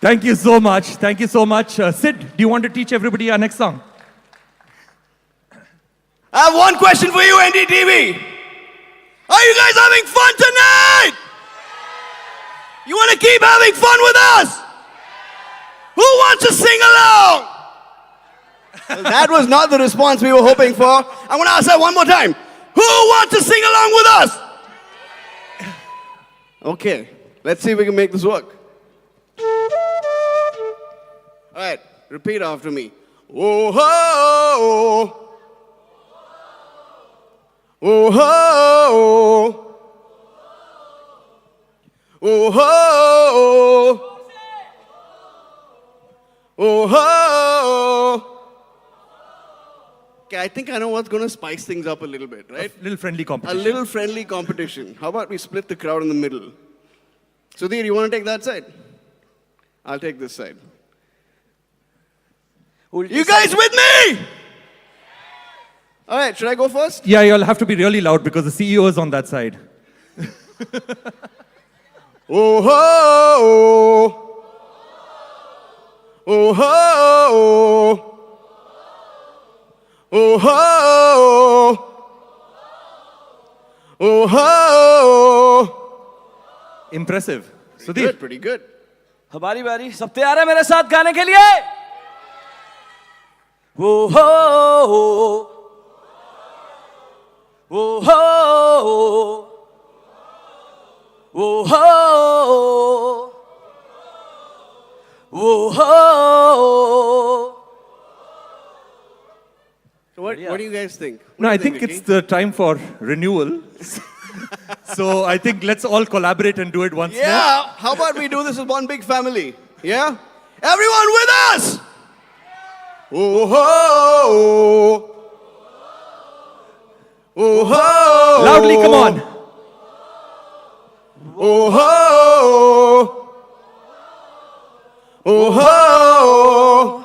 Thank you so much. Thank you so much. Sid, do you want to teach everybody our next song?
I have one question for you, NDTV. Are you guys having fun tonight? You want to keep having fun with us? Who wants to sing along? Well, that was not the response we were hoping for. I want to ask that one more time. Who wants to sing along with us? Okay, let's see if we can make this work. All right, repeat after me. Oh ho, oh ho, oh ho, oh ho. Okay, I think I know what's going to spice things up a little bit, right?
A little friendly competition.
A little friendly competition. How about we split the crowd in the middle? Sudhir, you want to take that side? I'll take this side. You guys with me? All right, should I go first?
Yeah, you'll have to be really loud because the CEO is on that side.
Oh ho, oh ho, oh ho, oh ho.
Impressive.
Pretty good, pretty good.
हमारी बारी. सब तैयार है मेरे साथ गाने के लिए? Oh ho, oh ho, oh ho, oh ho.
So what do you guys think?
No, I think it's the time for renewal. So I think let's all collaborate and do it once more.
Yeah, how about we do this as one big family? Yeah? Everyone with us! Oh ho, oh ho.
Loudly, come on.
Oh ho, oh ho.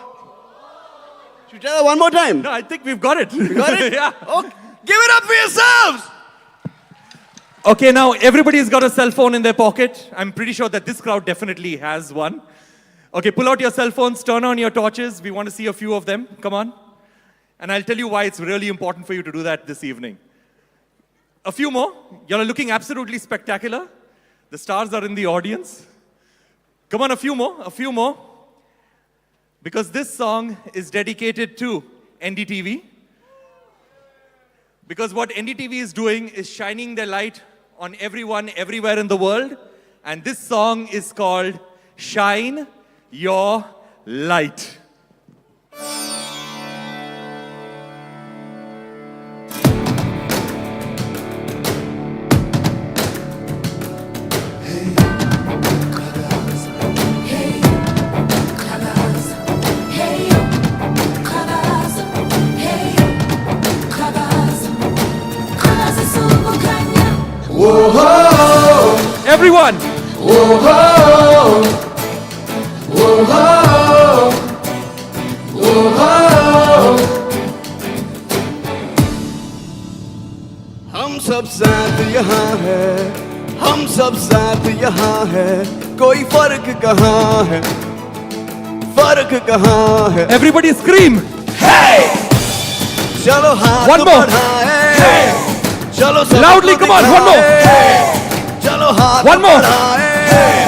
Should we try that one more time?
No, I think we've got it.
You got it?
Yeah.
Oh, give it up for yourselves!
Okay, now everybody's got a cell phone in their pocket. I'm pretty sure that this crowd definitely has one. Okay, pull out your cell phones, turn on your torches. We want to see a few of them. Come on. And I'll tell you why it's really important for you to do that this evening. A few more. You're looking absolutely spectacular. The stars are in the audience. Come on, a few more, a few more. Because this song is dedicated to NDTV. Because what NDTV is doing is shining their light on everyone, everywhere in the world. And this song is called Shine Your Light.
Whoa,
everyone!
Whoa, whoa, whoa.
हम सब साथ यहाँ है, हम सब साथ यहाँ है, कोई फर्क कहाँ है, फर्क कहाँ है?
Everybody scream!
Hey! चलो हाथ
One more!
बढ़ाएं, चलो सबको
Loudly, come on, one more!
दिखाएं, चलो हाथ
One more!
बढ़ाएं,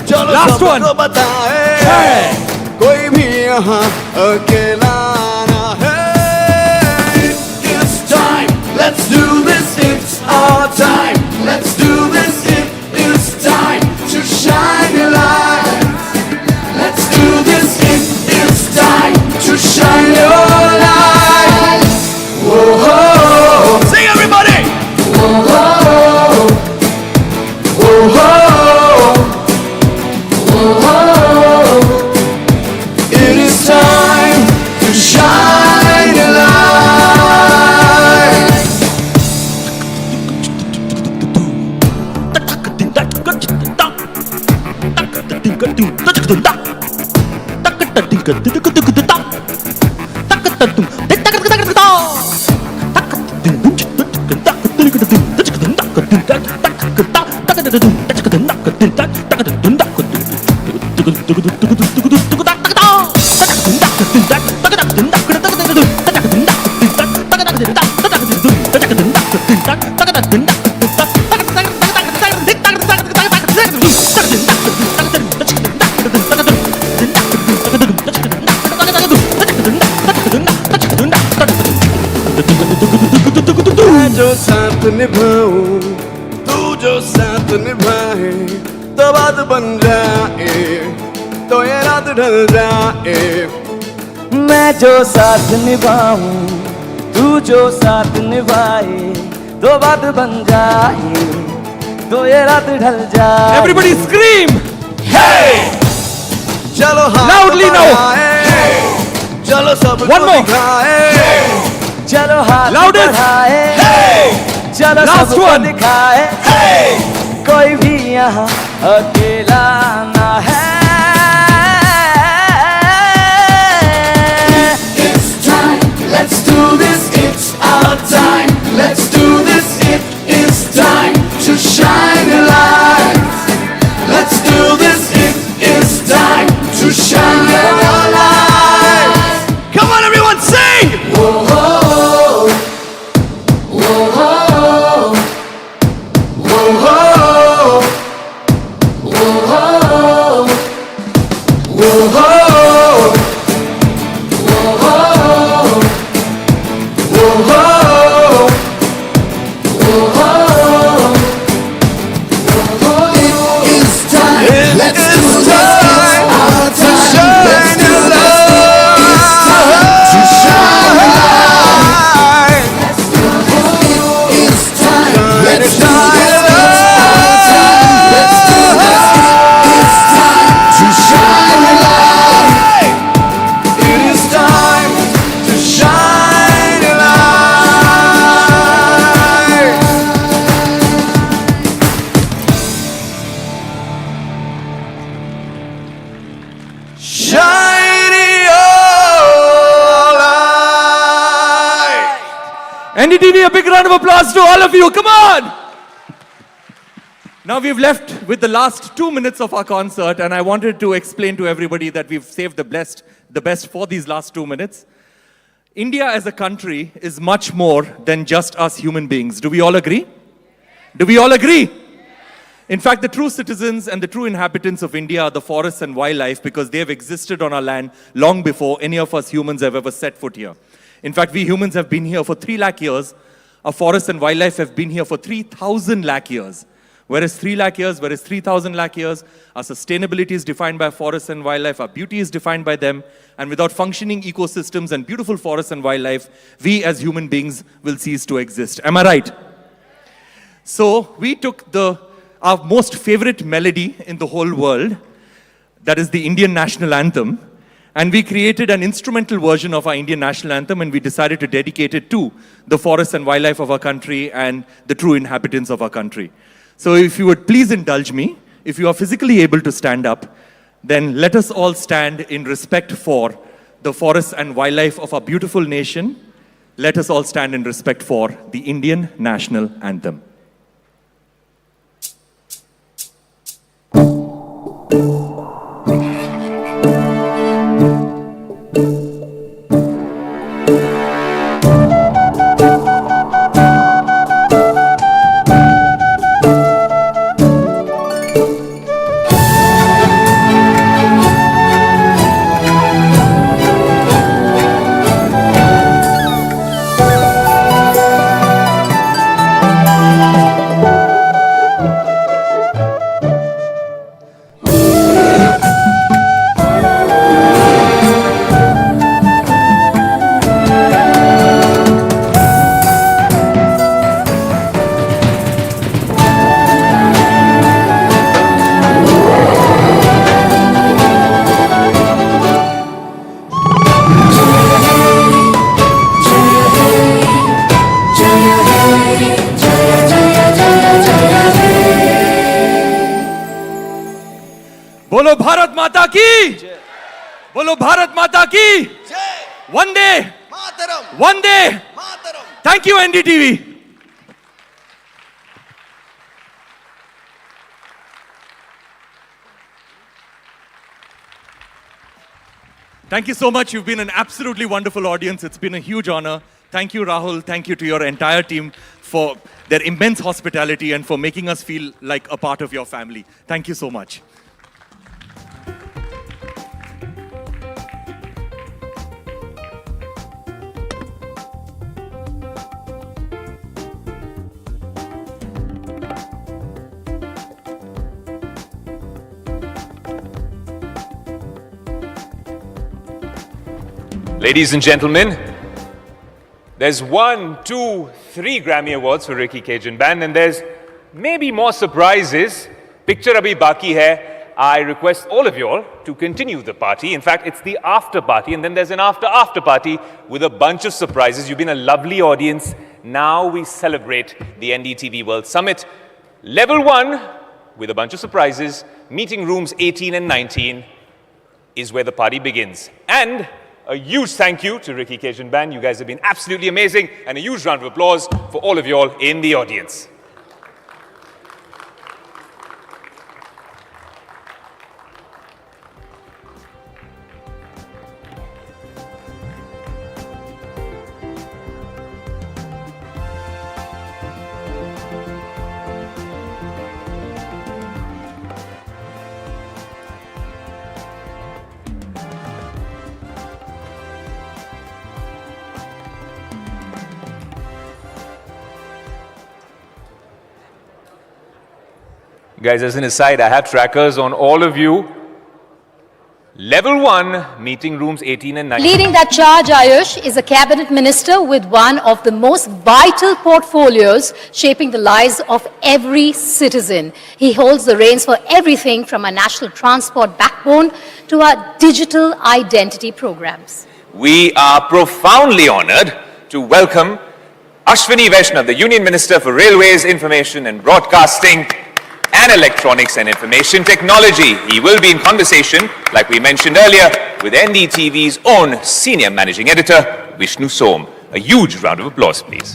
चलो
Last
सबको
one!
बताएं, कोई भी यहाँ अकेला ना है. It's time, let's do this, it's our time. Let's do this, it is time to shine your light. Let's do this, it is time to shine your light. Whoa, sing everybody. Whoa, whoa, whoa. It is time to shine your light. मैं जो साथ निभाऊं तू जो साथ निभाए तो बात बन जाए तो ये रात ढल जाए
मैं जो साथ निभाऊं तू जो साथ निभाए तो बात बन जाए तो ये रात ढल जाए
Everybody scream! Hey! चलो हाथ
Loudly now!
बढ़ाए, चलो सबको
One more!
दिखाए
चलो हाथ
Loudest!
बढ़ाए
Hey!
चलो
Last
सबको
one!
दिखाए
Hey!
कोई भी यहाँ अकेला ना है
It's time, let's do this, it's our time. Let's do this, it is time to shine a light. Let's do this, it is time to shine a light.
Come on everyone, sing!
Whoa, whoa, whoa, whoa, whoa, whoa, whoa.
NDTV, a big round of applause to all of you. Come on! Now we've left with the last 2 minutes of our concert, and I wanted to explain to everybody that we've saved the best for these last 2 minutes. India as a country is much more than just us human beings. Do we all agree? Do we all agree? In fact, the true citizens and the true inhabitants of India are the forests and wildlife because they have existed on our land long before any of us humans have ever set foot here. In fact, we humans have been here for 3 lakh years. Our forests and wildlife have been here for 3,000 lakh years. Whereas 3 lakh years, whereas 3,000 lakh years, our sustainability is defined by forests and wildlife, our beauty is defined by them, and without functioning ecosystems and beautiful forests and wildlife, we as human beings will cease to exist. Am I right? So we took our most favorite melody in the whole world, that is the Indian national anthem, and we created an instrumental version of our Indian national anthem, and we decided to dedicate it to the forests and wildlife of our country and the true inhabitants of our country. So if you would please indulge me, if you are physically able to stand up, then let us all stand in respect for the forests and wildlife of our beautiful nation. Let us all stand in respect for the Indian national anthem. बोलो भारत माता की, Bolo Bharat Mata ki. Vande
Mataram.
Vande
Mataram.
Thank you, NDTV. Thank you so much. You've been an absolutely wonderful audience. It's been a huge honor. Thank you, Rahul. Thank you to your entire team for their immense hospitality and for making us feel like a part of your family. Thank you so much.
Ladies and gentlemen, there's 1, 2, 3 Grammy Awards for Ricky Cajun Band, and there's maybe more surprises. Picture abhi baki hai. I request all of you all to continue the party. In fact, it's the after party, and then there's an after party with a bunch of surprises. You've been a lovely audience. Now we celebrate the NDTV World Summit. Level 1, with a bunch of surprises, meeting rooms 18 and 19 is where the party begins. And a huge thank you to Ricky Cajun Band. You guys have been absolutely amazing. And a huge round of applause for all of you all in the audience. Guys, as an aside, I have trackers on all of you. Level 1, meeting rooms 18 and 19.
Leading that charge, Ayush, is a cabinet minister with one of the most vital portfolios shaping the lives of every citizen. He holds the reins for everything from our national transport backbone to our digital identity programs.
We are profoundly honored to welcome Ashwini Vaishnav, the Union Minister for Railways, Information and Broadcasting, and Electronics and Information Technology. He will be in conversation, like we mentioned earlier, with NDTV's own Senior Managing Editor, Vishnu Som. A huge round of applause, please.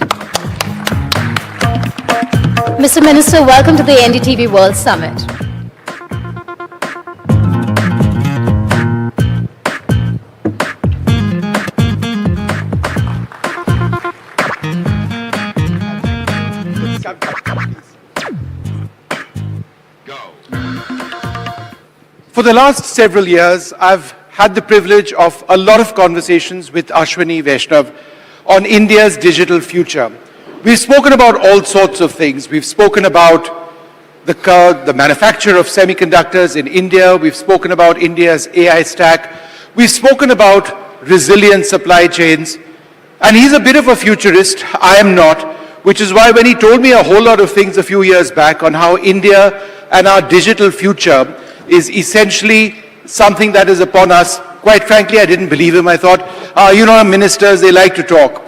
Mr. Minister, welcome to the NDTV World Summit.
For the last several years, I've had the privilege of a lot of conversations with Ashwini Vaishnav on India's digital future. We've spoken about all sorts of things. We've spoken about the manufacture of semiconductors in India. We've spoken about India's AI stack. We've spoken about resilient supply chains. And he's a bit of a futurist. I am not, which is why when he told me a whole lot of things a few years back on how India and our digital future is essentially something that is upon us, quite frankly, I didn't believe him. I thought, ministers, they like to talk.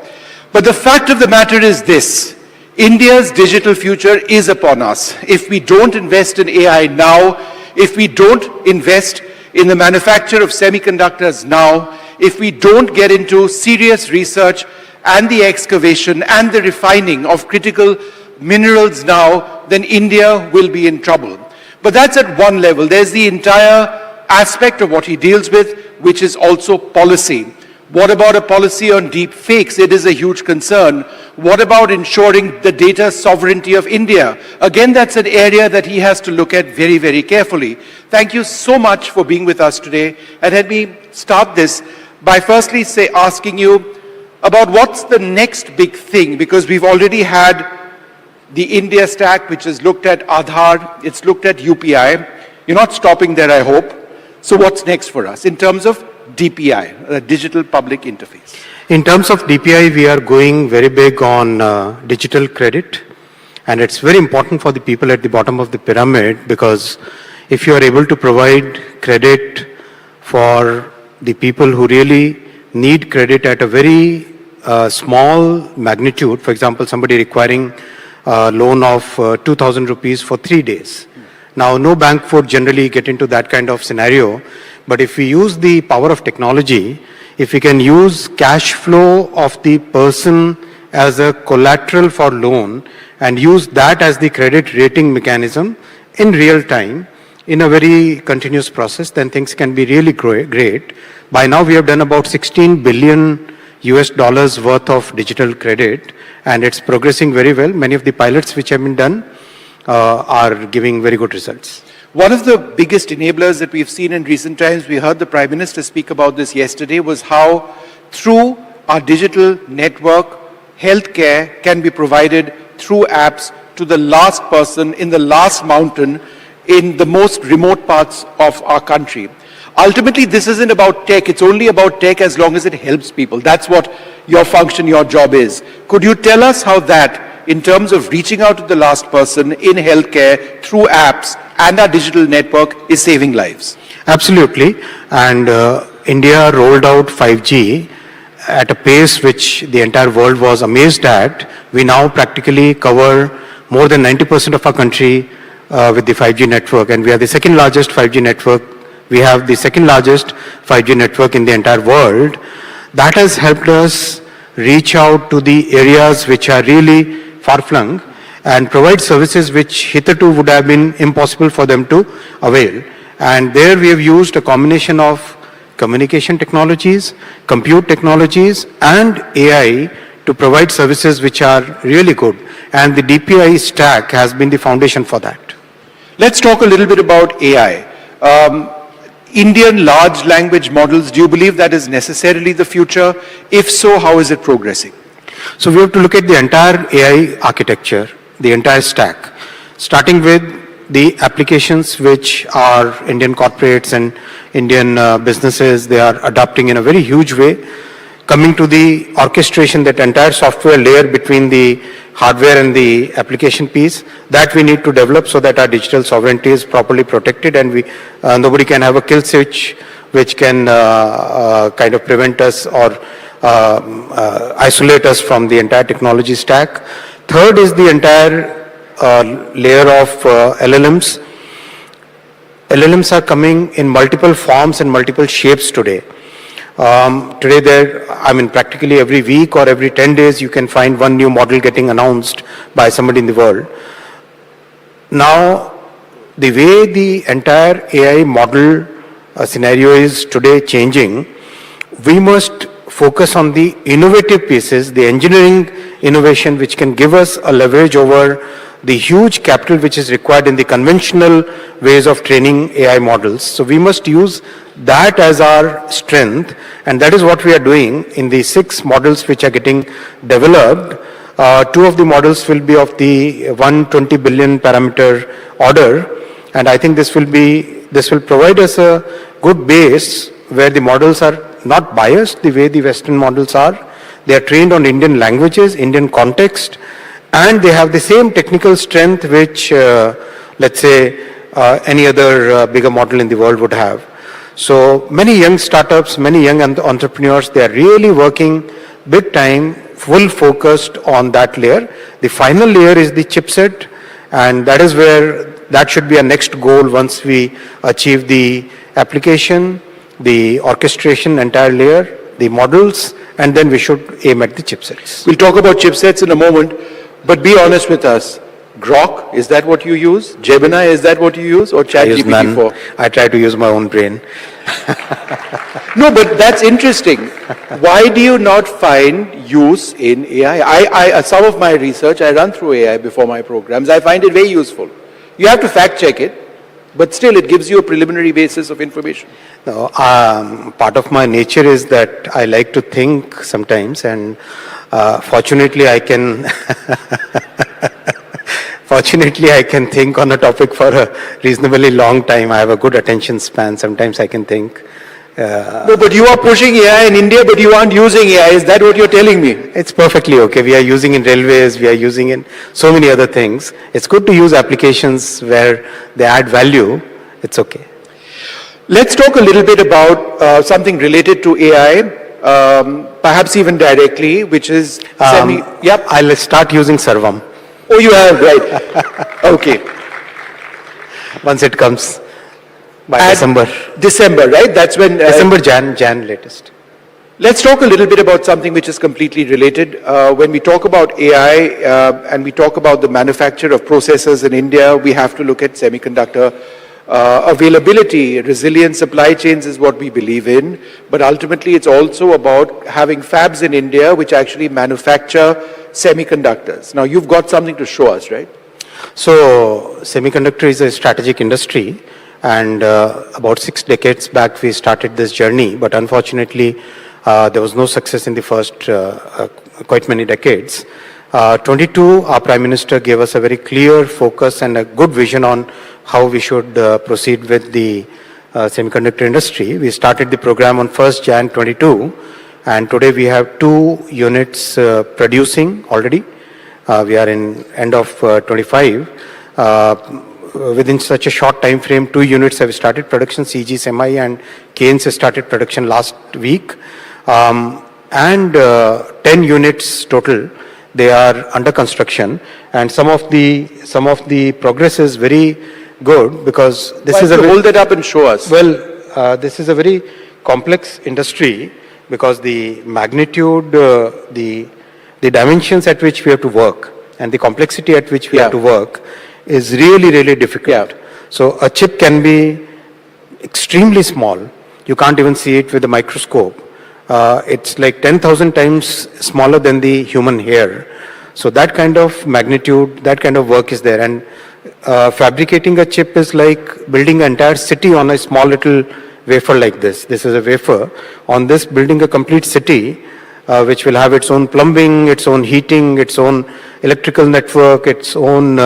But the fact of the matter is this: India's digital future is upon us. If we don't invest in AI now, if we don't invest in the manufacture of semiconductors now, if we don't get into serious research and the excavation and the refining of critical minerals now, then India will be in trouble. But that's at one level. There's the entire aspect of what he deals with, which is also policy. What about a policy on deep fakes? It is a huge concern. What about ensuring the data sovereignty of India? Again, that's an area that he has to look at very, very carefully. Thank you so much for being with us today. And let me start this by firstly asking you about what's the next big thing, because we've already had the India stack, which has looked at Aadhaar, it's looked at UPI. You're not stopping there, I hope. So what's next for us in terms of DPI, digital public interface?
In terms of DPI, we are going very big on digital credit. And it's very important for the people at the bottom of the pyramid, because if you are able to provide credit for the people who really need credit at a very small magnitude, for example, somebody requiring a loan of 2,000 rupees for 3 days, Now, no bank would generally get into that kind of scenario, but if we use the power of technology, if we can use cash flow of the person as a collateral for loan and use that as the credit rating mechanism in real time, in a very continuous process, then things can be really great. By now, we have done about $16 billion worth of digital credit, and it's progressing very well. Many of the pilots which have been done are giving very good results.
One of the biggest enablers that we've seen in recent times, we heard the Prime Minister speak about this yesterday, was how through our digital network, healthcare can be provided through apps to the last person in the last mountain in the most remote parts of our country. Ultimately, this isn't about tech. It's only about tech as long as it helps people. That's what your function, your job is. Could you tell us how that, in terms of reaching out to the last person in healthcare through apps and our digital network, is saving lives?
Absolutely. And India rolled out 5G at a pace which the entire world was amazed at. We now practically cover more than 90% of our country with the 5G network, and we are the second largest 5G network. We have the second largest 5G network in the entire world. That has helped us reach out to the areas which are really far-flung and provide services which hitherto would have been impossible for them to avail. And there we have used a combination of communication technologies, compute technologies, and AI to provide services which are really good. And the DPI stack has been the foundation for that.
Let's talk a little bit about AI. Indian large language models, do you believe that is necessarily the future? If so, how is it progressing?
So we have to look at the entire AI architecture, the entire stack, starting with the applications which are Indian corporates and Indian businesses, they are adopting in a very huge way. Coming to the orchestration, that entire software layer between the hardware and the application piece, that we need to develop so that our digital sovereignty is properly protected and we nobody can have a kill switch which can kind of prevent us or isolate us from the entire technology stack. Third is the entire layer of LLMs. LLMs are coming in multiple forms and multiple shapes today. Today practically every week or every 10 days you can find one new model getting announced by somebody in the world. Now, the way the entire AI model scenario is today changing, we must focus on the innovative pieces, the engineering innovation which can give us a leverage over the huge capital which is required in the conventional ways of training AI models. So we must use that as our strength, and that is what we are doing in the 6 models which are getting developed. 2 of the models will be of the 120 billion parameter order, and I think this will provide us a good base where the models are not biased the way the Western models are. They are trained on Indian languages, Indian context, and they have the same technical strength which, let's say, any other bigger model in the world would have. So many young startups, many young entrepreneurs, they are really working big time, full focused on that layer. The final layer is the chipset, and that is where that should be our next goal once we achieve the application, the orchestration, entire layer, the models, and then we should aim at the chipsets.
We'll talk about chipsets in a moment, but be honest with us. Grok, is that what you use? Gemini, is that what you use? Or ChatGPT-4?
I try to use my own brain.
No, but that's interesting. Why do you not find use in AI? Some of my research, I run through AI before my programs. I find it very useful. You have to fact check it, but still it gives you a preliminary basis of information.
No, part of my nature is that I like to think sometimes, and fortunately I can think on a topic for a reasonably long time. I have a good attention span. Sometimes I can think.
No, but you are pushing AI in India, but you aren't using AI. Is that what you're telling me?
It's perfectly okay. We are using in railways. We are using in so many other things. It's good to use applications where they add value. It's okay.
Let's talk a little bit about something related to AI, perhaps even directly, which is
Yep. I'll start using Sarvam.
Oh, you have, right. Okay.
once it comes by
And
December.
December, right? That's when...
December, Jan latest.
Let's talk a little bit about something which is completely related. When we talk about AI and we talk about the manufacture of processors in India, we have to look at semiconductor availability. Resilient supply chains is what we believe in, but ultimately it's also about having fabs in India which actually manufacture semiconductors. Now you've got something to show us, right?
So semiconductor is a strategic industry, and about 6 decades back we started this journey, but unfortunately there was no success in the first quite many decades. 22, our Prime Minister gave us a very clear focus and a good vision on how we should proceed with the semiconductor industry. We started the program on 1st Jan 22, and today we have 2 units producing already. We are in end of 25. Within such a short time frame, 2 units have started production. CG Semi and Keynes has started production last week. And 10 units total, they are under construction, and some of the progress is very good, because this is a
hold that up and show us.
Well, this is a very complex industry, because the magnitude, the dimensions at which we have to work and the complexity at which we have to work is really, really difficult. So a chip can be extremely small. You can't even see it with a microscope. It's like 10,000 times smaller than the human hair. So that kind of magnitude, that kind of work is there. And fabricating a chip is like building an entire city on a small little wafer like this. This is a wafer. On this, building a complete city, which will have its own plumbing, its own heating, its own electrical network, its own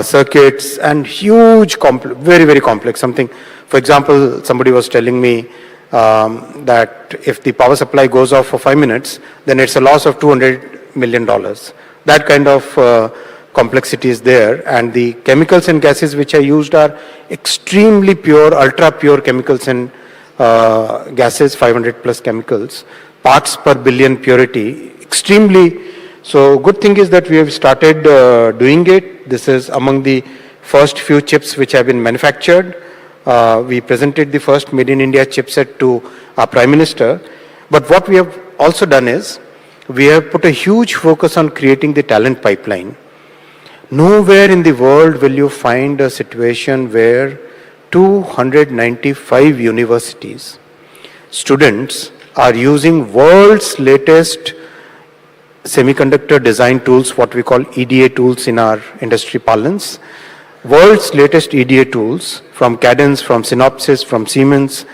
circuits, and huge, very, very complex. Something, for example, somebody was telling me that if the power supply goes off for 5 minutes, then it's a loss of $200 million. That kind of complexity is there, and the chemicals and gases which are used are extremely pure, ultra pure chemicals and gases, 500 plus chemicals, parts per billion purity, extremely. So good thing is that we have started doing it. This is among the first few chips which have been manufactured. We presented the first Made in India chipset to our Prime Minister. But what we have also done is, we have put a huge focus on creating the talent pipeline. Nowhere in the world will you find a situation where 295 universities, students are using world's latest semiconductor design tools, what we call EDA tools in our industry parlance. World's latest EDA tools from Cadence, from Synopsys, from Siemens.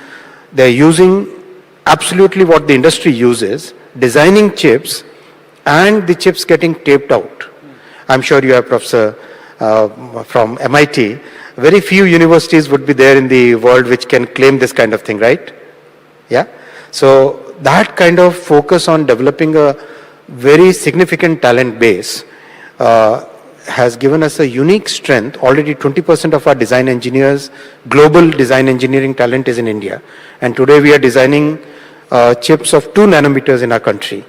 They're using absolutely what the industry uses, designing chips, and the chips getting taped out. I'm sure you have Professor from MIT. Very few universities would be there in the world which can claim this kind of thing, right? Yeah? So that kind of focus on developing a very significant talent base has given us a unique strength. Already 20% of our design engineers, global design engineering talent is in India. And today we are designing chips of 2 nanometers in our country.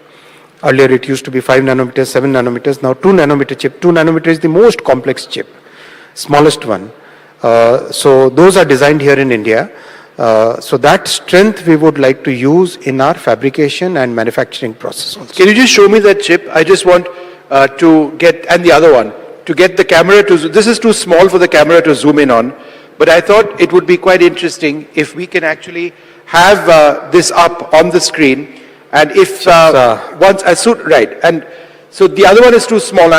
Earlier it used to be 5 nanometers, 7 nanometers, now 2 nanometer chip. 2 nanometer is the most complex chip, smallest one. So those are designed here in India. So that strength we would like to use in our fabrication and manufacturing process also.
Can you just show me that chip? I just want to get, and the other one, to get the camera to, this is too small for the camera to zoom in on, but I thought it would be quite interesting if we can actually have this up on the screen, and if once, right, and so the other one is too small.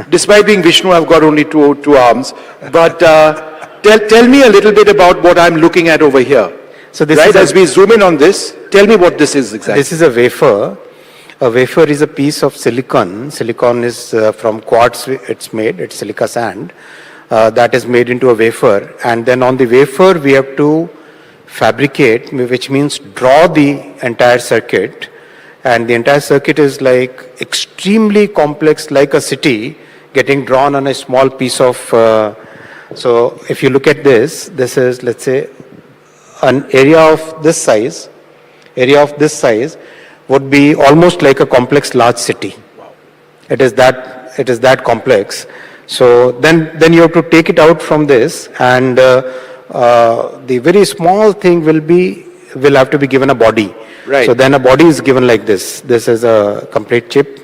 Despite being Vishnu, I've got only two arms, but tell me a little bit about what I'm looking at over here. So this right, as we zoom in on this, tell me what this is exactly.
This is a wafer. A wafer is a piece of silicon. Silicon is from quartz, it's made, it's silica sand. That is made into a wafer. And then on the wafer, we have to fabricate, which means draw the entire circuit. And the entire circuit is like extremely complex, like a city getting drawn on a small piece of, so if you look at this, this is, let's say, an area of this size, would be almost like a complex large city. Wow. It is that complex. So then you have to take it out from this, and the very small thing will have to be given a body.
Right.
So then a body is given like this. This is a complete chip.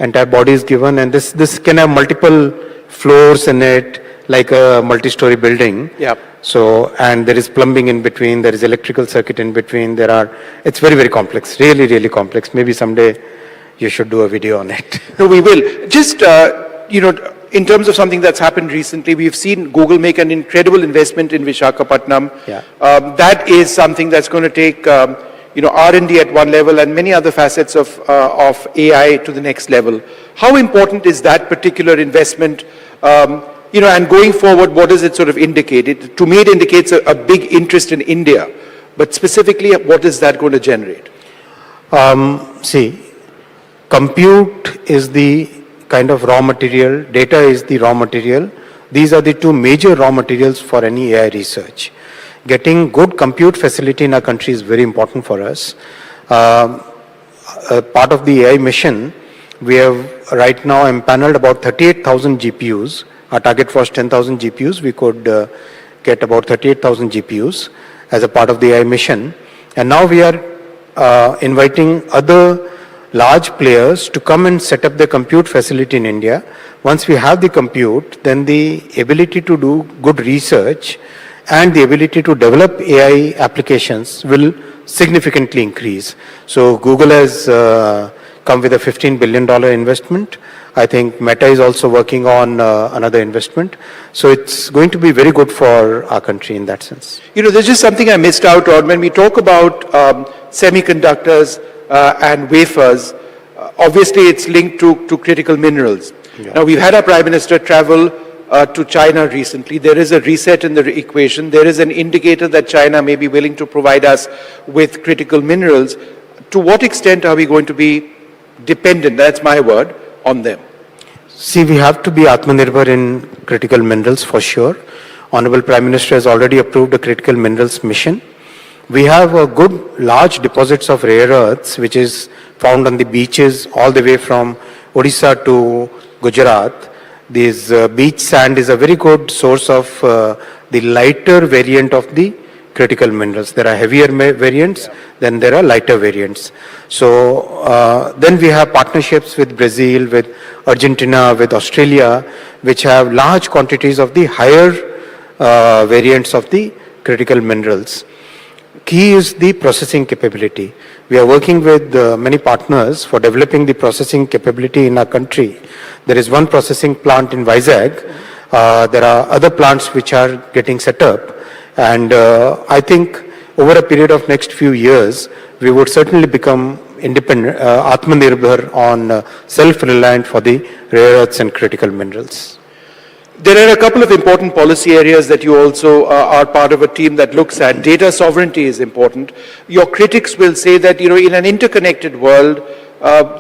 Entire body is given, and this can have multiple floors in it, like a multi-story building.
Yeah.
So, and there is plumbing in between, there is electrical circuit in between, it's very, very complex, really, really complex. Maybe someday you should do a video on it.
No, we will. Just, in terms of something that's happened recently, we've seen Google make an incredible investment in Visakhapatnam.
Yeah.
That is something that's going to take, R&D at one level and many other facets of AI to the next level. How important is that particular investment? And going forward, what does it sort of indicate? To me, it indicates a big interest in India. But specifically, what is that going to generate?
See, compute is the kind of raw material, data is the raw material. These are the two major raw materials for any AI research. Getting good compute facility in our country is very important for us. Part of the AI mission, we have right now empaneled about 38,000 GPUs. Our target was 10,000 GPUs. We could get about 38,000 GPUs as a part of the AI mission. And now we are inviting other large players to come and set up the compute facility in India. Once we have the compute, then the ability to do good research and the ability to develop AI applications will significantly increase. So Google has come with a $15 billion investment. I think Meta is also working on another investment. So it's going to be very good for our country in that sense.
There's just something I missed out on. When we talk about semiconductors and wafers, obviously it's linked to critical minerals. Yeah. Now, we've had our Prime Minister travel to China recently. There is a reset in the equation. There is an indicator that China may be willing to provide us with critical minerals. To what extent are we going to be dependent, that's my word, on them?
See, we have to be Atmanirbhar in critical minerals for sure. Honorable Prime Minister has already approved a critical minerals mission. We have a good large deposits of rare earths, which is found on the beaches all the way from Odisha to Gujarat. This beach sand is a very good source of the lighter variant of the critical minerals. There are heavier variants, then there are lighter variants. So then we have partnerships with Brazil, with Argentina, with Australia, which have large quantities of the higher variants of the critical minerals. Key is the processing capability. We are working with many partners for developing the processing capability in our country. There is one processing plant in Vizag. There are other plants which are getting set up. And I think over a period of next few years, we would certainly become independent, Atmanirbhar on self-reliant for the rare earths and critical minerals.
There are a couple of important policy areas that you also are part of a team that looks at. Data sovereignty is important. Your critics will say that, in an interconnected world,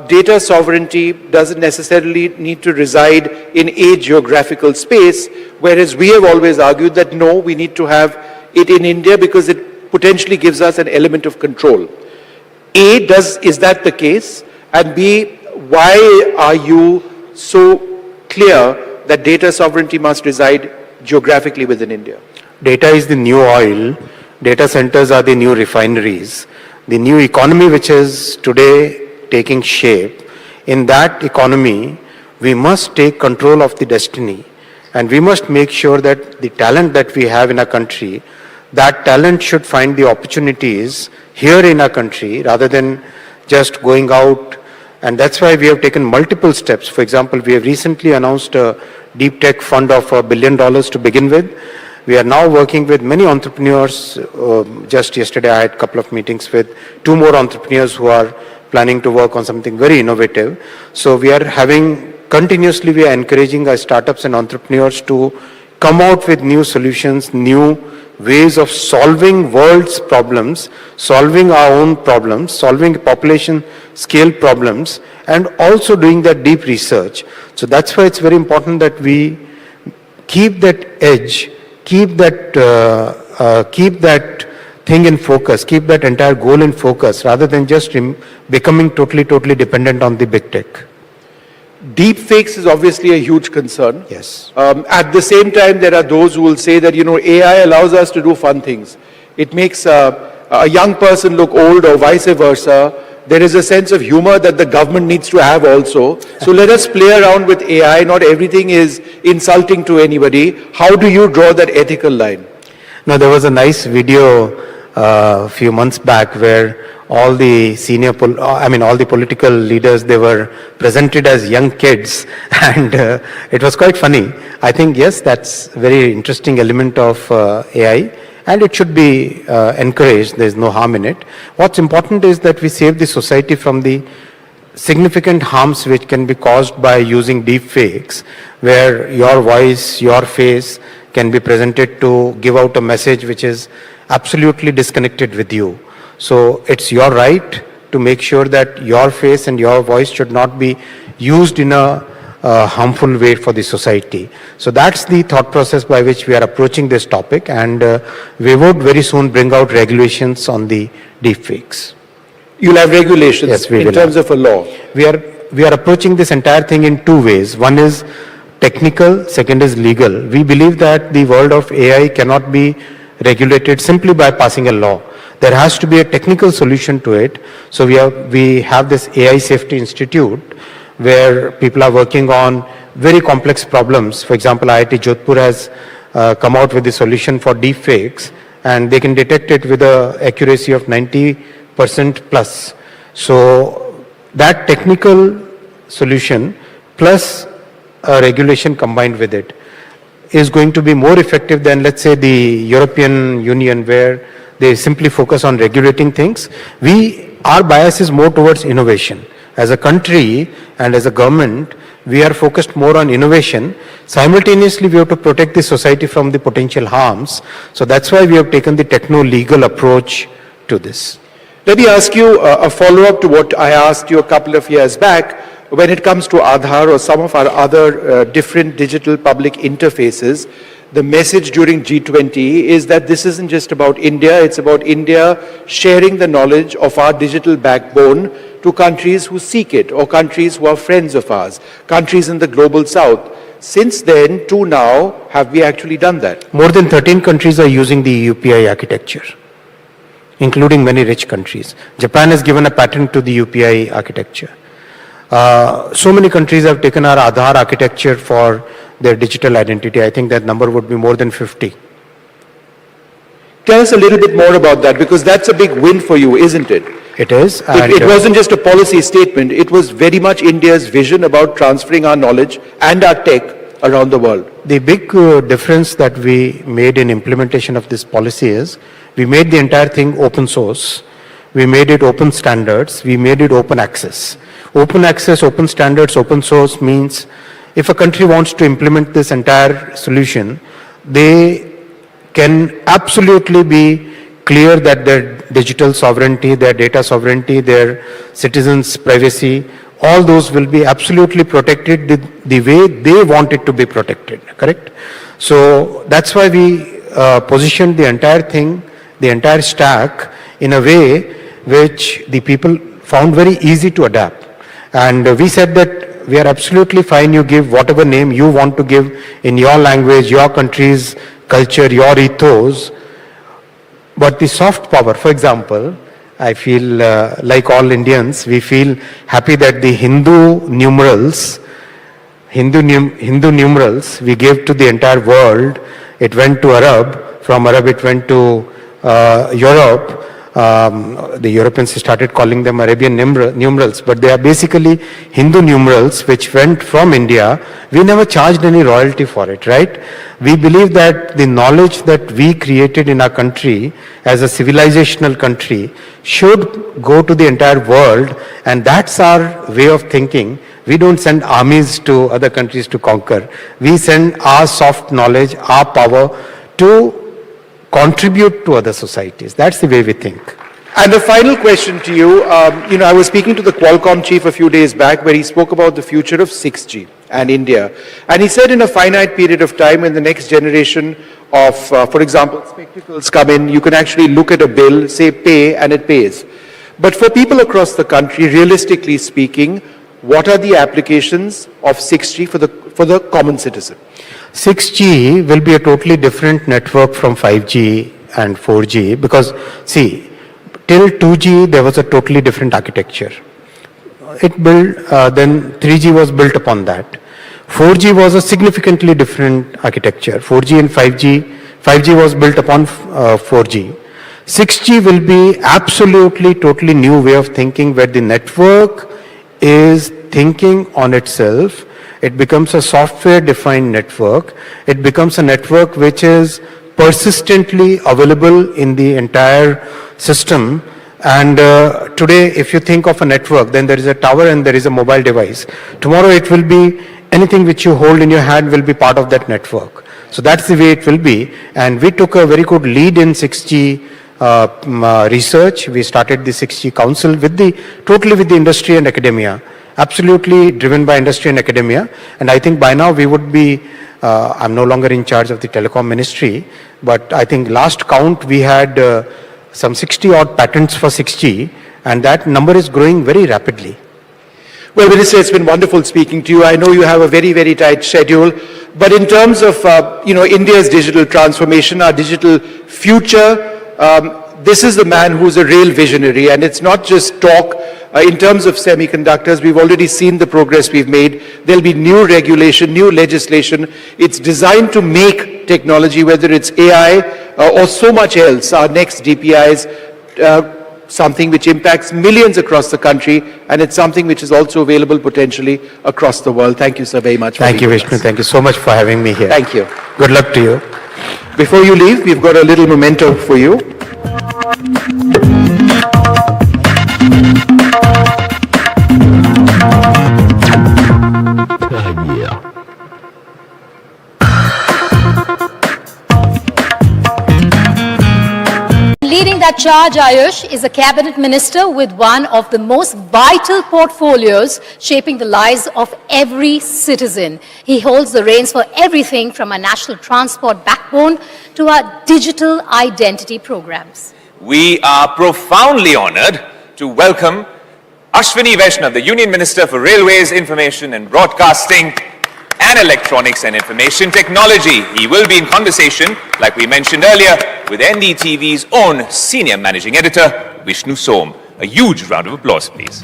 data sovereignty doesn't necessarily need to reside in a geographical space, whereas we have always argued that no, we need to have it in India because it potentially gives us an element of control. A, is that the case? And B, why are you so clear that data sovereignty must reside geographically within India?
Data is the new oil. Data centers are the new refineries. The new economy which is today taking shape, in that economy, we must take control of the destiny. And we must make sure that the talent that we have in our country, that talent should find the opportunities here in our country rather than just going out. And that's why we have taken multiple steps. For example, we have recently announced a deep tech fund of $1 billion to begin with. We are now working with many entrepreneurs. Just yesterday, I had a couple of meetings with 2 more entrepreneurs who are planning to work on something very innovative. So we are continuously we are encouraging our startups and entrepreneurs to come out with new solutions, new ways of solving world's problems, solving our own problems, solving population scale problems, and also doing that deep research. So that's why it's very important that we keep that edge, keep that thing in focus, keep that entire goal in focus, rather than just becoming totally dependent on the big tech.
Deep fakes is obviously a huge concern.
Yes.
At the same time, there are those who will say that, AI allows us to do fun things. It makes a young person look old or vice versa. There is a sense of humor that the government needs to have also. So let us play around with AI. Not everything is insulting to anybody. How do you draw that ethical line?
Now, there was a nice video a few months back where all the all the political leaders, they were presented as young kids, and it was quite funny. I think, yes, that's a very interesting element of AI, and it should be encouraged. There's no harm in it. What's important is that we save the society from the significant harms which can be caused by using deep fakes, where your voice, your face can be presented to give out a message which is absolutely disconnected with you. So it's your right to make sure that your face and your voice should not be used in a harmful way for the society. So that's the thought process by which we are approaching this topic, and we would very soon bring out regulations on the deepfakes.
You'll have regulations,
yes, we
in
will
terms of a law.
We are approaching this entire thing in two ways. One is technical, second is legal. We believe that the world of AI cannot be regulated simply by passing a law. There has to be a technical solution to it. So we have this AI Safety Institute where people are working on very complex problems. For example, IIT Jodhpur has come out with a solution for deepfakes, and they can detect it with an accuracy of 90% plus. So that technical solution plus a regulation combined with it is going to be more effective than, let's say, the European Union, where they simply focus on regulating things. Our bias is more towards innovation. As a country and as a government, we are focused more on innovation. Simultaneously, we have to protect the society from the potential harms. So that's why we have taken the techno-legal approach to this.
Let me ask you a follow-up to what I asked you a couple of years back. When it comes to Aadhaar or some of our other different digital public interfaces, the message during G20 is that this isn't just about India, it's about India sharing the knowledge of our digital backbone to countries who seek it, or countries who are friends of ours, countries in the global south. Since then to now, have we actually done that?
More than 13 countries are using the UPI architecture, including many rich countries. Japan has given a patent to the UPI architecture. So many countries have taken our Aadhaar architecture for their digital identity. I think that number would be more than 50.
Tell us a little bit more about that, because that's a big win for you, isn't it?
It is.
It wasn't just a policy statement. It was very much India's vision about transferring our knowledge and our tech around the world.
The big difference that we made in implementation of this policy is we made the entire thing open source. We made it open standards. We made it open access. Open access, open standards, open source means if a country wants to implement this entire solution, they can absolutely be clear that their digital sovereignty, their data sovereignty, their citizens' privacy, all those will be absolutely protected the way they want it to be protected, correct? So that's why we positioned the entire thing, the entire stack, in a way which the people found very easy to adapt. And we said that we are absolutely fine, you give whatever name you want to give in your language, your country's culture, your ethos. But the soft power, for example, I feel like all Indians, we feel happy that the Hindu numerals we gave to the entire world. It went to Arab, from Arab it went to Europe. The Europeans started calling them Arabian numerals, but they are basically Hindu numerals which went from India. We never charged any royalty for it, right? We believe that the knowledge that we created in our country as a civilizational country should go to the entire world, and that's our way of thinking. We don't send armies to other countries to conquer. We send our soft knowledge, our power to contribute to other societies. That's the way we think.
And the final question to you, I was speaking to the Qualcomm chief a few days back where he spoke about the future of 6G and India. And he said in a finite period of time, when the next generation of, for example, spectacles come in, you can actually look at a bill, say pay, and it pays. But for people across the country, realistically speaking, what are the applications of 6G for the common citizen?
6G will be a totally different network from 5G and 4G because, see, till 2G there was a totally different architecture. It built, then 3G was built upon that. 4G was a significantly different architecture. 4G and 5G was built upon 4G. 6G will be absolutely, totally new way of thinking where the network is thinking on itself. It becomes a software-defined network. It becomes a network which is persistently available in the entire system. And today, if you think of a network, then there is a tower and there is a mobile device. Tomorrow, it will be anything which you hold in your hand will be part of that network. So that's the way it will be. And we took a very good lead in 6G research. We started the 6G Council totally with the industry and academia. Absolutely driven by industry and academia. And I think by now we would be, I'm no longer in charge of the telecom ministry, but I think last count we had some 60 odd patents for 6G, and that number is growing very rapidly.
Well, Minister, it's been wonderful speaking to you. I know you have a very, very tight schedule, but in terms of, India's digital transformation, our digital future, this is the man who's a real visionary, and it's not just talk. In terms of semiconductors, we've already seen the progress we've made. There'll be new regulation, new legislation. It's designed to make technology, whether it's AI or so much else, our next DPIs, something which impacts millions across the country, and it's something which is also available potentially across the world. Thank you, sir, very much.
Thank you, Vishnu. Thank you so much for having me here.
Thank you.
Good luck to you.
Before you leave, we've got a little memento for you.
Leading that charge, Ayush, is a cabinet minister with one of the most vital portfolios shaping the lives of every citizen. He holds the reins for everything from our national transport backbone to our digital identity programs.
We are profoundly honored to welcome Ashwini Vaishnav, the Union Minister for Railways, Information and Broadcasting and Electronics and Information Technology. He will be in conversation, like we mentioned earlier, with NDTV's own Senior Managing Editor, Vishnu Som. A huge round of applause, please.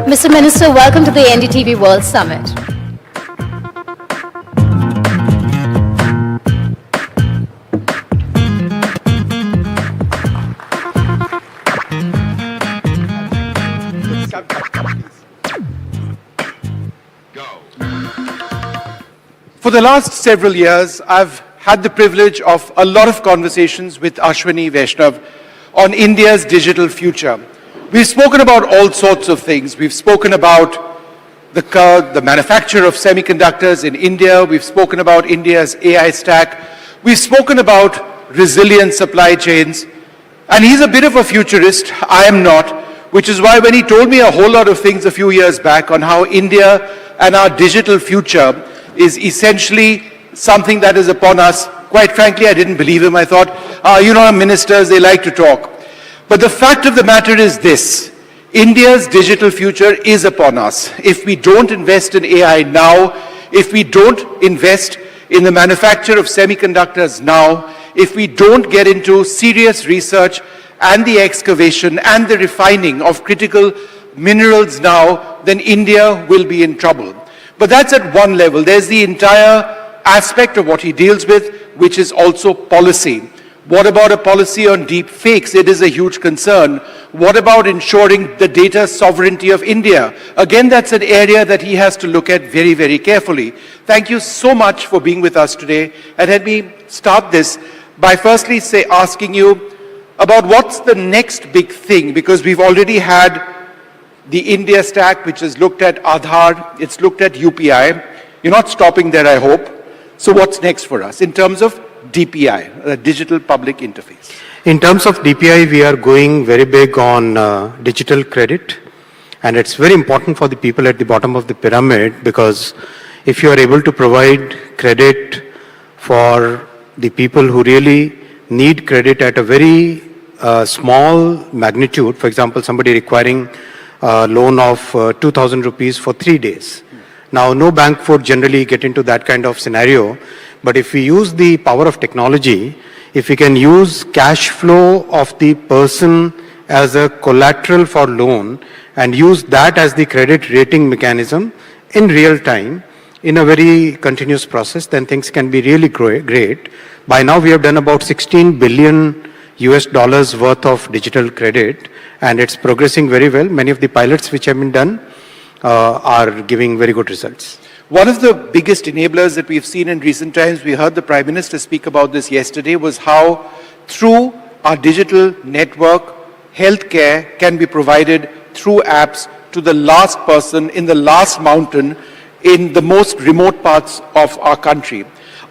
Mr. Minister, welcome to the NDTV World Summit.
For the last several years, I've had the privilege of a lot of conversations with Ashwini Vaishnav on India's digital future. We've spoken about all sorts of things. We've spoken about the manufacture of semiconductors in India. We've spoken about India's AI stack. We've spoken about resilient supply chains. And he's a bit of a futurist. I am not, which is why when he told me a whole lot of things a few years back on how India and our digital future is essentially something that is upon us, quite frankly, I didn't believe him. I thought, ministers, they like to talk. But the fact of the matter is this: India's digital future is upon us. If we don't invest in AI now, if we don't invest in the manufacture of semiconductors now, if we don't get into serious research and the excavation and the refining of critical minerals now, then India will be in trouble. But that's at one level. There's the entire aspect of what he deals with, which is also policy. What about a policy on deep fakes? It is a huge concern. What about ensuring the data sovereignty of India? Again, that's an area that he has to look at very, very carefully. Thank you so much for being with us today. And let me start this by firstly asking you about what's the next big thing, because we've already had the India stack, which has looked at Aadhaar, it's looked at UPI. You're not stopping there, I hope. So what's next for us in terms of DPI, digital public interface?
In terms of DPI, we are going very big on digital credit. And it's very important for the people at the bottom of the pyramid, because if you are able to provide credit for the people who really need credit at a very small magnitude, for example, somebody requiring loan of 2,000 rupees for 3 days. Now, no bank would generally get into that kind of scenario, but if we use the power of technology, if we can use cash flow of the person as a collateral for loan and use that as the credit rating mechanism in real time, in a very continuous process, then things can be really great. By now, we have done about 16 billion US dollars worth of digital credit, and it's progressing very well. Many of the pilots which have been done are giving very good results.
One of the biggest enablers that we've seen in recent times, we heard the Prime Minister speak about this yesterday, was how through our digital network, healthcare can be provided through apps to the last person in the last mountain in the most remote parts of our country.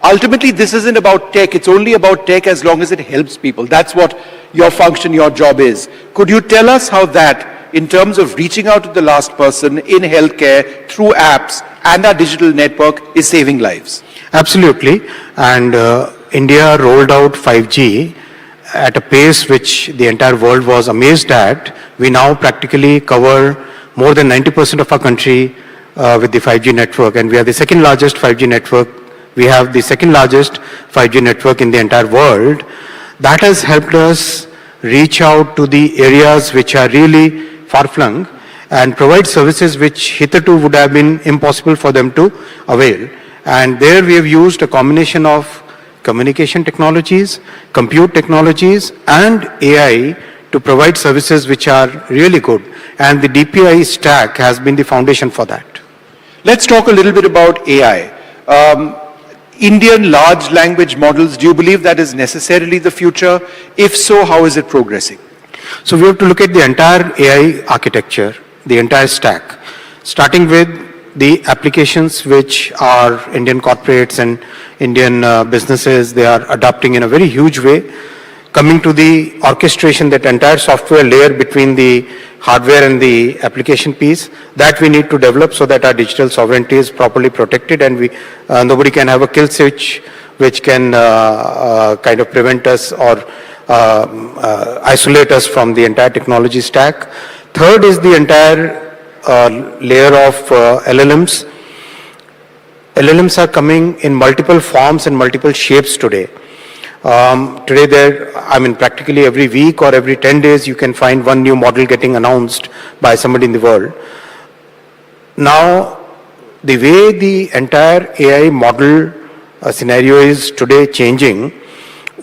Ultimately, this isn't about tech. It's only about tech as long as it helps people. That's what your function, your job is. Could you tell us how that, in terms of reaching out to the last person in healthcare through apps and our digital network, is saving lives?
Absolutely. And India rolled out 5G at a pace which the entire world was amazed at. We now practically cover more than 90% of our country with the 5G network, and we are the second largest 5G network. We have the second largest 5G network in the entire world. That has helped us reach out to the areas which are really far-flung and provide services which hitherto would have been impossible for them to avail. And there we have used a combination of communication technologies, compute technologies, and AI to provide services which are really good. And the DPI stack has been the foundation for that.
Let's talk a little bit about AI. Indian large language models, do you believe that is necessarily the future? If so, how is it progressing?
So we have to look at the entire AI architecture, the entire stack, starting with the applications which are Indian corporates and Indian businesses, they are adopting in a very huge way. Coming to the orchestration, that entire software layer between the hardware and the application piece, that we need to develop so that our digital sovereignty is properly protected and we nobody can have a kill switch which can kind of prevent us or isolate us from the entire technology stack. Third is the entire layer of LLMs. LLMs are coming in multiple forms and multiple shapes today. Today practically every week or every 10 days you can find one new model getting announced by somebody in the world. Now, the way the entire AI model scenario is today changing,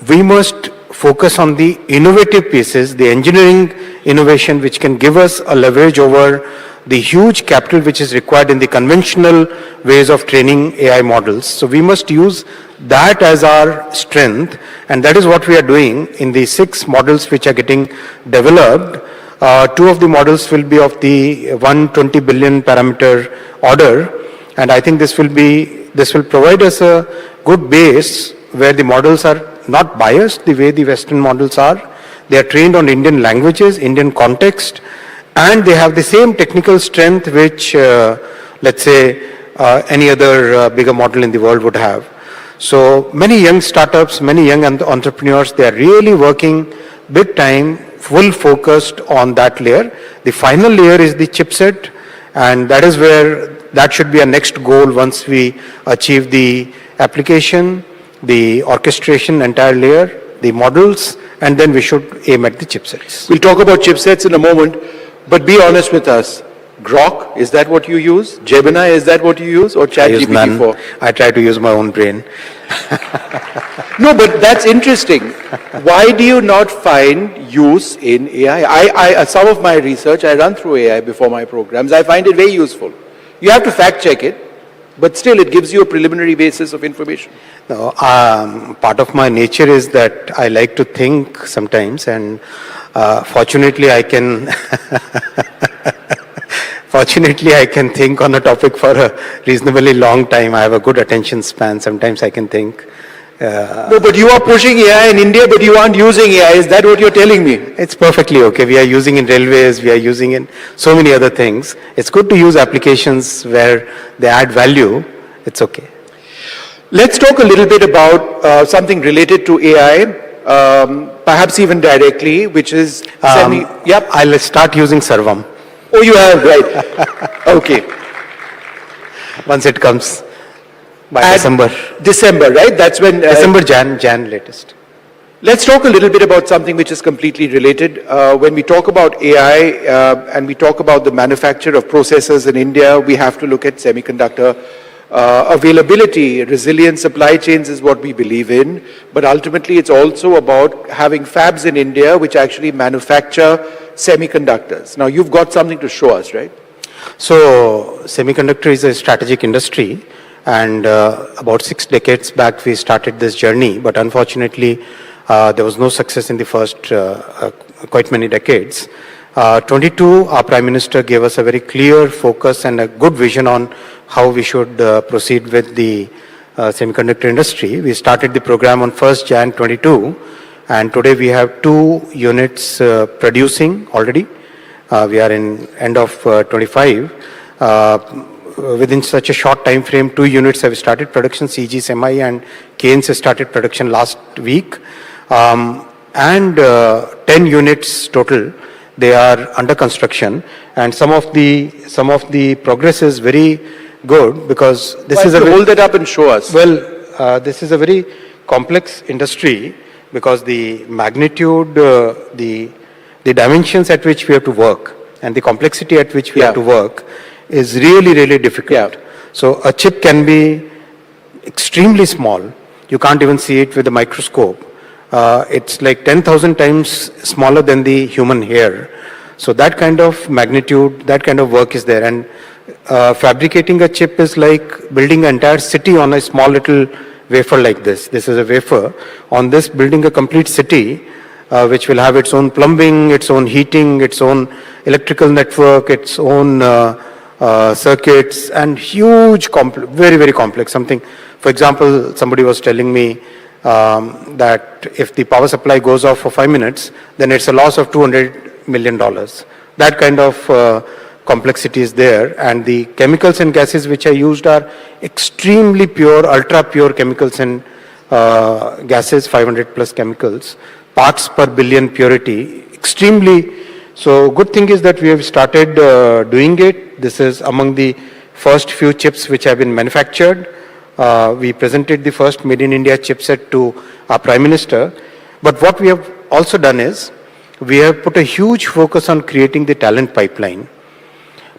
we must focus on the innovative pieces, the engineering innovation which can give us a leverage over the huge capital which is required in the conventional ways of training AI models. So we must use that as our strength, and that is what we are doing in the 6 models which are getting developed. 2 of the models will be of the 120 billion parameter order, and I think this will provide us a good base where the models are not biased the way the Western models are. They are trained on Indian languages, Indian context, and they have the same technical strength which, let's say, any other bigger model in the world would have. So many young startups, many young entrepreneurs, they are really working big time, full focused on that layer. The final layer is the chipset, and that is where that should be our next goal once we achieve the application, the orchestration, entire layer, the models, and then we should aim at the chipsets.
We'll talk about chipsets in a moment, but be honest with us. Grok, is that what you use? Gemini, is that what you use? Or ChatGPT-4?
I try to use my own brain.
No, but that's interesting. Why do you not find use in AI? Some of my research, I run through AI before my programs. I find it very useful. You have to fact check it, but still it gives you a preliminary basis of information.
No, part of my nature is that I like to think sometimes, and fortunately I can think on a topic for a reasonably long time. I have a good attention span. Sometimes I can think.
No, but you are pushing AI in India, but you aren't using AI. Is that what you're telling me?
It's perfectly okay. We are using in railways. We are using in so many other things. It's good to use applications where they add value. It's okay.
Let's talk a little bit about something related to AI, perhaps even directly, which is
I'll start using Sarvam.
Oh, you have, right. Okay.
Once it comes by
And
December.
December, right? That's when...
December, Jan latest.
Let's talk a little bit about something which is completely related. When we talk about AI and we talk about the manufacture of processors in India, we have to look at semiconductor availability. Resilient supply chains is what we believe in, but ultimately it's also about having fabs in India which actually manufacture semiconductors. Now you've got something to show us, right?
So semiconductor is a strategic industry, and about 6 decades back we started this journey, but unfortunately there was no success in the first quite many decades. 22, our Prime Minister gave us a very clear focus and a good vision on how we should proceed with the semiconductor industry. We started the program on 1st Jan 22, and today we have 2 units producing already. We are in end of 25. Within such a short time frame, 2 units have started production. CG Semi and Keynes has started production last week. And 10 units total, they are under construction, and some of the progress is very good, because this is a
hold that up and show us.
Well, this is a very complex industry, because the magnitude, the dimensions at which we have to work and the complexity at which we have to work is really, really difficult. So a chip can be extremely small. You can't even see it with a microscope. It's like 10,000 times smaller than the human hair. So that kind of magnitude, that kind of work is there. And fabricating a chip is like building an entire city on a small little wafer like this. This is a wafer. On this, building a complete city, which will have its own plumbing, its own heating, its own electrical network, its own circuits, and huge, very, very complex. Something, for example, somebody was telling me that if the power supply goes off for 5 minutes, then it's a loss of $200 million. That kind of complexity is there, and the chemicals and gases which are used are extremely pure, ultra pure chemicals and gases, 500 plus chemicals, parts per billion purity, extremely. So good thing is that we have started doing it. This is among the first few chips which have been manufactured. We presented the first Made in India chipset to our Prime Minister. But what we have also done is, we have put a huge focus on creating the talent pipeline.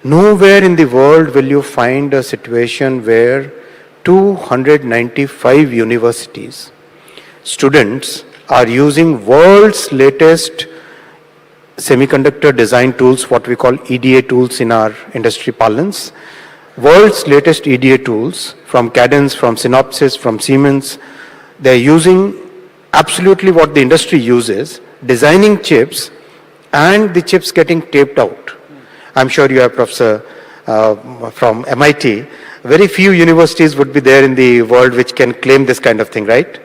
Nowhere in the world will you find a situation where 295 universities, students are using world's latest semiconductor design tools, what we call EDA tools in our industry parlance. World's latest EDA tools from Cadence, from Synopsys, from Siemens. They're using absolutely what the industry uses, designing chips, and the chips getting taped out. I'm sure you have Professor from MIT. Very few universities would be there in the world which can claim this kind of thing, right?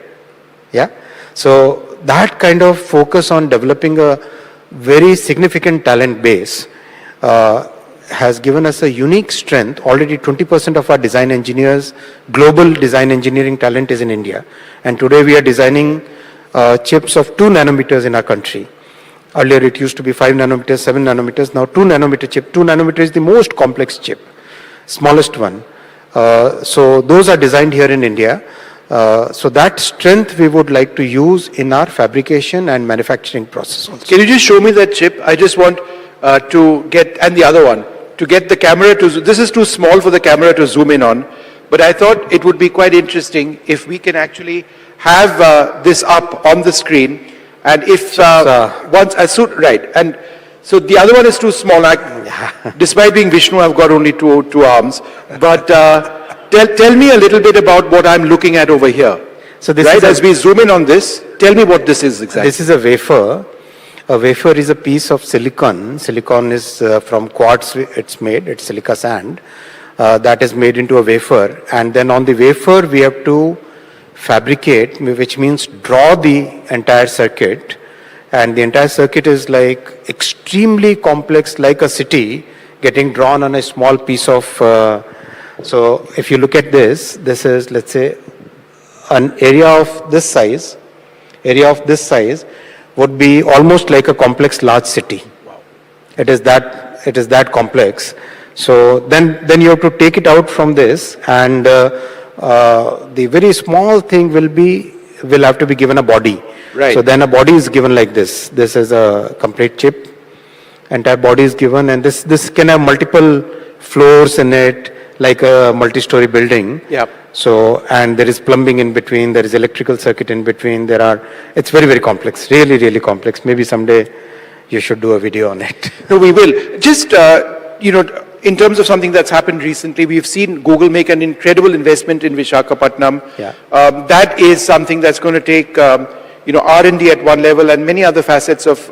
Yeah? So that kind of focus on developing a very significant talent base has given us a unique strength. Already 20% of our design engineers, global design engineering talent is in India. And today we are designing chips of 2 nanometers in our country. Earlier it used to be 5 nanometers, 7 nanometers, now 2 nanometer chip. 2 nanometer is the most complex chip, smallest one. So those are designed here in India. So that strength we would like to use in our fabrication and manufacturing process also.
Can you just show me that chip? I just want to get, and the other one, to get the camera to, this is too small for the camera to zoom in on, but I thought it would be quite interesting if we can actually have this up on the screen, and if once, right, and so the other one is too small. Despite being Vishnu, I've got only two arms, but tell me a little bit about what I'm looking at over here. So this right, as we zoom in on this, tell me what this is exactly.
This is a wafer. A wafer is a piece of silicon. Silicon is from quartz, it's made, it's silica sand. That is made into a wafer. And then on the wafer, we have to fabricate, which means draw the entire circuit. And the entire circuit is like extremely complex, like a city getting drawn on a small piece of, so if you look at this, this is, let's say, an area of this size, would be almost like a complex large city. Wow. It is that that complex. So then you have to take it out from this, and the very small thing will have to be given a body.
Right.
So then a body is given like this. This is a complete chip. Entire body is given, and this can have multiple floors in it, like a multi-story building.
Yeah.
So, and there is plumbing in between, there is electrical circuit in between, it's very, very complex, really, really complex. Maybe someday you should do a video on it.
No, we will. Just, in terms of something that's happened recently, we've seen Google make an incredible investment in Visakhapatnam.
Yeah.
That is something that's going to take, R&D at one level and many other facets of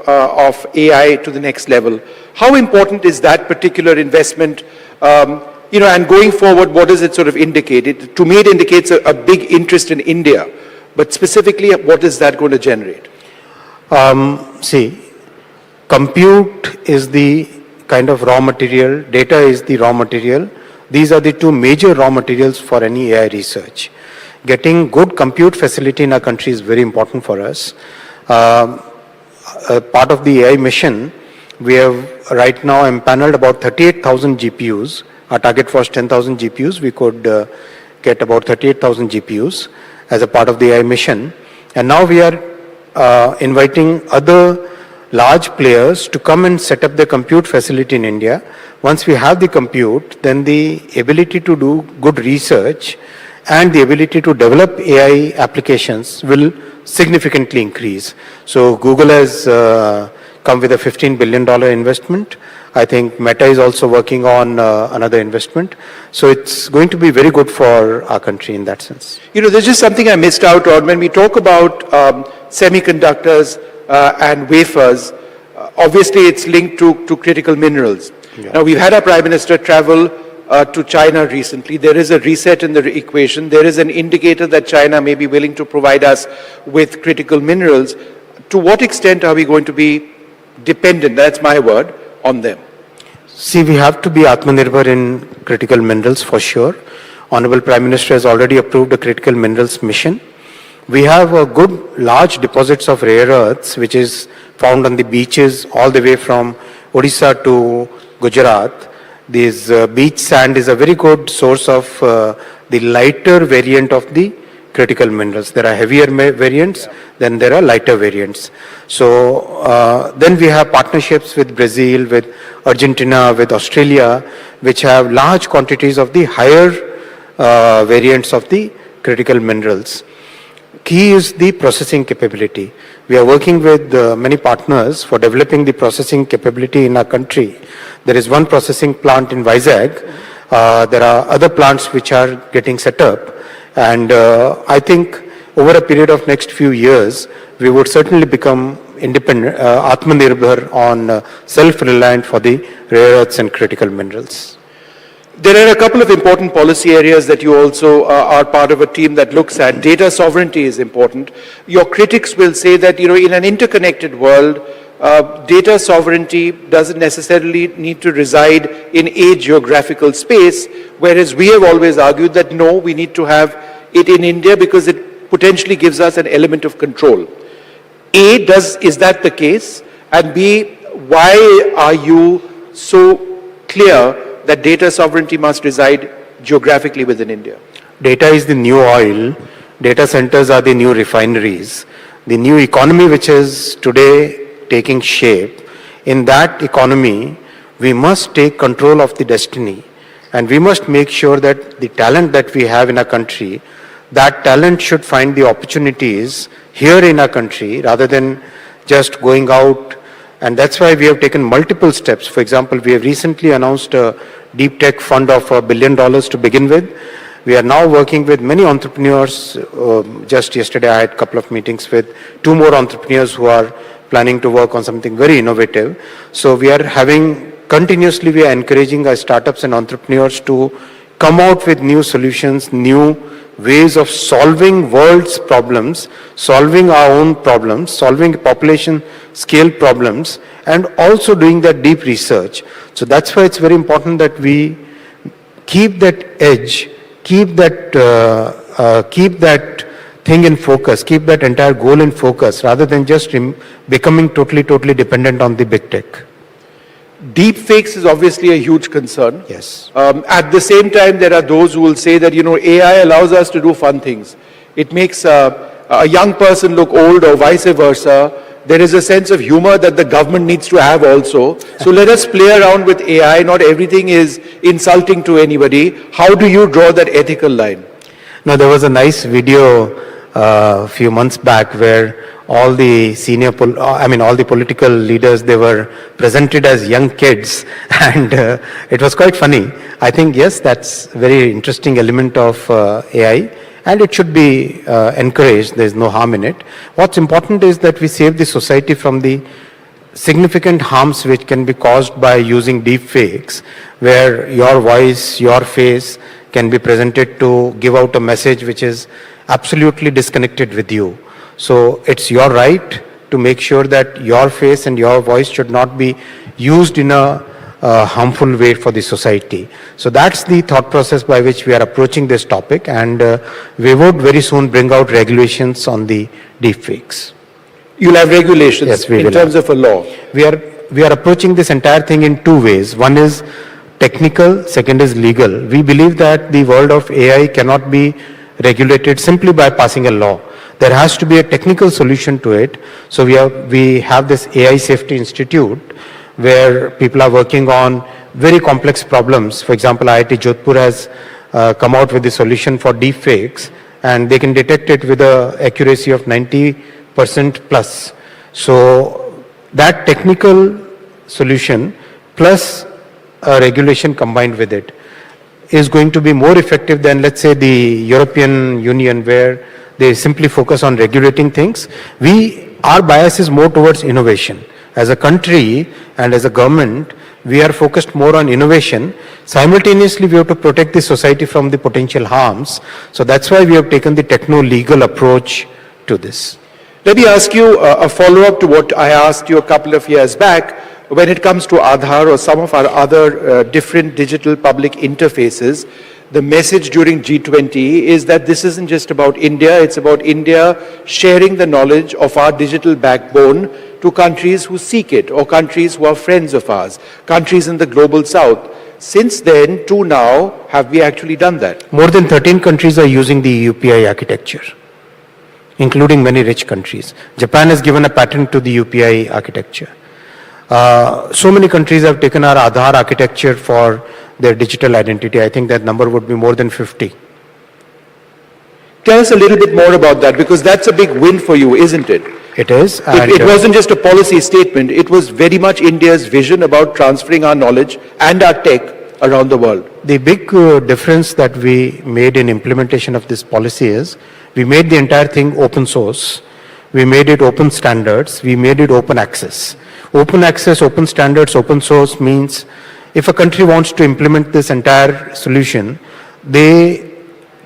AI to the next level. How important is that particular investment? And going forward, what does it sort of indicate? To me, it indicates a big interest in India. But specifically, what is that going to generate?
See, compute is the kind of raw material, data is the raw material. These are the two major raw materials for any AI research. Getting good compute facility in our country is very important for us. Part of the AI mission, we have right now empaneled about 38,000 GPUs. Our target was 10,000 GPUs. We could get about 38,000 GPUs as a part of the AI mission. And now we are inviting other large players to come and set up the compute facility in India. Once we have the compute, then the ability to do good research and the ability to develop AI applications will significantly increase. So Google has come with a $15 billion investment. I think Meta is also working on another investment. So it's going to be very good for our country in that sense.
There's just something I missed out on. When we talk about semiconductors and wafers, obviously it's linked to critical minerals.
Yeah.
Now, we've had our Prime Minister travel to China recently. There is a reset in the equation. There is an indicator that China may be willing to provide us with critical minerals. To what extent are we going to be dependent, that's my word, on them?
See, we have to be Atmanirbhar in critical minerals for sure. Honorable Prime Minister has already approved a critical minerals mission. We have a good large deposits of rare earths, which is found on the beaches all the way from Odisha to Gujarat. This beach sand is a very good source of the lighter variant of the critical minerals. There are heavier variants, then there are lighter variants. So then we have partnerships with Brazil, with Argentina, with Australia, which have large quantities of the higher variants of the critical minerals. Key is the processing capability. We are working with many partners for developing the processing capability in our country. There is one processing plant in Vizag. There are other plants which are getting set up. And I think over a period of next few years, we would certainly become independent, Atmanirbhar on self-reliant for the rare earths and critical minerals.
There are a couple of important policy areas that you also are part of a team that looks at. Data sovereignty is important. Your critics will say that, in an interconnected world, data sovereignty doesn't necessarily need to reside in a geographical space, whereas we have always argued that no, we need to have it in India because it potentially gives us an element of control. A, is that the case? And B, why are you so clear that data sovereignty must reside geographically within India?
Data is the new oil. Data centers are the new refineries. The new economy which is today taking shape, in that economy, we must take control of the destiny. And we must make sure that the talent that we have in our country, that talent should find the opportunities here in our country rather than just going out. And that's why we have taken multiple steps. For example, we have recently announced a deep tech fund of $1 billion to begin with. We are now working with many entrepreneurs. Just yesterday I had a couple of meetings with 2 more entrepreneurs who are planning to work on something very innovative. So we are continuously we are encouraging our startups and entrepreneurs to come out with new solutions, new ways of solving world's problems, solving our own problems, solving population scale problems, and also doing that deep research. So that's why it's very important that we keep that edge, keep that thing in focus, keep that entire goal in focus, rather than just becoming totally dependent on the big tech.
deep fakes is obviously a huge concern.
Yes.
At the same time, there are those who will say that, AI allows us to do fun things. It makes a young person look old or vice versa. There is a sense of humor that the government needs to have also. So let us play around with AI. Not everything is insulting to anybody. How do you draw that ethical line?
Now, there was a nice video a few months back where all the all the political leaders, they were presented as young kids, and it was quite funny. I think, yes, that's a very interesting element of AI, and it should be encouraged. There's no harm in it. What's important is that we save the society from the significant harms which can be caused by using deep fakes, where your voice, your face can be presented to give out a message which is absolutely disconnected with you. So it's your right to make sure that your face and your voice should not be used in a harmful way for the society. So that's the thought process by which we are approaching this topic, and we would very soon bring out regulations on the deepfakes.
You'll have regulations,
yes, we
in
will
terms of a law.
We are approaching this entire thing in two ways. One is technical, second is legal. We believe that the world of AI cannot be regulated simply by passing a law. There has to be a technical solution to it. So we have this AI Safety Institute where people are working on very complex problems. For example, IIT Jodhpur has come out with a solution for deepfakes, and they can detect it with an accuracy of 90% plus. So that technical solution plus a regulation combined with it is going to be more effective than, let's say, the European Union, where they simply focus on regulating things. Our bias is more towards innovation. As a country and as a government, we are focused more on innovation. Simultaneously, we have to protect the society from the potential harms. So that's why we have taken the techno-legal approach to this.
Let me ask you a follow-up to what I asked you a couple of years back. When it comes to Aadhaar or some of our other different digital public interfaces, the message during G20 is that this isn't just about India, it's about India sharing the knowledge of our digital backbone to countries who seek it, or countries who are friends of ours, countries in the global south. Since then to now, have we actually done that?
More than 13 countries are using the UPI architecture, including many rich countries. Japan has given a patent to the UPI architecture. So many countries have taken our Aadhaar architecture for their digital identity. I think that number would be more than 50.
Tell us a little bit more about that, because that's a big win for you, isn't it?
It is.
It wasn't just a policy statement. It was very much India's vision about transferring our knowledge and our tech around the world.
The big difference that we made in implementation of this policy is we made the entire thing open source. We made it open standards. We made it open access. Open access, open standards, open source means if a country wants to implement this entire solution, they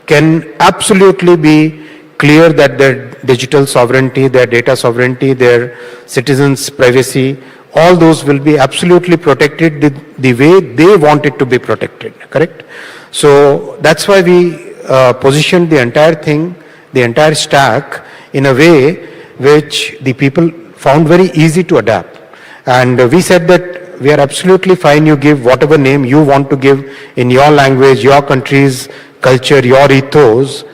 can absolutely be clear that their digital sovereignty, their data sovereignty, their citizens' privacy, all those will be absolutely protected the way they want it to be protected, correct? So that's why we positioned the entire thing, the entire stack in a way which the people found very easy to adapt. And we said that we are absolutely fine, you give whatever name you want to give in your language, your country's culture, your ethos.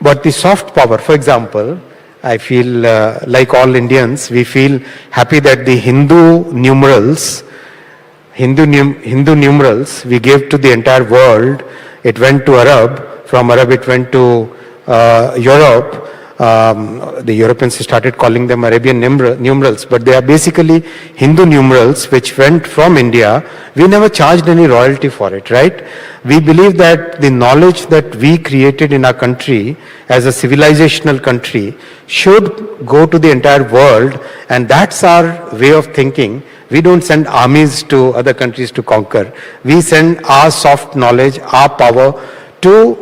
But the soft power, for example, I feel like all Indians, we feel happy that the Hindu numerals we gave to the entire world. It went to Arab, from Arab it went to Europe. The Europeans started calling them Arabian numerals, but they are basically Hindu numerals which went from India. We never charged any royalty for it, right? We believe that the knowledge that we created in our country as a civilizational country should go to the entire world, and that's our way of thinking. We don't send armies to other countries to conquer. We send our soft knowledge, our power to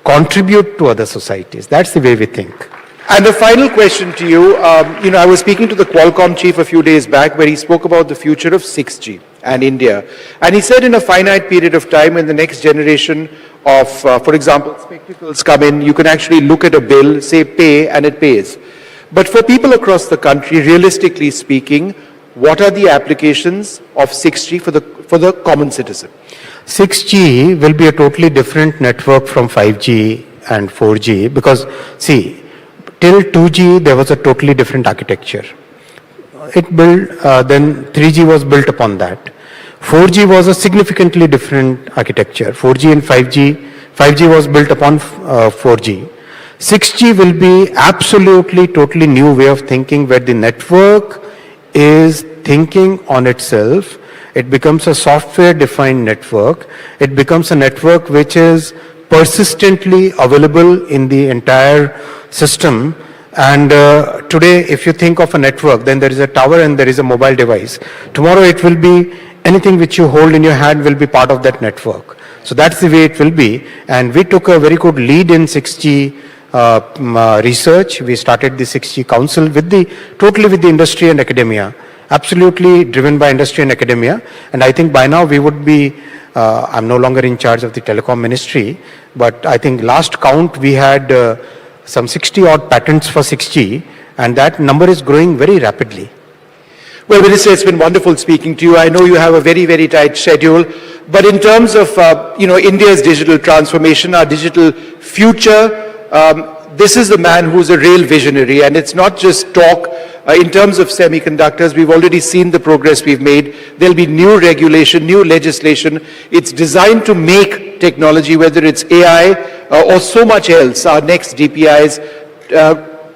contribute to other societies. That's the way we think.
And the final question to you, I was speaking to the Qualcomm chief a few days back where he spoke about the future of 6G and India. And he said in a finite period of time, when the next generation of, for example, spectacles come in, you can actually look at a bill, say pay, and it pays. But for people across the country, realistically speaking, what are the applications of 6G for the common citizen?
6G will be a totally different network from 5G and 4G because, see, till 2G there was a totally different architecture. It built, then 3G was built upon that. 4G was a significantly different architecture. 4G and 5G was built upon 4G. 6G will be absolutely, totally new way of thinking where the network is thinking on itself. It becomes a software-defined network. It becomes a network which is persistently available in the entire system. And today, if you think of a network, then there is a tower and there is a mobile device. Tomorrow, it will be anything which you hold in your hand will be part of that network. So that's the way it will be. And we took a very good lead in 6G research. We started the 6G Council totally with the industry and academia. Absolutely driven by industry and academia. And I think by now we would be, I'm no longer in charge of the telecom ministry, but I think last count we had some 60 odd patents for 6G, and that number is growing very rapidly.
Well, Minister, it's been wonderful speaking to you. I know you have a very, very tight schedule, but in terms of India's digital transformation, our digital future, this is the man who's a real visionary, and it's not just talk. In terms of semiconductors, we've already seen the progress we've made. There'll be new regulation, new legislation. It's designed to make technology, whether it's AI or so much else, our next DPIs,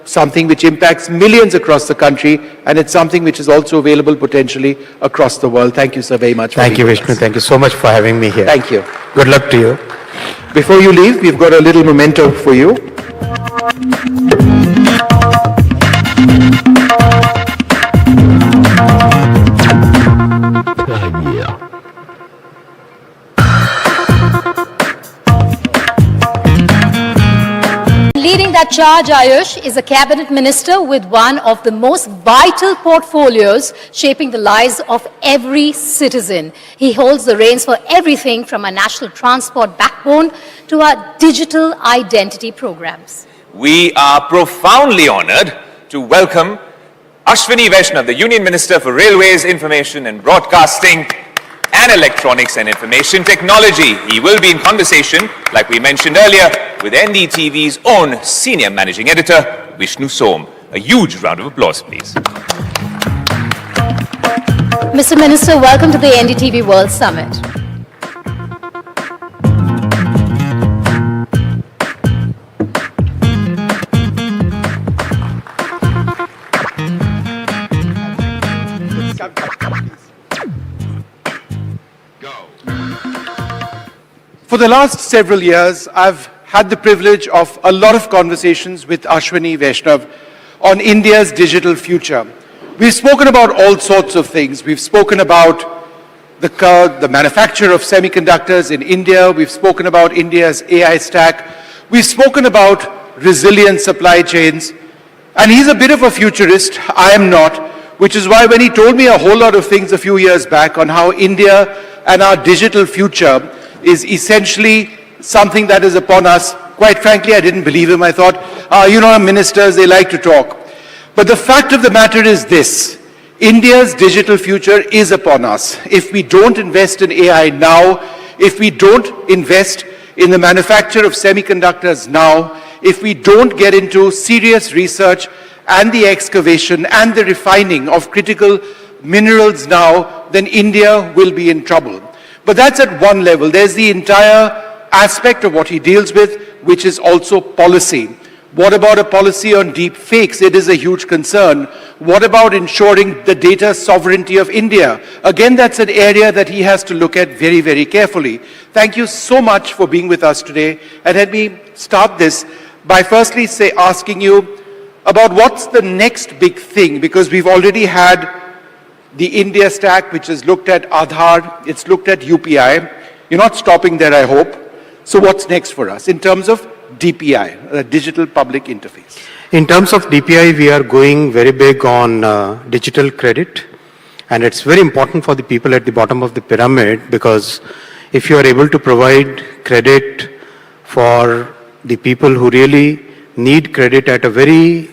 something which impacts millions across the country, and it's something which is also available potentially across the world. Thank you, sir, very much.
Thank you, Vishnu. Thank you so much for having me here.
Thank you.
Good luck to you.
Before you leave, we've got a little memento for you.
Leading that charge, Ayush, is a cabinet minister with one of the most vital portfolios shaping the lives of every citizen. He holds the reins for everything from our national transport backbone to our digital identity programs.
We are profoundly honored to welcome Ashwini Vaishnav, the Union Minister for Railways, Information and Broadcasting and Electronics and Information Technology. He will be in conversation, like we mentioned earlier, with NDTV's own Senior Managing Editor, Vishnu Som. A huge round of applause, please.
Mr. Minister, welcome to the NDTV World Summit.
For the last several years, I've had the privilege of a lot of conversations with Ashwini Vaishnav on India's digital future. We've spoken about all sorts of things. We've spoken about the manufacture of semiconductors in India. We've spoken about India's AI stack. We've spoken about resilient supply chains. And he's a bit of a futurist. I am not, which is why when he told me a whole lot of things a few years back on how India and our digital future is essentially something that is upon us, quite frankly, I didn't believe him. I thought, ministers, they like to talk. But the fact of the matter is this: India's digital future is upon us. If we don't invest in AI now, if we don't invest in the manufacture of semiconductors now, if we don't get into serious research and the excavation and the refining of critical minerals now, then India will be in trouble. But that's at one level. There's the entire aspect of what he deals with, which is also policy. What about a policy on deep fakes? It is a huge concern. What about ensuring the data sovereignty of India? Again, that's an area that he has to look at very, very carefully. Thank you so much for being with us today. And let me start this by firstly asking you about what's the next big thing, because we've already had the India stack, which has looked at Aadhaar, it's looked at UPI. You're not stopping there, I hope. So what's next for us in terms of DPI, a digital public interface?
In terms of DPI, we are going very big on digital credit. And it's very important for the people at the bottom of the pyramid, because if you are able to provide credit for the people who really need credit at a very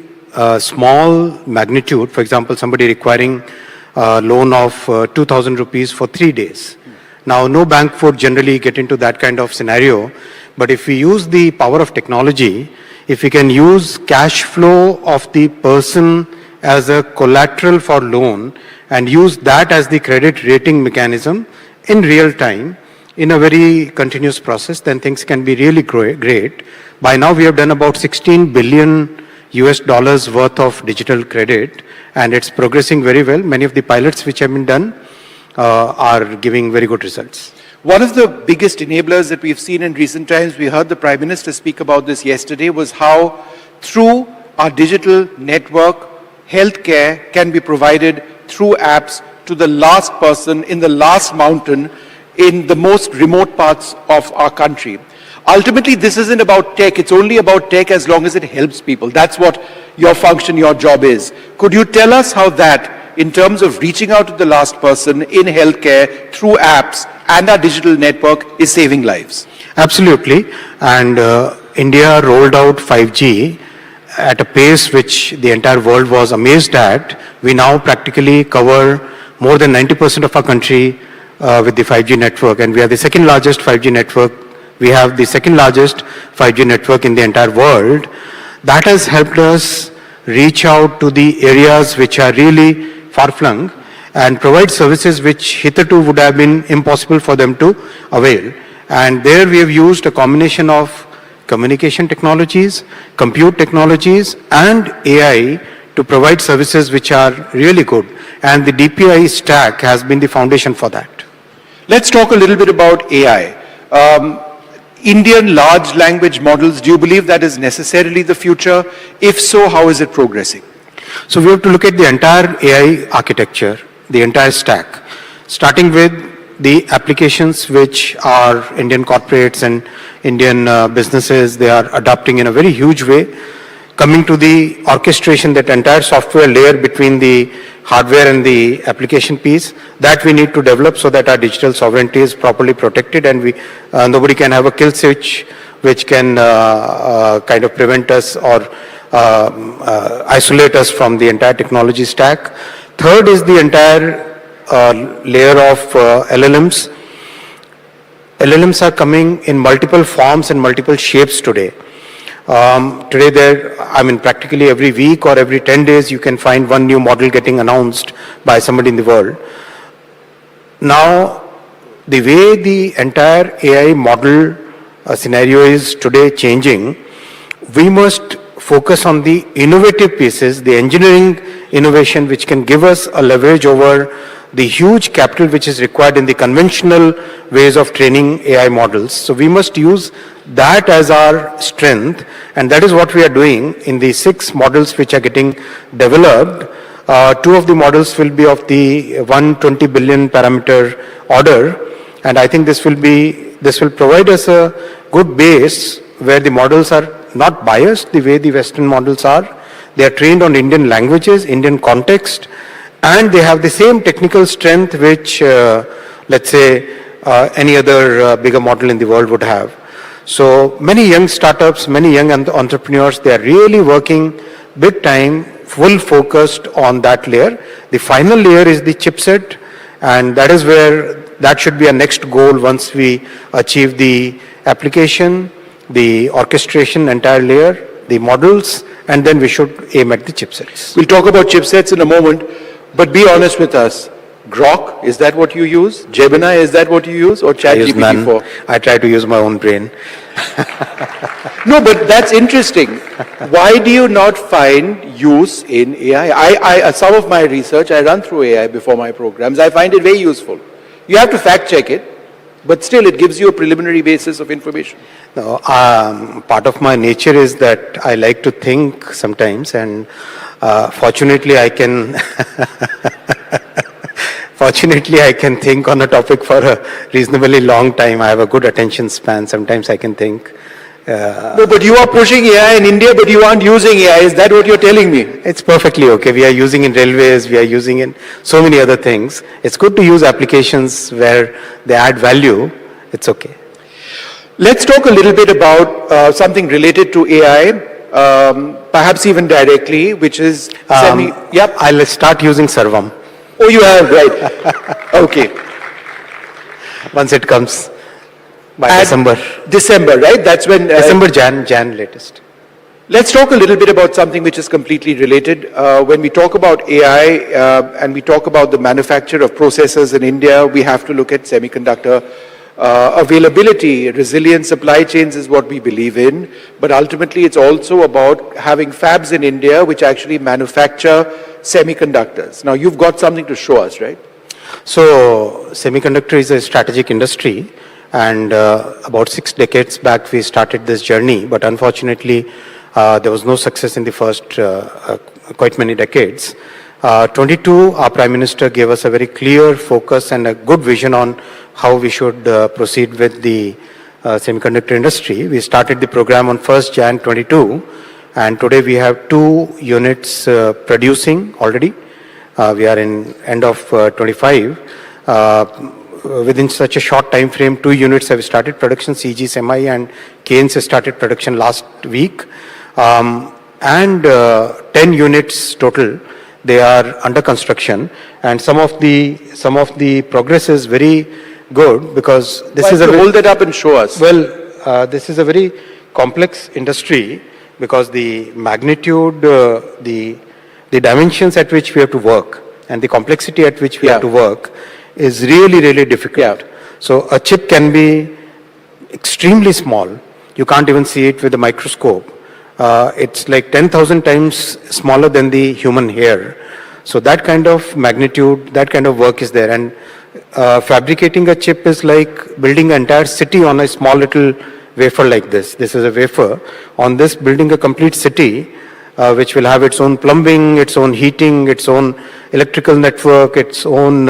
small magnitude, for example, somebody requiring loan of 2,000 rupees for 3 days. Now, no bank would generally get into that kind of scenario, but if we use the power of technology, if we can use cash flow of the person as a collateral for loan and use that as the credit rating mechanism in real time, in a very continuous process, then things can be really great. By now, we have done about 16 billion US dollars worth of digital credit, and it's progressing very well. Many of the pilots which have been done are giving very good results.
One of the biggest enablers that we've seen in recent times, we heard the Prime Minister speak about this yesterday, was how through our digital network, healthcare can be provided through apps to the last person in the last mountain in the most remote parts of our country. Ultimately, this isn't about tech. It's only about tech as long as it helps people. That's what your function, your job is. Could you tell us how that, in terms of reaching out to the last person in healthcare through apps and our digital network, is saving lives?
Absolutely. And India rolled out 5G at a pace which the entire world was amazed at. We now practically cover more than 90% of our country with the 5G network, and we are the second largest 5G network. We have the second largest 5G network in the entire world. That has helped us reach out to the areas which are really far-flung and provide services which hitherto would have been impossible for them to avail. And there we have used a combination of communication technologies, compute technologies, and AI to provide services which are really good. And the DPI stack has been the foundation for that.
Let's talk a little bit about AI. Indian large language models, do you believe that is necessarily the future? If so, how is it progressing?
So we have to look at the entire AI architecture, the entire stack, starting with the applications which are Indian corporates and Indian businesses, they are adopting in a very huge way. Coming to the orchestration, that entire software layer between the hardware and the application piece, that we need to develop so that our digital sovereignty is properly protected, and we nobody can have a kill switch which can kind of prevent us or isolate us from the entire technology stack. Third is the entire layer of LLMs. LLMs are coming in multiple forms and multiple shapes today. Today practically every week or every 10 days you can find one new model getting announced by somebody in the world. Now, the way the entire AI model scenario is today changing, we must focus on the innovative pieces, the engineering innovation which can give us a leverage over the huge capital which is required in the conventional ways of training AI models. So we must use that as our strength, and that is what we are doing in the 6 models which are getting developed. 2 of the models will be of the 120 billion parameter order, and I think this will provide us a good base where the models are not biased the way the Western models are. They are trained on Indian languages, Indian context, and they have the same technical strength which, let's say, any other bigger model in the world would have. So many young startups, many young entrepreneurs, they are really working big time, full focused on that layer. The final layer is the chipset, and that is where that should be our next goal once we achieve the application, the orchestration, entire layer, the models, and then we should aim at the chipsets.
We'll talk about chipsets in a moment, but be honest with us. Grok, is that what you use? Gemini, is that what you use? Or ChatGPT-4?
I try to use my own brain.
No, but that's interesting. Why do you not find use in AI? Some of my research, I run through AI before my programs. I find it very useful. You have to fact check it, but still it gives you a preliminary basis of information.
No, part of my nature is that I like to think sometimes, and fortunately I can think on a topic for a reasonably long time. I have a good attention span. Sometimes I can think.
No, but you are pushing AI in India, but you aren't using AI. Is that what you're telling me?
It's perfectly okay. We are using in railways. We are using in so many other things. It's good to use applications where they add value. It's okay.
Let's talk a little bit about something related to AI, perhaps even directly, which is
I'll start using Sarvam.
Oh, you have, right. Okay.
Once it comes by December.
December, right? That's when...
December, Jan latest.
Let's talk a little bit about something which is completely related. When we talk about AI and we talk about the manufacture of processors in India, we have to look at semiconductor availability. Resilient supply chains is what we believe in, but ultimately it's also about having fabs in India which actually manufacture semiconductors. Now you've got something to show us, right?
So semiconductor is a strategic industry, and about 6 decades back we started this journey, but unfortunately there was no success in the first quite many decades. 22, our Prime Minister gave us a very clear focus and a good vision on how we should proceed with the semiconductor industry. We started the program on 1st Jan 22, and today we have 2 units producing already. We are in end of 25. Within such a short time frame, 2 units have started production. CG Semi and Keynes started production last week. And 10 units total, they are under construction, and some of the progress is very good, because this is a
hold that up and show us.
Well, this is a very complex industry, because the magnitude, the dimensions at which we have to work and the complexity at which we have to work is really difficult. So a chip can be extremely small. You can't even see it with a microscope. It's like 10,000 times smaller than the human hair. So that kind of magnitude, that kind of work is there. And fabricating a chip is like building an entire city on a small little wafer like this. This is a wafer. On this, building a complete city, which will have its own plumbing, its own heating, its own electrical network, its own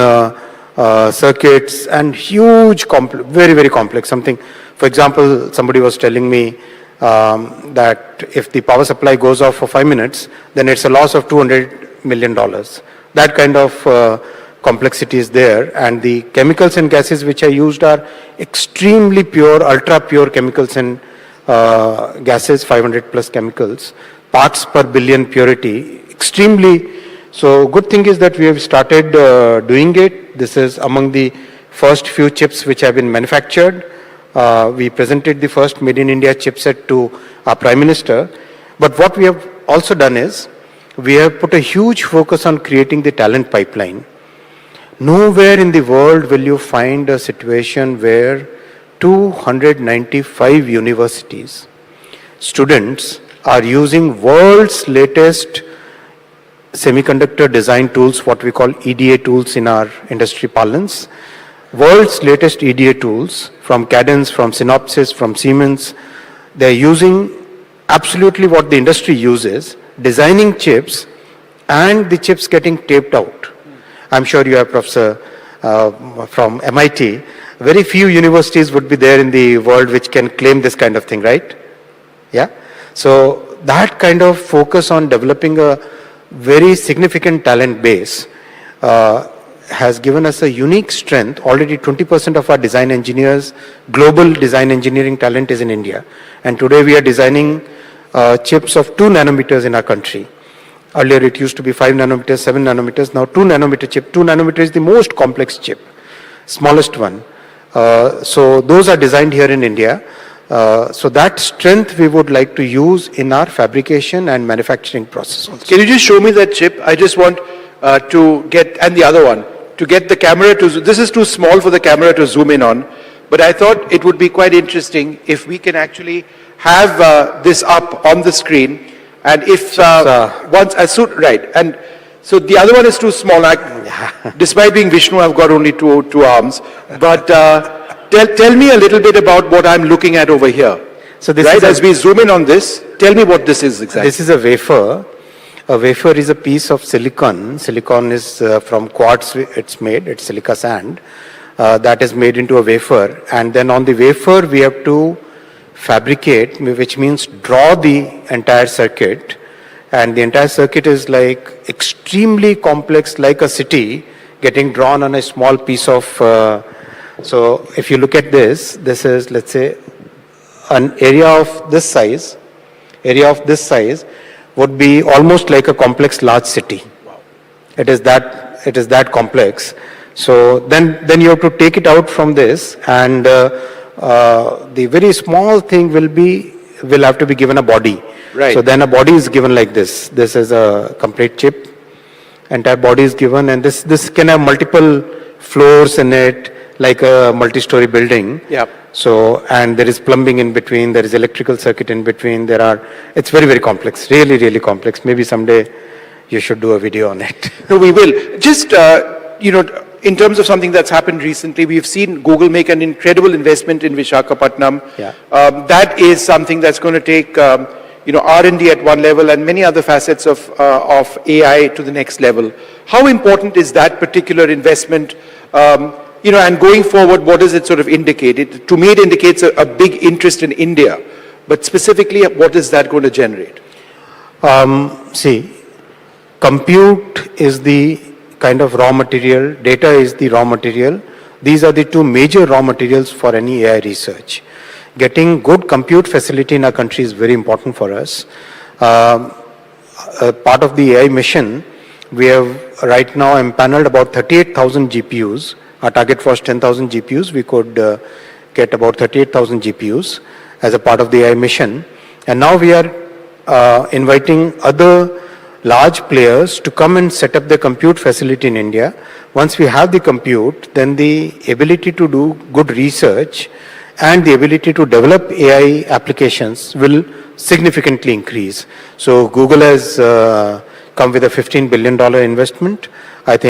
circuits, and huge, very complex. Something, for example, somebody was telling me that if the power supply goes off for 5 minutes, then it's a loss of $200 million. That kind of complexity is there, and the chemicals and gases which are used are extremely pure, ultra pure chemicals and gases, 500 plus chemicals, parts per billion purity, extremely. So good thing is that we have started doing it. This is among the first few chips which have been manufactured. We presented the first Made in India chipset to our Prime Minister. But what we have also done is, we have put a huge focus on creating the talent pipeline. Nowhere in the world will you find a situation where 295 universities, students are using world's latest semiconductor design tools, what we call EDA tools in our industry parlance. World's latest EDA tools from Cadence, from Synopsys, from Siemens. They're using absolutely what the industry uses, designing chips, and the chips getting taped out. I'm sure you have Professor from MIT. Very few universities would be there in the world which can claim this kind of thing, right? Yeah? So that kind of focus on developing a very significant talent base has given us a unique strength. Already 20% of our design engineers, global design engineering talent is in India. And today we are designing chips of 2 nanometers in our country. Earlier it used to be 5 nanometers, 7 nanometers, now 2 nanometer chip. 2 nanometer is the most complex chip, smallest one. So those are designed here in India. So that strength we would like to use in our fabrication and manufacturing process also.
Can you just show me that chip? I just want to get, and the other one, to get the camera to, this is too small for the camera to zoom in on, but I thought it would be quite interesting if we can actually have this up on the screen, and if once, right, and so the other one is too small. Despite being Vishnu, I've got only two arms, but tell me a little bit about what I'm looking at over here. So this right, as we zoom in on this, tell me what this is exactly.
This is a wafer. A wafer is a piece of silicon. Silicon is from quartz, it's made, it's silica sand. That is made into a wafer. And then on the wafer, we have to fabricate, which means draw the entire circuit. And the entire circuit is like extremely complex, like a city getting drawn on a small piece of, so if you look at this, this is, let's say, an area of this size. Area of this size would be almost like a complex large city. It is that it is that complex. So then you have to take it out from this, and the very small thing will have to be given a body.
Right.
So then a body is given like this. This is a complete chip. Entire body is given, and this can have multiple floors in it, like a multi-story building.
Yeah.
So, and there is plumbing in between, there is electrical circuit in between, it's very, very complex, really, really complex. Maybe someday you should do a video on it.
No, we will. Just, in terms of something that's happened recently, we've seen Google make an incredible investment in Visakhapatnam.
Yeah.
That is something that's going to take, R&D at one level and many other facets of AI to the next level. How important is that particular investment? And going forward, what does it sort of indicate? To me, it indicates a big interest in India. But specifically, what is that going to generate?
See, compute is the kind of raw material, data is the raw material. These are the two major raw materials for any AI research. Getting good compute facility in our country is very important for us. Part of the AI mission, we have right now empaneled about 38,000 GPUs. Our target was 10,000 GPUs. We could get about 38,000 GPUs as a part of the AI mission. And now we are inviting other large players to come and set up the compute facility in India. Once we have the compute, then the ability to do good research and the ability to develop AI applications will significantly increase. So Google has come with a $15 billion investment. I think